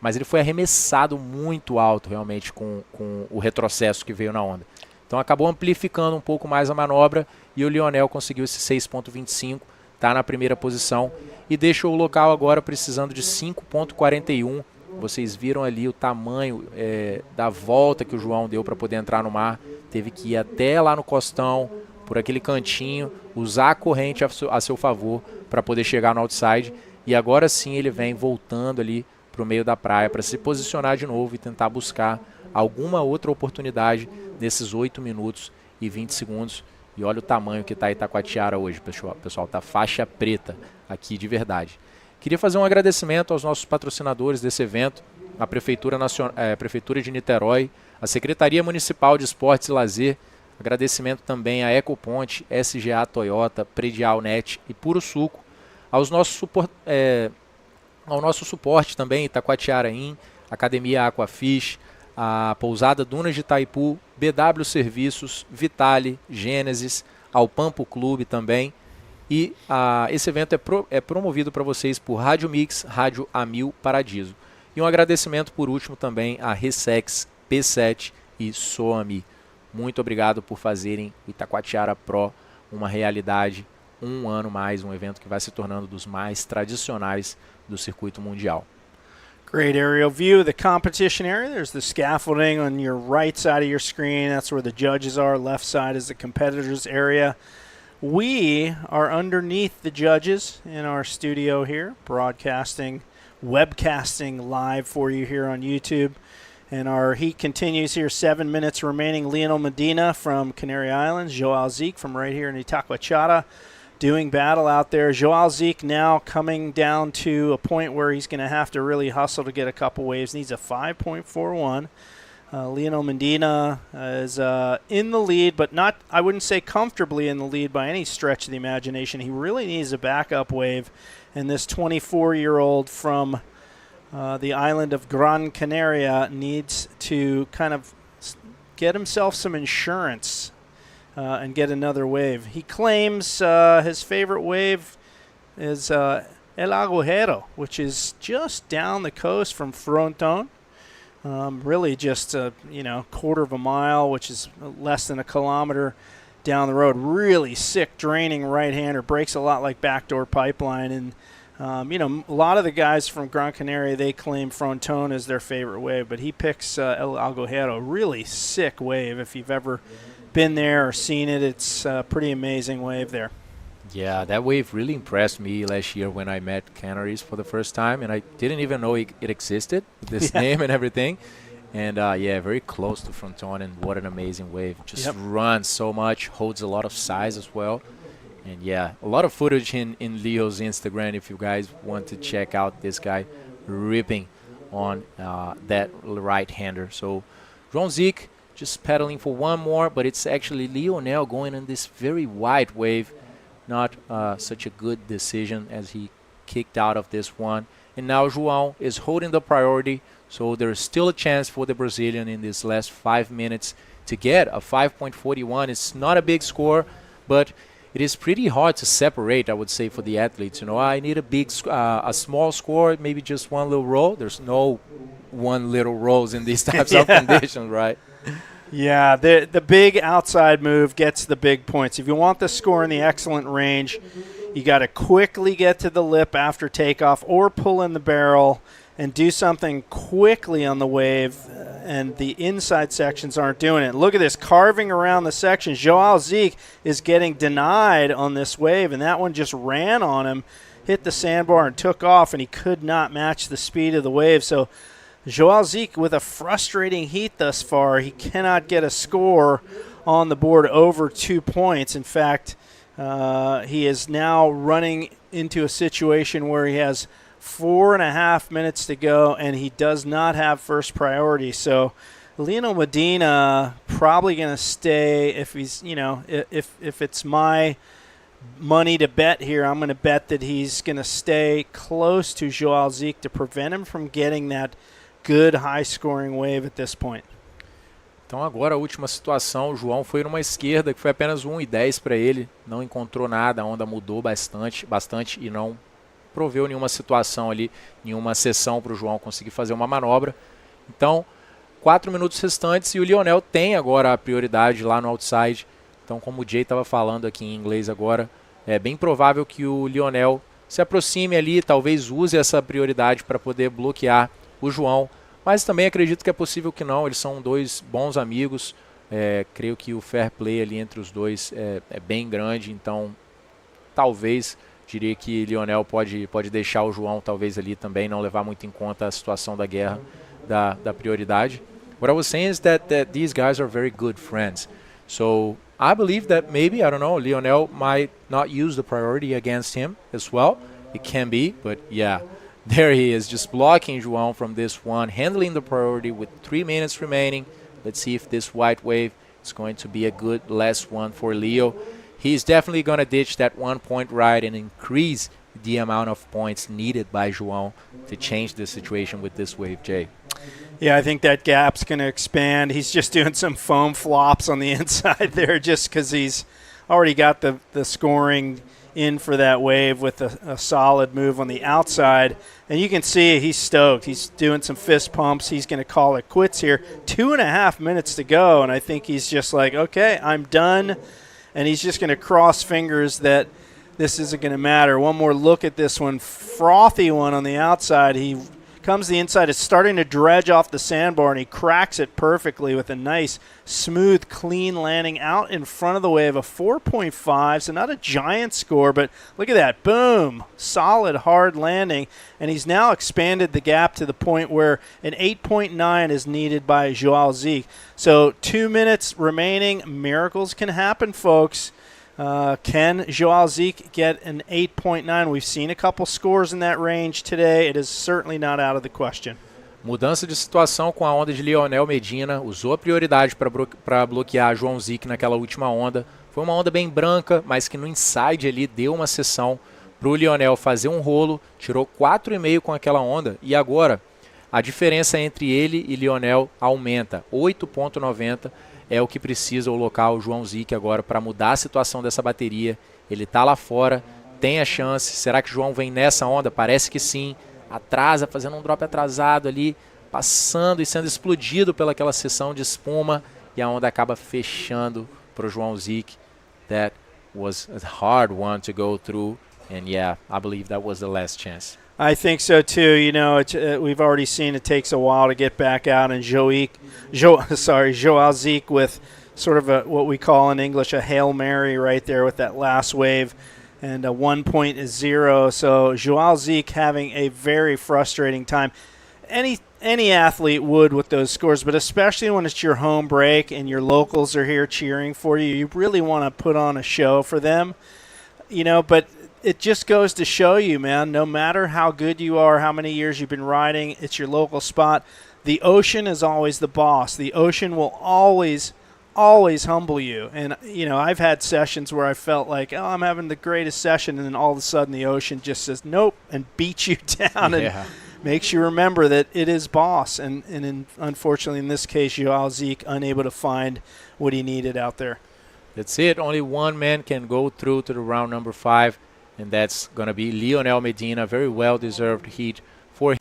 mas ele foi arremessado muito alto realmente com o retrocesso que veio na onda. Então acabou amplificando um pouco mais a manobra e o Lionel conseguiu esse 6.25, está na primeira posição e deixa o local agora precisando de 5.41. Vocês viram ali o tamanho da volta que o João deu para poder entrar no mar. Teve que ir até lá no costão, por aquele cantinho, usar a corrente a seu favor para poder chegar no outside. E agora sim ele vem voltando ali para o meio da praia para se posicionar de novo e tentar buscar alguma outra oportunidade nesses 8 minutos e 20 segundos. E olha o tamanho que está Itacoatiara hoje, pessoal. Tá faixa preta aqui de verdade. Queria fazer um agradecimento aos nossos patrocinadores desse evento, a Prefeitura de Niterói, a Secretaria Municipal de Esportes e Lazer, agradecimento também a Ecoponte, SGA Toyota, Predial Net e Puro Suco, ao nosso suporte também, Itacoatiara In, Academia Aquafish, a Pousada Dunas de Itaipu, BW Serviços, Vitale, Gênesis, ao Pampo Clube também. E esse evento é promovido para vocês por Rádio Mix, Rádio Amil Paradiso. E um agradecimento por último também a Ressex, P7 e Soami. Muito obrigado por fazerem o Itacoatiara Pro uma realidade, um ano mais, um evento que vai se tornando dos mais tradicionais do circuito mundial. Great aerial view of the competition area. There's the scaffolding on your right side of your screen. That's where the judges are. Left side is the competitors area. We are underneath the judges in our studio here, broadcasting, webcasting live for you here on YouTube. And our heat continues here, 7 minutes remaining. Lionel Medina from Canary Islands, Joao Zeke from right here in Itacoatiara, doing battle out there. Joao Zeke now coming down to a point where he's going to have to really hustle to get a couple waves. Needs a 5.41. Lionel Medina is in the lead, but not, I wouldn't say comfortably in the lead by any stretch of the imagination. He really needs a backup wave, and this 24-year-old from the island of Gran Canaria needs to kind of get himself some insurance and get another wave. He claims his favorite wave is El Agujero, which is just down the coast from Fronton. Really just a quarter of a mile, which is less than a kilometer down the road. Really sick, draining right-hander. Breaks a lot like backdoor pipeline. And, a lot of the guys from Gran Canaria, they claim Fronton as their favorite wave, but he picks El Agujero. Really sick wave. If you've ever been there or seen it, it's a pretty amazing wave there. Yeah, that wave really impressed me last year when I met Canaries for the first time, and I didn't even know it existed, this name and everything. And very close to Fronton, and what an amazing wave. Just runs so much, holds a lot of size as well. And yeah, a lot of footage in Leo's Instagram if you guys want to check out this guy ripping on that right-hander. So João Zeke just pedaling for one more, but it's actually Lionel going on this very wide wave. Not such a good decision as he kicked out of this one. And now João is holding the priority, so there's still a chance for the Brazilian in this last 5 minutes to get a 5.41. It's not a big score, but it is pretty hard to separate, I would say, for the athletes. I need a small score, maybe just one little roll. There's no one little rolls in these types of conditions, right? Yeah, the big outside move gets the big points. If you want the score in the excellent range, you got to quickly get to the lip after takeoff or pull in the barrel and do something quickly on the wave, and the inside sections aren't doing it. Look at this, carving around the sections. Joao Zeke is getting denied on this wave, and that one just ran on him, hit the sandbar and took off, and he could not match the speed of the wave. So Joao Zeke with a frustrating heat thus far. He cannot get a score on the board over 2 points. In fact, he is now running into a situation where he has 4.5 minutes to go, and he does not have first priority. So Lionel Medina probably going to stay. If he's, if it's my money to bet here, I'm going to bet that he's going to stay close to Joao Zeke to prevent him from getting that good high-scoring wave at this point. Então agora a última situação, o João foi numa esquerda que foi apenas 1,10 para ele, não encontrou nada, a onda mudou bastante e não proveu nenhuma situação ali, nenhuma sessão para o João conseguir fazer uma manobra. Então, 4 minutos restantes e o Lionel tem agora a prioridade lá no outside. Então, como o Jay estava falando aqui em inglês agora, é bem provável que o Lionel se aproxime ali, talvez use essa prioridade para poder bloquear o João. Mas também acredito que é possível que não, eles são dois bons amigos. Creio que o fair play ali entre os dois é bem grande, então talvez diria que Lionel pode deixar o João talvez ali também, não levar muito em conta a situação da guerra, da prioridade. What I was saying is that these guys are very good friends. So I believe that maybe, I don't know, Lionel might not use the priority against him as well. It can be, but yeah, there he is, just blocking João from this one, handling the priority with 3 minutes remaining. Let's see if this white wave is going to be a good last one for Leo. He's definitely going to ditch that 1 point ride and increase the amount of points needed by João to change the situation with this wave, Jay. Yeah, I think that gap's going to expand. He's just doing some foam flops on the inside there just because he's already got the scoring in for that wave with a solid move on the outside. And you can see he's stoked. He's doing some fist pumps. He's going to call it quits here. 2.5 minutes to go, and I think he's just like, okay, I'm done. And he's just going to cross fingers that this isn't going to matter. One more look at this one. Frothy one on the outside. He comes to the inside. It's starting to dredge off the sandbar, and he cracks it perfectly with a nice, smooth, clean landing out in front of the wave. A 4.5, so not a giant score, but look at that. Boom. Solid, hard landing. And he's now expanded the gap to the point where an 8.9 is needed by João Zique. So 2 minutes remaining. Miracles can happen, folks. Can João Zique get an 8.9? We've seen a couple scores in that range today. It is certainly not out of the question. Mudança de situação com a onda de Lionel Medina. Usou a prioridade para bloquear João Zique naquela última onda. Foi uma onda bem branca, mas que no inside ali deu uma sessão para o Lionel fazer um rolo. Tirou 4,5 com aquela onda. E agora a diferença entre ele e Lionel aumenta. 8,90. É o que precisa o local João Zique agora para mudar a situação dessa bateria. Ele está lá fora, tem a chance. Será que o João vem nessa onda? Parece que sim. Atrasa, fazendo um drop atrasado ali, passando e sendo explodido pelaquela sessão de espuma. E a onda acaba fechando para o João Zique. That was a hard one to go through. And yeah, I believe that was the last chance. I think so too. You know, we've already seen it takes a while to get back out, and João Zique with sort of what we call in English a Hail Mary right there with that last wave, and a 1.0. So João Zique having a very frustrating time. Any athlete would with those scores, but especially when it's your home break and your locals are here cheering for you, you really want to put on a show for them. You know, but it just goes to show you, man, no matter how good you are, how many years you've been riding, it's your local spot. The ocean is always the boss. The ocean will always humble you. And, you know, I've had sessions where I felt like, oh, I'm having the greatest session, and then all of a sudden the ocean just says nope and beats you down and makes you remember that it is boss. And unfortunately, in this case, João Zique unable to find what he needed out there. That's it. Only one man can go through to the round number 5. And that's going to be Lionel Medina. Very well-deserved heat for him.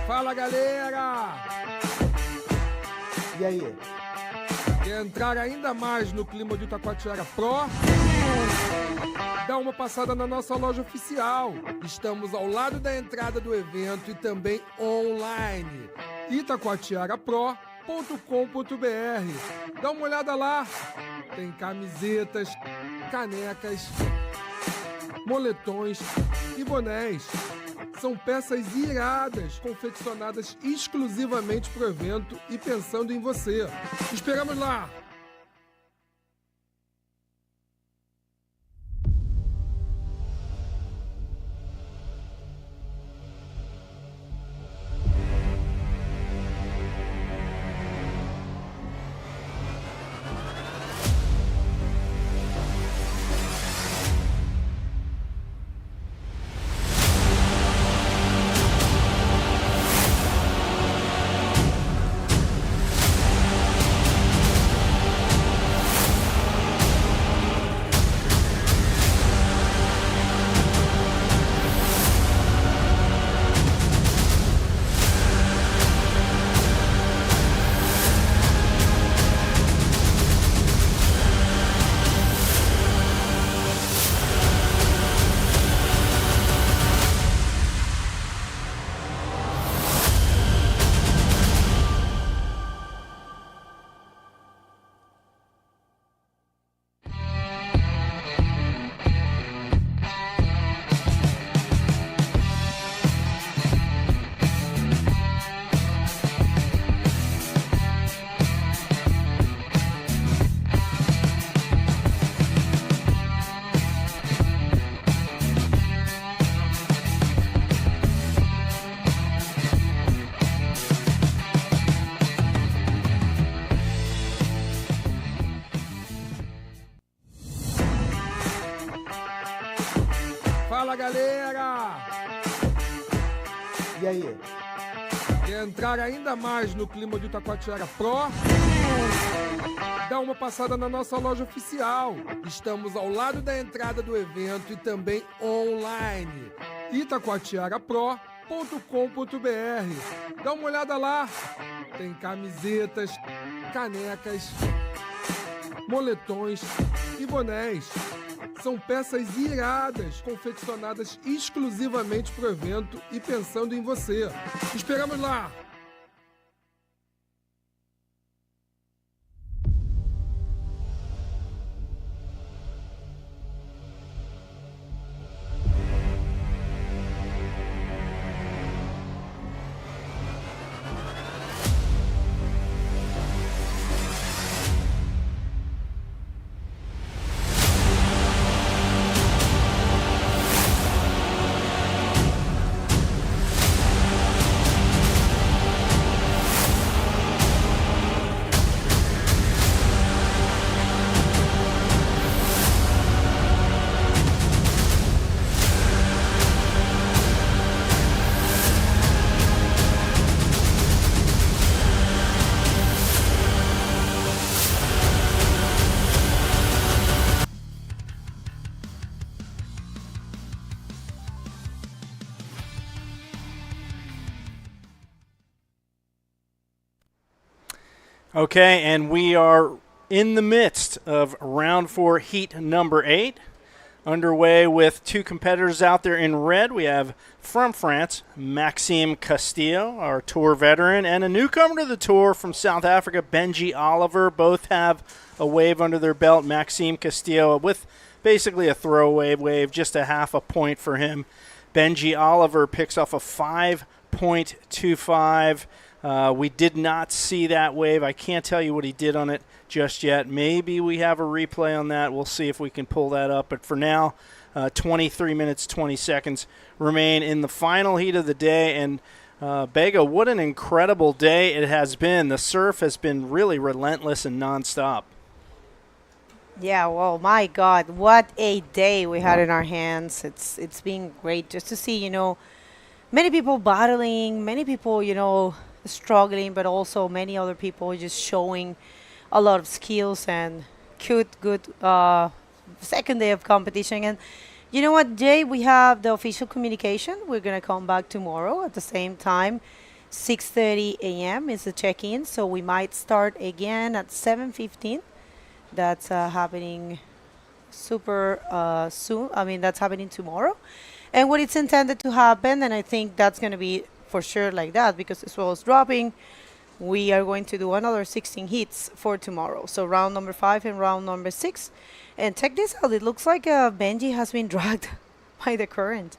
Fala, galera! E aí? Quer entrar ainda mais no clima do Itacoatiara Pro? Dá uma passada na nossa loja oficial. Estamos ao lado da entrada do evento e também online. Itacoatiarapro.com.br. Dá uma olhada lá. Tem camisetas, canecas, moletões e bonés. São peças iradas, confeccionadas exclusivamente para o evento e pensando em você. Esperamos lá! Fala, galera! E aí? Quer entrar ainda mais no clima do Itacoatiara Pro? Dá uma passada na nossa loja oficial. Estamos ao lado da entrada do evento e também online. Itacoatiarapro.com.br. Dá uma olhada lá. Tem camisetas, canecas, moletões e bonés. São peças iradas, confeccionadas exclusivamente para o evento e pensando em você. Esperamos lá! Okay, and we are in the midst of round 4, heat number 8. Underway with two competitors out there in red. We have from France, Maxime Castillo, our tour veteran, and a newcomer to the tour from South Africa, Benji Oliver. Both have a wave under their belt. Maxime Castillo with basically a throwaway wave, just a half a point for him. Benji Oliver picks off a 5.25. We did not see that wave. I can't tell you what he did on it just yet. Maybe we have a replay on that. We'll see if we can pull that up. But for now, 23 minutes, 20 seconds remain in the final heat of the day. And Bega, what an incredible day it has been. The surf has been really relentless and nonstop. Yeah, well, my God, what a day we had in our hands. It's been great just to see, you know, many people battling, many people, you know, struggling, but also many other people just showing a lot of skills and good second day of competition. And you know what, Jay, we have the official communication. We're going to come back tomorrow at the same time. 6:30 a.m. is the check-in, so we might start again at 7:15. That's happening super soon. I mean, that's happening tomorrow. And what it's intended to happen, and I think that's going to be for sure like that, because as well as dropping, we are going to do another 16 hits for tomorrow. So round number 5 and round number 6. And check this out. It looks like Benji has been dragged by the current.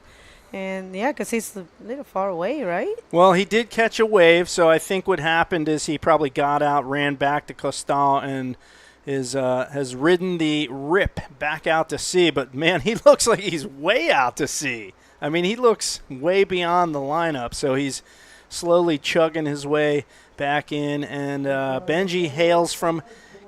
And yeah, because he's a little far away, right? Well, he did catch a wave, so I think what happened is he probably got out, ran back to Costal, and has ridden the rip back out to sea. But, man, he looks like he's way out to sea. I mean, he looks way beyond the lineup, so he's slowly chugging his way back in. And Benji hails from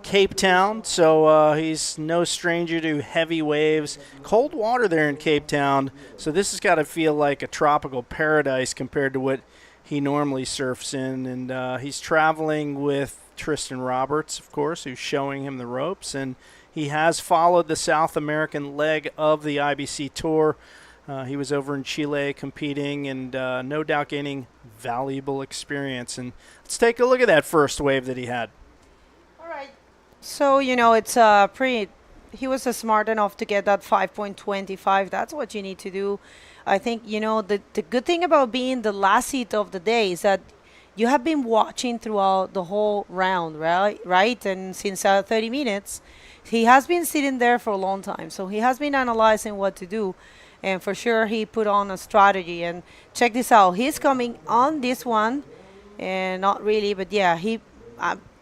Cape Town, so he's no stranger to heavy waves. Cold water there in Cape Town, so this has got to feel like a tropical paradise compared to what he normally surfs in. And he's traveling with Tristan Roberts, of course, who's showing him the ropes. And he has followed the South American leg of the IBC Tour. He was over in Chile competing and no doubt gaining valuable experience. And let's take a look at that first wave that he had. All right. So, you know, it's he was smart enough to get that 5.25. That's what you need to do. I think, you know, the good thing about being the last heat of the day is that you have been watching throughout the whole round, right? And since 30 minutes, he has been sitting there for a long time. So he has been analyzing what to do. And for sure, he put on a strategy. And check this out. He's coming on this one. And not really, but yeah,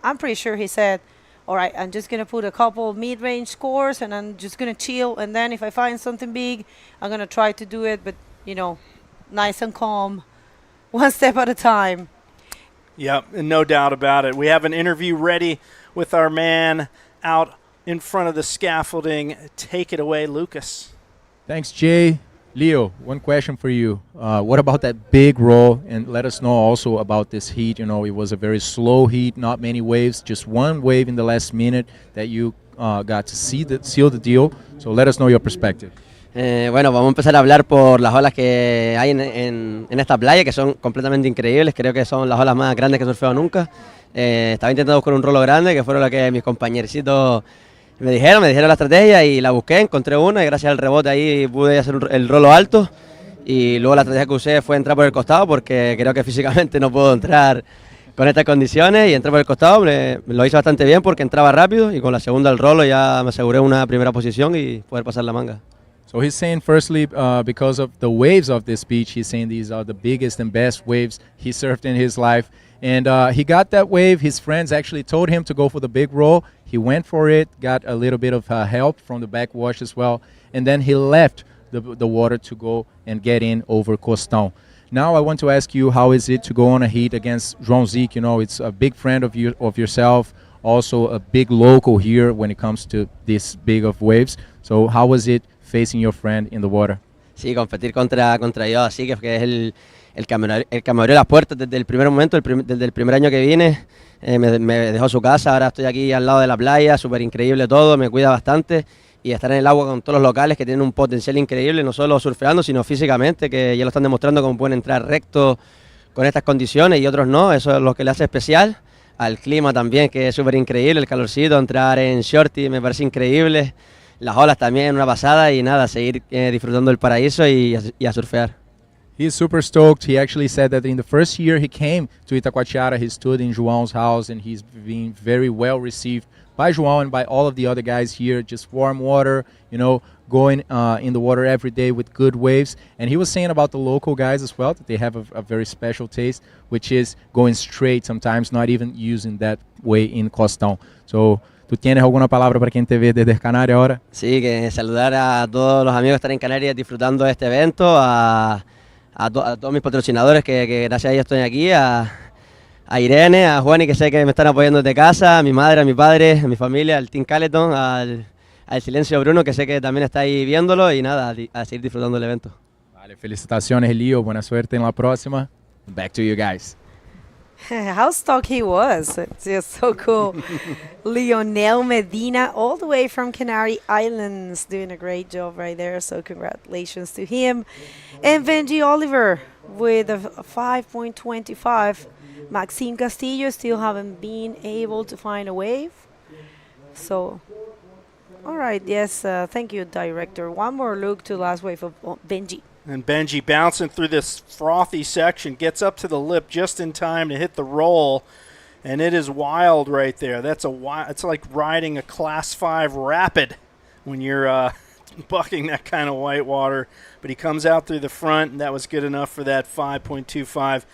I'm pretty sure he said, all right, I'm just going to put a couple mid-range scores, and I'm just going to chill. And then if I find something big, I'm going to try to do it. But, you know, nice and calm, one step at a time. Yep, and no doubt about it. We have an interview ready with our man out in front of the scaffolding. Take it away, Lucas. Thanks, Jay. Leo, one question for you. What about that big roll? And let us know also about this heat. You know, it was a very slow heat, not many waves, just one wave in the last minute that you got to seal the deal. So let us know your perspective. Bueno, vamos a empezar a hablar por las olas que hay en esta playa, que son completamente increíbles. Creo que son las olas más grandes que he surfeado nunca. Estaba intentando buscar un rolo grande, que fueron lo que mis compañercitos me dijeron la estrategia y la busqué, encontré una y gracias al rebote ahí pude hacer el rolo alto. Y luego la estrategia que usé fue entrar por el costado porque creo que físicamente no puedo entrar con estas condiciones y entré por el costado. Lo hice bastante bien porque entraba rápido y con la segunda el rolo ya me aseguré una primera posición y poder pasar la manga. So he's saying, firstly, because of the waves of this beach, he's saying these are the biggest and best waves he surfed in his life. And he got that wave. His friends actually told him to go for the big roll. He went for it, got a little bit of help from the backwash as well. And then he left the water to go and get in over Costão. Now I want to ask you, how is it to go on a heat against João Zic? You know, it's a big friend of yourself, also a big local here when it comes to this big of waves. So how was it facing your friend in the water? Sí, competir contra yo, así que es el que me abrió las puertas desde el primer momento, desde el primer año que vine. Me dejó su casa, ahora estoy aquí al lado de la playa, súper increíble todo, me cuida bastante. Y estar en el agua con todos los locales que tienen un potencial increíble, no solo surfeando, sino físicamente, que ya lo están demostrando cómo pueden entrar recto con estas condiciones y otros no, eso es lo que le hace especial. Al clima también, que es súper increíble, el calorcito, entrar en shorty me parece increíble. Las olas también, una pasada y nada, seguir disfrutando del paraíso y a surfear. He's super stoked. He actually said that in the first year he came to Itacoatiara, he stood in João's house and he's been very well received by João and by all of the other guys here. Just warm water, you know, going in the water every day with good waves. And he was saying about the local guys as well, that they have a very special taste, which is going straight sometimes, not even using that way in Costão. So, ¿tú tienes alguna palabra para quien te ve desde Canarias ahora? Sí, que saludar a todos los amigos que están en Canarias disfrutando de este evento, a todos mis patrocinadores que gracias a ellos estoy aquí, a Irene, a Juan y que sé que me están apoyando desde casa, a mi madre, a mi padre, a mi familia, al Team Caleton, al Silencio Bruno que sé que también está ahí viéndolo y nada, a seguir disfrutando del evento. Vale, felicitaciones Leo, buena suerte en la próxima. Back to you guys. How stuck he was. It's just so cool. Lionel Medina, all the way from Canary Islands, doing a great job right there. So congratulations to him. And Benji Oliver with a 5.25. Maxime Castillo still haven't been able to find a wave. So, all right, yes, thank you, director. One more look to last wave of Benji. And Benji bouncing through this frothy section, gets up to the lip just in time to hit the roll, and it is wild right there. It's like riding a Class 5 Rapid when you're bucking that kind of white water. But he comes out through the front, and that was good enough for that 5.25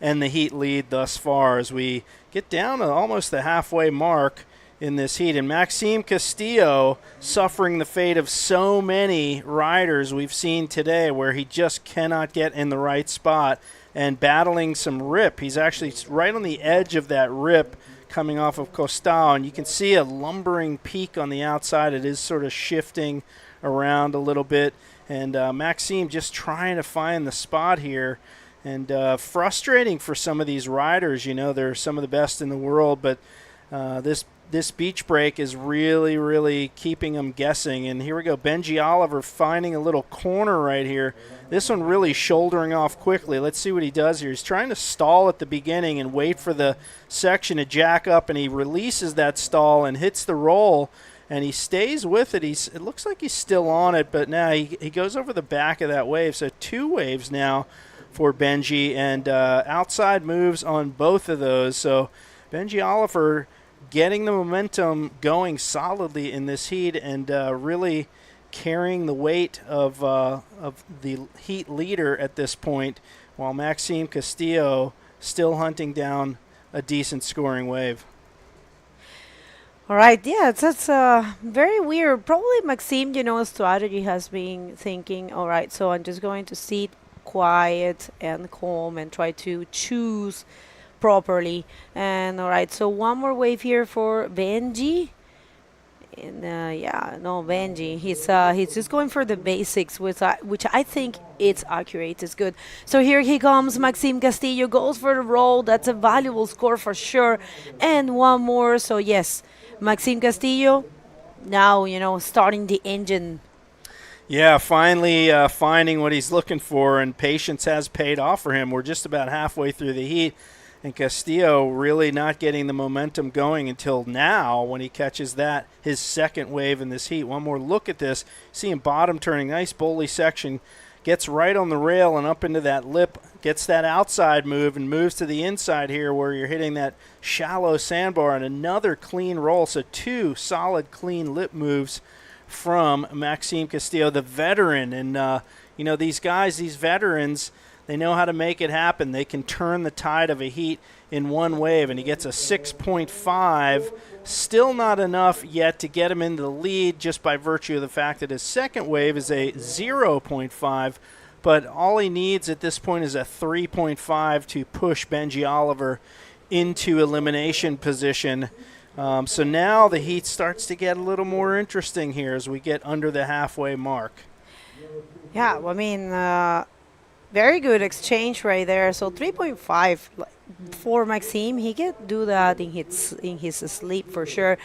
and the heat lead thus far as we get down to almost the halfway mark in this heat. And Maxime Castillo suffering the fate of so many riders we've seen today where he just cannot get in the right spot and battling some rip. He's actually right on the edge of that rip coming off of Costão, and you can see a lumbering peak on the outside. It is sort of shifting around a little bit, and Maxime just trying to find the spot here. And frustrating for some of these riders. You know, they're some of the best in the world, but this beach break is really, really keeping them guessing. And here we go, Benji Oliver finding a little corner right here. This one really shouldering off quickly. Let's see what he does here. He's trying to stall at the beginning and wait for the section to jack up, and he releases that stall and hits the roll, and he stays with it. It looks like he's still on it, but now he goes over the back of that wave. So 2 waves now for Benji, and outside moves on both of those. So Benji Oliver getting the momentum going solidly in this heat and really carrying the weight of the heat leader at this point, while Maxime Castillo still hunting down a decent scoring wave. All right, yeah, that's very weird. Probably Maxime, you know, strategy has been thinking, all right, so I'm just going to sit quiet and calm and try to choose properly. And all right, so one more wave here for Benji, And yeah, no, Benji, he's just going for the basics, which I think it's accurate. It's good. So here he comes. Maxime Castillo goes for the roll. That's a valuable score for sure. And one more. So yes, Maxime Castillo now, starting the engine. Yeah, finally finding what he's looking for, and patience has paid off for him. We're just about halfway through the heat, and Castillo really not getting the momentum going until now when he catches his second wave in this heat. One more look at this. See him bottom turning, nice bowly section, gets right on the rail and up into that lip, gets that outside move and moves to the inside here where you're hitting that shallow sandbar, and another clean roll. So 2 solid clean lip moves from Maxime Castillo, the veteran. And, these guys, these veterans, they know how to make it happen. They can turn the tide of a heat in one wave, and he gets a 6.5. Still not enough yet to get him into the lead just by virtue of the fact that his second wave is a 0.5. But all he needs at this point is a 3.5 to push Benji Oliver into elimination position. So now the heat starts to get a little more interesting here as we get under the halfway mark. Yeah, I mean, very good exchange right there. So 3.5 for Maxime. He can do that in his sleep for sure.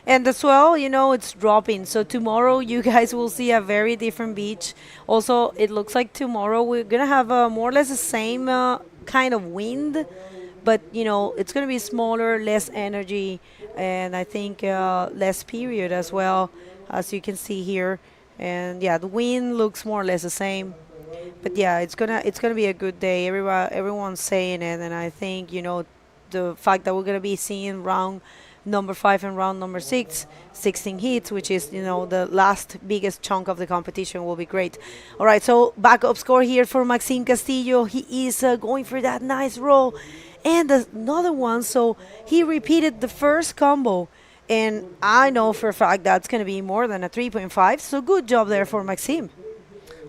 And as well, it's dropping. So tomorrow you guys will see a very different beach. Also, it looks like tomorrow we're going to have more or less the same kind of wind. But, it's going to be smaller, less energy, and I think less period as well, as you can see here. And, yeah, the wind looks more or less the same. But, yeah, it's gonna be a good day. Everyone's saying it, and I think, the fact that we're going to be seeing round number 5 and round number 6, 16 heats, which is, the last biggest chunk of the competition, will be great. All right, so backup score here for Maxime Castillo. He is going for that nice roll. And another one, so he repeated the first combo. And I know for a fact that's going to be more than a 3.5. So good job there for Maxime.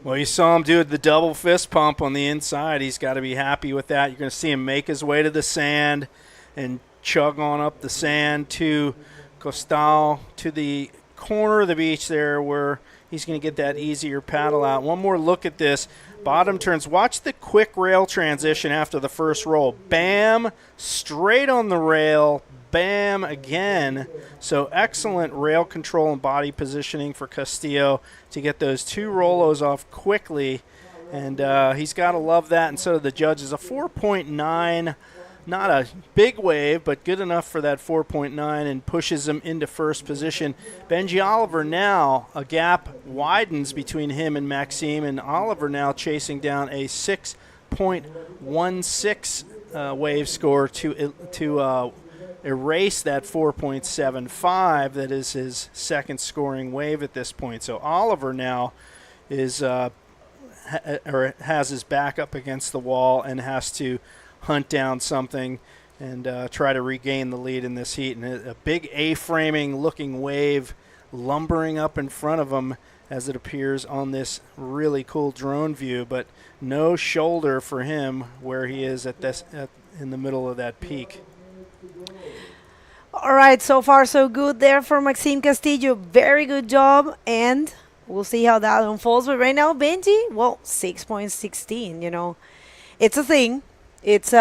Well, you saw him do the double fist pump on the inside. He's got to be happy with that. You're going to see him make his way to the sand and chug on up the sand to Costal, to the corner of the beach there where he's going to get that easier paddle out. One more look at this. Bottom turns. Watch the quick rail transition after the first roll. Bam, straight on the rail. Bam, again. So excellent rail control and body positioning for Castillo to get those 2 Rolos off quickly. And he's got to love that, and so do the judges. A 4.9, not a big wave, but good enough for that 4.9, and pushes him into first position. Benji Oliver now, a gap widens between him and Maxime, and Oliver now chasing down a 6.16 wave score to erase that 4.75 that is his second scoring wave at this point. So Oliver now is has his back up against the wall and has to hunt down something and try to regain the lead in this heat. And a big A-framing looking wave lumbering up in front of him as it appears on this really cool drone view, but no shoulder for him where he is in the middle of that peak. All right, so far so good there for Maxime Castillo. Very good job, and we'll see how that unfolds. But right now, Benji, well, 6.16, It's a thing. It's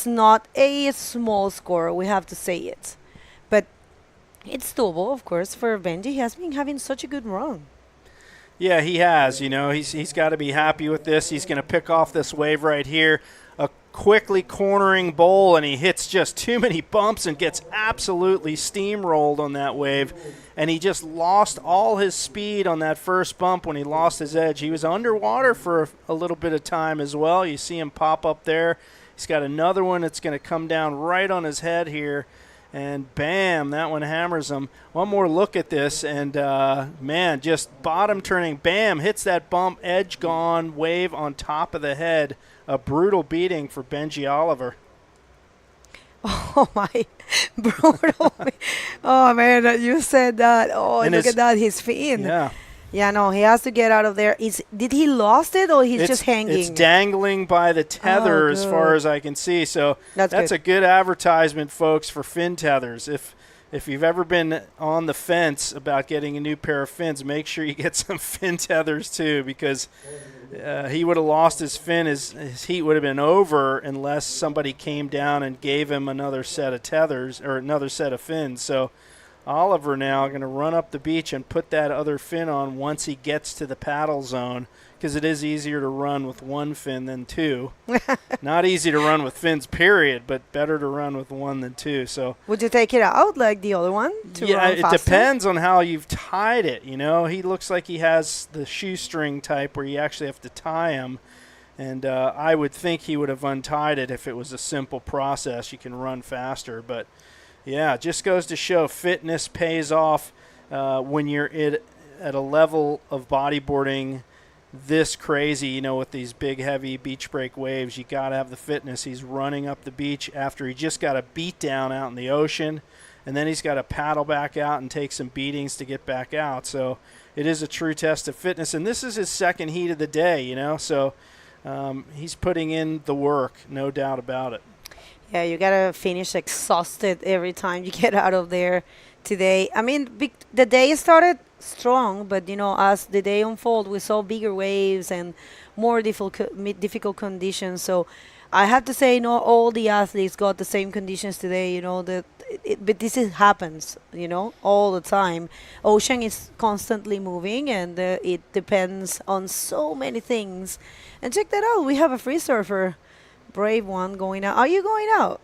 not a small score, we have to say it. But it's doable, of course, for Benji. He has been having such a good run. Yeah, he has. He's got to be happy with this. He's going to pick off this wave right here. A quickly cornering bowl, and he hits just too many bumps and gets absolutely steamrolled on that wave. And he just lost all his speed on that first bump when he lost his edge. He was underwater for a little bit of time as well. You see him pop up there. He's got another one that's going to come down right on his head here. And bam, that one hammers him. One more look at this, and man, just bottom turning. Bam, hits that bump, edge gone, wave on top of the head. A brutal beating for Benji Oliver. Oh, my. Brutal. Oh, man, you said that. Oh, and look at that, his fin. Yeah. Yeah, no, he has to get out of there. Did he lost it, or he's just hanging? It's dangling by the tether as far as I can see. So that's a good advertisement, folks, for fin tethers. If if you've ever been on the fence about getting a new pair of fins, make sure you get some fin tethers too, because he would have lost his fin. His heat would have been over unless somebody came down and gave him another set of tethers or another set of fins. So Oliver now going to run up the beach and put that other fin on once he gets to the paddle zone, because it is easier to run with one fin than two. Not easy to run with fins, period, but better to run with one than two. So would you take it out like the other one to run it faster? depends on how you've tied it. You know, he looks like he has the shoestring type where you actually have to tie him. And I would think he would have untied it if it was a simple process. You can run faster. But, yeah, it just goes to show fitness pays off when you're at a level of bodyboarding this crazy, you know, with these big, heavy beach break waves. You got to have the fitness. He's running up the beach after he just got a beat down out in the ocean, and then he's got to paddle back out and take some beatings to get back out. So it is a true test of fitness, and this is his second heat of the day, you know, so he's putting in the work, no doubt about it. Yeah, you got to finish exhausted every time you get out of there today. I mean, the day started strong, but, you know, as the day unfolded, we saw bigger waves and more difficult conditions. So I have to say, not all the athletes got the same conditions today, you know, but this happens, you know, all the time. Ocean is constantly moving, and it depends on so many things. And check that out. We have a free surfer, brave one, going out. Are you going out?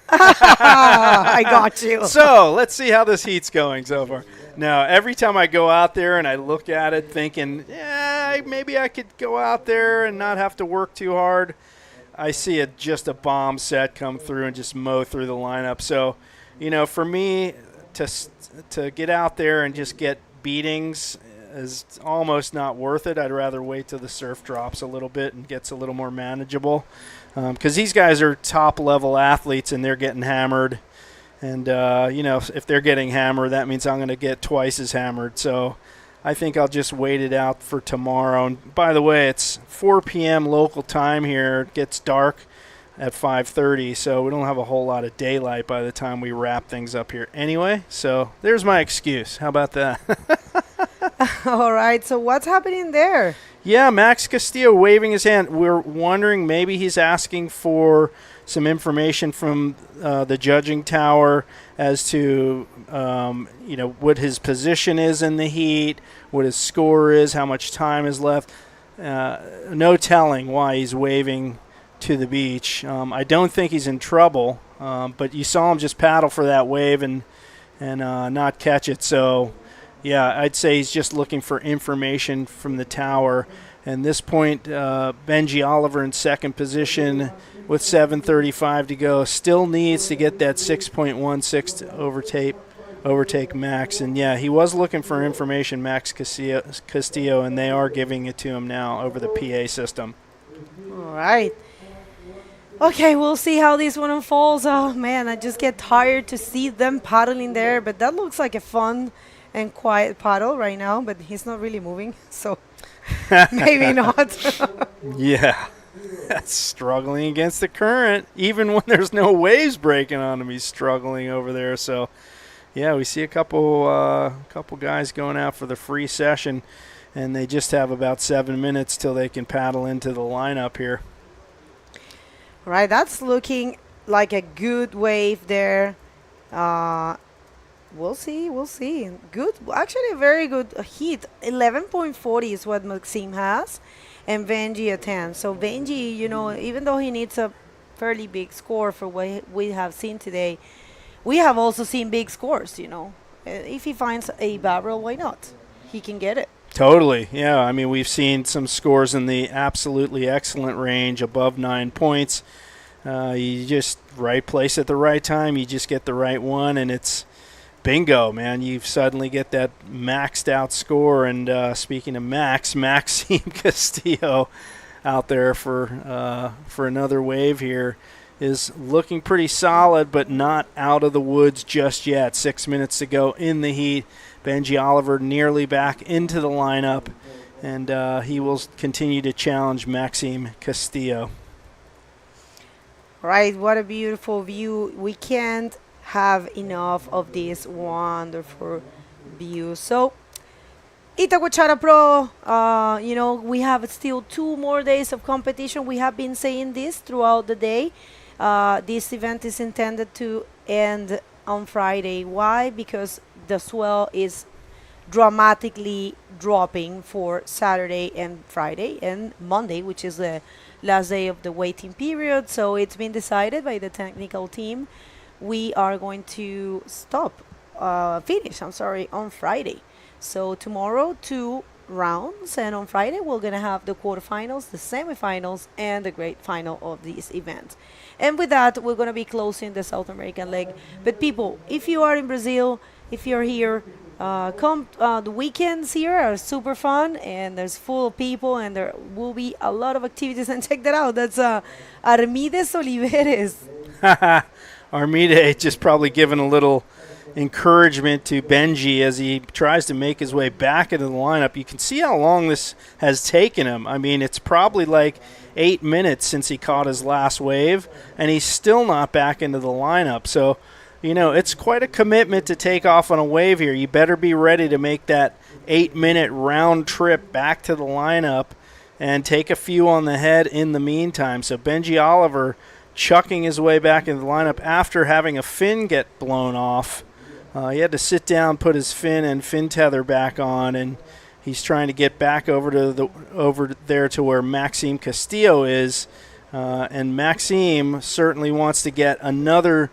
I got you. So let's see how this heat's going so far. Now, every time I go out there and I look at it thinking, yeah, maybe I could go out there and not have to work too hard, I see just a bomb set come through and just mow through the lineup. So, you know, for me to get out there and just get beatings is almost not worth it. I'd rather wait till the surf drops a little bit and gets a little more manageable, because these guys are top-level athletes and they're getting hammered. And, you know, if they're getting hammered, that means I'm going to get twice as hammered. So I think I'll just wait it out for tomorrow. And by the way, it's 4 p.m. local time here. It gets dark at 5:30, so we don't have a whole lot of daylight by the time we wrap things up here anyway. So there's my excuse. How about that? All right, so what's happening there? Yeah, Max Castillo waving his hand. We're wondering maybe he's asking for some information from the judging tower as to, you know, what his position is in the heat, what his score is, how much time is left. No telling why he's waving to the beach. I don't think he's in trouble, but you saw him just paddle for that wave and not catch it. So, yeah, I'd say he's just looking for information from the tower. And this point, Benji Oliver in second position with 7:35 to go. Still needs to get that 6.16 to overtake Max. And, yeah, he was looking for information, Max Castillo, and they are giving it to him now over the PA system. All right. Okay, we'll see how this one unfolds. Oh, man, I just get tired to see them paddling there. But that looks like a fun and quiet paddle right now. But he's not really moving, so maybe not. Yeah, that's struggling against the current. Even when there's no waves breaking on him, he's struggling over there. So, yeah, we see a couple guys going out for the free session, and they just have about 7 minutes till they can paddle into the lineup here. Right, that's looking like a good wave there. We'll see. Good, actually a very good heat. 11.40 is what Maxime has, and Benji a 10. So Benji, you know, even though he needs a fairly big score for what we have seen today, we have also seen big scores, you know. If he finds a barrel, why not? He can get it. Totally, yeah. I mean, we've seen some scores in the absolutely excellent range, above 9 points. You just right place at the right time. You just get the right one, and it's bingo, man. You suddenly get that maxed out score. And speaking of Maxime Castillo out there for another wave here is looking pretty solid, but not out of the woods just yet. 6 minutes to go in the heat. Benji Oliver nearly back into the lineup, and he will continue to challenge Maxime Castillo. Right, what a beautiful view. We can't have enough of this wonderful view. So Itacoatiara Pro, we have still 2 more days of competition. We have been saying this throughout the day. This event is intended to end on Friday. Why? Because the swell is dramatically dropping for Saturday and Friday and Monday, which is the last day of the waiting period. So it's been decided by the technical team. We are going to finish on Friday. So tomorrow, 2 rounds, and on Friday we're going to have the quarterfinals, the semifinals, and the great final of this event. And with that, we're going to be closing the South American leg. But people, if you are in Brazil, if you're here, come. The weekends here are super fun, and there's full of people, and there will be a lot of activities. And check that out. That's Armides Oliveres. Armide just probably giving a little encouragement to Benji as he tries to make his way back into the lineup. You can see how long this has taken him. I mean, it's probably like 8 minutes since he caught his last wave, and he's still not back into the lineup. So, it's quite a commitment to take off on a wave here. You better be ready to make that 8-minute round trip back to the lineup and take a few on the head in the meantime. So Benji Oliver chucking his way back into the lineup after having a fin get blown off. He had to sit down, put his fin and fin tether back on, and he's trying to get back over there to where Maxime Castillo is. And Maxime certainly wants to get another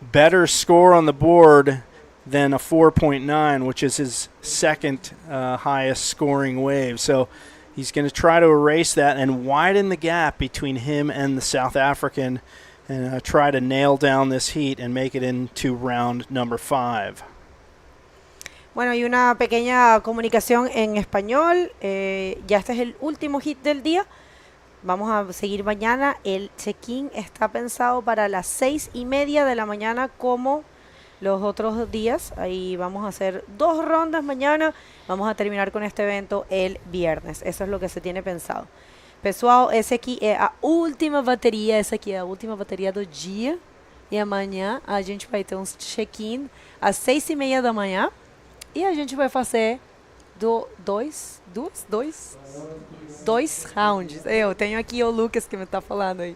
better score on the board than a 4.9, which is his second highest scoring wave. So he's going to try to erase that and widen the gap between him and the South African, and try to nail down this heat and make it into round number 5. Bueno, hay una pequeña comunicación en español. Ya este es el último hit del día. Vamos a seguir mañana. El check-in está pensado para las 6:30 de la mañana como los otros días. Ahí vamos a hacer 2 rondas mañana. Vamos a terminar con este evento el viernes. Eso es lo que se tiene pensado. Pessoal, essa aqui é a última bateria. Essa aqui é a última bateria do dia. E amanhã a gente vai ter um check-in às 6:30 da manhã. E a gente vai fazer dois rounds. Eu tenho aqui o Lucas que me está falando aí.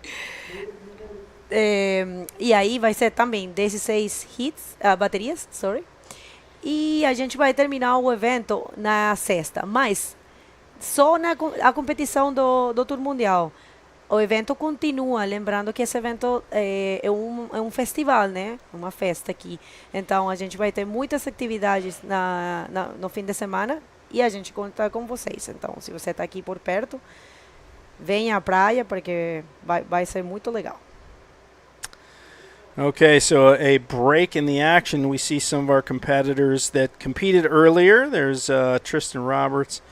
E aí vai ser também 16 baterias, E a gente vai terminar o evento na sexta. Mas só a competição do Tour Mundial. O evento continua, lembrando que esse evento é um festival, né? Uma festa aqui. Então a gente vai ter muitas atividades no fim de semana e a gente conta com vocês. Então, se você está aqui por perto, venha à praia porque vai ser muito legal. Okay, so a break in the action. We see some of our competitors that competed earlier. There's Tristan Roberts,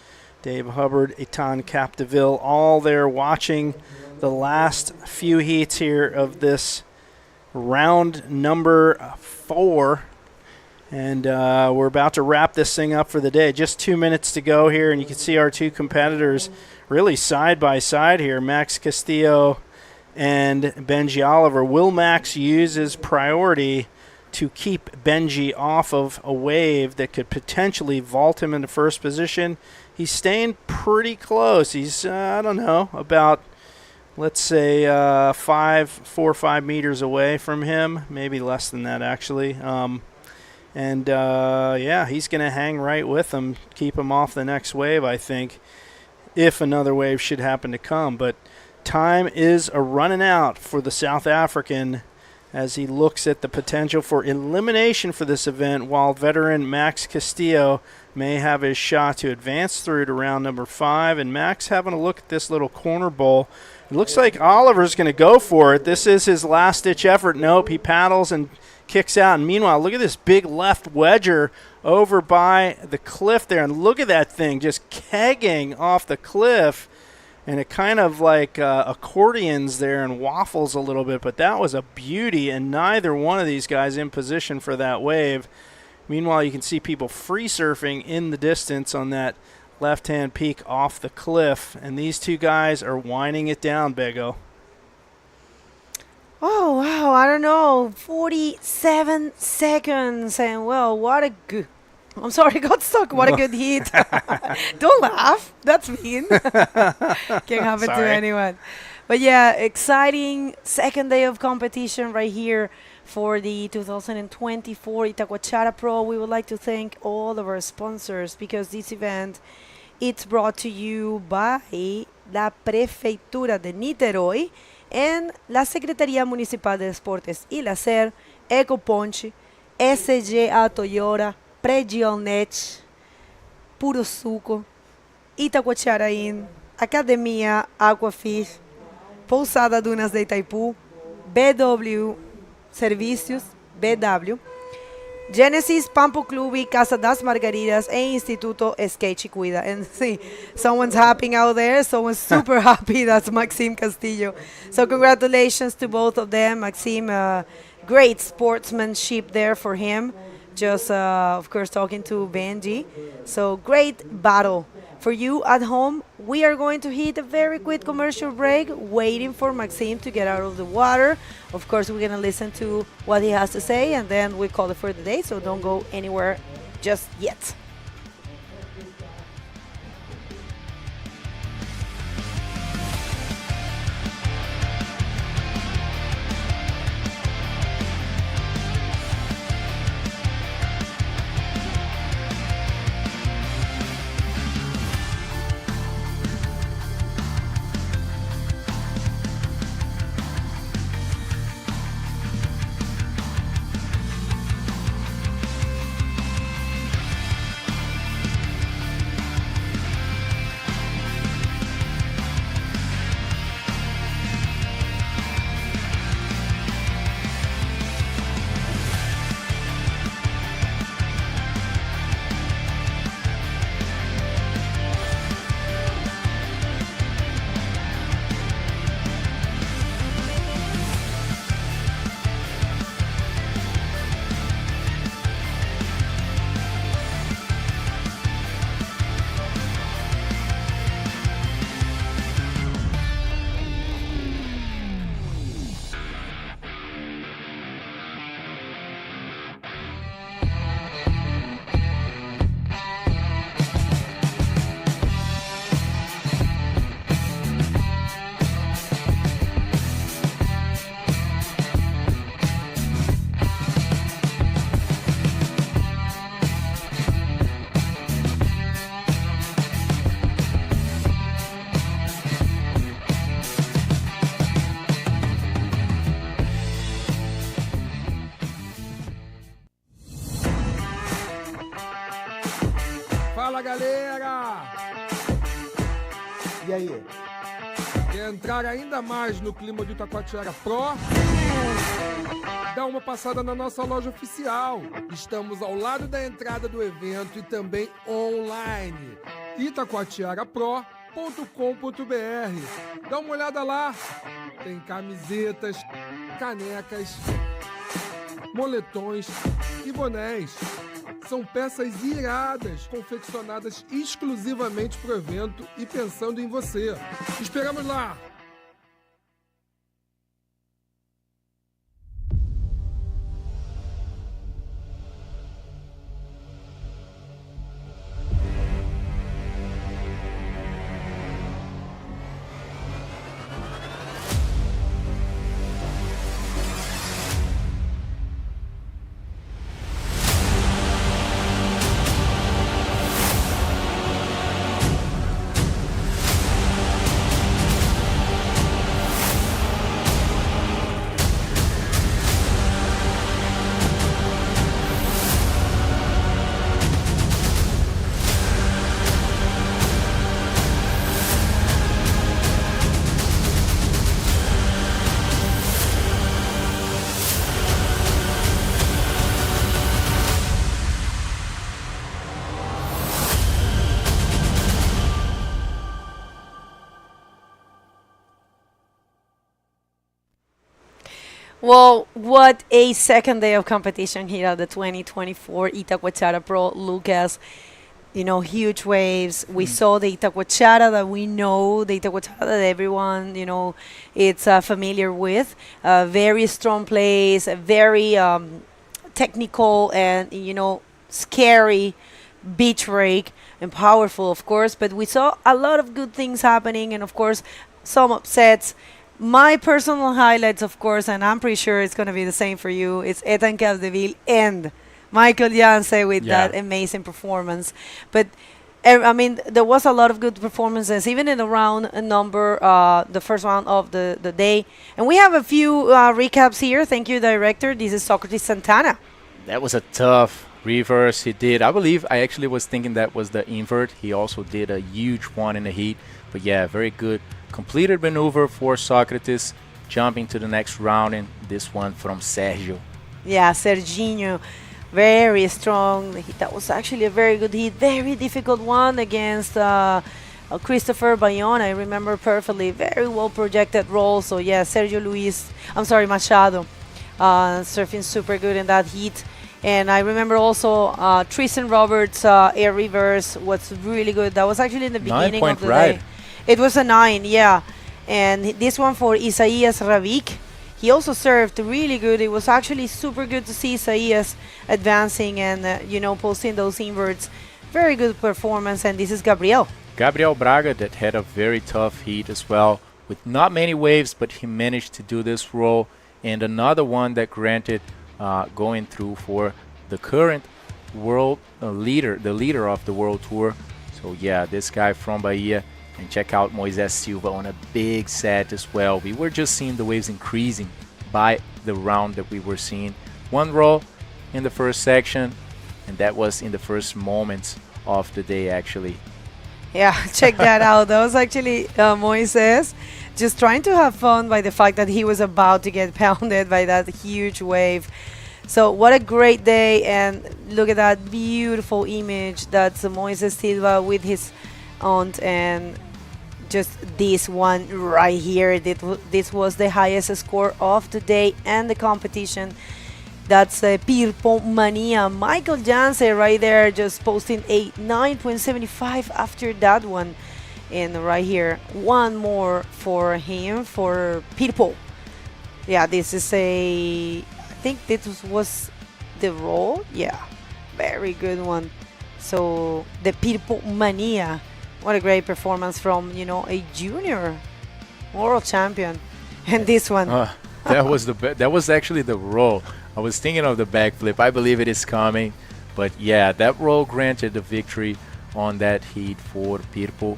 Dave Hubbard, Eitan Capdeville, all there watching the last few heats here of this round number 4. And we're about to wrap this thing up for the day. Just 2 minutes to go here, and you can see our 2 competitors really side by side here, Max Castillo and Benji Oliver. Will Max use his priority to keep Benji off of a wave that could potentially vault him into first position? He's staying pretty close. He's, I don't know, about, let's say, 4 or 5 meters away from him. Maybe less than that, actually. Yeah, he's going to hang right with him, keep him off the next wave, I think, if another wave should happen to come. But time is running out for the South African as he looks at the potential for elimination for this event, while veteran Max Castillo may have his shot to advance through to round number 5. And Max having a look at this little corner bowl. It looks like Oliver's going to go for it. This is his last-ditch effort. Nope, he paddles and kicks out. And meanwhile, look at this big left wedger over by the cliff there. And look at that thing just kegging off the cliff. And it kind of like accordions there and waffles a little bit. But that was a beauty, and neither one of these guys in position for that wave. Meanwhile, you can see people free surfing in the distance on that left-hand peak off the cliff. And these 2 guys are winding it down, Bego. Oh, wow, I don't know, 47 seconds. And well, what a good. I'm sorry, got stuck. What a good hit. Don't laugh. That's mean. Can happen to Sorry. anyone. But yeah, exciting second day of competition right here for the 2024 Itacoatiara Pro. We would like to thank all of our sponsors because this event it's brought to you by la Prefeitura de Niterói and la Secretaría Municipal de Deportes y Lazer, Ecoponte, SGA Toyota, Pregionnet, Puro Suco, Itacoatiara Inn, Academia Aquafish, Pousada Dunas de Itaipu, BW Servicios, BW, Genesis, Pampo Clube, Casa das Margaridas, e Instituto Skate y Cuida. And see, someone's happy out there. Someone's super happy. That's Maxime Castillo. So congratulations to both of them. Maxime, great sportsmanship there for him. Just, of course, talking to Benji. So great battle. For you at home, we are going to hit a very quick commercial break, waiting for Maxime to get out of the water. Of course, we're going to listen to what he has to say, and then we call it for the day, so don't go anywhere just yet. Fala, galera! E aí? Quer entrar ainda mais no clima do Itacoatiara Pro? Dá uma passada na nossa loja oficial. Estamos ao lado da entrada do evento e também online. Itacoatiarapro.com.br. Dá uma olhada lá. Tem camisetas, canecas, moletões e bonés. São peças iradas, confeccionadas exclusivamente para o evento e pensando em você. Esperamos lá! Well, what a second day of competition here at the 2024 Itacoatiara Pro. Lucas, huge waves. We saw the Itacoatiara that we know, the Itacoatiara that everyone, it's familiar with. Very strong place, very technical and, scary beach break and powerful, of course. But we saw a lot of good things happening and, of course, some upsets. My personal highlights, of course, and I'm pretty sure it's going to be the same for you, it's Ethan Capdeville and Michael Janse with that amazing performance. But there was a lot of good performances, even in the round number, the first round of the day. And we have a few recaps here. Thank you, director. This is Socrates Santana. That was a tough reverse he did. I believe I actually was thinking that was the invert. He also did a huge one in the heat. But yeah, very good. Completed maneuver for Socrates, jumping to the next round, and this one from Sergio. Yeah, Serginho. Very strong. That was actually a very good hit. Very difficult one against Christopher Bayonne. I remember perfectly. Very well projected roll. So yeah, Machado surfing super good in that heat. And I remember also Tristan Roberts' air reverse was really good. That was actually in the beginning of the day. It was a 9, yeah. And this one for Isaías Ravik. He also served really good. It was actually super good to see Isaías advancing and, posting those inverts. Very good performance. And this is Gabriel. Gabriel Braga that had a very tough heat as well, with not many waves, but he managed to do this roll. And another one that granted going through for the current world leader, the leader of the World Tour. So yeah, this guy from Bahia. And check out Moises Silva on a big set as well. We were just seeing the waves increasing by the round that we were seeing. One roll in the first section, and that was in the first moments of the day, actually. Yeah, check that out. That was actually Moises just trying to have fun by the fact that he was about to get pounded by that huge wave. So what a great day, and look at that beautiful image. That's Moises Silva with his aunt, and just this one right here. This was the highest score of the day and the competition. That's Pirpo Mania. Michael Janse right there just posting a 9.75 after that one. And right here, one more for him, for Pirpo. Yeah, this is I think this was the roll. Yeah, very good one. So the Pirpo Mania. What a great performance from, a junior world champion. And this one. That was actually the roll. I was thinking of the backflip. I believe it is coming. But yeah, that roll granted the victory on that heat for Pirpo.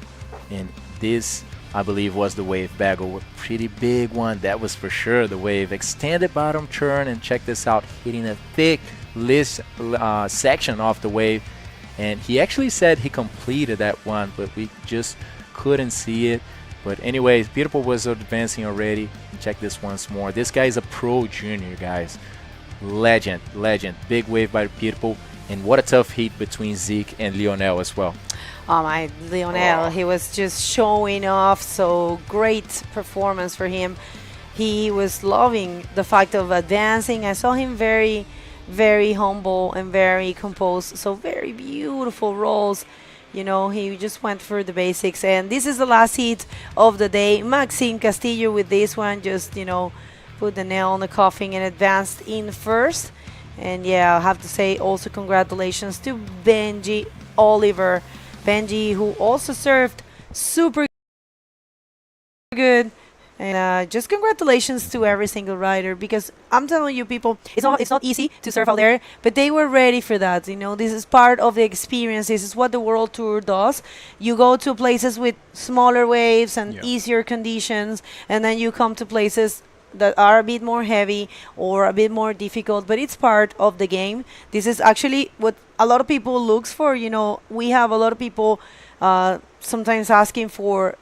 And this, I believe, was the wave bagel. A pretty big one. That was for sure the wave. Extended bottom turn, and check this out, hitting a thick section of the wave. And he actually said he completed that one, but we just couldn't see it. But anyways, Pirpo was advancing already. Check this once more. This guy is a pro junior, guys. Legend. Big wave by Pirpo. And what a tough heat between Zeke and Lionel as well. Oh my, Lionel, he was just showing off. So great performance for him. He was loving the fact of advancing. I saw him very humble and very composed. So very beautiful rolls. He just went for the basics. And this is the last heat of the day. Maxime Castillo with this one just, put the nail on the coffin and advanced in first. And yeah, I have to say also congratulations to Benji Oliver. Benji, who also served super good. And just congratulations to every single rider, because I'm telling you, people, it's not easy to surf out there, but they were ready for that. This is part of the experience. This is what the World Tour does. You go to places with smaller waves and easier conditions, and then you come to places that are a bit more heavy or a bit more difficult, but it's part of the game. This is actually what a lot of people looks for. We have a lot of people sometimes asking for,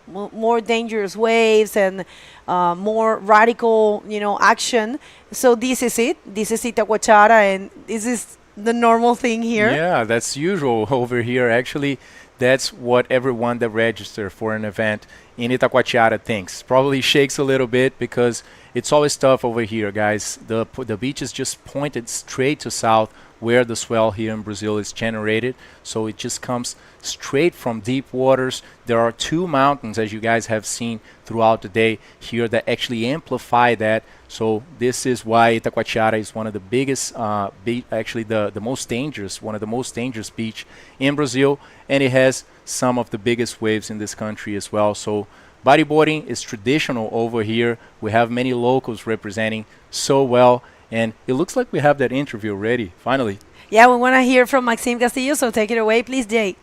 more dangerous waves and more radical, action. So this is it. This is Itacoatiara, and this is the normal thing here. Yeah, that's usual over here. Actually, that's what everyone that register for an event in Itacoatiara thinks. Probably shakes a little bit because it's always tough over here, guys. The beach is just pointed straight to south where the swell here in Brazil is generated. So it just comes straight from deep waters. There are 2 mountains, as you guys have seen throughout the day here, that actually amplify that. So this is why Itacoatiara is one of the biggest, actually the most dangerous, one of the most dangerous beach in Brazil. And it has some of the biggest waves in this country as well. So bodyboarding is traditional over here. We have many locals representing so well. And it looks like we have that interview ready, finally. Yeah, we want to hear from Maxime Castillo, so take it away, please, Jay.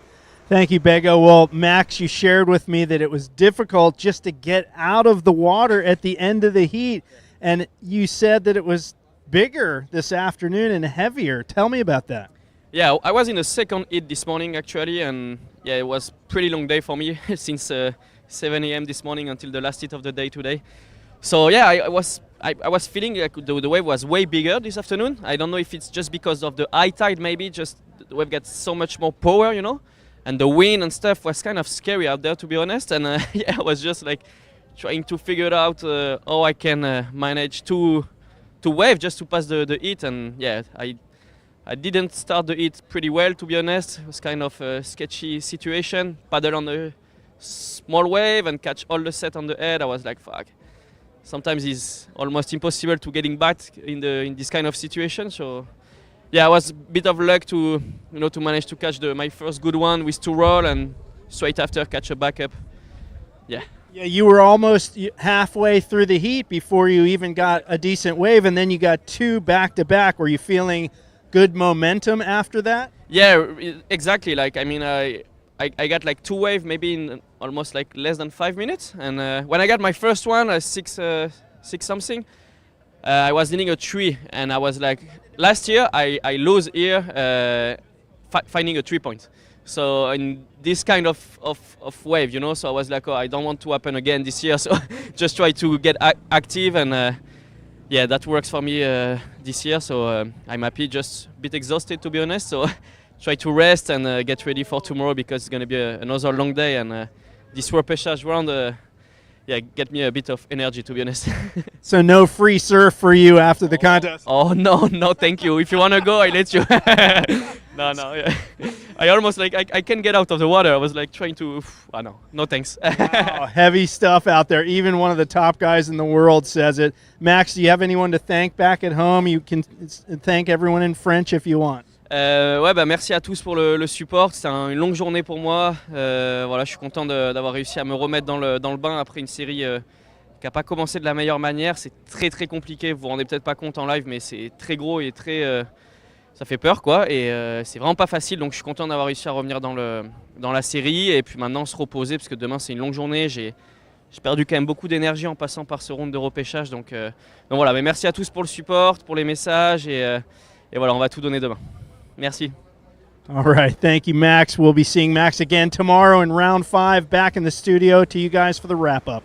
Thank you, Bego. Well, Max, you shared with me that it was difficult just to get out of the water at the end of the heat. And you said that it was bigger this afternoon and heavier. Tell me about that. Yeah, I was in the second heat this morning, actually. And yeah, it was pretty long day for me since 7 a.m. this morning until the last heat of the day today. So yeah, I was feeling like the wave was way bigger this afternoon. I don't know if it's just because of the high tide, maybe just the wave gets so much more power, you know, and the wind and stuff was kind of scary out there, to be honest. And yeah, I was just like trying to figure out how I can manage to wave just to pass the heat. And yeah, I didn't start the heat pretty well, to be honest. It was kind of a sketchy situation. Paddle on the small wave and catch all the set on the head. I was like, fuck. Sometimes it's almost impossible to getting back in this kind of situation. So yeah, it was a bit of luck to manage to catch my first good one with 2 roll and straight after catch a backup. Yeah. Yeah, you were almost halfway through the heat before you even got a decent wave, and then you got 2 back-to-back. Were you feeling good momentum after that? Yeah, exactly. Like, I mean, I got like 2 waves maybe in almost like less than 5 minutes. And when I got my first one, 6 something, I was needing a 3. And I was like, last year I lose here finding a 3-point. So in this kind of wave, you know, so I was like, oh, I don't want to happen again this year. So just try to get active. And yeah, that works for me this year. So I'm happy, just a bit exhausted, to be honest. So try to rest and get ready for tomorrow because it's going to be another long day. And this repêchage round, yeah, get me a bit of energy, to be honest. So no free surf for you after the contest? Oh, no, thank you. If you want to go, I let you. No, yeah. I almost like, I can't get out of the water. I was like trying to, no thanks. Wow, heavy stuff out there. Even one of the top guys in the world says it. Max, do you have anyone to thank back at home? You can thank everyone in French if you want. Ouais, bah merci à tous pour le support. C'était une longue journée pour moi. Voilà, je suis content d'avoir réussi à me remettre dans le bain après une série qui n'a pas commencé de la meilleure manière. C'est très très compliqué. Vous vous rendez peut-être pas compte en live, mais c'est très gros et très, ça fait peur, quoi. Et c'est vraiment pas facile. Donc je suis content d'avoir réussi à revenir dans la série et puis maintenant se reposer parce que demain c'est une longue journée. J'ai perdu quand même beaucoup d'énergie en passant par ce round de repêchage. Donc voilà, mais merci à tous pour le support, pour les messages et voilà, on va tout donner demain. Merci. All right. Thank you, Max. We'll be seeing Max again tomorrow in round 5 back in the studio to you guys for the wrap-up.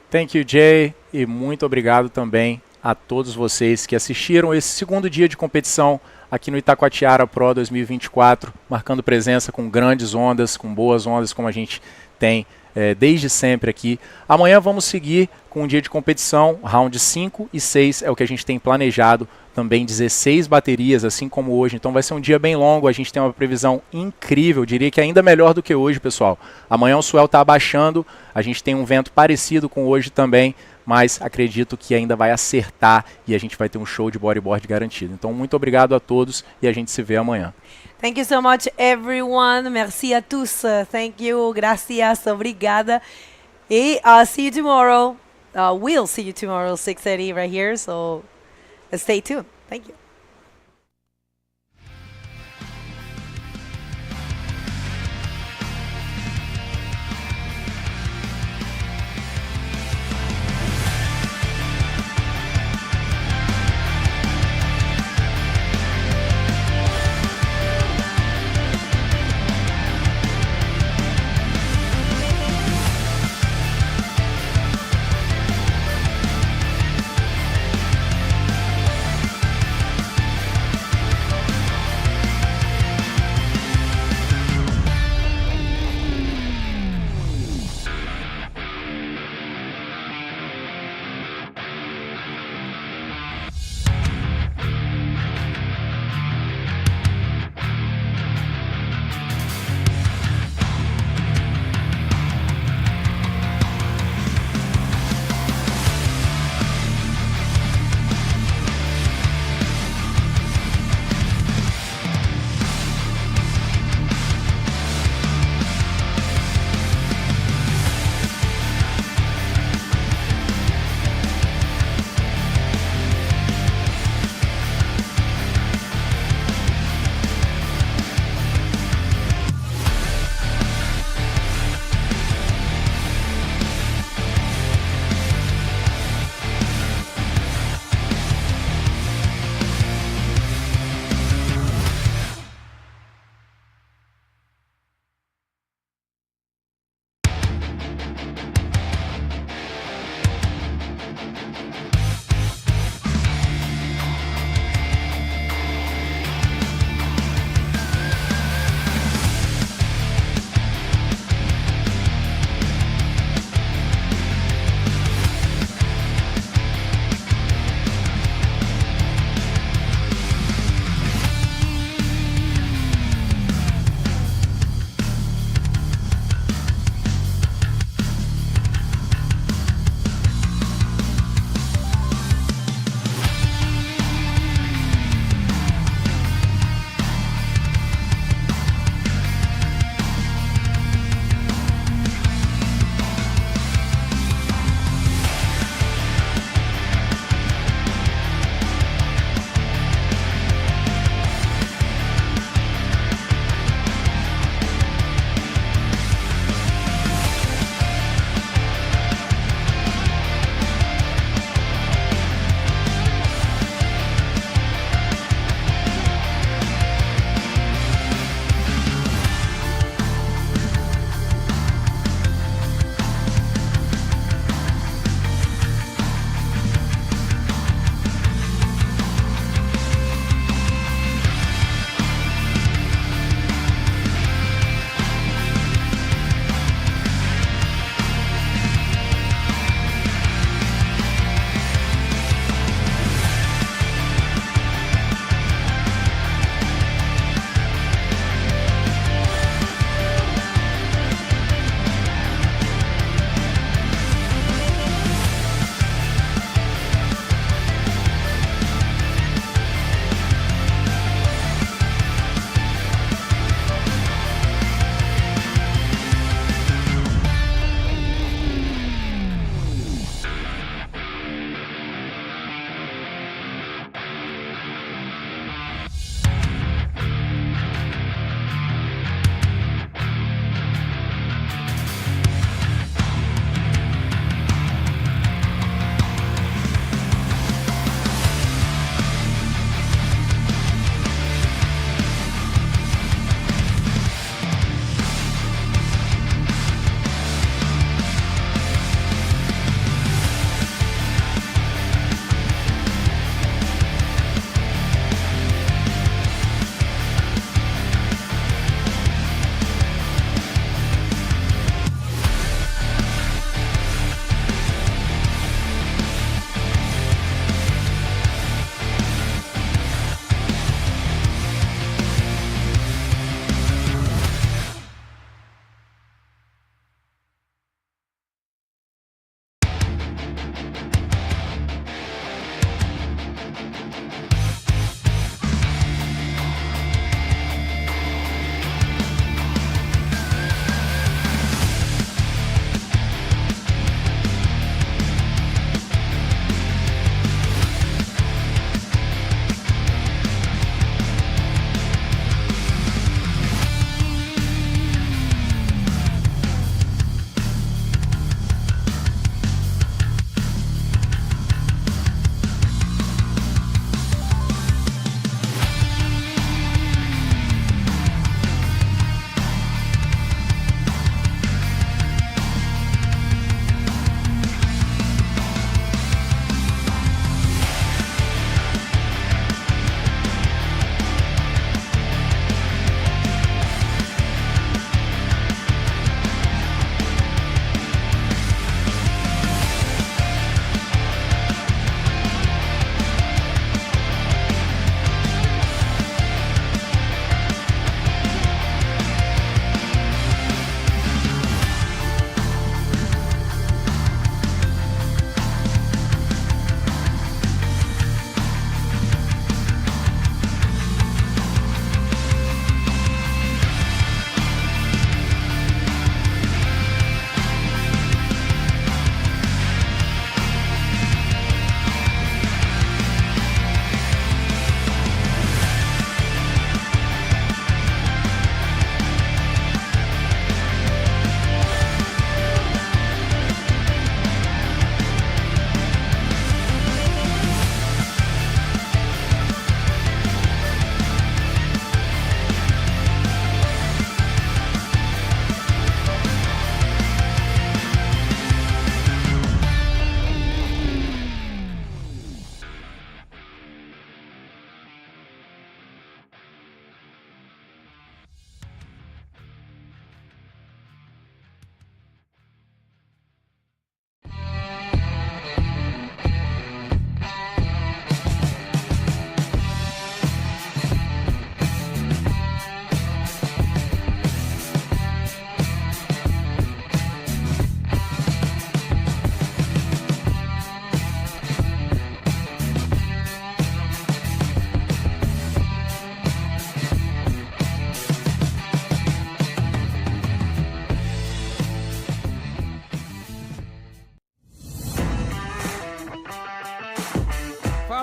Thank you, Jay. E muito obrigado também a todos vocês que assistiram esse segundo dia de competição aqui no Itacoatiara Pro 2024, marcando presença com grandes ondas, com boas ondas, como a gente tem desde sempre aqui. Amanhã vamos seguir com um dia de competição, round 5 e 6 é o que a gente tem planejado, também 16 baterias, assim como hoje, então vai ser um dia bem longo, a gente tem uma previsão incrível, diria que ainda melhor do que hoje, pessoal. Amanhã o swell está abaixando, a gente tem um vento parecido com hoje também, mas acredito que ainda vai acertar e a gente vai ter um show de bodyboard garantido. Então muito obrigado a todos e a gente se vê amanhã. Thank you so much, everyone. Merci à tous. Thank you. Gracias. Obrigada. E see you tomorrow. We'll see you tomorrow, 6:30 right here. So stay tuned. Thank you.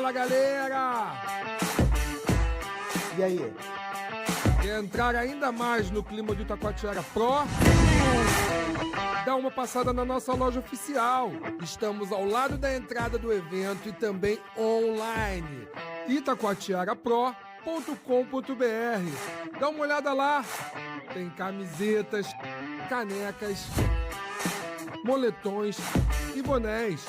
Fala, galera! E aí? Quer entrar ainda mais no clima do Itacoatiara Pro? Dá uma passada na nossa loja oficial. Estamos ao lado da entrada do evento e também online. Itacoatiarapro.com.br. Dá uma olhada lá. Tem camisetas, canecas, moletões e bonés.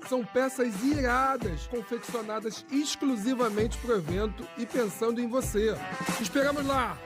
São peças iradas, confeccionadas exclusivamente para o evento e pensando em você. Te esperamos lá!